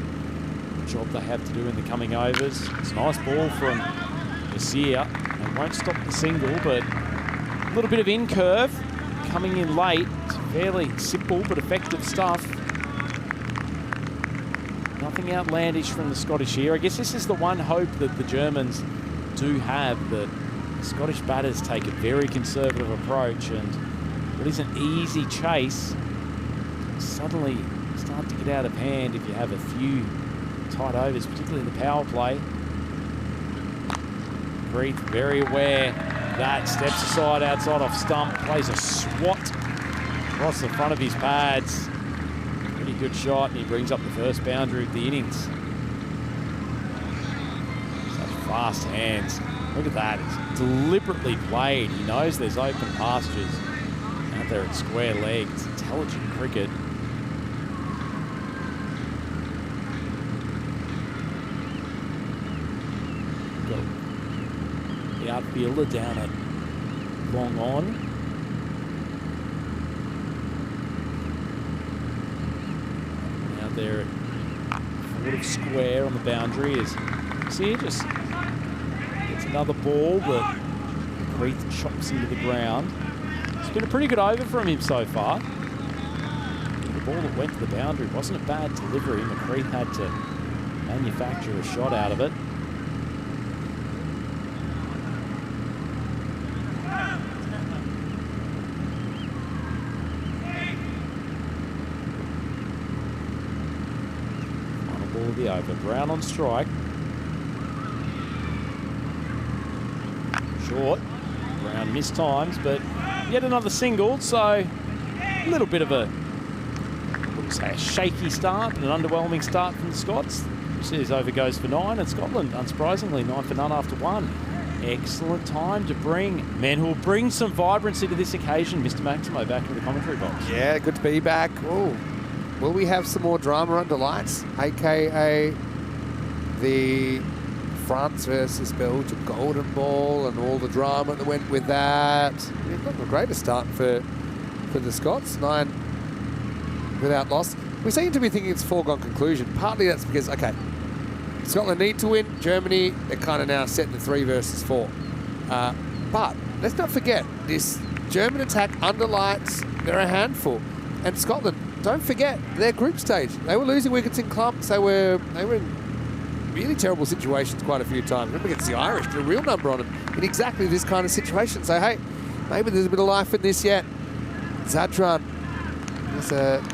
the job they have to do in the coming overs. It's a nice ball from Nasir. It won't stop the single, but a little bit of in curve coming in late. It's fairly simple but effective stuff. Nothing outlandish from the Scottish here. I guess this is the one hope that the Germans do have, that the Scottish batters take a very conservative approach, and what is an easy chase suddenly start to get out of hand if you have a few tight overs, particularly in the power play. Breathe, very aware. That steps aside outside off stump, plays a swat across the front of his pads. Pretty good shot, and he brings up the first boundary of the innings. Such fast hands. Look at that, it's deliberately played. He knows there's open pastures out there at square leg. It's intelligent cricket. Got the outfielder down at long on. Out there at foot of square on the boundary is, see, just gets another ball that Creeth chops into the ground. It's been a pretty good over from him so far. The ball that went to the boundary wasn't a bad delivery. McCreath had to manufacture a shot out of it. Final ball of the over. Brown on strike. Short. Brown missed times, but yet another single, so a little bit of a, I wouldn't say a shaky start, but an underwhelming start from the Scots. His over goes for 9, and Scotland, unsurprisingly, 9 for none after 1. Excellent time to bring men who will bring some vibrancy to this occasion. Mr. Maximo back into the commentary box. Yeah, good to be back. Oh, will we have some more drama under lights, aka the France versus Belgium golden ball and all the drama that went with that? It's not the greatest start for the Scots. 9 without loss. We seem to be thinking it's a foregone conclusion. Partly that's because, okay, Scotland need to win. Germany, they're kind of now set the 3 versus 4. But let's not forget, this German attack under lights, they're a handful. And Scotland, don't forget, their group stage. They were losing wickets in clumps. They were in really terrible situations quite a few times. Remember against the Irish, did a real number on them in exactly this kind of situation. So, hey, maybe there's a bit of life in this yet. Zadran is a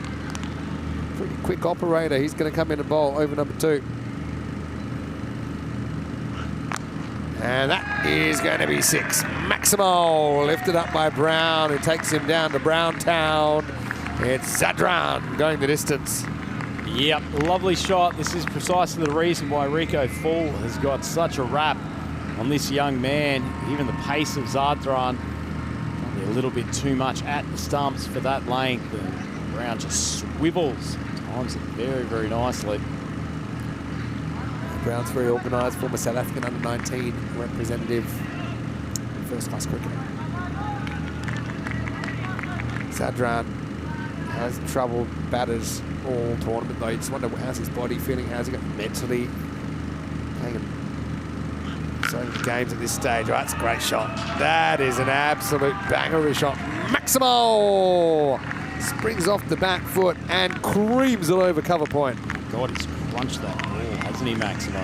pretty quick operator. He's going to come in and bowl over number 2. And that is going to be 6. Maximo lifted up by Brown, who takes him down to Browntown. It's Zadran going the distance. Yep, lovely shot. This is precisely the reason why Rico Fall has got such a rap on this young man. Even the pace of Zadran, probably a little bit too much at the stumps for that length. And Brown just swivels, times it very, very nicely. Brown's very organised, former South African under-19 representative in first-class cricket. Zadran has troubled batters all tournament, though. You just wonder how's his body feeling, how's he got mentally playing so many games at this stage. Oh, that's a great shot. That is an absolute banger of a shot. Maximo springs off the back foot and creams it over cover point. God, he's crunched that ball, hasn't he, Maximo?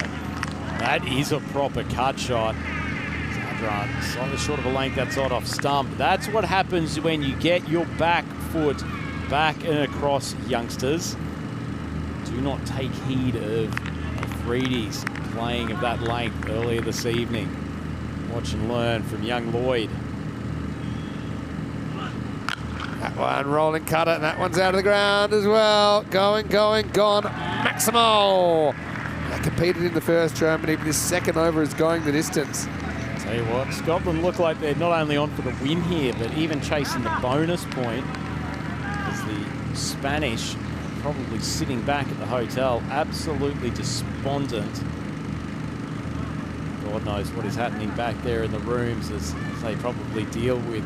That is a proper cut shot. Zadran, slightly short of a length outside off stump. That's what happens when you get your back foot back and across, youngsters. Do not take heed of Freedies playing of that length earlier this evening. Watch and learn from young Lloyd. That one rolling cutter, and that one's out of the ground as well. Going, gone. Maximo. They competed in the first, Germany, but this second over is going the distance. Tell you what, Scotland look like they're not only on for the win here, but even chasing the bonus point. As the Spanish probably sitting back at the hotel, absolutely despondent. God knows what is happening back there in the rooms as they probably deal with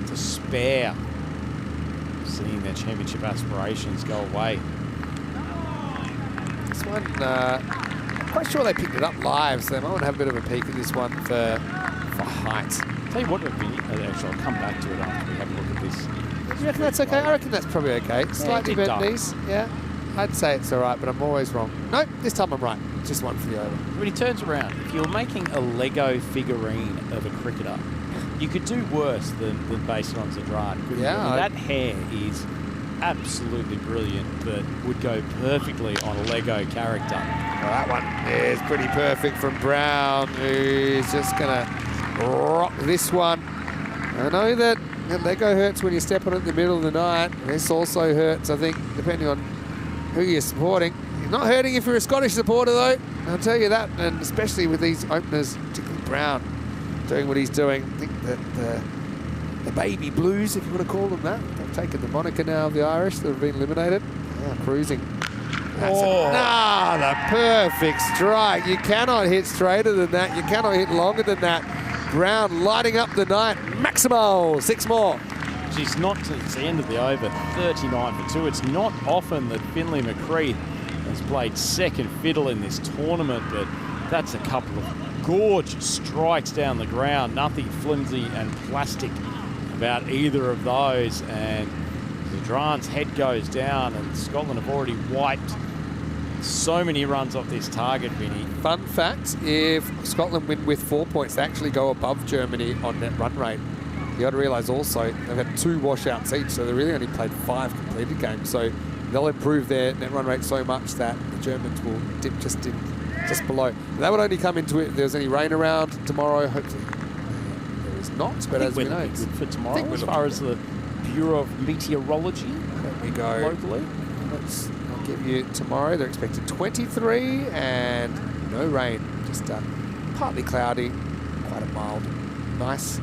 the despair of seeing their championship aspirations go away. This one, I'm quite sure they picked it up live, so they might want to have a bit of a peek at this one for height. Tell you what, actually, I'll come back to it after we have a look at this. Do you reckon that's okay? I reckon that's probably okay. Slightly bent knees, yeah. I'd say it's all right, but I'm always wrong. No, this time I'm right. Just one for the over. When he turns around, if you're making a Lego figurine of a cricketer, you could do worse than base it on Zadran. Yeah. That hair is absolutely brilliant, but would go perfectly on a Lego character. Well, that one is pretty perfect from Brown, who's just going to rock this one. I know that Lego hurts when you step on it in the middle of the night. This also hurts, I think, depending on who you're supporting. It's not hurting if you're a Scottish supporter, though. I'll tell you that, and especially with these openers, particularly Brown, doing what he's doing. I think that the baby blues, if you want to call them that, they've taken the moniker now of the Irish that have been eliminated. Cruising. That's another perfect strike. You cannot hit straighter than that. You cannot hit longer than that. Brown lighting up the night. Maximal. 6 more. It's the end of the over, 39 for 2. It's not often that Finlay McCreath has played second fiddle in this tournament, but that's a couple of gorgeous strikes down the ground. Nothing flimsy and plastic about either of those. And Zadran's head goes down, and Scotland have already wiped so many runs off this target, Vinny. Fun fact, if Scotland win with 4 points, they actually go above Germany on net run rate. You got to realise also they've had 2 washouts each, so they really only played 5 completed games. So they'll improve their net run rate so much that the Germans will dip just below. And that would only come into it if there's any rain around tomorrow. Hopefully there is not, but as we know, it's good for tomorrow as far as the Bureau of Meteorology. Let me go locally. I'll give you tomorrow. They're expected 23 and no rain, just partly cloudy, quite a mild, nice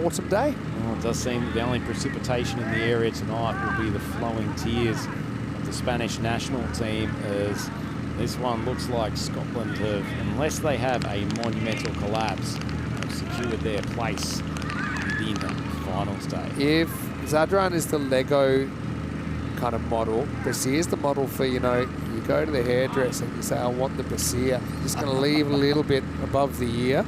autumn day. Well, it does seem that the only precipitation in the area tonight will be the flowing tears of the Spanish national team, as this one looks like Scotland have, unless they have a monumental collapse, have secured their place in the finals day. If Zadran is the Lego kind of model, brassiere is the model for, you know, you go to the hairdresser and you say, I want the brassiere. You're just going to leave a little bit above the ear.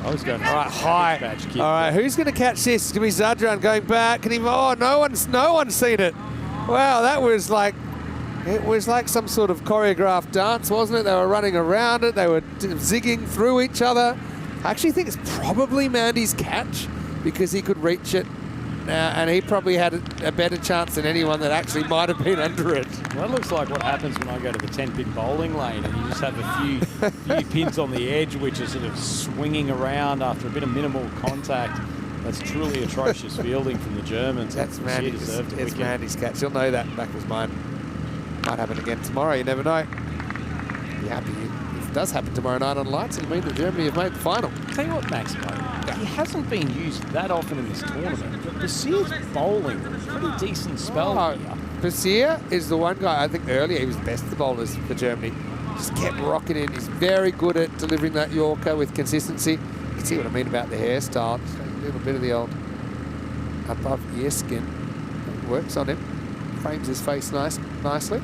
I was going to high. All right, who's going to catch this? It's going to be Zadran going back. Can he? Oh, no one's seen it. Wow, that was like, it was like some sort of choreographed dance, wasn't it? They were running around it. They were zigging through each other. I actually think it's probably Mandy's catch because he could reach it. And he probably had a better chance than anyone that actually might have been under it. Well, that looks like what happens when I go to the 10-pin bowling lane and you just have a few pins on the edge which are sort of swinging around after a bit of minimal contact. That's truly atrocious fielding from the Germans. That's Mandy's. It's Mandy's catch. You'll know that back was mine. Might happen again tomorrow. You never know. Be happy if it does happen tomorrow night on lights. It'll mean that Germany have made the final. Tell you what, Max, he hasn't been used that often in this tournament, but Brassiere's bowling a pretty decent spell here. Brassiere is the one guy, I think earlier he was the best of the bowlers for Germany. Just kept rocking in. He's very good at delivering that Yorker with consistency. You can see what I mean about the hairstyle. Just a little bit of the old above ear skin. It works on him. Frames his face nicely.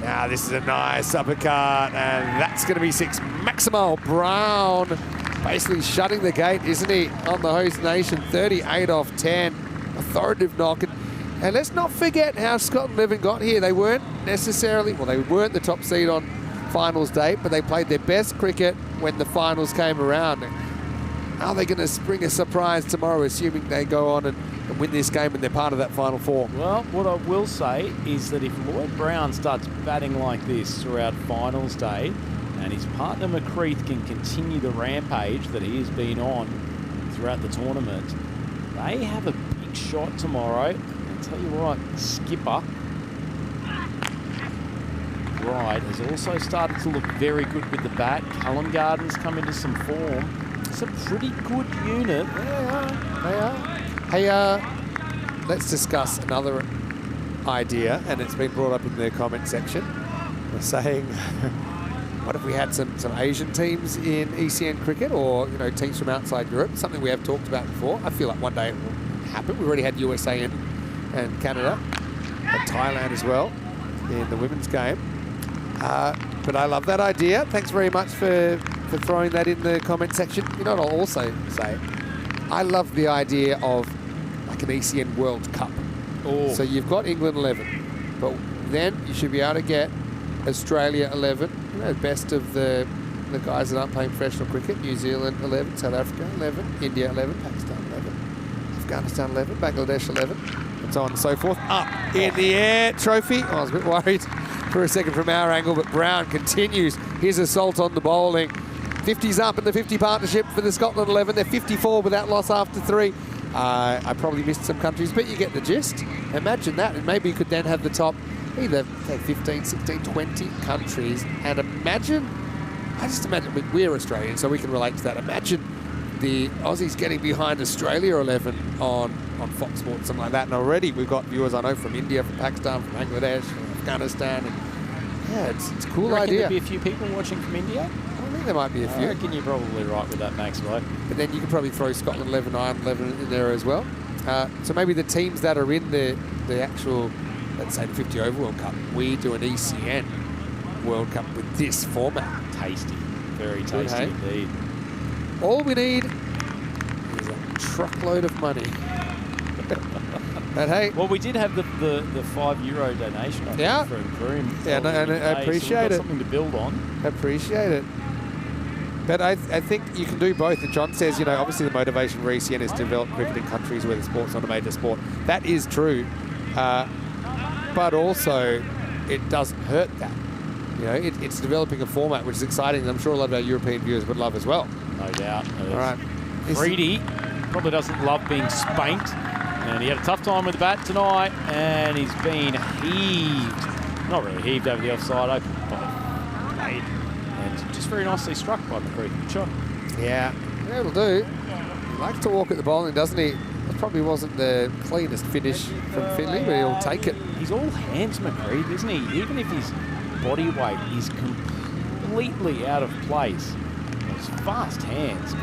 Now this is a nice uppercut, and that's going to be 6. Maximal Brown basically shutting the gate, isn't he, on the host nation. 38 off 10. Authoritative knock. And let's not forget how Scotland even got here. They weren't necessarily, well, they weren't the top seed on finals day, but they played their best cricket when the finals came around. Are they going to spring a surprise tomorrow, assuming they go on and win this game and they're part of that final 4? Well, what I will say is that if Lloyd Brown starts batting like this throughout finals day, and his partner McCreath can continue the rampage that he has been on throughout the tournament, they have a big shot tomorrow. I'll tell you what, skipper Bride has also started to look very good with the bat. Callum Garden's come into some form. It's a pretty good unit. They are. Hey, let's discuss another idea, and it's been brought up in the comment section. saying, what if we had some Asian teams in ECN cricket, or teams from outside Europe? Something we have talked about before. I feel like one day it will happen. We've already had USA and Canada and Thailand as well in the women's game. But I love that idea. Thanks very much for throwing that in the comment section. You know what I'll also say? I love the idea of like an ECN World Cup. Oh. So you've got England 11, but then you should be able to get Australia 11, best of the guys that aren't playing professional cricket. New Zealand 11, South Africa 11, India 11, Pakistan 11, Afghanistan 11, Bangladesh 11, and so on and so forth. Up in the air, trophy. I was a bit worried for a second from our angle, but Brown continues his assault on the bowling. 50's up in the 50 partnership for the Scotland 11. They're 54 without loss after 3. I probably missed some countries, but you get the gist. Imagine that, and maybe you could then have the top either 15, 16, 20 countries, and imagine, I just imagine, we're Australian, so we can relate to that. Imagine the Aussies getting behind Australia 11 on Fox Sports, something like that, and already we've got viewers, I know, from India, from Pakistan, from Bangladesh, from Afghanistan, and yeah, it's a cool idea. There'll be a few people watching from India? I think there might be a few. I reckon you're probably right with that, Maxwell. But then you can probably throw Scotland 11, Ireland 11 in there as well. So maybe the teams that are in the actual, let's say the 50 over World Cup, we do an ECN World Cup with this format. Tasty. Very tasty indeed. All we need is a truckload of money. But hey, well, we did have the €5 donation, I think, from Dream. Yeah, and I appreciate so it. Something to build on. Appreciate it. But I think you can do both. And John says, obviously the motivation for ECN is to develop cricket in countries where the sport's not a major sport. That is true. But also, it doesn't hurt that. It's developing a format which is exciting, and I'm sure a lot of our European viewers would love as well. No doubt. All right. Freedy probably doesn't love being spanked. And he had a tough time with the bat tonight, and he's been heaved. Not really heaved over the offside, open made. And just very nicely struck by McCree. Good shot. Yeah, it'll do. He likes to walk at the bowling, doesn't he? That probably wasn't the cleanest finish from Finley, but he'll take it. He's all hands, McCree, isn't he? Even if his body weight is completely out of place, those fast hands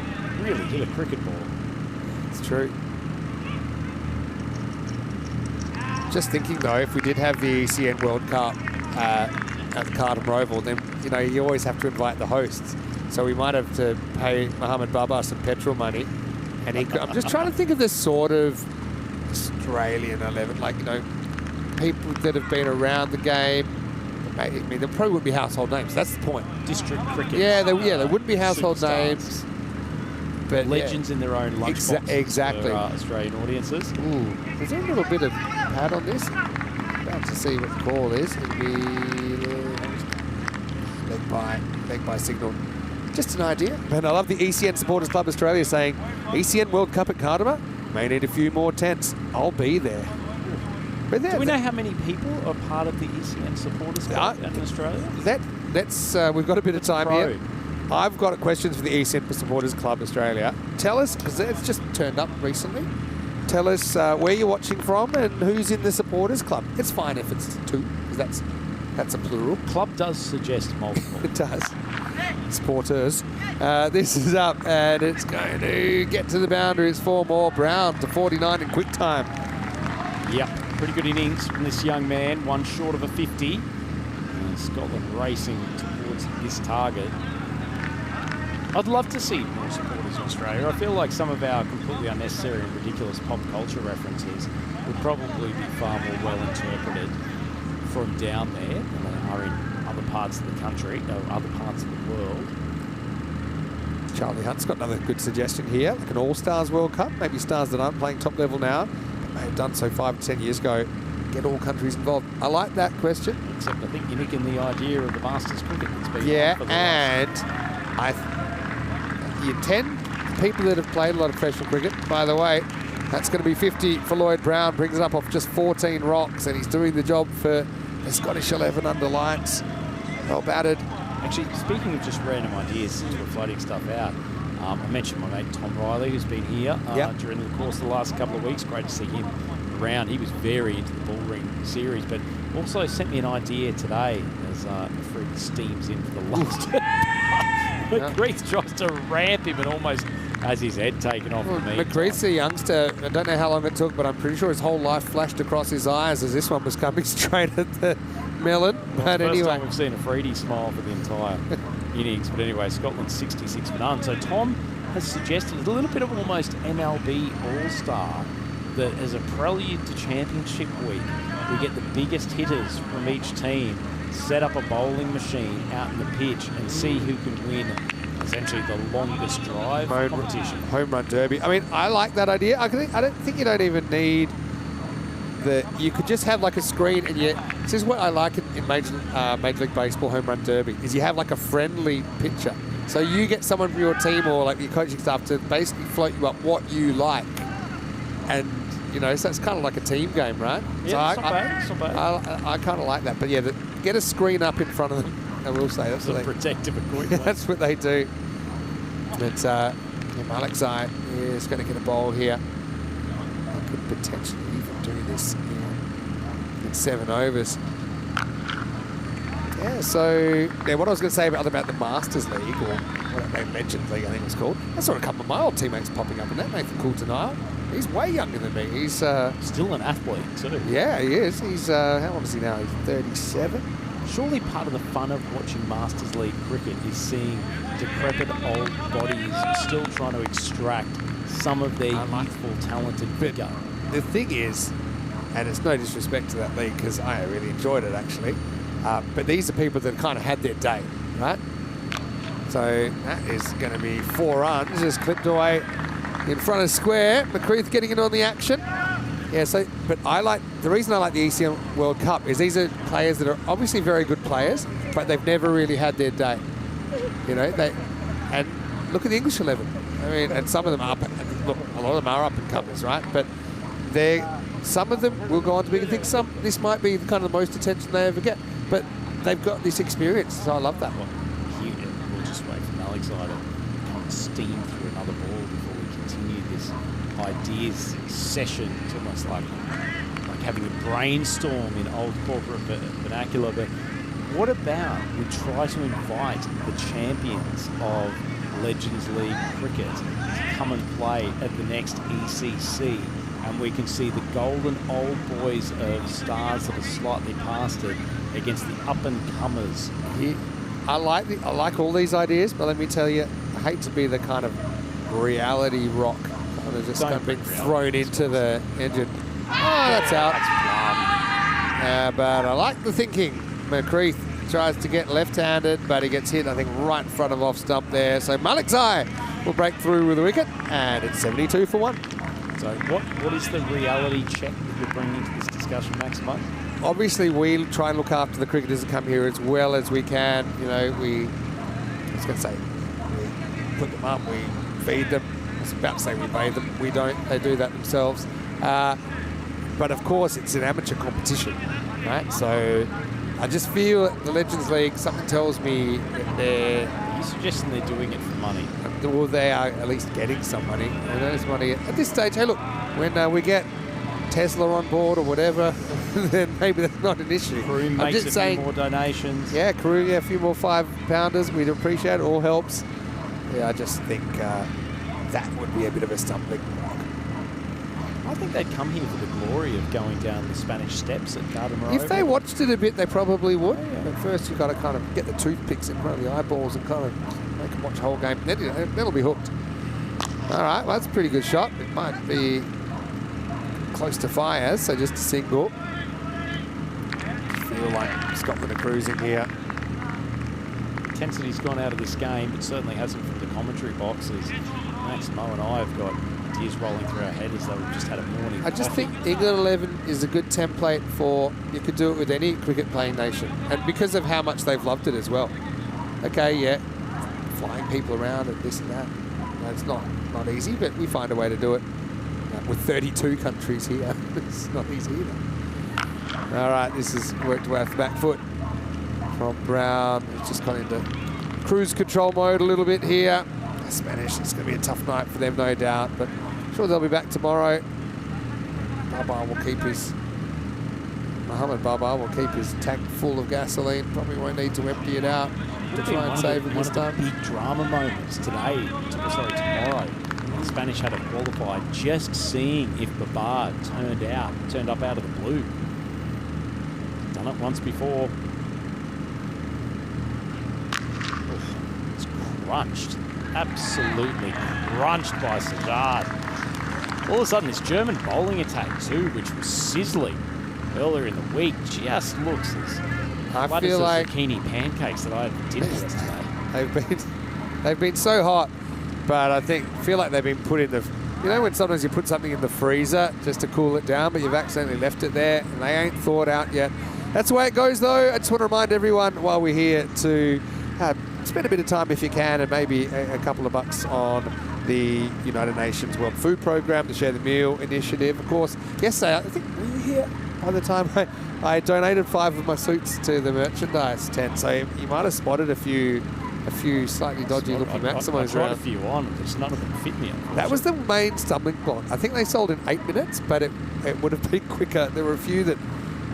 really hit a cricket ball. It's true. Just thinking though, if we did have the ECN World Cup at the Cardham Oval, then you always have to invite the hosts. So we might have to pay Mohammed Baba some petrol money, and I'm just trying to think of this sort of Australian 11, like people that have been around the game. I mean, there probably wouldn't be household names. That's the point. District cricket. Yeah, they wouldn't be household superstars. Names. But legends in their own lunchbox. Exactly. For Australian audiences. Ooh, is there a little bit of pad on this? About to see what the call is. It'll be leg by signal. Just an idea. And I love the ECN Supporters Club Australia saying, ECN World Cup at Cardama, may need a few more tents. I'll be there. But do we know how many people are part of the ECN Supporters Club in Australia? Let's we've got a bit of time here. I've got questions for the ECN Supporters Club Australia. Tell us, because it's just turned up recently, tell us where you're watching from and who's in the Supporters Club. It's fine if it's 2, because that's a plural. Club does suggest multiple. It does. Supporters. This is up, and it's going to get to the boundary. It's 4 more. Brown to 49 in quick time. Yep, pretty good innings from this young man. 1 short of a 50. And Scotland racing towards this target. I'd love to see more supporters in Australia. I feel like some of our completely unnecessary and ridiculous pop culture references would probably be far more well interpreted from down there than they are in other parts of the country, or other parts of the world. Charlie Hunt's got another good suggestion here, like an All-Stars World Cup, maybe stars that aren't playing top level now, but may have done so 5 or 10 years ago. Get all countries involved. I like that question. Except I think you're nicking the idea of the Masters cricket that's been you 10 people that have played a lot of professional cricket. By the way, that's going to be 50 for Lloyd Brown. Brings it up off just 14 rocks, and he's doing the job for the Scottish 11 under lights. Well batted. Actually, speaking of just random ideas, since we're floating stuff out, I mentioned my mate Tom Riley, who's been here during the course of the last couple of weeks. Great to see him round. He was very into the bullring series, but also sent me an idea today as Fred steams in for the last. McGreath tries to ramp him and almost has his head taken off. McGreath's a youngster. I don't know how long it took, but I'm pretty sure his whole life flashed across his eyes as this one was coming straight at the melon. Well, but it's the first anyway, time we've seen a Freedy smile for the entire innings. But anyway, Scotland's 66 for none. So Tom has suggested a little bit of almost MLB All-Star, that as a prelude to Championship Week, we get the biggest hitters from each team, set up a bowling machine out in the pitch and see who can win essentially the longest drive competition. Home run derby. I mean, I like that idea. I don't think you don't even need you could just have like a screen, and this is what I like in Major League Baseball home run derby, is you have like a friendly pitcher. So you get someone from your team or like your coaching staff to basically float you up what you like. And, you know, so it's kind of like a team game, right? Yeah, so it's not bad. I kind of like that. But yeah, get a screen up in front of them, I will say. That's what protective equipment. That's what they do. But Malik Zai is going to get a bowl here. They could potentially even do this in 7 overs. Yeah, so what I was going to say about the Masters League, or what they Legends League, I think it's called. I saw a couple of my old teammates popping up in that. Nathan Coulter-Nile. He's way younger than me. He's still an athlete too. Yeah, he is. He's how old is he now? He's 37. Surely part of the fun of watching Masters League cricket is seeing decrepit old bodies still trying to extract some of their youthful, talented vigour. The thing is, and it's no disrespect to that league because I really enjoyed it actually, but these are people that kind of had their day, right? So that is going to be 4 runs, just clipped away in front of square. McGreath getting in on the action. Yeah, so, but the reason I like the ECM World Cup is these are players that are obviously very good players, but they've never really had their day. You know, and look at the English 11. I mean, and some of them look, a lot of them are up and comers, right? But some of them will go on to bigger things. This might be kind of the most attention they ever get, but they've got this experience, so I love that one. We'll just wait for Alexander to come steam through another ball before we continue this ideas session. It's almost like having a brainstorm in old corporate vernacular. But what about we try to invite the champions of Legends League cricket to come and play at the next ECC, and we can see the golden old boys of stars that are slightly past it against the up-and-comers. I like all these ideas, but let me tell you, I hate to be the kind of reality rock kind of just kind of being thrown into the engine. Oh, that's out. But I like the thinking. McGreath tries to get left-handed, but he gets hit, I think, right in front of off stump there. So Malik Zai will break through with a wicket, and it's 72 for 1. So what is the reality check that you're bringing to this discussion, Maximo? Obviously, we try and look after the cricketers that come here as well as we can. You know, we put them up, we feed them. I was about to say we bathe them. We don't. They do that themselves. But of course, it's an amateur competition, right? So I just feel at the Legends League, something tells me that Are you suggesting they're doing it for money? Well, they are at least getting some money. And there's money at this stage. Hey, look, when we get Tesla on board or whatever, then maybe that's not an issue. Crew makes a few more donations. Yeah, Crew, a few more 5-pounders. We'd appreciate it. All helps. Yeah, I just think that would be a bit of a stumbling block. I think they'd come here for the glory of going down the Spanish Steps at Garden Road. If they watched it a bit, they probably would. Yeah. But first, you've got to kind of get the toothpicks in front of the eyeballs and kind of make them watch the whole game. Then they'll be hooked. All right, well, that's a pretty good shot. It might be close to fire, so just a single. Feel like Scotland are cruising here. Intensity's gone out of this game, but certainly hasn't from the commentary boxes. Max, Mo and I have got tears rolling through our head as though we've just had a morning. I just think England 11 is a good template for, you could do it with any cricket playing nation. And because of how much they've loved it as well. Okay, yeah, flying people around and this and that. It's not easy, but we find a way to do it. With 32 countries here, it's not easy either. All right, this has worked well off the back foot from Brown. He's just gone into cruise control mode a little bit here. Spanish, it's going to be a tough night for them, no doubt, but I'm sure they'll be back tomorrow. Mohammed Baba will keep his tank full of gasoline. Probably won't need to empty it out to try and save it this time. One of the big drama moments today, tomorrow, the Spanish had to qualify, just seeing if Baba turned up out of the blue. Done it once before. Oh, it's crunched. Absolutely crunched by Sajjad. All of a sudden, this German bowling attack too, which was sizzling earlier in the week, just looks as I feel like zucchini pancakes that I had dinner with today. They've been so hot, but I feel like they've been put in the. You know when sometimes you put something in the freezer just to cool it down, but you've accidentally left it there and they ain't thawed out yet. That's the way it goes, though. I just want to remind everyone while we're here to spend a bit of time, if you can, and maybe a couple of bucks on the United Nations World Food Programme, the Share the Meal initiative. Of course, yesterday, I think we were here by the time I donated 5 of my suits to the merchandise tent. So you might have spotted a few slightly dodgy-looking Maximos I tried around. a few on, just none of them fit me. That was the main stumbling block. I think they sold in 8 minutes, but it would have been quicker. There were a few that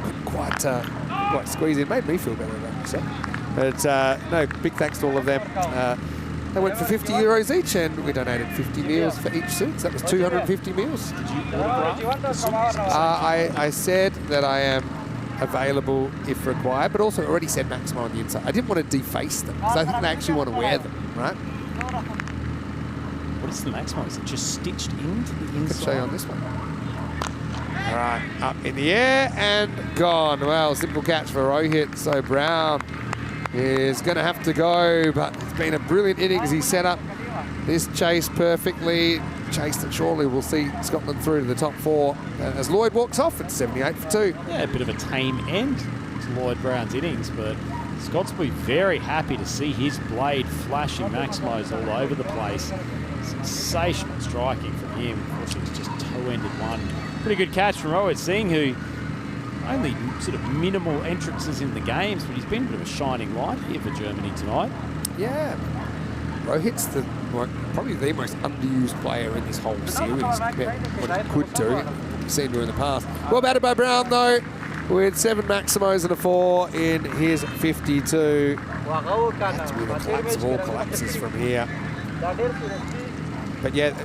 couldn't quite squeeze in. It made me feel better about myself. But no, big thanks to all of them. They went for €50 each, and we donated 50 meals for each suit. So that was 250 meals. Did you autograph? I said that I am available if required, but also already said Maximo on the inside. I didn't want to deface them, because I think they actually want to wear them, right? What is the Maximo? Is it just stitched into the inside? I can show you on this one. All right, up in the air and gone. Well, simple catch for Rohit. So Brown is going to have to go, but it's been a brilliant innings. He set up this chase perfectly. Chased and surely we'll see Scotland through to the top 4 as Lloyd walks off at 78 for 2. Yeah, a bit of a tame end to Lloyd Brown's innings, but Scots will be very happy to see his blade flashing Maximos all over the place. Sensational striking from him. Of course, it was just toe-ended one. Pretty good catch from Rohit Singh, who only sort of minimal entrances in the games, but he's been a bit of a shining light here for Germany tonight. Yeah, Rohit's probably the most underused player in this whole series compared to what he could do. We've seen her in the past. Well batted by Brown, though, with 7 Maximos and a 4 in his 52. That's to be the collapse of all collapses from here. But yeah,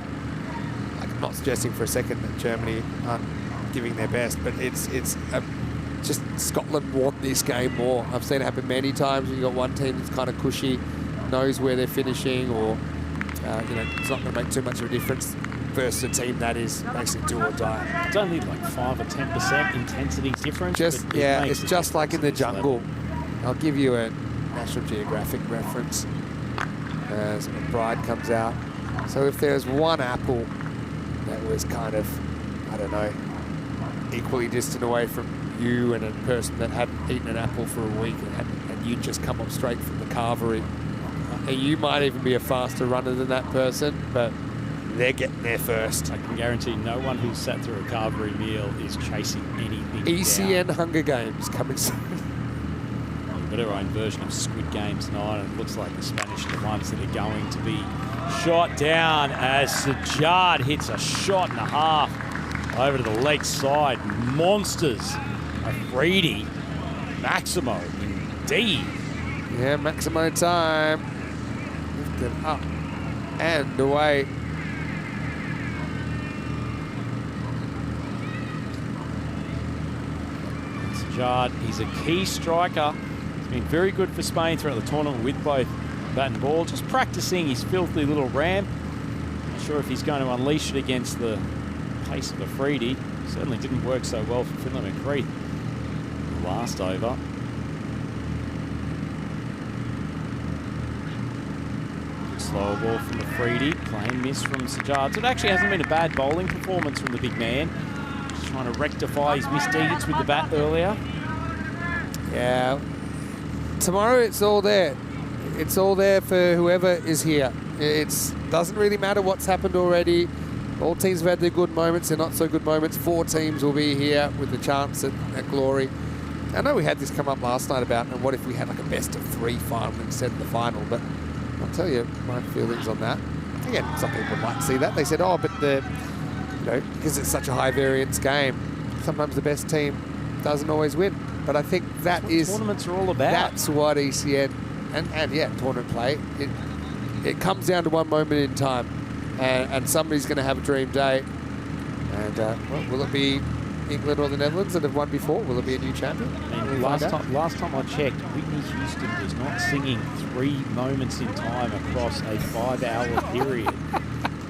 I'm not suggesting for a second that Germany aren't giving their best, but it's just Scotland want this game more. I've seen it happen many times when you've got one team that's kind of cushy, knows where they're finishing, or it's not going to make too much of a difference versus a team that is basically do or die. It's only like 5 or 10% intensity difference. It's just like in the jungle. I'll give you a National Geographic reference as McBride comes out. So if there's one apple that was kind of, I don't know, equally distant away from you and a person that hadn't eaten an apple for a week and you just come up straight from the carvery, and you might even be a faster runner than that person, but they're getting there first. I can guarantee no one who's sat through a carvery meal is chasing anything ECN down. Hunger Games coming soon. We've got our own version of Squid Game tonight, and it looks like the Spanish are the ones that are going to be shot down as Sajjad hits a shot and a half over to the leg side. Monsters. Afridi. Maximo, indeed. Yeah, Maximo time. Lifted up and away. Sajjad, he's a key striker. He's been very good for Spain throughout the tournament with both bat and ball. Just practicing his filthy little ramp. Not sure if he's going to unleash it against the pace of Afridi. Certainly didn't work so well for Finlay McCreath the last over. Slower ball from Afridi, plain miss from Sajjad. So it actually hasn't been a bad bowling performance from the big man. Just trying to rectify his misdeeds with the bat earlier. Yeah. Tomorrow it's all there. It's all there for whoever is here. It doesn't really matter what's happened already. All teams have had their good moments, their not so good moments. 4 teams will be here with the chance at glory. I know we had this come up last night about, and what if we had like a best of 3 final instead of the final, but I'll tell you my feelings on that. Again, some people might see that. They said, oh, but the you know, because it's such a high variance game, sometimes the best team doesn't always win. But I think That's what tournaments are all about. That's what ECN and yeah, tournament play. It comes down to one moment in time, and somebody's going to have a dream day. And well, will it be England or the Netherlands that have won before? Will it be a new champion? I mean, last time I checked, Whitney Houston was not singing 3 moments in time across a 5-hour period.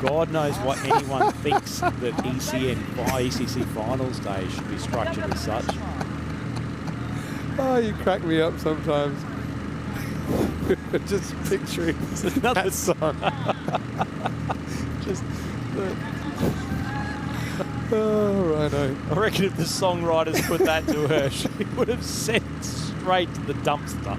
God knows what anyone thinks that ECC Finals Day should be structured as such. Oh, you crack me up sometimes. Just picturing that song. Just oh, righto. I reckon if the songwriters put that to her, she would have sent straight to the dumpster.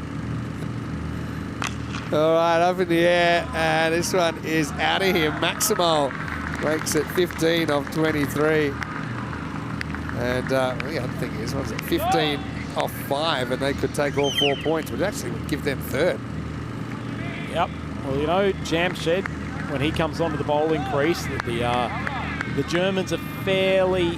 All right, up in the air, and this one is out of here. Maximo breaks at 15 of 23. And the other thing is, what was it, 15 off 5, and they could take all 4 points, which actually would give them third. Yep. Well, you know, Jamshed, when he comes onto the bowling crease, the Germans are fairly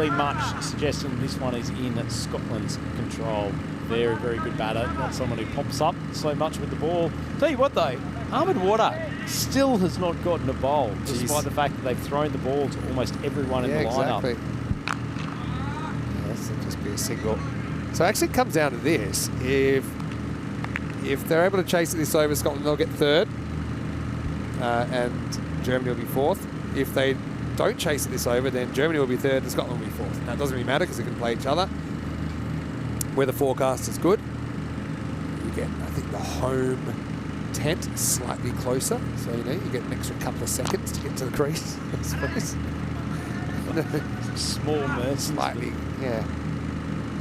much suggesting this one is in Scotland's control. Very, very good batter. Not someone who pops up so much with the ball. Tell you what, though, Ahmed Wadak still has not gotten a bowl, despite the fact that they've thrown the ball to almost everyone in the lineup. Exactly. Yes, it'll just be a single. So actually it comes down to this. If they're able to chase this over, Scotland, they'll get third. And Germany will be fourth. If they don't chase this over, then Germany will be third and Scotland will be fourth. Now, it doesn't really matter because they can play each other. Where the forecast is good, you get, I think, the home tent slightly closer. So, you know, you get an extra couple of seconds to get to the crease, I suppose. Small mercy. Slightly, yeah.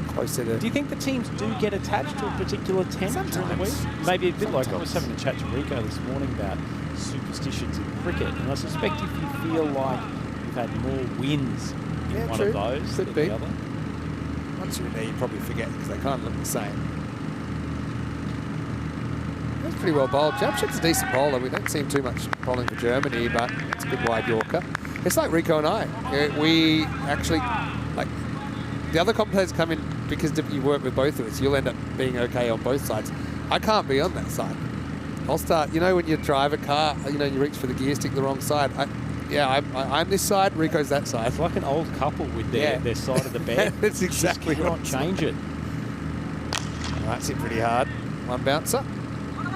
Closer to... Do you think the teams do get attached to a particular tent during the week? Maybe a bit like I was having a chat to Rico this morning about superstitions in cricket, and I suspect if you feel like you've had more wins in one of those than the other. Once you're in there, you probably forget because they kind of look the same. That's pretty well bowled. Jamshed's a decent bowler. We don't see him too much bowling for Germany, but it's a good wide Yorker. It's like Rico and I. We actually, like, the other commentators come in because you work with both of us. You'll end up being okay on both sides. I can't be on that side. I'll start, you know, when you drive a car, you know, you reach for the gear stick the wrong side. I'm this side, Rico's that side. It's like an old couple with their side of the bed. That's exactly right. Just cannot change it. All right, it's hit pretty hard. One bouncer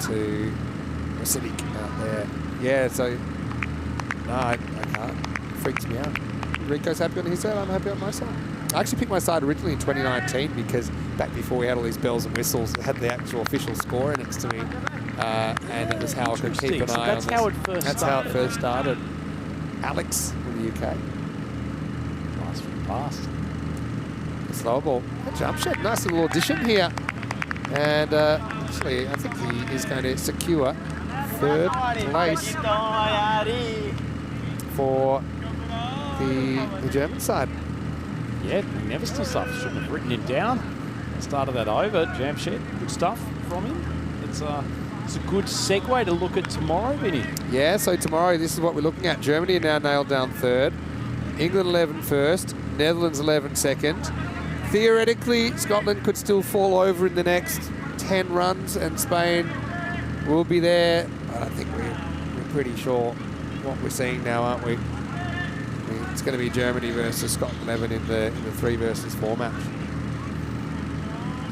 to Rasidik out there. Yeah, so, no, I can't. It freaks me out. Rico's happy on his side, I'm happy on my side. I actually picked my side originally in 2019 because back before we had all these bells and whistles, it had the actual official scorer next to me. And it was how I could keep an eye on That's how it first started. Alex from the UK. Blast from the past. Slower ball. Jamshed, nice little addition here. And actually, I think he is going to secure third place for the German side. Yeah, never still stuff. Shouldn't have written him down. Started that over. Jamshed, good stuff from him. It's a good segue to look at tomorrow, Vinny. Yeah, so tomorrow, this is what we're looking at. Germany are now nailed down third. England 11 first. Netherlands 11 second. Theoretically, Scotland could still fall over in the next 10 runs, and Spain will be there. But I think we're pretty sure what we're seeing now, aren't we? It's going to be Germany versus Scotland 11 in the 3 versus 4 match.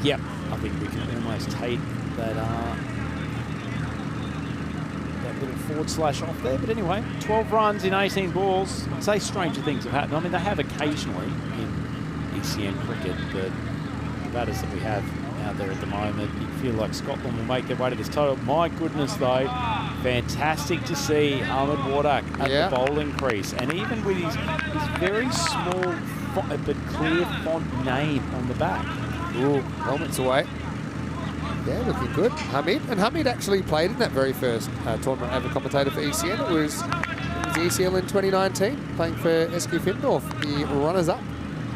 Yep, I think we can almost take that little forward slash off there. But anyway, 12 runs in 18 balls. I'd say stranger things have happened. I mean, they have occasionally in ECN cricket, but the batters that we have out there at the moment, you feel like Scotland will make their way to this total. My goodness, though, fantastic to see Ahmed Wadak at the bowling crease. And even with his very small but clear font name on the back. Ooh, helmets away. Yeah, looking good. Hamid actually played in that very first tournament as a commentator for ECN. It was ECL in 2019, playing for SQ Findorf, the runners-up.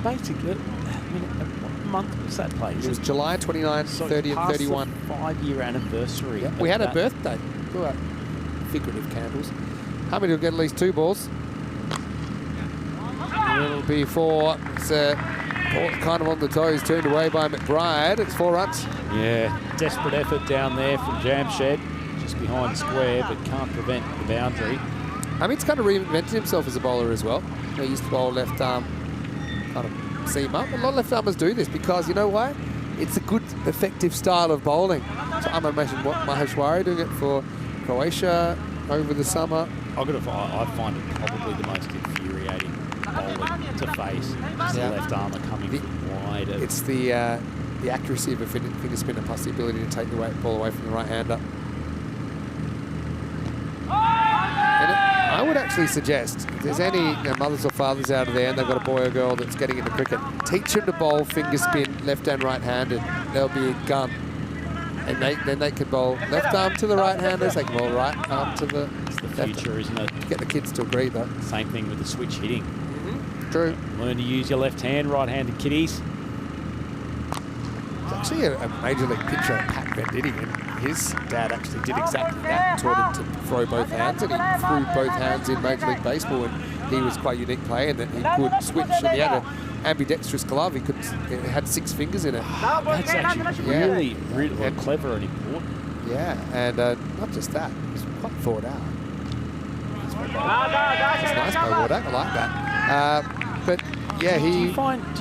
Basically, I mean, what month was that played? It was July 29, so 30 and 31. 5-year anniversary. Yep. We had a birthday. Look at figurative candles. Hamid will get at least 2 balls. before. It's kind of on the toes, turned away by McBride. It's 4 runs. Yeah, desperate effort down there from Jamshed, just behind square, but can't prevent the boundary. I mean, he's kind of reinvented himself as a bowler as well. He used to bowl left arm, kind of seam up. A lot of left armers do this because, you know why? It's a good, effective style of bowling. So I'm imagining what Maheshwari doing it for Croatia over the summer. I find it probably the most infuriating bowling to face. The left armour coming from wide. It's the accuracy of a finger spinner plus the ability to take the ball away from the right-hander. I would actually suggest, if there's any mothers or fathers out there and they've got a boy or girl that's getting into cricket, teach them to bowl finger spin left and right-handed. They'll be a gun. And then they can bowl left arm to the right-handers, they can bowl right arm to the It's the left. future, isn't it? Get the kids to agree, though. Same thing with the switch hitting. True. Learn to use your left hand, right-handed kiddies. There's actually a Major League pitcher, Pat Venditti, and his dad actually did exactly that, taught him to throw both hands, and he threw both hands in Major League Baseball, and he was quite a unique player in that he could switch, and he had an ambidextrous glove. It had 6 fingers in it. That's actually really clever and important. Yeah, and not just that, it was quite thought out. It's nice by Wardak, I like that. But yeah, Do you think the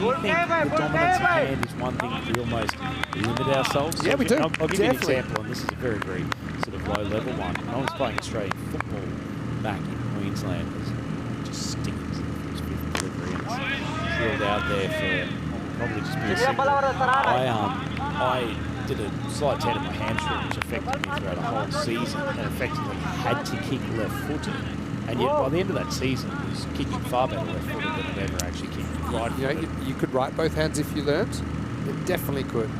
dominance of hand is one thing that we almost limit ourselves? Yeah, we do. I'll give you an Definitely. example, and this is a very, very sort of low-level one. When I was playing Australian football back in Queensland, it was just stickers in the first bit of delivery, and it's drilled out there for probably just being simple. I did a slight tear to my hamstring, which affected me throughout a whole season, and effectively had to kick left-footed. And yet, by the end of that season, it was kicking far better left-footed than I've ever actually kicked right-footed. You know, you could write both hands if you learnt. It definitely could.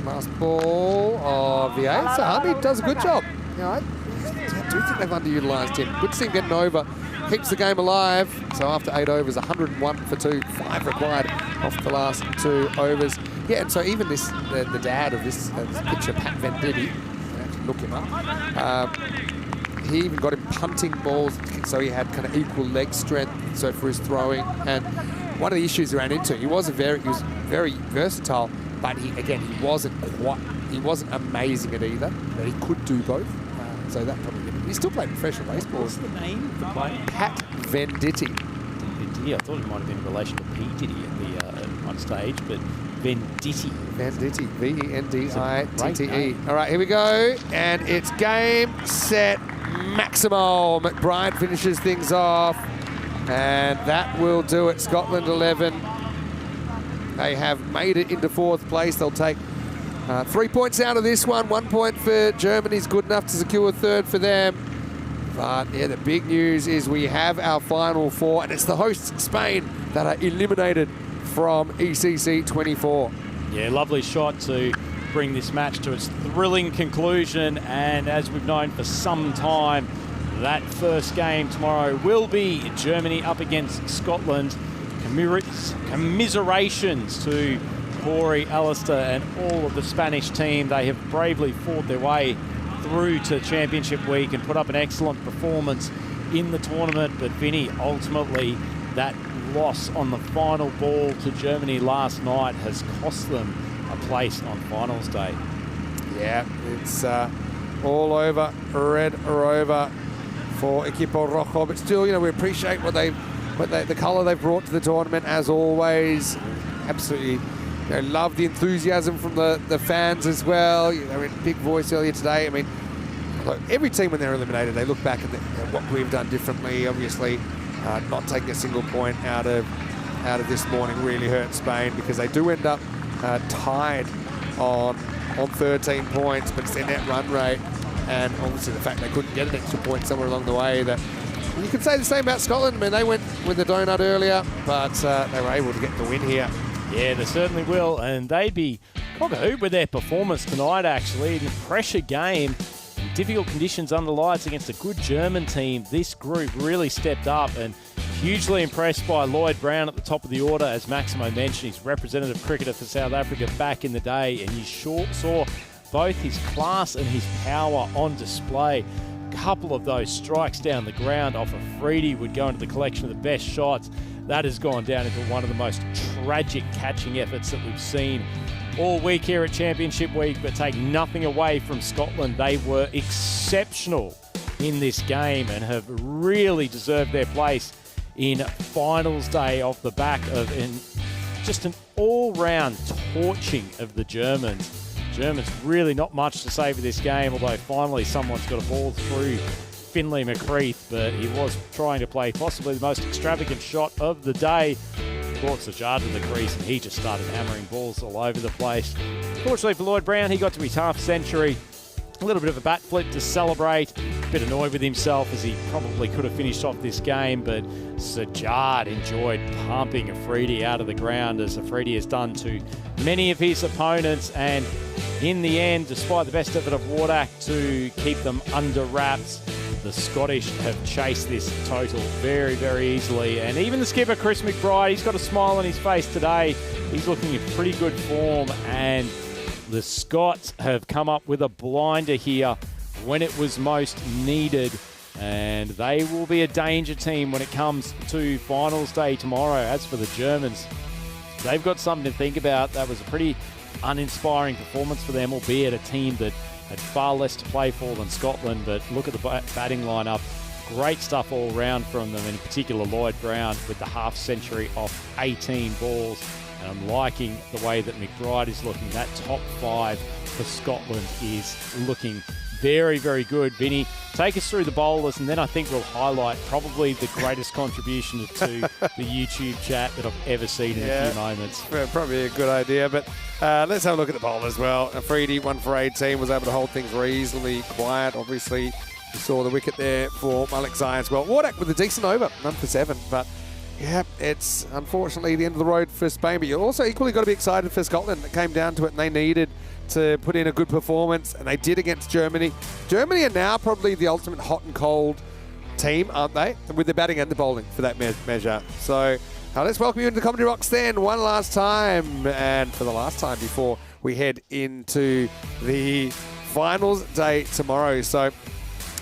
Last ball of the 8th. So Harvey does a good job. You know, I do think they've underutilised him. Good to see him getting over. Keeps the game alive. So after 8 overs, 101 for 2, 5 required off the last 2 overs. Yeah, and so even this, the dad of this pitcher, Pat Venditti, look him up. He even got him punting balls, so he had kind of equal leg strength, so for his throwing. And one of the issues he ran into, he was very versatile, but he wasn't amazing at either. But he could do both, so that probably didn't. He still played professional baseball. What's the name of the player? Pat Venditti. Venditti. I thought it might have been in relation to P. Diddy at one stage, but Venditti. Venditti, V-E-N-D-I-T-T-E. All right, here we go, and it's game, set, Maximo. McBride finishes things off, and that will do it. Scotland 11. They have made it into 4th place. They'll take 3 points out of this one. 1 point for Germany's good enough to secure 3rd for them. But yeah, the big news is we have our final 4, and it's the hosts, Spain, that are eliminated from ECC 24. Yeah, lovely shot to bring this match to its thrilling conclusion, and as we've known for some time, that first game tomorrow will be Germany up against Scotland. Commiserations to Corey, Alistair and all of the Spanish team. They have bravely fought their way through to Championship Week and put up an excellent performance in the tournament, but Vinny, ultimately that loss on the final ball to Germany last night has cost them a place on finals day. Yeah, it's all over, red rover for Equipo Rojo, but still, you know, we appreciate the colour they've brought to the tournament as always. Absolutely, you know, love the enthusiasm from the fans as well. You know, in big voice earlier today. I mean, look, every team when they're eliminated, they look back at what we've done differently. Obviously, not taking a single point out of this morning really hurt Spain, because they do end up tied on 13 points, but it's their net run rate, and obviously the fact they couldn't get an extra point somewhere along the way. That you can say the same about Scotland. I mean, they went with the donut earlier, but they were able to get the win here. Yeah, they certainly will, and they'd be cock-a-hoop with their performance tonight, actually. In a pressure game, in difficult conditions under lights against a good German team, this group really stepped up, and hugely impressed by Lloyd Brown at the top of the order. As Maximo mentioned, he's representative cricketer for South Africa back in the day, and you saw both his class and his power on display. A couple of those strikes down the ground off a Freedy would go into the collection of the best shots. that has gone down into one of the most tragic catching efforts that we've seen all week here at Championship Week, but take nothing away from Scotland. They were exceptional in this game and have really deserved their place in finals day off the back of just an all-round torching of the Germans. Germans really not much to say for this game, although finally someone's got a ball through Finlay McCreath, but he was trying to play possibly the most extravagant shot of the day. Brought Sajard to the crease and he just started hammering balls all over the place. Fortunately for Lloyd Brown, he got to his half century. A little bit of a bat flip to celebrate. A bit annoyed with himself as he probably could have finished off this game, but Sajard enjoyed pumping Afridi out of the ground, as Afridi has done to many of his opponents. And in the end, despite the best effort of Wardak to keep them under wraps, the Scottish have chased this total very, very easily. And even the skipper, Chris McBride, he's got a smile on his face today. He's looking in pretty good form, and the Scots have come up with a blinder here when it was most needed, and they will be a danger team when it comes to finals day tomorrow. As for the Germans, they've got something to think about. That was a pretty uninspiring performance for them, albeit a team that had far less to play for than Scotland. But look at the batting lineup. Great stuff all round from them, in particular Lloyd Brown with the half century off 18 balls. And I'm liking the way that McBride is looking. That top 5 for Scotland is looking very, very good. Vinny, take us through the bowlers, and then I think we'll highlight probably the greatest contribution to the YouTube chat that I've ever seen in a few moments. Probably a good idea, but let's have a look at the bowlers as well. Afridi, 1 for 18, was able to hold things reasonably quiet. Obviously, you saw the wicket there for Malik Zai as well. Wardak with a decent over, 1 for 7, but yeah, it's unfortunately the end of the road for Spain, but you also equally got to be excited for Scotland. It came down to it, and they needed to put in a good performance, and they did against Germany. Germany are now probably the ultimate hot and cold team, aren't they? With the batting and the bowling for that measure. So let's welcome you into the commentary box then, one last time, and for the last time before we head into the finals day tomorrow. So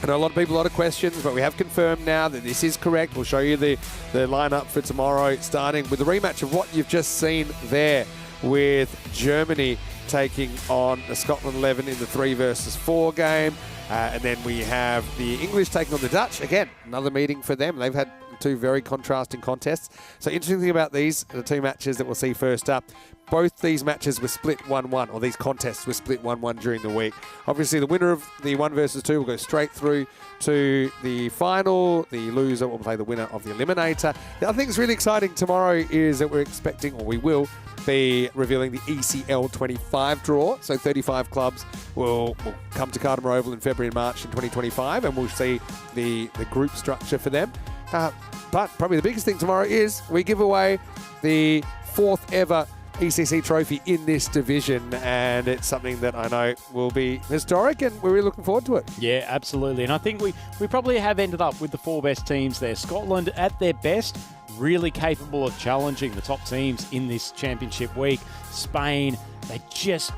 I know a lot of people, a lot of questions, but we have confirmed now that this is correct. We'll show you the lineup for tomorrow, starting with the rematch of what you've just seen there, with Germany taking on the Scotland 11 in the 3 versus 4 game. And then we have the English taking on the Dutch. Again, another meeting for them. They've had 2 very contrasting contests. So interesting thing about these, the 2 matches that we'll see first up, both these matches were split 1-1, or these contests were split 1-1 during the week. Obviously, the winner of the 1 versus 2 will go straight through to the final. The loser will play the winner of the eliminator. The other thing that's really exciting tomorrow is that we're expecting, or we will be revealing the ECL 25 draw. So 35 clubs will come to Carter Oval in February and March in 2025, and we'll see the group structure for them. But probably the biggest thing tomorrow is we give away the 4th ever ECC trophy in this division, and it's something that I know will be historic, and we're really looking forward to it. Yeah, absolutely. And I think we probably have ended up with the 4 best teams there. Scotland at their best, really capable of challenging the top teams in this championship week. Spain, they just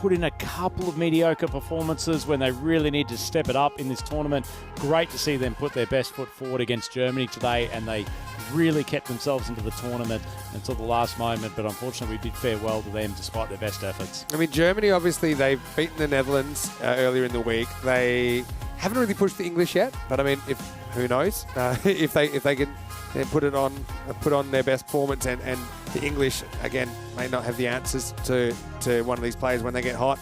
put in a couple of mediocre performances when they really need to step it up in this tournament. Great to see them put their best foot forward against Germany today, and they really kept themselves into the tournament until the last moment, but unfortunately we did fare well to them despite their best efforts. I mean, Germany, obviously, they've beaten the Netherlands earlier in the week. They haven't really pushed the English yet, but I mean, who knows? If they can put on their best performance, and the English, again, may not have the answers to one of these players when they get hot.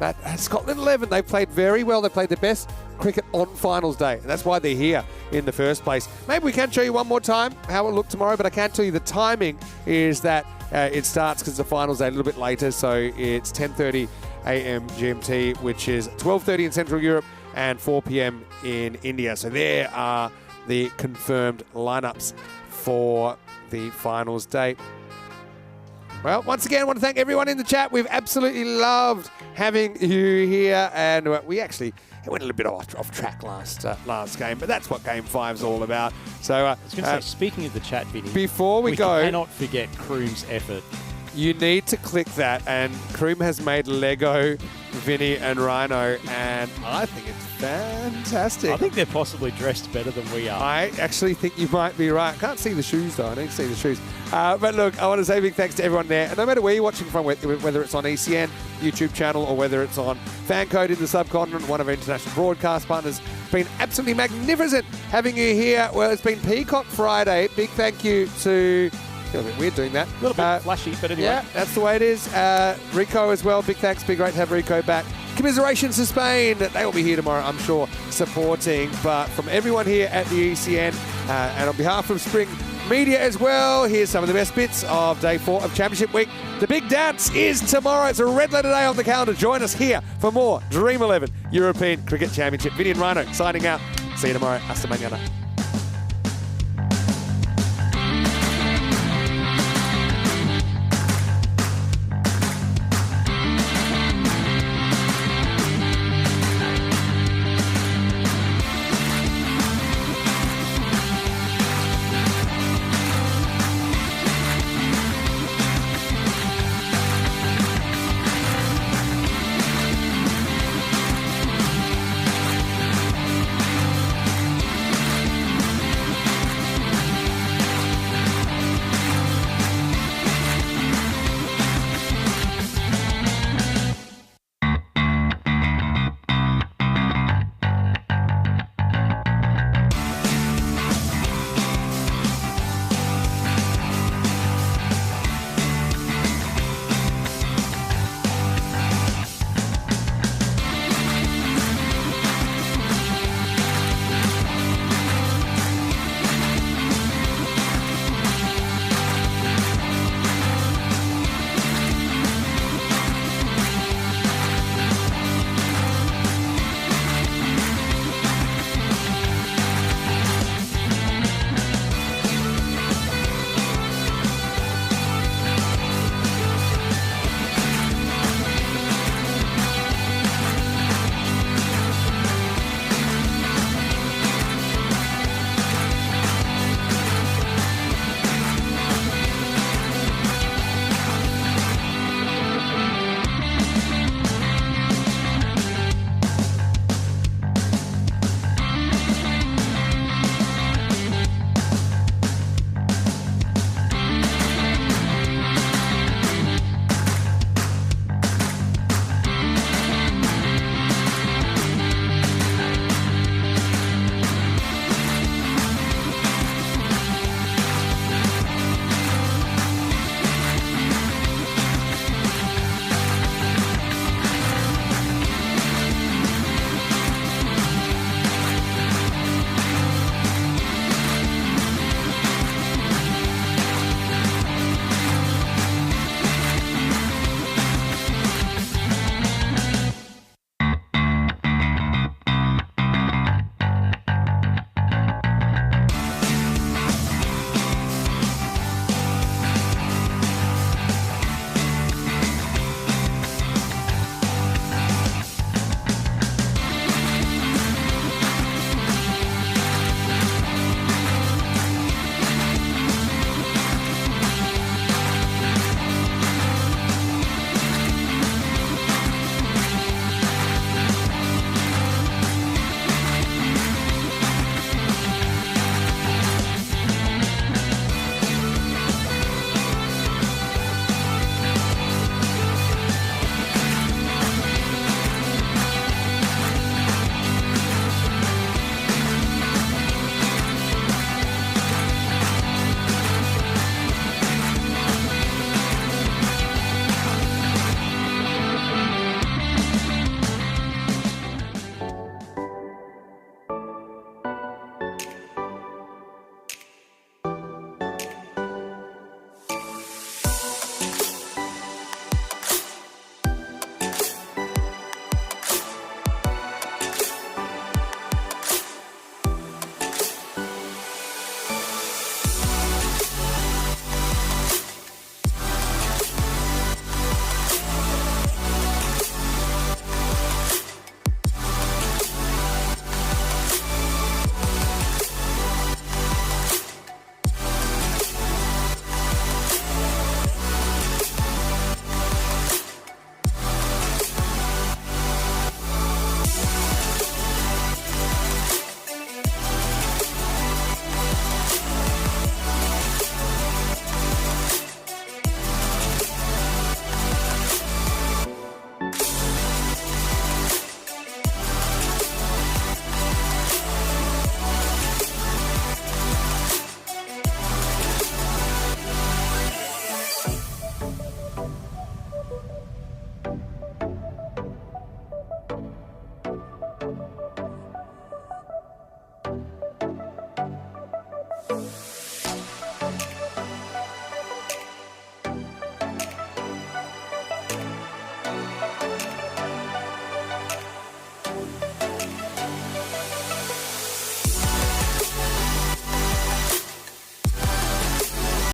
But Scotland 11, they played very well. They played the best cricket on finals day, and that's why they're here in the first place. Maybe we can show you one more time how it looked tomorrow, but I can't tell you the timing is that it starts, because the finals day a little bit later, so it's 10:30 a.m. GMT, which is 12:30 in Central Europe and 4 p.m. in India. So there are the confirmed lineups for the finals day. Well, once again, I want to thank everyone in the chat. We've absolutely loved having you here, and we actually went a little bit off track last game, but that's what Game 5's all about. So I was going to say, speaking of the chat, Vinny, before we go, cannot forget Kroom's effort. You need to click that, and Kroom has made Lego Vinny and Rhino, and I think it's fantastic. I think they're possibly dressed better than we are. I actually think you might be right. I can't see the shoes, though. I need to see the shoes. But look, I want to say big thanks to everyone there. And no matter where you're watching from, whether it's on ECN, YouTube channel, or whether it's on Fancode in the subcontinent, one of our international broadcast partners, it's been absolutely magnificent having you here. Well, it's been Peacock Friday. Big thank you to... A little bit weird doing that. A little bit flashy, but anyway. Yeah, that's the way it is. Rico as well. Big thanks. Be great to have Rico back. Commiserations to Spain. They will be here tomorrow, I'm sure, supporting. But from everyone here at the ECN, and on behalf of Spring Media as well, here's some of the best bits of Day 4 of Championship Week. The big dance is tomorrow. It's a red letter day on the calendar. Join us here for more Dream 11 European Cricket Championship. Vinny and Rhino signing out. See you tomorrow. Hasta mañana.